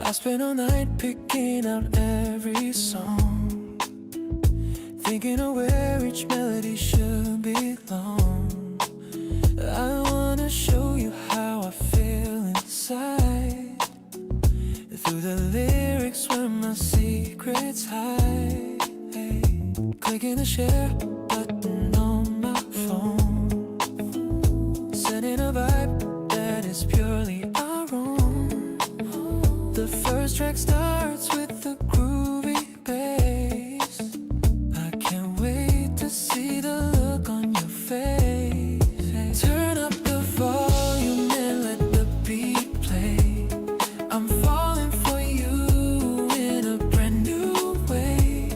I spent all night picking out every song, thinking of where each melody should belong. I wanna show you how I feel inside, through the lyrics where my secrets hide. Clicking the share button on my phone, sending a vibe that is purely our own. The first track starts with the groovy bass. I can't wait to see the look on your face. Turn up the volume and let the beat play. I'm falling for you in a brand new way.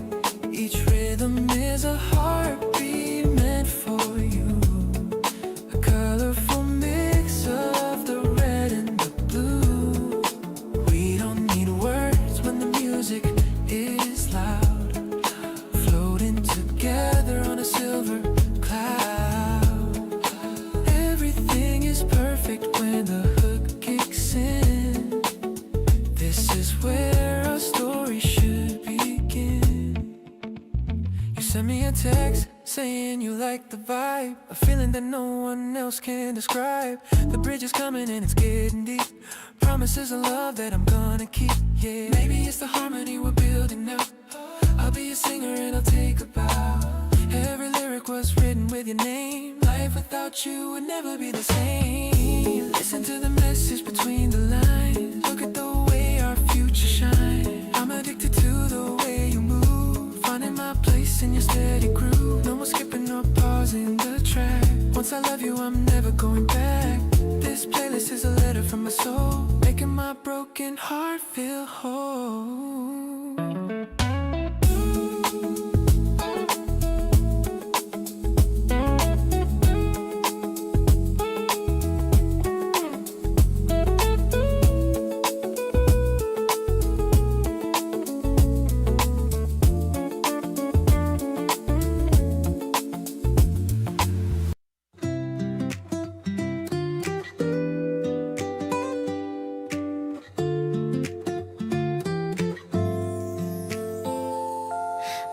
Each rhythm is a heartbeat meant for you, a colorful mix of the red and the blue. We don't need words when the music is loud, floating together on a silver cloud. Everything is perfect when the hook kicks in. This is where our story should begin. You sent me a text saying you like the vibe, a feeling that no one else can describe. The bridge is coming and it's getting deep. Promises of love that I'm gonna keep, yeah. Maybe it's the harmony we're building now. I'll be a singer and I'll take a bow. Every lyric was written with your name. Life without you would never be the same. Listen to the message between the lines. Look at the way our future shines. I'm addicted to the way you move, finding my place in your steady groove. No more skipping or pausing the track. Once I love you, I'm never going back. This playlist is a letter from my soul, making my broken heart feel whole.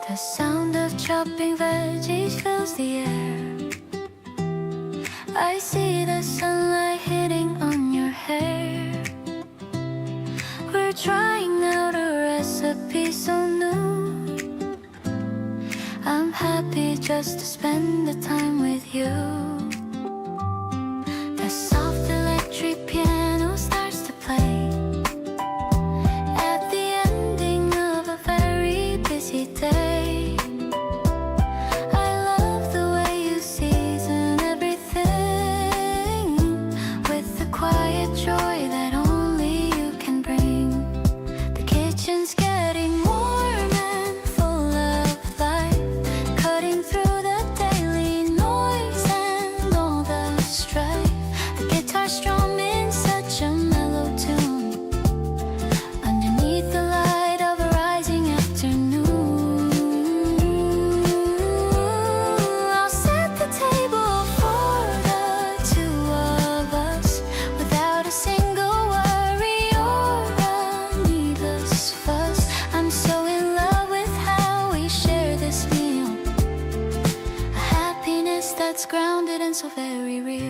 The sound of chopping veggies fills the air. I see the sunlight hitting on your hair. We're trying out a recipe so new. I'm happy just to spend the time with you. The soft electric piano starts to play at the ending of a very busy day. I love the way you season everything with the quiet joy that only you can bring. The kitchen's getting warm and full of life, cutting through the daily noise and that's grounded and so very real.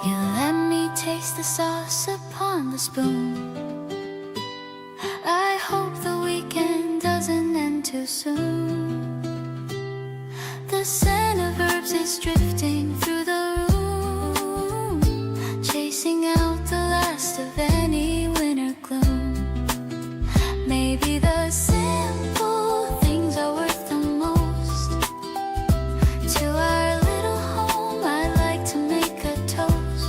You let me taste the sauce upon the spoon. I hope the weekend doesn't end too soon. The scent of herbs is drifting through the room, chasing out the last of any winter gloom. Maybe the simple things are worth the most. To our little home I'd like to make a toast.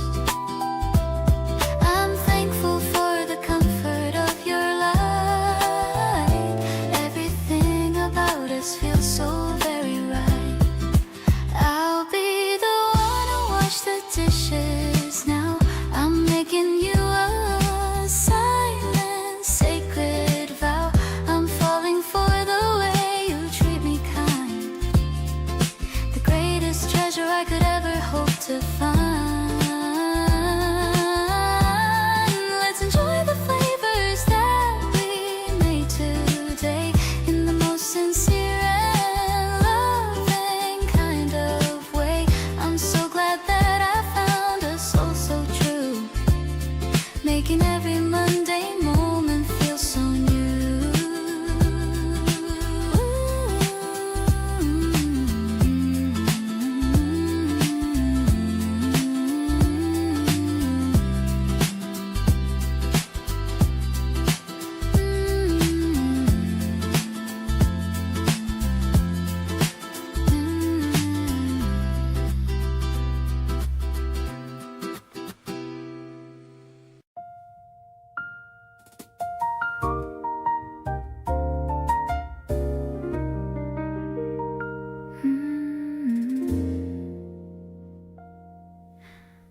I'm thankful for the comfort of your light. Everything about us feels so very right. I'll be the one to wash the dishes now. I'm making you a silent, sacred vow. I'm falling for the way you treat me kind. The greatest treasure I could ever hope to find. Let's enjoy the flavors that we made today in the most sincere and loving kind of way. I'm so glad that I found a soul so true, making every Monday moment feel so new.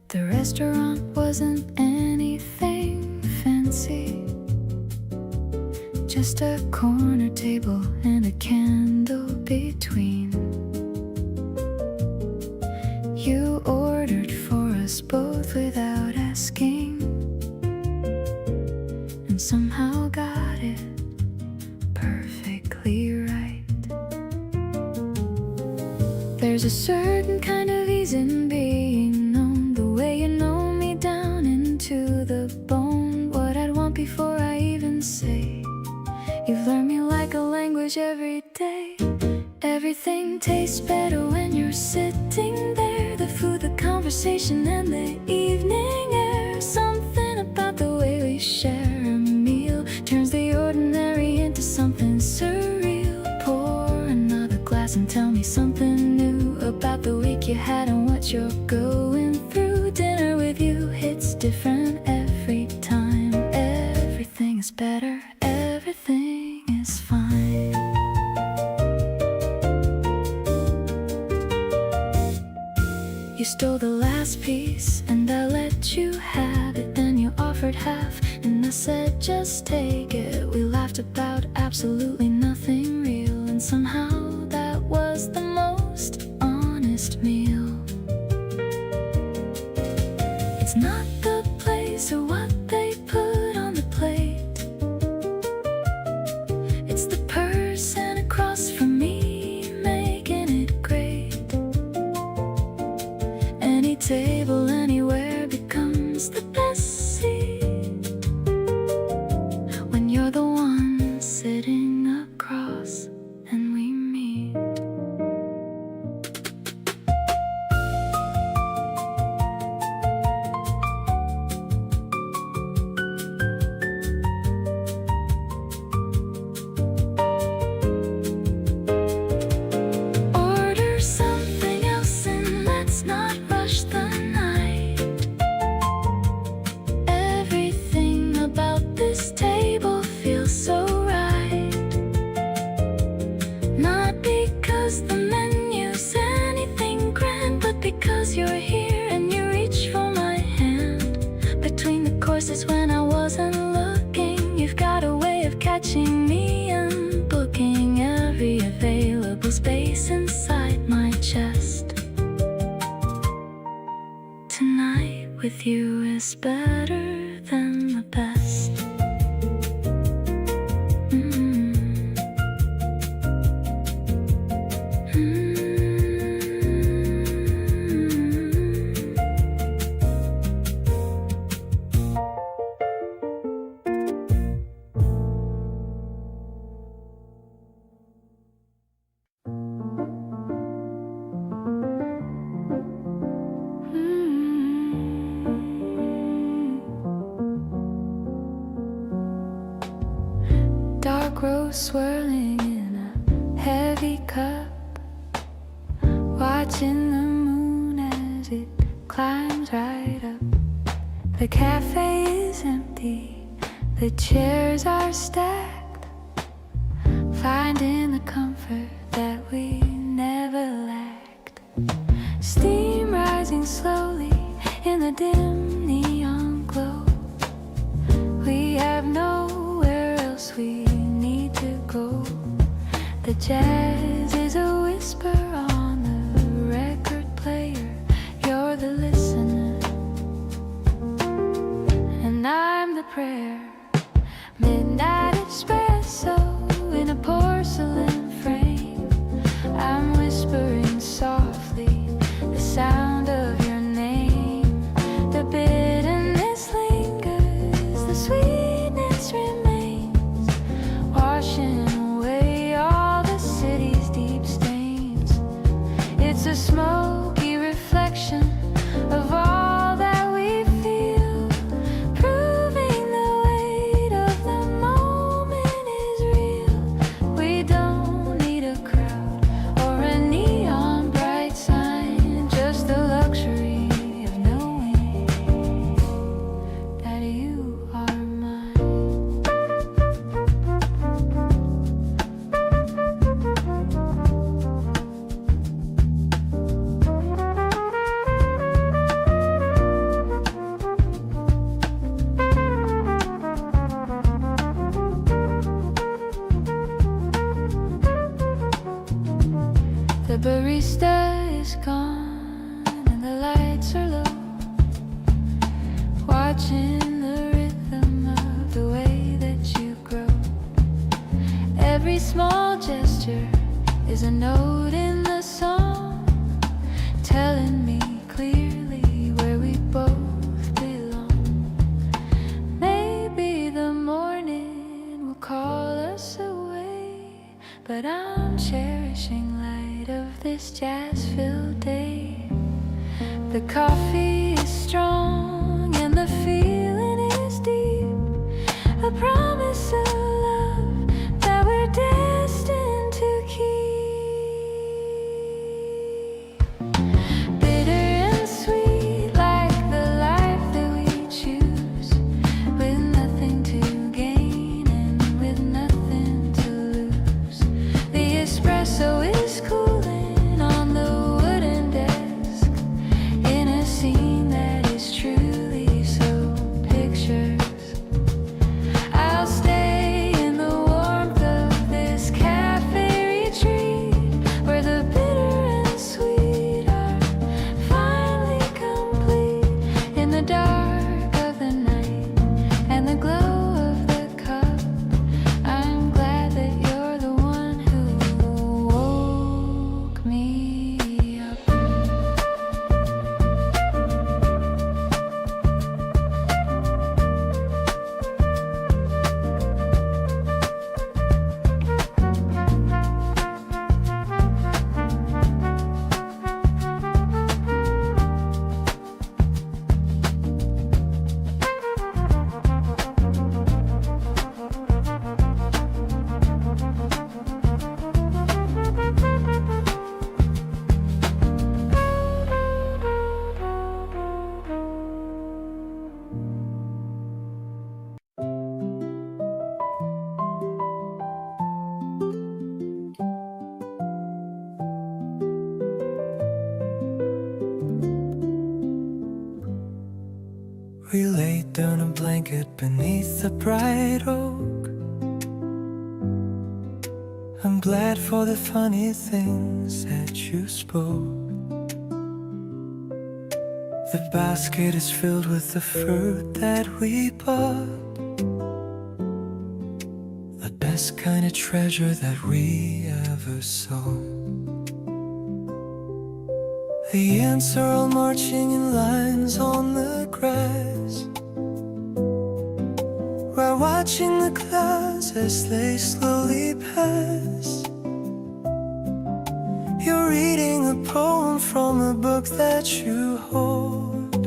The restaurant wasn't anything fancy, just a corner table and a candle between. You ordered for us both without asking, and somehow got it perfectly right. There's a certain kind of ease in being known, the way you know me down into the bone, what I'd want before I even say. You've learned me like a language every day. Everything tastes better when you're sitting there. The food, the conversation, and the evening air. Something about the way we share a meal turns the ordinary into something surreal. Pour another glass and tell me something new about the week you had and what you're going through. Dinner with you hits different every time. Everything is better, everything is fine. You stole the last piece and I let you have it. Then you offered half and I said just take it. We laughed about absolutely nothing real, and somehow that was the most honest meal. It's not the place or what they put on the plate, it's the person across from me making it great. Any table anywhere becomes the best seat when you're the one sitting across and we meet. Order something else and let's not rush the night. Everything about this table feels so right. Not because the menu's anything grand, but because you're here and you reach for my hand. Between the courses when I wasn't looking, you've got a way of catching me and booking every available space inside my chest. Tonight with you is better than the best. swirling in a heavy cup, watching the moon as it climbs right up. The cafe is empty, the chairs are stacked, finding the comfort that we never lacked. Steam rising slowly in the dim neon glow. We have nowhere else we need to go. The jazz is a whisper on the record player. You're the listener, and I'm the prayer. Midnight espresso in a porcelain frame. I'm whispering softly the sound of your name. The bitterness lingers, the sweetness remains, washing away all the city's deep stains. It's a smoky reflection of all that we feel, proving the weight of the moment is real. We don't need a crowd or a neon bright sign, just the luxury of knowing that you are mine. The barista is gone and the lights are low, watching the rhythm of the way that you grow. Every small gesture is a note in the song, telling me clearly where we both belong. Maybe the morning will call us away, but I'm cherishing light of this jazz-filled day. The coffee is strong and the feeling is deep, a promise of love that we're destined to keep. Bitter and sweet like the life that we choose, with nothing to gain and with nothing to lose. The espresso is cooling on the wooden desk, in a scene that is truly so pictures. I'll stay in the warmth of this cafe retreat, where the bitter and sweet are finally complete. In the dark of the night and the glow of the cup, I'm glad that you're the one who woke me up. We laid down a blanket beneath the bright oak. I'm glad for the funny things that you spoke. The basket is filled with the fruit that we bought, the best kind of treasure that we ever saw. The ants are all marching in lines on the grass. We're watching the clouds as they slowly pass. You're reading a poem from a book that you hold,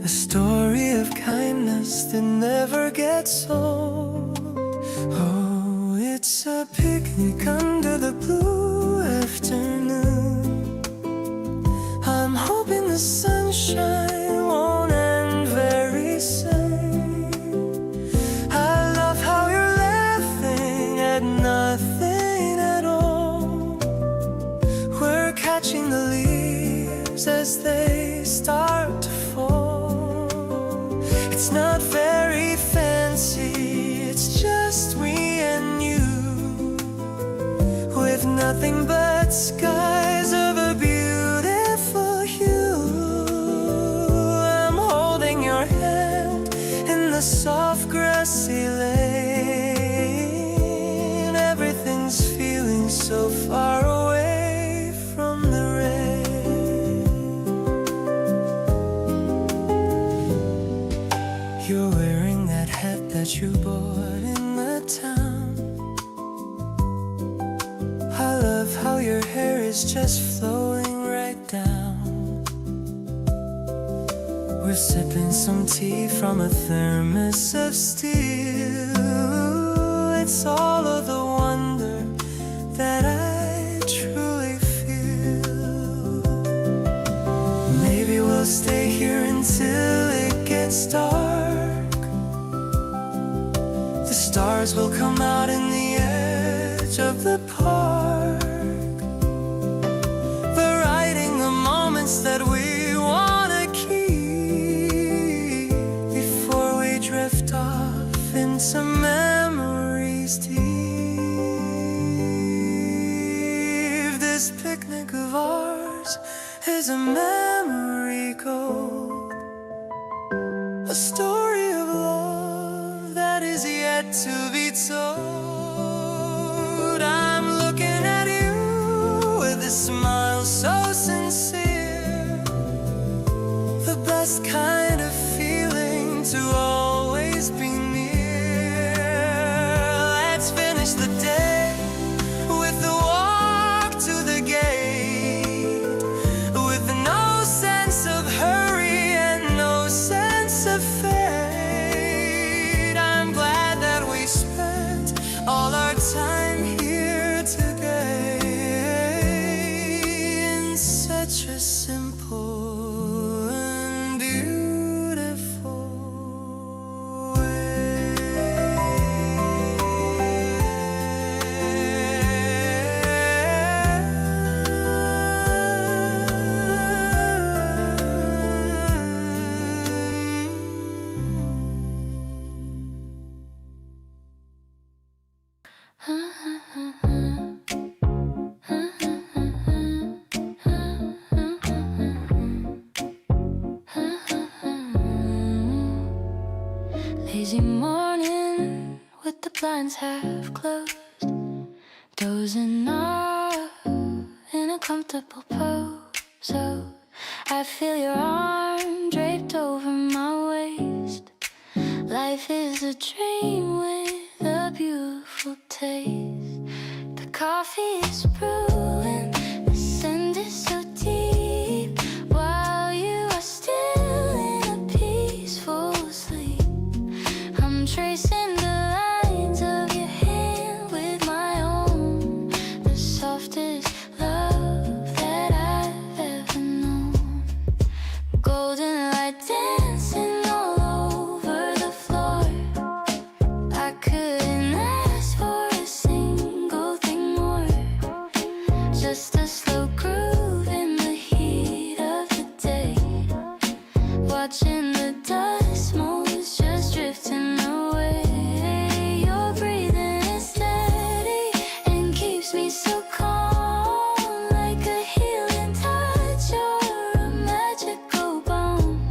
a story of kindness that never gets old. It's a picnic under the blue afternoon. I'm hoping the sunshine won't end very soon. I love how you're laughing at nothing at all. We're catching the leaves as they start to fall. It's not very fancy, it's just we and you, with nothing but skies of a beautiful hue. I'm holding your hand in the soft grassy lane. Everything's feeling so far away from the rain. You're wearing that hat that you bought in the town. I love how your hair is just flowing right down. We're sipping some tea from a thermos of steel. It's all of the wonder that I truly feel. Maybe we'll stay here until it gets dark. The stars will come out in the edge of the park. We're writing the moments that we wanna keep before we drift off into memories deep. This picnic of ours is a memory gold, a story of love that is yet to be told. I'm looking at you with a smile so sincere, the best kind of feeling to always be near. Let's finish the day with the walk to the gate, with no sense of hurry and no sense of fate. I'm glad that we spent all our time here today in such a simple and beautiful way. Lazy morning with the blinds half closed, dozing off in a comfortable pose. So I feel your arm draped over my waist. Life is a dream with a beautiful taste. The coffee is brewing, the scent is so deep, while you are still in a peaceful sleep. I'm tracing the lines of your hand with my own, the softest love that I've ever known. Golden light dancing all over the floor. I couldn't ask for a single thing more. Just a slow groove in the heat of the day. Watching the dust motes just drifting away. Your breathing is steady and keeps me so calm, like a healing touch or a magical balm.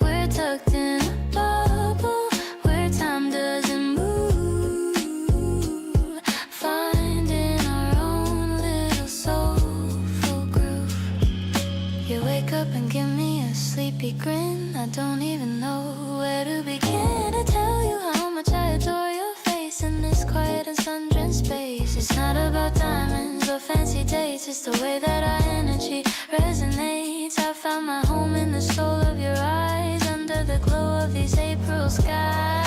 We're tucked in a bubble where time doesn't move, finding our own little soulful groove. You wake up and give me a sleepy grin. I don't even know where to begin to tell you how much I adore your face in this quiet and sun-drenched space. It's not about diamonds or fancy dates, it's the way that our energy resonates. I found my home in the soul of your eyes, under the glow of these April skies.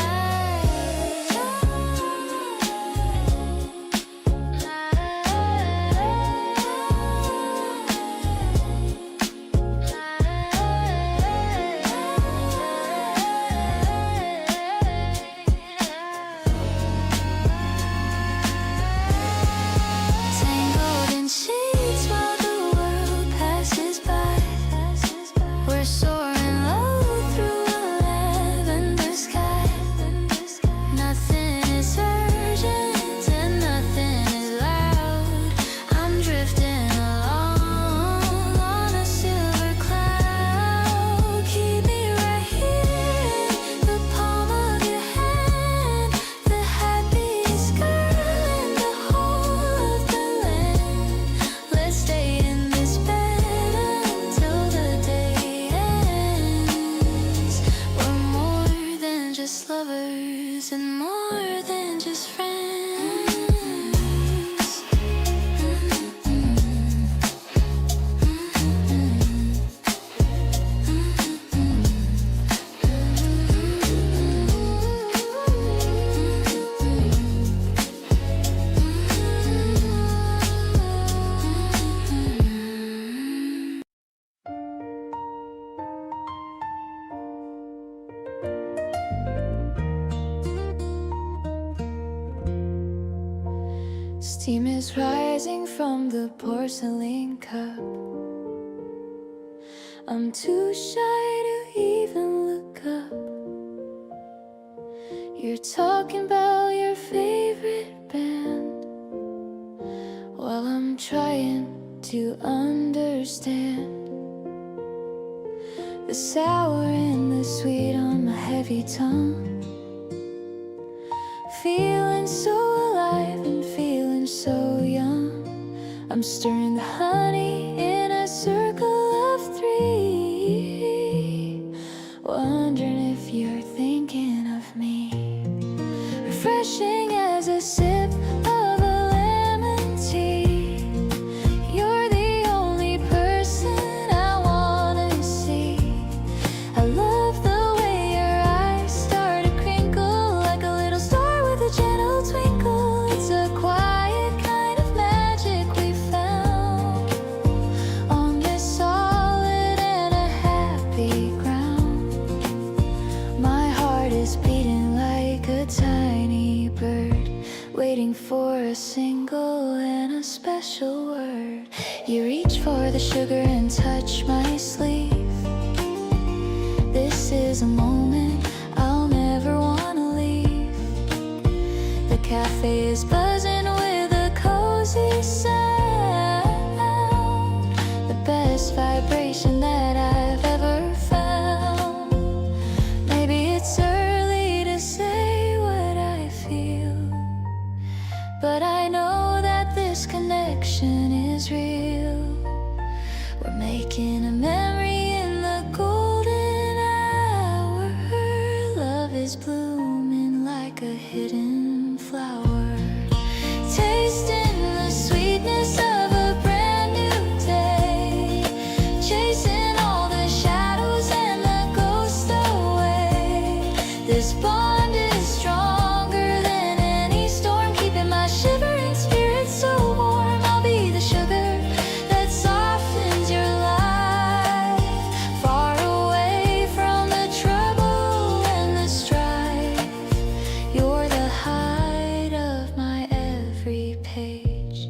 Steam is rising from the porcelain cup. I'm too shy to even look up. You're talking about your favorite band while I'm trying to understand the sour and the sweet on my heavy tongue. Feeling so alive and feeling so young. I'm stirring the honey in a circle of three, wondering if you're thinking of me. Refreshing as a sip of a lemon tea. You're the only person I wanna see. I love the way your eyes start to crinkle like a little star with a gentle twinkle. It's a quiet kind of magic we found on this solid and a happy ground. My heart is beating like a tiny bird, waiting for a single and a special word. You reach for the sugar and touch my sleeve. This is a moment I'll never wanna leave. The cafe is buzzing with a cozy sound, the best vibration that I've ever found. Maybe it's early to say what I feel, but I know that this connection is real. We're making a memory in the golden hour. Love is blooming like a hidden flower, tasting the sweetness of a brand new day, chasing all the shadows and the ghosts away. This bond is stronger than any storm, keeping my shivering spirit so warm. I'll be the sugar that softens your life, far away from the trouble and the strife. You're the height of my every page,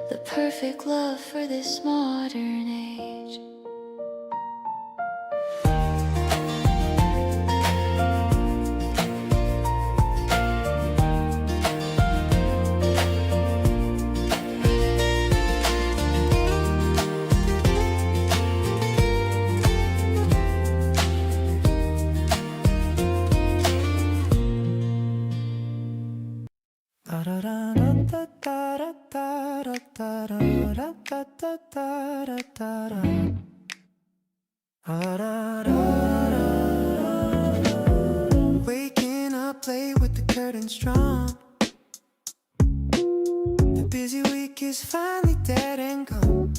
the perfect love for this modern age. Waking up late with the curtains drawn. The busy week is finally dead and gone.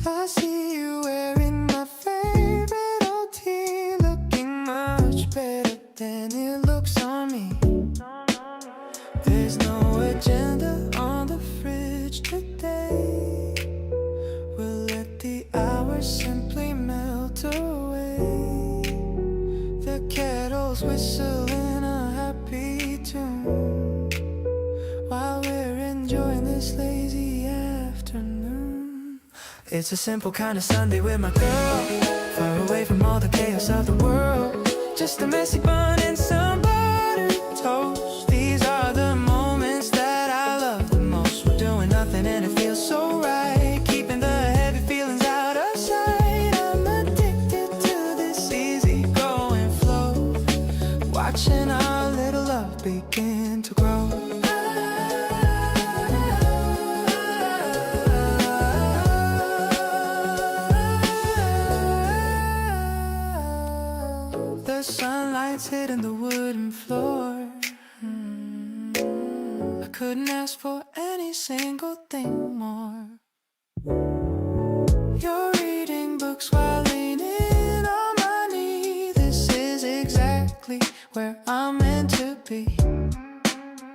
I see you wearing my favorite old tee, looking much better than it looks on me. There's no agenda on the fridge today. We'll let the hours simply melt away. The kettle's whistling a happy tune while we're enjoying this lazy afternoon. It's a simple kind of Sunday with my girl, far away from all the chaos of the world. Just a messy bun and some buttered toast. These are the moments that I love the most. We're doing nothing and it feels so right, keeping the heavy feelings out of sight. I'm addicted to this easy going flow, watching our little love begin to grow. The sunlight's hitting the wooden floor. I couldn't ask for any single thing more. You're reading books while leaning on my knee. This is exactly where I'm meant to be.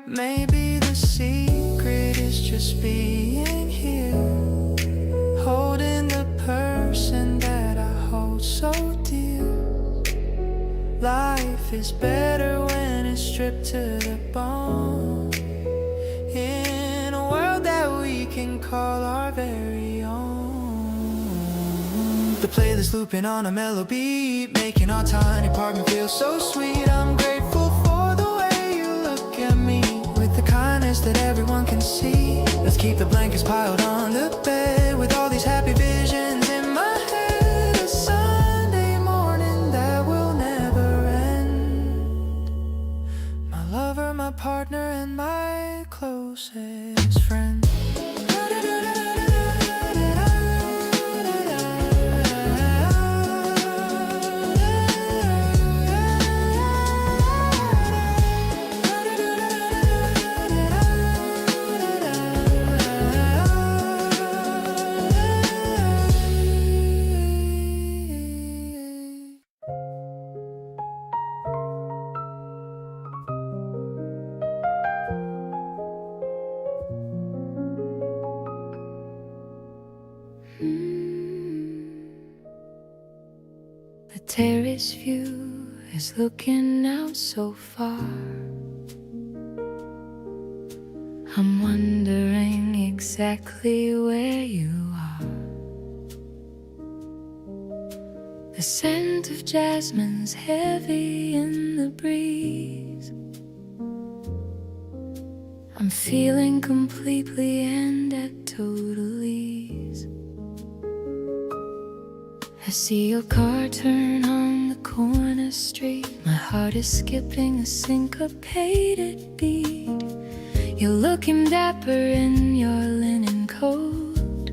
Maybe the secret is just being here, holding the person that I hold so dear. Life is better when been stripped to the bone. In a world that we can call our very own. The playlist looping on a mellow beat, making our tiny apartment feel so sweet. I'm grateful for the way you look at me, with the kindness that everyone can see. Let's keep the blankets piled on the bed, with all these happy visions in my head. A Sunday morning that will never end. My lover, my partner, and my closest friend. The terrace view is looking out so far. I'm wondering exactly where you are. The scent of jasmine's heavy in the breeze. I'm feeling completely and at total ease. I see your car turn on the corner street. My heart is skipping a syncopated beat. You're looking dapper in your linen coat,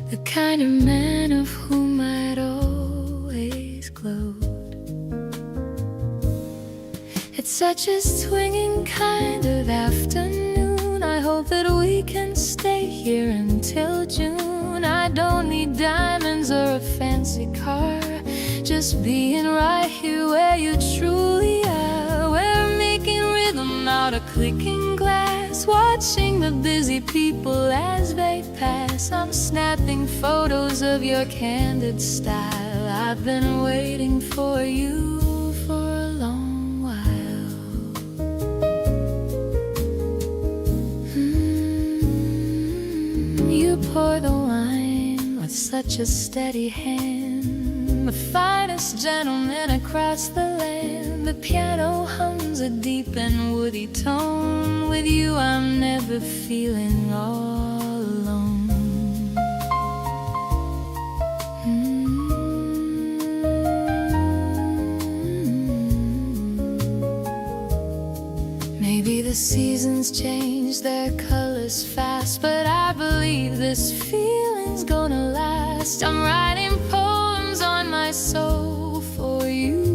the kind of man of whom I'd always gloat. It's such a swinging kind of afternoon. I hope that we can stay here until June. I don't need diamonds or a fancy car, just being right here where you truly are. We're making rhythm out of clicking glass, watching the busy people as they pass. I'm snapping photos of your candid style. I've been waiting for you for a long while. You pour the wine with such a steady hand, the finest gentleman across the land. The piano hums a deep and woody tone. With you I'm never feeling all alone. Maybe the seasons change their colors fast, but I believe this feeling's gonna last. I'm writing poems on my soul for you.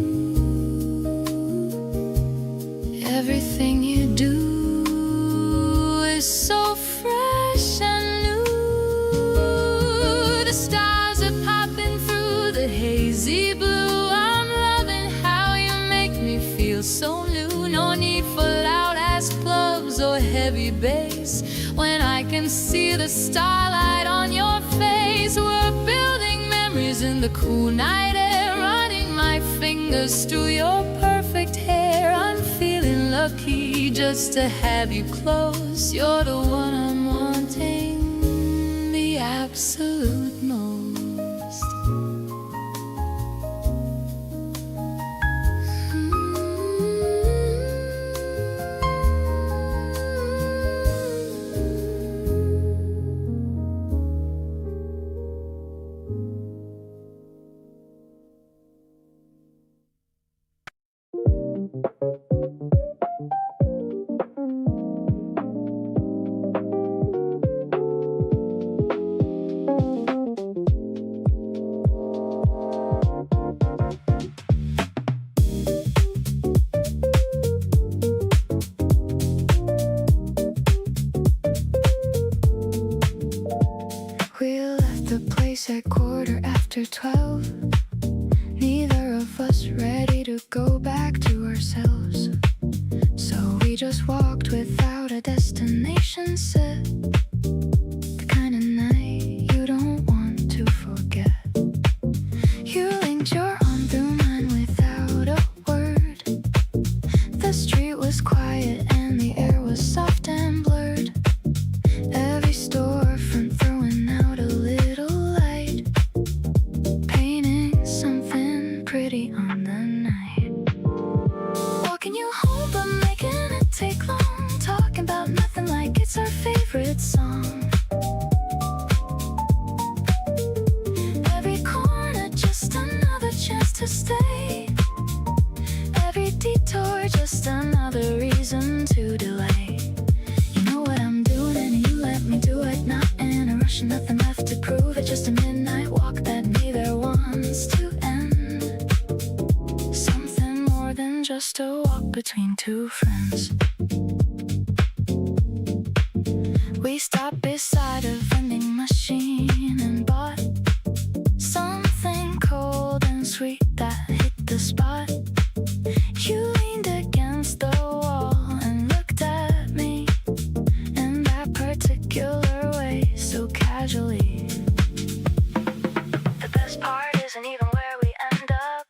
Everything you do is so fresh and new. The stars are popping through the hazy blue. I'm loving how you make me feel so new. No need for loud ass clubs or heavy bass when I can see the starlight on your face. We're building memories in the cool night air, running my fingers through your perfect hair. I'm feeling lucky just to have you close. You're the one I'm wanting the absolute most. We left the place at 12:15. Neither of us ready to go back to ourselves, so we just walked without a destination set. The kind of night you don't want to forget. You linked your arm through mine without a word. just another reason to delay. You know what I'm doing and you let me do it. Not in a rush, nothing left to prove it. Just a midnight walk that neither wants to end. Something more than just a walk between two friends. We stopped beside a vending machine and bought something cold and sweet that hit the spot. You leaned against the wall and looked at me in that particular way, so casually. The best part isn't even where we end up,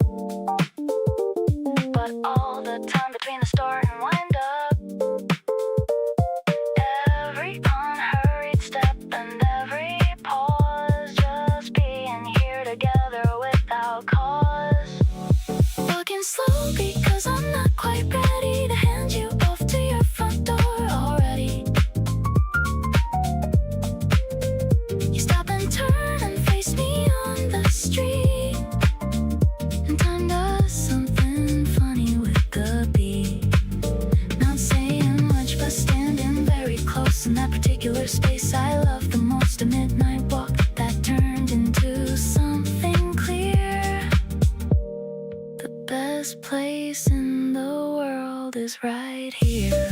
but all the time between the start and wind up. Every unhurried step and every pause, just being here together without cause. Walking slow because I'm not quite ready to hand you off to your front door already. You stop and turn and face me on the street, and time does something funny with the beat. Not saying much but standing very close in that particular space I love the most. A midnight walk that turned into something clear. The best place in the world is right here.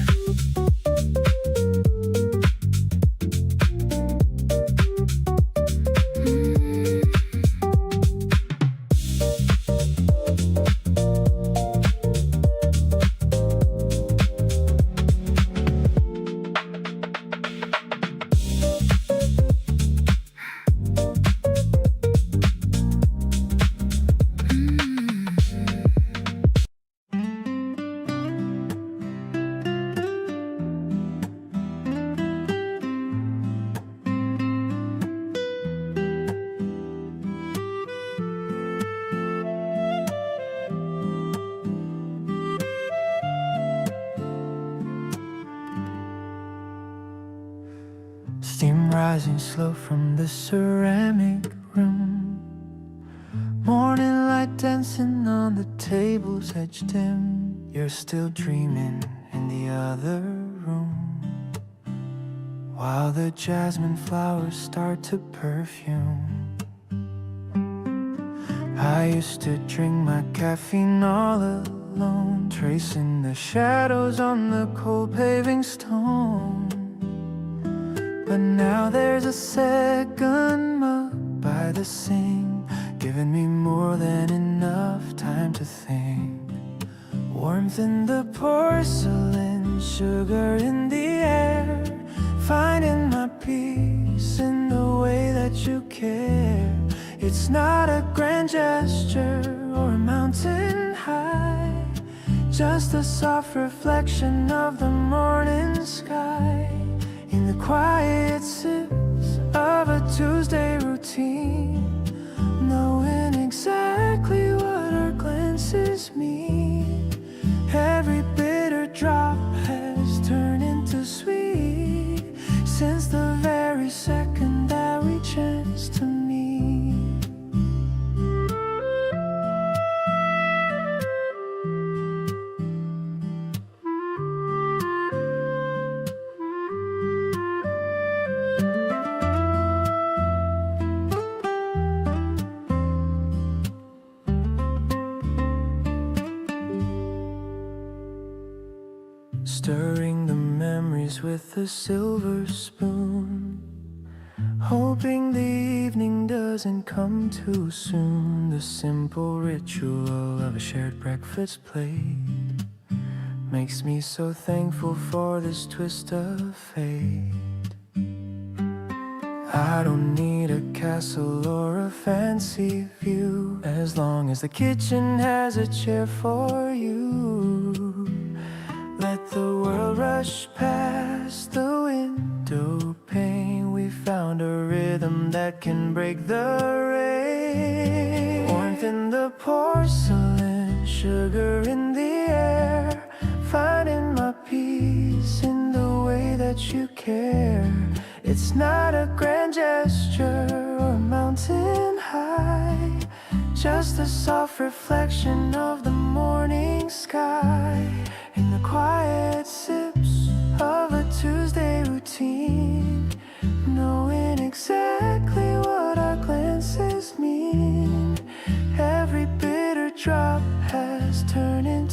Steam rising slow from the ceramic room. Morning light dancing on the table's edge dim. You're still dreaming in the other room, while the jasmine flowers start to perfume. I used to drink my caffeine all alone, tracing the shadows on the cold paving stone. But now there's a second mug by the sink, giving me more than enough time to think. Warmth in the porcelain, sugar in the air, finding my peace in the way that you care. It's not a grand gesture or a mountain high, just a soft reflection of the morning sky. In the quiet sips of a Tuesday routine, knowing exactly what our glances mean. Every bitter drop has turned into sweet since the very second that we chanced to meet. Stirring the memories with a silver spoon, hoping the evening doesn't come too soon. The simple ritual of a shared breakfast plate makes me so thankful for this twist of fate. I don't need a castle or a fancy view, as long as the kitchen has a chair for you. Let the world rush past the window pane. We found a rhythm that can break the rain. Warmth in the porcelain, sugar in the air, finding my peace in the way that you care. It's not a grand gesture or a mountain high, just a soft reflection of the morning sky.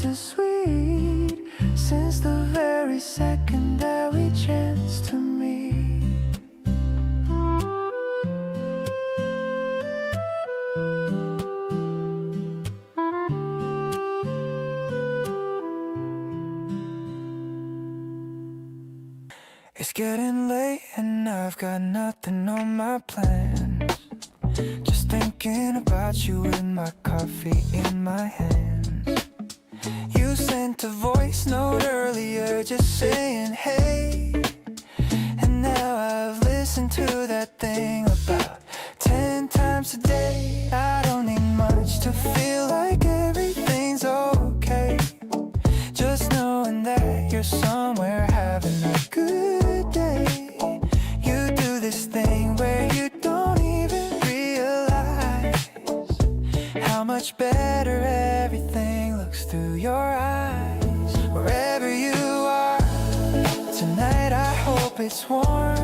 bittersweet since the very second that we chanced to meet. It's getting late and I've got nothing on my plans. Just thinking about you with my coffee in my hands. You sent a voice note earlier just saying hey. And now I've listened to that thing about 10 times a day. I don't need much to feel like everything's okay. Just knowing that you're somewhere having a good day. You do this thing where you don't even realize how much better everything looks through your eyes. Wherever you are tonight, I hope it's warm.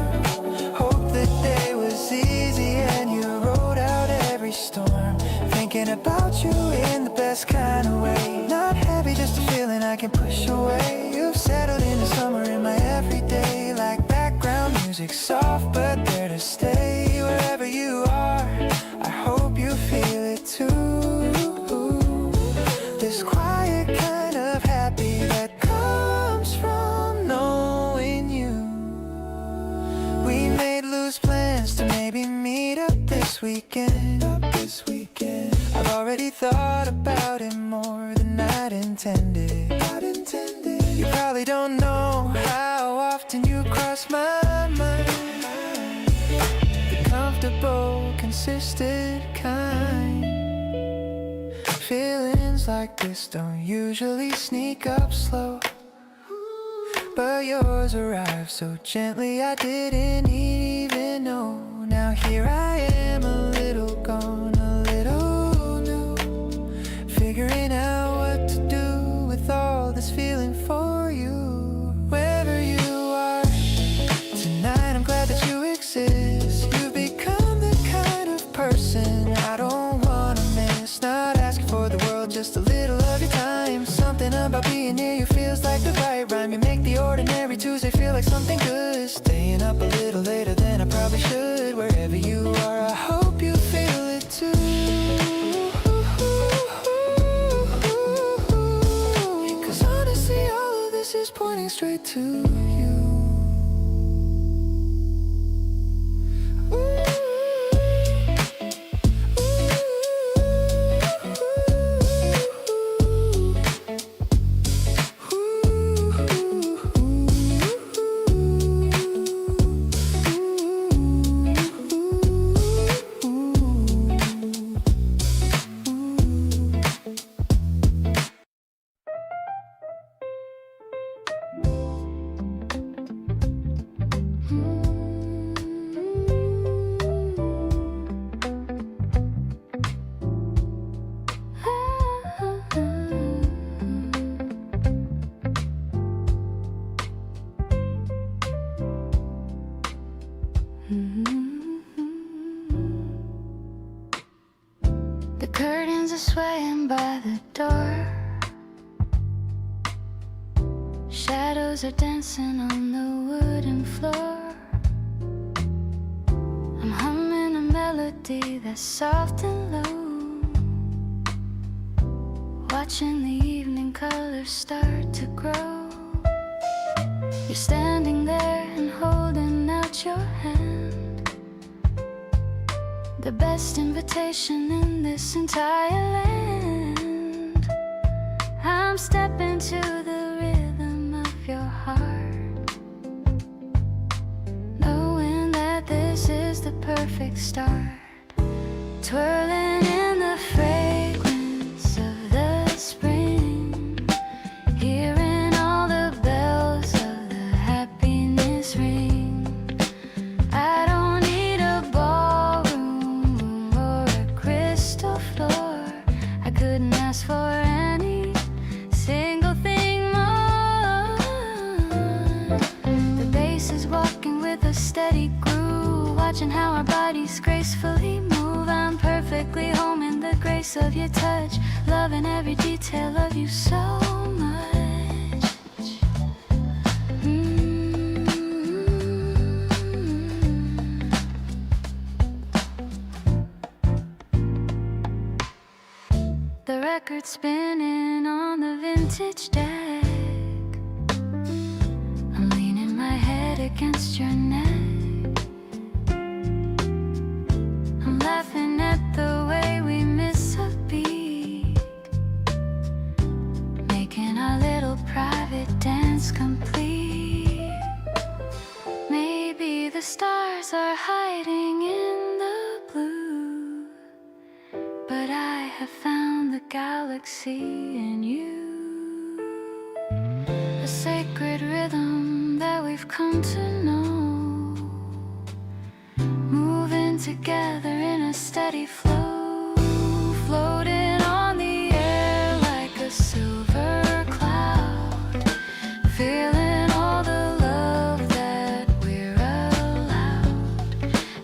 Hope the day was easy and you rode out every storm. Thinking about you in the best kind of way. Not heavy, just a feeling I can push away. You've settled into summer in my everyday. Like background music, soft but there to stay. Wherever you are, I hope you feel it too. This quiet kind of happy that comes from knowing you. We made loose plans to maybe meet up this weekend. I've already thought about it more than I'd intended. You probably don't know how often you cross my mind. The comfortable, consistent kind. Feelings like this don't usually sneak up slow, but yours arrived so gently I didn't even know. Now here I am, a little gone, a little new, figuring out what to do with all this feeling for you. Wherever you are tonight, I'm glad that you exist. You've become the kind of person I don't wanna miss. Not asking for the world, just a little of your time. Something about being near you feels like the right rhyme. You make the ordinary Tuesday feel like something good. Staying up a little later than I probably should. Wherever you are, I hope you feel it too. Cause honestly, all of this is pointing straight to you. The curtains are swaying by the door. Shadows are dancing on the wooden floor. I'm humming a melody that's soft and low, watching the evening colors start to grow. You're standing there and holding out your hand, the best invitation in this entire land. I'm stepping to the rhythm of your heart, knowing that this is the perfect start. Twirling in the fragrance of the spring, hearing all the bells of the happiness ring. I don't need a ballroom or a crystal floor. I couldn't ask for any single thing more. The bass is walking with a steady groove, watching how our bodies gracefully move. I'm perfectly home in the grace of your touch, loving every detail of you so record spinning on the vintage deck. I'm leaning my head against your neck. I'm laughing at the way we miss a beat, making our little private dance complete. Maybe the stars are hiding in the blue, but I have found the galaxy in you. A sacred rhythm that we've come to know, moving together in a steady flow, floating on the air like a silver cloud, feeling all the love that we're allowed.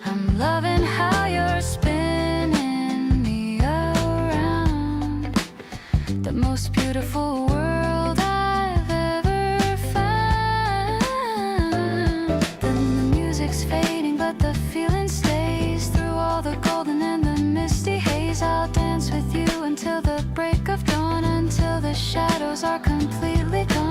I'm loving how you're spinning me around, the most beautiful world I've ever found. Then the music's fading, but the feeling stays through all the golden and the misty haze. I'll dance with you until the break of dawn, until the shadows are completely gone.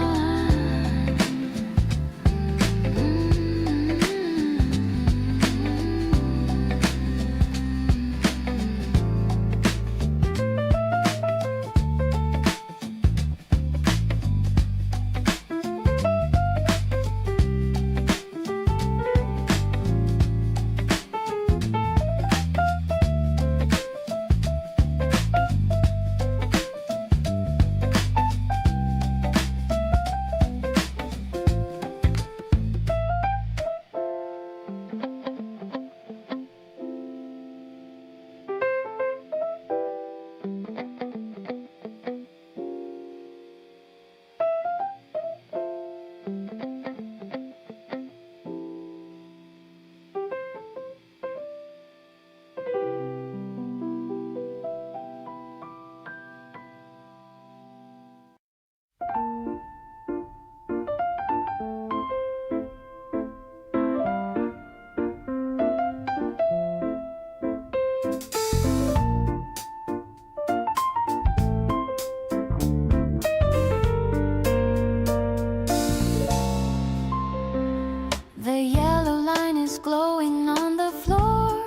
The yellow line is glowing on the floor.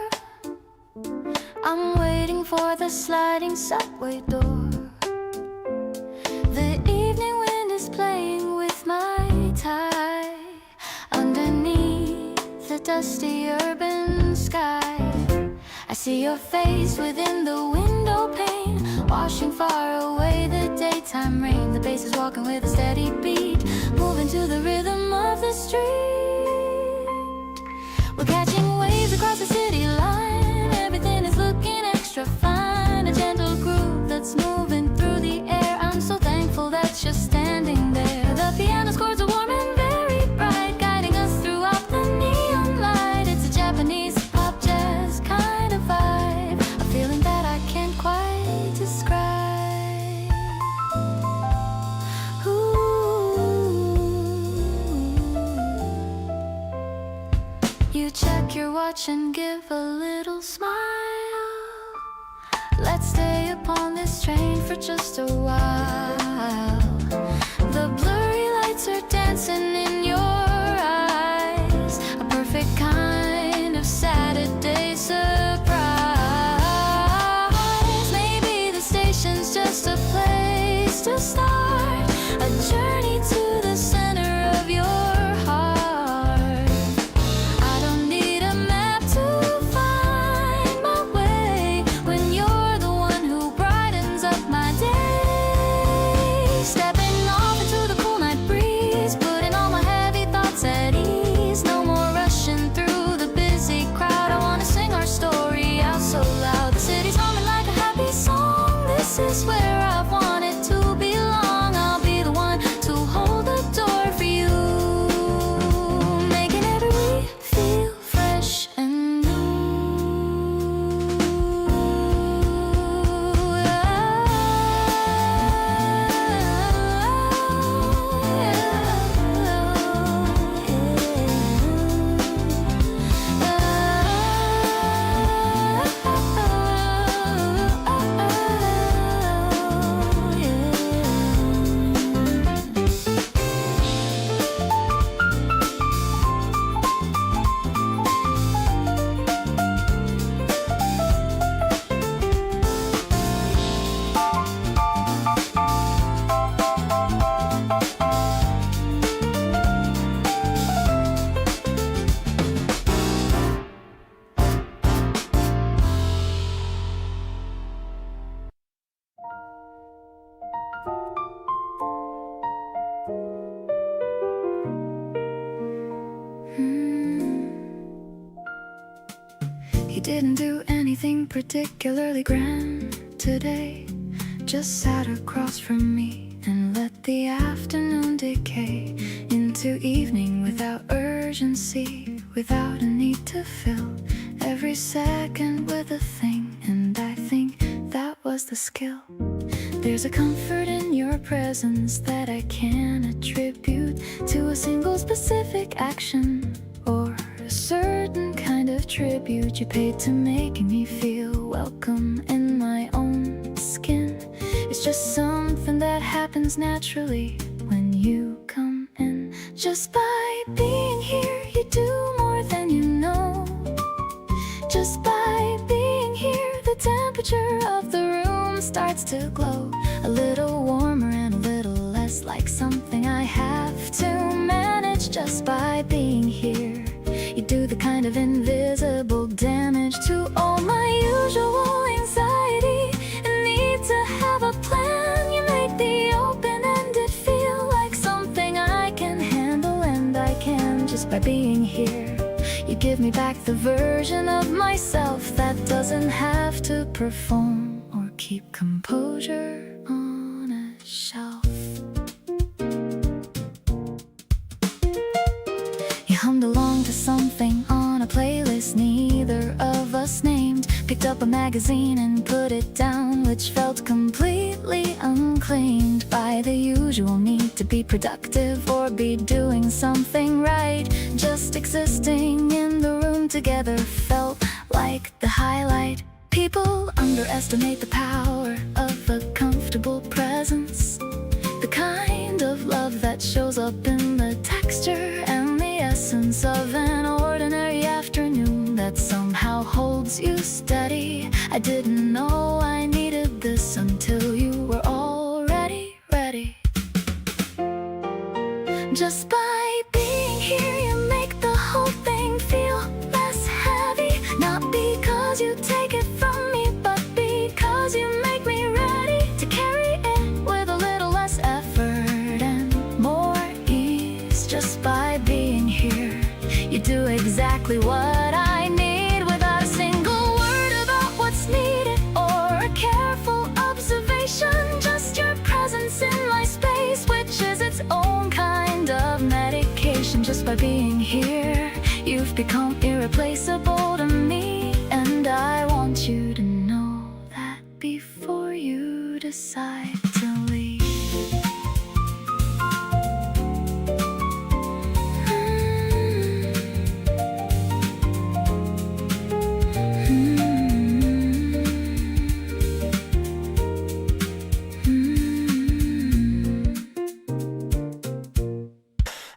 I'm waiting for the sliding subway door. The evening wind is playing with my tie underneath the dusty urban sky. I see your face within the window pane, washing far away the daytime rain. The bass is walking with a steady beat, moving to the rhythm of the street. We're catching waves across the city line. Everything is looking extra fine. A gentle groove that's moving through the air. I'm so thankful that you're standing there. The piano's chords are warm and very bright, guiding us throughout the neon light. It's a Japanese pop jazz kind of vibe, a feeling that I can't quite describe. You check your watch and give a little smile. Let's stay upon this train for just a while. The blurry lights are dancing in your eyes, a perfect kind of Saturday surprise. Maybe the station's just a place to start, a journey to the center of your heart. I don't need a map to find my way when you're the one who brightens up my day. He didn't do anything particularly grand today. Just sat across from me and let the afternoon decay into evening without urgency, without a need to fill every second with a thing. And I think that was the skill. There's a comfort in your presence that I can't attribute to a single specific action or a certain kind of tribute you paid to making me feel welcome in my own skin. It's just something that happens naturally when you come in. Just by being here, you do more than you know. Just by being here, the temperature of the room starts to glow. A little warmer and a little less like something I have to manage. Just by being here, you do the kind of invisible damage to all my usual anxiety and need to have a plan. You make the open-ended feel like something I can handle, and I can. Just by being here, you give me back the version of myself that doesn't have to perform or keep composure on a shelf. You hummed along to something on a playlist neither of us named. Picked up a magazine and put it down, which felt completely unclaimed by the usual need to be productive or be doing something right. Just existing in the room together felt like the highlight. People underestimate the power of a comfortable presence, the kind of love that shows up in the texture and the essence of an ordinary afternoon that somehow holds you steady. I didn't know I needed this until you were already ready. Just by being here, you make the whole thing feel less heavy. Not because you take it from me, but because you make me ready to carry it with a little less effort and more ease. Just by being here, you do exactly what I need without a single word about what's needed or a careful observation. Just your presence in my space, which is its own kind of medication. Just by being here, you've become irreplaceable to me, and I want you to know that before you decide to leave.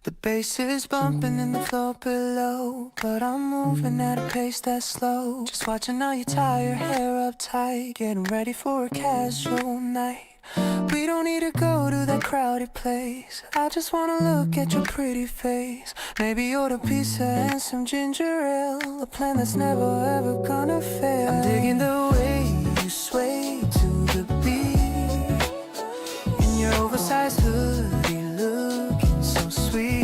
The bass is bumping in the floor below, but I'm moving at a pace that's slow. Just watching how you tie your hair up tight, getting ready for a casual night. We don't need to go to that crowded place. I just wanna look at your pretty face. Maybe order pizza and some ginger ale, a plan that's never ever gonna fail. I'm digging the way you sway to the beat in your oversized hoodie, looking so sweet.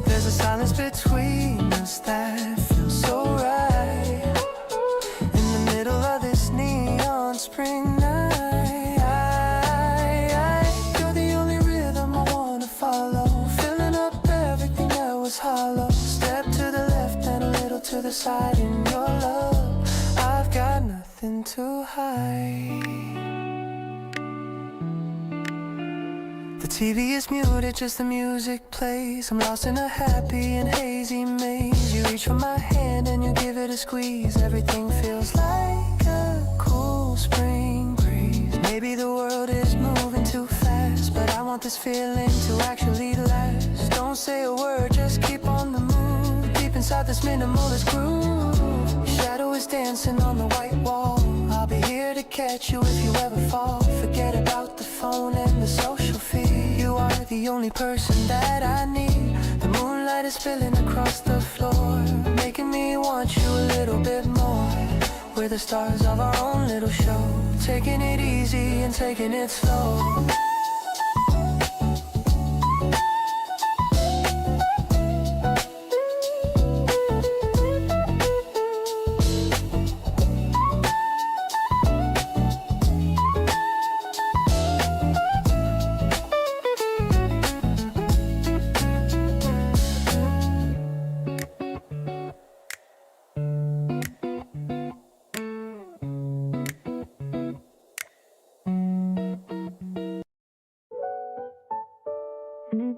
There's a silence between us that feels so right. In the middle of this neon spring night, you're the only rhythm I wanna follow, filling up everything that was hollow. Step to the left and a little to the side in your love. I've got nothing to hide. The TV is muted, just the music plays. I'm lost in a happy and hazy maze. You reach for my hand and you give it a squeeze. Everything feels like a cool spring breeze. Maybe the world is moving too fast, but I want this feeling to actually last. Don't say a word, just keep on the move. Deep inside this minimalist groove, your shadow is dancing on the white wall. I'll be here to catch you if you ever fall. Forget about the phone and the social feed. You are the only person that I need. The moonlight is spilling across the floor, making me want you a little bit more. We're the stars of our own little show, taking it easy and taking it slow.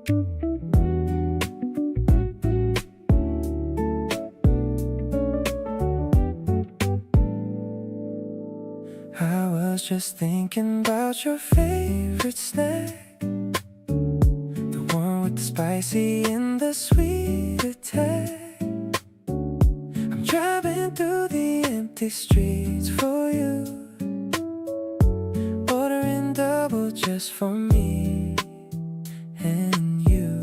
I was just thinking about your favorite snack, the one with the spicy and the sweet attack. I'm driving through the empty streets for you, ordering double just for me and you.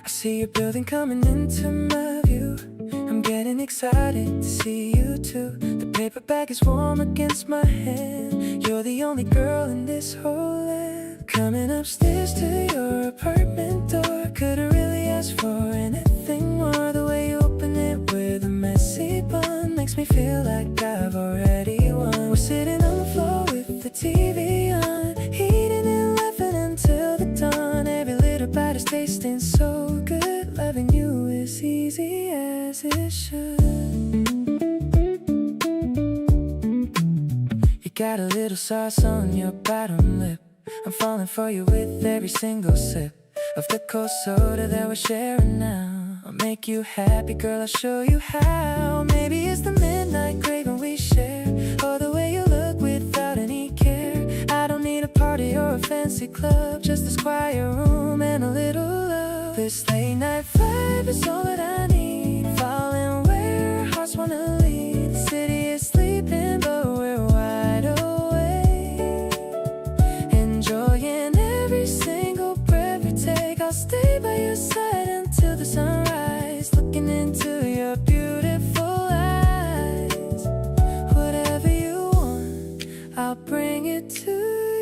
I see your building coming into my view. I'm getting excited to see you too. The paper bag is warm against my hand. You're the only girl in this whole land. Coming upstairs to your apartment door, couldn't really ask for anything more. The way you open it with a messy bun makes me feel like I've already won. We're sitting on the floor with the TV on, eating and laughing until the dawn. Every little bite is tasting so good. Loving you is easy as it should. You got a little sauce on your bottom lip. I'm falling for you with every single sip of the cold soda that we're sharing now. I'll make you happy, girl, I'll show you how. Maybe it's the midnight craving we share, or the way you look without any care. I don't need a party or a fancy club, just this quiet room and a little love. This late night vibe is all that I need, falling where our hearts wanna lead. The city is sleeping but we're wide awake, enjoying every single breath we take. I'll stay by your side until the sunrise, looking into your beautiful eyes. Whatever you want, I'll bring it to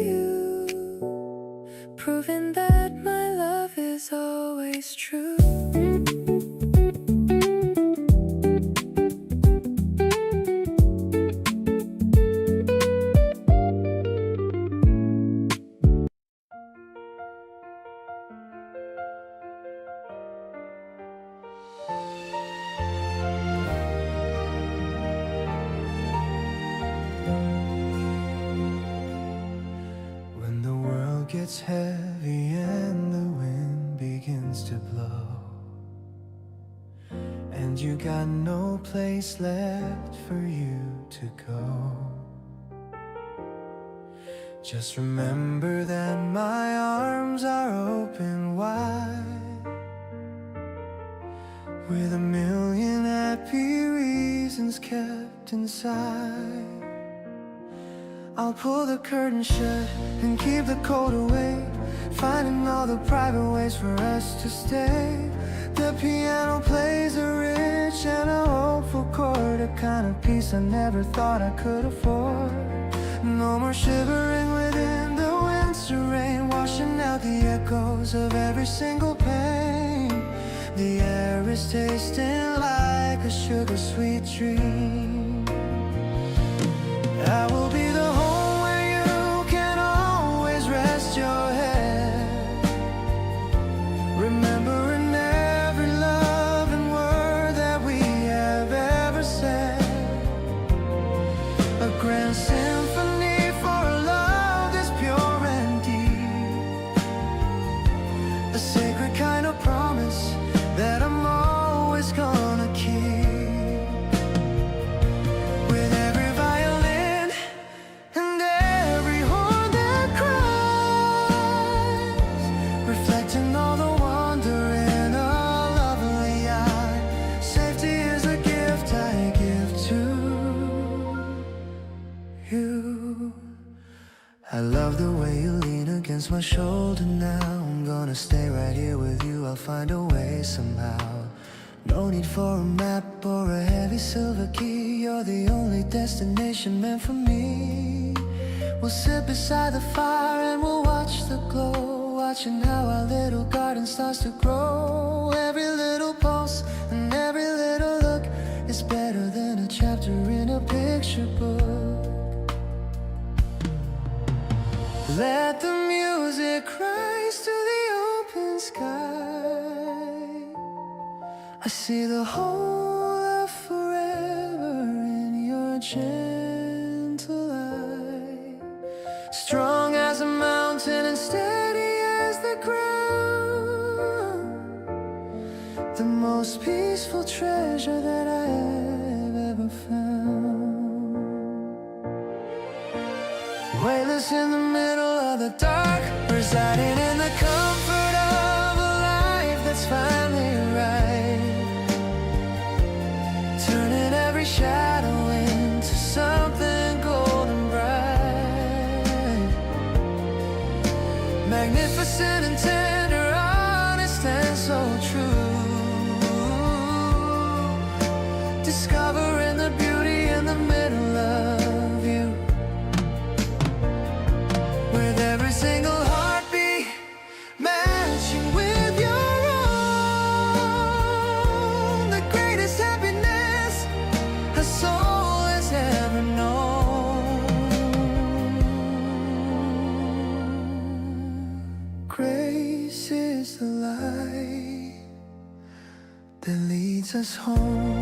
you, proving that my love is always true. When the world gets heavy and the wind begins to blow, and you got no place left for you to go, just remember that my arms are open wide, with a million happy reasons kept inside. I'll pull the curtain shut and keep the cold away, finding all the private ways for us to stay. The piano plays a rich and a hopeful chord, a kind of peace I never thought I could afford. No more shivering within the winter rain, washing out the echoes of every single pain. The air is tasting like a sugar-sweet dream. I will be the home where you can always rest your head, remembering every loving word that we have ever said. A grand symphony for a love that's pure and deep, a sacred kind of promise that I'm always gonna keep. With every violin and every horn that cries, reflecting all the wonder in a lovely eye. Safety is a gift I give to you. I love the way you lean against my shoulder now. I'm gonna stay right here with you, I'll find a way somehow. No need for a map or a heavy silver key, you're the only destination meant for me. We'll sit beside the fire and we'll watch the glow, watching how our little garden starts to grow. Every little pulse and every little look is better than a chapter in a picture book. Let the music rise to the open sky. I see the whole of forever in your gentle eye. Strong as a mountain and steady as the ground. treasure that I've ever found. Weightless in the middle of the dark, residing in the comfort of a life that's finally right, turning every shadow into something golden bright, magnificent and tender, honest and so true, discovering the beauty in the middle of you, with every single heartbeat matching with your own, the greatest happiness a soul has ever known. Grace is the light that leads us home.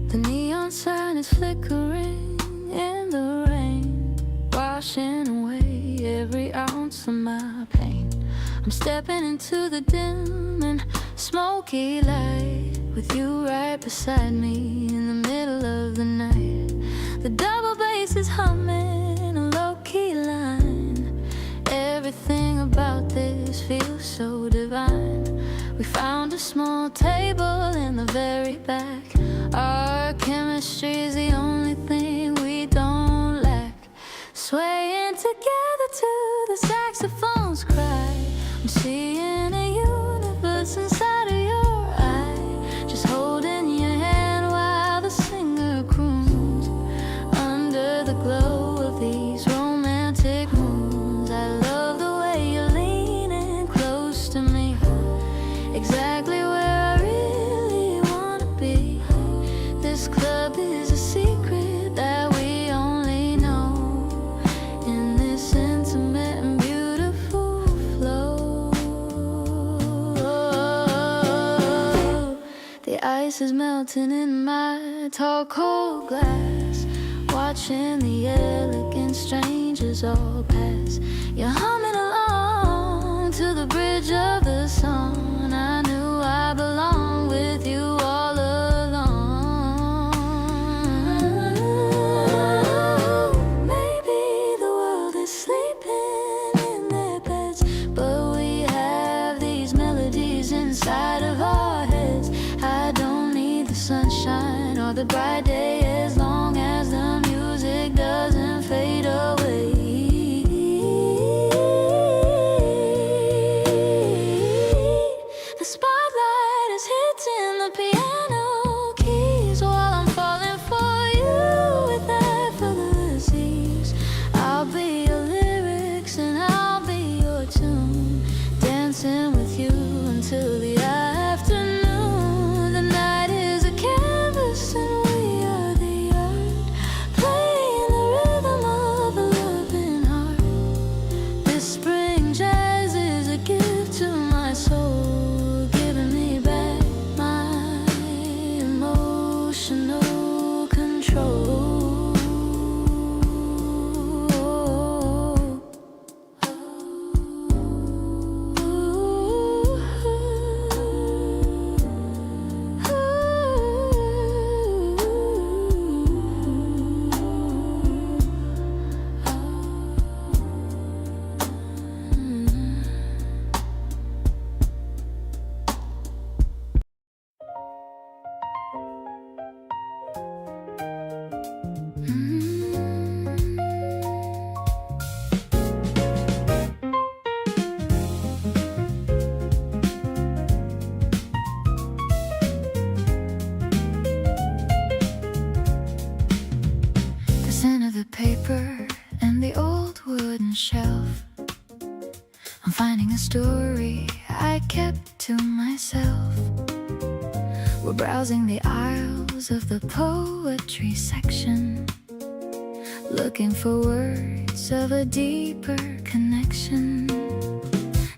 The neon sign is flickering in the rain, washing away every ounce of my pain. I'm stepping into the dim and smoky light, with you right beside me in the middle of the night. The double bass is humming a low-key line. Everything about this feels so divine. We found a small table in the very back. Our chemistry's the only thing we don't lack. Swaying together to the saxophone's cry. I'm seeing a universe inside of your eye. Just holding your hand while the singer croons. Under the glow of these romantic moons, I love the way you're leaning close to me, exactly where I really wanna be. This club is a secret that we only know, in this intimate and beautiful flow. The ice is melting in my tall cold glass, watching the elegant strangers all pass. You're humming along to the bridge of the song. I knew I belonged with you all along. Maybe the world is sleeping in their beds, but we have these melodies inside of our heads. I don't need the sunshine or the bright day, as long as the music doesn't fade away. The spotlight is hitting the piano keys while I'm falling for you with effortless. I'll be your lyrics and I'll be your tune, dancing with you until the afternoon. The night is a canvas and we are shelf. I'm finding a story I kept to myself. We're browsing the aisles of the poetry section, looking for words of a deeper connection.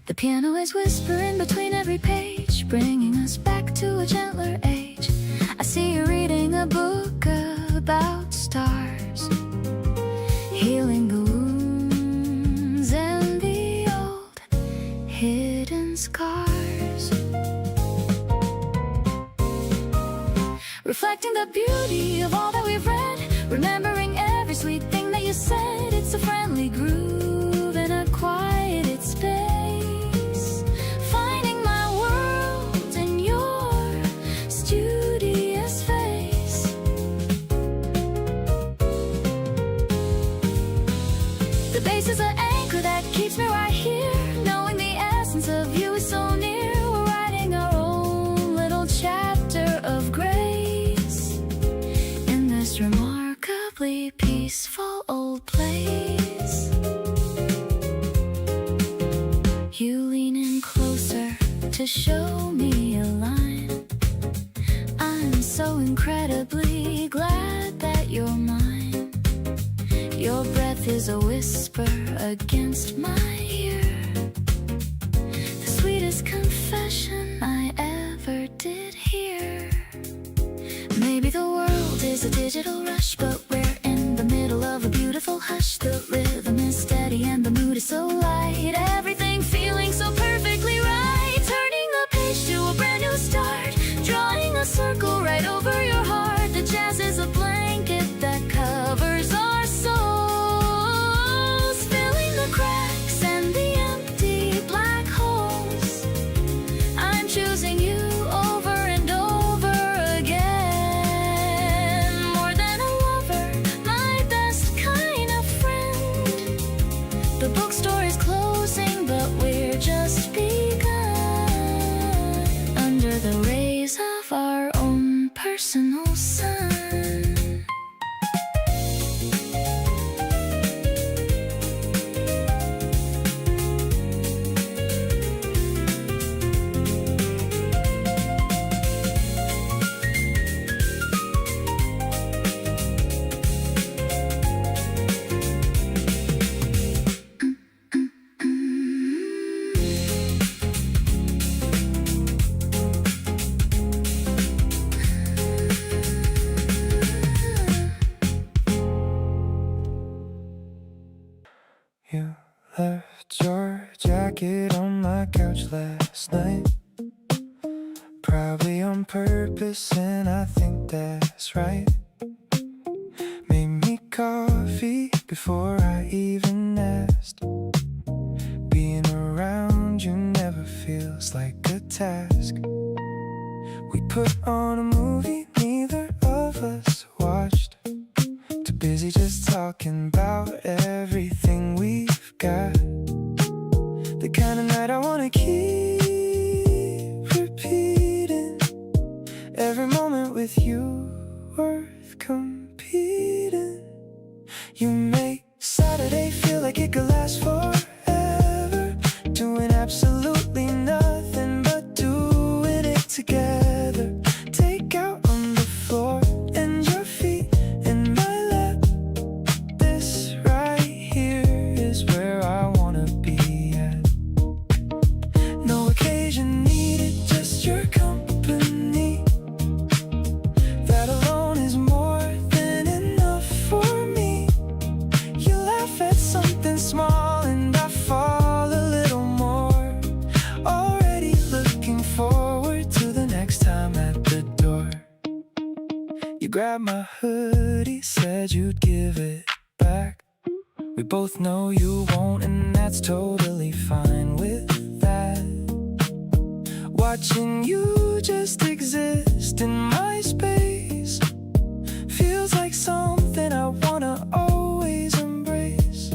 The piano is whispering between every page, bringing us back to a gentler age. I see you reading a book about stars, healing the wounds and the old hidden scars, reflecting the beauty of all that we've read, remembering every sweet thing that you said. It's a friendly groove in a quieted space, finding my world in your studious face. The bass is an anchor that keeps me right here, knowing the essence of you is so near. We're writing our own little chapter of grace in this remarkably peaceful old place. You lean in closer to show me a line. I'm so incredibly glad that you're mine. Your breath is a whisper against my ear, the sweetest confession I ever did hear. Maybe the world is a digital rush, but we're in the middle of a beautiful hush. The rhythm is steady and the mood is so light, everything feeling so perfectly right. Turning the page to a brand new start, drawing a circle right over your heart. The jazz is a blanket that covers our souls, filling the cracks and the empty black holes. I'm choosing you over and over again, more than a lover, my best kind of friend. The bookstore is closing, but we're just begun, under the rays of our own personal sun. You left your jacket on my couch last night, probably on purpose, and I think that's right. Made me coffee before I even asked. Being around you never feels like a task. We put on a movie neither of us watched, too busy just talking about everything we've got. The kind of night I wanna keep repeating, every moment with you worth competing. You make Saturday feel like it could last forever, doing absolutely nothing but doing it together. Take out on the floor and your feet in my lap. This right here is where I wanna be at. No occasion needed, just your company. That alone is more than enough for me. You laugh at something small and I fall a little more, already looking forward to the next time at the door. You grabbed my hoodie, said you'd give it back. We both know you won't, and that's totally fine with that. Watching you just exist in my space feels like something I wanna always embrace.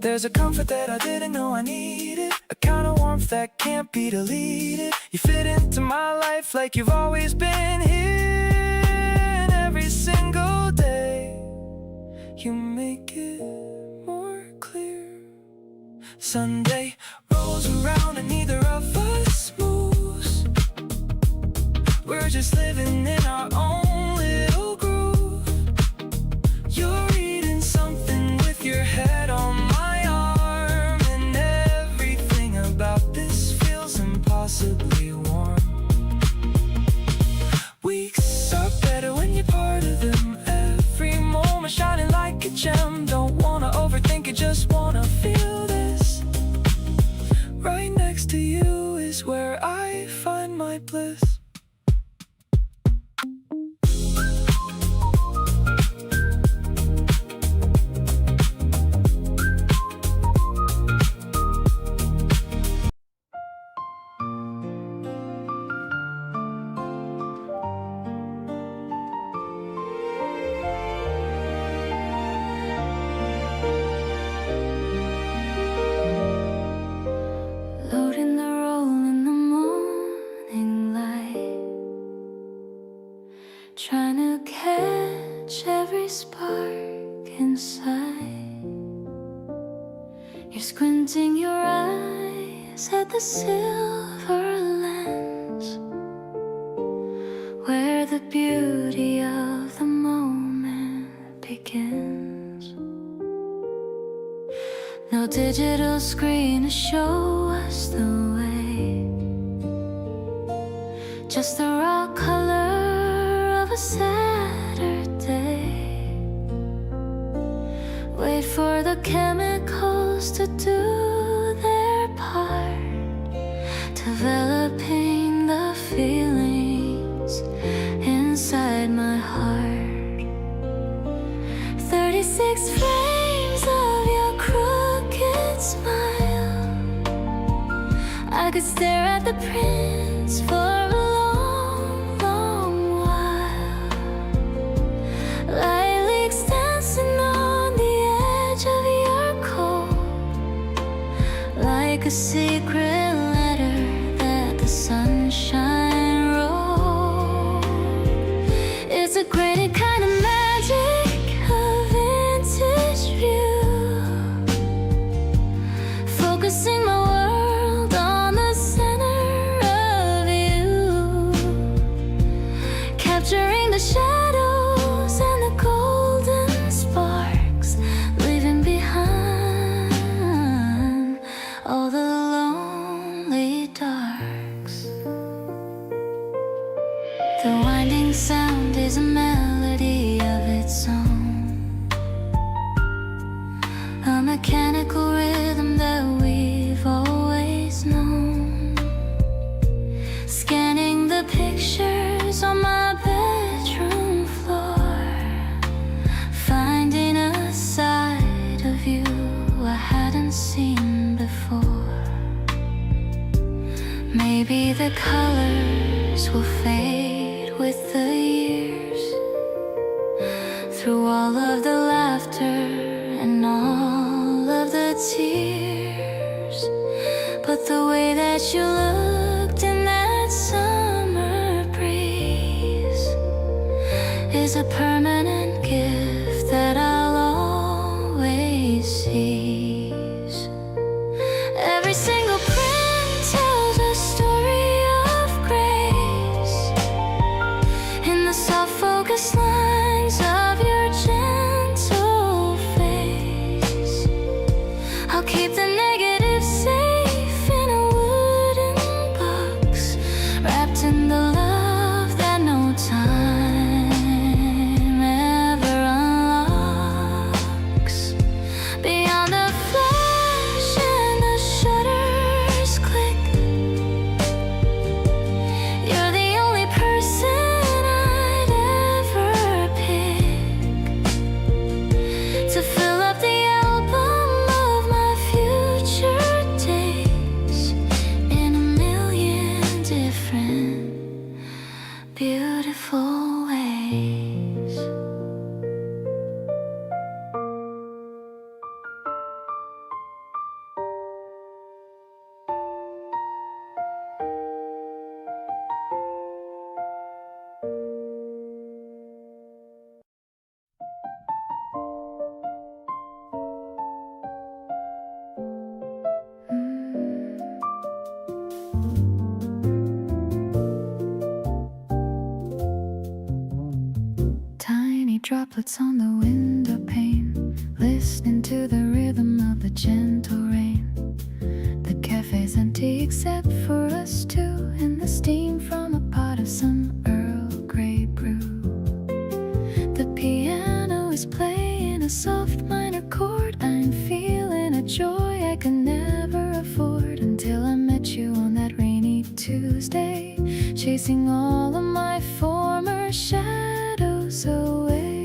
There's a comfort that I didn't know I needed, a kind of warmth that can't be deleted. You fit into my life like you've always been here, and every single day you make it more Sunday rolls around and neither of us moves. We're just living in our own little groove. You're reading something with your head on my arm, and everything about this feels impossibly warm. Weeks are better when you're part of them. Every moment shining like a gem. Don't wanna overthink it, just wanna feel this. Right next to you is where I find my bliss. Loading the roll in the morning light, trying to catch every spark inside. You're squinting your eyes at the silver lens, where the beauty of the moment begins. No digital screen to show us the way, just the raw color of a Saturday. Wait for the chemicals to do their part, developing the feelings inside my heart. 36 frames of your crooked smile. I could stare at the prints for a long, long while. Light leaks dancing on the edge of your coat, like a secret letter that the sunshine wrote. It's a graded kind of magic, a vintage view, focusing my world on the center of you, capturing the shadows and the golden sparks, leaving behind all the lonely darks. The winding sound is a melody of its own, a mechanical rhythm that we've always known. Scanning the pictures on my bedroom floor, finding a side of you I hadn't seen before. Maybe the colors will fade with the years, through all of the laughter and all of the tears. But the way that you looked in that summer breeze is a permanent gift that I'll always seize. Every single print tells a story of grace, in the soft focus lines of your gentle face. I'll keep the negative safe in a wooden box, wrapped in the love that no time droplets on the window pane, listening to the rhythm of the gentle rain. The cafe's empty except for us two, and the steam from a pot of some Earl Grey brew. The piano is playing a soft minor chord. I'm feeling a joy I could never afford, until I met you on that rainy Tuesday, chasing all of my former shadows away.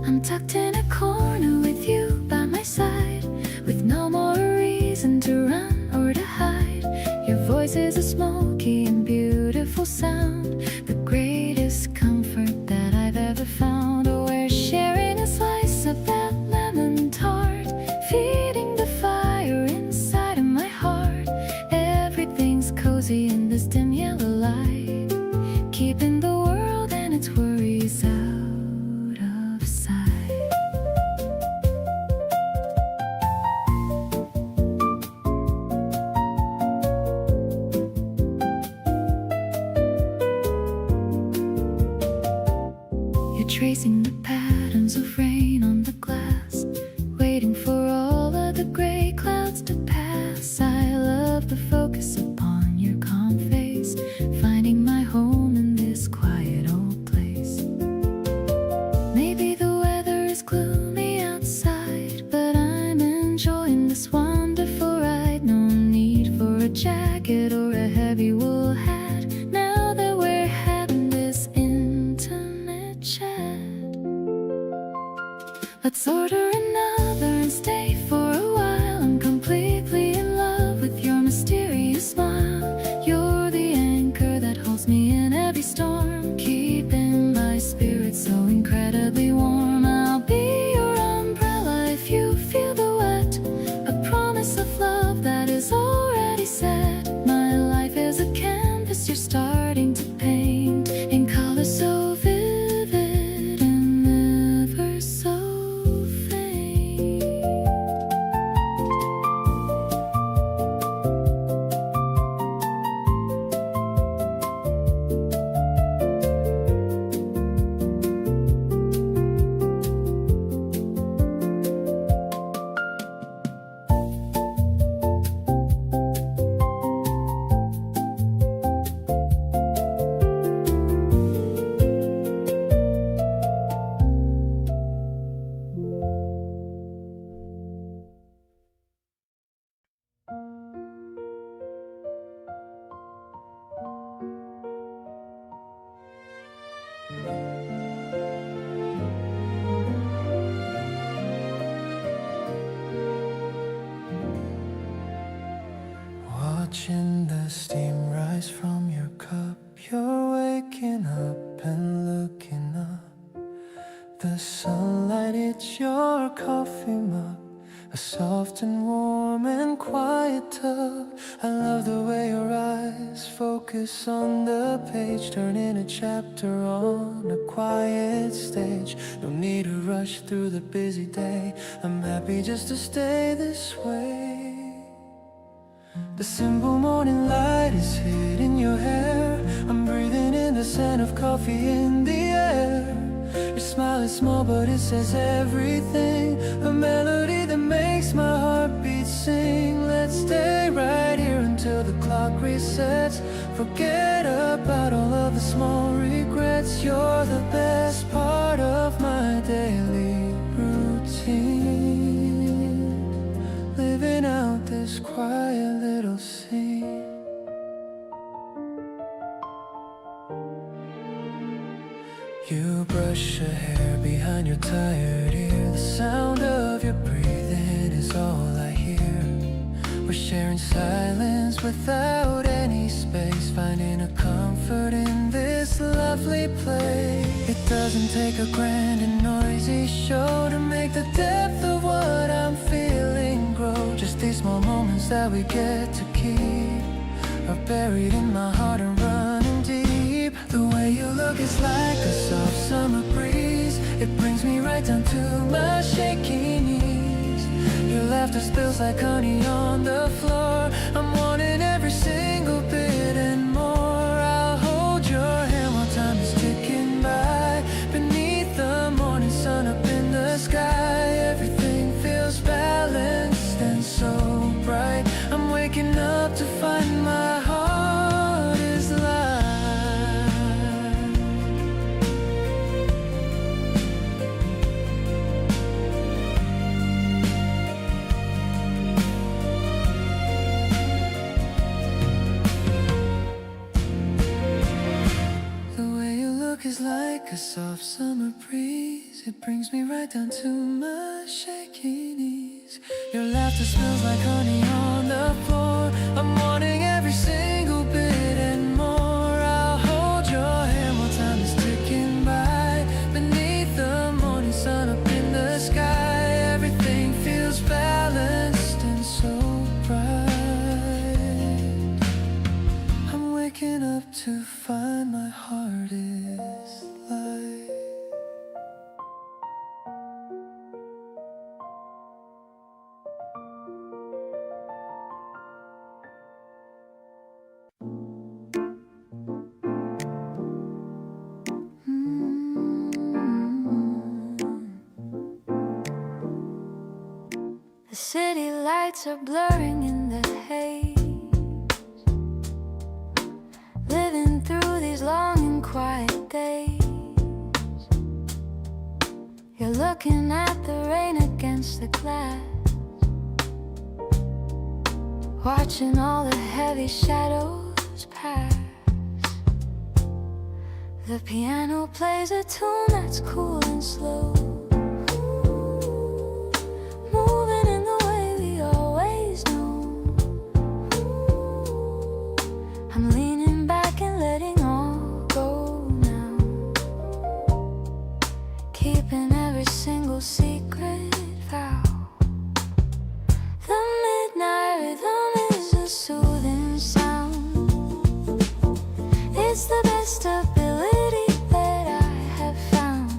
I'm tucked in a corner with you by my side, with no more reason to run or to hide. Your voice is a smoky and beautiful sound, the greatest comfort that I've ever found. Oh, we're sharing a slice of that lemon tart, feeding the fire inside of my heart. Everything's cozy in this dim yellow light, keeping the world and its worries out of sight. You're tracing the patterns of rain on the glass, waiting for all of the gray clouds to pass. I love the focus upon your calm face, finding my home in this quiet old place. Maybe the weather is gloomy outside, but I'm enjoying this wonderful ride. No need for a jacket or a heavy wool hat, now that we're having this intimate chat. Let's order another and stay for a while. I'm completely in love with your mysterious smile. You're the anchor that holds me in every storm, keeping my spirit so incredibly warm. I'll be your umbrella if you feel the wet, a promise of love that is already set. My life is a canvas you're starting to paint, in colors so vivid and ever so faint. Watching the steam rise from your cup, you're waking up and looking up. The sunlight hits your coffee mug, a soft and warm and quiet tub. I love the way your eyes focus on the page, turning a chapter on a quiet stage. No need to rush through the busy day, I'm happy just to stay this way. The simple morning light is hitting your hair, I'm breathing in the scent of coffee in the air. Your smile is small but it says everything, a melody that makes my heartbeat sing. Let's stay right here until the clock resets, forget about all of the small regrets. You're the best part of my daily routine, living out this quiet little scene. You brush your hair behind your tired ear, the sound of your breathing is all I hear. We're sharing silence without any space, finding a comfort in this lovely place. It doesn't take a grand and noisy show to make the depth of what I'm feeling grow. Just these small moments that we get to keep are buried in my heart and running deep. The way you look is like a soft summer breeze, it brings me right down to my shaky knees. Your laughter spills like honey on the floor, I'm wanting every single bit and more. I'll hold your hand while time is ticking by, but like a soft summer breeze. It brings me right down to my shaky knees. Your laughter smells like honey on the floor. I'm wanting every single bit and more. I'll hold your hand while time is ticking by. Beneath the morning sun up in the sky, everything feels balanced and so bright. I'm waking up to find my heart is light. The city lights are blurring in the haze. Living through these long and quiet days. You're looking at the rain against the glass, watching all the heavy shadows pass. The piano plays a tune that's cool and slow, moving in the way we always know. I'm leaning back and letting all go now, keeping every single secret vow. The midnight rhythm is a soothing sound. It's the best ability that I have found.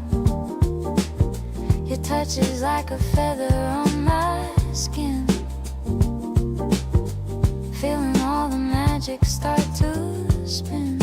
Your touch is like a feather on my skin, feeling all the magic start to spin.